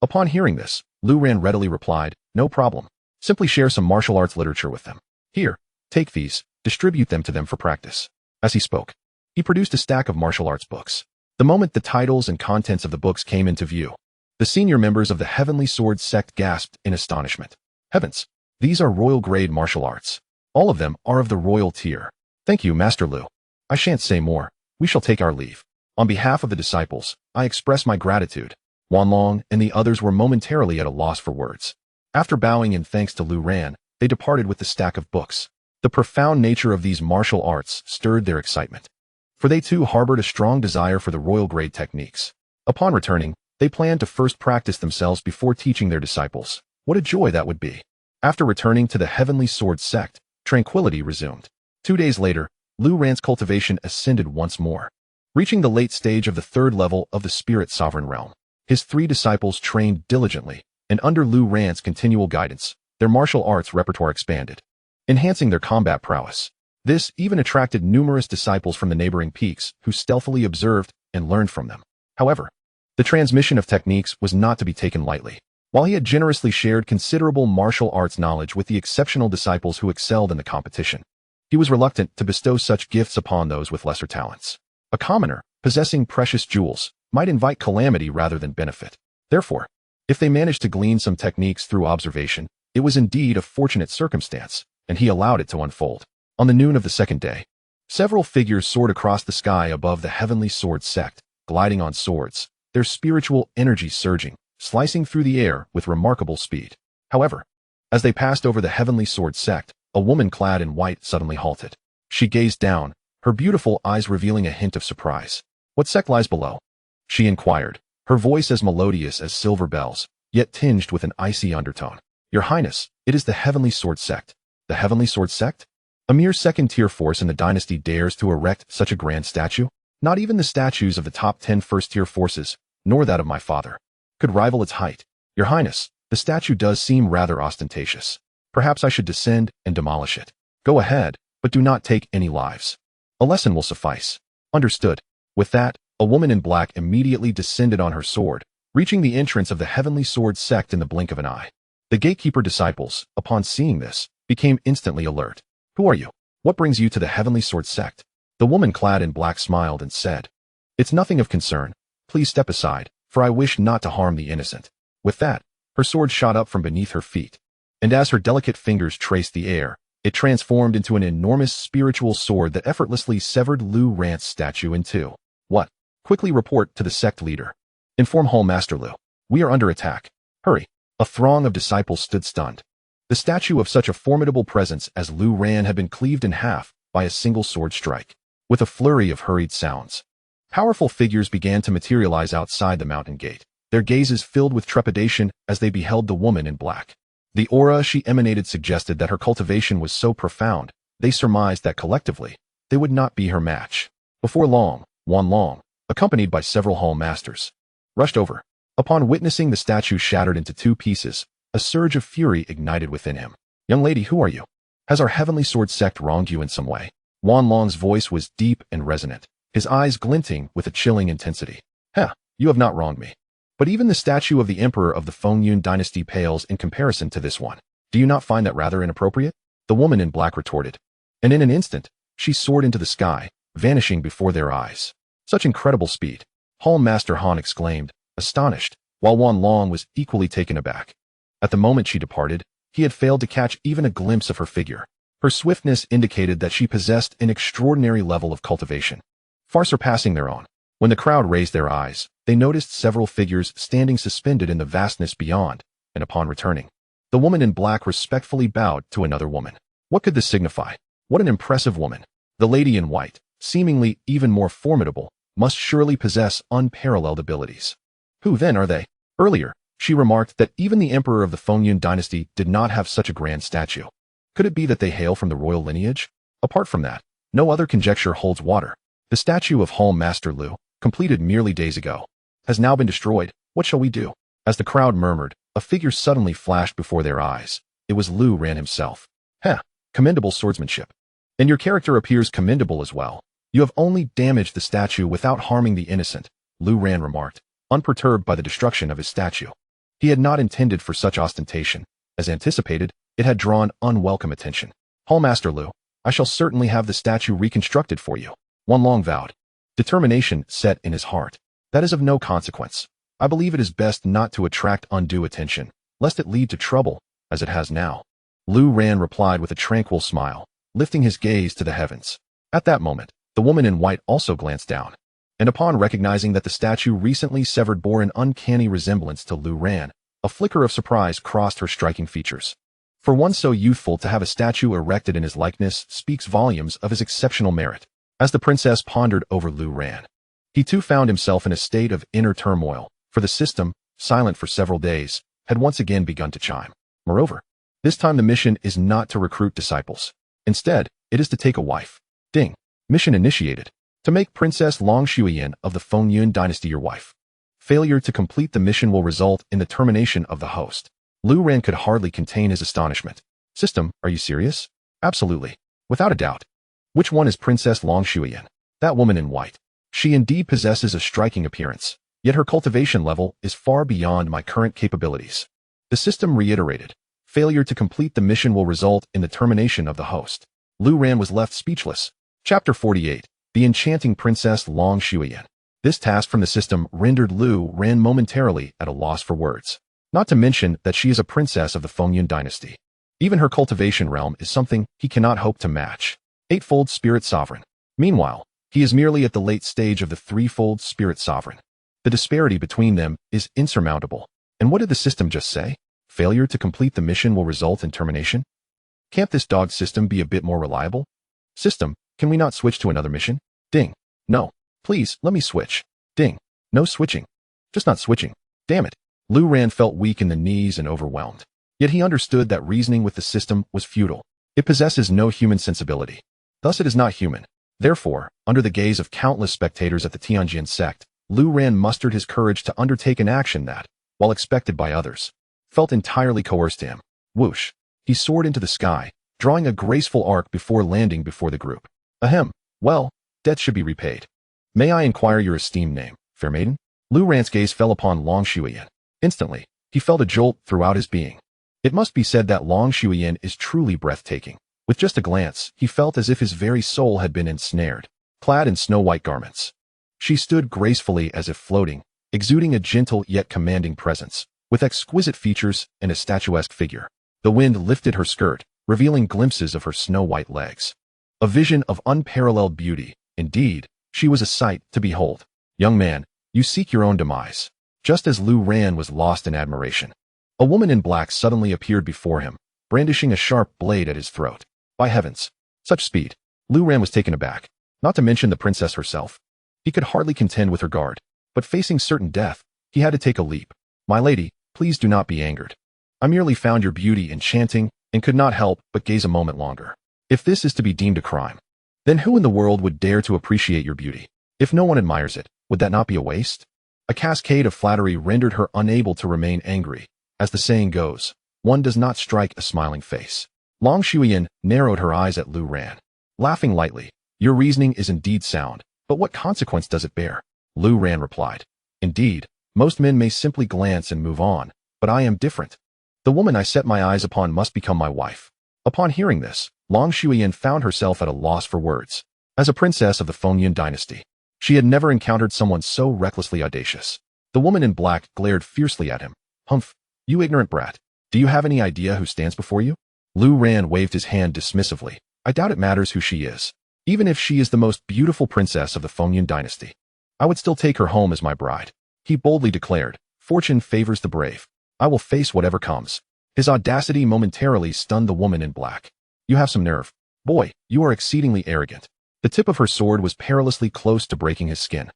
Upon hearing this, Lu Ran readily replied, no problem. Simply share some martial arts literature with them. Here, take these, distribute them to them for practice. As he spoke, he produced a stack of martial arts books. The moment the titles and contents of the books came into view, the senior members of the Heavenly Sword sect gasped in astonishment. Heavens, these are royal-grade martial arts. All of them are of the royal tier. Thank you, Master Lu. I shan't say more. We shall take our leave. On behalf of the disciples, I express my gratitude. Wanlong and the others were momentarily at a loss for words. After bowing in thanks to Lu Ran, they departed with the stack of books. The profound nature of these martial arts stirred their excitement, for they too harbored a strong desire for the royal-grade techniques. Upon returning, they planned to first practice themselves before teaching their disciples. What a joy that would be! After returning to the Heavenly Sword sect, tranquility resumed. 2 days later, Lu Ran's cultivation ascended once more. Reaching the late stage of the 3rd level of the Spirit Sovereign Realm, his 3 disciples trained diligently, and under Lu Ran's continual guidance, their martial arts repertoire expanded, enhancing their combat prowess. This even attracted numerous disciples from the neighboring peaks who stealthily observed and learned from them. However, the transmission of techniques was not to be taken lightly. While he had generously shared considerable martial arts knowledge with the exceptional disciples who excelled in the competition, he was reluctant to bestow such gifts upon those with lesser talents. A commoner, possessing precious jewels, might invite calamity rather than benefit. Therefore, if they managed to glean some techniques through observation, it was indeed a fortunate circumstance, and he allowed it to unfold. On the noon of the 2nd day, several figures soared across the sky above the Heavenly Sword sect, gliding on swords, their spiritual energy surging, slicing through the air with remarkable speed. However, as they passed over the Heavenly Sword sect, a woman clad in white suddenly halted. She gazed down, her beautiful eyes revealing a hint of surprise. What sect lies below? She inquired, her voice as melodious as silver bells, yet tinged with an icy undertone. Your Highness, it is the Heavenly Sword sect. The Heavenly Sword sect? A mere 2nd-tier force in the dynasty dares to erect such a grand statue? Not even the statues of the top 10 1st-tier forces, nor that of my father, could rival its height. Your Highness, the statue does seem rather ostentatious. Perhaps I should descend and demolish it. Go ahead, but do not take any lives. A lesson will suffice. Understood. With that, a woman in black immediately descended on her sword, reaching the entrance of the Heavenly Sword sect in the blink of an eye. The gatekeeper disciples, upon seeing this, became instantly alert. Who are you? What brings you to the Heavenly Sword sect? The woman clad in black smiled and said, It's nothing of concern. Please step aside, for I wish not to harm the innocent. With that, her sword shot up from beneath her feet, and as her delicate fingers traced the air, it transformed into an enormous spiritual sword that effortlessly severed Lu Ran's statue in two. What? Quickly report to the sect leader. Inform Hall Master Lu. We are under attack. Hurry. A throng of disciples stood stunned. The statue of such a formidable presence as Lu Ran had been cleaved in half by a single sword strike. With a flurry of hurried sounds, powerful figures began to materialize outside the mountain gate, their gazes filled with trepidation as they beheld the woman in black. The aura she emanated suggested that her cultivation was so profound, they surmised that collectively, they would not be her match. Before long, Wanlong, accompanied by several hall masters, rushed over. Upon witnessing the statue shattered into 2 pieces, a surge of fury ignited within him. Young lady, who are you? Has our Heavenly Sword sect wronged you in some way? Wanlong's voice was deep and resonant, his eyes glinting with a chilling intensity. You have not wronged me. But even the statue of the Emperor of the Fengyun dynasty pales in comparison to this one. Do you not find that rather inappropriate? The woman in black retorted. And in an instant, she soared into the sky, vanishing before their eyes. Such incredible speed! Hall Master Han exclaimed, astonished, while Wanlong was equally taken aback. At the moment she departed, he had failed to catch even a glimpse of her figure. Her swiftness indicated that she possessed an extraordinary level of cultivation, far surpassing their own. When the crowd raised their eyes, they noticed several figures standing suspended in the vastness beyond, and upon returning, the woman in black respectfully bowed to another woman. What could this signify? What an impressive woman. The lady in white, seemingly even more formidable, must surely possess unparalleled abilities. Who then are they? Earlier, she remarked that even the emperor of the Fengyun dynasty did not have such a grand statue. Could it be that they hail from the royal lineage? Apart from that, no other conjecture holds water. The statue of Hall Master Lu, completed merely days ago, has now been destroyed. What shall we do? As the crowd murmured, a figure suddenly flashed before their eyes. It was Lu Ran himself. Heh, commendable swordsmanship. And your character appears commendable as well. You have only damaged the statue without harming the innocent, Lu Ran remarked, unperturbed by the destruction of his statue. He had not intended for such ostentation. As anticipated, it had drawn unwelcome attention. Hallmaster Lu, I shall certainly have the statue reconstructed for you. Wan Long vowed. Determination set in his heart. That is of no consequence. I believe it is best not to attract undue attention, lest it lead to trouble, as it has now. Lu Ran replied with a tranquil smile, lifting his gaze to the heavens. At that moment, the woman in white also glanced down, and upon recognizing that the statue recently severed bore an uncanny resemblance to Lu Ran, a flicker of surprise crossed her striking features. For one so youthful to have a statue erected in his likeness speaks volumes of his exceptional merit. As the princess pondered over Lu Ran, he too found himself in a state of inner turmoil, for the system, silent for several days, had once again begun to chime. Moreover, this time the mission is not to recruit disciples. Instead, it is to take a wife. Ding. Mission initiated. To make Princess Long Shuiyan of the Fengyun dynasty your wife. Failure to complete the mission will result in the termination of the host. Lu Ran could hardly contain his astonishment. System, are you serious? Absolutely. Without a doubt. Which one is Princess Long Shuiyan? That woman in white. She indeed possesses a striking appearance, yet her cultivation level is far beyond my current capabilities. The system reiterated. Failure to complete the mission will result in the termination of the host. Lu Ran was left speechless. Chapter 48. The Enchanting Princess Long Shuiyan. This task from the system rendered Lu Ran momentarily at a loss for words. Not to mention that she is a princess of the Fengyun dynasty. Even her cultivation realm is something he cannot hope to match. Eightfold Spirit Sovereign. Meanwhile, he is merely at the late stage of the threefold Spirit Sovereign. The disparity between them is insurmountable. And what did the system just say? Failure to complete the mission will result in termination? Can't this dog system be a bit more reliable? System, can we not switch to another mission? Ding. No. Please, let me switch. Ding. No switching. Just not switching. Damn it. Lu Ran felt weak in the knees and overwhelmed. Yet he understood that reasoning with the system was futile. It possesses no human sensibility. Thus it is not human. Therefore, under the gaze of countless spectators at the Tianjin sect, Lu Ran mustered his courage to undertake an action that, while expected by others, felt entirely coerced to him. Whoosh. He soared into the sky, drawing a graceful arc before landing before the group. Ahem. Well, debt should be repaid. May I inquire your esteemed name, fair maiden? Lu Ran's gaze fell upon Long Shuiyan. Instantly, he felt a jolt throughout his being. It must be said that Long Shuiyan is truly breathtaking. With just a glance, he felt as if his very soul had been ensnared. Clad in snow-white garments, she stood gracefully as if floating, exuding a gentle yet commanding presence, with exquisite features and a statuesque figure. The wind lifted her skirt, revealing glimpses of her snow-white legs. A vision of unparalleled beauty. Indeed, she was a sight to behold. Young man, you seek your own demise. Just as Lu Ran was lost in admiration, a woman in black suddenly appeared before him, brandishing a sharp blade at his throat. By heavens! Such speed! Lu Ran was taken aback, not to mention the princess herself. He could hardly contend with her guard, but facing certain death, he had to take a leap. My lady, please do not be angered. I merely found your beauty enchanting and could not help but gaze a moment longer. If this is to be deemed a crime, then who in the world would dare to appreciate your beauty? If no one admires it, would that not be a waste? A cascade of flattery rendered her unable to remain angry. As the saying goes, one does not strike a smiling face. Long Shuiyan narrowed her eyes at Lu Ran, laughing lightly. Your reasoning is indeed sound, but what consequence does it bear? Lu Ran replied. Indeed, most men may simply glance and move on, but I am different. The woman I set my eyes upon must become my wife. Upon hearing this, Long Shuiyan found herself at a loss for words. As a princess of the Fengyun dynasty, she had never encountered someone so recklessly audacious. The woman in black glared fiercely at him. Humph, you ignorant brat. Do you have any idea who stands before you? Lu Ran waved his hand dismissively. I doubt it matters who she is. Even if she is the most beautiful princess of the Fengyun dynasty, I would still take her home as my bride. He boldly declared, fortune favors the brave. I will face whatever comes. His audacity momentarily stunned the woman in black. You have some nerve. Boy, you are exceedingly arrogant. The tip of her sword was perilously close to breaking his skin.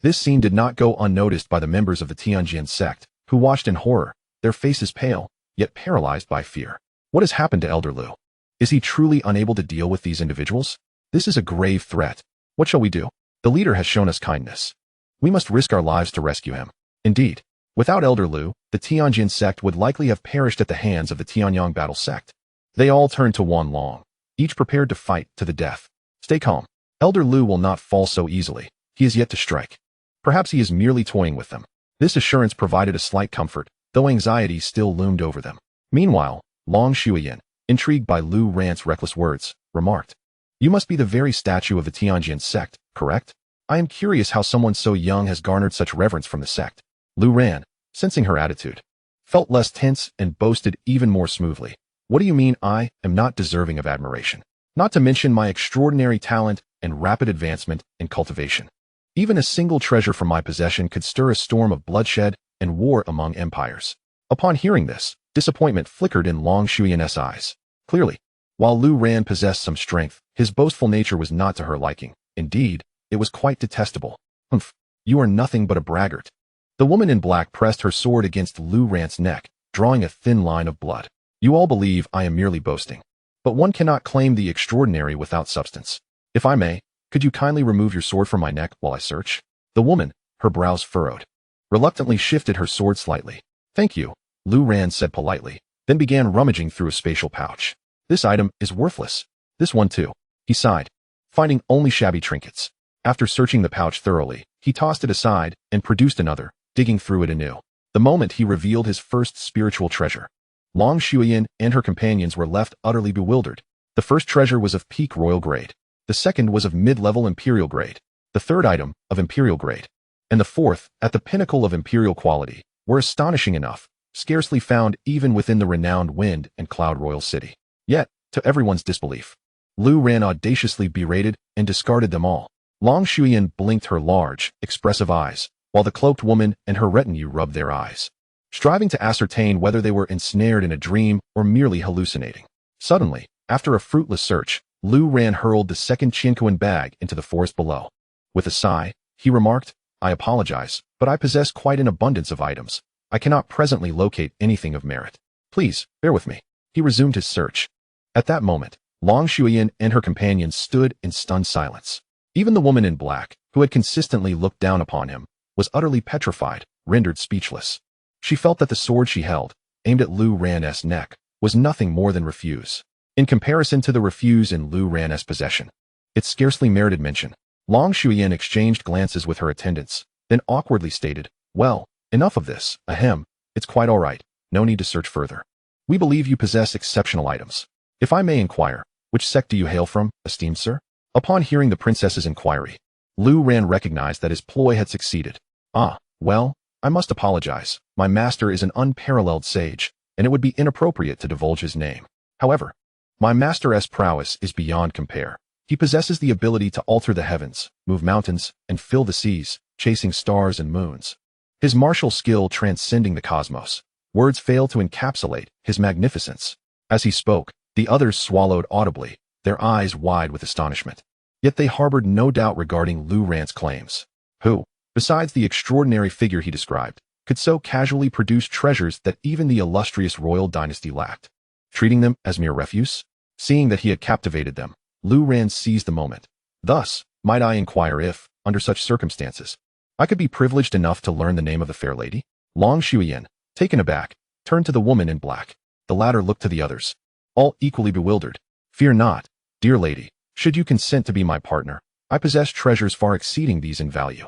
This scene did not go unnoticed by the members of the Tianjin sect, who watched in horror, their faces pale, yet paralyzed by fear. What has happened to Elder Lu? Is he truly unable to deal with these individuals? This is a grave threat. What shall we do? The leader has shown us kindness. We must risk our lives to rescue him. Indeed, without Elder Lu, the Tianjin sect would likely have perished at the hands of the Tanyong battle sect. They all turned to Wan Long, each prepared to fight to the death. Stay calm. Elder Lu will not fall so easily. He is yet to strike. Perhaps he is merely toying with them. This assurance provided a slight comfort, though anxiety still loomed over them. Meanwhile, Long Shuiyin, intrigued by Lu Ran's reckless words, remarked, You must be the very statue of the Tianjin sect, correct? I am curious how someone so young has garnered such reverence from the sect. Lu Ran, sensing her attitude, felt less tense and boasted even more smoothly. What do you mean I am not deserving of admiration? Not to mention my extraordinary talent and rapid advancement in cultivation. Even a single treasure from my possession could stir a storm of bloodshed and war among empires. Upon hearing this, disappointment flickered in Long Shuiyan's eyes. Clearly, while Lu Ran possessed some strength, his boastful nature was not to her liking. Indeed, it was quite detestable. Humph, you are nothing but a braggart. The woman in black pressed her sword against Lu Ran's neck, drawing a thin line of blood. You all believe I am merely boasting. But one cannot claim the extraordinary without substance. If I may, could you kindly remove your sword from my neck while I search? The woman, her brows furrowed, reluctantly shifted her sword slightly. Thank you, Lu Ran said politely, then began rummaging through a spatial pouch. This item is worthless. This one too. He sighed, finding only shabby trinkets. After searching the pouch thoroughly, he tossed it aside and produced another, digging through it anew. The moment he revealed his first spiritual treasure. Long Shuiyin and her companions were left utterly bewildered. The first treasure was of peak royal grade. The second was of mid-level imperial grade. The third item, of imperial grade. And the fourth, at the pinnacle of imperial quality, were astonishing enough, scarcely found even within the renowned Wind and Cloud Royal City. Yet, to everyone's disbelief, Lu Ran audaciously berated and discarded them all. Long Shuiyin blinked her large, expressive eyes, while the cloaked woman and her retinue rubbed their eyes, striving to ascertain whether they were ensnared in a dream or merely hallucinating. Suddenly, after a fruitless search, Lu Ran hurled the second Qin bag into the forest below. With a sigh, he remarked, I apologize, but I possess quite an abundance of items. I cannot presently locate anything of merit. Please, bear with me. He resumed his search. At that moment, Long Shuiyin and her companions stood in stunned silence. Even the woman in black, who had consistently looked down upon him, was utterly petrified, rendered speechless. She felt that the sword she held, aimed at Lu Ran's neck, was nothing more than refuse. In comparison to the refuse in Lu Ran's possession, it scarcely merited mention. Long Shuiyin exchanged glances with her attendants, then awkwardly stated, Well, enough of this, ahem, it's quite all right, no need to search further. We believe you possess exceptional items. If I may inquire, which sect do you hail from, esteemed sir? Upon hearing the princess's inquiry, Lu Ran recognized that his ploy had succeeded. Ah, well, I must apologize. My master is an unparalleled sage, and it would be inappropriate to divulge his name. However, my master's prowess is beyond compare. He possesses the ability to alter the heavens, move mountains, and fill the seas, chasing stars and moons. His martial skill transcending the cosmos. Words fail to encapsulate his magnificence. As he spoke, the others swallowed audibly, their eyes wide with astonishment. Yet they harbored no doubt regarding Lu Ran's claims. Who, besides the extraordinary figure he described, could so casually produce treasures that even the illustrious royal dynasty lacked, treating them as mere refuse? Seeing that he had captivated them, Lu Ran seized the moment. Thus, might I inquire if, under such circumstances, I could be privileged enough to learn the name of the fair lady? Long Shuiyin, taken aback, turned to the woman in black. The latter looked to the others, all equally bewildered. Fear not, dear lady, should you consent to be my partner, I possess treasures far exceeding these in value,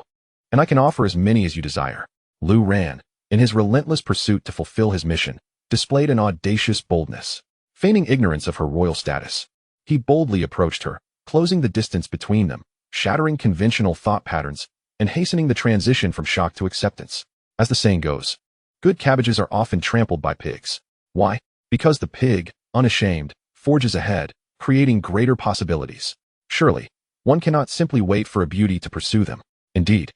and I can offer as many as you desire. Lu Ran, in his relentless pursuit to fulfill his mission, displayed an audacious boldness. Feigning ignorance of her royal status, he boldly approached her, closing the distance between them, shattering conventional thought patterns, and hastening the transition from shock to acceptance. As the saying goes, good cabbages are often trampled by pigs. Why? Because the pig, unashamed, forges ahead, creating greater possibilities. Surely, one cannot simply wait for a beauty to pursue them. Indeed,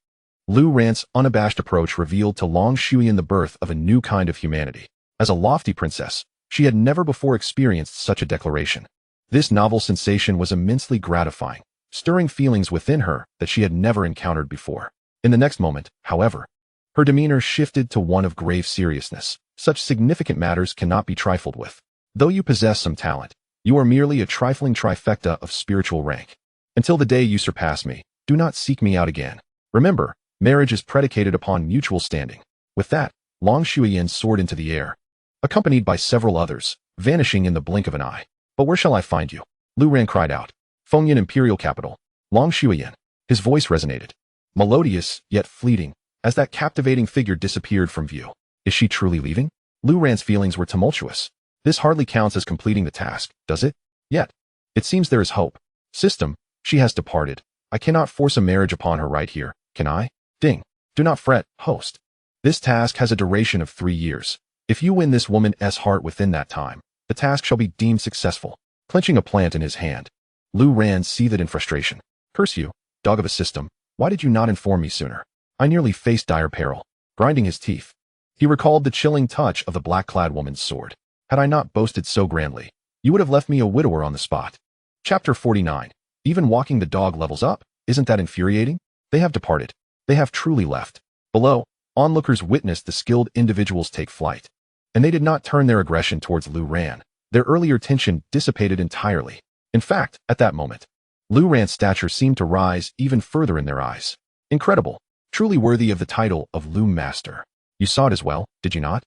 Lu Ran's unabashed approach revealed to Long Shuyan the birth of a new kind of humanity. As a lofty princess, she had never before experienced such a declaration. This novel sensation was immensely gratifying, stirring feelings within her that she had never encountered before. In the next moment, however, her demeanor shifted to one of grave seriousness. Such significant matters cannot be trifled with. Though you possess some talent, you are merely a trifling trifecta of spiritual rank. Until the day you surpass me, do not seek me out again. Remember, marriage is predicated upon mutual standing. With that, Long Shuyan soared into the air, accompanied by several others, vanishing in the blink of an eye. But where shall I find you? Lu Ran cried out. Fengyan Imperial Capital. Long Shuyan. His voice resonated, melodious yet fleeting, as that captivating figure disappeared from view. Is she truly leaving? Lu Ran's feelings were tumultuous. This hardly counts as completing the task, does it? Yet, it seems there is hope. System, she has departed. I cannot force a marriage upon her right here, can I? Ding. Do not fret, host. This task has a duration of 3 years. If you win this woman's heart within that time, the task shall be deemed successful. Clenching a plant in his hand, Lu Ran seethed in frustration. Curse you, dog of a system, why did you not inform me sooner? I nearly faced dire peril. Grinding his teeth, he recalled the chilling touch of the black-clad woman's sword. Had I not boasted so grandly, you would have left me a widower on the spot. Chapter 49. Even walking the dog levels up, isn't that infuriating? They have departed. They have truly left. Below, onlookers witnessed the skilled individuals take flight. And they did not turn their aggression towards Lu Ran. Their earlier tension dissipated entirely. In fact, at that moment, Lu Ran's stature seemed to rise even further in their eyes. Incredible. Truly worthy of the title of Loom Master. You saw it as well, did you not?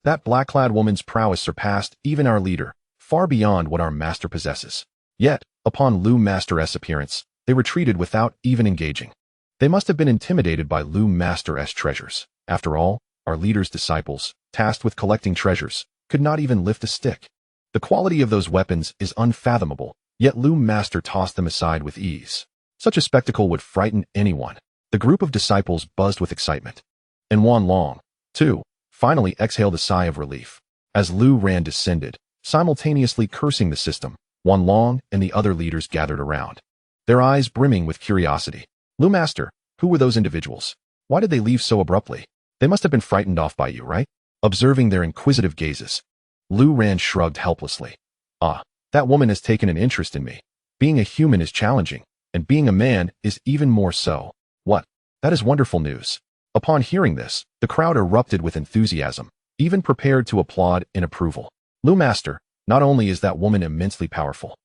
That black-clad woman's prowess surpassed even our leader, far beyond what our master possesses. Yet, upon Loom Master's appearance, they retreated without even engaging. They must have been intimidated by Loom Master's treasures. After all, our leader's disciples, tasked with collecting treasures, could not even lift a stick. The quality of those weapons is unfathomable, yet Loom Master tossed them aside with ease. Such a spectacle would frighten anyone. The group of disciples buzzed with excitement. And Wan Long, too, finally exhaled a sigh of relief. As Lu Ran descended, simultaneously cursing the system, Wan Long and the other leaders gathered around, their eyes brimming with curiosity. Lu Master, who were those individuals? Why did they leave so abruptly? They must have been frightened off by you, right? Observing their inquisitive gazes, Lu Ran shrugged helplessly. Ah, that woman has taken an interest in me. Being a human is challenging, and being a man is even more so. What? That is wonderful news. Upon hearing this, the crowd erupted with enthusiasm, even prepared to applaud in approval. Lu Master, not only is that woman immensely powerful,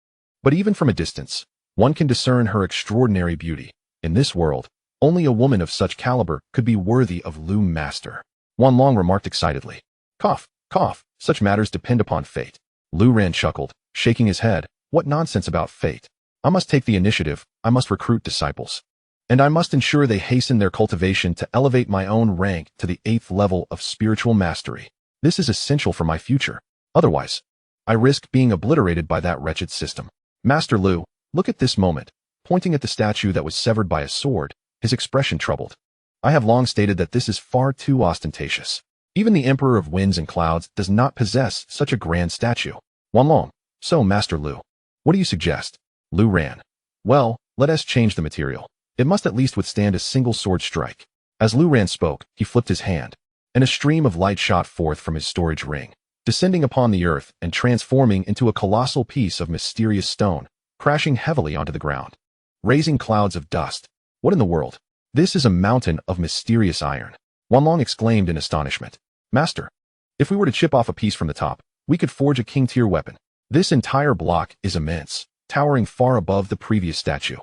but even from a distance, one can discern her extraordinary beauty. In this world, only a woman of such caliber could be worthy of Lu Master. Wan Long remarked excitedly. Cough, cough, such matters depend upon fate. Lu Ran chuckled, shaking his head. What nonsense about fate. I must take the initiative, I must recruit disciples. And I must ensure they hasten their cultivation to elevate my own rank to the 8th level of spiritual mastery. This is essential for my future. Otherwise, I risk being obliterated by that wretched system. Master Lu, look at this moment. Pointing at the statue that was severed by a sword, his expression troubled. I have long stated that this is far too ostentatious. Even the Emperor of Winds and Clouds does not possess such a grand statue. Wan Long, so Master Lu, what do you suggest? Lu Ran. Well, let us change the material. It must at least withstand a single sword strike. As Lu Ran spoke, he flipped his hand, and a stream of light shot forth from his storage ring, descending upon the earth and transforming into a colossal piece of mysterious stone, crashing heavily onto the ground, raising clouds of dust. What in the world? This is a mountain of mysterious iron. Wan Long exclaimed in astonishment. Master, if we were to chip off a piece from the top, we could forge a king-tier weapon. This entire block is immense, towering far above the previous statue.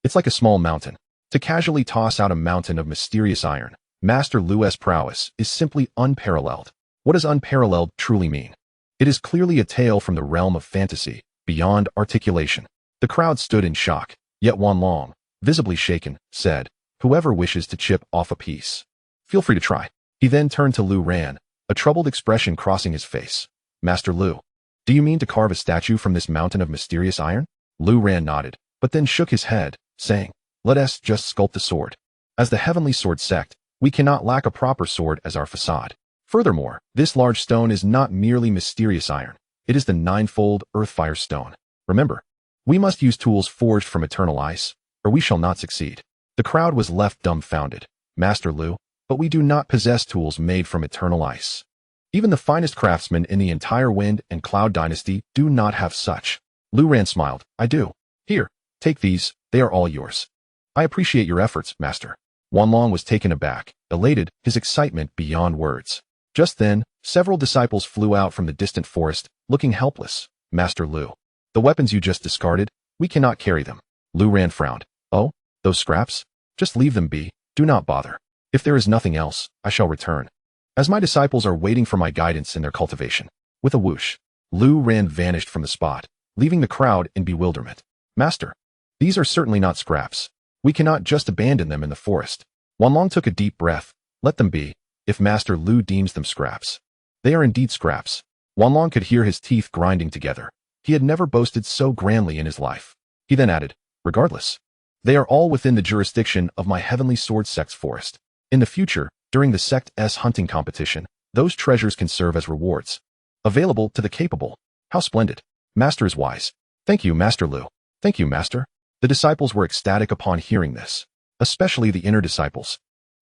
It's like a small mountain. To casually toss out a mountain of mysterious iron, Master Lu's prowess is simply unparalleled. What does unparalleled truly mean? It is clearly a tale from the realm of fantasy, beyond articulation. The crowd stood in shock, yet Wan Long, visibly shaken, said, whoever wishes to chip off a piece, feel free to try. He then turned to Lu Ran, a troubled expression crossing his face. Master Lu, do you mean to carve a statue from this mountain of mysterious iron? Lu Ran nodded, but then shook his head, saying, let us just sculpt the sword. As the Heavenly Sword Sect, we cannot lack a proper sword as our facade. Furthermore, this large stone is not merely mysterious iron. It is the ninefold earthfire stone. Remember, we must use tools forged from eternal ice, or we shall not succeed. The crowd was left dumbfounded. Master Lu, but we do not possess tools made from eternal ice. Even the finest craftsmen in the entire Wind and Cloud dynasty do not have such. Lu Ran smiled. I do. Here, take these, they are all yours. I appreciate your efforts, Master. Wanlong was taken aback, elated, his excitement beyond words. Just then, several disciples flew out from the distant forest, looking helpless. Master Lu, the weapons you just discarded, we cannot carry them. Lu Ran frowned. Oh, those scraps? Just leave them be, do not bother. If there is nothing else, I shall return. As my disciples are waiting for my guidance in their cultivation. With a whoosh, Lu Ran vanished from the spot, leaving the crowd in bewilderment. Master, these are certainly not scraps. We cannot just abandon them in the forest. Wanlong took a deep breath. Let them be, if Master Lu deems them scraps. They are indeed scraps. Wanlong could hear his teeth grinding together. He had never boasted so grandly in his life. He then added, regardless, they are all within the jurisdiction of my Heavenly Sword Sect's forest. In the future, during the Sect's hunting competition, those treasures can serve as rewards. Available to the capable. How splendid. Master is wise. Thank you, Master Lu. Thank you, Master. The disciples were ecstatic upon hearing this. Especially the inner disciples,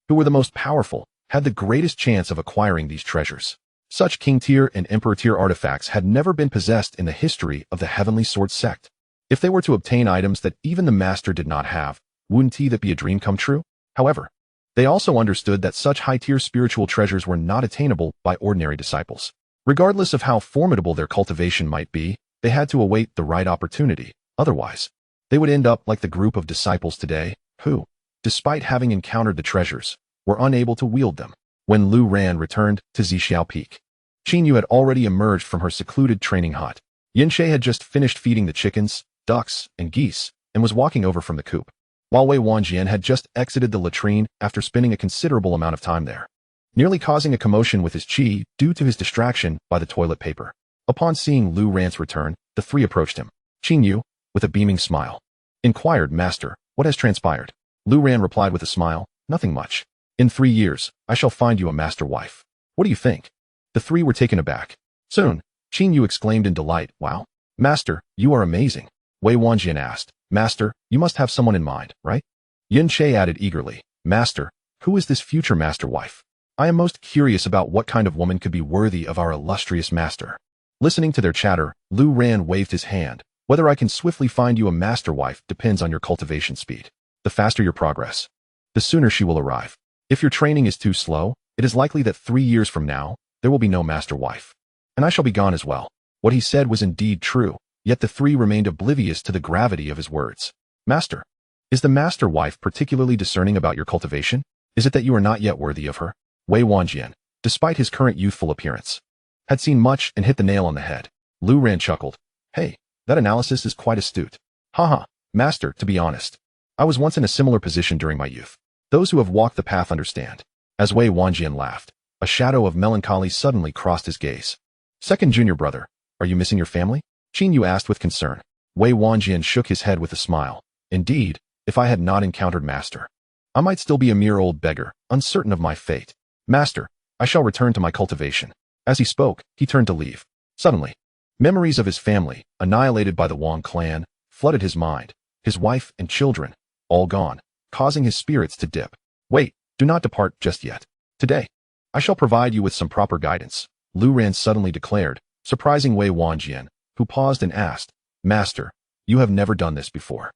who were the most powerful, had the greatest chance of acquiring these treasures. Such king-tier and emperor-tier artifacts had never been possessed in the history of the Heavenly Sword Sect. If they were to obtain items that even the Master did not have, wouldn't that be a dream come true? However, they also understood that such high-tier spiritual treasures were not attainable by ordinary disciples. Regardless of how formidable their cultivation might be, they had to await the right opportunity. Otherwise, they would end up like the group of disciples today, who, despite having encountered the treasures, were unable to wield them. When Lu Ran returned to Zia Peak, Qin Yu had already emerged from her secluded training hut. Yinshe had just finished feeding the chickens, ducks, and geese, and was walking over from the coop, while Wei Wanjian had just exited the latrine after spending a considerable amount of time there, nearly causing a commotion with his qi due to his distraction by the toilet paper. Upon seeing Lu Ran's return, the three approached him. Qin Yu, with a beaming smile, inquired, Master, what has transpired? Lu Ran replied with a smile, nothing much. In 3 years, I shall find you a master wife. What do you think? The three were taken aback. Soon, Qin Yu exclaimed in delight, wow. Master, you are amazing. Wei Wanjian asked, Master, you must have someone in mind, right? Yin Che added eagerly, Master, who is this future master wife? I am most curious about what kind of woman could be worthy of our illustrious master. Listening to their chatter, Lu Ran waved his hand. Whether I can swiftly find you a master wife depends on your cultivation speed. The faster your progress, the sooner she will arrive. If your training is too slow, it is likely that 3 years from now, there will be no master wife. And I shall be gone as well. What he said was indeed true, yet the three remained oblivious to the gravity of his words. Master, is the master wife particularly discerning about your cultivation? Is it that you are not yet worthy of her? Wei Wanjian, despite his current youthful appearance, had seen much and hit the nail on the head. Lu Ran chuckled. Hey, that analysis is quite astute. Haha, Master, to be honest, I was once in a similar position during my youth. Those who have walked the path understand. As Wei Wanjian laughed, a shadow of melancholy suddenly crossed his gaze. Second junior brother, are you missing your family? Qin Yu asked with concern. Wei Wanjian shook his head with a smile. Indeed, if I had not encountered Master, I might still be a mere old beggar, uncertain of my fate. Master, I shall return to my cultivation. As he spoke, he turned to leave. Suddenly, memories of his family, annihilated by the Wang clan, flooded his mind. His wife and children, all gone, causing his spirits to dip. Wait, do not depart just yet. Today, I shall provide you with some proper guidance, Lu Ran suddenly declared, surprising Wei Wanjian, who paused and asked, Master, you have never done this before.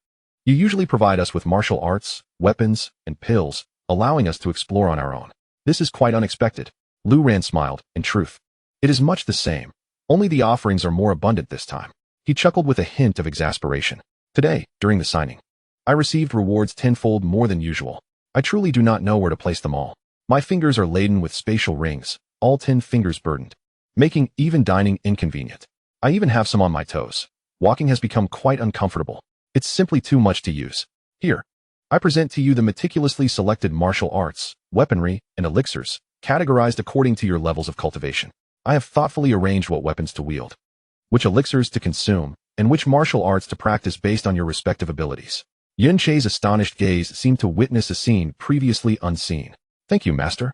You usually provide us with martial arts, weapons, and pills, allowing us to explore on our own. This is quite unexpected. Lu Ran smiled. In truth, it is much the same, only the offerings are more abundant this time. He chuckled with a hint of exasperation. Today, during the signing, I received rewards tenfold more than usual. I truly do not know where to place them all. My fingers are laden with spatial rings, all 10 fingers burdened, making even dining inconvenient. I even have some on my toes. Walking has become quite uncomfortable. It's simply too much to use. Here, I present to you the meticulously selected martial arts, weaponry, and elixirs, categorized according to your levels of cultivation. I have thoughtfully arranged what weapons to wield, which elixirs to consume, and which martial arts to practice based on your respective abilities. Yun Che's astonished gaze seemed to witness a scene previously unseen. Thank you, Master.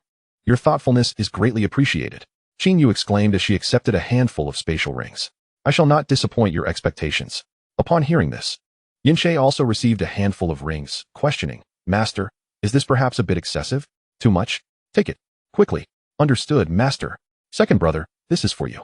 Your thoughtfulness is greatly appreciated, Qin Yu exclaimed as she accepted a handful of spatial rings. I shall not disappoint your expectations. Upon hearing this, Yinshe also received a handful of rings, questioning, Master, is this perhaps a bit excessive? Too much? Take it. Quickly. Understood, Master. Second brother, this is for you.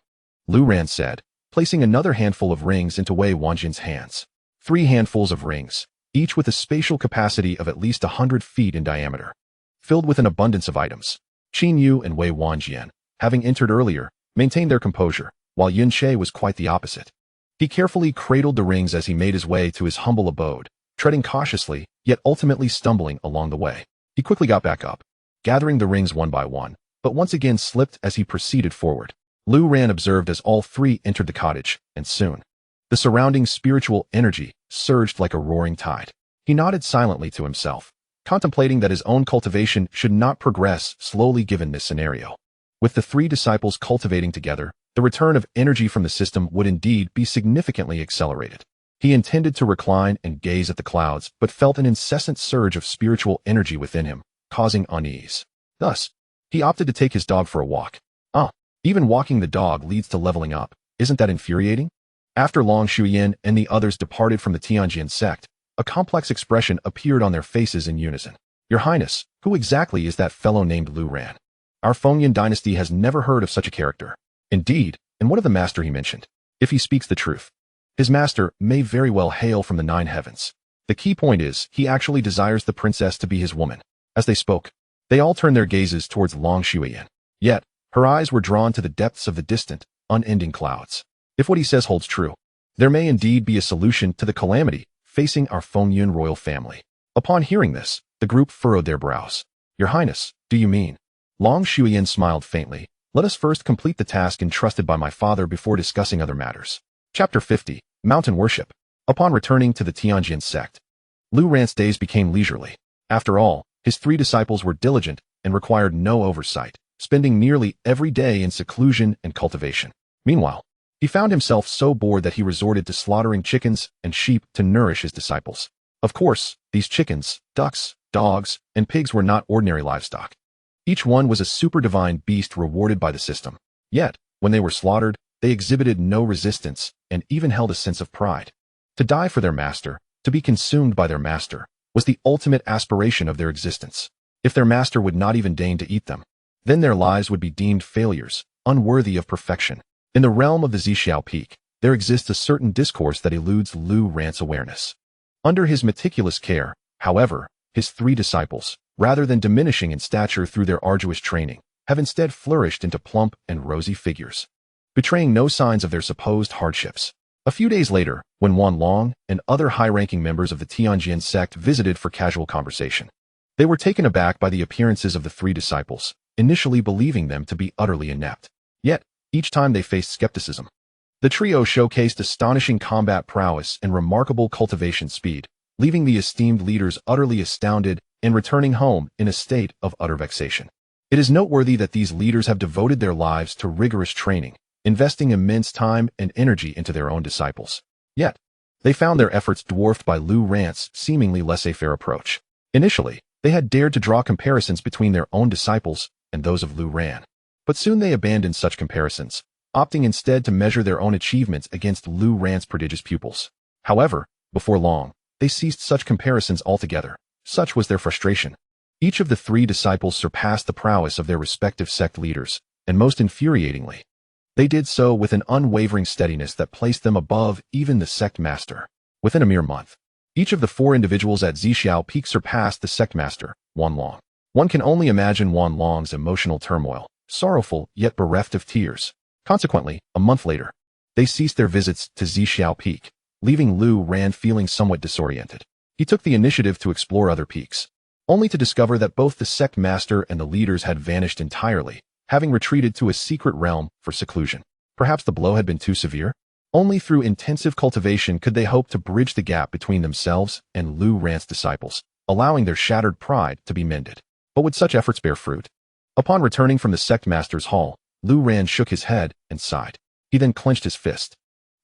Lu Ran said, placing another handful of rings into Wei Wanjin's hands. 3 handfuls of rings, each with a spatial capacity of at least 100 feet in diameter, filled with an abundance of items. Qin Yu and Wei Wanjian, having entered earlier, maintained their composure, while Yinshe was quite the opposite. He carefully cradled the rings as he made his way to his humble abode, treading cautiously, yet ultimately stumbling along the way. He quickly got back up, gathering the rings one by one, but once again slipped as he proceeded forward. Lu Ran observed as all 3 entered the cottage, and soon, the surrounding spiritual energy surged like a roaring tide. He nodded silently to himself, contemplating that his own cultivation should not progress slowly given this scenario. With the 3 disciples cultivating together, the return of energy from the system would indeed be significantly accelerated. He intended to recline and gaze at the clouds, but felt an incessant surge of spiritual energy within him, causing unease. Thus, he opted to take his dog for a walk. Even walking the dog leads to leveling up. Isn't that infuriating? After Long Shuyan and the others departed from the Tianjin sect, a complex expression appeared on their faces in unison. Your Highness, who exactly is that fellow named Lu Ran? Our Fengyan dynasty has never heard of such a character. Indeed, and what of the master he mentioned? If he speaks the truth, his master may very well hail from the 9 heavens. The key point is, he actually desires the princess to be his woman. As they spoke, they all turned their gazes towards Long Shuyan. Yet, her eyes were drawn to the depths of the distant, unending clouds. If what he says holds true, there may indeed be a solution to the calamity facing our Fengyun royal family. Upon hearing this, the group furrowed their brows. Your Highness, do you mean? Long Shuyan smiled faintly. Let us first complete the task entrusted by my father before discussing other matters. Chapter 50, Mountain Worship. Upon returning to the Tianjin sect, Lu Ran's days became leisurely. After all, his 3 disciples were diligent and required no oversight, spending nearly every day in seclusion and cultivation. Meanwhile, he found himself so bored that he resorted to slaughtering chickens and sheep to nourish his disciples. Of course, these chickens, ducks, dogs, and pigs were not ordinary livestock. Each one was a super divine beast rewarded by the system. Yet, when they were slaughtered, they exhibited no resistance and even held a sense of pride. To die for their master, to be consumed by their master, was the ultimate aspiration of their existence. If their master would not even deign to eat them, then their lives would be deemed failures, unworthy of perfection. In the realm of the Zia Peak, there exists a certain discourse that eludes Lu Ran's awareness. Under his meticulous care, however, his 3 disciples, rather than diminishing in stature through their arduous training, have instead flourished into plump and rosy figures, betraying no signs of their supposed hardships. A few days later, when Wan Long and other high-ranking members of the Tianjin sect visited for casual conversation, they were taken aback by the appearances of the 3 disciples, initially believing them to be utterly inept. Yet, each time they faced skepticism, the trio showcased astonishing combat prowess and remarkable cultivation speed, leaving the esteemed leaders utterly astounded and returning home in a state of utter vexation. It is noteworthy that these leaders have devoted their lives to rigorous training, investing immense time and energy into their own disciples. Yet, they found their efforts dwarfed by Lu Ran's seemingly laissez-faire approach. Initially, they had dared to draw comparisons between their own disciples and those of Lu Ran. But soon they abandoned such comparisons, opting instead to measure their own achievements against Lu Ran's prodigious pupils. However, before long, they ceased such comparisons altogether. Such was their frustration. Each of the 3 disciples surpassed the prowess of their respective sect leaders, and most infuriatingly, they did so with an unwavering steadiness that placed them above even the sect master. Within a mere month, each of the 4 individuals at Zia Peak surpassed the sect master, Wan Long. One can only imagine Wan Long's emotional turmoil, sorrowful yet bereft of tears. Consequently, a month later, they ceased their visits to Zia Peak, leaving Lu Ran feeling somewhat disoriented. He took the initiative to explore other peaks, only to discover that both the sect master and the leaders had vanished entirely, having retreated to a secret realm for seclusion. Perhaps the blow had been too severe? Only through intensive cultivation could they hope to bridge the gap between themselves and Lu Ran's disciples, allowing their shattered pride to be mended. But would such efforts bear fruit? Upon returning from the sect master's hall, Lu Ran shook his head and sighed. He then clenched his fist,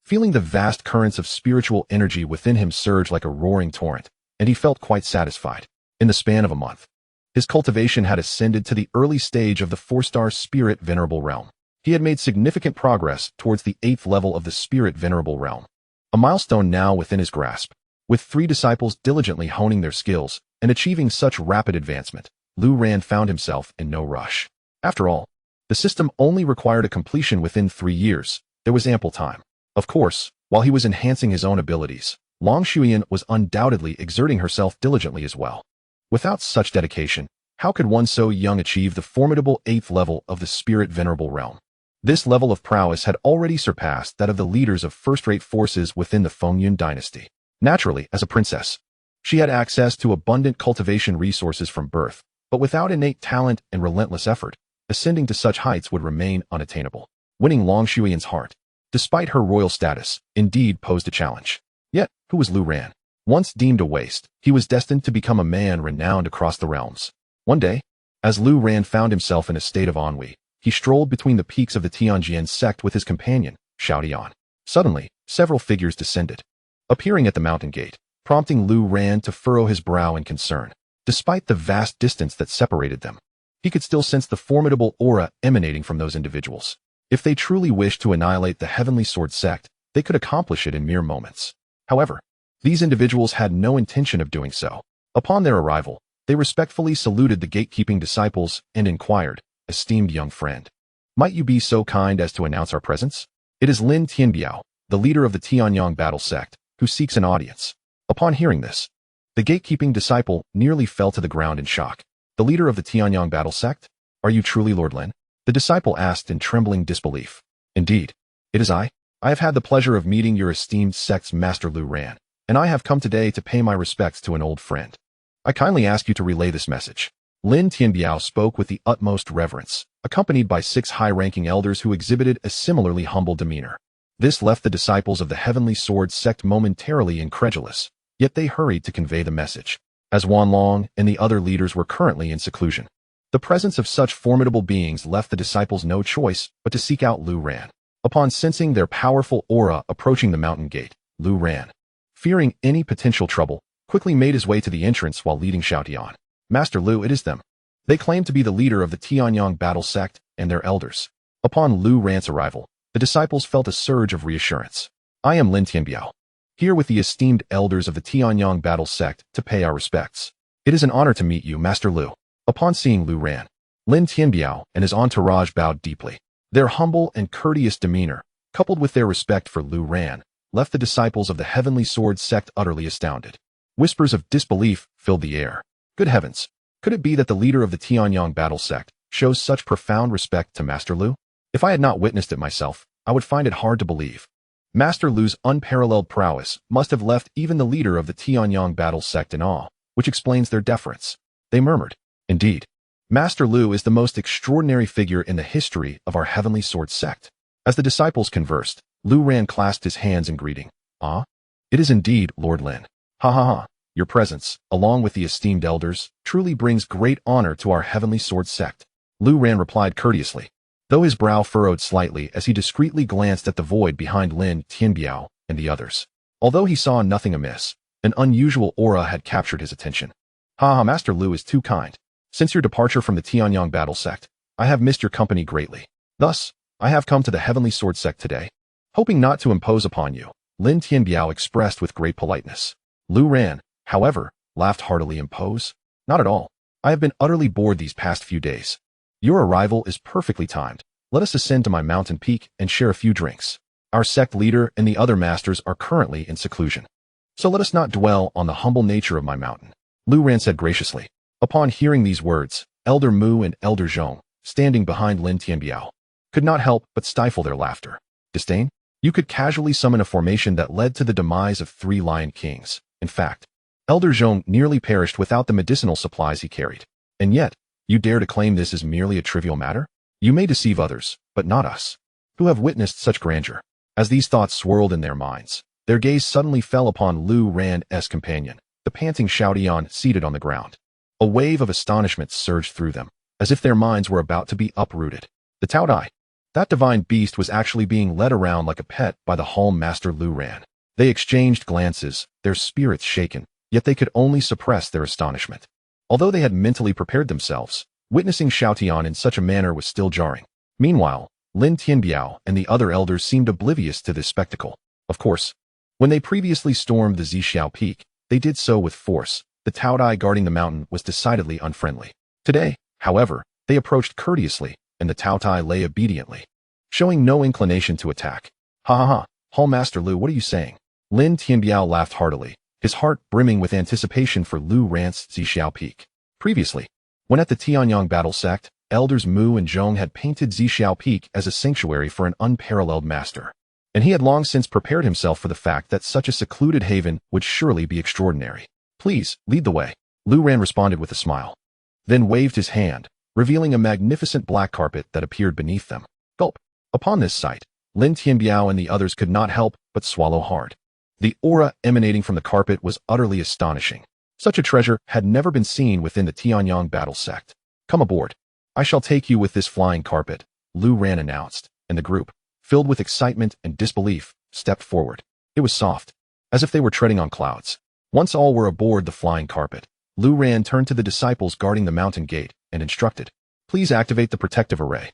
feeling the vast currents of spiritual energy within him surge like a roaring torrent, and he felt quite satisfied. In the span of a month, His cultivation had ascended to the early stage of the 4-star Spirit Venerable Realm. He had made significant progress towards the 8th level of the Spirit Venerable Realm, a milestone now within his grasp. With 3 disciples diligently honing their skills and achieving such rapid advancement, Lu Ran found himself in no rush. After all, the system only required a completion within 3 years. There was ample time. Of course, while he was enhancing his own abilities, Long Shuyan was undoubtedly exerting herself diligently as well. Without such dedication, how could one so young achieve the formidable 8th level of the Spirit Venerable Realm? This level of prowess had already surpassed that of the leaders of first-rate forces within the Fengyun dynasty. Naturally, as a princess, she had access to abundant cultivation resources from birth, but without innate talent and relentless effort, ascending to such heights would remain unattainable. Winning Long Shuyan's heart, despite her royal status, indeed posed a challenge. Yet, who was Lu Ran? Once deemed a waste, he was destined to become a man renowned across the realms. One day, as Lu Ran found himself in a state of ennui, he strolled between the peaks of the Tianjian sect with his companion, Xiaotian. Suddenly, several figures descended, appearing at the mountain gate, prompting Lu Ran to furrow his brow in concern. Despite the vast distance that separated them, he could still sense the formidable aura emanating from those individuals. If they truly wished to annihilate the Heavenly Sword sect, they could accomplish it in mere moments. However, these individuals had no intention of doing so. Upon their arrival, they respectfully saluted the gatekeeping disciples and inquired, "Esteemed young friend, might you be so kind as to announce our presence? It is Lin Tianbiao, the leader of the Tanyong battle sect, who seeks an audience." Upon hearing this, the gatekeeping disciple nearly fell to the ground in shock. "The leader of the Tanyong battle sect? Are you truly Lord Lin?" The disciple asked in trembling disbelief. "Indeed, it is I. I have had the pleasure of meeting your esteemed sect's master Lu Ran, and I have come today to pay my respects to an old friend. I kindly ask you to relay this message." Lin Tianbiao spoke with the utmost reverence, accompanied by 6 high-ranking elders who exhibited a similarly humble demeanor. This left the disciples of the Heavenly Sword sect momentarily incredulous, yet they hurried to convey the message, as Wanlong and the other leaders were currently in seclusion. The presence of such formidable beings left the disciples no choice but to seek out Lu Ran. Upon sensing their powerful aura approaching the mountain gate, Lu Ran, fearing any potential trouble, quickly made his way to the entrance while leading Xiaotian. "Master Lu, it is them. They claim to be the leader of the Tianyong battle sect and their elders." Upon Lu Ran's arrival, the disciples felt a surge of reassurance. "I am Lin Tianbiao, here with the esteemed elders of the Tianyong battle sect to pay our respects. It is an honor to meet you, Master Lu." Upon seeing Lu Ran, Lin Tianbiao and his entourage bowed deeply. Their humble and courteous demeanor, coupled with their respect for Lu Ran, left the disciples of the Heavenly Sword sect utterly astounded. Whispers of disbelief filled the air. Good heavens, could it be that the leader of the Tianyong battle sect shows such profound respect to Master Lu? If I had not witnessed it myself, I would find it hard to believe. Master Lu's unparalleled prowess must have left even the leader of the Tianyong battle sect in awe, which explains their deference. They murmured, "Indeed, Master Lu is the most extraordinary figure in the history of our Heavenly Sword sect." As the disciples conversed, Lu Ran clasped his hands in greeting. "Ah, it is indeed Lord Lin. Ha ha ha. Your presence, along with the esteemed elders, truly brings great honor to our Heavenly Sword sect." Lu Ran replied courteously, though his brow furrowed slightly as he discreetly glanced at the void behind Lin Tianbiao and the others. Although he saw nothing amiss, an unusual aura had captured his attention. "Ha ha, Master Lu is too kind. Since your departure from the Tianyong battle sect, I have missed your company greatly. Thus, I have come to the Heavenly Sword sect today, hoping not to impose upon you," Lin Tianbiao expressed with great politeness. Lu Ran, however, laughed heartily. "Impose? Not at all. I have been utterly bored these past few days. Your arrival is perfectly timed. Let us ascend to my mountain peak and share a few drinks. Our sect leader and the other masters are currently in seclusion, so let us not dwell on the humble nature of my mountain," Lu Ran said graciously. Upon hearing these words, Elder Mu and Elder Zhong, standing behind Lin Tianbiao, could not help but stifle their laughter. "Disdain? You could casually summon a formation that led to the demise of 3 lion kings. In fact, Elder Zhong nearly perished without the medicinal supplies he carried. And yet, you dare to claim this is merely a trivial matter? You may deceive others, but not us, who have witnessed such grandeur." As these thoughts swirled in their minds, their gaze suddenly fell upon Lu Ran's companion, the panting Xiaotian seated on the ground. A wave of astonishment surged through them, as if their minds were about to be uprooted. The Taodai, that divine beast, was actually being led around like a pet by the Halm Master Lu Ran. They exchanged glances, their spirits shaken, yet they could only suppress their astonishment. Although they had mentally prepared themselves, witnessing Xiaotian in such a manner was still jarring. Meanwhile, Lin Tianbiao and the other elders seemed oblivious to this spectacle. Of course, when they previously stormed the Zixiao Peak, they did so with force. The Taodai guarding the mountain was decidedly unfriendly. Today, however, they approached courteously, and the Taotai lay obediently, showing no inclination to attack. Ha ha ha, Hall Master Lu, what are you saying? Lin Tianbiao laughed heartily, his heart brimming with anticipation for Lu Ran's Zixiao Peak. Previously, when at the Tanyong battle sect, elders Mu and Zhong had painted Zixiao Peak as a sanctuary for an unparalleled master, and he had long since prepared himself for the fact that such a secluded haven would surely be extraordinary. Please, lead the way, Lu Ran responded with a smile, then waved his hand, revealing a magnificent black carpet that appeared beneath them. Gulp. Upon this sight, Lin Tianbiao and the others could not help but swallow hard. The aura emanating from the carpet was utterly astonishing. Such a treasure had never been seen within the Tianyong battle sect. Come aboard. I shall take you with this flying carpet, Lu Ran announced, and the group, filled with excitement and disbelief, stepped forward. It was soft, as if they were treading on clouds. Once all were aboard the flying carpet, Lu Ran turned to the disciples guarding the mountain gate and instructed, "Please activate the protective array."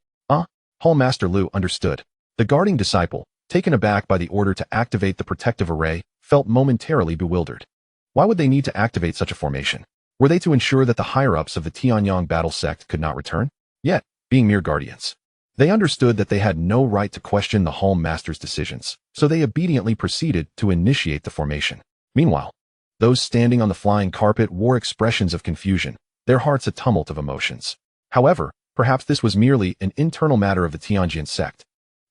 Hall Master Lu understood. The guarding disciple, taken aback by the order to activate the protective array, felt momentarily bewildered. Why would they need to activate such a formation? Were they to ensure that the higher-ups of the Tianyong battle sect could not return? Yet, being mere guardians, they understood that they had no right to question the Hall Master's decisions, so they obediently proceeded to initiate the formation. Meanwhile, those standing on the flying carpet wore expressions of confusion, their hearts a tumult of emotions. However, perhaps this was merely an internal matter of the Tianjin sect,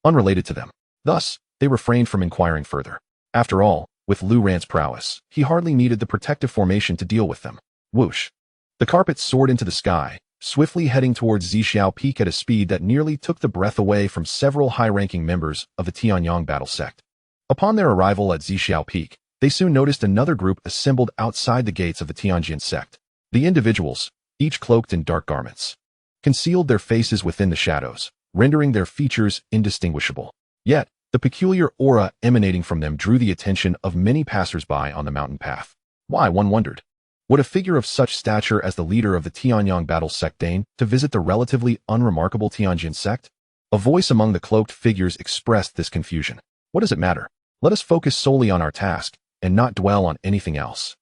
unrelated to them. Thus, they refrained from inquiring further. After all, with Lu Ran's prowess, he hardly needed the protective formation to deal with them. Whoosh! The carpet soared into the sky, swiftly heading towards Zixiao Peak at a speed that nearly took the breath away from several high-ranking members of the Tianyong battle sect. Upon their arrival at Zixiao Peak, they soon noticed another group assembled outside the gates of the Tianjin sect. The individuals, each cloaked in dark garments, concealed their faces within the shadows, rendering their features indistinguishable. Yet, the peculiar aura emanating from them drew the attention of many passers-by on the mountain path. Why, one wondered, would a figure of such stature as the leader of the Tianyong battle sect deign to visit the relatively unremarkable Tianjin sect? A voice among the cloaked figures expressed this confusion. What does it matter? Let us focus solely on our task, and not dwell on anything else.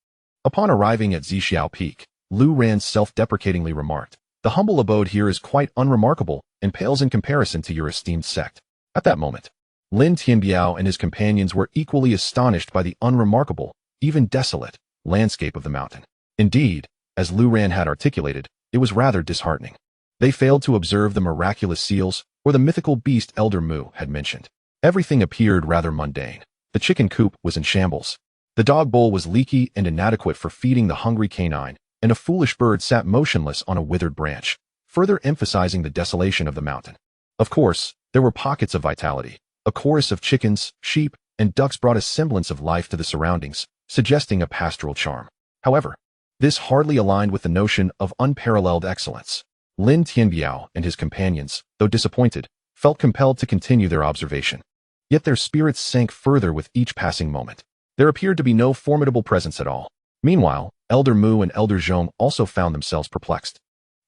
Upon arriving at Zixiao Peak, Lu Ran self-deprecatingly remarked, "The humble abode here is quite unremarkable and pales in comparison to your esteemed sect." At that moment, Lin Tianbiao and his companions were equally astonished by the unremarkable, even desolate, landscape of the mountain. Indeed, as Lu Ran had articulated, it was rather disheartening. They failed to observe the miraculous seals or the mythical beast Elder Mu had mentioned. Everything appeared rather mundane. The chicken coop was in shambles. The dog bowl was leaky and inadequate for feeding the hungry canine, and a foolish bird sat motionless on a withered branch, further emphasizing the desolation of the mountain. Of course, there were pockets of vitality. A chorus of chickens, sheep, and ducks brought a semblance of life to the surroundings, suggesting a pastoral charm. However, this hardly aligned with the notion of unparalleled excellence. Lin Tianbiao and his companions, though disappointed, felt compelled to continue their observation. Yet their spirits sank further with each passing moment. There appeared to be no formidable presence at all. Meanwhile, Elder Mu and Elder Zhong also found themselves perplexed.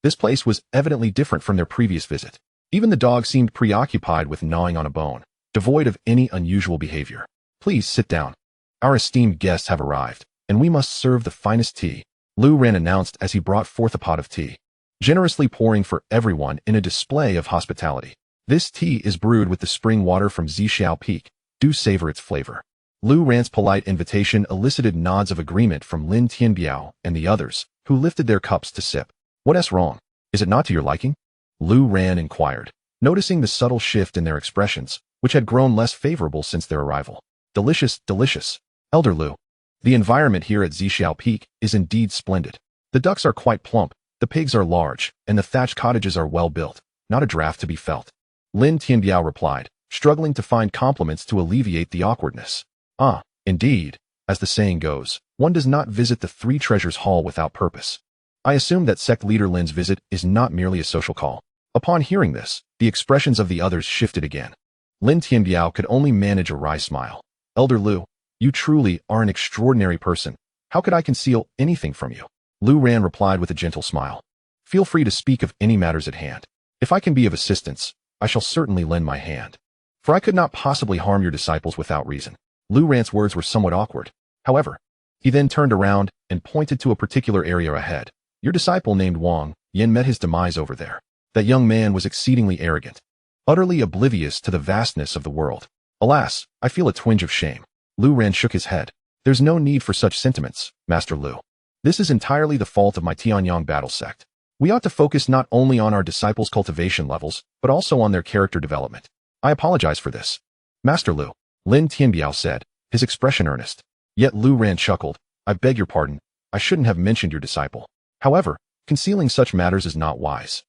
This place was evidently different from their previous visit. Even the dog seemed preoccupied with gnawing on a bone, devoid of any unusual behavior. "Please sit down. Our esteemed guests have arrived, and we must serve the finest tea," Lu Ran announced as he brought forth a pot of tea, generously pouring for everyone in a display of hospitality. "This tea is brewed with the spring water from Zixiao Peak. Do savor its flavor." Lu Ran's polite invitation elicited nods of agreement from Lin Tianbiao and the others, who lifted their cups to sip. "What's wrong? Is it not to your liking?" Lu Ran inquired, noticing the subtle shift in their expressions, which had grown less favorable since their arrival. "Delicious, delicious, Elder Lu. The environment here at Zixiao Peak is indeed splendid. The ducks are quite plump, the pigs are large, and the thatched cottages are well built. Not a draft to be felt," Lin Tianbiao replied, struggling to find compliments to alleviate the awkwardness. "Ah, indeed, as the saying goes, one does not visit the Three Treasures Hall without purpose. I assume that sect leader Lin's visit is not merely a social call." Upon hearing this, the expressions of the others shifted again. Lin Tianbiao could only manage a wry smile. "Elder Lu, you truly are an extraordinary person. How could I conceal anything from you?" Lu Ran replied with a gentle smile. Feel free to speak of any matters at hand. If I can be of assistance, I shall certainly lend my hand. For I could not possibly harm your disciples without reason. Lu Ran's words were somewhat awkward. However, he then turned around and pointed to a particular area ahead. Your disciple named Wang Yin met his demise over there. That young man was exceedingly arrogant, utterly oblivious to the vastness of the world. Alas, I feel a twinge of shame. Lu Ran shook his head. There's no need for such sentiments, Master Lu. This is entirely the fault of my Tanyong battle sect. We ought to focus not only on our disciples' cultivation levels, but also on their character development. I apologize for this. Master Lu, Lin Tianbiao said, his expression earnest. Yet Lu Ran chuckled. I beg your pardon. I shouldn't have mentioned your disciple. However, concealing such matters is not wise.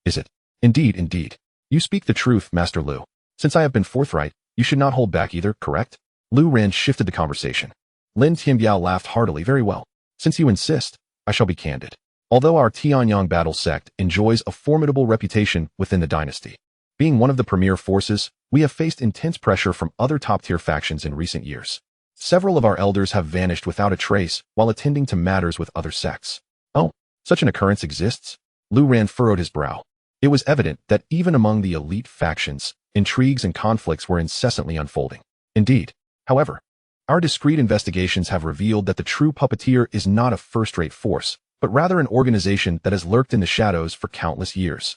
Is it? Indeed, indeed. You speak the truth, Master Lu. Since I have been forthright, you should not hold back either, correct? Lu Ran shifted the conversation. Lin Tianbiao laughed heartily. Very well. Since you insist, I shall be candid. Although our Tanyong battle sect enjoys a formidable reputation within the dynasty, being one of the premier forces, we have faced intense pressure from other top-tier factions in recent years. Several of our elders have vanished without a trace while attending to matters with other sects. Oh, such an occurrence exists? Lu Ran furrowed his brow. It was evident that even among the elite factions, intrigues and conflicts were incessantly unfolding. Indeed, however, our discreet investigations have revealed that the true puppeteer is not a first-rate force, but rather an organization that has lurked in the shadows for countless years.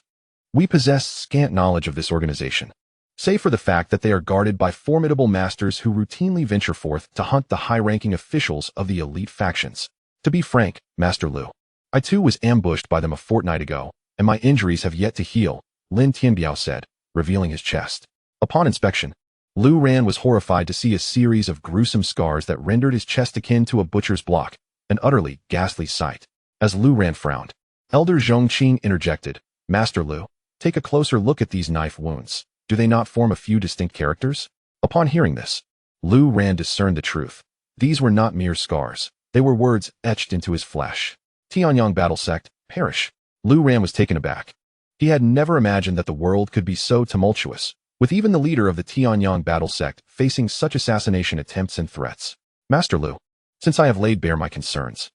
We possess scant knowledge of this organization, save for the fact that they are guarded by formidable masters who routinely venture forth to hunt the high-ranking officials of the elite factions. To be frank, Master Lu, I too was ambushed by them a fortnight ago, and my injuries have yet to heal, Lin Tianbiao said, revealing his chest. Upon inspection, Lu Ran was horrified to see a series of gruesome scars that rendered his chest akin to a butcher's block, an utterly ghastly sight. As Lu Ran frowned, Elder Zhongqing interjected, Master Lu, take a closer look at these knife wounds. Do they not form a few distinct characters? Upon hearing this, Lu Ran discerned the truth. These were not mere scars. They were words etched into his flesh. Tanyong battle sect, perish. Lu Ran was taken aback. He had never imagined that the world could be so tumultuous, with even the leader of the Tanyong battle sect facing such assassination attempts and threats. Master Lu, since I have laid bare my concerns,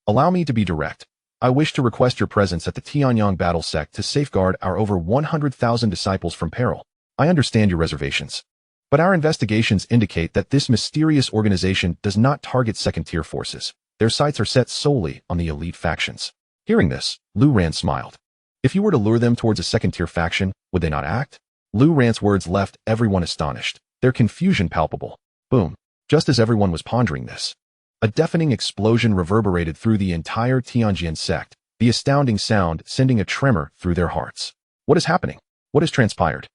allow me to be direct. I wish to request your presence at the Tanyong battle sect to safeguard our over 100,000 disciples from peril. I understand your reservations, but our investigations indicate that this mysterious organization does not target second-tier forces. Their sights are set solely on the elite factions. Hearing this, Lu Ran smiled. If you were to lure them towards a second-tier faction, would they not act? Lu Ran's words left everyone astonished, their confusion palpable. Boom. Just as everyone was pondering this, a deafening explosion reverberated through the entire Tianjin sect, the astounding sound sending a tremor through their hearts. What is happening? What has transpired?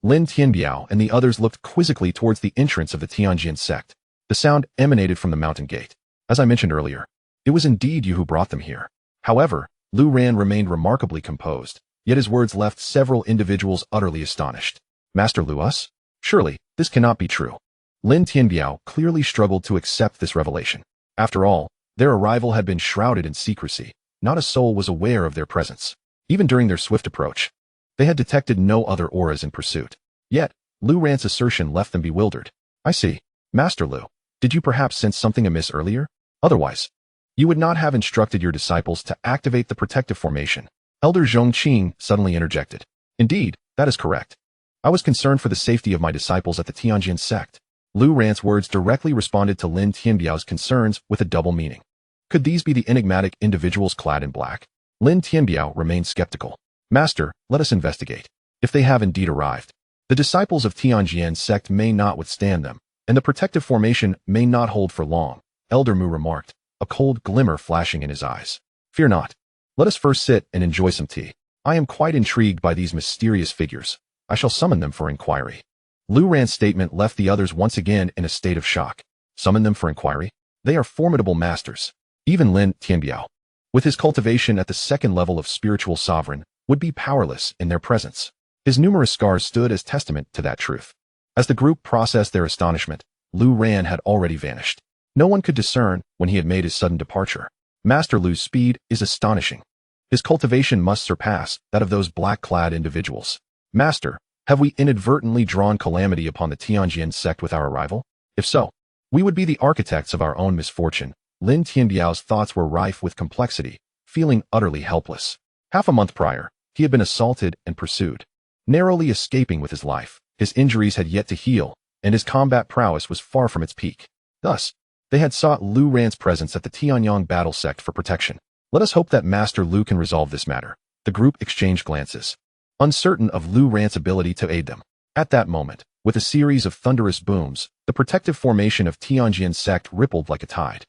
Lin Tianbiao and the others looked quizzically towards the entrance of the Tianjin sect. The sound emanated from the mountain gate. As I mentioned earlier, it was indeed you who brought them here. However, Lu Ran remained remarkably composed, yet his words left several individuals utterly astonished. Master Lu, us? Surely, this cannot be true. Lin Tianbiao clearly struggled to accept this revelation. After all, their arrival had been shrouded in secrecy. Not a soul was aware of their presence. Even during their swift approach, they had detected no other auras in pursuit. Yet, Lu Ran's assertion left them bewildered. I see. Master Lu, did you perhaps sense something amiss earlier? Otherwise, you would not have instructed your disciples to activate the protective formation. Elder Zhongqing suddenly interjected. Indeed, that is correct. I was concerned for the safety of my disciples at the Tianjin sect. Lu Ran's words directly responded to Lin Tianbiao's concerns with a double meaning. Could these be the enigmatic individuals clad in black? Lin Tianbiao remained skeptical. Master, let us investigate. If they have indeed arrived, the disciples of Tianjin sect may not withstand them, and the protective formation may not hold for long, Elder Mu remarked, a cold glimmer flashing in his eyes. Fear not. Let us first sit and enjoy some tea. I am quite intrigued by these mysterious figures. I shall summon them for inquiry. Lu Ran's statement left the others once again in a state of shock. Summon them for inquiry? They are formidable masters. Even Lin Tianbiao, with his cultivation at the second level of spiritual sovereign, would be powerless in their presence. His numerous scars stood as testament to that truth. As the group processed their astonishment, Lu Ran had already vanished. No one could discern when he had made his sudden departure. Master Lu's speed is astonishing. His cultivation must surpass that of those black-clad individuals. Master, have we inadvertently drawn calamity upon the Tianjin sect with our arrival? If so, we would be the architects of our own misfortune, Lin Tianbiao's thoughts were rife with complexity, feeling utterly helpless. Half a month prior, he had been assaulted and pursued, narrowly escaping with his life. His injuries had yet to heal, and his combat prowess was far from its peak. Thus, they had sought Lu Ran's presence at the Tanyong battle sect for protection. Let us hope that Master Lu can resolve this matter. The group exchanged glances, uncertain of Lu Ran's ability to aid them. At that moment, with a series of thunderous booms, the protective formation of Tianjin sect rippled like a tide.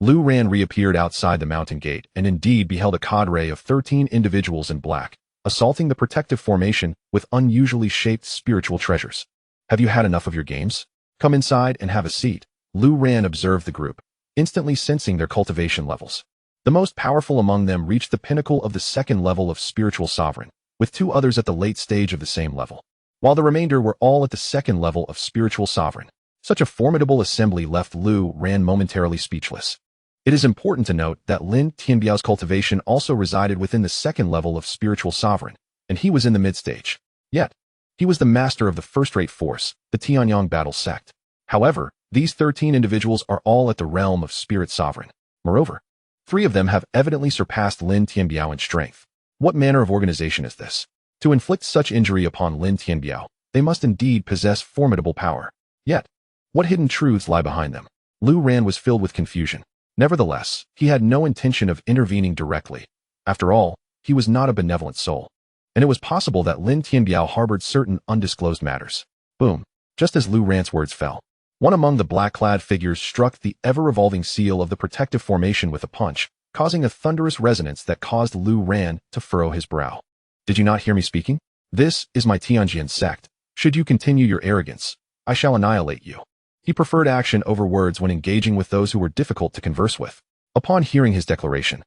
Lu Ran reappeared outside the mountain gate and indeed beheld a cadre of 13 individuals in black, assaulting the protective formation with unusually shaped spiritual treasures. Have you had enough of your games? Come inside and have a seat. Lu Ran observed the group, instantly sensing their cultivation levels. The most powerful among them reached the pinnacle of the second level of spiritual sovereign, with 2 others at the late stage of the same level, while the remainder were all at the second level of spiritual sovereign. Such a formidable assembly left Lu Ran momentarily speechless. It is important to note that Lin Tianbiao's cultivation also resided within the second level of spiritual sovereign, and he was in the mid-stage. Yet, he was the master of the first-rate force, the Tianyong battle sect. However, these 13 individuals are all at the realm of spirit sovereign. Moreover, 3 of them have evidently surpassed Lin Tianbiao in strength. What manner of organization is this? To inflict such injury upon Lin Tianbiao, they must indeed possess formidable power. Yet, what hidden truths lie behind them? Lu Ran was filled with confusion. Nevertheless, he had no intention of intervening directly. After all, he was not a benevolent soul, and it was possible that Lin Tianbiao harbored certain undisclosed matters. Boom! Just as Lu Ran's words fell, one among the black-clad figures struck the ever-revolving seal of the protective formation with a punch, causing a thunderous resonance that caused Lu Ran to furrow his brow. Did you not hear me speaking? This is my Tianjin sect. Should you continue your arrogance, I shall annihilate you. He preferred action over words when engaging with those who were difficult to converse with. Upon hearing his declaration,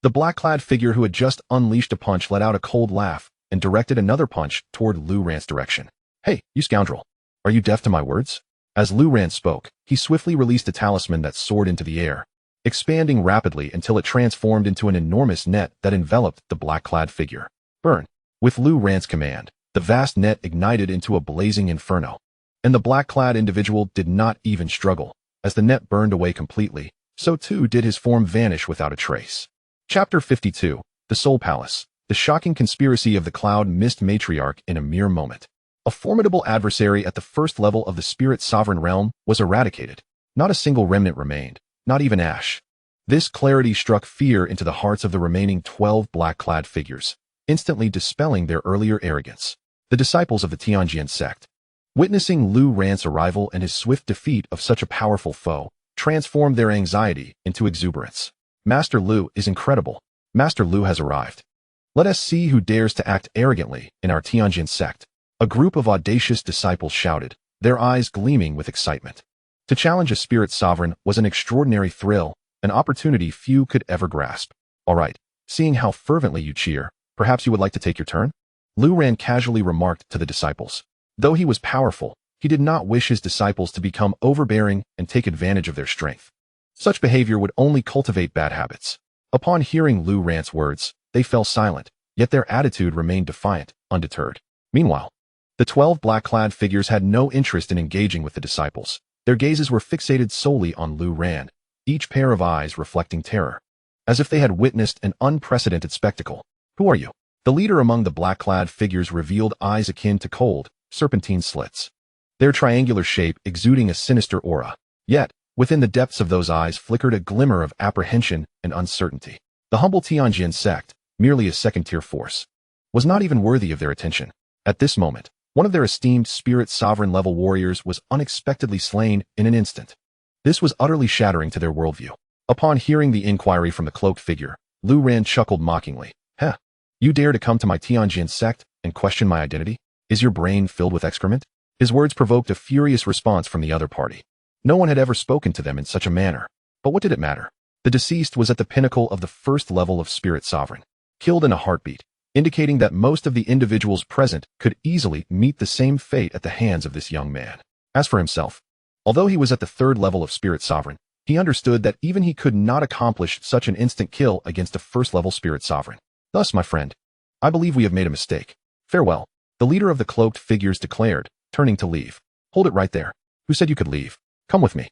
the black-clad figure who had just unleashed a punch let out a cold laugh and directed another punch toward Lu Ran's direction. Hey, you scoundrel! Are you deaf to my words? As Lu Ran spoke, he swiftly released a talisman that soared into the air, expanding rapidly until it transformed into an enormous net that enveloped the black-clad figure. Burn! With Lu Ran's command, the vast net ignited into a blazing inferno, and the black-clad individual did not even struggle. As the net burned away completely, so too did his form vanish without a trace. Chapter 52, The Soul Palace, the shocking conspiracy of the Cloud Mist Matriarch in a mere moment. A formidable adversary at the first level of the spirit sovereign realm was eradicated. Not a single remnant remained, not even ash. This clarity struck fear into the hearts of the remaining 12 black-clad figures, instantly dispelling their earlier arrogance. The disciples of the Tianjin sect, witnessing Lu Ran's arrival and his swift defeat of such a powerful foe, transformed their anxiety into exuberance. Master Lu is incredible. Master Lu has arrived. Let us see who dares to act arrogantly in our Tianjin sect. A group of audacious disciples shouted, their eyes gleaming with excitement. To challenge a spirit sovereign was an extraordinary thrill, an opportunity few could ever grasp. All right, seeing how fervently you cheer, perhaps you would like to take your turn? Lu Ran casually remarked to the disciples. Though he was powerful, he did not wish his disciples to become overbearing and take advantage of their strength. Such behavior would only cultivate bad habits. Upon hearing Lu Ran's words, they fell silent, yet their attitude remained defiant, undeterred. Meanwhile, the 12 black-clad figures had no interest in engaging with the disciples. Their gazes were fixated solely on Lu Ran, each pair of eyes reflecting terror, as if they had witnessed an unprecedented spectacle. Who are you? The leader among the black-clad figures revealed eyes akin to cold, serpentine slits, their triangular shape exuding a sinister aura. Yet, within the depths of those eyes flickered a glimmer of apprehension and uncertainty. The humble Tianjin sect, merely a second-tier force, was not even worthy of their attention. At this moment, one of their esteemed spirit sovereign-level warriors was unexpectedly slain in an instant. This was utterly shattering to their worldview. Upon hearing the inquiry from the cloaked figure, Lu Ran chuckled mockingly. Heh, you dare to come to my Tianjin sect and question my identity? Is your brain filled with excrement? His words provoked a furious response from the other party. No one had ever spoken to them in such a manner. But what did it matter? The deceased was at the pinnacle of the first level of spirit sovereign, killed in a heartbeat, indicating that most of the individuals present could easily meet the same fate at the hands of this young man. As for himself, although he was at the third level of spirit sovereign, he understood that even he could not accomplish such an instant kill against a first-level spirit sovereign. Thus, my friend, I believe we have made a mistake. Farewell, the leader of the cloaked figures declared, turning to leave. Hold it right there. Who said you could leave? Come with me.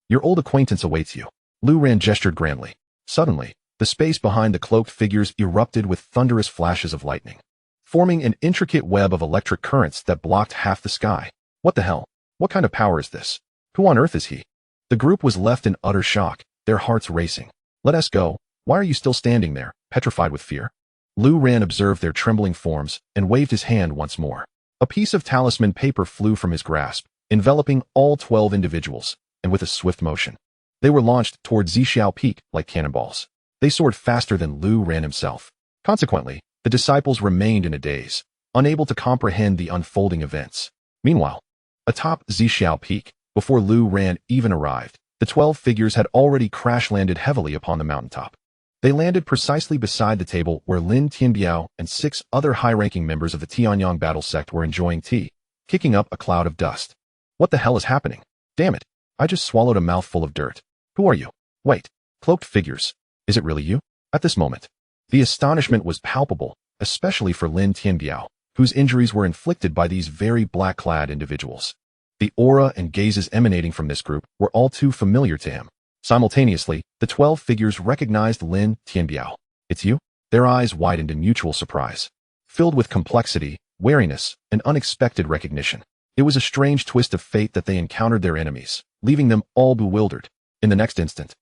Your old acquaintance awaits you. Lu Ran gestured grandly. Suddenly, the space behind the cloaked figures erupted with thunderous flashes of lightning, forming an intricate web of electric currents that blocked half the sky. What the hell? What kind of power is this? Who on earth is he? The group was left in utter shock, their hearts racing. Let us go. Why are you still standing there, petrified with fear? Lu Ran observed their trembling forms and waved his hand once more. A piece of talisman paper flew from his grasp, enveloping all 12 individuals, and with a swift motion, they were launched toward Zia Peak like cannonballs. They soared faster than Lu Ran himself. Consequently, the disciples remained in a daze, unable to comprehend the unfolding events. Meanwhile, atop Zixiao Peak, before Lu Ran even arrived, the 12 figures had already crash-landed heavily upon the mountaintop. They landed precisely beside the table where Lin Tianbiao and 6 other high-ranking members of the Tanyong battle sect were enjoying tea, kicking up a cloud of dust. What the hell is happening? Damn it, I just swallowed a mouthful of dirt. Who are you? Wait, cloaked figures. Is it really you? At this moment, the astonishment was palpable, especially for Lin Tianbiao, whose injuries were inflicted by these very black-clad individuals. The aura and gazes emanating from this group were all too familiar to him. Simultaneously, the 12 figures recognized Lin Tianbiao. It's you? Their eyes widened in mutual surprise, filled with complexity, wariness, and unexpected recognition. It was a strange twist of fate that they encountered their enemies, leaving them all bewildered. In the next instant,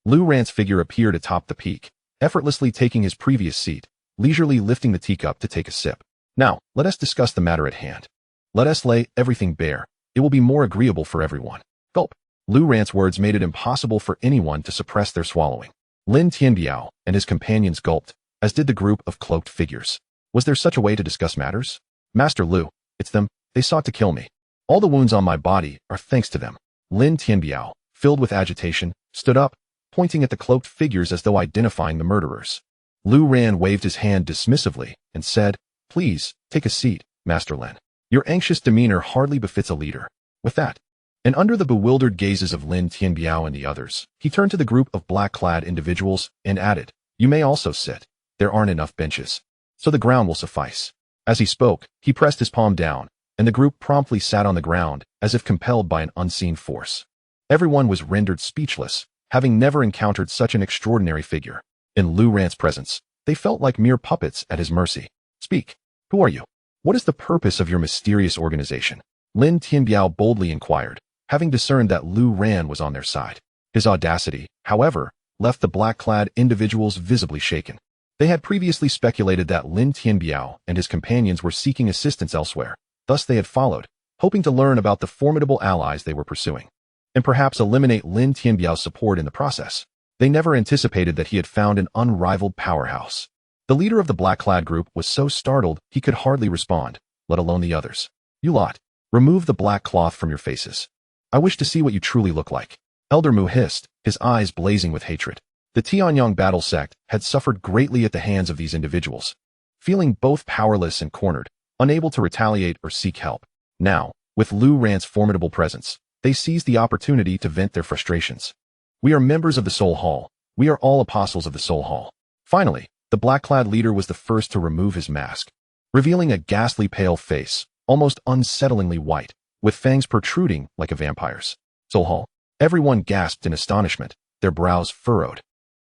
Lu Ran's figure appeared atop the peak, effortlessly taking his previous seat, leisurely lifting the teacup to take a sip. Now, let us discuss the matter at hand. Let us lay everything bare. It will be more agreeable for everyone. Gulp. Lu Ran's words made it impossible for anyone to suppress their swallowing. Lin Tianbiao and his companions gulped, as did the group of cloaked figures. Was there such a way to discuss matters? Master Lu, it's them. They sought to kill me. All the wounds on my body are thanks to them. Lin Tianbiao, filled with agitation, stood up, pointing at the cloaked figures as though identifying the murderers. Lu Ran waved his hand dismissively and said, "Please, take a seat, Master Lin. Your anxious demeanor hardly befits a leader." With that, and under the bewildered gazes of Lin Tianbiao and the others, he turned to the group of black-clad individuals and added, "You may also sit. There aren't enough benches, so the ground will suffice." As he spoke, he pressed his palm down, and the group promptly sat on the ground, as if compelled by an unseen force. Everyone was rendered speechless, having never encountered such an extraordinary figure. In Lu Ran's presence, they felt like mere puppets at his mercy. "Speak. Who are you? What is the purpose of your mysterious organization?" Lin Tianbiao boldly inquired, having discerned that Lu Ran was on their side. His audacity, however, left the black-clad individuals visibly shaken. They had previously speculated that Lin Tianbiao and his companions were seeking assistance elsewhere. Thus they had followed, hoping to learn about the formidable allies they were pursuing, and perhaps eliminate Lin Tianbiao's support in the process. They never anticipated that he had found an unrivaled powerhouse. The leader of the black-clad group was so startled he could hardly respond, let alone the others. "You lot, remove the black cloth from your faces. I wish to see what you truly look like." Elder Mu hissed, his eyes blazing with hatred. The Tanyong battle sect had suffered greatly at the hands of these individuals, feeling both powerless and cornered, unable to retaliate or seek help. Now, with Lu Ran's formidable presence, they seized the opportunity to vent their frustrations. "We are members of the Soul Hall. We are all apostles of the Soul Hall." Finally, the black-clad leader was the first to remove his mask, revealing a ghastly pale face, almost unsettlingly white, with fangs protruding like a vampire's. "Soul Hall?" Everyone gasped in astonishment, their brows furrowed.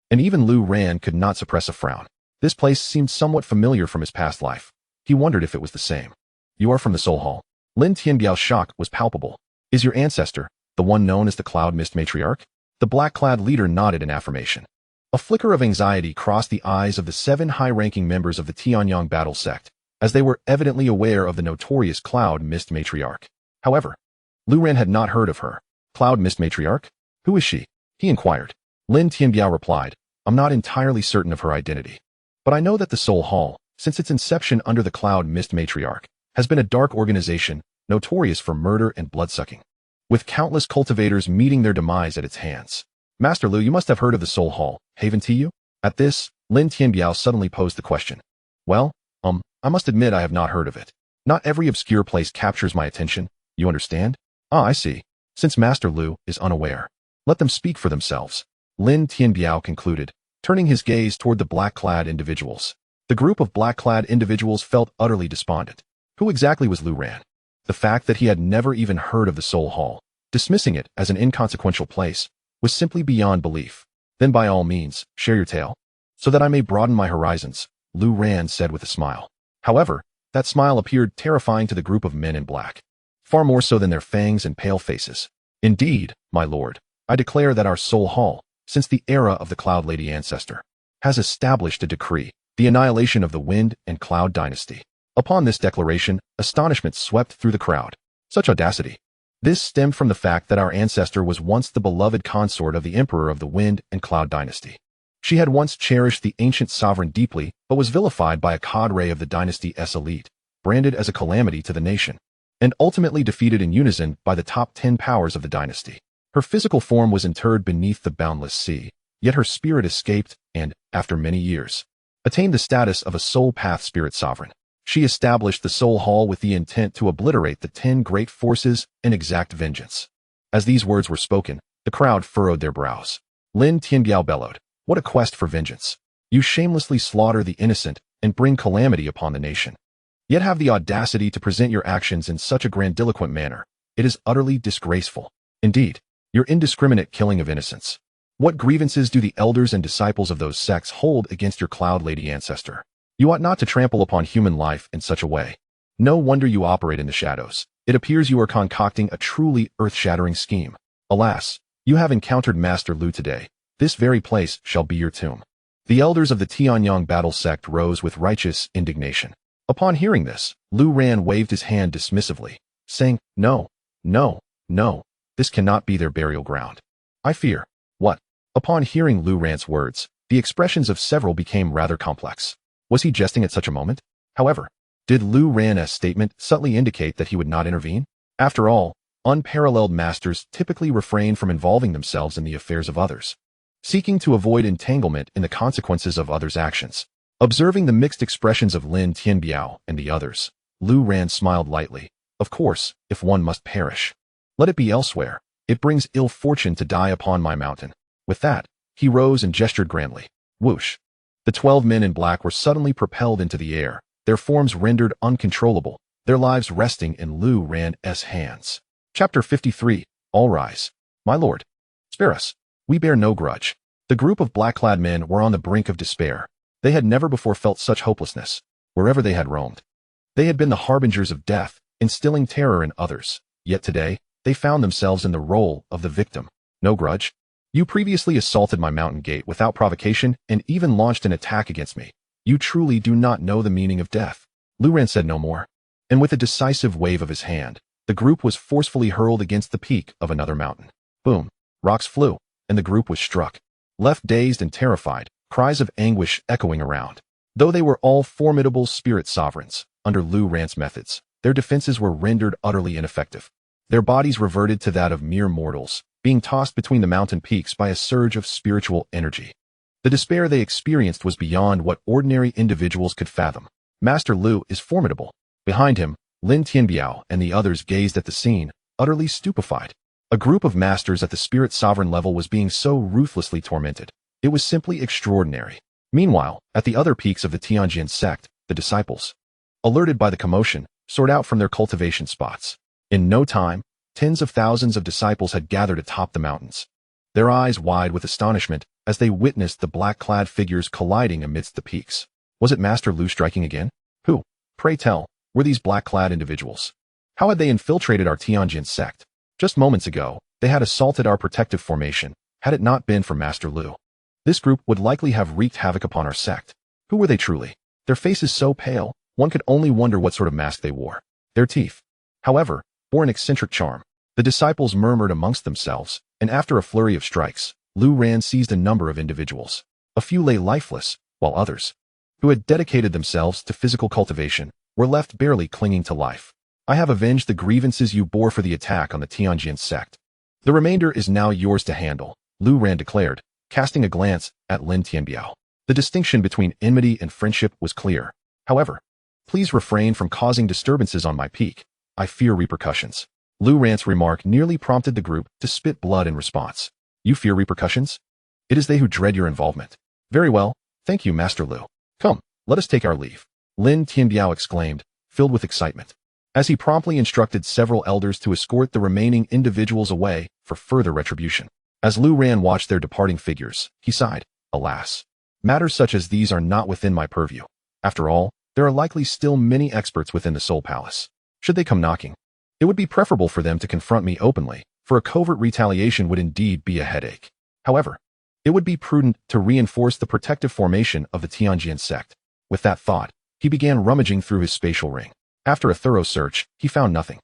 And even Lu Ran could not suppress a frown. This place seemed somewhat familiar from his past life. He wondered if it was the same. "You are from the Soul Hall?" Lin Tianbiao's shock was palpable. "Is your ancestor, the one known as the Cloud Mist Matriarch?" The black-clad leader nodded in affirmation. A flicker of anxiety crossed the eyes of the 7 high-ranking members of the Tanyong battle sect, as they were evidently aware of the notorious Cloud Mist Matriarch. However, Lu Ran had not heard of her. "Cloud Mist Matriarch? Who is she?" he inquired. Lin Tianbiao replied, "I'm not entirely certain of her identity, but I know that the Soul Hall, since its inception under the Cloud Mist Matriarch, has been a dark organization notorious for murder and bloodsucking, with countless cultivators meeting their demise at its hands. Master Lu, you must have heard of the Soul Hall, haven't you?" At this, Lin Tianbiao suddenly posed the question. "Well, I must admit I have not heard of it. Not every obscure place captures my attention, you understand?" "Ah, I see. Since Master Lu is unaware, let them speak for themselves," Lin Tianbiao concluded, turning his gaze toward the black-clad individuals. The group of black-clad individuals felt utterly despondent. Who exactly was Lu Ran? The fact that he had never even heard of the Soul Hall, dismissing it as an inconsequential place, was simply beyond belief. Then by all means, share your tale. So that I may broaden my horizons, Lu Ran said with a smile. However, that smile appeared terrifying to the group of men in black. Far more so than their fangs and pale faces. Indeed, my lord, I declare that our soul hall, since the era of the Cloud Lady ancestor, has established a decree, the annihilation of the Wind and Cloud dynasty. Upon this declaration, astonishment swept through the crowd. Such audacity. This stemmed from the fact that our ancestor was once the beloved consort of the Emperor of the Wind and Cloud dynasty. She had once cherished the ancient sovereign deeply, but was vilified by a cadre of the dynasty's elite, branded as a calamity to the nation, and ultimately defeated in unison by the top 10 powers of the dynasty. Her physical form was interred beneath the boundless sea, yet her spirit escaped and, after many years, attained the status of a soul path spirit sovereign. She established the Soul Hall with the intent to obliterate the 10 great forces and exact vengeance. As these words were spoken, the crowd furrowed their brows. Lin Tianbiao bellowed, "What a quest for vengeance! You shamelessly slaughter the innocent and bring calamity upon the nation. Yet have the audacity to present your actions in such a grandiloquent manner. It is utterly disgraceful. Indeed, your indiscriminate killing of innocents. What grievances do the elders and disciples of those sects hold against your Cloud Lady ancestor? You ought not to trample upon human life in such a way. No wonder you operate in the shadows. It appears you are concocting a truly earth-shattering scheme. Alas, you have encountered Master Lu today. This very place shall be your tomb." The elders of the Tanyong battle sect rose with righteous indignation. Upon hearing this, Lu Ran waved his hand dismissively, saying, "No, no, no, this cannot be their burial ground. I fear." What? Upon hearing Lu Ran's words, the expressions of several became rather complex. Was he jesting at such a moment? However, did Lu Ran's statement subtly indicate that he would not intervene? After all, unparalleled masters typically refrain from involving themselves in the affairs of others, seeking to avoid entanglement in the consequences of others' actions. Observing the mixed expressions of Lin Tianbiao and the others, Lu Ran smiled lightly. Of course, if one must perish, let it be elsewhere. It brings ill fortune to die upon my mountain. With that, he rose and gestured grandly. Whoosh. The 12 men in black were suddenly propelled into the air, their forms rendered uncontrollable, their lives resting in Lu Ran's hands. Chapter 53. All rise. My lord. Spare us. We bear no grudge. The group of black-clad men were on the brink of despair. They had never before felt such hopelessness, wherever they had roamed. They had been the harbingers of death, instilling terror in others, yet today, they found themselves in the role of the victim. No grudge? You previously assaulted my mountain gate without provocation and even launched an attack against me. You truly do not know the meaning of death. Lu Ran said no more, and with a decisive wave of his hand, the group was forcefully hurled against the peak of another mountain. Boom. Rocks flew, and the group was struck. Left dazed and terrified, cries of anguish echoing around. Though they were all formidable spirit sovereigns, under Lu Ran's methods, their defenses were rendered utterly ineffective. Their bodies reverted to that of mere mortals, being tossed between the mountain peaks by a surge of spiritual energy. The despair they experienced was beyond what ordinary individuals could fathom. Master Lu is formidable. Behind him, Lin Tianbiao and the others gazed at the scene, utterly stupefied. A group of masters at the spirit sovereign level was being so ruthlessly tormented. It was simply extraordinary. Meanwhile, at the other peaks of the Tianjin sect, the disciples, alerted by the commotion, soared out from their cultivation spots. In no time, tens of thousands of disciples had gathered atop the mountains, their eyes wide with astonishment as they witnessed the black-clad figures colliding amidst the peaks. Was it Master Lu striking again? Who, pray tell, were these black-clad individuals? How had they infiltrated our Tianjin sect? Just moments ago, they had assaulted our protective formation, had it not been for Master Lu. This group would likely have wreaked havoc upon our sect. Who were they truly? Their faces so pale, one could only wonder what sort of mask they wore. Their teeth, however, bore an eccentric charm. The disciples murmured amongst themselves, and after a flurry of strikes, Lu Ran seized a number of individuals. A few lay lifeless, while others, who had dedicated themselves to physical cultivation, were left barely clinging to life. I have avenged the grievances you bore for the attack on the Tianjin sect. The remainder is now yours to handle, Lu Ran declared, casting a glance at Lin Tianbiao. The distinction between enmity and friendship was clear. However, please refrain from causing disturbances on my peak. I fear repercussions. Lu Ran's remark nearly prompted the group to spit blood in response. You fear repercussions? It is they who dread your involvement. Very well, thank you, Master Lu. Come, let us take our leave. Lin Tianbiao exclaimed, filled with excitement, as he promptly instructed several elders to escort the remaining individuals away for further retribution. As Lu Ran watched their departing figures, he sighed. Alas, matters such as these are not within my purview. After all, there are likely still many experts within the Soul Palace. Should they come knocking, it would be preferable for them to confront me openly, for a covert retaliation would indeed be a headache. However, it would be prudent to reinforce the protective formation of the Tianjin sect. With that thought, he began rummaging through his spatial ring. After a thorough search, he found nothing.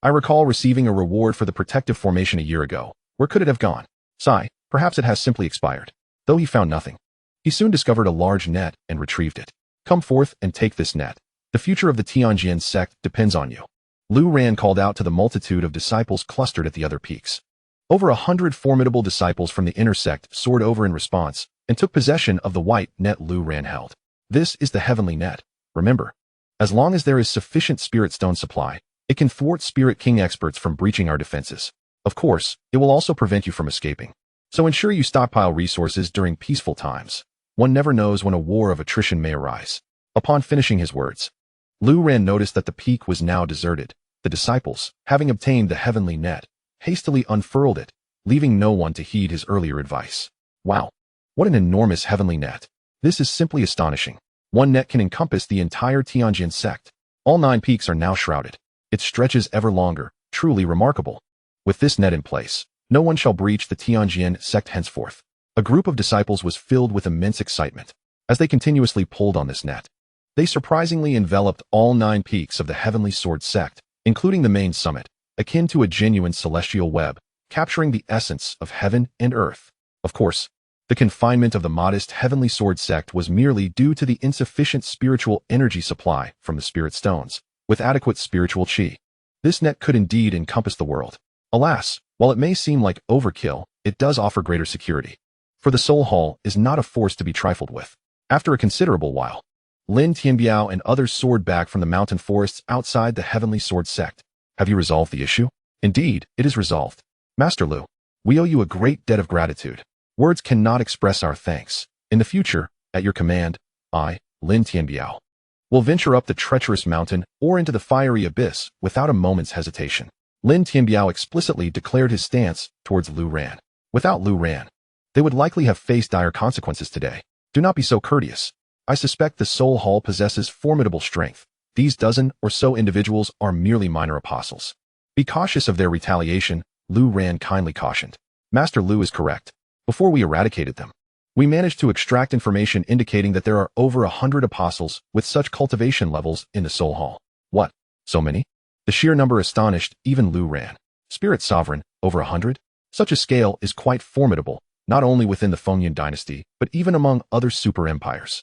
I recall receiving a reward for the protective formation a year ago. Where could it have gone? Sigh, perhaps it has simply expired. Though he found nothing, he soon discovered a large net and retrieved it. Come forth and take this net. The future of the Tianjin sect depends on you. Lu Ran called out to the multitude of disciples clustered at the other peaks. Over 100 formidable disciples from the inner sect soared over in response and took possession of the white net Lu Ran held. This is the heavenly net. Remember, as long as there is sufficient spirit stone supply, it can thwart Spirit King experts from breaching our defenses. Of course, it will also prevent you from escaping. So ensure you stockpile resources during peaceful times. One never knows when a war of attrition may arise. Upon finishing his words, Lu Ran noticed that the peak was now deserted. The disciples, having obtained the heavenly net, hastily unfurled it, leaving no one to heed his earlier advice. Wow, what an enormous heavenly net. This is simply astonishing. One net can encompass the entire Tianjin sect. All 9 peaks are now shrouded. It stretches ever longer, truly remarkable. With this net in place, no one shall breach the Tianjin sect henceforth. A group of disciples was filled with immense excitement. As they continuously pulled on this net, they surprisingly enveloped all 9 peaks of the Heavenly Sword sect, including the main summit, akin to a genuine celestial web, capturing the essence of heaven and earth. Of course, the confinement of the modest Heavenly Sword sect was merely due to the insufficient spiritual energy supply from the spirit stones, with adequate spiritual qi. This net could indeed encompass the world. Alas, while it may seem like overkill, it does offer greater security. For the Soul Hall is not a force to be trifled with. After a considerable while, Lin Tianbiao and others soared back from the mountain forests outside the Heavenly Sword sect. Have you resolved the issue? Indeed, it is resolved. Master Lu, we owe you a great debt of gratitude. Words cannot express our thanks. In the future, at your command, I, Lin Tianbiao, will venture up the treacherous mountain or into the fiery abyss without a moment's hesitation. Lin Tianbiao explicitly declared his stance towards Lu Ran. Without Lu Ran, they would likely have faced dire consequences today. Do not be so courteous. I suspect the Soul Hall possesses formidable strength. These dozen or so individuals are merely minor apostles. Be cautious of their retaliation, Lu Ran kindly cautioned. Master Lu is correct. Before we eradicated them, we managed to extract information indicating that there are over 100 apostles with such cultivation levels in the Soul Hall. What? So many? The sheer number astonished even Lu Ran. Spirit Sovereign, over 100? Such a scale is quite formidable, not only within the Fengyun dynasty, but even among other super empires.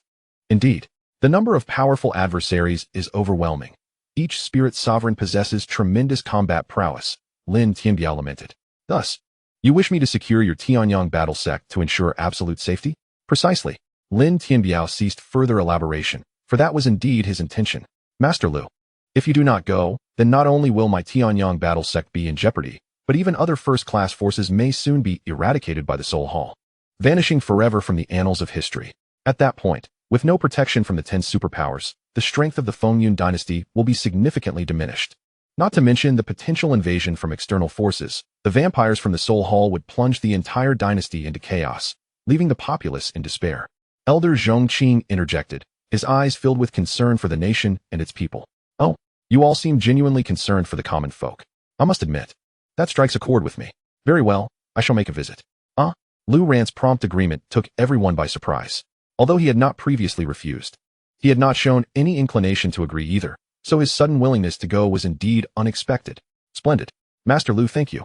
Indeed, the number of powerful adversaries is overwhelming. Each Spirit Sovereign possesses tremendous combat prowess, Lin Tianbiao lamented. Thus, you wish me to secure your Tanyong battle sect to ensure absolute safety? Precisely. Lin Tianbiao ceased further elaboration, for that was indeed his intention. Master Lu, if you do not go, then not only will my Tanyong battle sect be in jeopardy, but even other first-class forces may soon be eradicated by the Soul Hall, vanishing forever from the annals of history. At that point, with no protection from the 10 superpowers, the strength of the Fengyun dynasty will be significantly diminished. Not to mention the potential invasion from external forces, the vampires from the Soul Hall would plunge the entire dynasty into chaos, leaving the populace in despair. Elder Zhongqing interjected, his eyes filled with concern for the nation and its people. Oh, you all seem genuinely concerned for the common folk. I must admit, that strikes a chord with me. Very well, I shall make a visit. Lu Ran's prompt agreement took everyone by surprise. Although he had not previously refused, he had not shown any inclination to agree either, so his sudden willingness to go was indeed unexpected. Splendid. Master Lu, thank you.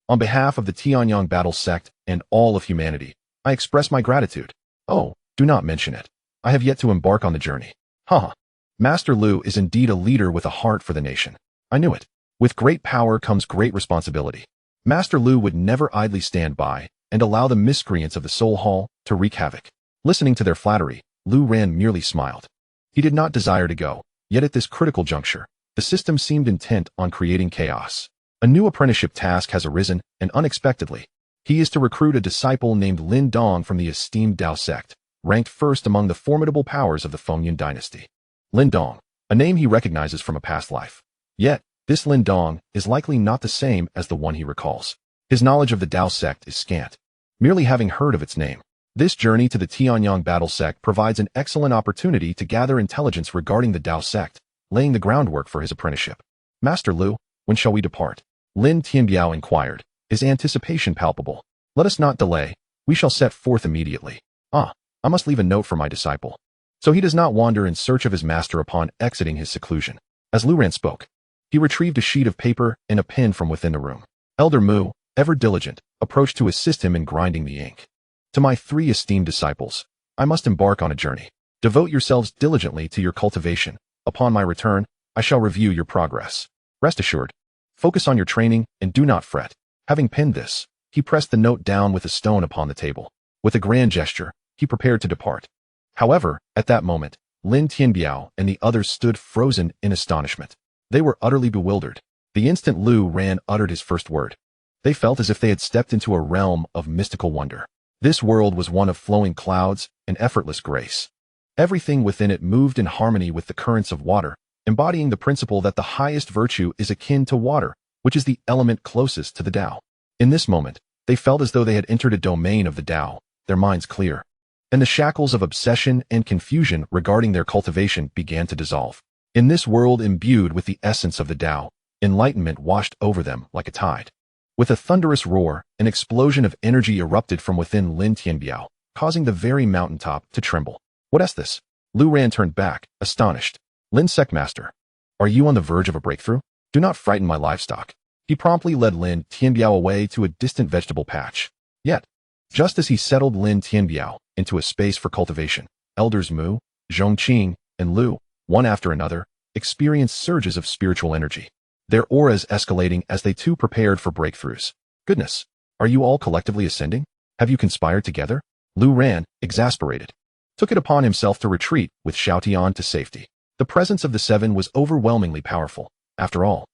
On behalf of the Tianyong battle sect and all of humanity, I express my gratitude. Oh, do not mention it. I have yet to embark on the journey. Haha. Master Lu is indeed a leader with a heart for the nation. I knew it. With great power comes great responsibility. Master Lu would never idly stand by and allow the miscreants of the Soul Hall to wreak havoc. Listening to their flattery, Lu Ran merely smiled. He did not desire to go, yet at this critical juncture, the system seemed intent on creating chaos. A new apprenticeship task has arisen, and unexpectedly, he is to recruit a disciple named Lindong from the esteemed Dao sect, ranked first among the formidable powers of the Fengyun dynasty. Lindong, a name he recognizes from a past life. Yet, this Lindong is likely not the same as the one he recalls. His knowledge of the Dao sect is scant. merely having heard of its name. This journey to the Tanyong battle sect provides an excellent opportunity to gather intelligence regarding the Dao sect, laying the groundwork for his apprenticeship. Master Lu, when shall we depart? Lin Tianbiao inquired, his anticipation palpable. Let us not delay, we shall set forth immediately. I must leave a note for my disciple, so he does not wander in search of his master upon exiting his seclusion. As Lu Ran spoke, he retrieved a sheet of paper and a pen from within the room. Elder Mu, ever diligent, approached to assist him in grinding the ink. To my 3 esteemed disciples, I must embark on a journey. Devote yourselves diligently to your cultivation. Upon my return, I shall review your progress. Rest assured, focus on your training and do not fret. Having penned this, he pressed the note down with a stone upon the table. With a grand gesture, he prepared to depart. However, at that moment, Lin Tianbiao and the others stood frozen in astonishment. They were utterly bewildered. The instant Lu Ran uttered his first word, they felt as if they had stepped into a realm of mystical wonder. This world was one of flowing clouds and effortless grace. Everything within it moved in harmony with the currents of water, embodying the principle that the highest virtue is akin to water, which is the element closest to the Tao. In this moment, they felt as though they had entered a domain of the Tao, their minds clear, and the shackles of obsession and confusion regarding their cultivation began to dissolve. In this world imbued with the essence of the Tao, enlightenment washed over them like a tide. With a thunderous roar, an explosion of energy erupted from within Lin Tianbiao, causing the very mountaintop to tremble. What is this? Lu Ran turned back, astonished. Lin Sect Master, are you on the verge of a breakthrough? Do not frighten my livestock. He promptly led Lin Tianbiao away to a distant vegetable patch. Yet, just as he settled Lin Tianbiao into a space for cultivation, elders Mu, Zhongqing, and Lu, one after another, experienced surges of spiritual energy, their auras escalating as they too prepared for breakthroughs. Goodness, are you all collectively ascending? Have you conspired together? Lu Ran, exasperated, took it upon himself to retreat with Xiaotian to safety. The presence of the 7 was overwhelmingly powerful. After all,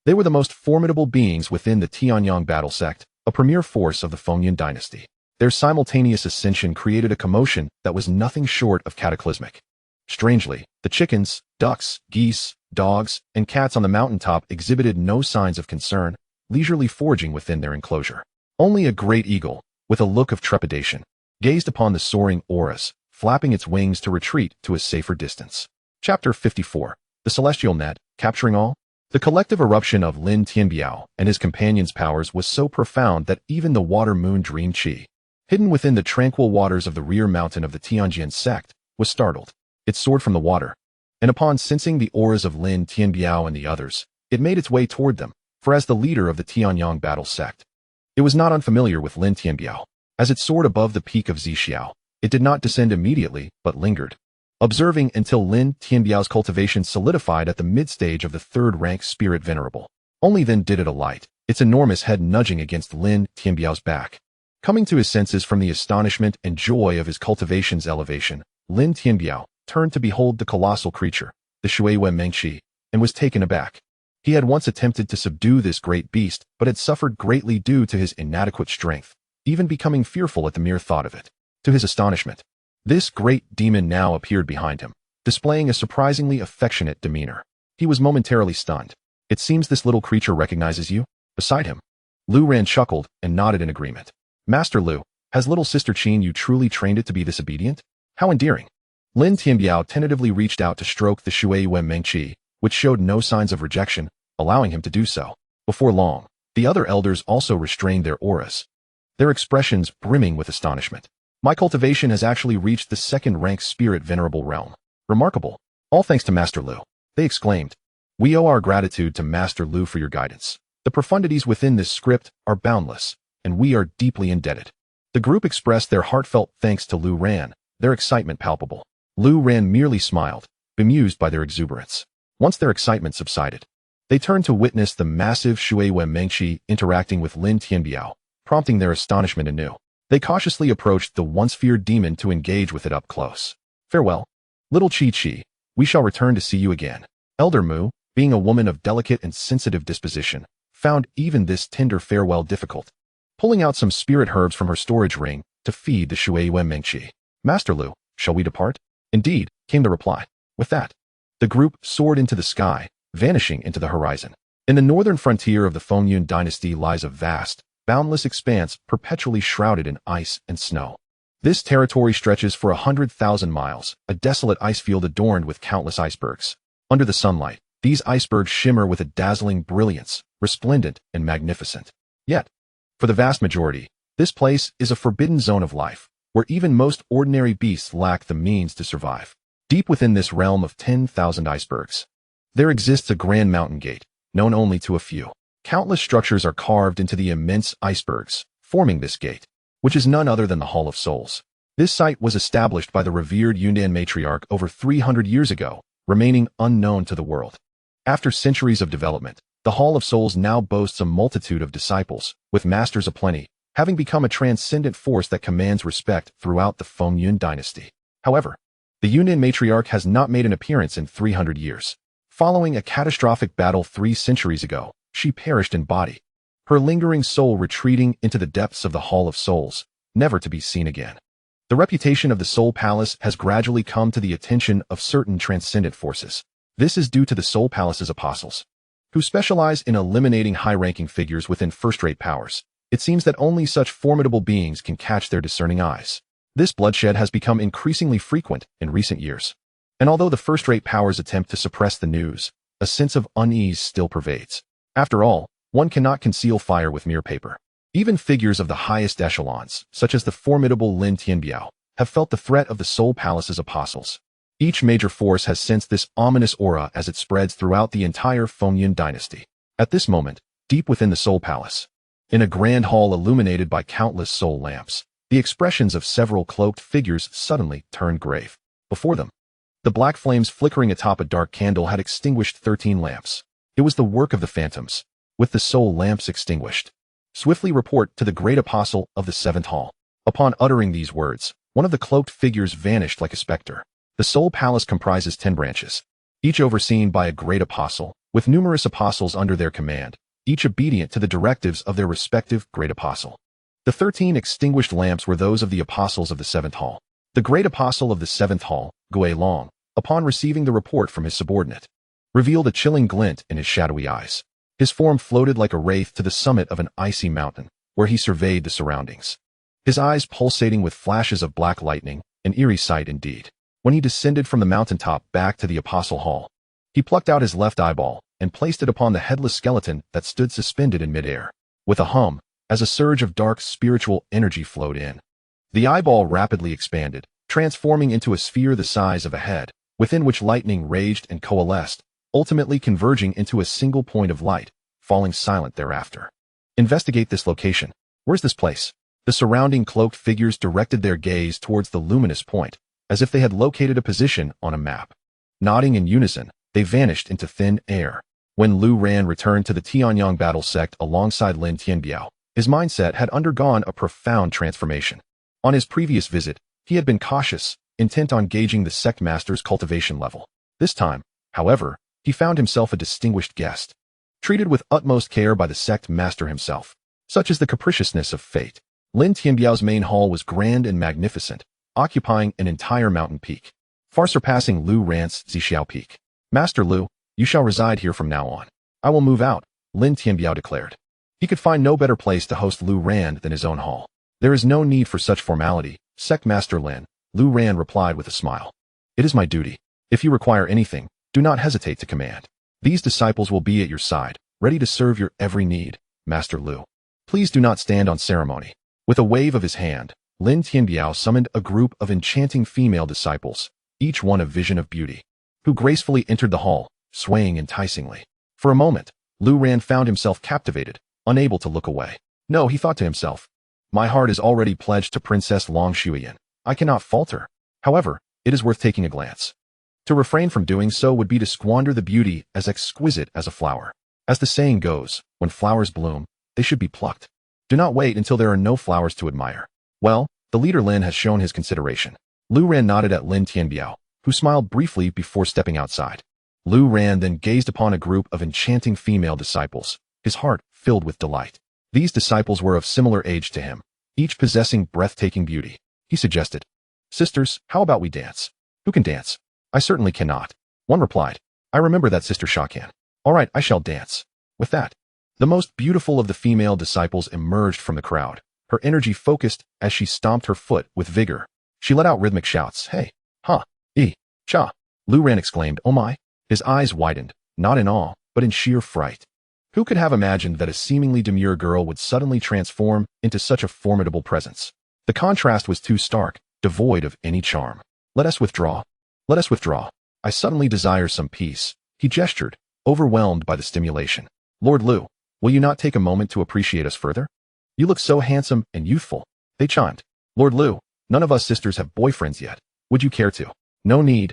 they were the most formidable beings within the Tianyong battle sect, a premier force of the Fengyun dynasty. Their simultaneous ascension created a commotion that was nothing short of cataclysmic. Strangely, the chickens, ducks, geese, dogs, and cats on the mountaintop exhibited no signs of concern, leisurely foraging within their enclosure. Only a great eagle, with a look of trepidation, gazed upon the soaring auras, flapping its wings to retreat to a safer distance. Chapter 54. The Celestial Net, Capturing All. The collective eruption of Lin Tianbiao and his companions' powers was so profound that even the water moon Dream Qi, hidden within the tranquil waters of the rear mountain of the Tianjin sect, was startled. It soared from the water, and upon sensing the auras of Lin Tianbiao and the others, it made its way toward them, for as the leader of the Tianyong battle sect, it was not unfamiliar with Lin Tianbiao. As it soared above the peak of Zixiao, it did not descend immediately, but lingered, observing until Lin Tianbiao's cultivation solidified at the mid-stage of the 3rd rank Spirit Venerable. Only then did it alight, its enormous head nudging against Lin Tianbiao's back. Coming to his senses from the astonishment and joy of his cultivation's elevation, Lin Tianbiao turned to behold the colossal creature, the Shui Wenmengqi, and was taken aback. He had once attempted to subdue this great beast, but had suffered greatly due to his inadequate strength, even becoming fearful at the mere thought of it. To his astonishment, this great demon now appeared behind him, displaying a surprisingly affectionate demeanor. He was momentarily stunned. It seems this little creature recognizes you? Beside him, Lu Ran chuckled and nodded in agreement. Master Lu, has little sister Qin Yu truly trained it to be this obedient? How endearing. Lin Tianbiao tentatively reached out to stroke the Shui Wenmengqi, which showed no signs of rejection, allowing him to do so. Before long, the other elders also restrained their auras, their expressions brimming with astonishment. My cultivation has actually reached the 2nd rank Spirit Venerable realm. Remarkable. All thanks to Master Lu, they exclaimed. We owe our gratitude to Master Lu for your guidance. The profundities within this script are boundless, and we are deeply indebted. The group expressed their heartfelt thanks to Lu Ran, their excitement palpable. Lu Ran merely smiled, bemused by their exuberance. Once their excitement subsided, they turned to witness the massive Shui Wenmengqi interacting with Lin Tianbiao, prompting their astonishment anew. They cautiously approached the once-feared demon to engage with it up close. Farewell, little Chi, we shall return to see you again. Elder Mu, being a woman of delicate and sensitive disposition, found even this tender farewell difficult, pulling out some spirit herbs from her storage ring to feed the Shui Wenmengqi. Master Lu, shall we depart? Indeed, came the reply. With that, the group soared into the sky, vanishing into the horizon. In the northern frontier of the Fengyun dynasty lies a vast, boundless expanse perpetually shrouded in ice and snow. This territory stretches for 100,000 miles, a desolate ice field adorned with countless icebergs. Under the sunlight, these icebergs shimmer with a dazzling brilliance, resplendent and magnificent. Yet, for the vast majority, this place is a forbidden zone of life, where even most ordinary beasts lack the means to survive. Deep within this realm of 10,000 icebergs, there exists a grand mountain gate, known only to a few. Countless structures are carved into the immense icebergs, forming this gate, which is none other than the Hall of Souls. This site was established by the revered Yunnan matriarch over 300 years ago, remaining unknown to the world. After centuries of development, the Hall of Souls now boasts a multitude of disciples, with masters aplenty, having become a transcendent force that commands respect throughout the Fengyun dynasty. However, the Yunnan matriarch has not made an appearance in 300 years. Following a catastrophic battle 3 centuries ago, she perished in body, her lingering soul retreating into the depths of the Hall of Souls, never to be seen again. The reputation of the Soul Palace has gradually come to the attention of certain transcendent forces. This is due to the Soul Palace's apostles, who specialize in eliminating high-ranking figures within first-rate powers. It seems that only such formidable beings can catch their discerning eyes. This bloodshed has become increasingly frequent in recent years. And although the first-rate powers attempt to suppress the news, a sense of unease still pervades. After all, one cannot conceal fire with mere paper. Even figures of the highest echelons, such as the formidable Lin Tianbiao, have felt the threat of the Soul Palace's apostles. Each major force has sensed this ominous aura as it spreads throughout the entire Fengyun dynasty. At this moment, deep within the Soul Palace, in a grand hall illuminated by countless soul lamps, the expressions of several cloaked figures suddenly turned grave. Before them, the black flames flickering atop a dark candle had extinguished 13 lamps. It was the work of the phantoms, with the soul lamps extinguished. Swiftly report to the great apostle of the 7th hall. Upon uttering these words, one of the cloaked figures vanished like a specter. The Soul Palace comprises 10 branches, each overseen by a great apostle, with numerous apostles under their command, each obedient to the directives of their respective great apostle. The 13 extinguished lamps were those of the apostles of the 7th hall. The great apostle of the 7th hall, Gui Long, upon receiving the report from his subordinate, revealed a chilling glint in his shadowy eyes. His form floated like a wraith to the summit of an icy mountain, where he surveyed the surroundings. His eyes pulsating with flashes of black lightning, an eerie sight indeed. When he descended from the mountaintop back to the Apostle Hall, he plucked out his left eyeball and placed it upon the headless skeleton that stood suspended in midair. With a hum, as a surge of dark spiritual energy flowed in, the eyeball rapidly expanded, transforming into a sphere the size of a head, within which lightning raged and coalesced, ultimately converging into a single point of light, falling silent thereafter. Investigate this location. Where's this place? The surrounding cloaked figures directed their gaze towards the luminous point, as if they had located a position on a map. Nodding in unison, they vanished into thin air. When Lu Ran returned to the Tanyong battle sect alongside Lin Tianbiao, his mindset had undergone a profound transformation. On his previous visit, he had been cautious, intent on gauging the sect master's cultivation level. This time, however, he found himself a distinguished guest, treated with utmost care by the sect master himself. Such is the capriciousness of fate. Lin Tianbiao's main hall was grand and magnificent, occupying an entire mountain peak, far surpassing Lu Ran's Zixiao Peak. Master Lu, you shall reside here from now on. I will move out, Lin Tianbiao declared. He could find no better place to host Lu Ran than his own hall. There is no need for such formality, Sect Master Lin, Lu Ran replied with a smile. It is my duty. If you require anything, do not hesitate to command. These disciples will be at your side, ready to serve your every need, Master Lu. Please do not stand on ceremony. With a wave of his hand, Lin Tianbiao summoned a group of enchanting female disciples, each one a vision of beauty, who gracefully entered the hall, swaying enticingly. For a moment, Lu Ran found himself captivated, unable to look away. No, he thought to himself. My heart is already pledged to Princess Long Shuiyan. I cannot falter. However, it is worth taking a glance. To refrain from doing so would be to squander the beauty as exquisite as a flower. As the saying goes, when flowers bloom, they should be plucked. Do not wait until there are no flowers to admire. Well, the leader Lin has shown his consideration. Lu Ran nodded at Lin Tianbiao, who smiled briefly before stepping outside. Lu Ran then gazed upon a group of enchanting female disciples, his heart filled with delight. These disciples were of similar age to him, each possessing breathtaking beauty. He suggested, Sisters, how about we dance? Who can dance? I certainly cannot. One replied, I remember that Sister Sha can. All right, I shall dance. With that, The most beautiful of the female disciples emerged from the crowd, her energy focused as she stomped her foot with vigor. She let out rhythmic shouts. Hey, ha, cha. Lu Ran exclaimed, oh my. His eyes widened, not in awe, but in sheer fright. Who could have imagined that a seemingly demure girl would suddenly transform into such a formidable presence? The contrast was too stark, devoid of any charm. Let us withdraw. Let us withdraw. I suddenly desire some peace. He gestured, overwhelmed by the stimulation. Lord Lu, will you not take a moment to appreciate us further? You look so handsome and youthful. They chimed. Lord Lu, none of us sisters have boyfriends yet. Would you care to? No need,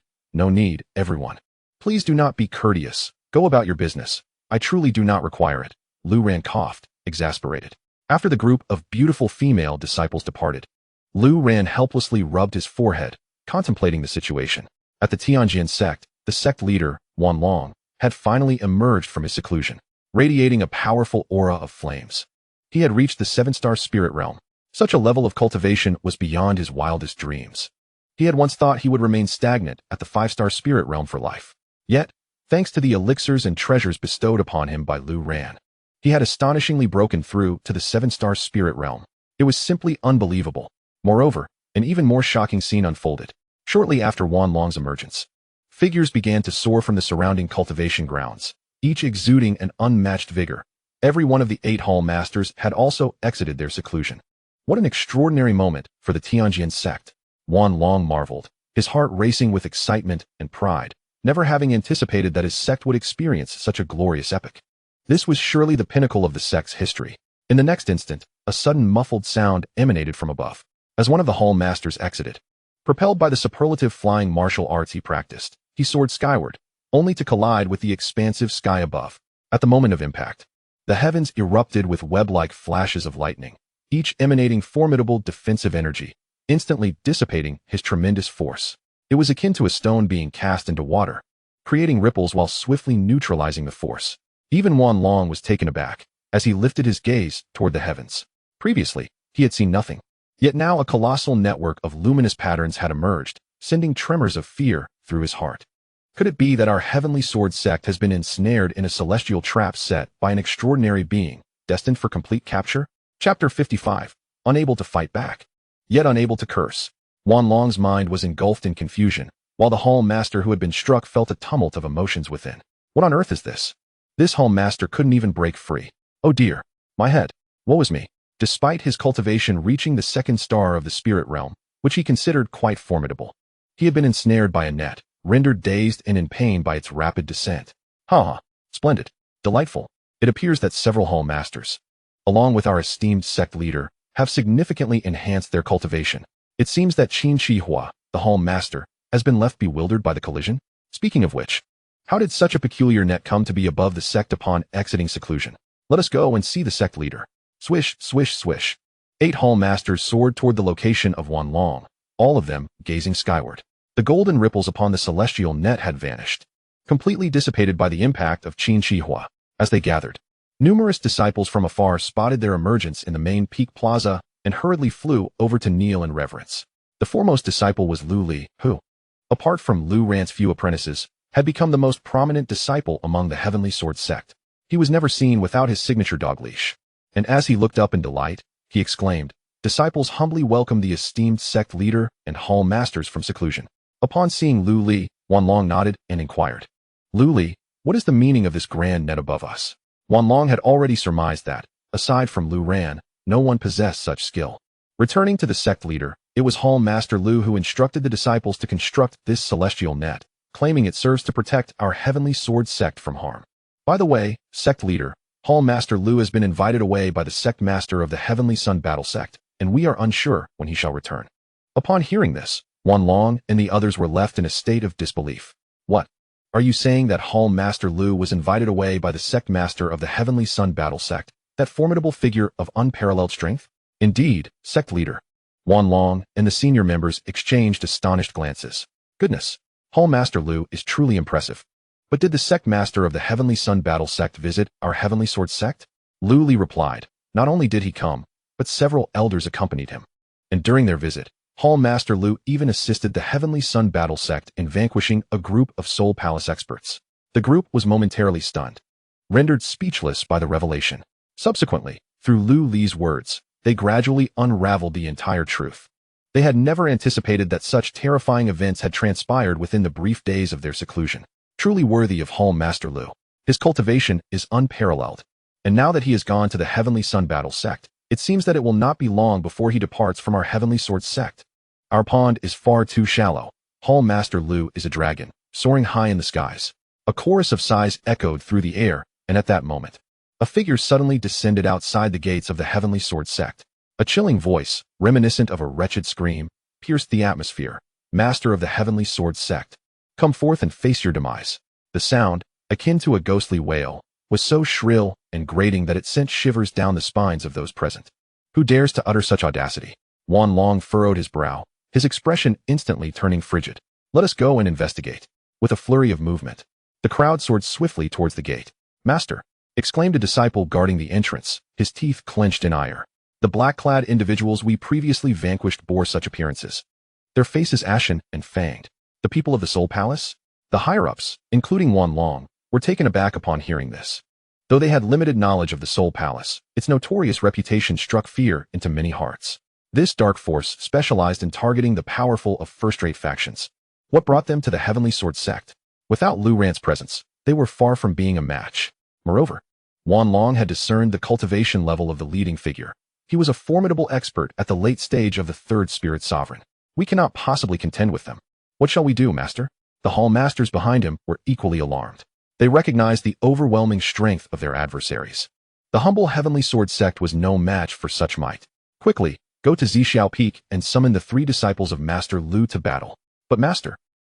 everyone. Please do not be courteous. Go about your business. I truly do not require it. Lu Ran coughed, exasperated. After the group of beautiful female disciples departed, Lu Ran helplessly rubbed his forehead, contemplating the situation. At the Tianjin sect, the sect leader, Wanlong, had finally emerged from his seclusion, radiating a powerful aura of flames. He had reached the 7-star spirit realm. Such a level of cultivation was beyond his wildest dreams. He had once thought he would remain stagnant at the 5-star spirit realm for life. Yet, thanks to the elixirs and treasures bestowed upon him by Lu Ran, he had astonishingly broken through to the 7-star spirit realm. It was simply unbelievable. Moreover, an even more shocking scene unfolded. Shortly after Wanlong's emergence, figures began to soar from the surrounding cultivation grounds, each exuding an unmatched vigor. Every one of the 8 hall masters had also exited their seclusion. What an extraordinary moment for the Tianjin sect. Wanlong marveled, his heart racing with excitement and pride, never having anticipated that his sect would experience such a glorious epic. This was surely the pinnacle of the sect's history. In the next instant, a sudden muffled sound emanated from above, as one of the hall masters exited. Propelled by the superlative flying martial arts he practiced, he soared skyward, only to collide with the expansive sky above. At the moment of impact, the heavens erupted with web-like flashes of lightning, each emanating formidable defensive energy, instantly dissipating his tremendous force. It was akin to a stone being cast into water, creating ripples while swiftly neutralizing the force. Even Wanlong was taken aback, as he lifted his gaze toward the heavens. Previously, he had seen nothing. Yet now a colossal network of luminous patterns had emerged, sending tremors of fear through his heart. Could it be that our heavenly sword sect has been ensnared in a celestial trap set by an extraordinary being, destined for complete capture? Chapter 55. Unable to fight back, yet unable to curse. Wanlong's mind was engulfed in confusion, while the hall master who had been struck felt a tumult of emotions within. What on earth is this? This hall master couldn't even break free. Oh dear, my head. Woe is me. Despite his cultivation reaching the 2nd star of the spirit realm, which he considered quite formidable, he had been ensnared by a net, rendered dazed and in pain by its rapid descent. Ha! Splendid. Delightful. It appears that several hall masters, along with our esteemed sect leader, have significantly enhanced their cultivation. It seems that Qin Yu, the hall master, has been left bewildered by the collision. Speaking of which, how did such a peculiar net come to be above the sect upon exiting seclusion? Let us go and see the sect leader. Swish, swish, swish. 8 hall masters soared toward the location of Wanlong, all of them gazing skyward. The golden ripples upon the celestial net had vanished, completely dissipated by the impact of Qin Yu. As they gathered, numerous disciples from afar spotted their emergence in the main peak plaza and hurriedly flew over to kneel in reverence. The foremost disciple was Lu Li, who, apart from Lu Ran's few apprentices, had become the most prominent disciple among the Heavenly Sword sect. He was never seen without his signature dog leash, and as he looked up in delight, he exclaimed, "Disciples humbly welcome the esteemed sect leader and hall masters from seclusion." Upon seeing Lu Li, Wanlong nodded and inquired, "Lu Li, what is the meaning of this grand net above us?" Wanlong had already surmised that, aside from Lu Ran, no one possessed such skill. Returning to the sect leader, it was Hall Master Lu who instructed the disciples to construct this celestial net, claiming it serves to protect our heavenly sword sect from harm. By the way, sect leader, Hall Master Lu has been invited away by the sect master of the Heavenly Sun Battle sect, and we are unsure when he shall return. Upon hearing this, Wanlong and the others were left in a state of disbelief. What? Are you saying that Hall Master Lu was invited away by the sect master of the Heavenly Sun Battle sect, that formidable figure of unparalleled strength? Indeed, sect leader. Wanlong and the senior members exchanged astonished glances. Goodness, Hall Master Lu is truly impressive. But did the sect master of the Heavenly Sun Battle sect visit our Heavenly Sword sect? Lu Li replied, not only did he come, but several elders accompanied him. And during their visit, Hall Master Lu even assisted the Heavenly Sun Battle sect in vanquishing a group of Soul Palace experts. The group was momentarily stunned. rendered speechless by the revelation. Subsequently, through Lu Li's words, they gradually unraveled the entire truth. They had never anticipated that such terrifying events had transpired within the brief days of their seclusion. Truly worthy of Hall Master Lu. His cultivation is unparalleled. And now that he has gone to the Heavenly Sun Battle Sect, it seems that it will not be long before he departs from our Heavenly Sword Sect. Our pond is far too shallow. Hall Master Lu is a dragon, soaring high in the skies. A chorus of sighs echoed through the air, and at that moment, a figure suddenly descended outside the gates of the Heavenly Sword Sect. A chilling voice, reminiscent of a wretched scream, pierced the atmosphere. Master of the Heavenly Sword Sect, come forth and face your demise. The sound, akin to a ghostly wail, was so shrill and grating that it sent shivers down the spines of those present. Who dares to utter such audacity? Wanlong furrowed his brow, his expression instantly turning frigid. Let us go and investigate. With a flurry of movement, the crowd soared swiftly towards the gate. Master, exclaimed a disciple guarding the entrance, his teeth clenched in ire. The black-clad individuals we previously vanquished bore such appearances. Their faces ashen and fanged. The people of the Soul Palace? The higher-ups, including Wanlong, were taken aback upon hearing this. Though they had limited knowledge of the Soul Palace, its notorious reputation struck fear into many hearts. This dark force specialized in targeting the powerful of first-rate factions. What brought them to the Heavenly Sword Sect? Without Lu Ran's presence, they were far from being a match. Moreover, Wanlong had discerned the cultivation level of the leading figure. He was a formidable expert at the late stage of the third spirit sovereign. We cannot possibly contend with them. What shall we do, Master? The Hall Masters behind him were equally alarmed. They recognized the overwhelming strength of their adversaries. The humble Heavenly Sword Sect was no match for such might. Quickly, go to Zia Peak and summon the 3 disciples of Master Lu to battle. But Master,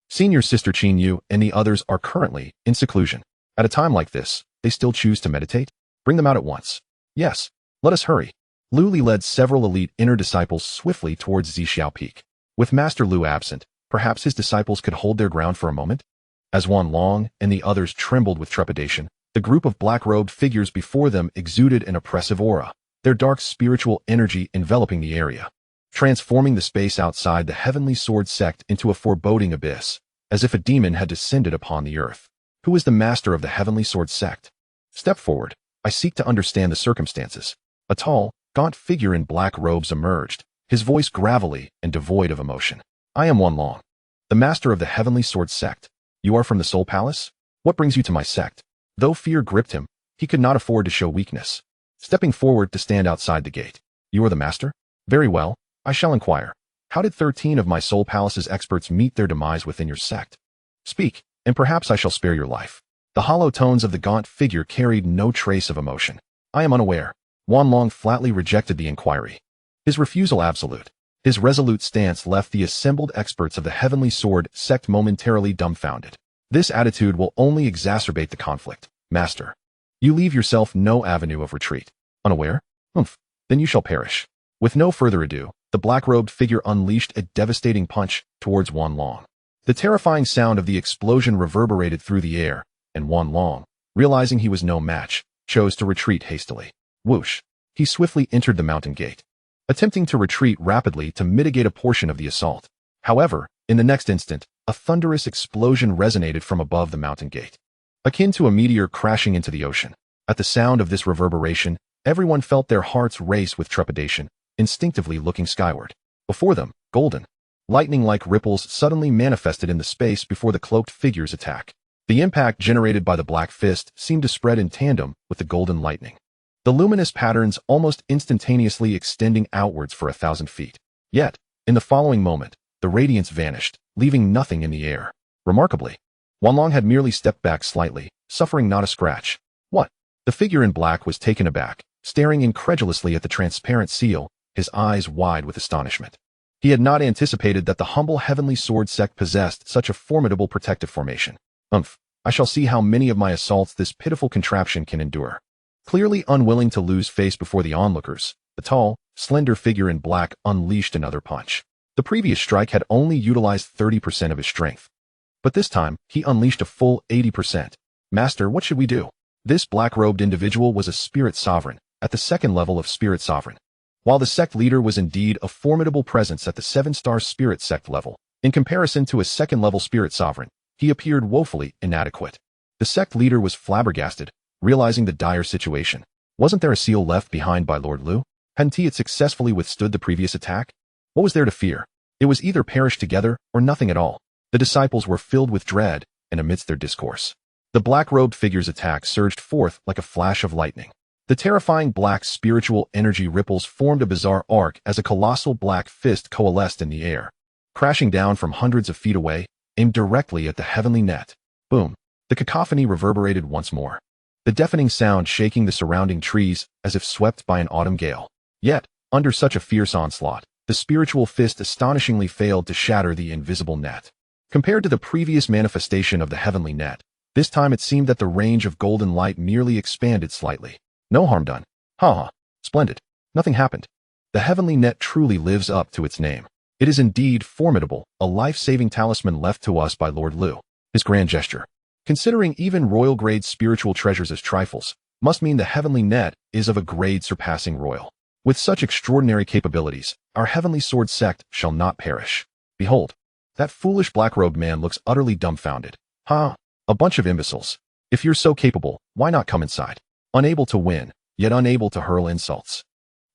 Senior Sister Qin Yu and the others are currently in seclusion. At a time like this, they still choose to meditate? Bring them out at once. Yes, let us hurry. Lu Li led several elite inner disciples swiftly towards Zia Peak. With Master Lu absent, perhaps his disciples could hold their ground for a moment? As Wanlong and the others trembled with trepidation, the group of black-robed figures before them exuded an oppressive aura, their dark spiritual energy enveloping the area, transforming the space outside the Heavenly Sword Sect into a foreboding abyss, as if a demon had descended upon the earth. Who is the master of the Heavenly Sword Sect? Step forward. I seek to understand the circumstances. A tall, gaunt figure in black robes emerged, his voice gravelly and devoid of emotion. I am Wanlong, the master of the Heavenly Sword Sect. You are from the Soul Palace? What brings you to my sect? Though fear gripped him, he could not afford to show weakness. Stepping forward to stand outside the gate. You are the master? Very well, I shall inquire. How did 13 of my Soul Palace's experts meet their demise within your sect? Speak, and perhaps I shall spare your life. The hollow tones of the gaunt figure carried no trace of emotion. I am unaware. Wanlong flatly rejected the inquiry. His refusal absolute. His resolute stance left the assembled experts of the Heavenly Sword Sect momentarily dumbfounded. This attitude will only exacerbate the conflict. Master, you leave yourself no avenue of retreat. Unaware? Then you shall perish. With no further ado, the black-robed figure unleashed a devastating punch towards Wanlong. The terrifying sound of the explosion reverberated through the air, and Wanlong, realizing he was no match, chose to retreat hastily. Whoosh! He swiftly entered the mountain gate, attempting to retreat rapidly to mitigate a portion of the assault. However, in the next instant, a thunderous explosion resonated from above the mountain gate, akin to a meteor crashing into the ocean. At the sound of this reverberation, everyone felt their hearts race with trepidation, instinctively looking skyward. Before them, golden, lightning-like ripples suddenly manifested in the space before the cloaked figure's attack. The impact generated by the black fist seemed to spread in tandem with the golden lightning, the luminous patterns almost instantaneously extending outwards for 1,000 feet. Yet, in the following moment, the radiance vanished, leaving nothing in the air. Remarkably, Wanlong had merely stepped back slightly, suffering not a scratch. What? The figure in black was taken aback, staring incredulously at the transparent seal, his eyes wide with astonishment. He had not anticipated that the humble Heavenly Sword Sect possessed such a formidable protective formation. I shall see how many of my assaults this pitiful contraption can endure. Clearly unwilling to lose face before the onlookers, the tall, slender figure in black unleashed another punch. The previous strike had only utilized 30% of his strength, but this time, he unleashed a full 80%. Master, what should we do? This black-robed individual was a spirit sovereign, at the second level of spirit sovereign. While the sect leader was indeed a formidable presence at the 7-star spirit sect level, in comparison to a second-level spirit sovereign, he appeared woefully inadequate. The sect leader was flabbergasted, realizing the dire situation. Wasn't there a seal left behind by Lord Lu? Hadn't he successfully withstood the previous attack? What was there to fear? It was either perish together or nothing at all. The disciples were filled with dread, and amidst their discourse, the black-robed figure's attack surged forth like a flash of lightning. The terrifying black spiritual energy ripples formed a bizarre arc as a colossal black fist coalesced in the air, crashing down from hundreds of feet away, aimed directly at the heavenly net. Boom! The cacophony reverberated once more, the deafening sound shaking the surrounding trees as if swept by an autumn gale. Yet, under such a fierce onslaught, the spiritual fist astonishingly failed to shatter the invisible net. Compared to the previous manifestation of the heavenly net, this time it seemed that the range of golden light merely expanded slightly. No harm done. Ha! Splendid. Nothing happened. The heavenly net truly lives up to its name. It is indeed formidable, a life-saving talisman left to us by Lord Lu. His grand gesture, considering even royal-grade spiritual treasures as trifles, must mean the heavenly net is of a grade surpassing royal. With such extraordinary capabilities, our heavenly sword sect shall not perish. Behold, that foolish black-robed man looks utterly dumbfounded. Ha! A bunch of imbeciles. If you're so capable, why not come inside? Unable to win, yet unable to hurl insults.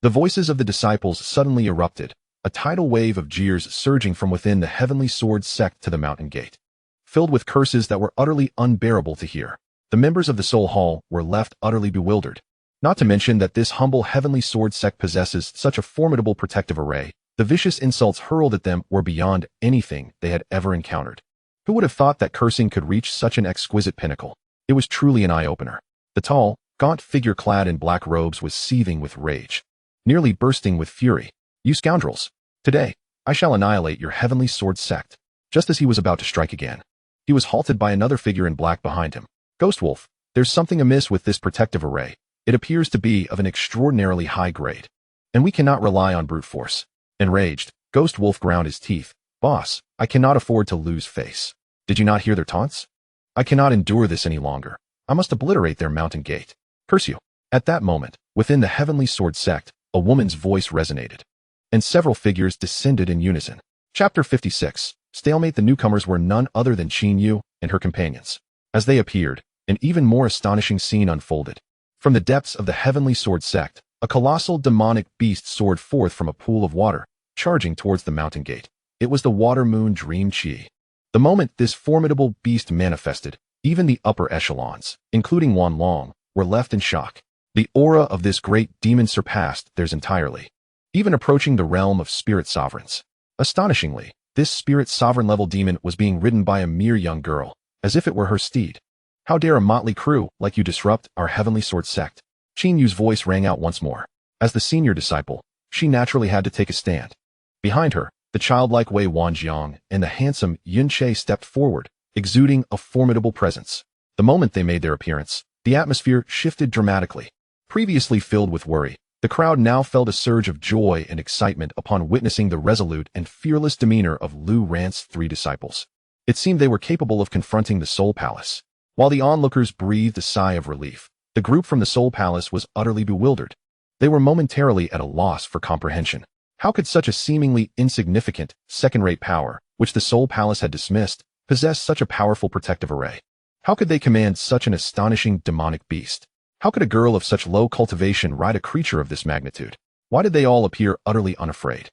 The voices of the disciples suddenly erupted, a tidal wave of jeers surging from within the heavenly sword sect to the mountain gate. Filled with curses that were utterly unbearable to hear, the members of the Soul Hall were left utterly bewildered. Not to mention that this humble heavenly sword sect possesses such a formidable protective array, the vicious insults hurled at them were beyond anything they had ever encountered. Who would have thought that cursing could reach such an exquisite pinnacle? It was truly an eye-opener. The tall, gaunt figure clad in black robes was seething with rage, nearly bursting with fury. You scoundrels! Today, I shall annihilate your heavenly sword sect. Just as he was about to strike again, he was halted by another figure in black behind him. Ghost Wolf, there's something amiss with this protective array. It appears to be of an extraordinarily high grade, and we cannot rely on brute force. Enraged, Ghost Wolf ground his teeth. Boss, I cannot afford to lose face. Did you not hear their taunts? I cannot endure this any longer. I must obliterate their mountain gate. Curse you. At that moment, within the heavenly sword sect, a woman's voice resonated, and several figures descended in unison. Chapter 56. Stalemate. The newcomers were none other than Qin Yu and her companions. As they appeared, an even more astonishing scene unfolded. From the depths of the heavenly sword sect, a colossal demonic beast soared forth from a pool of water, charging towards the mountain gate. It was the water moon Dream Chi. The moment this formidable beast manifested, even the upper echelons, including Wanlong, were left in shock. The aura of this great demon surpassed theirs entirely, even approaching the realm of spirit sovereigns. Astonishingly, this spirit sovereign-level demon was being ridden by a mere young girl, as if it were her steed. How dare a motley crew like you disrupt our heavenly sword sect? Qin Yu's voice rang out once more. As the senior disciple, she naturally had to take a stand. Behind her, the childlike Wei Wanjiang and the handsome Yun Che stepped forward, exuding a formidable presence. The moment they made their appearance, the atmosphere shifted dramatically. Previously filled with worry, the crowd now felt a surge of joy and excitement upon witnessing the resolute and fearless demeanor of Lu Ran's three disciples. It seemed they were capable of confronting the Soul Palace. While the onlookers breathed a sigh of relief, the group from the Soul Palace was utterly bewildered. They were momentarily at a loss for comprehension. How could such a seemingly insignificant, second-rate power, which the Soul Palace had dismissed, possess such a powerful protective array? How could they command such an astonishing demonic beast? How could a girl of such low cultivation ride a creature of this magnitude? Why did they all appear utterly unafraid?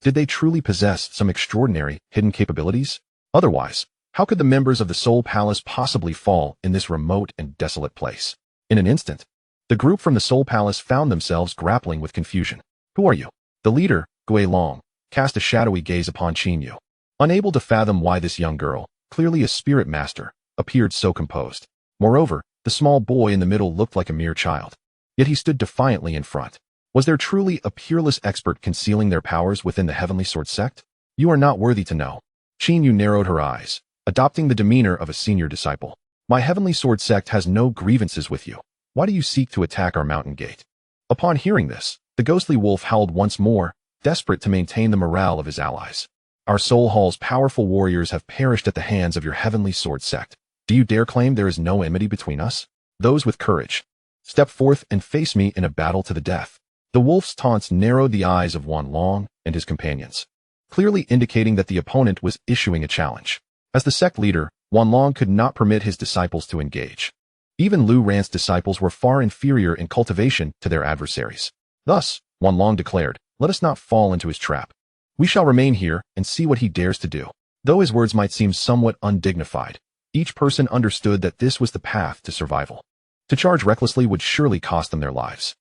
Did they truly possess some extraordinary, hidden capabilities? Otherwise, how could the members of the Soul Palace possibly fall in this remote and desolate place? In an instant, the group from the Soul Palace found themselves grappling with confusion. Who are you? The leader, Gui Long, cast a shadowy gaze upon Qin Yu, unable to fathom why this young girl, clearly a spirit master, appeared so composed. Moreover, the small boy in the middle looked like a mere child. Yet he stood defiantly in front. Was there truly a peerless expert concealing their powers within the heavenly sword sect? You are not worthy to know. Qin Yu narrowed her eyes, adopting the demeanor of a senior disciple. My heavenly sword sect has no grievances with you. Why do you seek to attack our mountain gate? Upon hearing this, the ghostly wolf howled once more, desperate to maintain the morale of his allies. Our Soul Hall's powerful warriors have perished at the hands of your heavenly sword sect. Do you dare claim there is no enmity between us? Those with courage, step forth and face me in a battle to the death. The wolf's taunts narrowed the eyes of Wanlong and his companions, clearly indicating that the opponent was issuing a challenge. As the sect leader, Wanlong could not permit his disciples to engage. Even Lu Ran's disciples were far inferior in cultivation to their adversaries. Thus, Wanlong declared, let us not fall into his trap. We shall remain here and see what he dares to do. Though his words might seem somewhat undignified, each person understood that this was the path to survival. To charge recklessly would surely cost them their lives.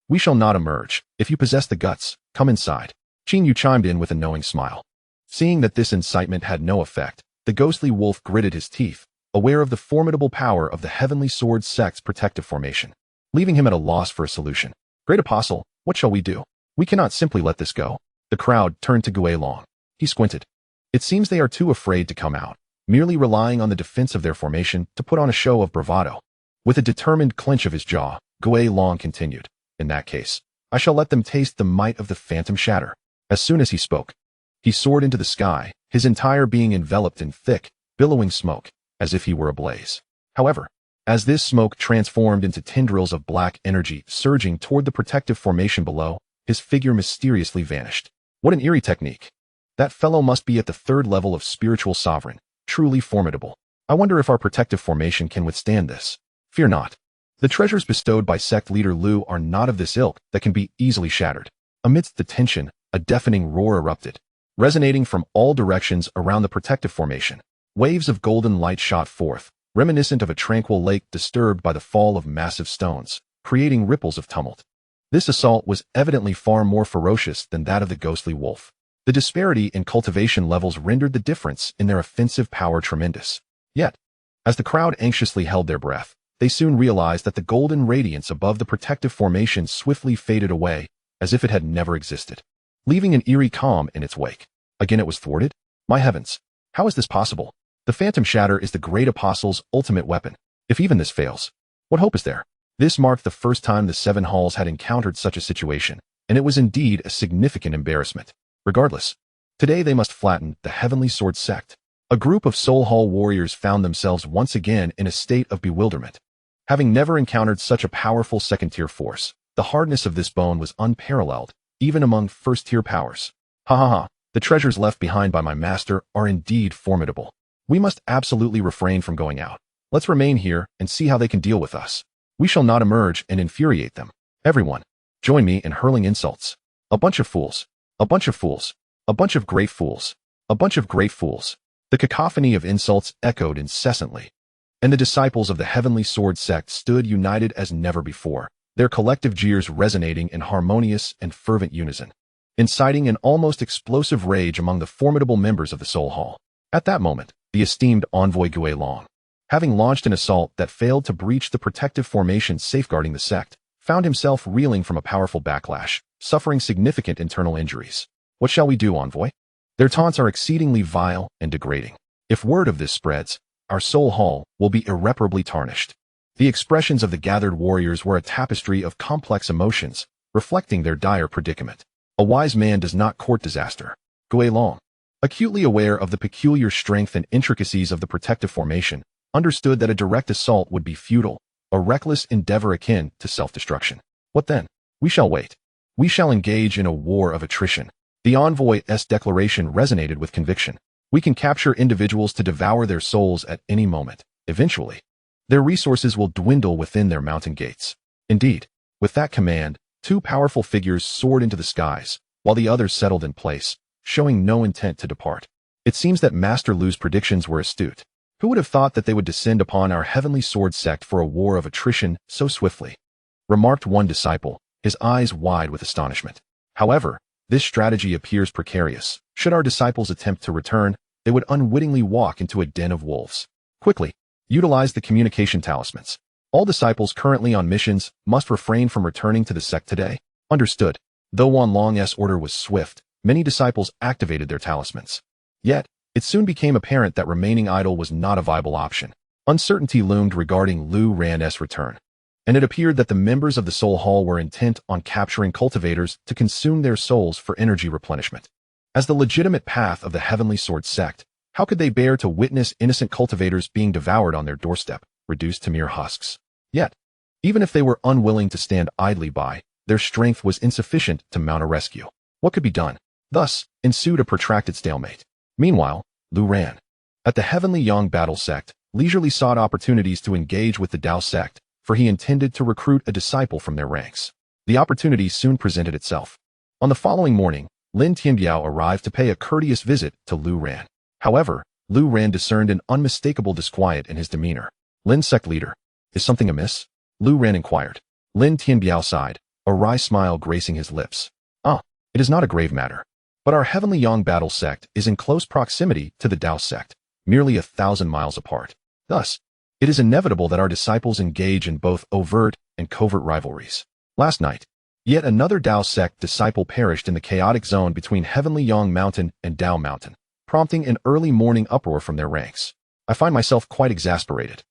We shall not emerge. If you possess the guts, come inside. Qin Yu chimed in with a knowing smile. Seeing that this incitement had no effect, the ghostly wolf gritted his teeth, aware of the formidable power of the Heavenly Sword Sect's protective formation, leaving him at a loss for a solution. Great Apostle, what shall we do? We cannot simply let this go. The crowd turned to Guilong. He squinted. It seems they are too afraid to come out, merely relying on the defense of their formation to put on a show of bravado. With a determined clench of his jaw, Guilong continued, in that case, I shall let them taste the might of the phantom shatter. As soon as he spoke, he soared into the sky, his entire being enveloped in thick, billowing smoke, as if he were ablaze. However, as this smoke transformed into tendrils of black energy surging toward the protective formation below, his figure mysteriously vanished. What an eerie technique. That fellow must be at the third level of spiritual sovereign, truly formidable. I wonder if our protective formation can withstand this. Fear not. The treasures bestowed by sect leader Lu are not of this ilk that can be easily shattered. Amidst the tension, a deafening roar erupted, resonating from all directions around the protective formation. Waves of golden light shot forth, reminiscent of a tranquil lake disturbed by the fall of massive stones, creating ripples of tumult. This assault was evidently far more ferocious than that of the ghostly wolf. The disparity in cultivation levels rendered the difference in their offensive power tremendous. Yet, as the crowd anxiously held their breath, they soon realized that the golden radiance above the protective formation swiftly faded away, as if it had never existed, leaving an eerie calm in its wake. Again it was thwarted? My heavens! How is this possible? The phantom shatter is the great apostle's ultimate weapon. If even this fails, what hope is there? This marked the first time the Seven Halls had encountered such a situation, and it was indeed a significant embarrassment. Regardless, today they must flatten the Heavenly Sword Sect. A group of Soul Hall warriors found themselves once again in a state of bewilderment. Having never encountered such a powerful second-tier force, the hardness of this bone was unparalleled, even among first-tier powers. The treasures left behind by my master are indeed formidable. We must absolutely refrain from going out. Let's remain here and see how they can deal with us. We shall not emerge and infuriate them. Everyone, join me in hurling insults. A bunch of fools. A bunch of fools. A bunch of great fools. A bunch of great fools. The cacophony of insults echoed incessantly, and the disciples of the Heavenly Sword Sect stood united as never before, their collective jeers resonating in harmonious and fervent unison, inciting an almost explosive rage among the formidable members of the Soul Hall. At that moment, the esteemed envoy Guilong, having launched an assault that failed to breach the protective formation safeguarding the sect, found himself reeling from a powerful backlash, suffering significant internal injuries. What shall we do, envoy? Their taunts are exceedingly vile and degrading. If word of this spreads, our Soul Hall will be irreparably tarnished. The expressions of the gathered warriors were a tapestry of complex emotions, reflecting their dire predicament. A wise man does not court disaster. Guilong, acutely aware of the peculiar strength and intricacies of the protective formation, understood that a direct assault would be futile, a reckless endeavor akin to self-destruction. What then? We shall wait. We shall engage in a war of attrition. The envoy's declaration resonated with conviction. We can capture individuals to devour their souls at any moment. Eventually, their resources will dwindle within their mountain gates. Indeed, with that command, two powerful figures soared into the skies, while the others settled in place, showing no intent to depart. It seems that Master Lu's predictions were astute. Who would have thought that they would descend upon our Heavenly Sword Sect for a war of attrition so swiftly? Remarked one disciple, his eyes wide with astonishment. However, this strategy appears precarious. Should our disciples attempt to return, they would unwittingly walk into a den of wolves. Quickly, utilize the communication talismans. All disciples currently on missions must refrain from returning to the sect today. Understood. Though Wanlong's order was swift, many disciples activated their talismans. Yet, it soon became apparent that remaining idle was not a viable option. Uncertainty loomed regarding Lu Ran's return, and it appeared that the members of the Soul Hall were intent on capturing cultivators to consume their souls for energy replenishment. As the legitimate path of the Heavenly Sword Sect, how could they bear to witness innocent cultivators being devoured on their doorstep, reduced to mere husks? Yet, even if they were unwilling to stand idly by, their strength was insufficient to mount a rescue. What could be done? Thus, ensued a protracted stalemate. Meanwhile, Lu Ran, at the Heavenly Yang Battle Sect, leisurely sought opportunities to engage with the Tao sect, for he intended to recruit a disciple from their ranks. The opportunity soon presented itself. On the following morning, Lin Tianbiao arrived to pay a courteous visit to Lu Ran. However, Lu Ran discerned an unmistakable disquiet in his demeanor. Lin sect leader, is something amiss? Lu Ran inquired. Lin Tianbiao sighed, a wry smile gracing his lips. It is not a grave matter. But our heavenly Yang battle sect is in close proximity to the Tao sect, merely 1,000 miles apart. Thus, it is inevitable that our disciples engage in both overt and covert rivalries. Last night, yet another Tao sect disciple perished in the chaotic zone between heavenly Yang Mountain and Tao Mountain, prompting an early morning uproar from their ranks. I find myself quite exasperated.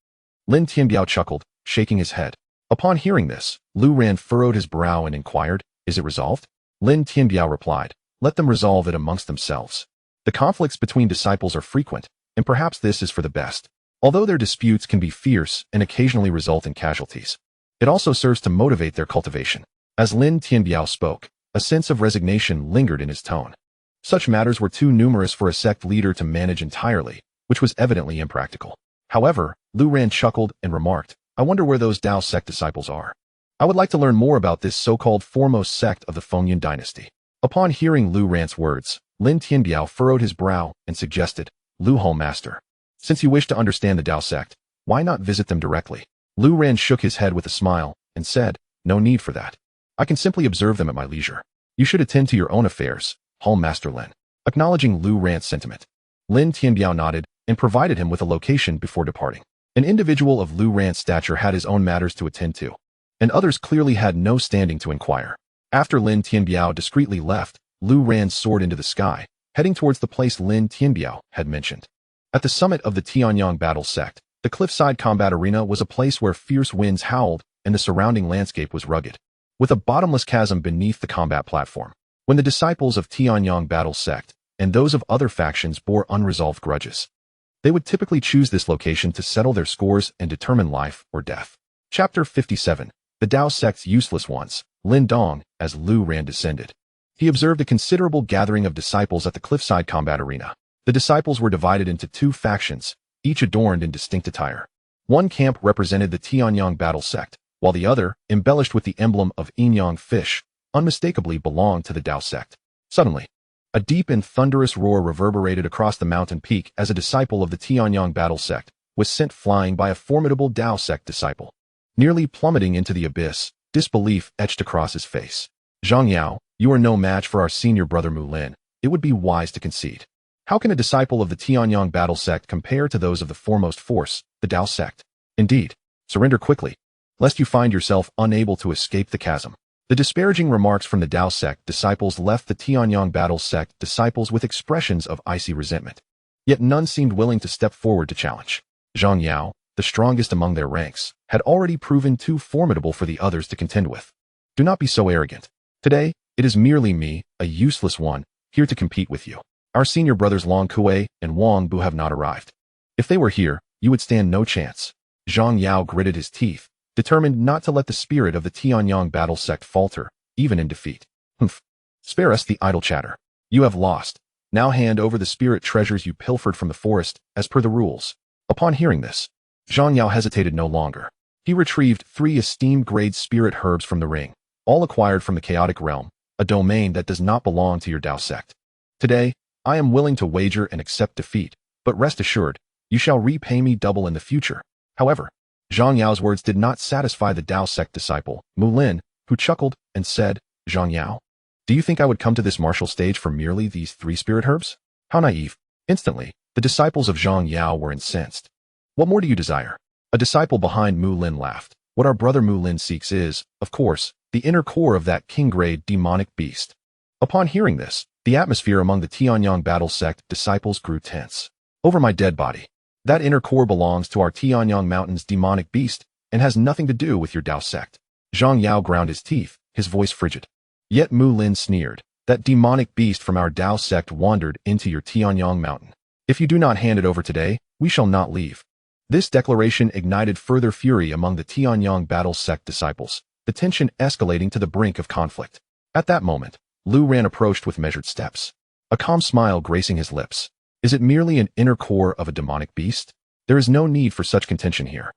Lin Tianbiao chuckled, shaking his head. Upon hearing this, Lu Ran furrowed his brow and inquired, "Is it resolved?" Lin Tianbiao replied, "Let them resolve it amongst themselves. The conflicts between disciples are frequent, and perhaps this is for the best. Although their disputes can be fierce and occasionally result in casualties, it also serves to motivate their cultivation." As Lin Tianbiao spoke, a sense of resignation lingered in his tone. Such matters were too numerous for a sect leader to manage entirely, which was evidently impractical. However, Lu Ran chuckled and remarked, "I wonder where those Tao sect disciples are. I would like to learn more about this so-called foremost sect of the Fengyan dynasty." Upon hearing Lu Ran's words, Lin Tianbiao furrowed his brow and suggested, "Lu Hall Master, since you wish to understand the Tao sect, why not visit them directly?" Lu Ran shook his head with a smile and said, "No need for that. I can simply observe them at my leisure. You should attend to your own affairs, Hall Master Lin." Acknowledging Lu Ran's sentiment, Lin Tianbiao nodded and provided him with a location before departing. An individual of Lu Ran's stature had his own matters to attend to, and others clearly had no standing to inquire. After Lin Tianbiao discreetly left, Lu Ran soared into the sky, heading towards the place Lin Tianbiao had mentioned. At the summit of the Tanyong battle sect, the cliffside combat arena was a place where fierce winds howled and the surrounding landscape was rugged, with a bottomless chasm beneath the combat platform. When the disciples of Tanyong battle sect and those of other factions bore unresolved grudges, they would typically choose this location to settle their scores and determine life or death. Chapter 57. The Tao sect's useless ones. Lindong, as Lu Ran descended, he observed a considerable gathering of disciples at the cliffside combat arena. The disciples were divided into two factions, each adorned in distinct attire. One camp represented the Tanyong battle sect, while the other, embellished with the emblem of Inyang fish, unmistakably belonged to the Tao sect. Suddenly, a deep and thunderous roar reverberated across the mountain peak as a disciple of the Tanyong battle sect was sent flying by a formidable Tao sect disciple. Nearly plummeting into the abyss, disbelief etched across his face. "Zhang Yao, you are no match for our senior brother Mu Lin. It would be wise to concede. How can a disciple of the Tanyong battle sect compare to those of the foremost force, the Tao sect? Indeed, surrender quickly, lest you find yourself unable to escape the chasm." The disparaging remarks from the Tao sect disciples left the Tanyong battle sect disciples with expressions of icy resentment. Yet none seemed willing to step forward to challenge. Zhang Yao, the strongest among their ranks, had already proven too formidable for the others to contend with. "Do not be so arrogant. Today, it is merely me, a useless one, here to compete with you. Our senior brothers Long Kuei and Wang Bu have not arrived. If they were here, you would stand no chance." Zhang Yao gritted his teeth, determined not to let the spirit of the Tanyong battle sect falter, even in defeat. "Humph. Spare us the idle chatter. You have lost. Now hand over the spirit treasures you pilfered from the forest, as per the rules." Upon hearing this, Zhang Yao hesitated no longer. He retrieved 3 esteemed grade spirit herbs from the ring, all acquired from the chaotic realm, a domain that does not belong to your Tao sect. "Today, I am willing to wager and accept defeat, but rest assured, you shall repay me double in the future." However, Zhang Yao's words did not satisfy the Tao sect disciple, Mu Lin, who chuckled and said, "Zhang Yao, do you think I would come to this martial stage for merely these 3 spirit herbs? How naive." Instantly, the disciples of Zhang Yao were incensed. "What more do you desire?" A disciple behind Mu Lin laughed. "What our brother Mu Lin seeks is, of course, the inner core of that king-grade demonic beast." Upon hearing this, the atmosphere among the Tanyong battle sect disciples grew tense. "Over my dead body. That inner core belongs to our Tanyong Mountain's demonic beast and has nothing to do with your Tao sect." Zhang Yao ground his teeth, his voice frigid. Yet Mu Lin sneered. "That demonic beast from our Tao sect wandered into your Tanyong Mountain. If you do not hand it over today, we shall not leave." This declaration ignited further fury among the Tanyong battle sect disciples, the tension escalating to the brink of conflict. At that moment, Lu Ran approached with measured steps, a calm smile gracing his lips. "Is it merely an inner core of a demonic beast? There is no need for such contention here.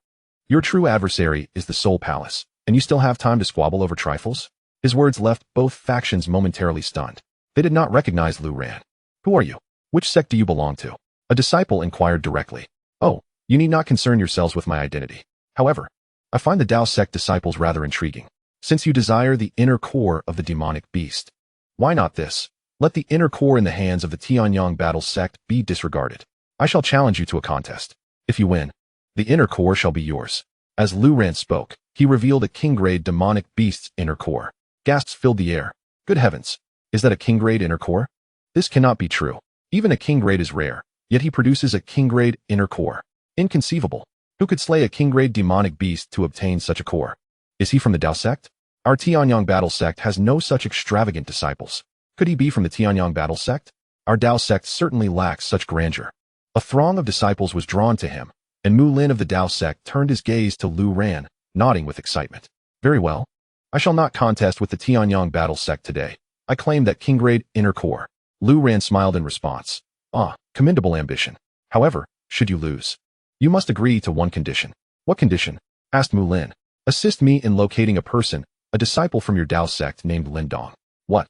Your true adversary is the Soul Palace, and you still have time to squabble over trifles? His words left both factions momentarily stunned. They did not recognize Lu Ran. Who are you? Which sect do you belong to? A disciple inquired directly. Oh, you need not concern yourselves with my identity. However, I find the Dao sect disciples rather intriguing, since you desire the inner core of the demonic beast. Why not this? Let the inner core in the hands of the Tanyong battle sect be disregarded. I shall challenge you to a contest. If you win, the inner core shall be yours. As Lu Ran spoke, he revealed a king-grade demonic beast's inner core. Gasps filled the air. Good heavens! Is that a king-grade inner core? This cannot be true. Even a king-grade is rare, yet he produces a king-grade inner core. Inconceivable. Who could slay a king-grade demonic beast to obtain such a core? Is he from the Dao sect? Our Tianyong battle sect has no such extravagant disciples. Could he be from the Tianyong battle sect? Our Dao sect certainly lacks such grandeur. A throng of disciples was drawn to him, and Mu Lin of the Dao sect turned his gaze to Lu Ran, nodding with excitement. Very well. I shall not contest with the Tianyong battle sect today. I claim that king-grade inner core. Lu Ran smiled in response. Ah, commendable ambition. However, should you lose, you must agree to one condition. What condition? Asked Mu Lin. Assist me in locating a person, a disciple from your Dao sect named Lindong. What?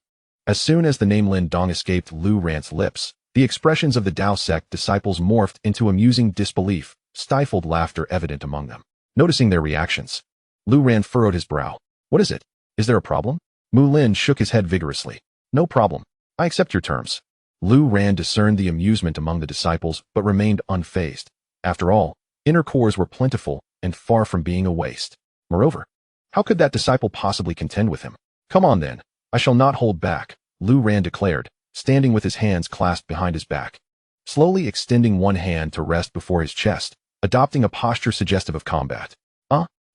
As soon as the name Lindong escaped Lu Ran's lips, the expressions of the Dao sect disciples morphed into amusing disbelief, stifled laughter evident among them. Noticing their reactions, Lu Ran furrowed his brow. What is it? Is there a problem? Mu Lin shook his head vigorously. No problem. I accept your terms. Lu Ran discerned the amusement among the disciples but remained unfazed. After all, inner cores were plentiful and far from being a waste. Moreover, how could that disciple possibly contend with him? Come on then. I shall not hold back, Lu Ran declared, standing with his hands clasped behind his back. Slowly extending one hand to rest before his chest, adopting a posture suggestive of combat.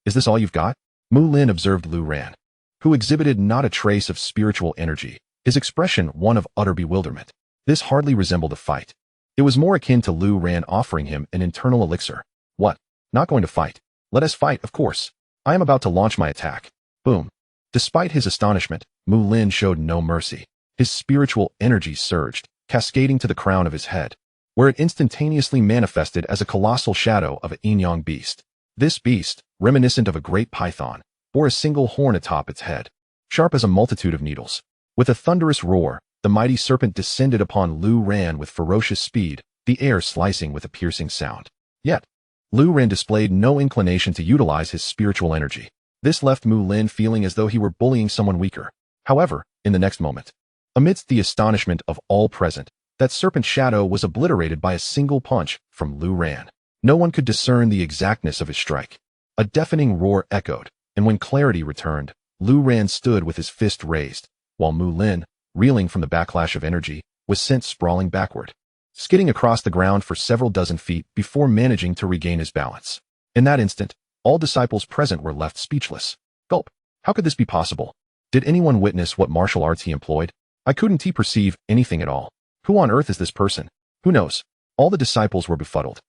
Is this all you've got? Mu Lin observed Lu Ran, who exhibited not a trace of spiritual energy, his expression one of utter bewilderment. This hardly resembled a fight. It was more akin to Lu Ran offering him an internal elixir. What? Not going to fight? Let us fight, of course. I am about to launch my attack. Boom. Despite his astonishment, Mu Lin showed no mercy. His spiritual energy surged, cascading to the crown of his head, where it instantaneously manifested as a colossal shadow of a yin-yang beast. This beast, reminiscent of a great python, bore a single horn atop its head, sharp as a multitude of needles. With a thunderous roar, the mighty serpent descended upon Lu Ran with ferocious speed, the air slicing with a piercing sound. Yet, Lu Ran displayed no inclination to utilize his spiritual energy. This left Mu Lin feeling as though he were bullying someone weaker. However, in the next moment, amidst the astonishment of all present, that serpent shadow was obliterated by a single punch from Lu Ran. No one could discern the exactness of his strike. A deafening roar echoed, and when clarity returned, Lu Ran stood with his fist raised, while Mu Lin, reeling from the backlash of energy, was sent sprawling backward, skidding across the ground for several dozen feet before managing to regain his balance. In that instant, all disciples present were left speechless. Gulp. How could this be possible? Did anyone witness what martial arts he employed? I couldn't perceive anything at all. Who on earth is this person? Who knows? All the disciples were befuddled.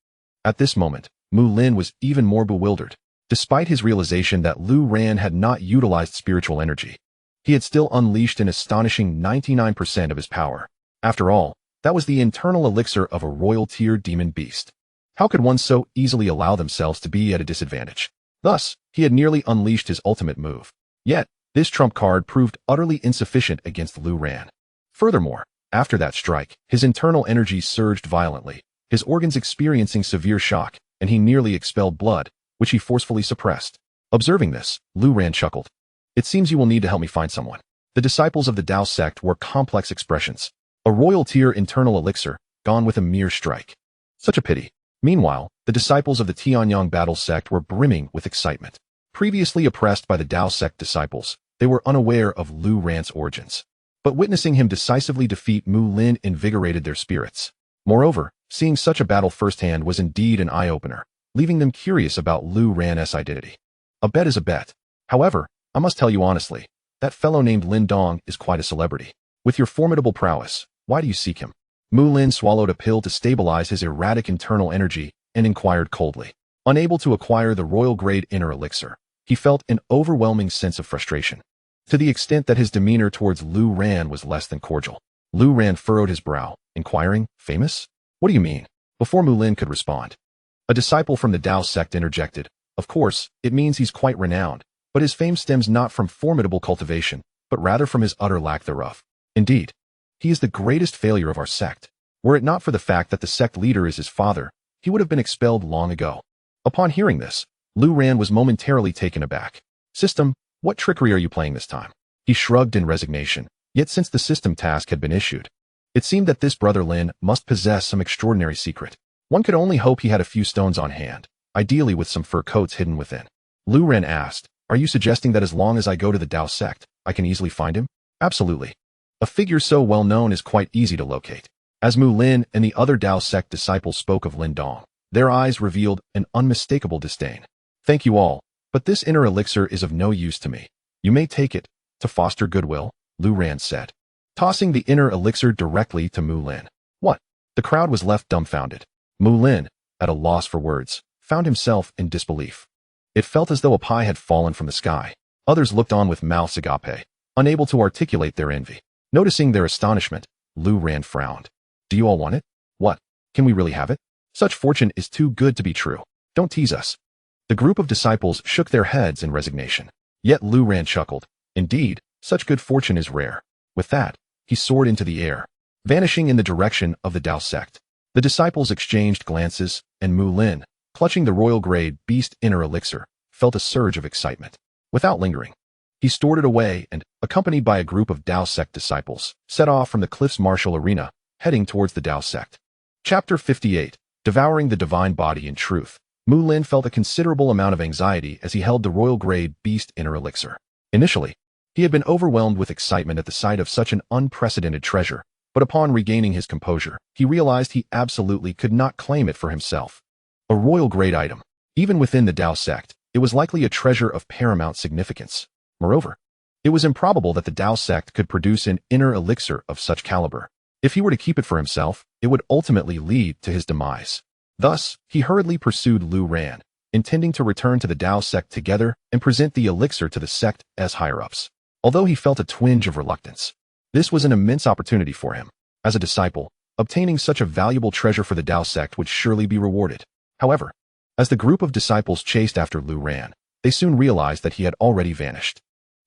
At this moment, Mu Lin was even more bewildered. Despite his realization that Lu Ran had not utilized spiritual energy, he had still unleashed an astonishing 99% of his power. After all, that was the internal elixir of a royal tier demon beast. How could one so easily allow themselves to be at a disadvantage? Thus, he had nearly unleashed his ultimate move. Yet, this trump card proved utterly insufficient against Lu Ran. Furthermore, after that strike, his internal energy surged violently, his organs experiencing severe shock, and he nearly expelled blood, which he forcefully suppressed. Observing this, Lu Ran chuckled. It seems you will need to help me find someone. The disciples of the Dao sect wore complex expressions. A royal tier internal elixir, gone with a mere strike. Such a pity. Meanwhile, the disciples of the Tianyong battle sect were brimming with excitement. Previously oppressed by the Dao sect disciples, they were unaware of Lu Ran's origins. But witnessing him decisively defeat Mu Lin invigorated their spirits. Moreover, seeing such a battle firsthand was indeed an eye-opener, leaving them curious about Lu Ran's identity. A bet is a bet. However, I must tell you honestly, that fellow named Lindong is quite a celebrity. With your formidable prowess, why do you seek him? Mu Lin swallowed a pill to stabilize his erratic internal energy and inquired coldly. Unable to acquire the royal-grade inner elixir, he felt an overwhelming sense of frustration, to the extent that his demeanor towards Lu Ran was less than cordial. Lu Ran furrowed his brow, inquiring, famous? What do you mean? Before Mu Lin could respond, A disciple from the Dao sect interjected. Of course, it means he's quite renowned, but his fame stems not from formidable cultivation, but rather from his utter lack thereof. Indeed, he is the greatest failure of our sect. Were it not for the fact that the sect leader is his father, he would have been expelled long ago. Upon hearing this, Lu Ran was momentarily taken aback. System, what trickery are you playing this time? He shrugged in resignation, yet since the system task had been issued, it seemed that this brother Lin must possess some extraordinary secret. One could only hope he had a few stones on hand, ideally with some fur coats hidden within. Lu Ran asked, are you suggesting that as long as I go to the Dao sect, I can easily find him? Absolutely. A figure so well known is quite easy to locate. As Mu Lin and the other Dao sect disciples spoke of Lindong, their eyes revealed an unmistakable disdain. Thank you all, but this inner elixir is of no use to me. You may take it, to foster goodwill, Lu Ran said, tossing the inner elixir directly to Mu Lin. What? The crowd was left dumbfounded. Mu Lin, at a loss for words, found himself in disbelief. It felt as though a pie had fallen from the sky. Others looked on with mouths agape, unable to articulate their envy. Noticing their astonishment, Lu Ran frowned. Do you all want it? What? Can we really have it? Such fortune is too good to be true. Don't tease us. The group of disciples shook their heads in resignation. Yet Lu Ran chuckled. Indeed, such good fortune is rare. With that, he soared into the air, vanishing in the direction of the Dao sect. The disciples exchanged glances, and Mu Lin, clutching the royal-grade beast inner elixir, felt a surge of excitement. Without lingering, he stored it away and, accompanied by a group of Dao sect disciples, set off from the cliff's martial arena, heading towards the Dao sect. Chapter 58. Devouring the divine body in truth. Mu Lin felt a considerable amount of anxiety as he held the royal-grade beast inner elixir. Initially, he had been overwhelmed with excitement at the sight of such an unprecedented treasure, but upon regaining his composure, he realized he absolutely could not claim it for himself. A royal-grade item. Even within the Dao sect, it was likely a treasure of paramount significance. Moreover, it was improbable that the Dao sect could produce an inner elixir of such caliber. If he were to keep it for himself, it would ultimately lead to his demise. Thus, he hurriedly pursued Lu Ran, intending to return to the Dao sect together and present the elixir to the sect as higher-ups. Although he felt a twinge of reluctance, this was an immense opportunity for him. As a disciple, obtaining such a valuable treasure for the Dao sect would surely be rewarded. However, as the group of disciples chased after Lu Ran, they soon realized that he had already vanished.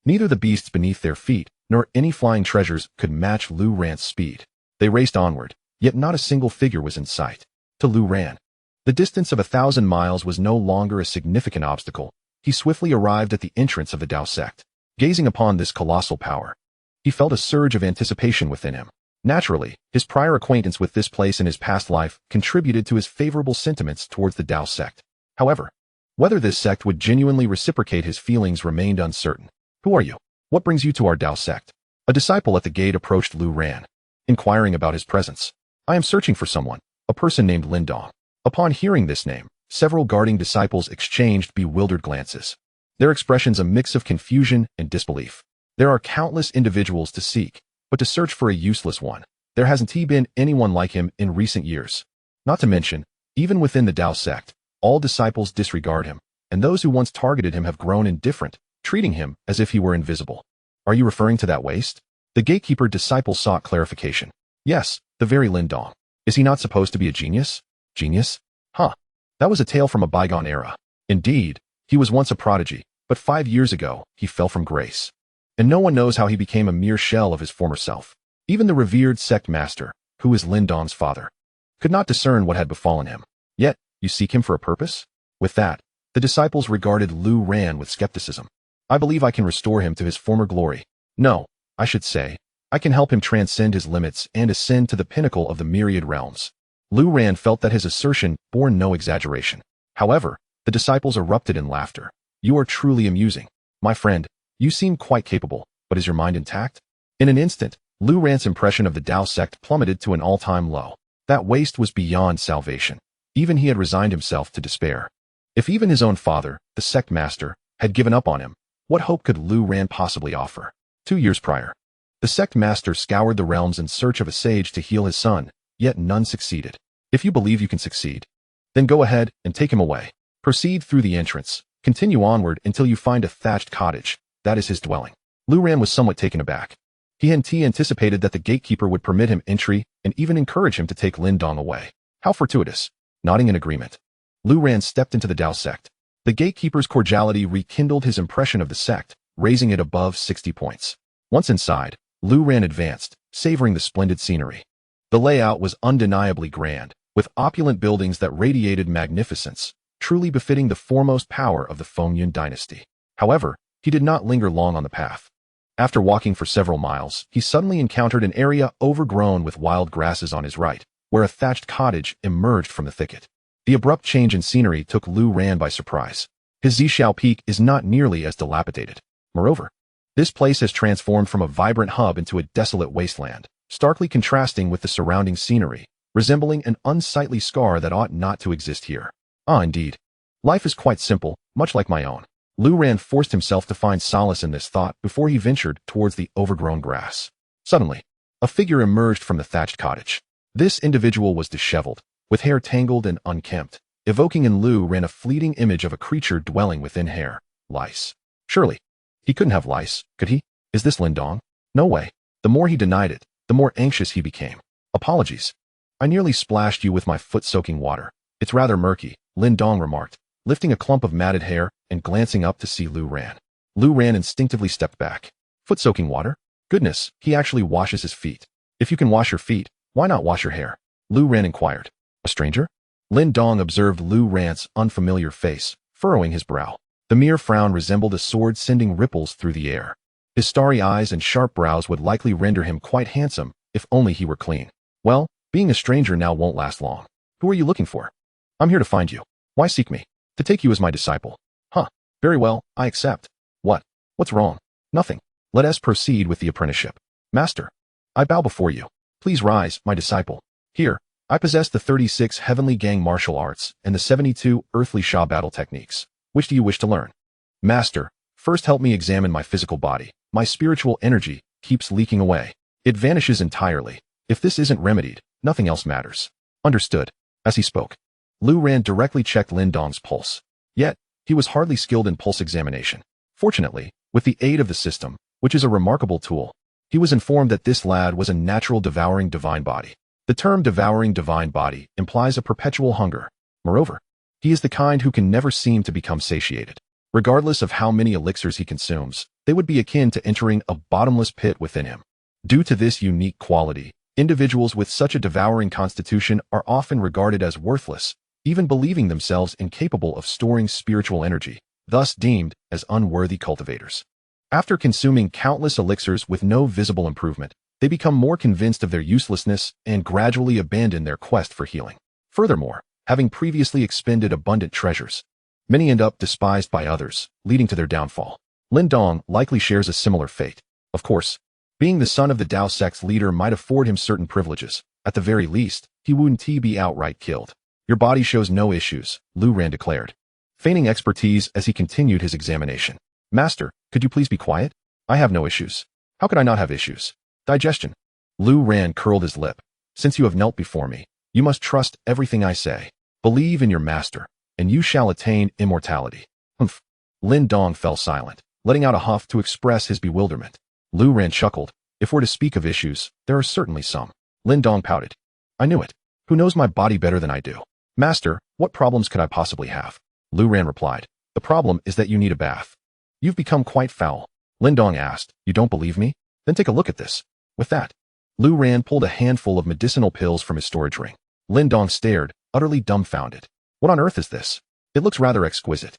Neither the beasts beneath their feet nor any flying treasures could match Lu Ran's speed. They raced onward, yet not a single figure was in sight. To Lu Ran, the distance of 1,000 miles was no longer a significant obstacle. He swiftly arrived at the entrance of the Dao sect. Gazing upon this colossal power, he felt a surge of anticipation within him. Naturally, his prior acquaintance with this place in his past life contributed to his favorable sentiments towards the Dao sect. However, whether this sect would genuinely reciprocate his feelings remained uncertain. Who are you? What brings you to our Dao sect? A disciple at the gate approached Lu Ran, inquiring about his presence. I am searching for someone, a person named Lindong. Upon hearing this name, several guarding disciples exchanged bewildered glances, their expressions a mix of confusion and disbelief. There are countless individuals to seek, but to search for a useless one, there hasn't been anyone like him in recent years. Not to mention, even within the Dao sect, all disciples disregard him, and those who once targeted him have grown indifferent, treating him as if he were invisible. Are you referring to that waste? The gatekeeper disciple sought clarification. Yes, the very Lindong. Is he not supposed to be a genius? Genius? Huh. That was a tale from a bygone era. Indeed, he was once a prodigy, but 5 years ago, he fell from grace. And no one knows how he became a mere shell of his former self. Even the revered sect master, who is Lindong's father, could not discern what had befallen him. Yet, you seek him for a purpose? With that, the disciples regarded Lu Ran with skepticism. I believe I can restore him to his former glory. No, I should say, I can help him transcend his limits and ascend to the pinnacle of the myriad realms. Lu Ran felt that his assertion bore no exaggeration. However, the disciples erupted in laughter. You are truly amusing. My friend, you seem quite capable, but is your mind intact? In an instant, Lu Ran's impression of the Dao sect plummeted to an all-time low. That waste was beyond salvation. Even he had resigned himself to despair. If even his own father, the sect master, had given up on him, what hope could Lu Ran possibly offer? 2 years prior, the sect master scoured the realms in search of a sage to heal his son, yet none succeeded. If you believe you can succeed, then go ahead and take him away. Proceed through the entrance. Continue onward until you find a thatched cottage. That is his dwelling. Lu Ran was somewhat taken aback. He anticipated that the gatekeeper would permit him entry and even encourage him to take Lindong away. How fortuitous. Nodding in agreement, Lu Ran stepped into the Dao sect. The gatekeeper's cordiality rekindled his impression of the sect, raising it above 60 points. Once inside, Lu Ran advanced, savoring the splendid scenery. The layout was undeniably grand, with opulent buildings that radiated magnificence, truly befitting the foremost power of the Fengyun dynasty. However, he did not linger long on the path. After walking for several miles, he suddenly encountered an area overgrown with wild grasses on his right, where a thatched cottage emerged from the thicket. The abrupt change in scenery took Lu Ran by surprise. His Zixiao Peak is not nearly as dilapidated. Moreover, this place has transformed from a vibrant hub into a desolate wasteland, starkly contrasting with the surrounding scenery, resembling an unsightly scar that ought not to exist here. Ah, indeed. Life is quite simple, much like my own. Lu Ran forced himself to find solace in this thought before he ventured towards the overgrown grass. Suddenly, a figure emerged from the thatched cottage. This individual was disheveled, with hair tangled and unkempt, evoking in Lu Ran a fleeting image of a creature dwelling within hair. Lice. Surely, he couldn't have lice, could he? Is this Lindong? No way. The more he denied it, the more anxious he became. Apologies. I nearly splashed you with my foot-soaking water. It's rather murky, Lindong remarked, lifting a clump of matted hair and glancing up to see Lu Ran. Lu Ran instinctively stepped back. Foot-soaking water? Goodness, he actually washes his feet. If you can wash your feet, why not wash your hair? Lu Ran inquired. A stranger? Lindong observed Lu Ran's unfamiliar face, furrowing his brow. The mere frown resembled a sword sending ripples through the air. His starry eyes and sharp brows would likely render him quite handsome, if only he were clean. Well, being a stranger now won't last long. Who are you looking for? I'm here to find you. Why seek me? To take you as my disciple. Huh. Very well, I accept. What? What's wrong? Nothing. Let us proceed with the apprenticeship. Master, I bow before you. Please rise, my disciple. Here, I possess the 36 Heavenly Gang martial arts and the 72 Earthly Sha battle techniques. Which do you wish to learn? Master, first help me examine my physical body. My spiritual energy keeps leaking away. It vanishes entirely. If this isn't remedied, nothing else matters. Understood. As he spoke, Lu Ran directly checked Lindong's pulse. Yet, he was hardly skilled in pulse examination. Fortunately, with the aid of the system, which is a remarkable tool, he was informed that this lad was a natural devouring divine body. The term devouring divine body implies a perpetual hunger. Moreover, he is the kind who can never seem to become satiated. Regardless of how many elixirs he consumes, they would be akin to entering a bottomless pit within him. Due to this unique quality, individuals with such a devouring constitution are often regarded as worthless, even believing themselves incapable of storing spiritual energy, thus deemed as unworthy cultivators. After consuming countless elixirs with no visible improvement, they become more convinced of their uselessness and gradually abandon their quest for healing. Furthermore, having previously expended abundant treasures, many end up despised by others, leading to their downfall. Lindong likely shares a similar fate. Of course, being the son of the Dao sect's leader might afford him certain privileges. At the very least, he wouldn't be outright killed. Your body shows no issues, Lu Ran declared, feigning expertise as he continued his examination. Master, could you please be quiet? I have no issues. How could I not have issues? Digestion. Lu Ran curled his lip. Since you have knelt before me, you must trust everything I say. Believe in your master, and you shall attain immortality. Humph. Lindong fell silent, letting out a huff to express his bewilderment. Lu Ran chuckled. If we're to speak of issues, there are certainly some. Lindong pouted. I knew it. Who knows my body better than I do? Master, what problems could I possibly have? Lu Ran replied. The problem is that you need a bath. You've become quite foul. Lindong asked. You don't believe me? Then take a look at this. With that, Lu Ran pulled a handful of medicinal pills from his storage ring. Lindong stared, utterly dumbfounded. What on earth is this? It looks rather exquisite.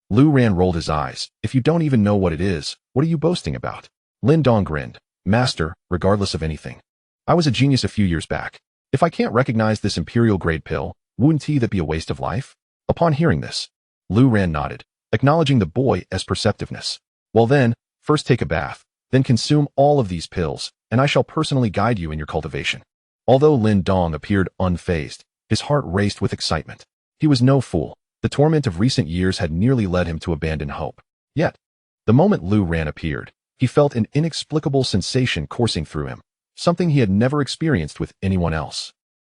Lu Ran rolled his eyes. If you don't even know what it is, what are you boasting about? Lindong grinned. Master, regardless of anything, I was a genius a few years back. If I can't recognize this imperial-grade pill, wouldn't that be a waste of life? Upon hearing this, Lu Ran nodded, acknowledging the boy as perceptiveness. Well then, first take a bath, then consume all of these pills, and I shall personally guide you in your cultivation. Although Lindong appeared unfazed, his heart raced with excitement. He was no fool. The torment of recent years had nearly led him to abandon hope. Yet, the moment Lu Ran appeared, he felt an inexplicable sensation coursing through him, something he had never experienced with anyone else.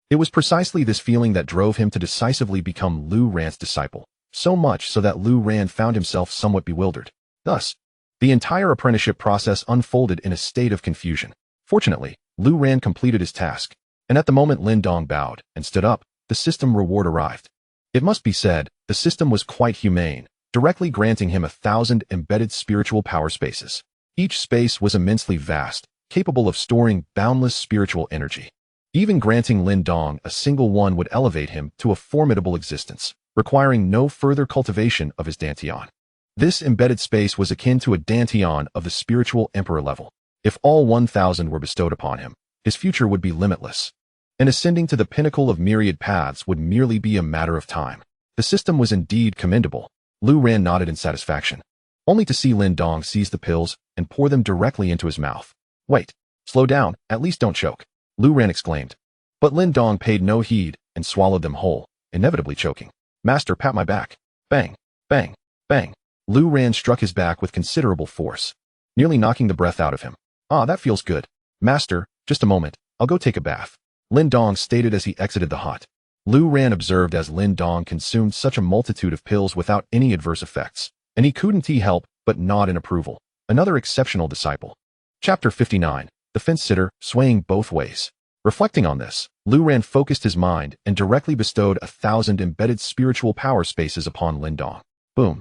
It was precisely this feeling that drove him to decisively become Lu Ran's disciple, so much so that Lu Ran found himself somewhat bewildered. Thus, the entire apprenticeship process unfolded in a state of confusion. Fortunately, Lu Ran completed his task, and at the moment Lindong bowed and stood up, the system reward arrived. It must be said, the system was quite humane, directly granting him 1,000 embedded spiritual power spaces. Each space was immensely vast, capable of storing boundless spiritual energy. Even granting Lindong a single one would elevate him to a formidable existence, requiring no further cultivation of his Dantian. This embedded space was akin to a Dantian of the spiritual emperor level. If all 1,000 were bestowed upon him, his future would be limitless, and ascending to the pinnacle of myriad paths would merely be a matter of time. The system was indeed commendable. Lu Ran nodded in satisfaction, only to see Lindong seize the pills and pour them directly into his mouth. Wait, slow down, at least don't choke, Lu Ran exclaimed. But Lindong paid no heed and swallowed them whole, inevitably choking. Master, pat my back. Bang, bang, bang. Lu Ran struck his back with considerable force, nearly knocking the breath out of him. Ah, that feels good. Master, just a moment, I'll go take a bath, Lindong stated as he exited the hut. Lu Ran observed as Lindong consumed such a multitude of pills without any adverse effects, and he couldn't help but nod in approval. Another exceptional disciple. Chapter 59. The Fence-Sitter, Swaying Both Ways. Reflecting on this, Lu Ran focused his mind and directly bestowed 1,000 embedded spiritual power spaces upon Lindong. Boom.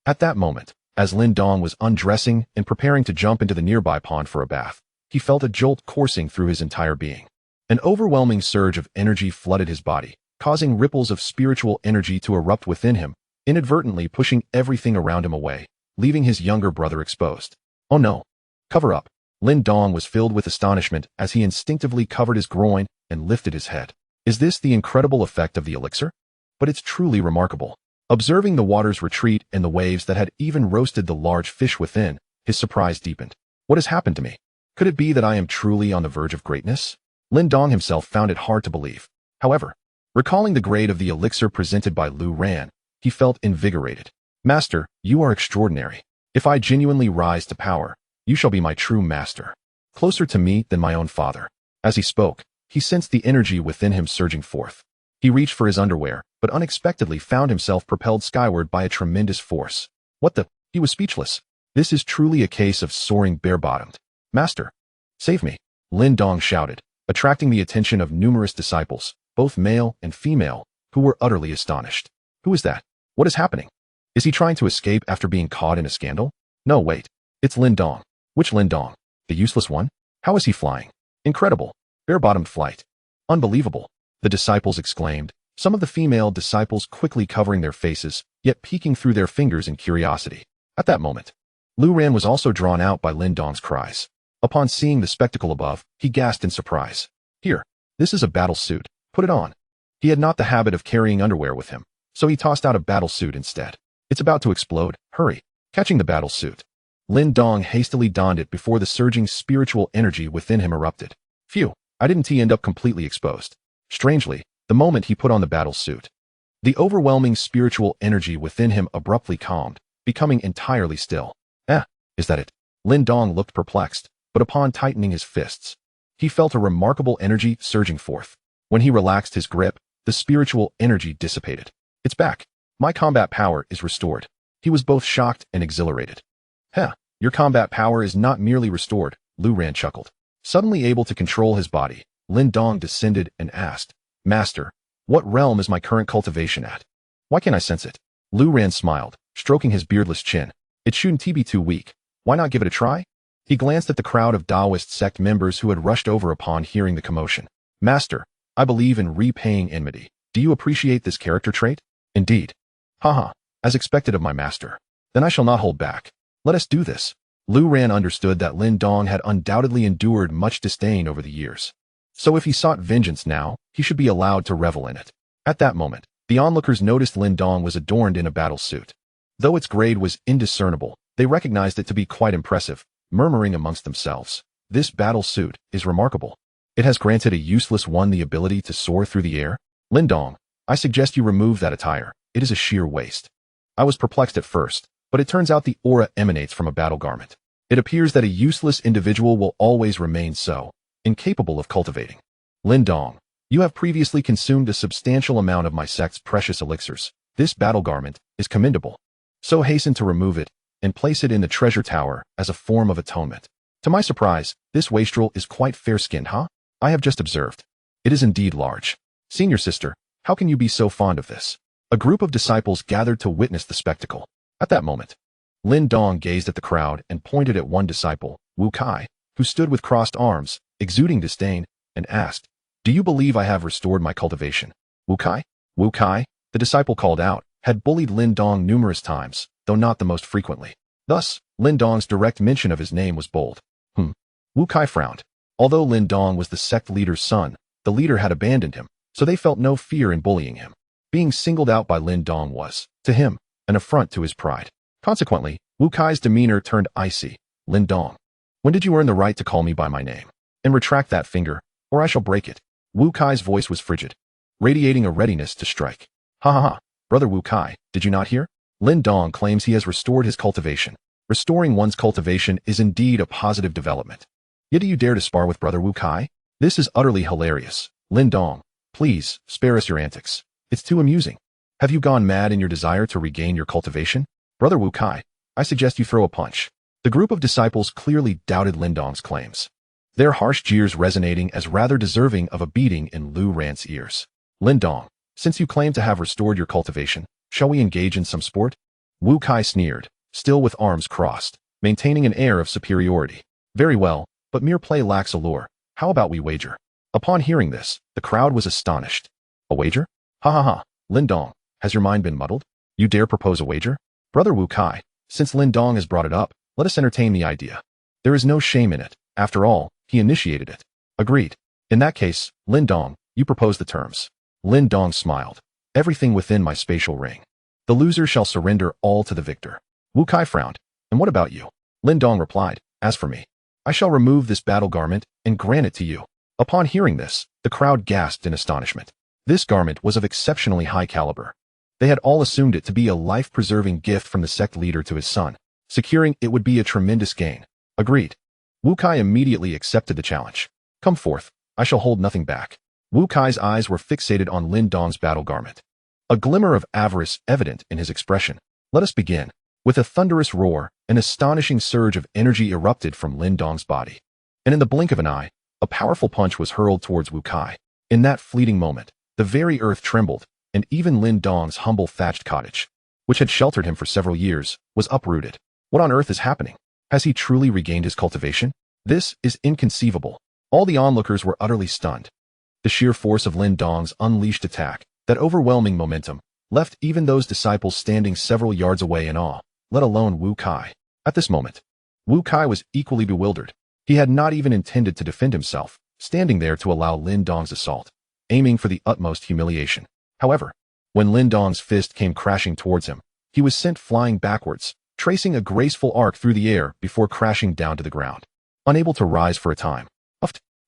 At that moment, as Lindong was undressing and preparing to jump into the nearby pond for a bath, he felt a jolt coursing through his entire being. An overwhelming surge of energy flooded his body, causing ripples of spiritual energy to erupt within him, inadvertently pushing everything around him away, leaving his younger brother exposed. Oh no. Cover up. Lindong was filled with astonishment as he instinctively covered his groin and lifted his head. Is this the incredible effect of the elixir? But it's truly remarkable. Observing the water's retreat and the waves that had even roasted the large fish within, his surprise deepened. What has happened to me? Could it be that I am truly on the verge of greatness? Lindong himself found it hard to believe. However, recalling the grade of the elixir presented by Lu Ran, he felt invigorated. Master, you are extraordinary. If I genuinely rise to power, you shall be my true master, closer to me than my own father. As he spoke, he sensed the energy within him surging forth. He reached for his underwear, but unexpectedly found himself propelled skyward by a tremendous force. What the? He was speechless. This is truly a case of soaring bare-bottomed. Master, save me, Lindong shouted, attracting the attention of numerous disciples, both male and female, who were utterly astonished. Who is that? What is happening? Is he trying to escape after being caught in a scandal? No, wait. It's Lindong. Which Lindong? The useless one? How is he flying? Incredible. Bare-bottomed flight. Unbelievable, the disciples exclaimed, some of the female disciples quickly covering their faces, yet peeking through their fingers in curiosity. At that moment, Lu Ran was also drawn out by Lindong's cries. Upon seeing the spectacle above, he gasped in surprise. Here, this is a battle suit. Put it on. He had not the habit of carrying underwear with him, so he tossed out a battle suit instead. It's about to explode. Hurry. Catching the battle suit. Lindong hastily donned it before the surging spiritual energy within him erupted. Phew, I didn't end up completely exposed. Strangely, the moment he put on the battle suit, the overwhelming spiritual energy within him abruptly calmed, becoming entirely still. Is that it? Lindong looked perplexed, but upon tightening his fists, he felt a remarkable energy surging forth. When he relaxed his grip, the spiritual energy dissipated. It's back. My combat power is restored. He was both shocked and exhilarated. Your combat power is not merely restored, Lu Ran chuckled. Suddenly able to control his body, Lindong descended and asked, Master, what realm is my current cultivation at? Why can't I sense it? Lu Ran smiled, stroking his beardless chin. It shouldn't be too weak. Why not give it a try? He glanced at the crowd of Taoist sect members who had rushed over upon hearing the commotion. Master, I believe in repaying enmity. Do you appreciate this character trait? Indeed. Haha, as expected of my master. Then I shall not hold back. Let us do this. Lu Ran understood that Lindong had undoubtedly endured much disdain over the years. So if he sought vengeance now, he should be allowed to revel in it. At that moment, the onlookers noticed Lindong was adorned in a battle suit. Though its grade was indiscernible, they recognized it to be quite impressive, murmuring amongst themselves. This battle suit is remarkable. It has granted a useless one the ability to soar through the air. Lindong, I suggest you remove that attire. It is a sheer waste. I was perplexed at first, but it turns out the aura emanates from a battle garment. It appears that a useless individual will always remain so, incapable of cultivating. Lindong, you have previously consumed a substantial amount of my sect's precious elixirs. This battle garment is commendable. So hasten to remove it and place it in the treasure tower as a form of atonement. To my surprise, this wastrel is quite fair-skinned, huh? I have just observed. It is indeed large. Senior sister, how can you be so fond of this? A group of disciples gathered to witness the spectacle. At that moment, Lindong gazed at the crowd and pointed at one disciple, Wu Kai, who stood with crossed arms, exuding disdain, and asked, "Do you believe I have restored my cultivation?" Wu Kai? Wu Kai, the disciple called out, had bullied Lindong numerous times, though not the most frequently. Thus, Lindong's direct mention of his name was bold. Wu Kai frowned. Although Lindong was the sect leader's son, the leader had abandoned him, so they felt no fear in bullying him. Being singled out by Lindong was, to him, an affront to his pride. Consequently, Wu Kai's demeanor turned icy. "Lindong, when did you earn the right to call me by my name? And retract that finger, or I shall break it." Wu Kai's voice was frigid, radiating a readiness to strike. "Ha ha ha, brother Wu Kai, did you not hear? Lindong claims he has restored his cultivation. Restoring one's cultivation is indeed a positive development. Yet do you dare to spar with brother Wu Kai? This is utterly hilarious. Lindong, please, spare us your antics. It's too amusing. Have you gone mad in your desire to regain your cultivation? Brother Wu Kai, I suggest you throw a punch." The group of disciples clearly doubted Lindong's claims, their harsh jeers resonating as rather deserving of a beating in Lu Ran's ears. "Lindong, since you claim to have restored your cultivation, shall we engage in some sport?" Wu Kai sneered, still with arms crossed, maintaining an air of superiority. "Very well, but mere play lacks allure. How about we wager?" Upon hearing this, the crowd was astonished. "A wager? Ha ha ha, Lindong, has your mind been muddled? You dare propose a wager? Brother Wu Kai, since Lindong has brought it up, let us entertain the idea. There is no shame in it. After all, he initiated it." "Agreed. In that case, Lindong, you propose the terms." Lindong smiled. "Everything within my spatial ring. The loser shall surrender all to the victor." Wu Kai frowned. "And what about you?" Lindong replied, "As for me, I shall remove this battle garment and grant it to you." Upon hearing this, the crowd gasped in astonishment. This garment was of exceptionally high caliber. They had all assumed it to be a life-preserving gift from the sect leader to his son. Securing it would be a tremendous gain. Agreed. Wu Kai immediately accepted the challenge. "Come forth, I shall hold nothing back." Wu Kai's eyes were fixated on Lindong's battle garment, a glimmer of avarice evident in his expression. "Let us begin." With a thunderous roar, an astonishing surge of energy erupted from Lindong's body. And in the blink of an eye, a powerful punch was hurled towards Wu Kai. In that fleeting moment, the very earth trembled, and even Lindong's humble thatched cottage, which had sheltered him for several years, was uprooted. What on earth is happening? Has he truly regained his cultivation? This is inconceivable. All the onlookers were utterly stunned. The sheer force of Lindong's unleashed attack, that overwhelming momentum, left even those disciples standing several yards away in awe, let alone Wu Kai. At this moment, Wu Kai was equally bewildered. He had not even intended to defend himself, standing there to allow Lindong's assault, aiming for the utmost humiliation. However, when Lindong's fist came crashing towards him, he was sent flying backwards, tracing a graceful arc through the air before crashing down to the ground. Unable to rise for a time,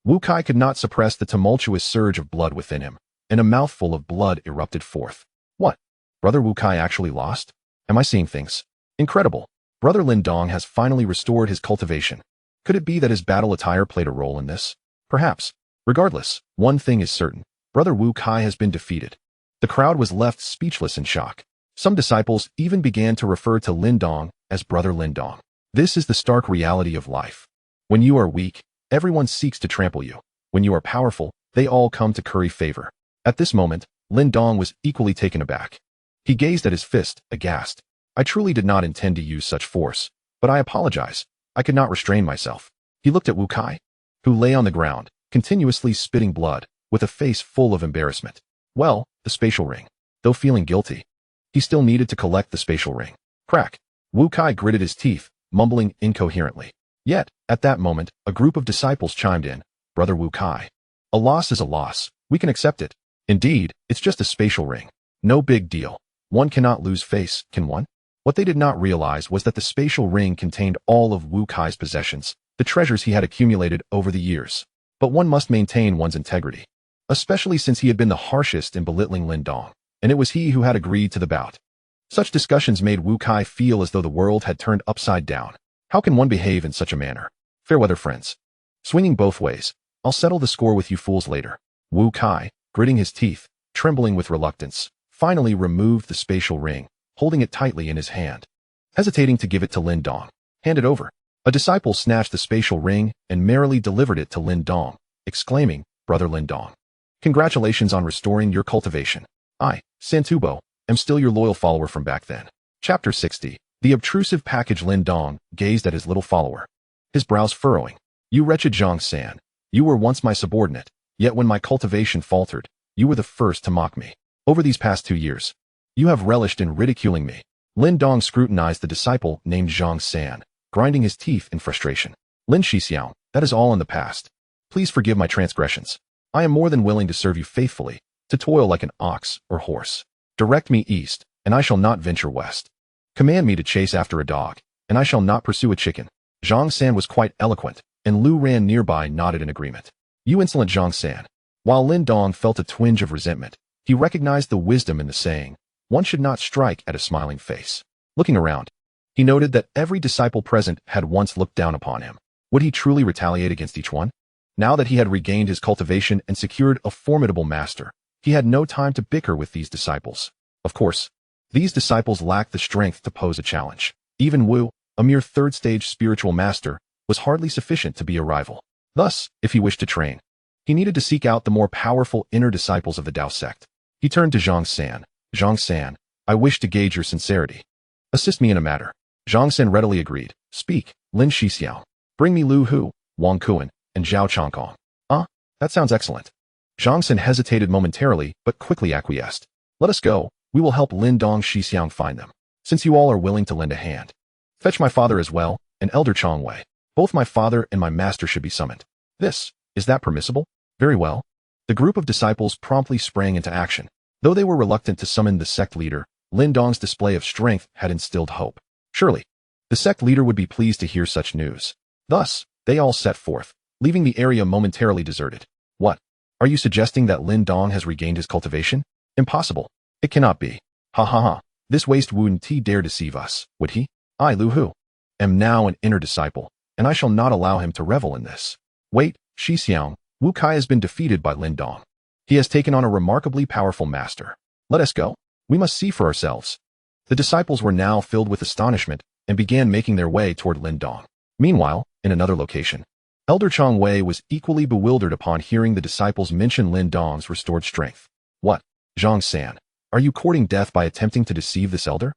Wu Kai could not suppress the tumultuous surge of blood within him, and a mouthful of blood erupted forth. "What? Brother Wu Kai actually lost? Am I seeing things? Incredible. Brother Lindong has finally restored his cultivation. Could it be that his battle attire played a role in this? Perhaps. Regardless, one thing is certain. Brother Wu Kai has been defeated." The crowd was left speechless in shock. Some disciples even began to refer to Lindong as Brother Lindong. This is the stark reality of life. When you are weak, everyone seeks to trample you. When you are powerful, they all come to curry favor. At this moment, Lindong was equally taken aback. He gazed at his fist, aghast. "I truly did not intend to use such force, but I apologize. I could not restrain myself." He looked at Wu Kai, who lay on the ground, continuously spitting blood, with a face full of embarrassment. Well, the spatial ring. Though feeling guilty, he still needed to collect the spatial ring. Crack. Wu Kai gritted his teeth, mumbling incoherently. Yet, at that moment, a group of disciples chimed in. "Brother Wu Kai, a loss is a loss. We can accept it. Indeed, it's just a spatial ring. No big deal. One cannot lose face, can one?" What they did not realize was that the spatial ring contained all of Wu Kai's possessions, the treasures he had accumulated over the years. But one must maintain one's integrity, especially since he had been the harshest in belittling Lindong, and it was he who had agreed to the bout. Such discussions made Wu Kai feel as though the world had turned upside down. How can one behave in such a manner? Fair weather friends. Swinging both ways, I'll settle the score with you fools later. Wu Kai, gritting his teeth, trembling with reluctance, finally removed the spatial ring, holding it tightly in his hand. Hesitating to give it to Lindong. "Hand it over." A disciple snatched the spatial ring and merrily delivered it to Lindong, exclaiming, "Brother Lindong, congratulations on restoring your cultivation. I, Santubo, am still your loyal follower from back then. Chapter 60. The obtrusive package. Lindong gazed at his little follower, his brows furrowing. You wretched Zhang San, you were once my subordinate, yet when my cultivation faltered, you were the first to mock me. Over these past 2 years, you have relished in ridiculing me. Lindong scrutinized the disciple named Zhang San, grinding his teeth in frustration. Lin Zixiao, that is all in the past. Please forgive my transgressions. I am more than willing to serve you faithfully, to toil like an ox or horse. Direct me east, and I shall not venture west. Command me to chase after a dog, and I shall not pursue a chicken. Zhang San was quite eloquent, and Lu Ran nearby nodded in agreement. You insolent Zhang San. While Lindong felt a twinge of resentment, he recognized the wisdom in the saying, one should not strike at a smiling face. Looking around, he noted that every disciple present had once looked down upon him. Would he truly retaliate against each one? Now that he had regained his cultivation and secured a formidable master, he had no time to bicker with these disciples. Of course, these disciples lacked the strength to pose a challenge. Even Wu, a mere third-stage spiritual master, was hardly sufficient to be a rival. Thus, if he wished to train, he needed to seek out the more powerful inner disciples of the Tao sect. He turned to Zhang San. Zhang San, I wish to gauge your sincerity. Assist me in a matter. Zhang San readily agreed. Speak, Lin Zixiao. Bring me Lu Hu, Wang Kuan, and Zhao Changkong. That sounds excellent. Zhang San hesitated momentarily, but quickly acquiesced. Let us go. We will help Lindong Zixiao find them, since you all are willing to lend a hand. Fetch my father as well, and Elder Chong Wei. Both my father and my master should be summoned. Is that permissible? Very well. The group of disciples promptly sprang into action. Though they were reluctant to summon the sect leader, Lindong's display of strength had instilled hope. Surely, the sect leader would be pleased to hear such news. Thus, they all set forth, leaving the area momentarily deserted. What? Are you suggesting that Lindong has regained his cultivation? Impossible. It cannot be. Ha ha ha. This waste wouldn't he dare deceive us, would he? I, Lu Hu, am now an inner disciple, and I shall not allow him to revel in this. Wait, Zixiao, Wu Kai has been defeated by Lindong. He has taken on a remarkably powerful master. Let us go. We must see for ourselves. The disciples were now filled with astonishment and began making their way toward Lindong. Meanwhile, in another location, Elder Chong Wei was equally bewildered upon hearing the disciples mention Lindong's restored strength. What? Zhang San, are you courting death by attempting to deceive this elder?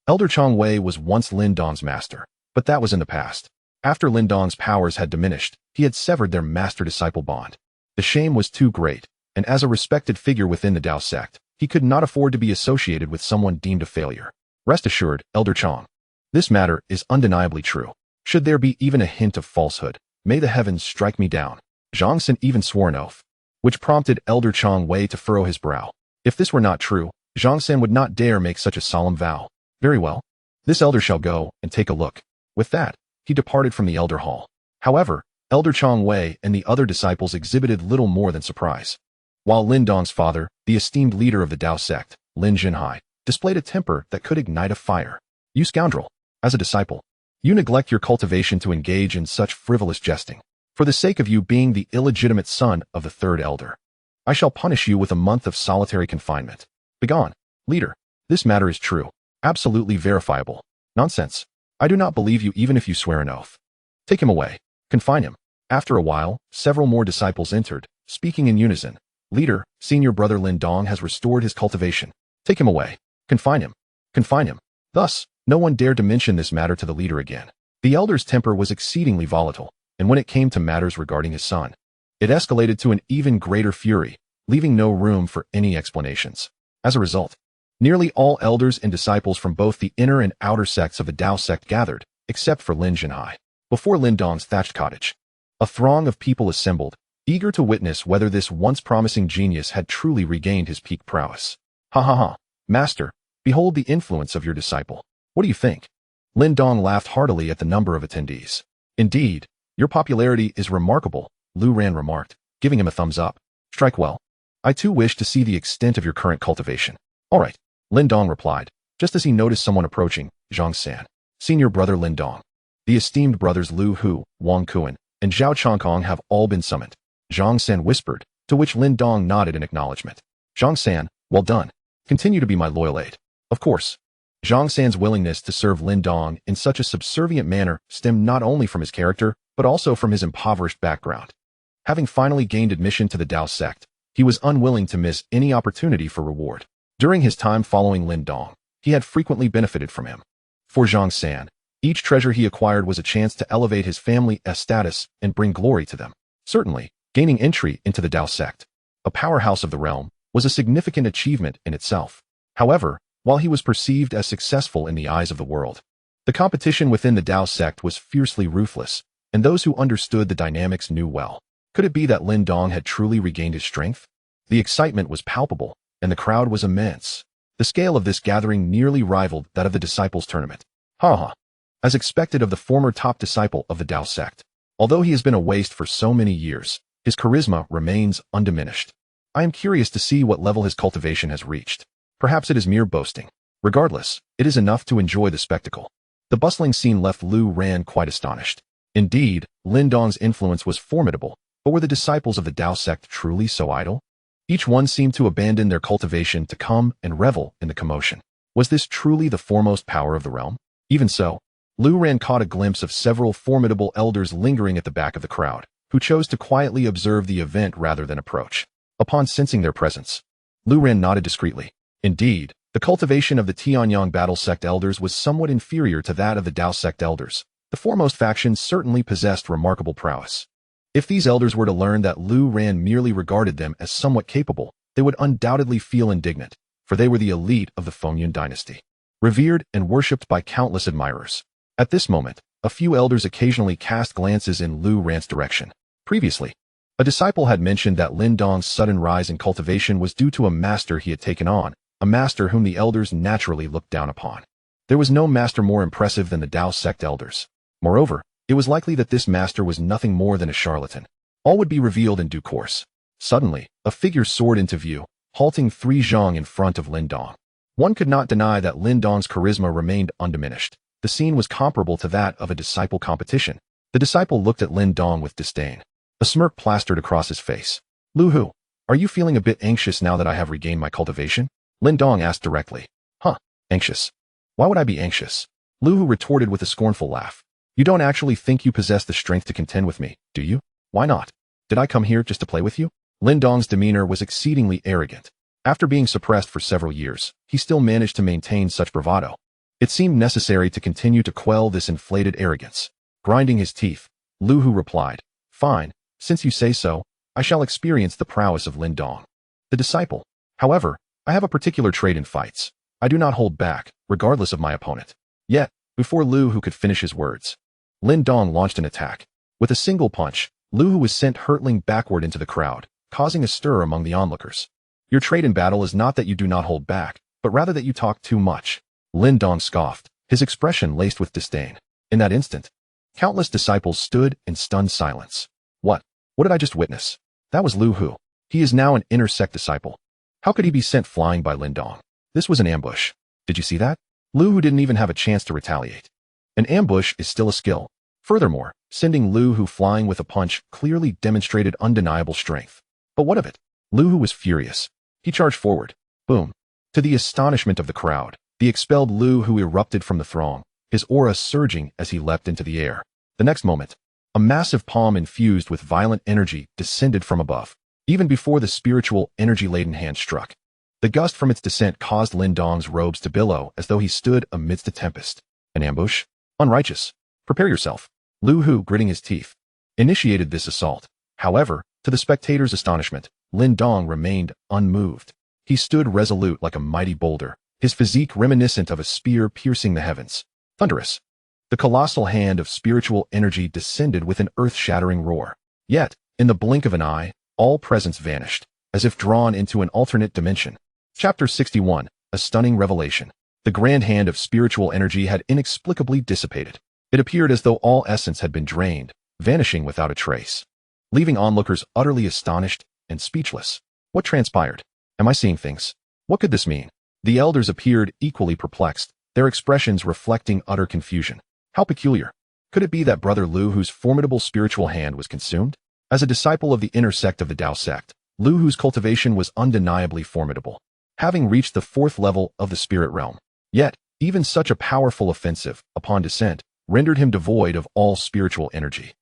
Elder Chong Wei was once Lindong's master, but that was in the past. After Lindong's powers had diminished, he had severed their master-disciple bond. The shame was too great, and as a respected figure within the Tao sect, he could not afford to be associated with someone deemed a failure. Rest assured, Elder Chong, this matter is undeniably true. Should there be even a hint of falsehood, may the heavens strike me down. Zhang San even swore an oath, which prompted Elder Chong Wei to furrow his brow. If this were not true, Zhang San would not dare make such a solemn vow. Very well. This elder shall go and take a look. With that, he departed from the elder hall. However, Elder Chong Wei and the other disciples exhibited little more than surprise. While Lindong's father, the esteemed leader of the Tao sect, Lin Jinhai, displayed a temper that could ignite a fire. You scoundrel! As a disciple, you neglect your cultivation to engage in such frivolous jesting. For the sake of you being the illegitimate son of the third elder, I shall punish you with a month of solitary confinement. Begone, leader. This matter is true, absolutely verifiable. Nonsense. I do not believe you even if you swear an oath. Take him away. Confine him. After a while, several more disciples entered, speaking in unison. Leader, senior brother Lindong has restored his cultivation. Take him away. Confine him. Confine him. Thus, no one dared to mention this matter to the leader again. The elder's temper was exceedingly volatile, and when it came to matters regarding his son, it escalated to an even greater fury, leaving no room for any explanations. As a result, nearly all elders and disciples from both the inner and outer sects of the Tao sect gathered, except for Lin Jinhai, before Lindong's thatched cottage. A throng of people assembled, eager to witness whether this once promising genius had truly regained his peak prowess. Ha ha ha, master, behold the influence of your disciple. What do you think? Lindong laughed heartily at the number of attendees. Indeed, your popularity is remarkable, Lu Ran remarked, giving him a thumbs up. Strike well. I too wish to see the extent of your current cultivation. All right, Lindong replied, just as he noticed someone approaching. Zhang San, senior brother Lindong. The esteemed brothers Lu Hu, Wang Kuan, and Zhao Changkong have all been summoned. Zhang San whispered, to which Lindong nodded in acknowledgement. Zhang San, well done. Continue to be my loyal aide. Of course. Zhang San's willingness to serve Lindong in such a subservient manner stemmed not only from his character, but also from his impoverished background. Having finally gained admission to the Tao sect, he was unwilling to miss any opportunity for reward. During his time following Lindong, he had frequently benefited from him. For Zhang San, each treasure he acquired was a chance to elevate his family's status and bring glory to them. Certainly, gaining entry into the Dao Sect, a powerhouse of the realm, was a significant achievement in itself. However, while he was perceived as successful in the eyes of the world, the competition within the Dao Sect was fiercely ruthless, and those who understood the dynamics knew well. Could it be that Lindong had truly regained his strength? The excitement was palpable, and the crowd was immense. The scale of this gathering nearly rivaled that of the Disciples' Tournament. As expected of the former top disciple of the Dao Sect, although he has been a waste for so many years, his charisma remains undiminished. I am curious to see what level his cultivation has reached. Perhaps it is mere boasting. Regardless, it is enough to enjoy the spectacle. The bustling scene left Lu Ran quite astonished. Indeed, Lindong's influence was formidable, but were the disciples of the Dao Sect truly so idle? Each one seemed to abandon their cultivation to come and revel in the commotion. Was this truly the foremost power of the realm? Even so, Lu Ran caught a glimpse of several formidable elders lingering at the back of the crowd, who chose to quietly observe the event rather than approach. Upon sensing their presence, Lu Ran nodded discreetly. Indeed, the cultivation of the Tanyong Battle Sect elders was somewhat inferior to that of the Dao Sect elders. The foremost faction certainly possessed remarkable prowess. If these elders were to learn that Lu Ran merely regarded them as somewhat capable, they would undoubtedly feel indignant, for they were the elite of the Fengyun dynasty, revered and worshipped by countless admirers. At this moment, a few elders occasionally cast glances in Lu Ran's direction. Previously, a disciple had mentioned that Lindong's sudden rise in cultivation was due to a master he had taken on, a master whom the elders naturally looked down upon. There was no master more impressive than the Dao Sect elders. Moreover, it was likely that this master was nothing more than a charlatan. All would be revealed in due course. Suddenly, a figure soared into view, halting 3 zhang in front of Lindong. One could not deny that Lindong's charisma remained undiminished. The scene was comparable to that of a disciple competition. The disciple looked at Lindong with disdain. A smirk plastered across his face. Lu Hu, are you feeling a bit anxious now that I have regained my cultivation? Lindong asked directly. Anxious? Why would I be anxious? Lu Hu retorted with a scornful laugh. You don't actually think you possess the strength to contend with me, do you? Why not? Did I come here just to play with you? Lindong's demeanor was exceedingly arrogant. After being suppressed for several years, he still managed to maintain such bravado. It seemed necessary to continue to quell this inflated arrogance. Grinding his teeth, Lu Hu replied, Fine, since you say so, I shall experience the prowess of Lindong. The disciple. However, I have a particular trait in fights. I do not hold back, regardless of my opponent. Yet, before Lu Hu could finish his words, Lindong launched an attack. With a single punch, Lu Hu was sent hurtling backward into the crowd, causing a stir among the onlookers. Your trait in battle is not that you do not hold back, but rather that you talk too much. Lindong scoffed, his expression laced with disdain. In that instant, countless disciples stood in stunned silence. What did I just witness? That was Lu Hu. He is now an inner sect disciple. How could he be sent flying by Lindong? This was an ambush. Did you see that? Lu Hu didn't even have a chance to retaliate. An ambush is still a skill. Furthermore, sending Lu Hu flying with a punch clearly demonstrated undeniable strength. But what of it? Lu Hu was furious. He charged forward. Boom. To the astonishment of the crowd, the expelled Lu Hu erupted from the throng, his aura surging as he leapt into the air. The next moment, a massive palm infused with violent energy descended from above. Even before the spiritual, energy-laden hand struck, the gust from its descent caused Lindong's robes to billow as though he stood amidst a tempest. An ambush? Unrighteous. Prepare yourself. Lu Hu, gritting his teeth, initiated this assault. However, to the spectators' astonishment, Lindong remained unmoved. He stood resolute like a mighty boulder, his physique reminiscent of a spear piercing the heavens. Thunderous. The colossal hand of spiritual energy descended with an earth-shattering roar. Yet, in the blink of an eye, all presence vanished, as if drawn into an alternate dimension. Chapter 61, A Stunning Revelation. The grand hand of spiritual energy had inexplicably dissipated. It appeared as though all essence had been drained, vanishing without a trace, leaving onlookers utterly astonished and speechless. What transpired? Am I seeing things? What could this mean? The elders appeared equally perplexed, their expressions reflecting utter confusion. How peculiar. Could it be that Brother Lu Hu's formidable spiritual hand was consumed? As a disciple of the inner sect of the Dao Sect, Lu Hu's cultivation was undeniably formidable, having reached the 4th level of the spirit realm. Yet, even such a powerful offensive, upon descent, rendered him devoid of all spiritual energy,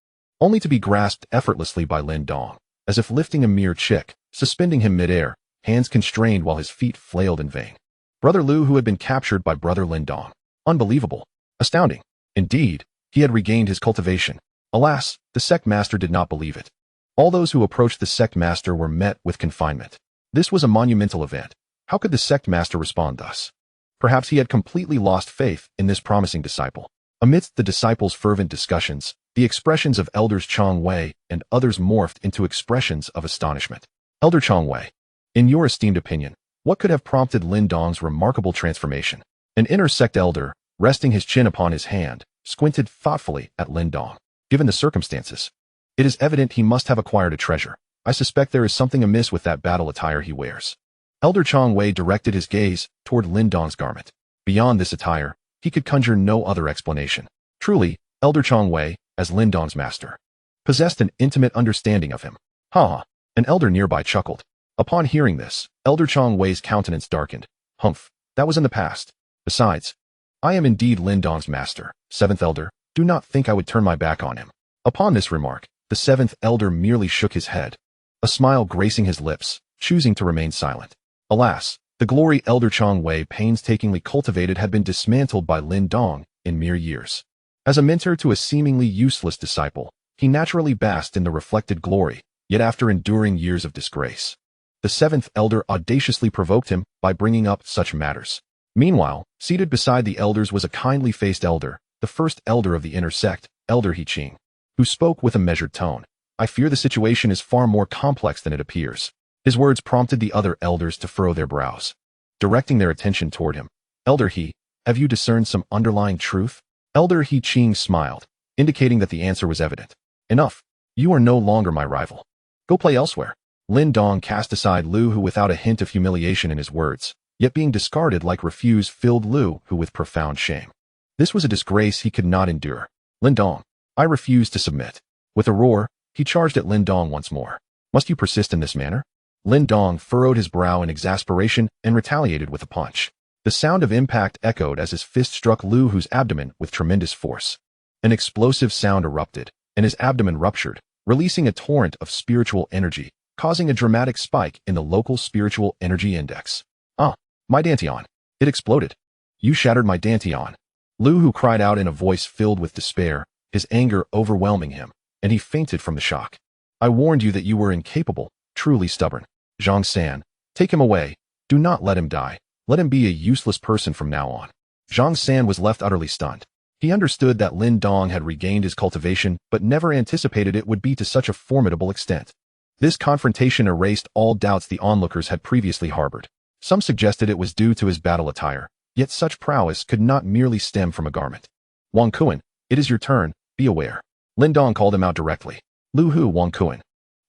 only to be grasped effortlessly by Lindong, as if lifting a mere chick, suspending him midair. hands constrained while his feet flailed in vain. Brother Lu, who had been captured by Brother Lindong. Unbelievable. Astounding. Indeed, he had regained his cultivation. Alas, the sect master did not believe it. All those who approached the sect master were met with confinement. This was a monumental event. How could the sect master respond thus? Perhaps he had completely lost faith in this promising disciple. Amidst the disciples' fervent discussions, the expressions of Elders Chong Wei and others morphed into expressions of astonishment. Elder Chong Wei, in your esteemed opinion, what could have prompted Lindong's remarkable transformation? An inner sect elder, resting his chin upon his hand, squinted thoughtfully at Lindong. Given the circumstances, it is evident he must have acquired a treasure. I suspect there is something amiss with that battle attire he wears. Elder Chong Wei directed his gaze toward Lindong's garment. Beyond this attire, he could conjure no other explanation. Truly, Elder Chong Wei, as Lindong's master, possessed an intimate understanding of him. Ha! An elder nearby chuckled. Upon hearing this, Elder Chong Wei's countenance darkened. Humph, that was in the past. Besides, I am indeed Lindong's master. Seventh elder, do not think I would turn my back on him. Upon this remark, the seventh elder merely shook his head, a smile gracing his lips, choosing to remain silent. Alas, the glory Elder Chong Wei painstakingly cultivated had been dismantled by Lindong in mere years. As a mentor to a seemingly useless disciple, he naturally basked in the reflected glory, yet after enduring years of disgrace, the seventh elder audaciously provoked him by bringing up such matters. Meanwhile, seated beside the elders was a kindly-faced elder, the first elder of the inner sect, Elder He Qing, who spoke with a measured tone. I fear the situation is far more complex than it appears. His words prompted the other elders to furrow their brows. Directing their attention toward him, Elder He, have you discerned some underlying truth? Elder He Qing smiled, indicating that the answer was evident. Enough. You are no longer my rival. Go play elsewhere. Lindong cast aside Lu, who without a hint of humiliation in his words, yet being discarded like refuse, filled Lu, who with profound shame. This was a disgrace he could not endure. Lindong, I refuse to submit. With a roar, he charged at Lindong once more. Must you persist in this manner? Lindong furrowed his brow in exasperation and retaliated with a punch. The sound of impact echoed as his fist struck Lu Hu's abdomen with tremendous force. An explosive sound erupted, and his abdomen ruptured, releasing a torrent of spiritual energy, causing a dramatic spike in the local spiritual energy index. Ah, my Dantian. It exploded. You shattered my Dantian. Lu Hu cried out in a voice filled with despair, his anger overwhelming him, and he fainted from the shock. I warned you that you were incapable, truly stubborn. Zhang San, take him away. Do not let him die. Let him be a useless person from now on. Zhang San was left utterly stunned. He understood that Lindong had regained his cultivation, but never anticipated it would be to such a formidable extent. This confrontation erased all doubts the onlookers had previously harbored. Some suggested it was due to his battle attire, yet such prowess could not merely stem from a garment. Wang Kuan, it is your turn, be aware. Lindong called him out directly. Lu Hu, Wang Kuan,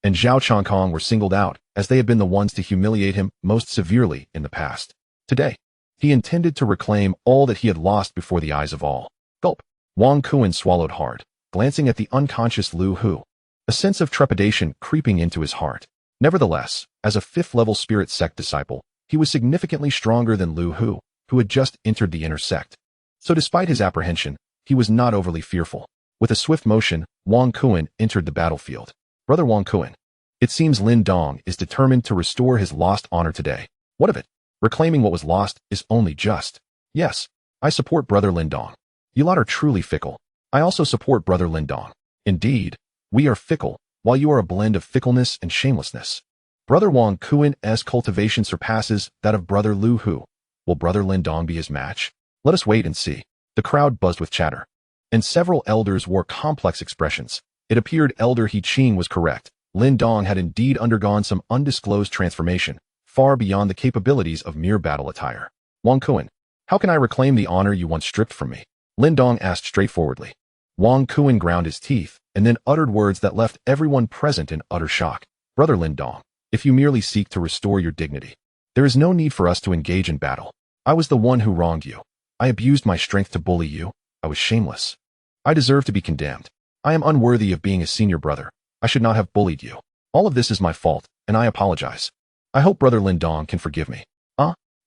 and Zhao Chongkong were singled out, as they had been the ones to humiliate him most severely in the past. Today, he intended to reclaim all that he had lost before the eyes of all. Gulp. Wang Kuan swallowed hard, glancing at the unconscious Lu Hu, a sense of trepidation creeping into his heart. Nevertheless, as a fifth-level spirit sect disciple, he was significantly stronger than Lu Hu, who had just entered the inner sect. So despite his apprehension, he was not overly fearful. With a swift motion, Wang Kuan entered the battlefield. Brother Wang Kuan, it seems Lindong is determined to restore his lost honor today. What of it? Reclaiming what was lost is only just. Yes, I support Brother Lindong. You lot are truly fickle. I also support Brother Lindong. Indeed, we are fickle, while you are a blend of fickleness and shamelessness. Brother Wang Kuan's cultivation surpasses that of Brother Lu Hu. Will Brother Lindong be his match? Let us wait and see. The crowd buzzed with chatter, and several elders wore complex expressions. It appeared Elder He Qing was correct. Lindong had indeed undergone some undisclosed transformation, far beyond the capabilities of mere battle attire. Wang Kuan, how can I reclaim the honor you once stripped from me? Lindong asked straightforwardly. Wang Kuan ground his teeth, and then uttered words that left everyone present in utter shock. Brother Lindong, if you merely seek to restore your dignity, there is no need for us to engage in battle. I was the one who wronged you. I abused my strength to bully you. I was shameless. I deserve to be condemned. I am unworthy of being a senior brother. I should not have bullied you. All of this is my fault, and I apologize. I hope Brother Lindong can forgive me.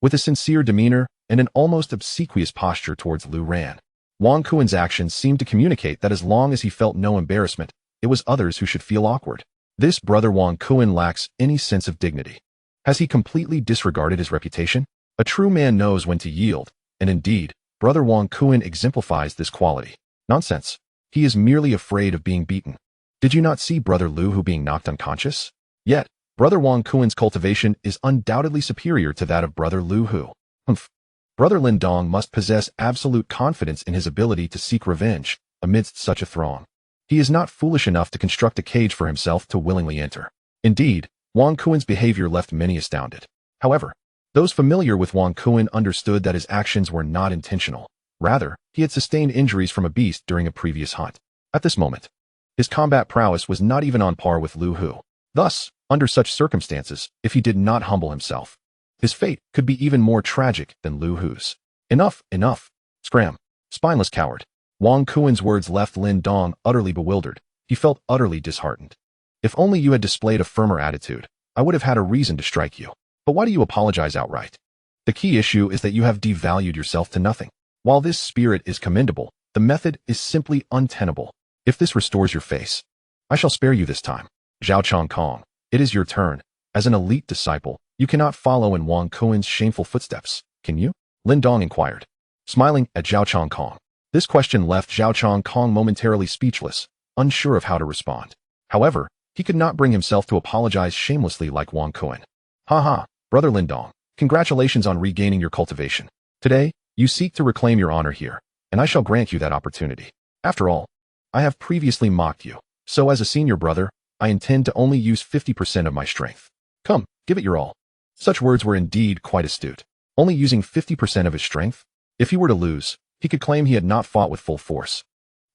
With a sincere demeanor and an almost obsequious posture towards Lu Ran, Wang Kuan's actions seemed to communicate that as long as he felt no embarrassment, it was others who should feel awkward. This Brother Wang Kuan lacks any sense of dignity. Has he completely disregarded his reputation? A true man knows when to yield, and indeed, Brother Wang Kuan exemplifies this quality. Nonsense. He is merely afraid of being beaten. Did you not see Brother Lu Hu being knocked unconscious? Yet, Brother Wang Kuan's cultivation is undoubtedly superior to that of Brother Lu Hu. Humph. Brother Lindong must possess absolute confidence in his ability to seek revenge amidst such a throng. He is not foolish enough to construct a cage for himself to willingly enter. Indeed, Wang Kuan's behavior left many astounded. However, those familiar with Wang Kuan understood that his actions were not intentional. Rather, he had sustained injuries from a beast during a previous hunt. At this moment, his combat prowess was not even on par with Lu Hu. Thus, under such circumstances, if he did not humble himself, his fate could be even more tragic than Lu Hu's. Enough, enough. Scram. Spineless coward. Wang Kuan's words left Lindong utterly bewildered. He felt utterly disheartened. If only you had displayed a firmer attitude, I would have had a reason to strike you. But why do you apologize outright? The key issue is that you have devalued yourself to nothing. While this spirit is commendable, the method is simply untenable. If this restores your face, I shall spare you this time. Zhao Chongkong, it is your turn. As an elite disciple, you cannot follow in Wang Kuan's shameful footsteps, can you? Lindong inquired, smiling at Zhao Chongkong. This question left Zhao Chongkong momentarily speechless, unsure of how to respond. However, he could not bring himself to apologize shamelessly like Wang Kuan. Ha, Brother Lindong, congratulations on regaining your cultivation. Today, you seek to reclaim your honor here, and I shall grant you that opportunity. After all, I have previously mocked you, so as a senior brother, I intend to only use 50% of my strength. Come, give it your all. Such words were indeed quite astute. Only using 50% of his strength? If he were to lose, he could claim he had not fought with full force,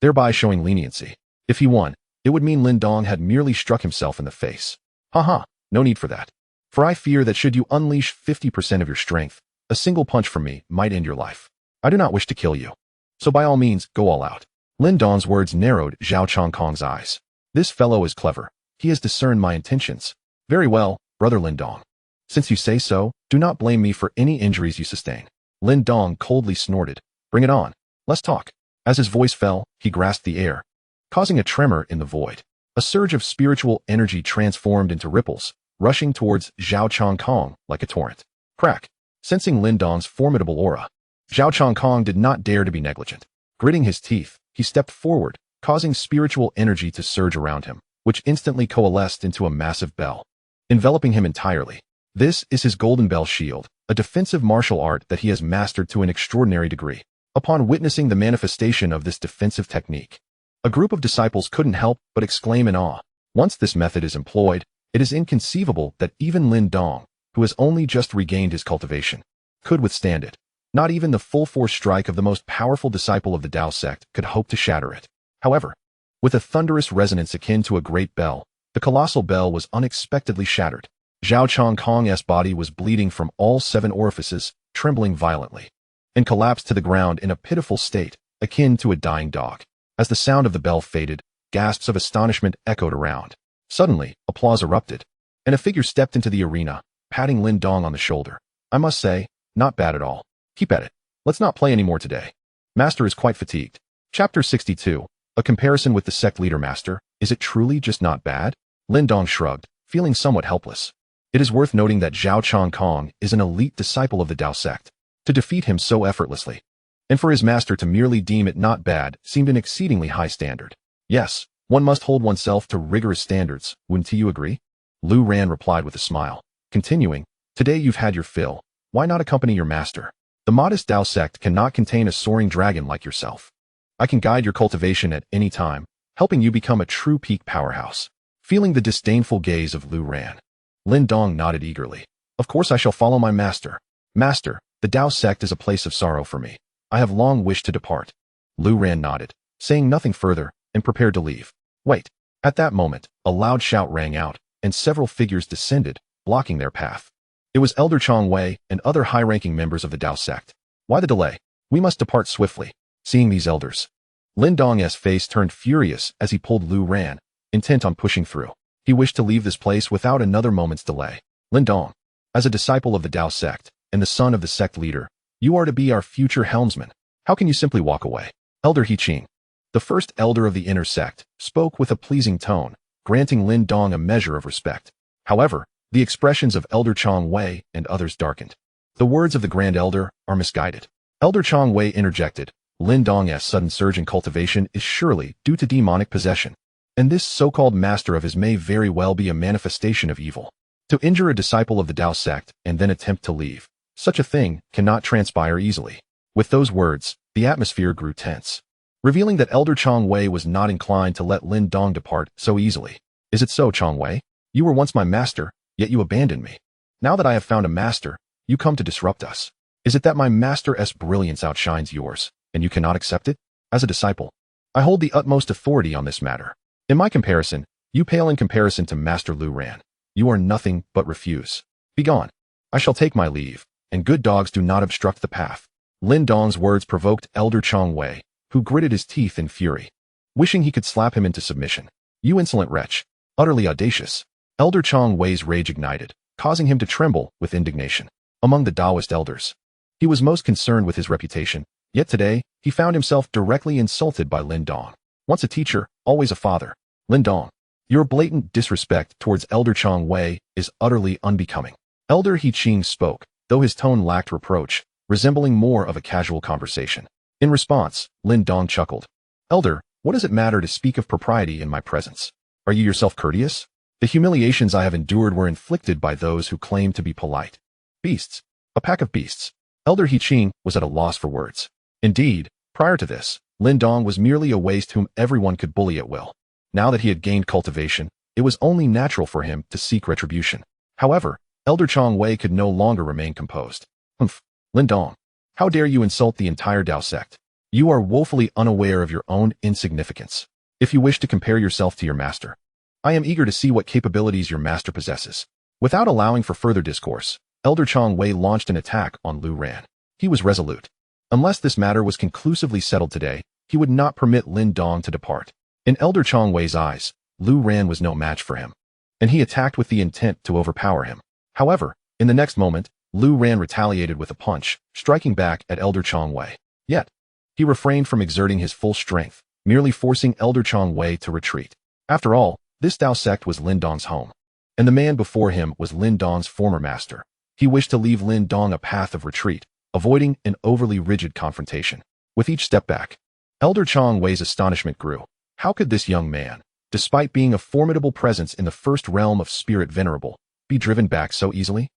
thereby showing leniency. If he won, it would mean Lindong had merely struck himself in the face. No need for that. For I fear that should you unleash 50% of your strength, a single punch from me might end your life. I do not wish to kill you. So by all means, go all out. Lindong's words narrowed Zhao Chongkong's eyes. This fellow is clever. He has discerned my intentions. Very well, Brother Lindong. Since you say so, do not blame me for any injuries you sustain. Lindong coldly snorted. Bring it on. Let's talk. As his voice fell, he grasped the air, causing a tremor in the void. A surge of spiritual energy transformed into ripples, rushing towards Zhao Chongkong like a torrent. Crack. Sensing Lindong's formidable aura, Zhao Chongkong did not dare to be negligent. Gritting his teeth, he stepped forward, causing spiritual energy to surge around him, which instantly coalesced into a massive bell, enveloping him entirely. This is his golden bell shield, a defensive martial art that he has mastered to an extraordinary degree. Upon witnessing the manifestation of this defensive technique, a group of disciples couldn't help but exclaim in awe. Once this method is employed, it is inconceivable that even Lindong, who has only just regained his cultivation, could withstand it. Not even the full-force strike of the most powerful disciple of the Tao sect could hope to shatter it. However, with a thunderous resonance akin to a great bell, the colossal bell was unexpectedly shattered. Zhao Chongkong's body was bleeding from all 7 orifices, trembling violently, and collapsed to the ground in a pitiful state, akin to a dying dog. As the sound of the bell faded, gasps of astonishment echoed around. Suddenly, applause erupted, and a figure stepped into the arena, patting Lindong on the shoulder. I must say, not bad at all. Keep at it. Let's not play anymore today. Master is quite fatigued. Chapter 62. A comparison with the sect leader master. Is it truly just not bad? Lindong shrugged, feeling somewhat helpless. It is worth noting that Zhao Chongkong is an elite disciple of the Tao sect. To defeat him so effortlessly, and for his master to merely deem it not bad, seemed an exceedingly high standard. Yes, one must hold oneself to rigorous standards, wouldn't you agree? Lu Ran replied with a smile. Continuing, today you've had your fill. Why not accompany your master? The modest Tao sect cannot contain a soaring dragon like yourself. I can guide your cultivation at any time, helping you become a true peak powerhouse. Feeling the disdainful gaze of Lu Ran, Lindong nodded eagerly. Of course I shall follow my master. Master, the Tao sect is a place of sorrow for me. I have long wished to depart. Lu Ran nodded, saying nothing further, and prepared to leave. Wait. At that moment, a loud shout rang out, and several figures descended, blocking their path. It was Elder Chong Wei and other high-ranking members of the Tao sect. Why the delay? We must depart swiftly. Seeing these elders, Lindong's face turned furious as he pulled Lu Ran, intent on pushing through. He wished to leave this place without another moment's delay. Lindong, as a disciple of the Tao sect, and the son of the sect leader, you are to be our future helmsman. How can you simply walk away? Elder He-Ching, the first elder of the inner sect, spoke with a pleasing tone, granting Lindong a measure of respect. However, The expressions of Elder Chong Wei and others darkened. The words of the Grand Elder are misguided. Elder Chong Wei interjected, Lindong's sudden surge in cultivation is surely due to demonic possession, and this so-called master of his may very well be a manifestation of evil. To injure a disciple of the Tao sect and then attempt to leave, such a thing cannot transpire easily. With those words, the atmosphere grew tense, revealing that Elder Chong Wei was not inclined to let Lindong depart so easily. Is it so, Chong Wei? You were once my master, yet you abandoned me. Now that I have found a master, you come to disrupt us. Is it that my master's brilliance outshines yours, and you cannot accept it? As a disciple, I hold the utmost authority on this matter. In my comparison, you pale in comparison to Master Lu Ran. You are nothing but refuse. Begone. I shall take my leave, and good dogs do not obstruct the path. Lindong's words provoked Elder Chong Wei, who gritted his teeth in fury, wishing he could slap him into submission. You insolent wretch, utterly audacious. Elder Chong Wei's rage ignited, causing him to tremble with indignation. Among the Taoist elders, he was most concerned with his reputation, yet today, he found himself directly insulted by Lindong. Once a teacher, always a father. Lindong, your blatant disrespect towards Elder Chong Wei is utterly unbecoming. Elder He Qing spoke, though his tone lacked reproach, resembling more of a casual conversation. In response, Lindong chuckled. Elder, what does it matter to speak of propriety in my presence? Are you yourself courteous? The humiliations I have endured were inflicted by those who claim to be polite. Beasts. A pack of beasts. Elder He Qing was at a loss for words. Indeed, prior to this, Lindong was merely a waste whom everyone could bully at will. Now that he had gained cultivation, it was only natural for him to seek retribution. However, Elder Chong Wei could no longer remain composed. Humph. Lindong, how dare you insult the entire Tao sect? You are woefully unaware of your own insignificance. If you wish to compare yourself to your master, I am eager to see what capabilities your master possesses. Without allowing for further discourse, Elder Chong Wei launched an attack on Lu Ran. He was resolute. Unless this matter was conclusively settled today, he would not permit Lindong to depart. In Elder Chong Wei's eyes, Lu Ran was no match for him, and he attacked with the intent to overpower him. However, in the next moment, Lu Ran retaliated with a punch, striking back at Elder Chong Wei. Yet, he refrained from exerting his full strength, merely forcing Elder Chong Wei to retreat. After all, this Tao sect was Lindong's home, and the man before him was Lindong's former master. He wished to leave Lindong a path of retreat, avoiding an overly rigid confrontation. With each step back, Elder Chong Wei's astonishment grew. How could this young man, despite being a formidable presence in the first realm of Spirit Venerable, be driven back so easily?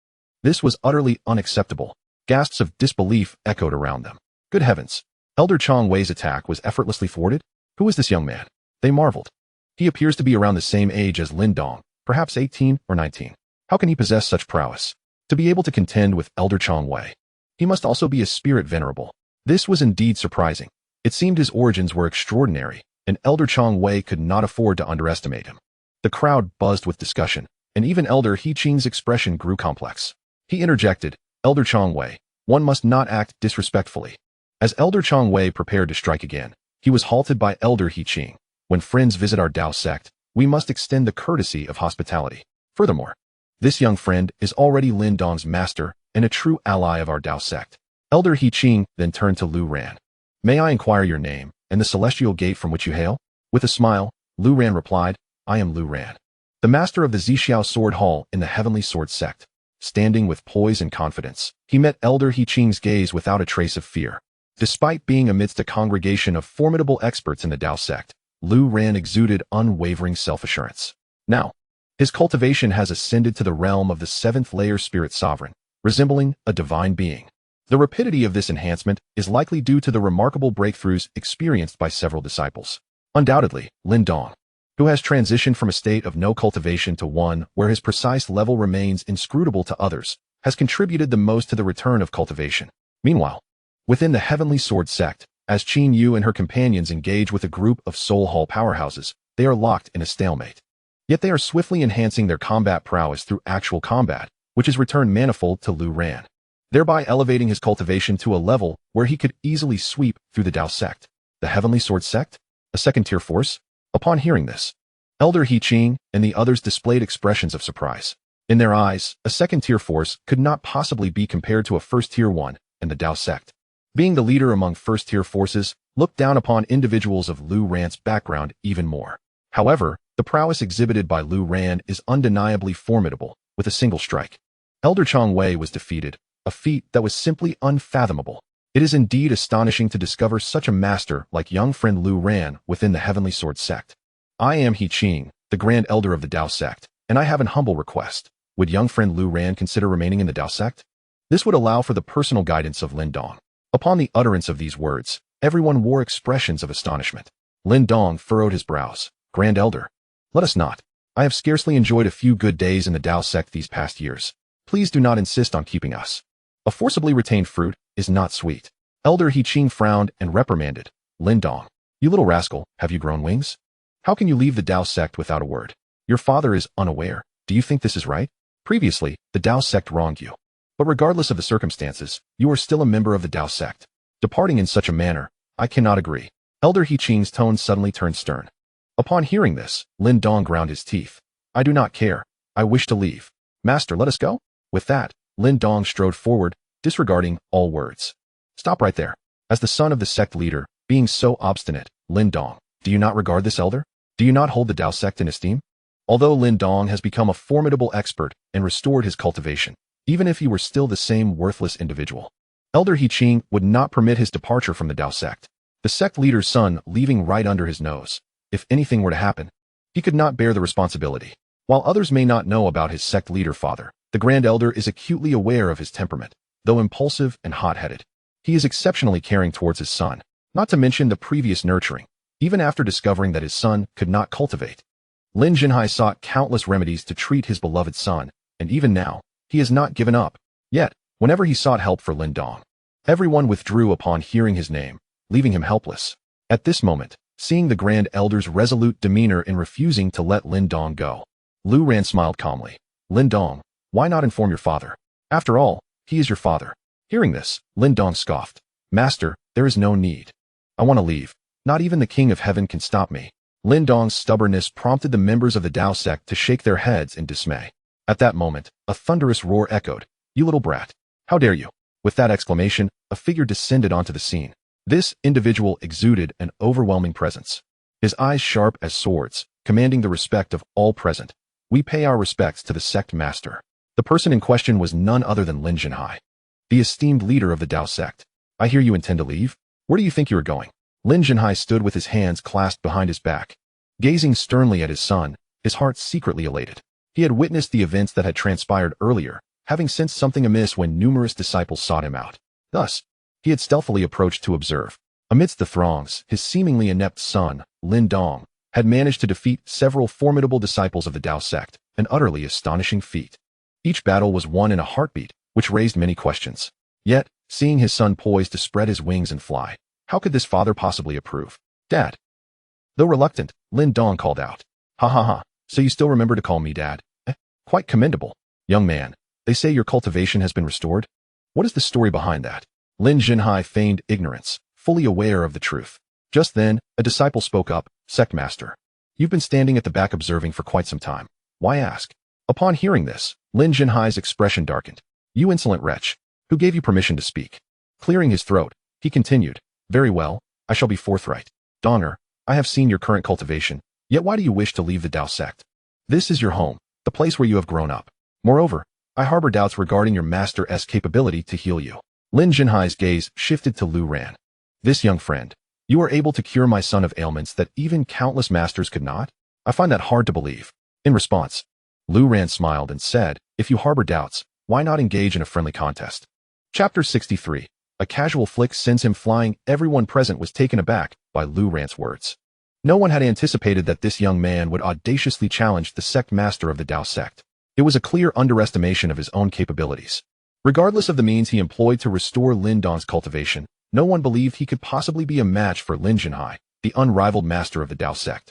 This was utterly unacceptable. Gasps of disbelief echoed around them. Good heavens! Elder Chong Wei's attack was effortlessly thwarted? Who is this young man? They marveled. He appears to be around the same age as Lindong, perhaps 18 or 19. How can he possess such prowess? To be able to contend with Elder Chong Wei, he must also be a Spirit Venerable. This was indeed surprising. It seemed his origins were extraordinary, and Elder Chong Wei could not afford to underestimate him. The crowd buzzed with discussion, and even Elder He Qing's expression grew complex. He interjected, Elder Chong Wei, one must not act disrespectfully. As Elder Chong Wei prepared to strike again, he was halted by Elder He Qing. When friends visit our Tao sect, we must extend the courtesy of hospitality. Furthermore, this young friend is already Lindong's master and a true ally of our Tao sect. Elder He Qing then turned to Lu Ran. May I inquire your name and the celestial gate from which you hail? With a smile, Lu Ran replied, I am Lu Ran, the master of the Zixiao Sword Hall in the Heavenly Sword Sect. Standing with poise and confidence, he met Elder He Qing's gaze without a trace of fear. Despite being amidst a congregation of formidable experts in the Tao sect, Lu Ran exuded unwavering self-assurance. Now, his cultivation has ascended to the realm of the seventh-layer spirit sovereign, resembling a divine being. The rapidity of this enhancement is likely due to the remarkable breakthroughs experienced by several disciples. Undoubtedly, Lindong, who has transitioned from a state of no cultivation to one where his precise level remains inscrutable to others, has contributed the most to the return of cultivation. Meanwhile, within the Heavenly Sword Sect, as Qin Yu and her companions engage with a group of Soul Hall powerhouses, they are locked in a stalemate. Yet they are swiftly enhancing their combat prowess through actual combat, which has returned manifold to Lu Ran, thereby elevating his cultivation to a level where he could easily sweep through the Tao sect. The Heavenly Sword Sect? A second-tier force? Upon hearing this, Elder He Qing and the others displayed expressions of surprise. In their eyes, a second-tier force could not possibly be compared to a first-tier one in the Tao sect. Being the leader among first-tier forces looked down upon individuals of Lu Ran's background even more. However, the prowess exhibited by Lu Ran is undeniably formidable, with a single strike. Elder Chong Wei was defeated, a feat that was simply unfathomable. It is indeed astonishing to discover such a master like young friend Lu Ran within the Heavenly Sword Sect. I am He Qing, the Grand Elder of the Dao Sect, and I have an humble request. Would young friend Lu Ran consider remaining in the Dao Sect? This would allow for the personal guidance of Lindong. Upon the utterance of these words, everyone wore expressions of astonishment. Lindong furrowed his brows. Grand Elder, let us not. I have scarcely enjoyed a few good days in the Dao Sect these past years. Please do not insist on keeping us. A forcibly retained fruit is not sweet. Elder He Qing frowned and reprimanded. Lindong, you little rascal, have you grown wings? How can you leave the Dao Sect without a word? Your father is unaware. Do you think this is right? Previously, the Dao Sect wronged you. But regardless of the circumstances, you are still a member of the Dao Sect. Departing in such a manner, I cannot agree. Elder He Qing's tone suddenly turned stern. Upon hearing this, Lindong ground his teeth. I do not care. I wish to leave. Master, let us go? With that, Lindong strode forward, disregarding all words. Stop right there. As the son of the sect leader, being so obstinate, Lindong, do you not regard this elder? Do you not hold the Dao Sect in esteem? Although Lindong has become a formidable expert and restored his cultivation, even if he were still the same worthless individual, Elder He Qing would not permit his departure from the Dao Sect. The sect leader's son leaving right under his nose. If anything were to happen, he could not bear the responsibility. While others may not know about his sect leader father, the Grand Elder is acutely aware of his temperament. Though impulsive and hot-headed, he is exceptionally caring towards his son, not to mention the previous nurturing, even after discovering that his son could not cultivate. Lin Jinhai sought countless remedies to treat his beloved son, and even now, he has not given up. Yet, whenever he sought help for Lindong, everyone withdrew upon hearing his name, leaving him helpless. At this moment, seeing the Grand Elder's resolute demeanor in refusing to let Lindong go, Lu Ran smiled calmly. Lindong, why not inform your father? After all, he is your father. Hearing this, Lindong scoffed. Master, there is no need. I want to leave. Not even the King of Heaven can stop me. Lindong's stubbornness prompted the members of the Dao Sect to shake their heads in dismay. At that moment, a thunderous roar echoed. You little brat. How dare you? With that exclamation, a figure descended onto the scene. This individual exuded an overwhelming presence. His eyes sharp as swords, commanding the respect of all present. We pay our respects to the sect master. The person in question was none other than Lin Jinhai, the esteemed leader of the Dao Sect. I hear you intend to leave. Where do you think you are going? Lin Jinhai stood with his hands clasped behind his back, gazing sternly at his son, his heart secretly elated. He had witnessed the events that had transpired earlier, having sensed something amiss when numerous disciples sought him out. Thus, he had stealthily approached to observe. Amidst the throngs, his seemingly inept son, Lindong, had managed to defeat several formidable disciples of the Dao Sect, an utterly astonishing feat. Each battle was won in a heartbeat, which raised many questions. Yet, seeing his son poised to spread his wings and fly, how could this father possibly approve? Dad. Though reluctant, Lindong called out. Ha ha ha, so you still remember to call me Dad? Quite commendable. Young man, they say your cultivation has been restored? What is the story behind that? Lin Jinhai feigned ignorance, fully aware of the truth. Just then, a disciple spoke up. Sect Master, you've been standing at the back observing for quite some time. Why ask? Upon hearing this, Lin Jinhai's expression darkened. You insolent wretch, who gave you permission to speak? Clearing his throat, he continued. Very well, I shall be forthright. Donger, I have seen your current cultivation, yet why do you wish to leave the Dao Sect? This is your home, the place where you have grown up. Moreover, I harbor doubts regarding your master's capability to heal you. Lin Jinhai's gaze shifted to Lu Ran. This young friend, you are able to cure my son of ailments that even countless masters could not? I find that hard to believe. In response, Lu Ran smiled and said, if you harbor doubts, why not engage in a friendly contest? Chapter 63. A casual flick sends him flying. Everyone present was taken aback by Lu Ran's words. No one had anticipated that this young man would audaciously challenge the sect master of the Dao Sect. It was a clear underestimation of his own capabilities. Regardless of the means he employed to restore Lindong's cultivation, no one believed he could possibly be a match for Lin Jinhai, the unrivaled master of the Dao Sect.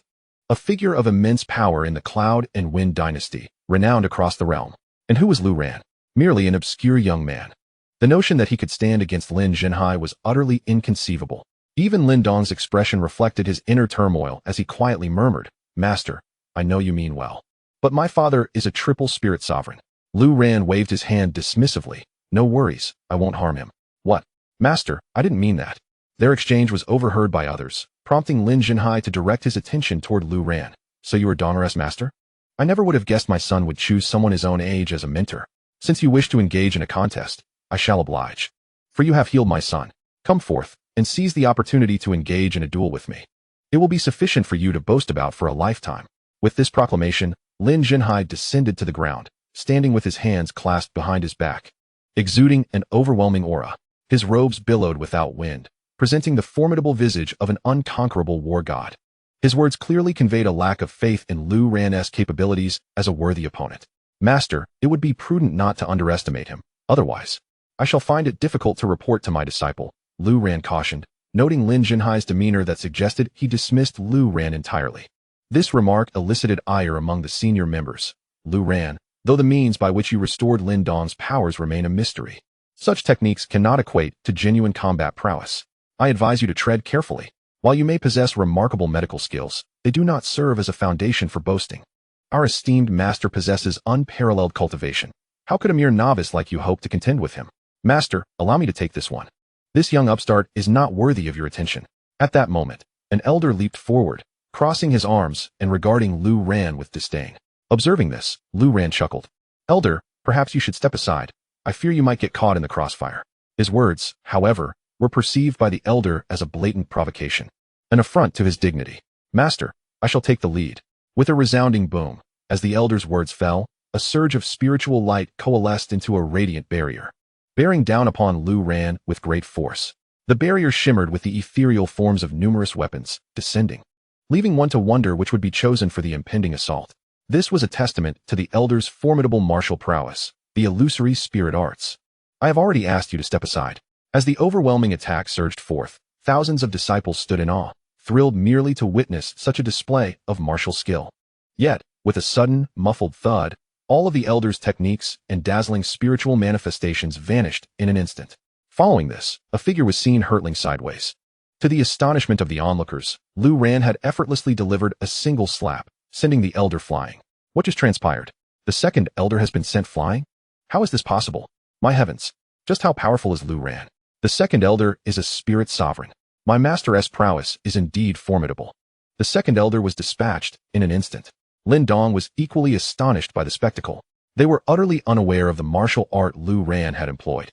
A figure of immense power in the Cloud and Wind dynasty, renowned across the realm. And who was Lu Ran? Merely an obscure young man. The notion that he could stand against Lin Jinhai was utterly inconceivable. Even Lindong's expression reflected his inner turmoil as he quietly murmured, Master, I know you mean well. But my father is a triple spirit sovereign. Lu Ran waved his hand dismissively. No worries, I won't harm him. What? Master, I didn't mean that. Their exchange was overheard by others, prompting Lin Jinhai to direct his attention toward Lu Ran. So you are Donger's master? I never would have guessed my son would choose someone his own age as a mentor. Since you wish to engage in a contest, I shall oblige. For you have healed my son. Come forth, and seize the opportunity to engage in a duel with me. It will be sufficient for you to boast about for a lifetime. With this proclamation, Lin Jinhai descended to the ground, standing with his hands clasped behind his back, exuding an overwhelming aura. His robes billowed without wind, presenting the formidable visage of an unconquerable war god. His words clearly conveyed a lack of faith in Lu Ran's capabilities as a worthy opponent. Master, it would be prudent not to underestimate him. Otherwise, I shall find it difficult to report to my disciple, Lu Ran cautioned, noting Lin Jinhai's demeanor that suggested he dismissed Lu Ran entirely. This remark elicited ire among the senior members. Lu Ran, though the means by which you restored Lindong's powers remain a mystery. Such techniques cannot equate to genuine combat prowess. I advise you to tread carefully. While you may possess remarkable medical skills, they do not serve as a foundation for boasting. Our esteemed master possesses unparalleled cultivation. How could a mere novice like you hope to contend with him? Master, allow me to take this one. This young upstart is not worthy of your attention. At that moment, an elder leaped forward, crossing his arms and regarding Lu Ran with disdain. Observing this, Lu Ran chuckled. Elder, perhaps you should step aside. I fear you might get caught in the crossfire. His words, however, were perceived by the elder as a blatant provocation, an affront to his dignity. Master, I shall take the lead. With a resounding boom, as the elder's words fell, a surge of spiritual light coalesced into a radiant barrier, bearing down upon Lu Ran with great force. The barrier shimmered with the ethereal forms of numerous weapons, descending, leaving one to wonder which would be chosen for the impending assault. This was a testament to the elder's formidable martial prowess, the illusory spirit arts. I have already asked you to step aside. As the overwhelming attack surged forth, thousands of disciples stood in awe, thrilled merely to witness such a display of martial skill. Yet, with a sudden, muffled thud, all of the elder's techniques and dazzling spiritual manifestations vanished in an instant. Following this, a figure was seen hurtling sideways. To the astonishment of the onlookers, Lu Ran had effortlessly delivered a single slap, sending the elder flying. What just transpired? The second elder has been sent flying? How is this possible? My heavens! Just how powerful is Lu Ran? The second elder is a spirit sovereign. My master's prowess is indeed formidable. The second elder was dispatched in an instant. Lindong was equally astonished by the spectacle. They were utterly unaware of the martial art Lu Ran had employed.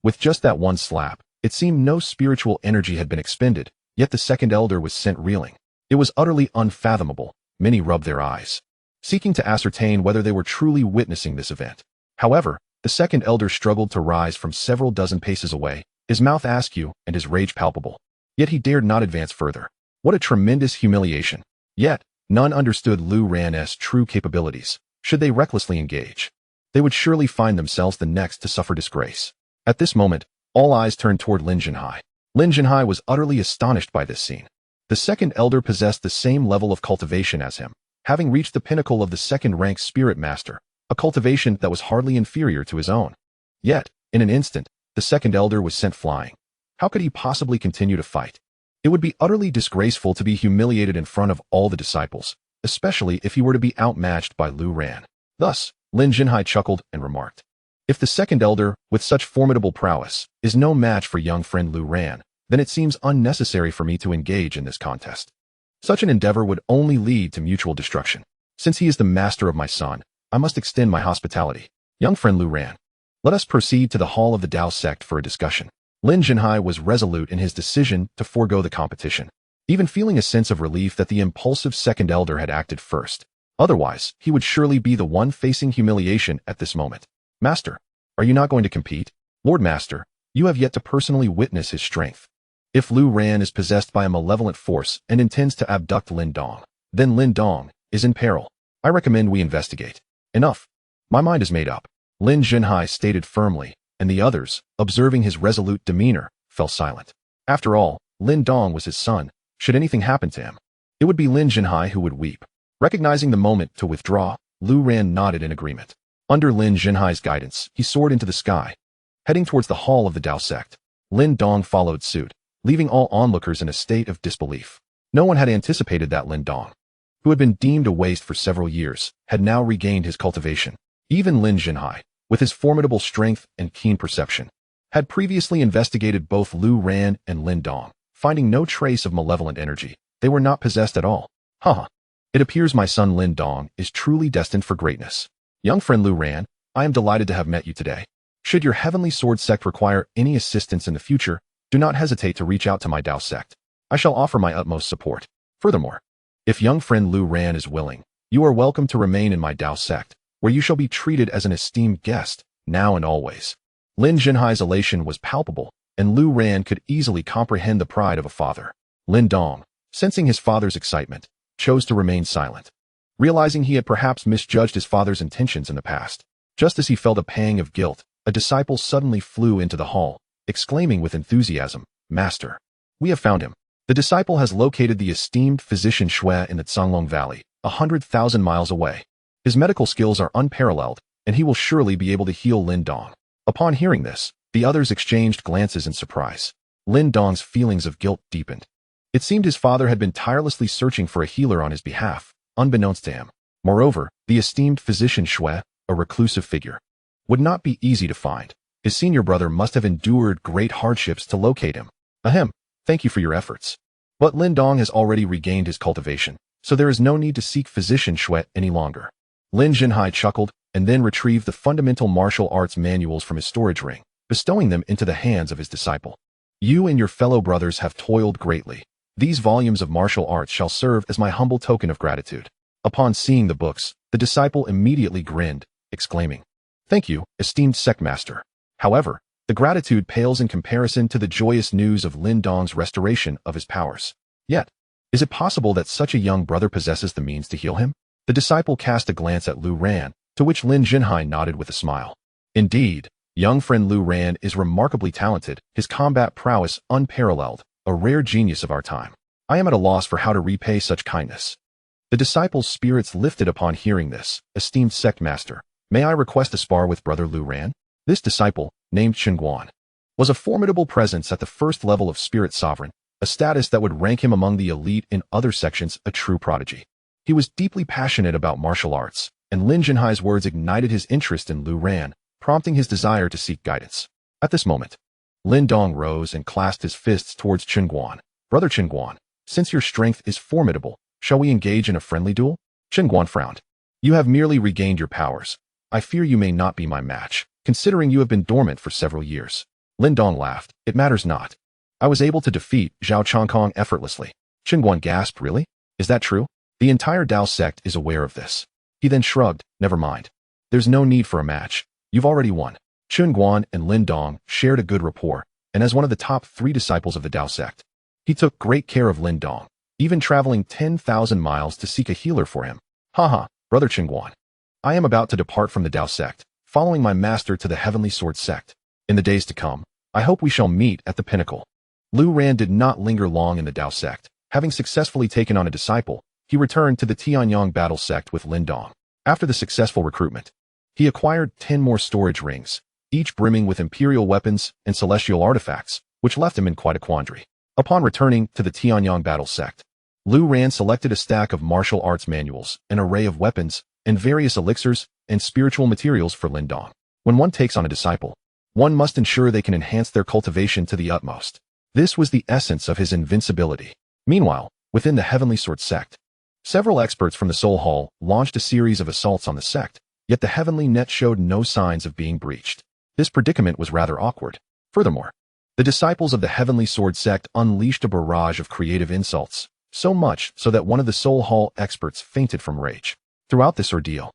With just that one slap, it seemed no spiritual energy had been expended, yet the second elder was sent reeling. It was utterly unfathomable. Many rubbed their eyes, seeking to ascertain whether they were truly witnessing this event. However, the second elder struggled to rise from several dozen paces away, his mouth askew and his rage palpable. Yet he dared not advance further. What a tremendous humiliation. Yet, none understood Lu Ran's true capabilities. Should they recklessly engage, they would surely find themselves the next to suffer disgrace. At this moment, all eyes turned toward Lin Jinhai. Lin Jinhai was utterly astonished by this scene. The second elder possessed the same level of cultivation as him, having reached the pinnacle of the second-rank spirit master, a cultivation that was hardly inferior to his own. Yet, in an instant, the second elder was sent flying. How could he possibly continue to fight? It would be utterly disgraceful to be humiliated in front of all the disciples, especially if he were to be outmatched by Lu Ran. Thus, Lin Jinhai chuckled and remarked, if the second elder, with such formidable prowess, is no match for young friend Lu Ran, then it seems unnecessary for me to engage in this contest. Such an endeavor would only lead to mutual destruction. Since he is the master of my son, I must extend my hospitality. Young friend Lu Ran, let us proceed to the hall of the Tao sect for a discussion. Lin Jinhai was resolute in his decision to forego the competition, even feeling a sense of relief that the impulsive second elder had acted first. Otherwise, he would surely be the one facing humiliation at this moment. Master, are you not going to compete? Lord Master, you have yet to personally witness his strength. If Lu Ran is possessed by a malevolent force and intends to abduct Lindong, then Lindong is in peril. I recommend we investigate. Enough. My mind is made up. Lin Jinhai stated firmly, and the others, observing his resolute demeanor, fell silent. After all, Lindong was his son. Should anything happen to him, it would be Lin Jinhai who would weep. Recognizing the moment to withdraw, Lu Ran nodded in agreement. Under Lin Jinhai's guidance, he soared into the sky, heading towards the hall of the Tao sect. Lindong followed suit, leaving all onlookers in a state of disbelief. No one had anticipated that Lindong, who had been deemed a waste for several years, had now regained his cultivation. Even Lin Jinhai, with his formidable strength and keen perception, had previously investigated both Lu Ran and Lindong, finding no trace of malevolent energy. They were not possessed at all. Haha. It appears my son Lindong is truly destined for greatness. Young friend Lu Ran, I am delighted to have met you today. Should your Heavenly Sword Sect require any assistance in the future, do not hesitate to reach out to my Dao Sect. I shall offer my utmost support. Furthermore, if young friend Lu Ran is willing, you are welcome to remain in my Dao Sect, where you shall be treated as an esteemed guest, now and always. Lin Jinhai's elation was palpable, and Lu Ran could easily comprehend the pride of a father. Lindong, sensing his father's excitement, chose to remain silent. Realizing he had perhaps misjudged his father's intentions in the past, just as he felt a pang of guilt, a disciple suddenly flew into the hall, exclaiming with enthusiasm, "Master, we have found him." The disciple has located the esteemed physician Shui in the Canglong Valley, 100,000 miles away. His medical skills are unparalleled, and he will surely be able to heal Lindong. Upon hearing this, the others exchanged glances in surprise. Lindong's feelings of guilt deepened. It seemed his father had been tirelessly searching for a healer on his behalf, unbeknownst to him. Moreover, the esteemed physician Shui, a reclusive figure, would not be easy to find. His senior brother must have endured great hardships to locate him. Ahem, thank you for your efforts. But Lindong has already regained his cultivation, so there is no need to seek physician Shui any longer. Lin Jinhai chuckled and then retrieved the fundamental martial arts manuals from his storage ring, bestowing them into the hands of his disciple. You and your fellow brothers have toiled greatly. These volumes of martial arts shall serve as my humble token of gratitude. Upon seeing the books, the disciple immediately grinned, exclaiming, "Thank you, esteemed sect master." However, the gratitude pales in comparison to the joyous news of Lindong's restoration of his powers. Yet, is it possible that such a young brother possesses the means to heal him? The disciple cast a glance at Lu Ran, to which Lin Jinhai nodded with a smile. Indeed, young friend Lu Ran is remarkably talented, his combat prowess unparalleled, a rare genius of our time. I am at a loss for how to repay such kindness. The disciple's spirits lifted upon hearing this. Esteemed sect master, may I request a spar with brother Lu Ran? This disciple, named Qin, was a formidable presence at the first level of spirit sovereign, a status that would rank him among the elite in other sections, a true prodigy. He was deeply passionate about martial arts, and Lin Jinhai's words ignited his interest in Lu Ran, prompting his desire to seek guidance. At this moment, Lindong rose and clasped his fists towards Qin. Brother Qin, since your strength is formidable, shall we engage in a friendly duel? Qin frowned. You have merely regained your powers. I fear you may not be my match, considering you have been dormant for several years. Lindong laughed. It matters not. I was able to defeat Zhao Chongkong effortlessly. Qin gasped, really? Is that true? The entire Dao sect is aware of this. He then shrugged, never mind. There's no need for a match. You've already won. Qin and Lindong shared a good rapport, and as one of the top 3 disciples of the Dao sect, he took great care of Lindong, even traveling 10,000 miles to seek a healer for him. Haha, brother Qin. I am about to depart from the Dao sect, following my master to the Heavenly Sword Sect. In the days to come, I hope we shall meet at the pinnacle. Lu Ran did not linger long in the Dao sect. Having successfully taken on a disciple, he returned to the Tanyong battle sect with Lindong. After the successful recruitment, he acquired 10 more storage rings, each brimming with imperial weapons and celestial artifacts, which left him in quite a quandary. Upon returning to the Tianyong battle sect, Lu Ran selected a stack of martial arts manuals, an array of weapons, and various elixirs and spiritual materials for Lindong. When one takes on a disciple, one must ensure they can enhance their cultivation to the utmost. This was the essence of his invincibility. Meanwhile, within the Heavenly Sword Sect, several experts from the Soul Hall launched a series of assaults on the sect, yet the Heavenly Net showed no signs of being breached. This predicament was rather awkward. Furthermore, the disciples of the Heavenly Sword Sect unleashed a barrage of creative insults, so much so that one of the Soul Hall experts fainted from rage. Throughout this ordeal,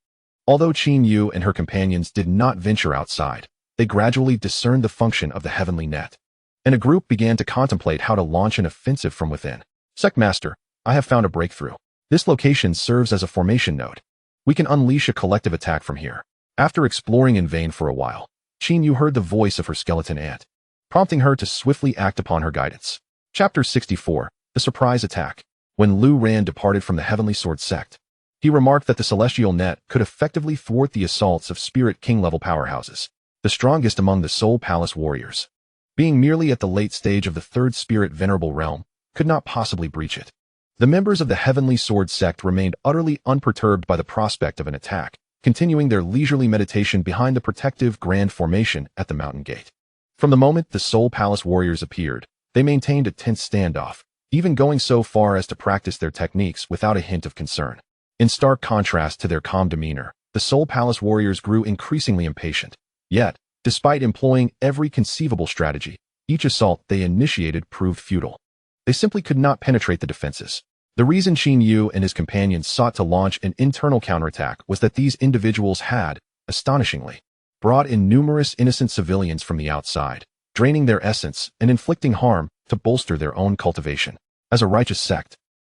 although Qin Yu and her companions did not venture outside, they gradually discerned the function of the Heavenly Net, and a group began to contemplate how to launch an offensive from within. Sect Master, I have found a breakthrough. This location serves as a formation node. We can unleash a collective attack from here. After exploring in vain for a while, Qin Yu heard the voice of her skeleton aunt, prompting her to swiftly act upon her guidance. Chapter 64, The Surprise Attack. When Lu Ran departed from the Heavenly Sword Sect, he remarked that the Celestial Net could effectively thwart the assaults of Spirit King-level powerhouses, the strongest among the Soul Palace warriors. Being merely at the late stage of the Third Spirit Venerable Realm, could not possibly breach it. The members of the Heavenly Sword Sect remained utterly unperturbed by the prospect of an attack, continuing their leisurely meditation behind the protective grand formation at the mountain gate. From the moment the Soul Palace warriors appeared, they maintained a tense standoff, even going so far as to practice their techniques without a hint of concern. In stark contrast to their calm demeanor, the Soul Palace warriors grew increasingly impatient. Yet, despite employing every conceivable strategy, each assault they initiated proved futile. They simply could not penetrate the defenses. The reason Qin Yu and his companions sought to launch an internal counterattack was that these individuals had, astonishingly, brought in numerous innocent civilians from the outside, draining their essence and inflicting harm to bolster their own cultivation. As a righteous sect,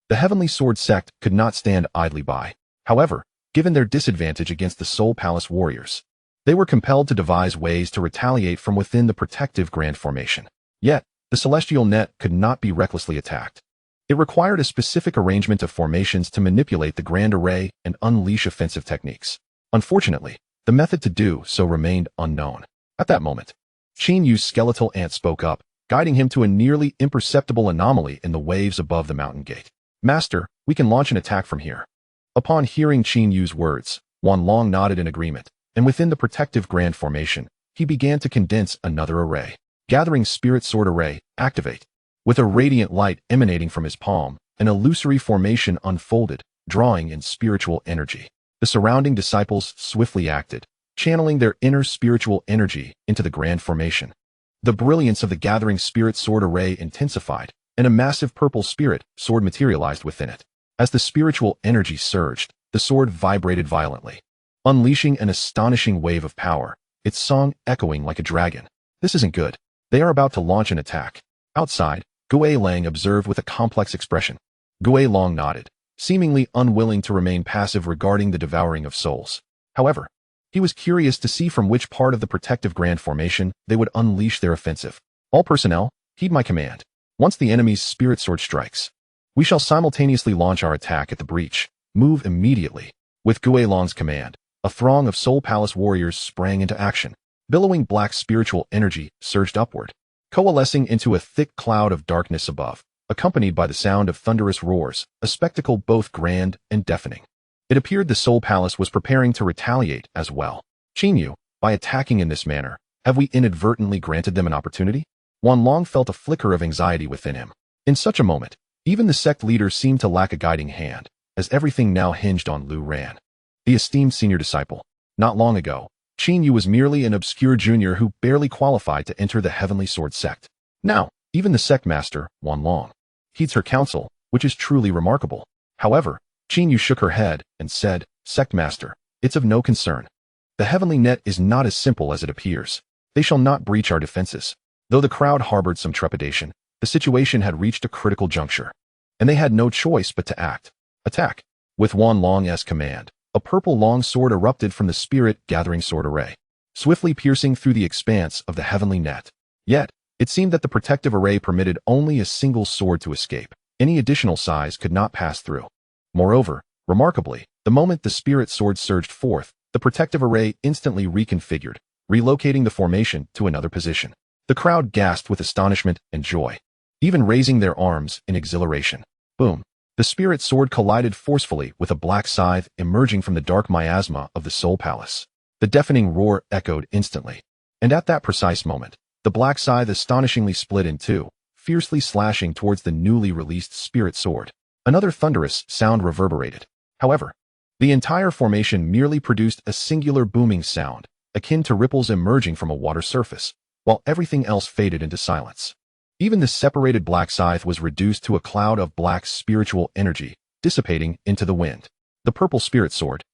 the Heavenly Sword sect could not stand idly by. However, given their disadvantage against the Soul Palace warriors, they were compelled to devise ways to retaliate from within the protective Grand Formation. Yet, the Celestial Net could not be recklessly attacked. It required a specific arrangement of formations to manipulate the Grand Array and unleash offensive techniques. Unfortunately, the method to do so remained unknown. At that moment, Qin Yu's skeletal ant spoke up, guiding him to a nearly imperceptible anomaly in the waves above the mountain gate. Master, we can launch an attack from here. Upon hearing Qin Yu's words, Wanlong nodded in agreement, and within the protective Grand Formation, he began to condense another array. Gathering Spirit Sword Array, activate. With a radiant light emanating from his palm, an illusory formation unfolded, drawing in spiritual energy. The surrounding disciples swiftly acted, channeling their inner spiritual energy into the Grand Formation. The brilliance of the gathering Spirit Sword Array intensified, and a massive purple spirit sword materialized within it. As the spiritual energy surged, the sword vibrated violently, unleashing an astonishing wave of power, its song echoing like a dragon. This isn't good. They are about to launch an attack. Outside, Gui Lang observed with a complex expression. Gui Long nodded, seemingly unwilling to remain passive regarding the devouring of souls. However, he was curious to see from which part of the protective Grand Formation they would unleash their offensive. All personnel, heed my command. Once the enemy's spirit sword strikes, we shall simultaneously launch our attack at the breach. Move immediately. With Gui Long's command, a throng of Soul Palace warriors sprang into action. Billowing black spiritual energy surged upward, coalescing into a thick cloud of darkness above, accompanied by the sound of thunderous roars, a spectacle both grand and deafening. It appeared the Soul Palace was preparing to retaliate as well. Qin Yu, by attacking in this manner, have we inadvertently granted them an opportunity? Wanlong felt a flicker of anxiety within him. In such a moment, even the sect leader seemed to lack a guiding hand, as everything now hinged on Lu Ran, the esteemed senior disciple. Not long ago, Qin Yu was merely an obscure junior who barely qualified to enter the Heavenly Sword sect. Now, even the sect master, Wanlong, heeds her counsel, which is truly remarkable. However, Qin Yu shook her head and said, Sect master, it's of no concern. The Heavenly Net is not as simple as it appears. They shall not breach our defenses. Though the crowd harbored some trepidation, the situation had reached a critical juncture, and they had no choice but to act. Attack. With Wanlong's command, a purple long sword erupted from the spirit-gathering sword array, swiftly piercing through the expanse of the Heavenly Net. Yet, it seemed that the protective array permitted only a single sword to escape. Any additional size could not pass through. Moreover, remarkably, the moment the spirit sword surged forth, the protective array instantly reconfigured, relocating the formation to another position. The crowd gasped with astonishment and joy, even raising their arms in exhilaration. Boom. The spirit sword collided forcefully with a black scythe emerging from the dark miasma of the Soul Palace. The deafening roar echoed instantly, and at that precise moment, the black scythe astonishingly split in two, fiercely slashing towards the newly released spirit sword. Another thunderous sound reverberated. However, the entire formation merely produced a singular booming sound, akin to ripples emerging from a water surface, while everything else faded into silence. Even the separated black scythe was reduced to a cloud of black spiritual energy, dissipating into the wind. The purple spirit sword,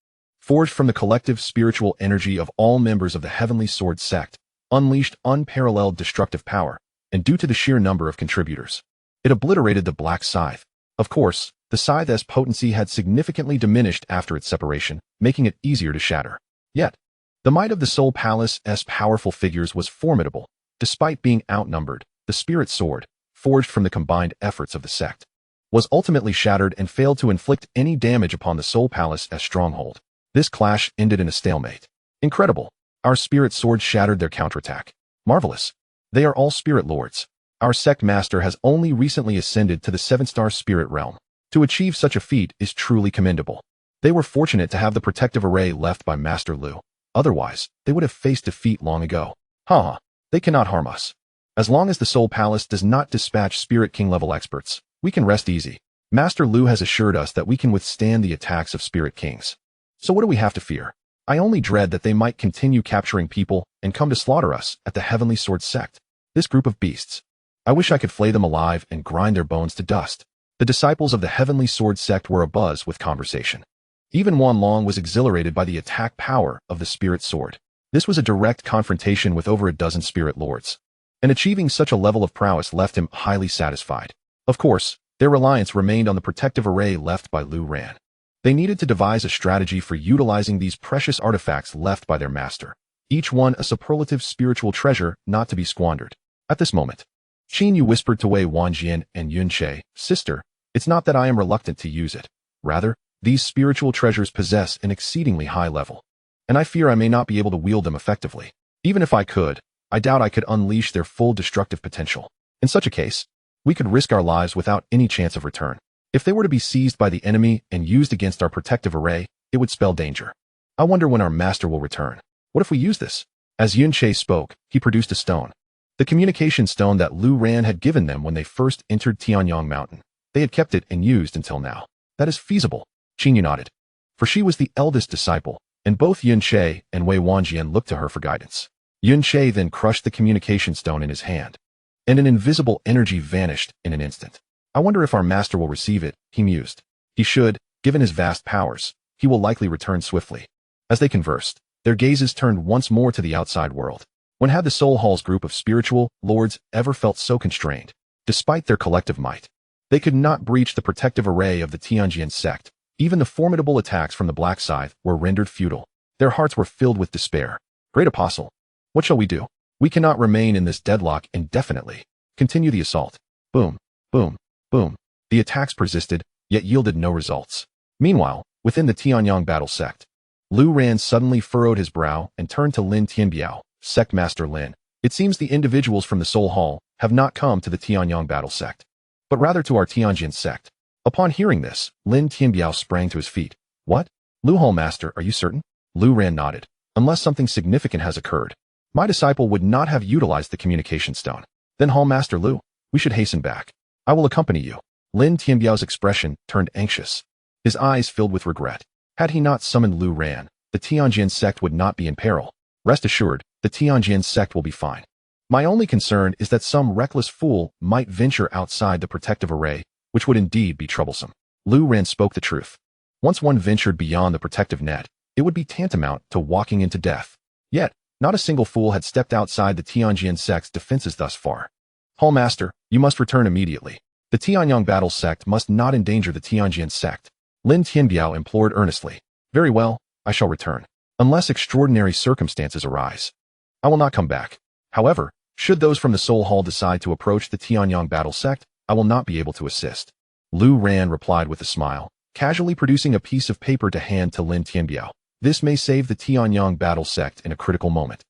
forged from the collective spiritual energy of all members of the Heavenly Sword sect, unleashed unparalleled destructive power, and due to the sheer number of contributors, it obliterated the black scythe. Of course, the scythe's potency had significantly diminished after its separation, making it easier to shatter. Yet, the might of the Soul Palace's powerful figures was formidable. Despite being outnumbered, the spirit sword, forged from the combined efforts of the sect, was ultimately shattered and failed to inflict any damage upon the Soul Palace's stronghold. This clash ended in a stalemate. Incredible. Our spirit sword shattered their counterattack. Marvelous. They are all spirit lords. Our sect master has only recently ascended to the 7-star spirit realm. To achieve such a feat is truly commendable. They were fortunate to have the protective array left by Master Lu. Otherwise, they would have faced defeat long ago. They cannot harm us. As long as the Soul Palace does not dispatch Spirit King level experts, we can rest easy. Master Lu has assured us that we can withstand the attacks of spirit kings. So what do we have to fear? I only dread that they might continue capturing people and come to slaughter us at the Heavenly Sword Sect. This group of beasts. I wish I could flay them alive and grind their bones to dust. The disciples of the Heavenly Sword Sect were abuzz with conversation. Even Wan Long was exhilarated by the attack power of the spirit sword. This was a direct confrontation with over a dozen spirit lords. And achieving such a level of prowess left him highly satisfied. Of course, their reliance remained on the protective array left by Lu Ran. They needed to devise a strategy for utilizing these precious artifacts left by their master, each one a superlative spiritual treasure not to be squandered. At this moment, Qin Yu whispered to Wei Wanjian and Yun Che, "Sister, it's not that I am reluctant to use it. Rather, these spiritual treasures possess an exceedingly high level, and I fear I may not be able to wield them effectively. Even if I could, I doubt I could unleash their full destructive potential. In such a case, we could risk our lives without any chance of return. If they were to be seized by the enemy and used against our protective array, it would spell danger. I wonder when our master will return. What if we use this?" As Yun Che spoke, he produced a stone. The communication stone that Lu Ran had given them when they first entered Tanyong Mountain. They had kept it and used until now. That is feasible. Qin Yu nodded. For she was the eldest disciple, and both Yun Che and Wei Wanjian looked to her for guidance. Yun Che then crushed the communication stone in his hand, and an invisible energy vanished in an instant. I wonder if our master will receive it, he mused. He should, given his vast powers. He will likely return swiftly. As they conversed, their gazes turned once more to the outside world. When had the Soul Hall's group of spiritual lords ever felt so constrained? Despite their collective might, they could not breach the protective array of the Tianjian sect. Even the formidable attacks from the Black Scythe were rendered futile. Their hearts were filled with despair. Great Apostle, what shall we do? We cannot remain in this deadlock indefinitely. Continue the assault. Boom, boom, boom. The attacks persisted, yet yielded no results. Meanwhile, within the Tianyong battle sect, Lu Ran suddenly furrowed his brow and turned to Lin Tianbiao, Sect Master Lin. It seems the individuals from the Soul Hall have not come to the Tianyong battle sect, but rather to our Tianjin sect. Upon hearing this, Lin Tianbiao sprang to his feet. What? Lu Hall Master, are you certain? Lu Ran nodded. Unless something significant has occurred, my disciple would not have utilized the communication stone. Then Hall Master Lu, we should hasten back. I will accompany you. Lin Tianbiao's expression turned anxious. His eyes filled with regret. Had he not summoned Lu Ran, the Tianjin sect would not be in peril. Rest assured, the Tianjin sect will be fine. My only concern is that some reckless fool might venture outside the protective array, which would indeed be troublesome. Lu Ran spoke the truth. Once one ventured beyond the protective net, it would be tantamount to walking into death. Yet, not a single fool had stepped outside the Tianjin sect's defenses thus far. Hall Master, you must return immediately. The Tianyong battle sect must not endanger the Tianjin sect. Lin Tianbiao implored earnestly. Very well, I shall return. Unless extraordinary circumstances arise, I will not come back. However, should those from the Soul Hall decide to approach the Tianyong battle sect, I will not be able to assist. Lu Ran replied with a smile, casually producing a piece of paper to hand to Lin Tianbiao. This may save the Tianyong battle sect in a critical moment.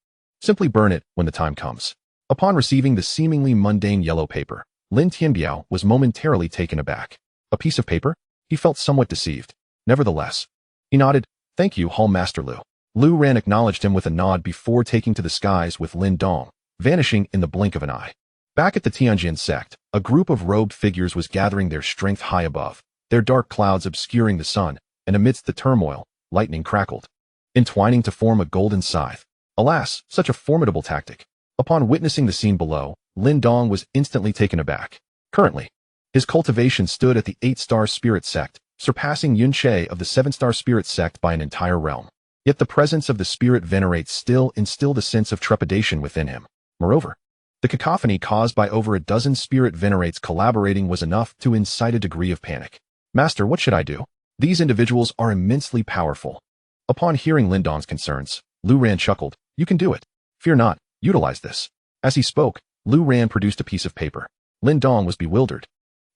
Simply burn it when the time comes. Upon receiving the seemingly mundane yellow paper, Lin Tianbiao was momentarily taken aback. A piece of paper? He felt somewhat deceived. Nevertheless, he nodded. Thank you, Hall Master Lu. Lu Ran acknowledged him with a nod before taking to the skies with Lindong, vanishing in the blink of an eye. Back at the Tianjin sect, a group of robed figures was gathering their strength high above, their dark clouds obscuring the sun, and amidst the turmoil, lightning crackled, entwining to form a golden scythe. Alas, such a formidable tactic. Upon witnessing the scene below, Lindong was instantly taken aback. Currently, his cultivation stood at the 8-star spirit sect, surpassing Yun Che of the 7-star spirit sect by an entire realm. Yet the presence of the spirit venerates still instilled a sense of trepidation within him. Moreover, the cacophony caused by over a dozen spirit venerates collaborating was enough to incite a degree of panic. Master, what should I do? These individuals are immensely powerful. Upon hearing Lindong's concerns, Lu Ran chuckled. You can do it. Fear not, utilize this. As he spoke, Lu Ran produced a piece of paper. Lindong was bewildered.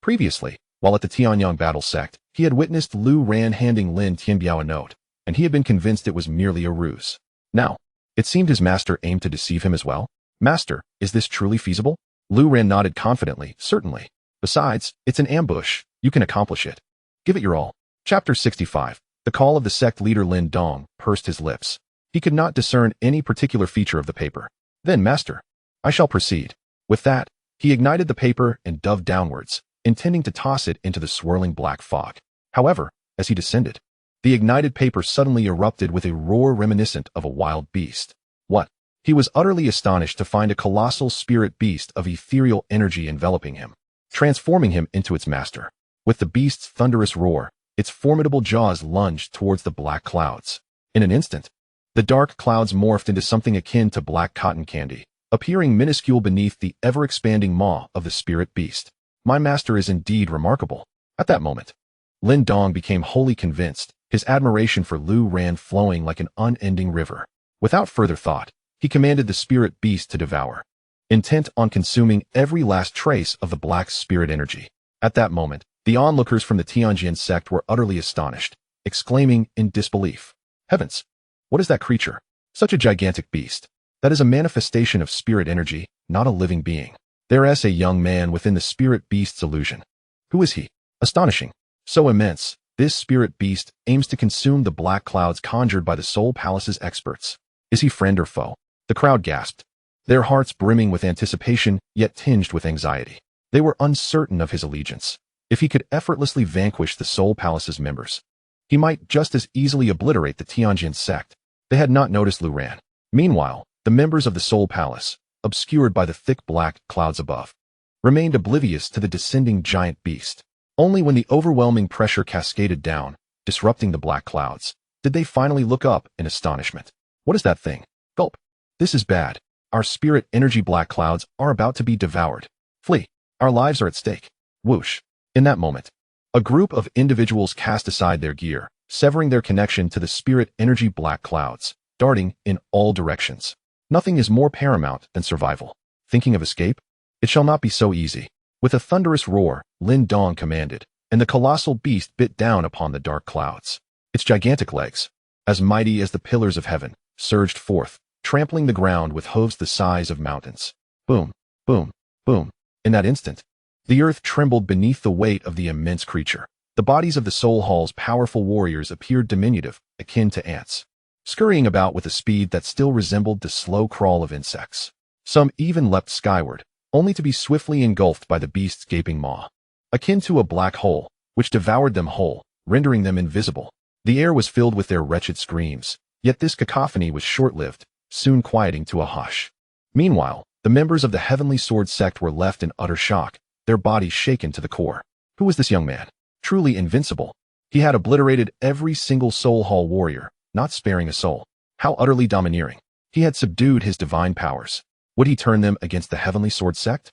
Previously, while at the Tianyong battle sect, he had witnessed Lu Ran handing Lin Tianbiao a note, and he had been convinced it was merely a ruse. Now, it seemed his master aimed to deceive him as well. Master, is this truly feasible? Lu Ran nodded confidently, certainly. Besides, it's an ambush. You can accomplish it. Give it your all. Chapter 65. The call of the sect leader Lindong pursed his lips. He could not discern any particular feature of the paper. Then, Master, I shall proceed. With that, he ignited the paper and dove downwards, intending to toss it into the swirling black fog. However, as he descended, the ignited paper suddenly erupted with a roar reminiscent of a wild beast. What? He was utterly astonished to find a colossal spirit beast of ethereal energy enveloping him, transforming him into its master. With the beast's thunderous roar, its formidable jaws lunged towards the black clouds. In an instant, the dark clouds morphed into something akin to black cotton candy, appearing minuscule beneath the ever-expanding maw of the spirit beast. My master is indeed remarkable. At that moment, Lindong became wholly convinced, his admiration for Lu Ran flowing like an unending river. Without further thought, he commanded the spirit beast to devour, intent on consuming every last trace of the black spirit energy. At that moment, the onlookers from the Tianjin sect were utterly astonished, exclaiming in disbelief, "Heavens! What is that creature? Such a gigantic beast. That is a manifestation of spirit energy, not a living being. There is a young man within the spirit beast's illusion. Who is he? Astonishing. So immense, this spirit beast aims to consume the black clouds conjured by the Soul Palace's experts. Is he friend or foe?" The crowd gasped, their hearts brimming with anticipation, yet tinged with anxiety. They were uncertain of his allegiance. If he could effortlessly vanquish the Soul Palace's members, he might just as easily obliterate the Tianjin sect. They had not noticed Lu Ran. Meanwhile, the members of the Soul Palace, obscured by the thick black clouds above, remained oblivious to the descending giant beast. Only when the overwhelming pressure cascaded down, disrupting the black clouds, did they finally look up in astonishment. What is that thing? Gulp. This is bad. Our spirit energy black clouds are about to be devoured. Flee. Our lives are at stake. Whoosh. In that moment, a group of individuals cast aside their gear, severing their connection to the spirit energy black clouds, darting in all directions. Nothing is more paramount than survival. Thinking of escape? It shall not be so easy. With a thunderous roar, Lindong commanded, and the colossal beast bit down upon the dark clouds. Its gigantic legs, as mighty as the pillars of heaven, surged forth, trampling the ground with hooves the size of mountains. Boom, boom, boom. In that instant, the earth trembled beneath the weight of the immense creature. The bodies of the Soul Hall's powerful warriors appeared diminutive, akin to ants, scurrying about with a speed that still resembled the slow crawl of insects. Some even leapt skyward, only to be swiftly engulfed by the beast's gaping maw, akin to a black hole, which devoured them whole, rendering them invisible. The air was filled with their wretched screams, yet this cacophony was short-lived, soon quieting to a hush. Meanwhile, the members of the Heavenly Sword sect were left in utter shock, their bodies shaken to the core. Who was this young man? Truly invincible. He had obliterated every single Soul Hall warrior, not sparing a soul. How utterly domineering. He had subdued his divine powers. Would he turn them against the Heavenly Sword sect?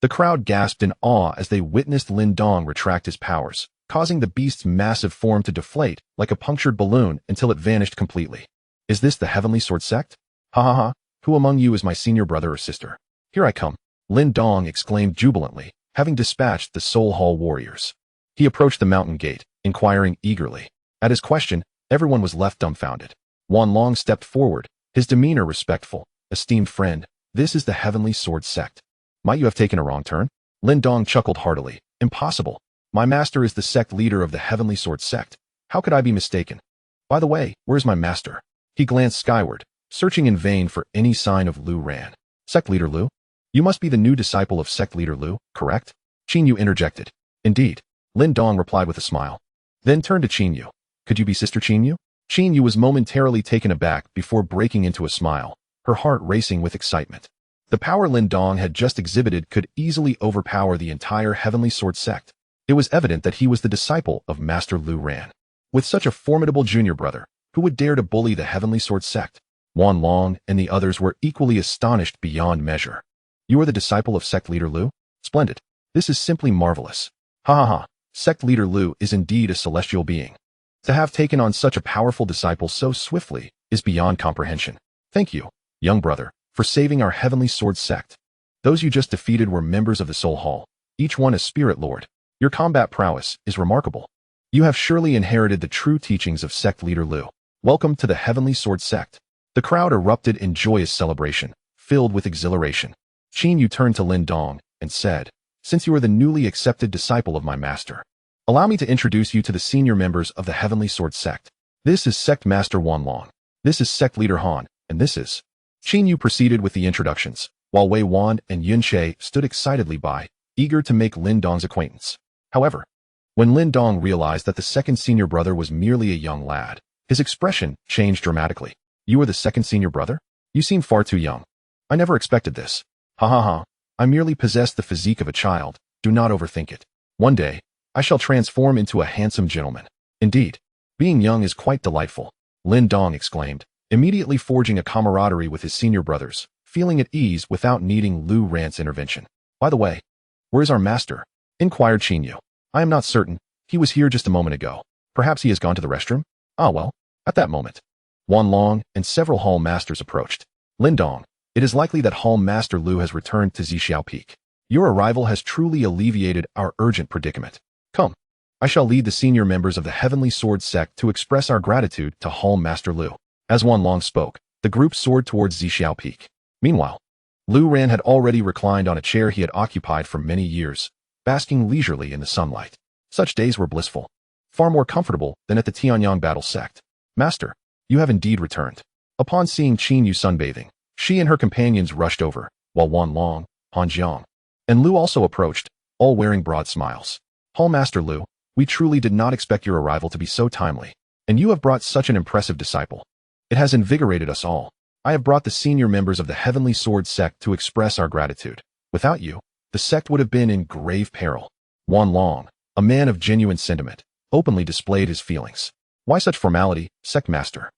The crowd gasped in awe as they witnessed Lindong retract his powers, causing the beast's massive form to deflate like a punctured balloon until it vanished completely. Is this the Heavenly Sword sect? Ha ha ha. Who among you is my senior brother or sister? Here I come. Lindong exclaimed jubilantly, having dispatched the Soul Hall warriors. He approached the mountain gate, inquiring eagerly. At his question, everyone was left dumbfounded. Wanlong stepped forward, his demeanor respectful. Esteemed friend, this is the Heavenly Sword sect. Might you have taken a wrong turn? Lindong chuckled heartily. Impossible. My master is the sect leader of the Heavenly Sword sect. How could I be mistaken? By the way, where's my master? He glanced skyward, searching in vain for any sign of Lu Ran. Sect leader Lu? You must be the new disciple of sect leader Lu, correct? Qin Yu interjected. Indeed. Lindong replied with a smile. Then turned to Qin Yu. Could you be Sister Qin Yu? Qin Yu was momentarily taken aback before breaking into a smile, her heart racing with excitement. The power Lindong had just exhibited could easily overpower the entire Heavenly Sword sect. It was evident that he was the disciple of Master Lu Ran. With such a formidable junior brother, who would dare to bully the Heavenly Sword sect? Wanlong and the others were equally astonished beyond measure. You are the disciple of sect leader Lu? Splendid. This is simply marvelous. Ha ha ha. Sect leader Lu is indeed a celestial being. To have taken on such a powerful disciple so swiftly is beyond comprehension. Thank you, young brother, for saving our Heavenly Sword sect. Those you just defeated were members of the Soul Hall, each one a spirit lord. Your combat prowess is remarkable. You have surely inherited the true teachings of sect leader Lu. Welcome to the Heavenly Sword sect. The crowd erupted in joyous celebration, filled with exhilaration. Qin Yu turned to Lindong and said, Since you are the newly accepted disciple of my master, allow me to introduce you to the senior members of the Heavenly Sword sect. This is Sect Master Wanlong. This is Sect Leader Han, and this is... Qin Yu proceeded with the introductions, while Wei Wan and Yun Che stood excitedly by, eager to make Lindong's acquaintance. However, when Lindong realized that the second senior brother was merely a young lad, his expression changed dramatically. You are the second senior brother? You seem far too young. I never expected this. Ha ha ha. I merely possess the physique of a child. Do not overthink it. One day, I shall transform into a handsome gentleman. Indeed, being young is quite delightful, Lindong exclaimed, immediately forging a camaraderie with his senior brothers, feeling at ease without needing Lu Ran's intervention. By the way, where is our master? Inquired Qin Yu. I am not certain. He was here just a moment ago. Perhaps he has gone to the restroom? Ah well, at that moment, Wanlong and several hall masters approached. Lindong, it is likely that Hall Master Lu has returned to Zia Peak. Your arrival has truly alleviated our urgent predicament. Come, I shall lead the senior members of the Heavenly Sword Sect to express our gratitude to Hall Master Lu. As Wanlong spoke, the group soared towards Zia Peak. Meanwhile, Lu Ran had already reclined on a chair he had occupied for many years, basking leisurely in the sunlight. Such days were blissful, far more comfortable than at the Tanyong battle sect. Master, you have indeed returned. Upon seeing Qin Yu sunbathing, she and her companions rushed over, while Wanlong, Hanjiang, and Lu also approached, all wearing broad smiles. Hall Master Lu, we truly did not expect your arrival to be so timely, and you have brought such an impressive disciple. It has invigorated us all. I have brought the senior members of the Heavenly Sword Sect to express our gratitude. Without you, the sect would have been in grave peril. Wanlong, a man of genuine sentiment, openly displayed his feelings. Why such formality, Sect Master?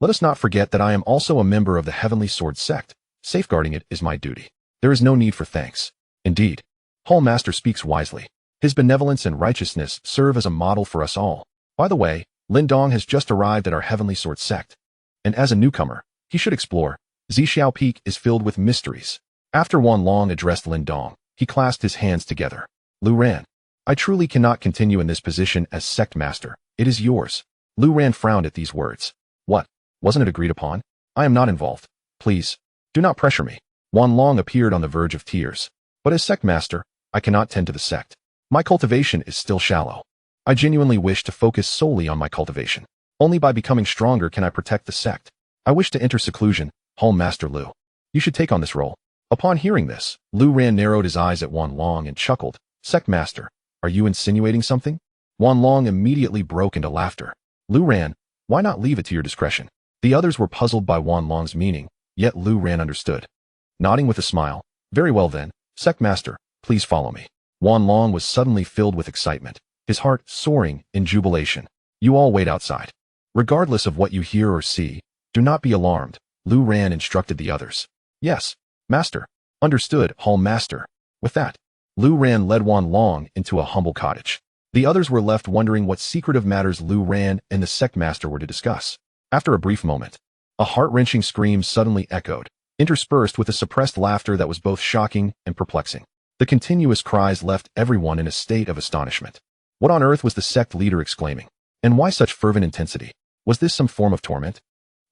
Let us not forget that I am also a member of the Heavenly Sword Sect. Safeguarding it is my duty. There is no need for thanks. Indeed, Hall Master speaks wisely. His benevolence and righteousness serve as a model for us all. By the way, Lindong has just arrived at our Heavenly Sword Sect, and as a newcomer, he should explore. Zixiao Peak is filled with mysteries. After Wanlong addressed Lindong, he clasped his hands together. Lu Ran, I truly cannot continue in this position as Sect Master. It is yours. Lu Ran frowned at these words. What? Wasn't it agreed upon? I am not involved. Please, do not pressure me. Wanlong appeared on the verge of tears. But as Sect Master, I cannot tend to the sect. My cultivation is still shallow. I genuinely wish to focus solely on my cultivation. Only by becoming stronger can I protect the sect. I wish to enter seclusion, Hall Master Lu. You should take on this role. Upon hearing this, Lu Ran narrowed his eyes at Wanlong and chuckled. Sect Master, are you insinuating something? Wanlong immediately broke into laughter. Lu Ran, why not leave it to your discretion? The others were puzzled by Wanlong's meaning, yet Lu Ran understood. Nodding with a smile, very well then, Sect Master, please follow me. Wanlong was suddenly filled with excitement, his heart soaring in jubilation. You all wait outside. Regardless of what you hear or see, do not be alarmed, Lu Ran instructed the others. Yes, Master. Understood, Hall Master. With that, Lu Ran led Wanlong into a humble cottage. The others were left wondering what secretive matters Lu Ran and the Sect Master were to discuss. After a brief moment, a heart-wrenching scream suddenly echoed, interspersed with a suppressed laughter that was both shocking and perplexing. The continuous cries left everyone in a state of astonishment. What on earth was the sect leader exclaiming? And why such fervent intensity? Was this some form of torment?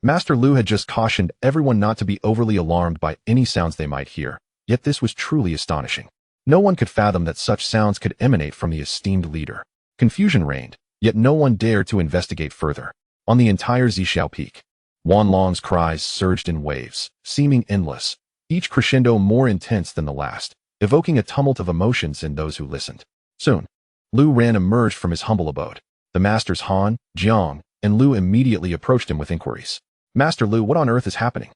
Master Lu had just cautioned everyone not to be overly alarmed by any sounds they might hear, yet this was truly astonishing. No one could fathom that such sounds could emanate from the esteemed leader. Confusion reigned, yet no one dared to investigate further. On the entire Zixiao Peak, Wanlong's cries surged in waves, seeming endless, each crescendo more intense than the last, evoking a tumult of emotions in those who listened. Soon, Lu Ran emerged from his humble abode. The masters Han, Jiang, and Lu immediately approached him with inquiries. Master Lu, what on earth is happening?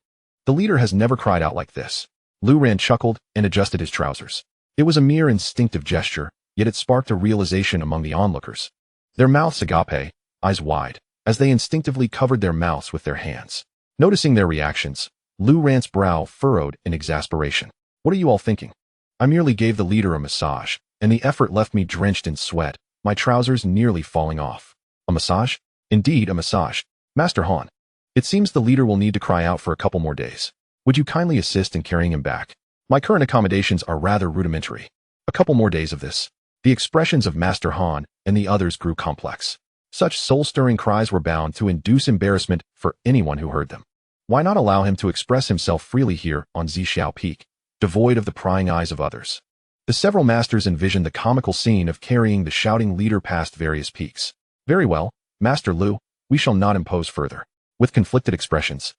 The leader has never cried out like this. Lu Ran chuckled and adjusted his trousers. It was a mere instinctive gesture, yet it sparked a realization among the onlookers. Their mouths agape, eyes wide, as they instinctively covered their mouths with their hands. Noticing their reactions, Lu Ran's brow furrowed in exasperation. What are you all thinking? I merely gave the leader a massage, and the effort left me drenched in sweat, my trousers nearly falling off. A massage? Indeed, a massage. Master Han. It seems the leader will need to cry out for a couple more days. Would you kindly assist in carrying him back? My current accommodations are rather rudimentary. A couple more days of this. The expressions of Master Han and the others grew complex. Such soul-stirring cries were bound to induce embarrassment for anyone who heard them. Why not allow him to express himself freely here on Zixiao Peak, devoid of the prying eyes of others? The several masters envisioned the comical scene of carrying the shouting leader past various peaks. Very well, Master Lu, we shall not impose further. With conflicted expressions,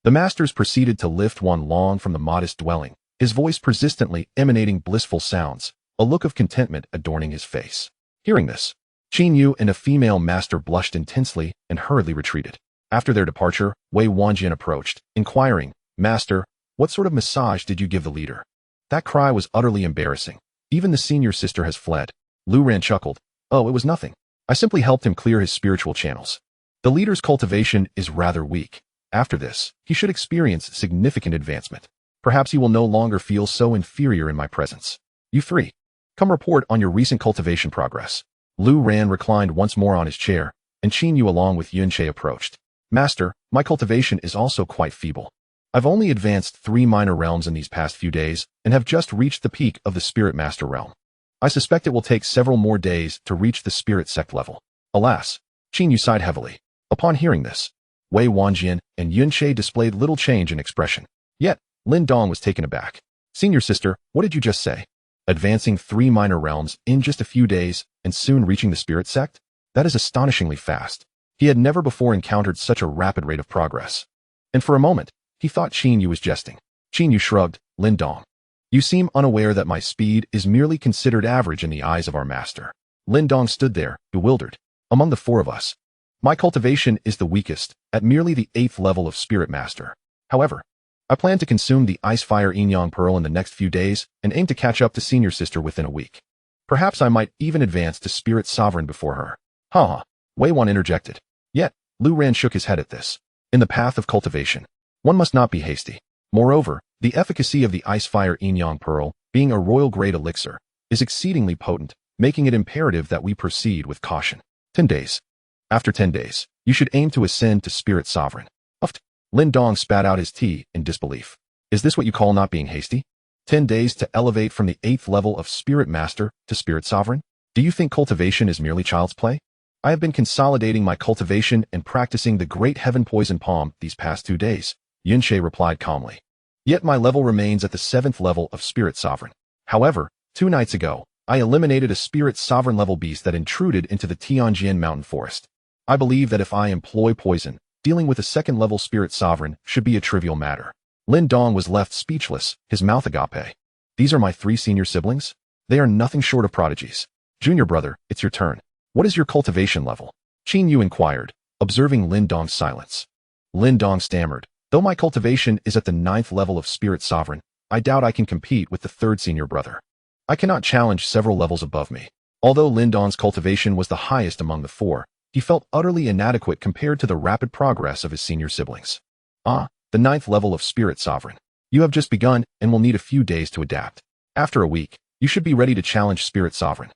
the masters proceeded to lift Wanlong from the modest dwelling, his voice persistently emanating blissful sounds, a look of contentment adorning his face. Hearing this, Qin Yu and a female master blushed intensely and hurriedly retreated. After their departure, Wei Wanjian approached, inquiring, "Master, what sort of massage did you give the leader?" That cry was utterly embarrassing. Even the senior sister has fled. Lu Ran chuckled. "Oh, it was nothing. I simply helped him clear his spiritual channels. The leader's cultivation is rather weak. After this, he should experience significant advancement. Perhaps he will no longer feel so inferior in my presence. You three, come report on your recent cultivation progress." Lu Ran reclined once more on his chair, and Qin Yu along with Yunche approached. "Master, my cultivation is also quite feeble. I've only advanced 3 minor realms in these past few days and have just reached the peak of the Spirit Master realm. I suspect it will take several more days to reach the Spirit Sect level." Alas, Qin Yu sighed heavily. Upon hearing this, Wei Wanjian and Yunche displayed little change in expression. Yet, Lindong was taken aback. "Senior sister, what did you just say? Advancing 3 minor realms in just a few days and soon reaching the Spirit Sect? That is astonishingly fast." He had never before encountered such a rapid rate of progress. And for a moment, he thought Qin Yu was jesting. Qin Yu shrugged. "Lindong, you seem unaware that my speed is merely considered average in the eyes of our master." Lindong stood there, bewildered. "Among the 4 of us, my cultivation is the weakest, at merely the 8th level of Spirit Master. However, I plan to consume the Ice-Fire Enyang Pearl in the next few days and aim to catch up to Senior Sister within a week. Perhaps I might even advance to Spirit Sovereign before her." "Ha!" Wei Wan interjected. Yet, Lu Ran shook his head at this. In the path of cultivation, one must not be hasty. Moreover, the efficacy of the Ice-Fire Enyang Pearl, being a royal-grade elixir, is exceedingly potent, making it imperative that we proceed with caution. 10 days. After 10 days, you should aim to ascend to Spirit Sovereign." Uft. Lindong spat out his tea in disbelief. "Is this what you call not being hasty? 10 days to elevate from the 8th level of Spirit Master to Spirit Sovereign? Do you think cultivation is merely child's play? I have been consolidating my cultivation and practicing the Great Heaven Poison Palm these past 2 days," Yunche replied calmly. "Yet my level remains at the 7th level of Spirit Sovereign. However, 2 nights ago, I eliminated a Spirit Sovereign level beast that intruded into the Tianjin mountain forest. I believe that if I employ poison, dealing with a 2nd level Spirit Sovereign should be a trivial matter." Lindong was left speechless, his mouth agape. "These are my 3 senior siblings? They are nothing short of prodigies. Junior brother, it's your turn. What is your cultivation level?" Qin Yu inquired, observing Lindong's silence. Lindong stammered. "Though my cultivation is at the 9th level of Spirit Sovereign, I doubt I can compete with the 3rd senior brother. I cannot challenge several levels above me." Although Lindong's cultivation was the highest among the 4, he felt utterly inadequate compared to the rapid progress of his senior siblings. "Ah, the 9th level of Spirit Sovereign. You have just begun and will need a few days to adapt. After a week, you should be ready to challenge Spirit Sovereign."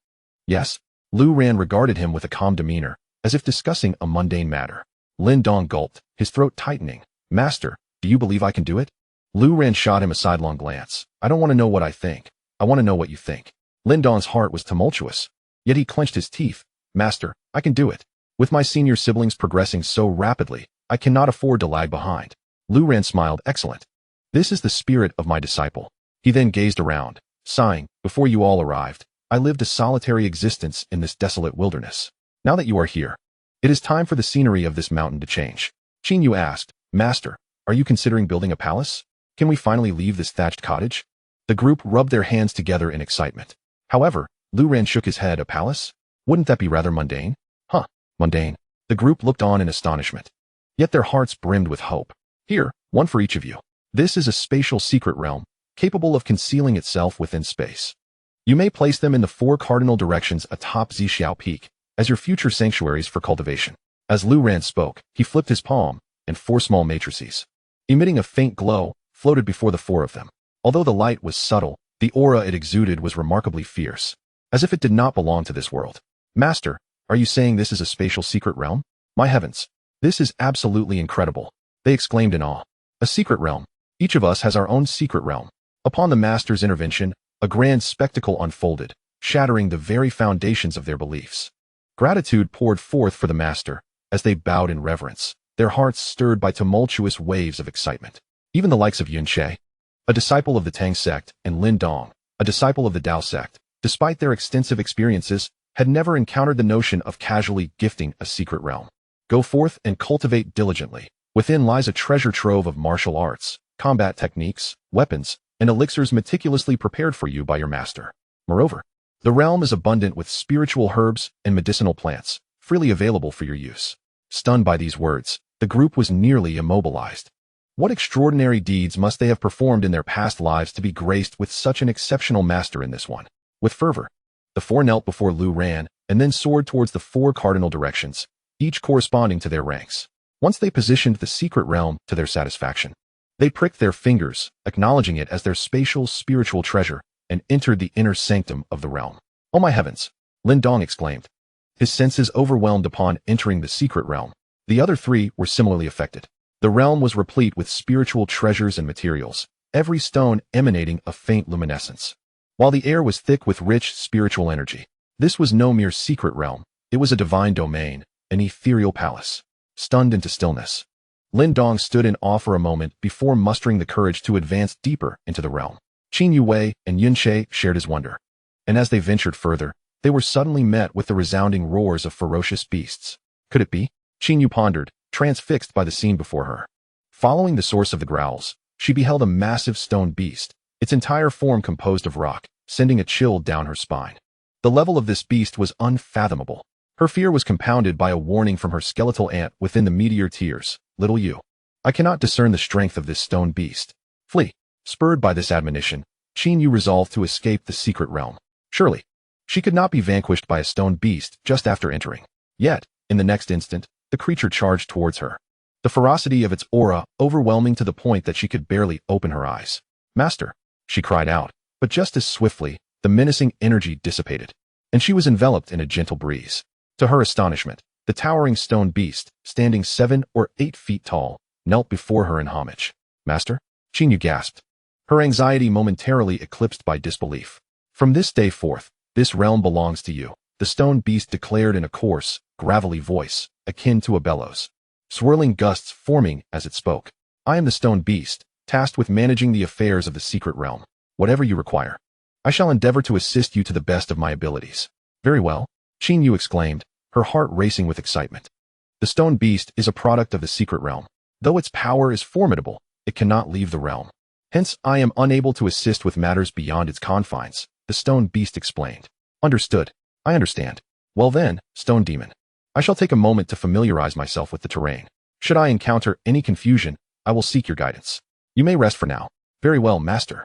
"Yes." Lu Ran regarded him with a calm demeanor, as if discussing a mundane matter. Lindong gulped, his throat tightening. "Master, do you believe I can do it?" Lu Ran shot him a sidelong glance. "I don't want to know what I think. I want to know what you think." Lindong's heart was tumultuous, yet he clenched his teeth. "Master, I can do it. With my senior siblings progressing so rapidly, I cannot afford to lag behind." Lu Ran smiled. "Excellent. This is the spirit of my disciple." He then gazed around, sighing. "Before you all arrived, I lived a solitary existence in this desolate wilderness. Now that you are here, it is time for the scenery of this mountain to change." Qin Yu asked, "Master, are you considering building a palace? Can we finally leave this thatched cottage?" The group rubbed their hands together in excitement. However, Lu Ran shook his head. "A palace? Wouldn't that be rather mundane?" "Huh, mundane." The group looked on in astonishment. Yet their hearts brimmed with hope. "Here, one for each of you. This is a spatial secret realm, capable of concealing itself within space. You may place them in the 4 cardinal directions atop Zia Peak as your future sanctuaries for cultivation." As Lu Ran spoke, he flipped his palm, and 4 small matrices, emitting a faint glow, floated before the 4 of them. Although the light was subtle, the aura it exuded was remarkably fierce, as if it did not belong to this world. "Master, are you saying this is a spatial secret realm? My heavens, this is absolutely incredible," they exclaimed in awe. "A secret realm. Each of us has our own secret realm." Upon the master's intervention, a grand spectacle unfolded, shattering the very foundations of their beliefs. Gratitude poured forth for the master, as they bowed in reverence, their hearts stirred by tumultuous waves of excitement. Even the likes of Yunche, a disciple of the Tang sect, and Lindong, a disciple of the Dao sect, despite their extensive experiences, had never encountered the notion of casually gifting a secret realm. Go forth and cultivate diligently. Within lies a treasure trove of martial arts, combat techniques, weapons, and elixirs meticulously prepared for you by your master. Moreover, The realm is abundant with spiritual herbs and medicinal plants, freely available for your use. Stunned by these words, the group was nearly immobilized. What extraordinary deeds must they have performed in their past lives to be graced with such an exceptional master in this one? With fervor, the four knelt before Lu Ran and then soared towards the four cardinal directions, each corresponding to their ranks. Once they positioned the secret realm to their satisfaction, they pricked their fingers, acknowledging it as their spatial spiritual treasure, and entered the inner sanctum of the realm. "Oh my heavens!" Lindong exclaimed. His senses overwhelmed upon entering the secret realm. The other three were similarly affected. The realm was replete with spiritual treasures and materials, every stone emanating a faint luminescence, while the air was thick with rich spiritual energy. This was no mere secret realm, it was a divine domain, an ethereal palace. Stunned into stillness, Lindong stood in awe for a moment before mustering the courage to advance deeper into the realm. Qin Yu and Yunshe shared his wonder, and as they ventured further, they were suddenly met with the resounding roars of ferocious beasts. Could it be? Qin Yu pondered, transfixed by the scene before her. Following the source of the growls, she beheld a massive stone beast, its entire form composed of rock, sending a chill down her spine. The level of this beast was unfathomable. Her fear was compounded by a warning from her skeletal aunt within the meteor tears. "Little you, I cannot discern the strength of this stone beast. Flee." Spurred by this admonition, Qin Yu resolved to escape the secret realm. Surely, she could not be vanquished by a stone beast just after entering. Yet, in the next instant, the creature charged towards her, the ferocity of its aura overwhelming to the point that she could barely open her eyes. "Master," she cried out, but just as swiftly, the menacing energy dissipated, and she was enveloped in a gentle breeze. To her astonishment, the towering stone beast, standing 7 or 8 feet tall, knelt before her in homage. "Master?" Qin Yu gasped, her anxiety momentarily eclipsed by disbelief. "From this day forth, this realm belongs to you," the stone beast declared in a coarse, gravelly voice, akin to a bellows, swirling gusts forming as it spoke. "I am the stone beast, tasked with managing the affairs of the secret realm. Whatever you require, I shall endeavor to assist you to the best of my abilities." "Very well," Qin Yu exclaimed, her heart racing with excitement. The stone beast is a product of the secret realm. Though its power is formidable, it cannot leave the realm. Hence, I am unable to assist with matters beyond its confines, the stone beast explained. "Understood. I understand. Well then, stone demon, I shall take a moment to familiarize myself with the terrain. Should I encounter any confusion, I will seek your guidance. You may rest for now." "Very well, master.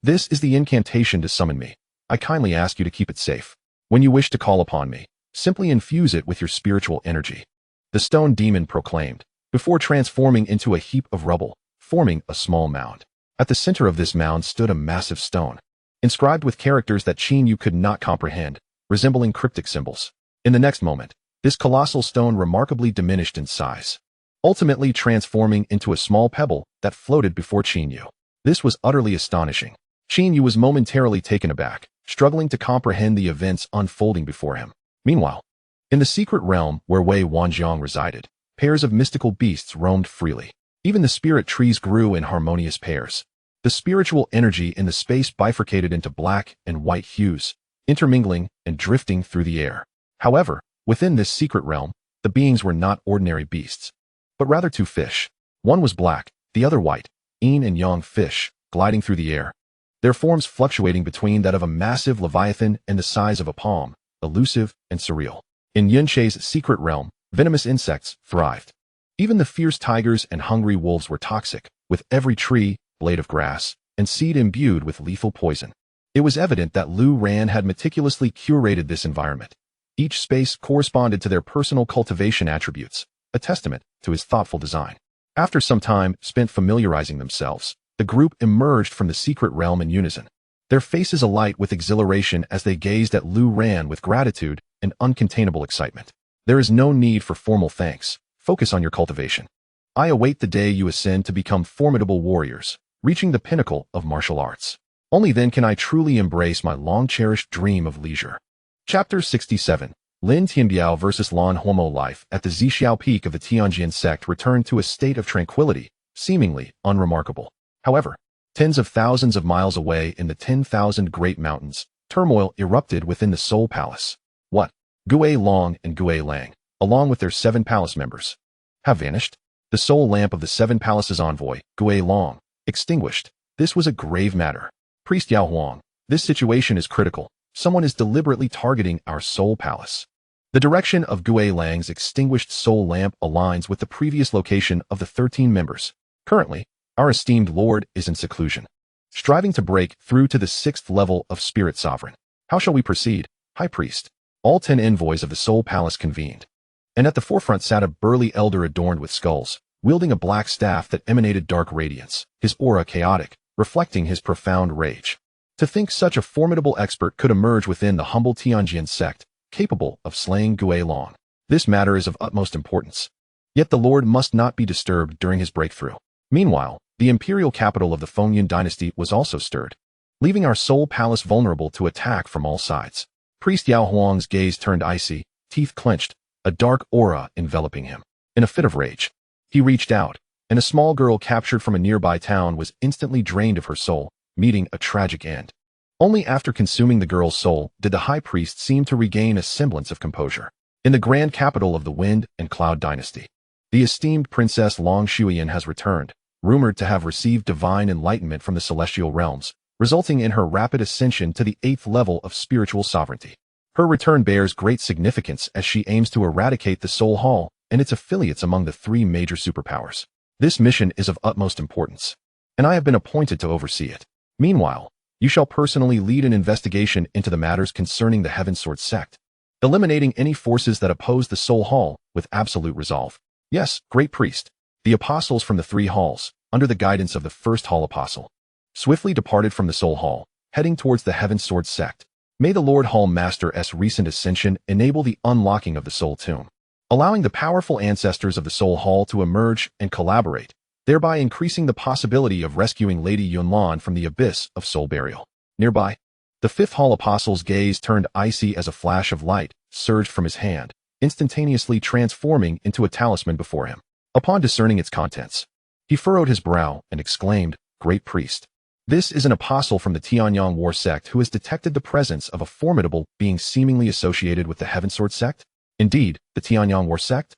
This is the incantation to summon me. I kindly ask you to keep it safe. When you wish to call upon me, simply infuse it with your spiritual energy," the stone demon proclaimed, before transforming into a heap of rubble, forming a small mound. At the center of this mound stood a massive stone, inscribed with characters that Qin Yu could not comprehend, resembling cryptic symbols. In the next moment, this colossal stone remarkably diminished in size, ultimately transforming into a small pebble that floated before Qin Yu. This was utterly astonishing. Qin Yu was momentarily taken aback, struggling to comprehend the events unfolding before him. Meanwhile, in the secret realm where Wei Wanjiang resided, pairs of mystical beasts roamed freely. Even the spirit trees grew in harmonious pairs. The spiritual energy in the space bifurcated into black and white hues, intermingling and drifting through the air. However, within this secret realm, the beings were not ordinary beasts, but rather two fish. One was black, the other white, yin and yang fish, gliding through the air, their forms fluctuating between that of a massive leviathan and the size of a palm, elusive and surreal. In Yunshe's secret realm, venomous insects thrived. Even the fierce tigers and hungry wolves were toxic, with every tree, blade of grass, and seed imbued with lethal poison. It was evident that Lu Ran had meticulously curated this environment. Each space corresponded to their personal cultivation attributes, a testament to his thoughtful design. After some time spent familiarizing themselves, the group emerged from the secret realm in unison, their faces alight with exhilaration as they gazed at Lu Ran with gratitude and uncontainable excitement. "There is no need for formal thanks. Focus on your cultivation. I await the day you ascend to become formidable warriors, reaching the pinnacle of martial arts. Only then can I truly embrace my long-cherished dream of leisure." Chapter 67. Lin Tianbiao versus Lan Homo. Life at the Zixiao Peak of the Tianjin sect returned to a state of tranquility, seemingly unremarkable. However, tens of thousands of miles away in the 10,000 Great Mountains, turmoil erupted within the Soul Palace. What? Gui Long and Gui Lang, along with their 7 palace members, have vanished? The soul lamp of the 7 palaces envoy, Gui Long, extinguished. This was a grave matter. "Priest Yao Huang, this situation is critical. Someone is deliberately targeting our soul palace. The direction of Gui Lang's extinguished soul lamp aligns with the previous location of the 13 members. Currently, our esteemed lord is in seclusion, striving to break through to the 6th level of spirit sovereign. How shall we proceed, High Priest? All 10 envoys of the soul palace convened, and at the forefront sat a burly elder adorned with skulls, wielding a black staff that emanated dark radiance, his aura chaotic, reflecting his profound rage. To think such a formidable expert could emerge within the humble Tianjin sect, capable of slaying Gui Long. This matter is of utmost importance. Yet the Lord must not be disturbed during his breakthrough. Meanwhile, the imperial capital of the Fengyun dynasty was also stirred, leaving our soul palace vulnerable to attack from all sides. Priest Yao Huang's gaze turned icy, teeth clenched, a dark aura enveloping him. In a fit of rage, he reached out, and a small girl captured from a nearby town was instantly drained of her soul, meeting a tragic end. Only after consuming the girl's soul did the high priest seem to regain a semblance of composure. In the grand capital of the Wind and Cloud dynasty, the esteemed Princess Long Shuyan has returned, rumored to have received divine enlightenment from the celestial realms, resulting in her rapid ascension to the 8th level of spiritual sovereignty. Her return bears great significance as she aims to eradicate the Soul Hall and its affiliates among the 3 major superpowers. This mission is of utmost importance, and I have been appointed to oversee it. Meanwhile, you shall personally lead an investigation into the matters concerning the Heavensword sect, eliminating any forces that oppose the Soul Hall with absolute resolve. Yes, Great Priest. The apostles from the 3 halls, under the guidance of the 1st Hall Apostle, swiftly departed from the Soul Hall, heading towards the Heavensword sect. May the Lord Hall Master's recent ascension enable the unlocking of the Soul Tomb, allowing the powerful ancestors of the Soul Hall to emerge and collaborate, thereby increasing the possibility of rescuing Lady Yunlan from the abyss of soul burial. Nearby, the 5th Hall Apostle's gaze turned icy as a flash of light surged from his hand, instantaneously transforming into a talisman before him. Upon discerning its contents, he furrowed his brow and exclaimed, Great Priest, this is an apostle from the Tanyong War sect who has detected the presence of a formidable being seemingly associated with the Heavensword sect? Indeed, the Tanyong War sect?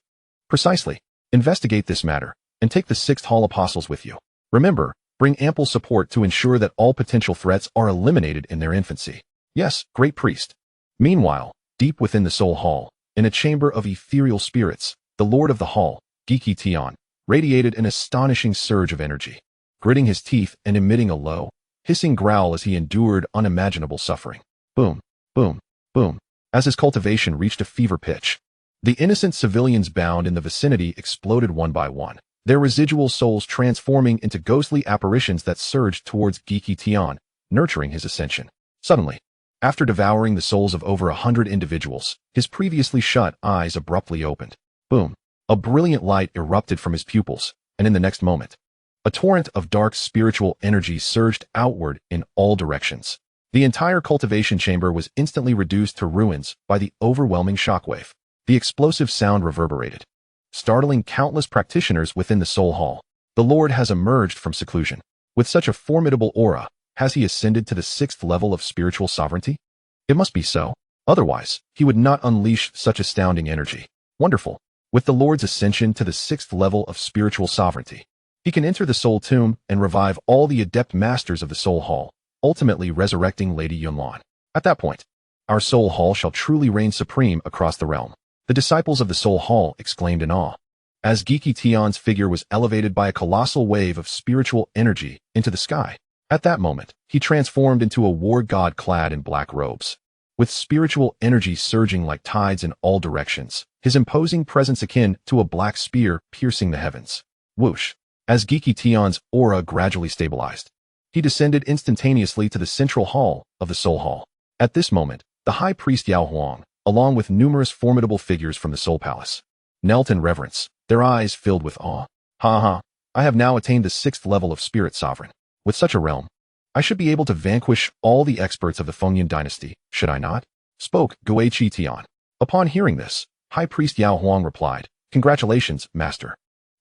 Precisely. Investigate this matter, and take the 6th Hall Apostles with you. Remember, bring ample support to ensure that all potential threats are eliminated in their infancy. Yes, Great Priest. Meanwhile, deep within the Soul Hall, in a chamber of ethereal spirits, the Lord of the Hall, Giki Tian, radiated an astonishing surge of energy, gritting his teeth and emitting a low, hissing growl as he endured unimaginable suffering. Boom, boom, boom. As his cultivation reached a fever pitch, the innocent civilians bound in the vicinity exploded one by one, their residual souls transforming into ghostly apparitions that surged towards Giki Tian, nurturing his ascension. Suddenly, after devouring the souls of over 100 individuals, his previously shut eyes abruptly opened. Boom. A brilliant light erupted from his pupils, and in the next moment, a torrent of dark spiritual energy surged outward in all directions. The entire cultivation chamber was instantly reduced to ruins by the overwhelming shockwave. The explosive sound reverberated, startling countless practitioners within the Soul Hall. The Lord has emerged from seclusion. With such a formidable aura, has he ascended to the 6th level of spiritual sovereignty? It must be so. Otherwise, he would not unleash such astounding energy. Wonderful. With the Lord's ascension to the 6th level of spiritual sovereignty, he can enter the Soul Tomb and revive all the adept masters of the Soul Hall, ultimately resurrecting Lady Yunlan. At that point, our Soul Hall shall truly reign supreme across the realm. The disciples of the Soul Hall exclaimed in awe, as Giki Tian's figure was elevated by a colossal wave of spiritual energy into the sky. At that moment, he transformed into a war god clad in black robes, with spiritual energy surging like tides in all directions, his imposing presence akin to a black spear piercing the heavens. Whoosh! As Giki Tian's aura gradually stabilized, he descended instantaneously to the central hall of the Soul Hall. At this moment, the High Priest Yao Huang, along with numerous formidable figures from the Soul Palace, knelt in reverence, their eyes filled with awe. Ha ha! I have now attained the 6th level of Spirit Sovereign. With such a realm, I should be able to vanquish all the experts of the Fengyun dynasty, should I not? Spoke Guiqi Tian. Upon hearing this, High Priest Yao Huang replied, Congratulations, Master,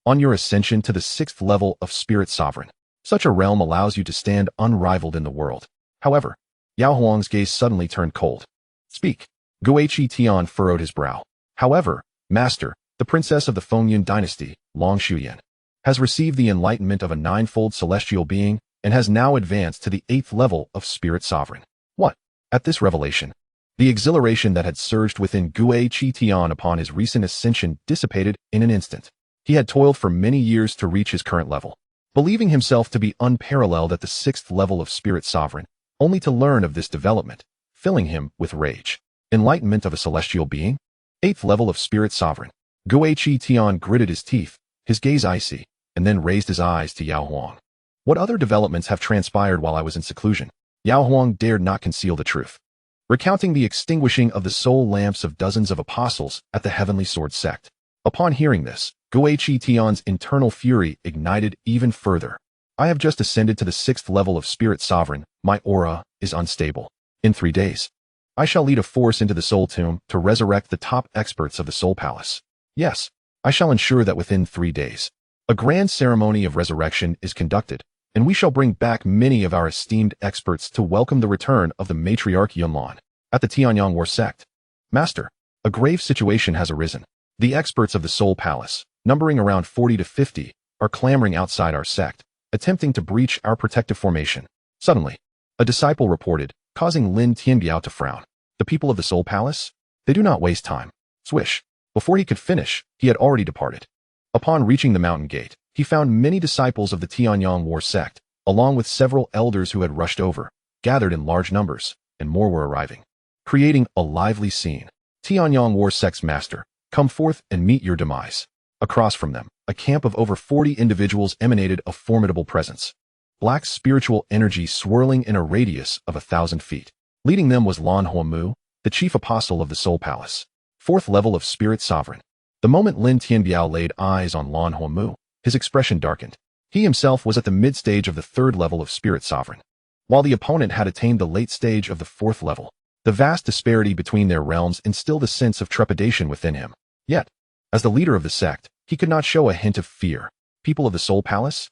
on your ascension to the 6th level of Spirit Sovereign. Such a realm allows you to stand unrivaled in the world. However, Yao Huang's gaze suddenly turned cold. Speak. Guiqi Tian furrowed his brow. However, Master, the princess of the Fengyun dynasty, Long Shuyan, has received the enlightenment of a 9-fold celestial being and has now advanced to the 8th level of Spirit Sovereign. What? At this revelation, the exhilaration that had surged within Gue Chi Tian upon his recent ascension dissipated in an instant. He had toiled for many years to reach his current level, believing himself to be unparalleled at the 6th level of Spirit Sovereign, only to learn of this development, filling him with rage. Enlightenment of a celestial being? 8th level of Spirit Sovereign. Gue Chi Tian gritted his teeth, his gaze icy, and then raised his eyes to Yao Huang. What other developments have transpired while I was in seclusion? Yao Huang dared not conceal the truth, recounting the extinguishing of the soul lamps of dozens of apostles at the Heavenly Sword Sect. Upon hearing this, Gue Chi Tian's internal fury ignited even further. I have just ascended to the 6th level of Spirit Sovereign. My aura is unstable. In 3 days, I shall lead a force into the Soul Tomb to resurrect the top experts of the Soul Palace. Yes, I shall ensure that within 3 days, a grand ceremony of resurrection is conducted, and we shall bring back many of our esteemed experts to welcome the return of the matriarch Yunlan at the Tanyong War Sect. Master, a grave situation has arisen. The experts of the Soul Palace, numbering around 40 to 50, are clamoring outside our sect, attempting to breach our protective formation. Suddenly, a disciple reported, causing Lin Tianbiao to frown. The people of the Soul Palace? They do not waste time. Swish. Before he could finish, he had already departed. Upon reaching the mountain gate, he found many disciples of the Tianyong War Sect, along with several elders who had rushed over, gathered in large numbers, and more were arriving, creating a lively scene. Tianyong War Sect's master, come forth and meet your demise. Across from them, a camp of over 40 individuals emanated a formidable presence. Black spiritual energy swirling in a radius of 1,000 feet. Leading them was Lan Huamu, the chief apostle of the Soul Palace, 4th level of Spirit Sovereign. The moment Lin Tianbiao laid eyes on Lan Huamu, his expression darkened. He himself was at the mid-stage of the 3rd level of Spirit Sovereign, while the opponent had attained the late stage of the 4th level. The vast disparity between their realms instilled a sense of trepidation within him. Yet, as the leader of the sect, he could not show a hint of fear. People of the Soul Palace?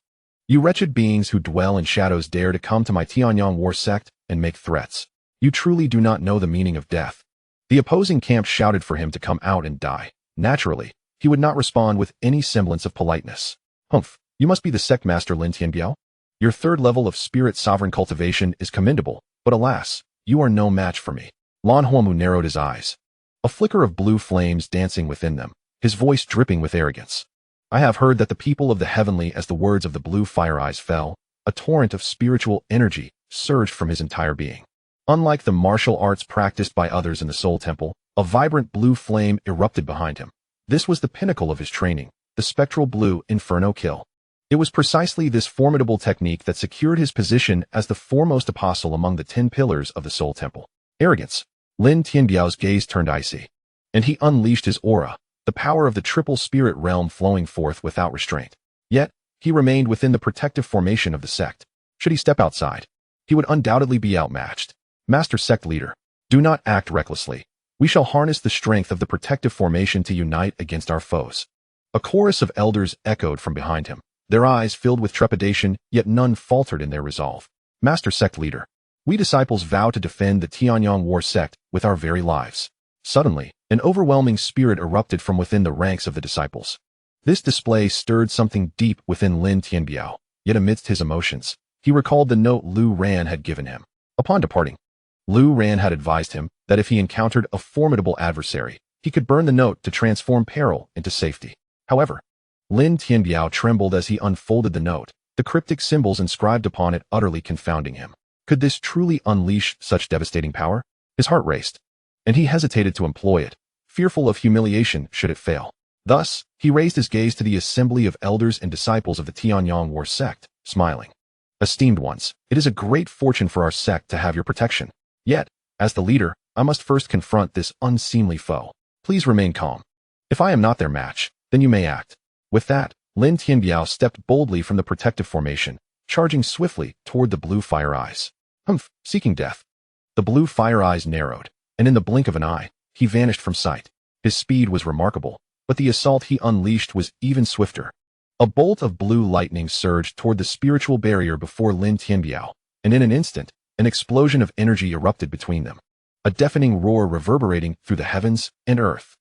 You wretched beings who dwell in shadows dare to come to my Tianyong War Sect and make threats. You truly do not know the meaning of death. The opposing camp shouted for him to come out and die. Naturally, he would not respond with any semblance of politeness. Humph, you must be the sect master Lin Tianbiao. Your 3rd level of Spirit Sovereign cultivation is commendable, but alas, you are no match for me. Lan Huamu narrowed his eyes, a flicker of blue flames dancing within them, his voice dripping with arrogance. I have heard that the people of the heavenly, as the words of the blue fire eyes fell, a torrent of spiritual energy surged from his entire being. Unlike the martial arts practiced by others in the Soul Temple, a vibrant blue flame erupted behind him. This was the pinnacle of his training, the spectral blue inferno kill. It was precisely this formidable technique that secured his position as the foremost apostle among the 10 pillars of the Soul Temple. Arrogance. Lin Tianbiao's gaze turned icy, and he unleashed his aura, the power of the triple spirit realm flowing forth without restraint. Yet, he remained within the protective formation of the sect. Should he step outside, he would undoubtedly be outmatched. Master Sect Leader, do not act recklessly. We shall harness the strength of the protective formation to unite against our foes. A chorus of elders echoed from behind him, their eyes filled with trepidation, yet none faltered in their resolve. Master Sect Leader, we disciples vow to defend the Tianyong War Sect with our very lives. Suddenly, an overwhelming spirit erupted from within the ranks of the disciples. This display stirred something deep within Lin Tianbiao, yet amidst his emotions, he recalled the note Lu Ran had given him. Upon departing, Lu Ran had advised him that if he encountered a formidable adversary, he could burn the note to transform peril into safety. However, Lin Tianbiao trembled as he unfolded the note, the cryptic symbols inscribed upon it utterly confounding him. Could this truly unleash such devastating power? His heart raced, and he hesitated to employ it, fearful of humiliation should it fail. Thus, he raised his gaze to the assembly of elders and disciples of the Tianyong War Sect, smiling. Esteemed ones, it is a great fortune for our sect to have your protection. Yet, as the leader, I must first confront this unseemly foe. Please remain calm. If I am not their match, then you may act. With that, Lin Tianbiao stepped boldly from the protective formation, charging swiftly toward the blue fire eyes. Humph, seeking death. The blue fire eyes narrowed, and in the blink of an eye, he vanished from sight. His speed was remarkable, but the assault he unleashed was even swifter. A bolt of blue lightning surged toward the spiritual barrier before Lin Tianbiao, and in an instant, an explosion of energy erupted between them, a deafening roar reverberating through the heavens and earth.